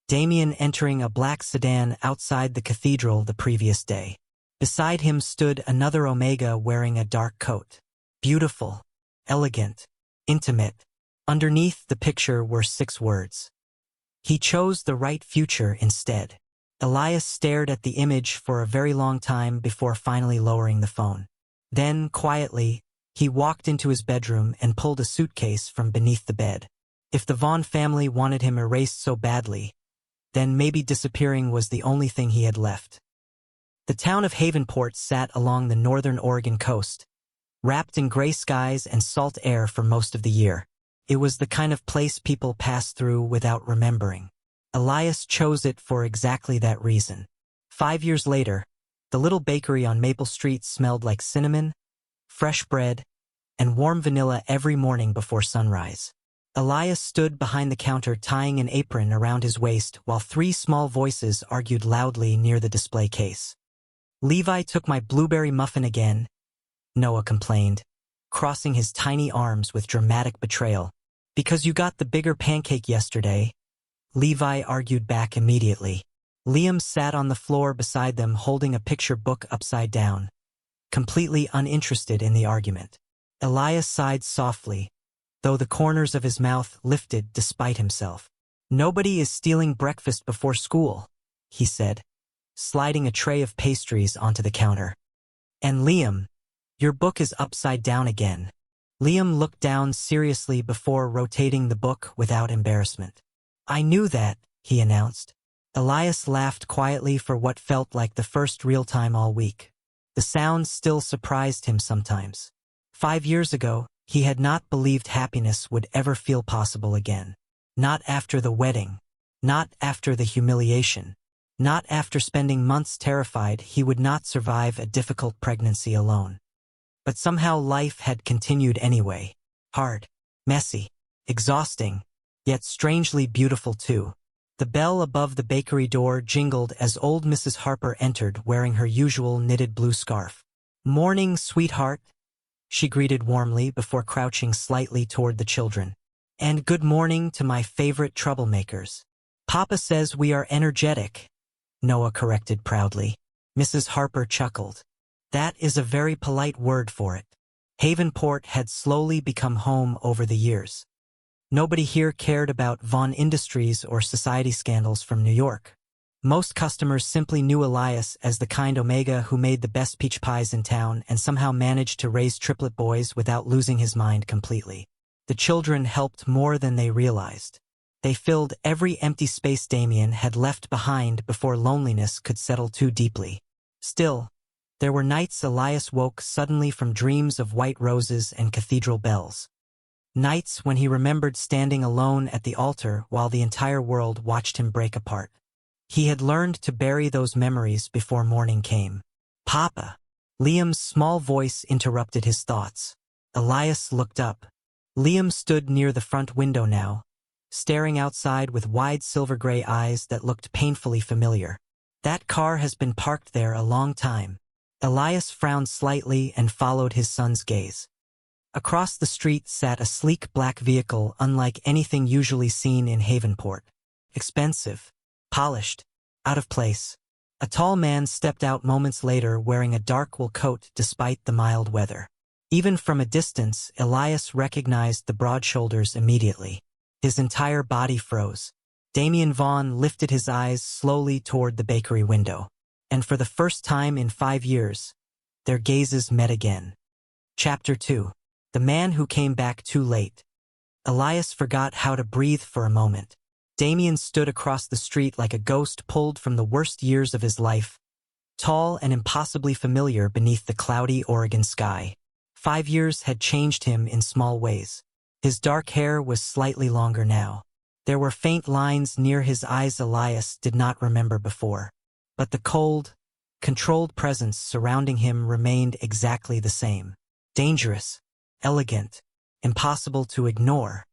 Damien entering a black sedan outside the cathedral the previous day. Beside him stood another Omega wearing a dark coat. Beautiful, elegant, intimate. Underneath the picture were 6 words. He chose the right future instead. Elias stared at the image for a very long time before finally lowering the phone. Then, quietly, he walked into his bedroom and pulled a suitcase from beneath the bed. If the Vaughn family wanted him erased so badly, then maybe disappearing was the only thing he had left. The town of Havenport sat along the northern Oregon coast, wrapped in gray skies and salt air for most of the year. It was the kind of place people passed through without remembering. Elias chose it for exactly that reason. 5 years later, the little bakery on Maple Street smelled like cinnamon, fresh bread, and warm vanilla every morning before sunrise. Elias stood behind the counter tying an apron around his waist while 3 small voices argued loudly near the display case. "Levi took my blueberry muffin again," Noah complained, crossing his tiny arms with dramatic betrayal. "Because you got the bigger pancake yesterday," Levi argued back immediately. Liam sat on the floor beside them holding a picture book upside down, completely uninterested in the argument. Elias sighed softly, though the corners of his mouth lifted despite himself. "Nobody is stealing breakfast before school," he said, sliding a tray of pastries onto the counter. "And Liam, your book is upside down again." Liam looked down seriously before rotating the book without embarrassment. "I knew that," he announced. Elias laughed quietly for what felt like the first real time all week. The sound still surprised him sometimes. 5 years ago, he had not believed happiness would ever feel possible again. Not after the wedding. Not after the humiliation. Not after spending months terrified he would not survive a difficult pregnancy alone. But somehow life had continued anyway. Hard, messy, exhausting, yet strangely beautiful too. The bell above the bakery door jingled as old Mrs. Harper entered wearing her usual knitted blue scarf. "Morning, sweetheart," she greeted warmly before crouching slightly toward the children. "And good morning to my favorite troublemakers." "Papa says we are energetic," Noah corrected proudly. Mrs. Harper chuckled. "That is a very polite word for it." Havenport had slowly become home over the years. Nobody here cared about Vaughn Industries or society scandals from New York. Most customers simply knew Elias as the kind Omega who made the best peach pies in town and somehow managed to raise triplet boys without losing his mind completely. The children helped more than they realized. They filled every empty space Damien had left behind before loneliness could settle too deeply. Still, there were nights Elias woke suddenly from dreams of white roses and cathedral bells. Nights when he remembered standing alone at the altar while the entire world watched him break apart. He had learned to bury those memories before morning came. "Papa!" Liam's small voice interrupted his thoughts. Elias looked up. Liam stood near the front window now, staring outside with wide silver-gray eyes that looked painfully familiar. That car has been parked there a long time. Elias frowned slightly and followed his son's gaze. Across the street sat a sleek black vehicle unlike anything usually seen in Havenport. Expensive, polished, out of place. A tall man stepped out moments later wearing a dark wool coat despite the mild weather. Even from a distance, Elias recognized the broad shoulders immediately. His entire body froze. Damien Vaughn lifted his eyes slowly toward the bakery window. And for the first time in 5 years, their gazes met again. Chapter 2. The Man Who Came Back Too Late. Elias forgot how to breathe for a moment. Damien stood across the street like a ghost pulled from the worst years of his life, tall and impossibly familiar beneath the cloudy Oregon sky. 5 years had changed him in small ways. His dark hair was slightly longer now. There were faint lines near his eyes Elias did not remember before. But the cold, controlled presence surrounding him remained exactly the same. Dangerous, elegant, impossible to ignore.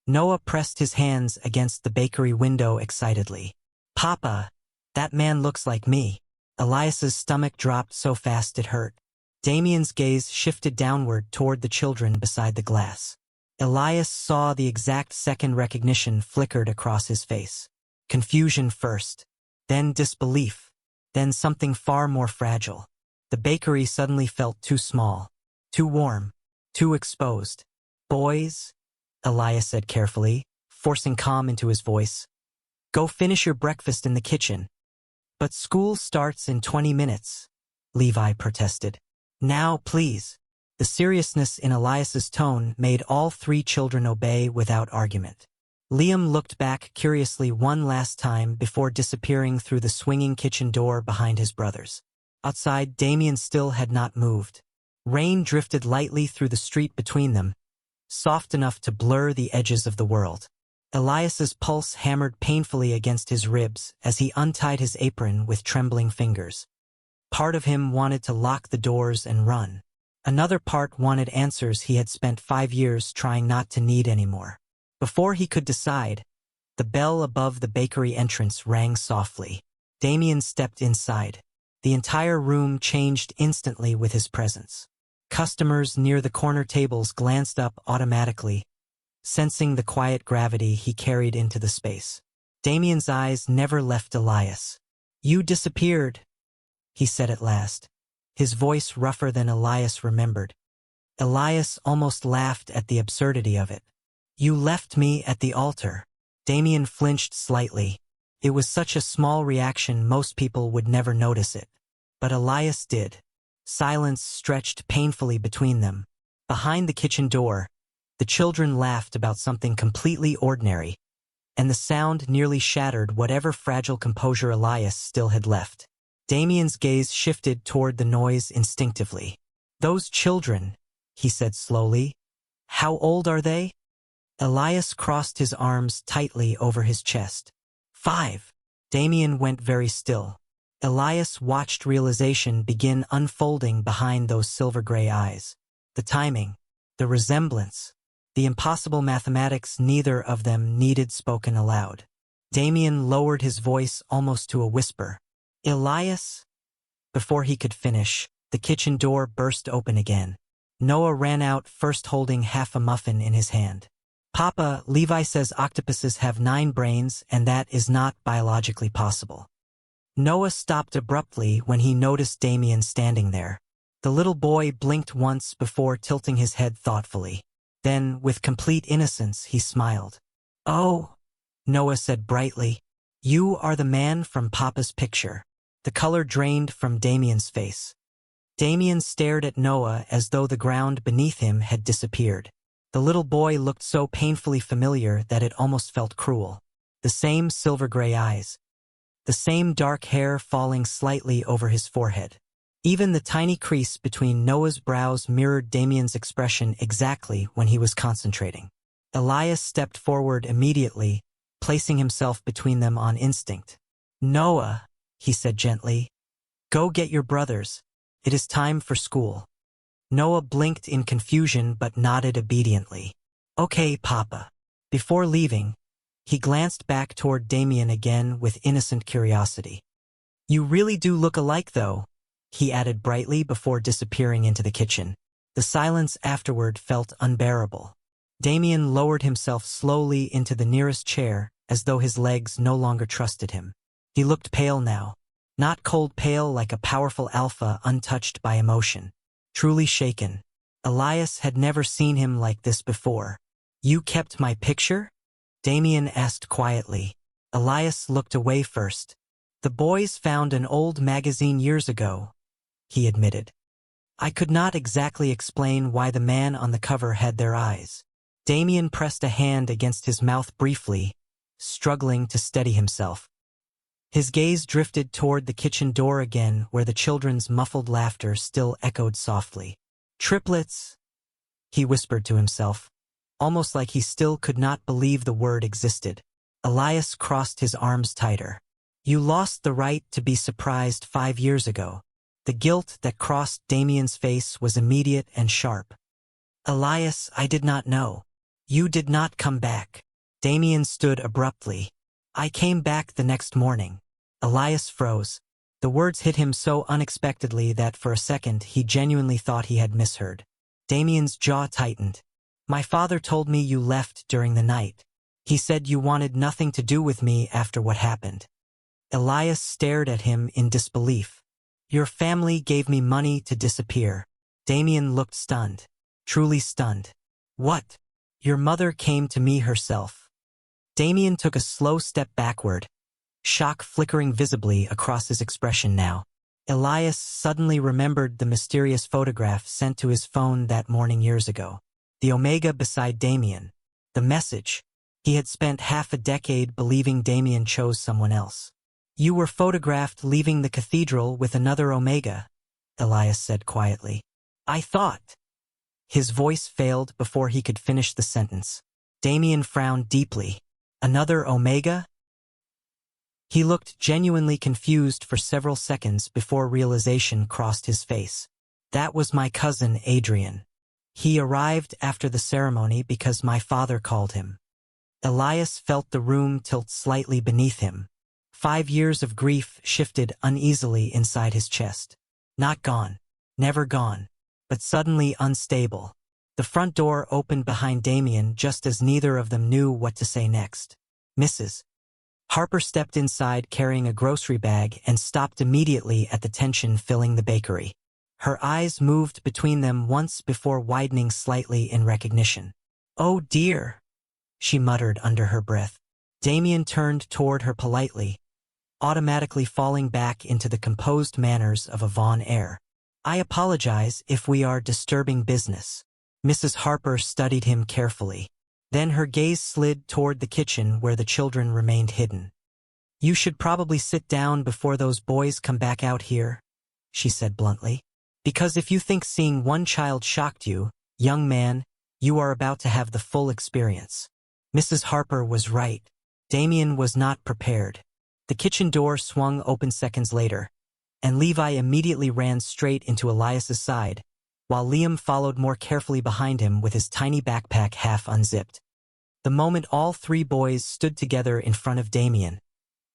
Noah pressed his hands against the bakery window excitedly. "Papa, that man looks like me." Elias's stomach dropped so fast it hurt. Damien's gaze shifted downward toward the children beside the glass. Elias saw the exact second recognition flickered across his face. Confusion first, then disbelief, then something far more fragile. The bakery suddenly felt too small, too warm, too exposed. "Boys," Elias said carefully, forcing calm into his voice, "go finish your breakfast in the kitchen." "But school starts in 20 minutes, Levi protested. "Now, please." The seriousness in Elias's tone made all 3 children obey without argument. Liam looked back curiously one last time before disappearing through the swinging kitchen door behind his brothers. Outside, Damien still had not moved. Rain drifted lightly through the street between them, soft enough to blur the edges of the world. Elias's pulse hammered painfully against his ribs as he untied his apron with trembling fingers. Part of him wanted to lock the doors and run. Another part wanted answers he had spent 5 years trying not to need anymore. Before he could decide, the bell above the bakery entrance rang softly. Damien stepped inside. The entire room changed instantly with his presence. Customers near the corner tables glanced up automatically, sensing the quiet gravity he carried into the space. Damien's eyes never left Elias. "You disappeared," he said at last, his voice rougher than Elias remembered. Elias almost laughed at the absurdity of it. "You left me at the altar." Damien flinched slightly. It was such a small reaction most people would never notice it. But Elias did. Silence stretched painfully between them. Behind the kitchen door, the children laughed about something completely ordinary, and the sound nearly shattered whatever fragile composure Elias still had left. Damien's gaze shifted toward the noise instinctively. "Those children," he said slowly. "How old are they?" Elias crossed his arms tightly over his chest. 5. Damien went very still. Elias watched realization begin unfolding behind those silver-gray eyes. The timing, the resemblance, the impossible mathematics neither of them needed spoken aloud. Damien lowered his voice almost to a whisper. "Elias?" Before he could finish, the kitchen door burst open again. Noah ran out first holding half a muffin in his hand. "Papa, Levi says octopuses have 9 brains and that is not biologically possible." Noah stopped abruptly when he noticed Damien standing there. The little boy blinked once before tilting his head thoughtfully. Then, with complete innocence, he smiled. "Oh," Noah said brightly, "you are the man from Papa's picture." The color drained from Damien's face. Damien stared at Noah as though the ground beneath him had disappeared. The little boy looked so painfully familiar that it almost felt cruel. The same silver-gray eyes. The same dark hair falling slightly over his forehead. Even the tiny crease between Noah's brows mirrored Damien's expression exactly when he was concentrating. Elias stepped forward immediately, placing himself between them on instinct. "Noah," he said gently, "go get your brothers. It is time for school." Noah blinked in confusion but nodded obediently. "Okay, Papa." Before leaving, he glanced back toward Damien again with innocent curiosity. You really do look alike, though, he added brightly before disappearing into the kitchen. The silence afterward felt unbearable. Damien lowered himself slowly into the nearest chair, as though his legs no longer trusted him. He looked pale now. Not cold pale like a powerful alpha untouched by emotion. Truly shaken. Elias had never seen him like this before. You kept my picture? Damien asked quietly. Elias looked away first. The boys found an old magazine years ago, he admitted. I could not exactly explain why the man on the cover had their eyes. Damien pressed a hand against his mouth briefly, struggling to steady himself. His gaze drifted toward the kitchen door again, where the children's muffled laughter still echoed softly. Triplets, he whispered to himself, almost like he still could not believe the word existed. Elias crossed his arms tighter. You lost the right to be surprised 5 years ago. The guilt that crossed Damien's face was immediate and sharp. Elias, I did not know. You did not come back. Damien stood abruptly. I came back the next morning. Elias froze. The words hit him so unexpectedly that for a second he genuinely thought he had misheard. Damien's jaw tightened. My father told me you left during the night. He said you wanted nothing to do with me after what happened. Elias stared at him in disbelief. Your family gave me money to disappear. Damien looked stunned. Truly stunned. What? Your mother came to me herself. Damien took a slow step backward, shock flickering visibly across his expression now. Elias suddenly remembered the mysterious photograph sent to his phone that morning years ago. The Omega beside Damien. The message. He had spent half a decade believing Damien chose someone else. You were photographed leaving the cathedral with another Omega, Elias said quietly. I thought. His voice failed before he could finish the sentence. Damien frowned deeply. Another Omega? He looked genuinely confused for several seconds before realization crossed his face. That was my cousin, Adrian. He arrived after the ceremony because my father called him. Elias felt the room tilt slightly beneath him. 5 years of grief shifted uneasily inside his chest. Not gone. Never gone. But suddenly unstable. The front door opened behind Damien just as neither of them knew what to say next. Mrs. Harper stepped inside carrying a grocery bag and stopped immediately at the tension filling the bakery. Her eyes moved between them once before widening slightly in recognition. Oh dear, she muttered under her breath. Damien turned toward her politely, automatically falling back into the composed manners of a Vaughn heir. I apologize if we are disturbing business. Mrs. Harper studied him carefully. Then her gaze slid toward the kitchen where the children remained hidden. You should probably sit down before those boys come back out here, she said bluntly. Because if you think seeing one child shocked you, young man, you are about to have the full experience. Mrs. Harper was right. Damien was not prepared. The kitchen door swung open seconds later, and Levi immediately ran straight into Elias's side, while Liam followed more carefully behind him with his tiny backpack half unzipped. The moment all 3 boys stood together in front of Damien,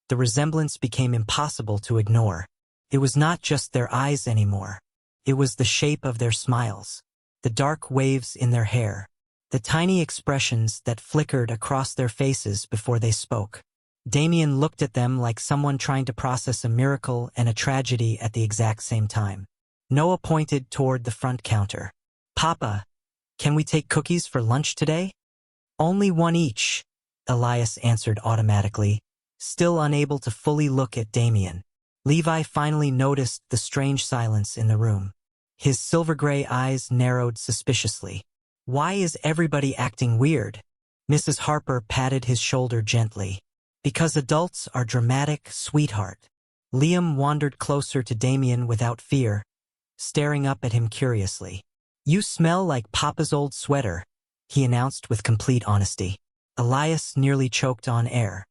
the resemblance became impossible to ignore. It was not just their eyes anymore. It was the shape of their smiles, the dark waves in their hair, the tiny expressions that flickered across their faces before they spoke. Damien looked at them like someone trying to process a miracle and a tragedy at the exact same time. Noah pointed toward the front counter. Papa, can we take cookies for lunch today? Only 1 each, Elias answered automatically, still unable to fully look at Damien. Levi finally noticed the strange silence in the room. His silver-gray eyes narrowed suspiciously. Why is everybody acting weird? Mrs. Harper patted his shoulder gently. Because adults are dramatic, sweetheart. Liam wandered closer to Damien without fear, staring up at him curiously. You smell like Papa's old sweater, he announced with complete honesty. Elias nearly choked on air.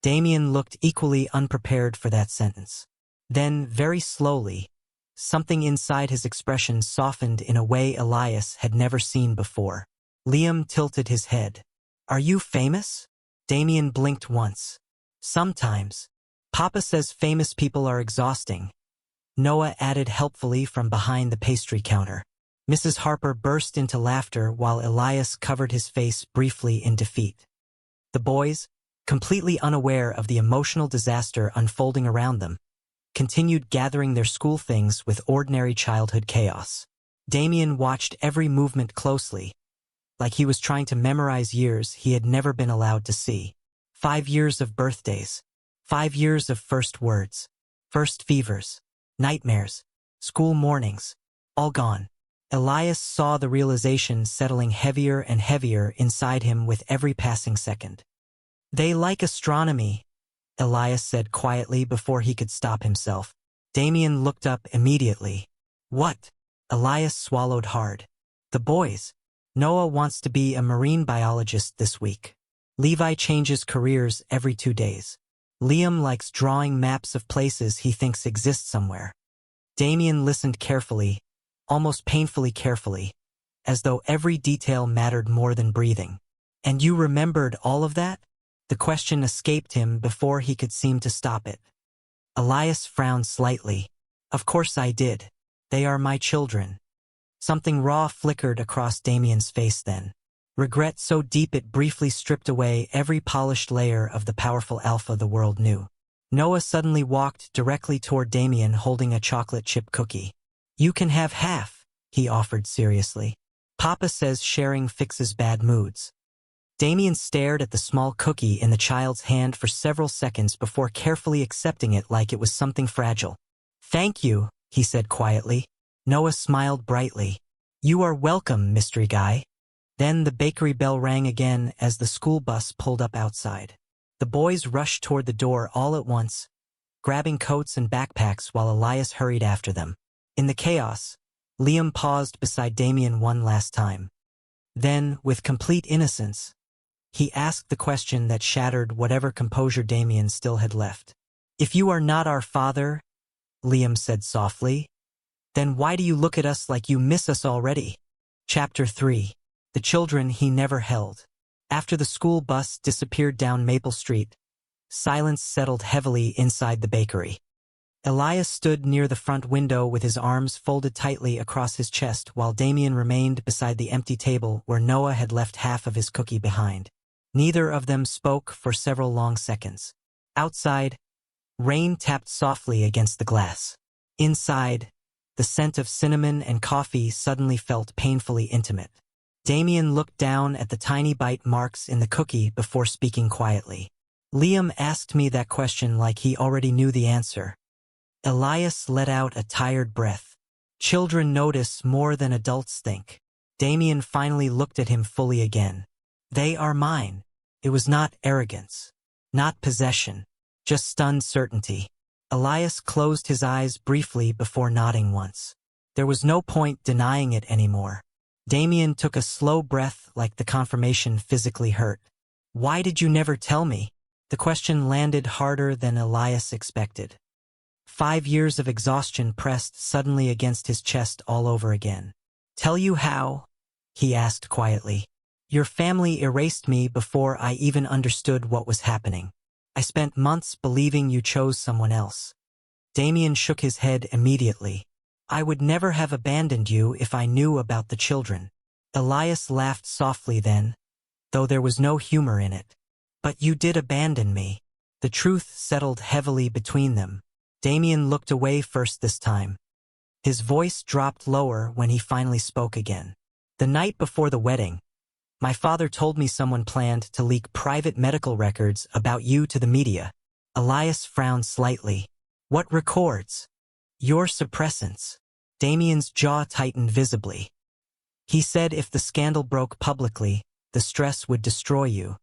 Damien looked equally unprepared for that sentence. Then, very slowly, something inside his expression softened in a way Elias had never seen before. Liam tilted his head. Are you famous? Damien blinked once. Sometimes. Papa says famous people are exhausting, Noah added helpfully from behind the pastry counter. Mrs. Harper burst into laughter while Elias covered his face briefly in defeat. The boys, completely unaware of the emotional disaster unfolding around them, continued gathering their school things with ordinary childhood chaos. Damien watched every movement closely, like he was trying to memorize years he had never been allowed to see. 5 years of birthdays, 5 years of first words, first fevers, nightmares, school mornings, all gone. Elias saw the realization settling heavier and heavier inside him with every passing second. They like astronomy, Elias said quietly before he could stop himself. Damien looked up immediately. What? Elias swallowed hard. The boys. Noah wants to be a marine biologist this week. Levi changes careers every 2 days. Liam likes drawing maps of places he thinks exist somewhere. Damien listened carefully, almost painfully carefully, as though every detail mattered more than breathing. And you remembered all of that? The question escaped him before he could seem to stop it. Elias frowned slightly. Of course I did. They are my children. Something raw flickered across Damien's face then. Regret so deep it briefly stripped away every polished layer of the powerful alpha the world knew. Noah suddenly walked directly toward Damien holding a chocolate chip cookie. You can have half, he offered seriously. Papa says sharing fixes bad moods. Damien stared at the small cookie in the child's hand for several seconds before carefully accepting it like it was something fragile. Thank you, he said quietly. Noah smiled brightly. You are welcome, mystery guy. Then the bakery bell rang again as the school bus pulled up outside. The boys rushed toward the door all at once, grabbing coats and backpacks while Elias hurried after them. In the chaos, Liam paused beside Damien one last time. Then, with complete innocence, he asked the question that shattered whatever composure Damien still had left. If you are not our father, Liam said softly, then why do you look at us like you miss us already? Chapter 3. The children he never held. After the school bus disappeared down Maple Street, silence settled heavily inside the bakery. Elias stood near the front window with his arms folded tightly across his chest while Damien remained beside the empty table where Noah had left half of his cookie behind. Neither of them spoke for several long seconds. Outside, rain tapped softly against the glass. Inside, the scent of cinnamon and coffee suddenly felt painfully intimate. Damien looked down at the tiny bite marks in the cookie before speaking quietly. Liam asked me that question like he already knew the answer. Elias let out a tired breath. Children notice more than adults think. Damien finally looked at him fully again. They are mine. It was not arrogance, not possession, just stunned certainty. Elias closed his eyes briefly before nodding once. There was no point denying it anymore. Damien took a slow breath like the confirmation physically hurt. Why did you never tell me? The question landed harder than Elias expected. 5 years of exhaustion pressed suddenly against his chest all over again. Tell you how? He asked quietly. Your family erased me before I even understood what was happening. I spent months believing you chose someone else. Damien shook his head immediately. I would never have abandoned you if I knew about the children. Elias laughed softly then, though there was no humor in it. But you did abandon me. The truth settled heavily between them. Damien looked away first this time. His voice dropped lower when he finally spoke again. The night before the wedding, my father told me someone planned to leak private medical records about you to the media. Elias frowned slightly. What records? Your suppressants. Damien's jaw tightened visibly. He said if the scandal broke publicly, the stress would destroy you.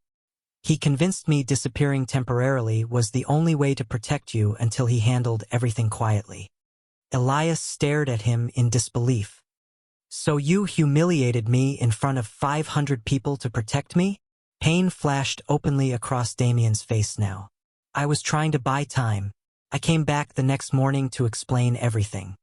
He convinced me disappearing temporarily was the only way to protect you until he handled everything quietly. Elias stared at him in disbelief. So you humiliated me in front of 500 people to protect me? Pain flashed openly across Damien's face now. I was trying to buy time. I came back the next morning to explain everything.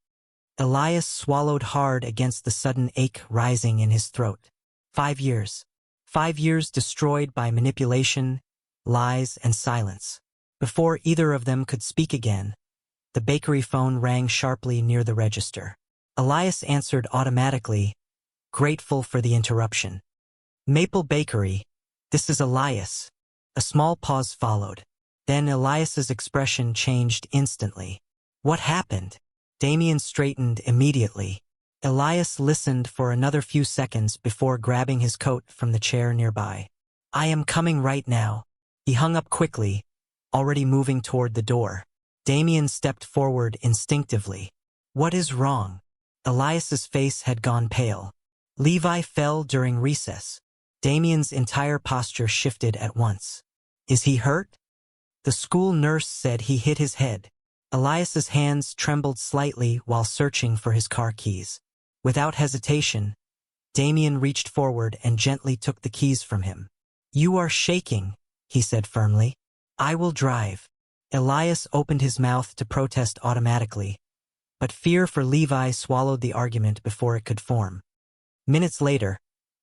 Elias swallowed hard against the sudden ache rising in his throat. 5 years. 5 years destroyed by manipulation, lies, and silence. Before either of them could speak again, the bakery phone rang sharply near the register. Elias answered automatically, grateful for the interruption. Maple Bakery, this is Elias. A small pause followed. Then Elias's expression changed instantly. What happened? Damien straightened immediately. Elias listened for another few seconds before grabbing his coat from the chair nearby. I am coming right now. He hung up quickly, already moving toward the door. Damien stepped forward instinctively. What is wrong? Elias's face had gone pale. Levi fell during recess. Damien's entire posture shifted at once. Is he hurt? The school nurse said he hit his head. Elias's hands trembled slightly while searching for his car keys. Without hesitation, Damien reached forward and gently took the keys from him. You are shaking, he said firmly. I will drive. Elias opened his mouth to protest automatically, but fear for Levi swallowed the argument before it could form. Minutes later,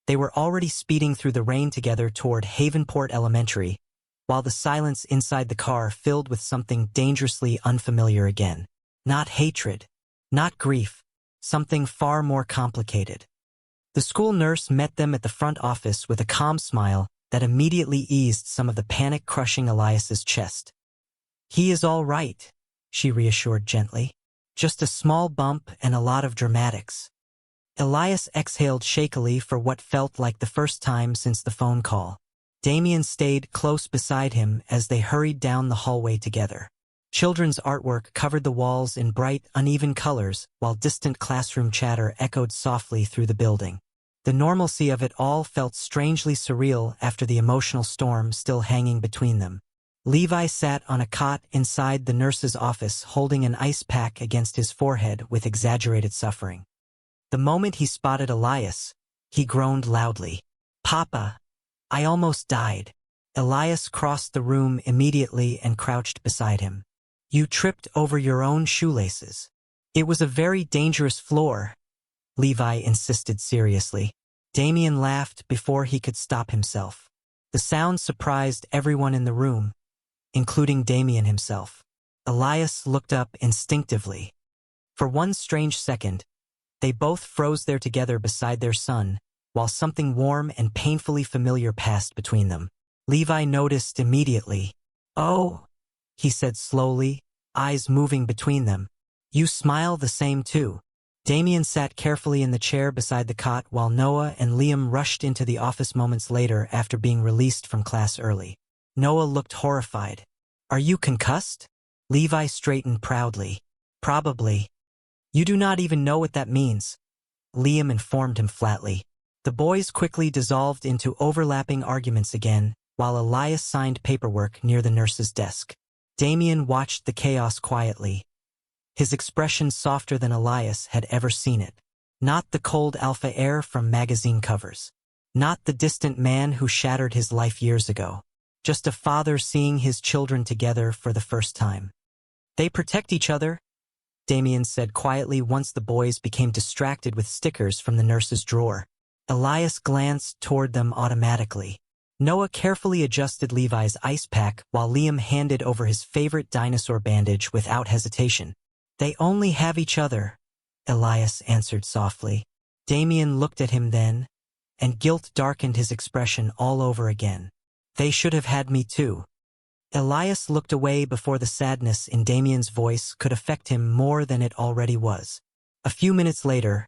they were already speeding through the rain together toward Havenport Elementary, while the silence inside the car filled with something dangerously unfamiliar again. Not hatred, not grief, something far more complicated. The school nurse met them at the front office with a calm smile that immediately eased some of the panic crushing Elias's chest. He is all right, she reassured gently. Just a small bump and a lot of dramatics. Elias exhaled shakily for what felt like the first time since the phone call. Damien stayed close beside him as they hurried down the hallway together. Children's artwork covered the walls in bright, uneven colors, while distant classroom chatter echoed softly through the building. The normalcy of it all felt strangely surreal after the emotional storm still hanging between them. Levi sat on a cot inside the nurse's office holding an ice pack against his forehead with exaggerated suffering. The moment he spotted Elias, he groaned loudly. Papa, I almost died. Elias crossed the room immediately and crouched beside him. You tripped over your own shoelaces. It was a very dangerous floor, Levi insisted seriously. Damien laughed before he could stop himself. The sound surprised everyone in the room, including Damien himself. Elias looked up instinctively. For one strange second, they both froze there together beside their son, while something warm and painfully familiar passed between them. Levi noticed immediately. Oh, he said slowly, eyes moving between them. You smile the same too. Damien sat carefully in the chair beside the cot while Noah and Liam rushed into the office moments later after being released from class early. Noah looked horrified. Are you concussed? Levi straightened proudly. Probably. You do not even know what that means, Liam informed him flatly. The boys quickly dissolved into overlapping arguments again, while Elias signed paperwork near the nurse's desk. Damien watched the chaos quietly, his expression softer than Elias had ever seen it. Not the cold alpha air from magazine covers. Not the distant man who shattered his life years ago. Just a father seeing his children together for the first time. They protect each other, Damien said quietly once the boys became distracted with stickers from the nurse's drawer. Elias glanced toward them automatically. Noah carefully adjusted Levi's ice pack while Liam handed over his favorite dinosaur bandage without hesitation. They only have each other, Elias answered softly. Damien looked at him then, and guilt darkened his expression all over again. They should have had me too. Elias looked away before the sadness in Damien's voice could affect him more than it already was. A few minutes later,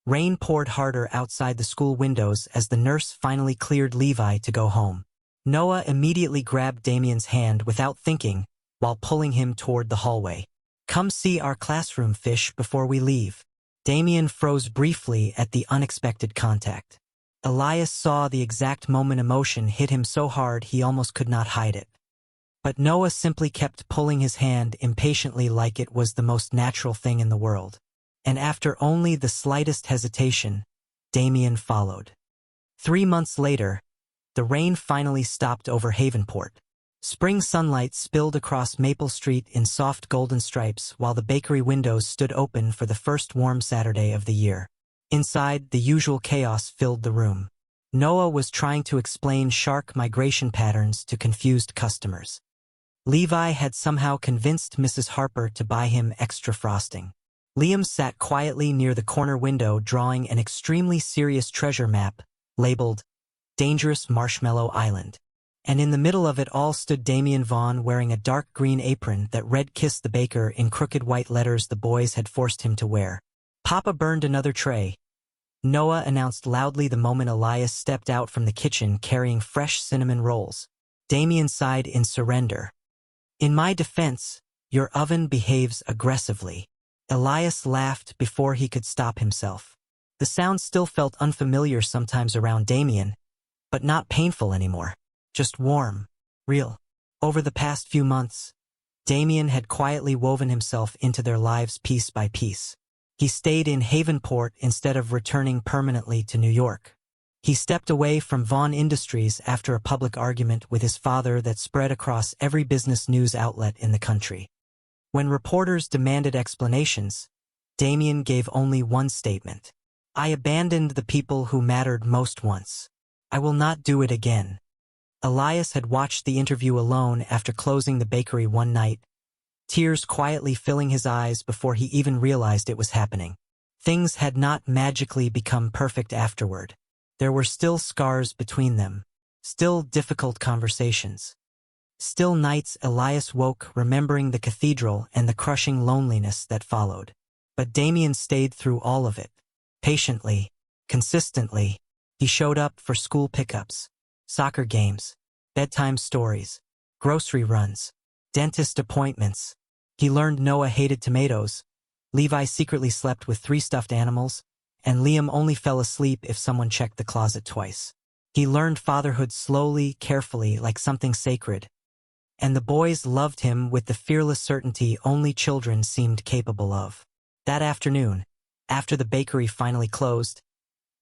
rain poured harder outside the school windows as the nurse finally cleared Levi to go home. Noah immediately grabbed Damien's hand without thinking, while pulling him toward the hallway. Come see our classroom, fish, before we leave. Damien froze briefly at the unexpected contact. Elias saw the exact moment emotion hit him so hard he almost could not hide it. But Noah simply kept pulling his hand impatiently like it was the most natural thing in the world. And after only the slightest hesitation, Damien followed. 3 months later, the rain finally stopped over Havenport. Spring sunlight spilled across Maple Street in soft golden stripes while the bakery windows stood open for the first warm Saturday of the year. Inside, the usual chaos filled the room. Noah was trying to explain shark migration patterns to confused customers. Levi had somehow convinced Mrs. Harper to buy him extra frosting. Liam sat quietly near the corner window drawing an extremely serious treasure map, labeled Dangerous Marshmallow Island. And in the middle of it all stood Damien Vaughn wearing a dark green apron that read "Kiss the Baker" in crooked white letters the boys had forced him to wear. "Papa burned another tray," Noah announced loudly the moment Elias stepped out from the kitchen carrying fresh cinnamon rolls. Damien sighed in surrender. "In my defense, your oven behaves aggressively." Elias laughed before he could stop himself. The sound still felt unfamiliar sometimes around Damien, but not painful anymore. Just warm, real. Over the past few months, Damien had quietly woven himself into their lives piece by piece. He stayed in Havenport instead of returning permanently to New York. He stepped away from Vaughn Industries after a public argument with his father that spread across every business news outlet in the country. When reporters demanded explanations, Damien gave only one statement. "I abandoned the people who mattered most once. I will not do it again." Elias had watched the interview alone after closing the bakery one night, tears quietly filling his eyes before he even realized it was happening. Things had not magically become perfect afterward. There were still scars between them, still difficult conversations, still nights Elias woke remembering the cathedral and the crushing loneliness that followed. But Damien stayed through all of it. Patiently, consistently, he showed up for school pickups, soccer games, bedtime stories, grocery runs, dentist appointments. He learned Noah hated tomatoes, Levi secretly slept with 3 stuffed animals, and Liam only fell asleep if someone checked the closet twice. He learned fatherhood slowly, carefully, like something sacred. And the boys loved him with the fearless certainty only children seemed capable of. That afternoon, after the bakery finally closed,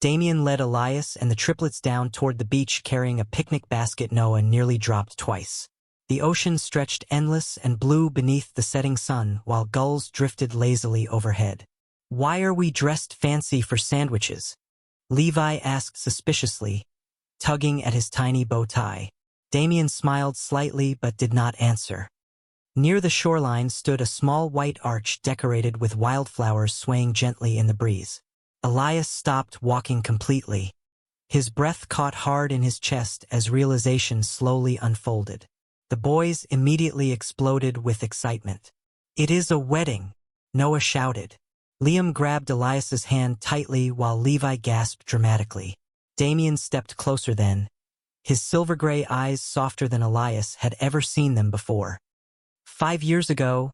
Damien led Elias and the triplets down toward the beach carrying a picnic basket Noah nearly dropped twice. The ocean stretched endless and blue beneath the setting sun while gulls drifted lazily overhead. "Why are we dressed fancy for sandwiches?" Levi asked suspiciously, tugging at his tiny bow tie. Damien smiled slightly but did not answer. Near the shoreline stood a small white arch decorated with wildflowers swaying gently in the breeze. Elias stopped walking completely. His breath caught hard in his chest as realization slowly unfolded. The boys immediately exploded with excitement. "It is a wedding!" Noah shouted. Liam grabbed Elias's hand tightly while Levi gasped dramatically. Damien stepped closer then, his silver-gray eyes softer than Elias had ever seen them before. "5 years ago,"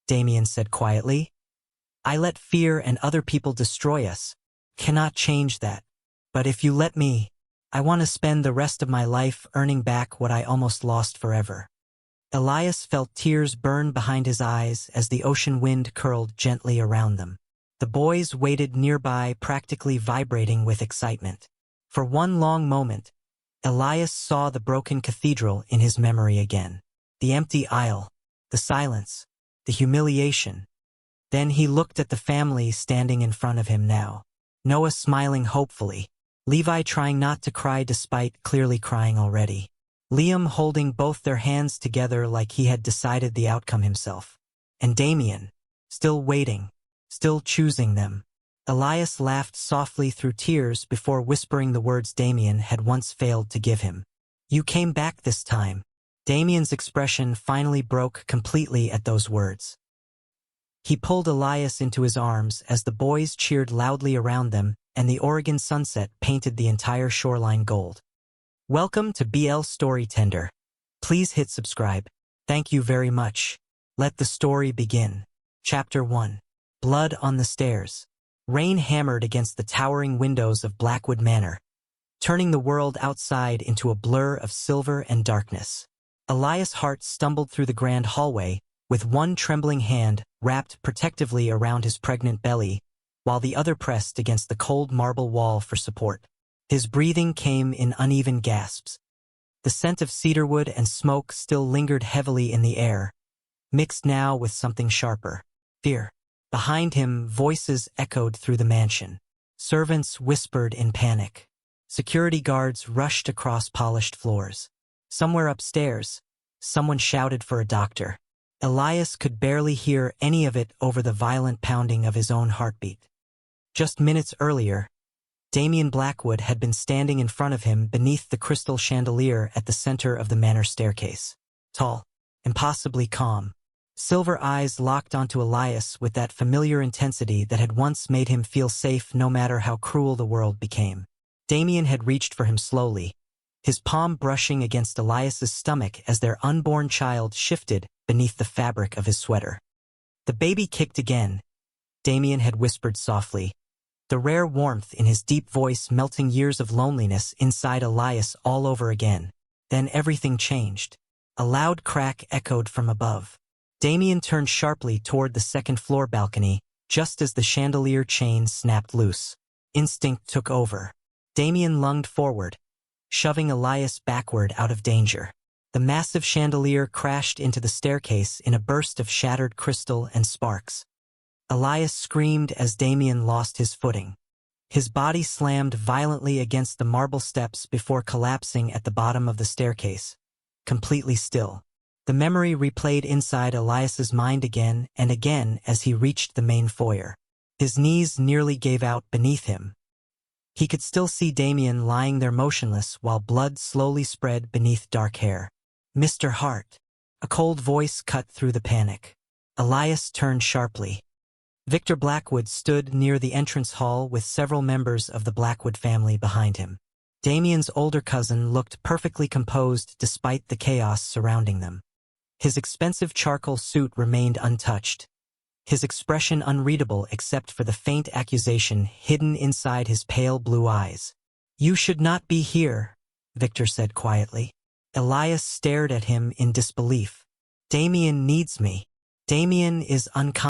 Damien said quietly, "I let fear and other people destroy us. Cannot change that. But if you let me, I want to spend the rest of my life earning back what I almost lost forever." Elias felt tears burn behind his eyes as the ocean wind curled gently around them. The boys waited nearby, practically vibrating with excitement. For one long moment, Elias saw the broken cathedral in his memory again. The empty aisle, the silence, the humiliation. Then he looked at the family standing in front of him now. Noah smiling hopefully, Levi trying not to cry despite clearly crying already. Liam holding both their hands together like he had decided the outcome himself. And Damien, still waiting, still choosing them. Elias laughed softly through tears before whispering the words Damien had once failed to give him. "You came back this time." Damien's expression finally broke completely at those words. He pulled Elias into his arms as the boys cheered loudly around them and the Oregon sunset painted the entire shoreline gold. Welcome to BL Storytender. Please hit subscribe. Thank you very much. Let the story begin. Chapter 1. Blood on the Stairs. Rain hammered against the towering windows of Blackwood Manor, turning the world outside into a blur of silver and darkness. Elias Hart stumbled through the grand hallway, with one trembling hand wrapped protectively around his pregnant belly, while the other pressed against the cold marble wall for support. His breathing came in uneven gasps. The scent of cedarwood and smoke still lingered heavily in the air, mixed now with something sharper, fear. Behind him, voices echoed through the mansion. Servants whispered in panic. Security guards rushed across polished floors. Somewhere upstairs, Someone shouted for a doctor. Elias could barely hear any of it over the violent pounding of his own heartbeat. Just minutes earlier, Damien Blackwood had been standing in front of him beneath the crystal chandelier at the center of the manor staircase. Tall, impossibly calm. Silver eyes locked onto Elias with that familiar intensity that had once made him feel safe no matter how cruel the world became. Damien had reached for him slowly, his palm brushing against Elias's stomach as their unborn child shifted beneath the fabric of his sweater. The baby kicked again, Damien had whispered softly, the rare warmth in his deep voice melting years of loneliness inside Elias all over again. Then everything changed. A loud crack echoed from above. Damien turned sharply toward the second-floor balcony, just as the chandelier chain snapped loose. Instinct took over. Damien lunged forward, shoving Elias backward out of danger. The massive chandelier crashed into the staircase in a burst of shattered crystal and sparks. Elias screamed as Damien lost his footing. His body slammed violently against the marble steps before collapsing at the bottom of the staircase, completely still. The memory replayed inside Elias's mind again and again as he reached the main foyer. His knees nearly gave out beneath him. He could still see Damien lying there motionless while blood slowly spread beneath dark hair. "Mr. Hart." A cold voice cut through the panic. Elias turned sharply. Victor Blackwood stood near the entrance hall with several members of the Blackwood family behind him. Damien's older cousin looked perfectly composed despite the chaos surrounding them. His expensive charcoal suit remained untouched, his expression unreadable except for the faint accusation hidden inside his pale blue eyes. "You should not be here," Victor said quietly. Elias stared at him in disbelief. "Damien needs me." Damien is unconscious.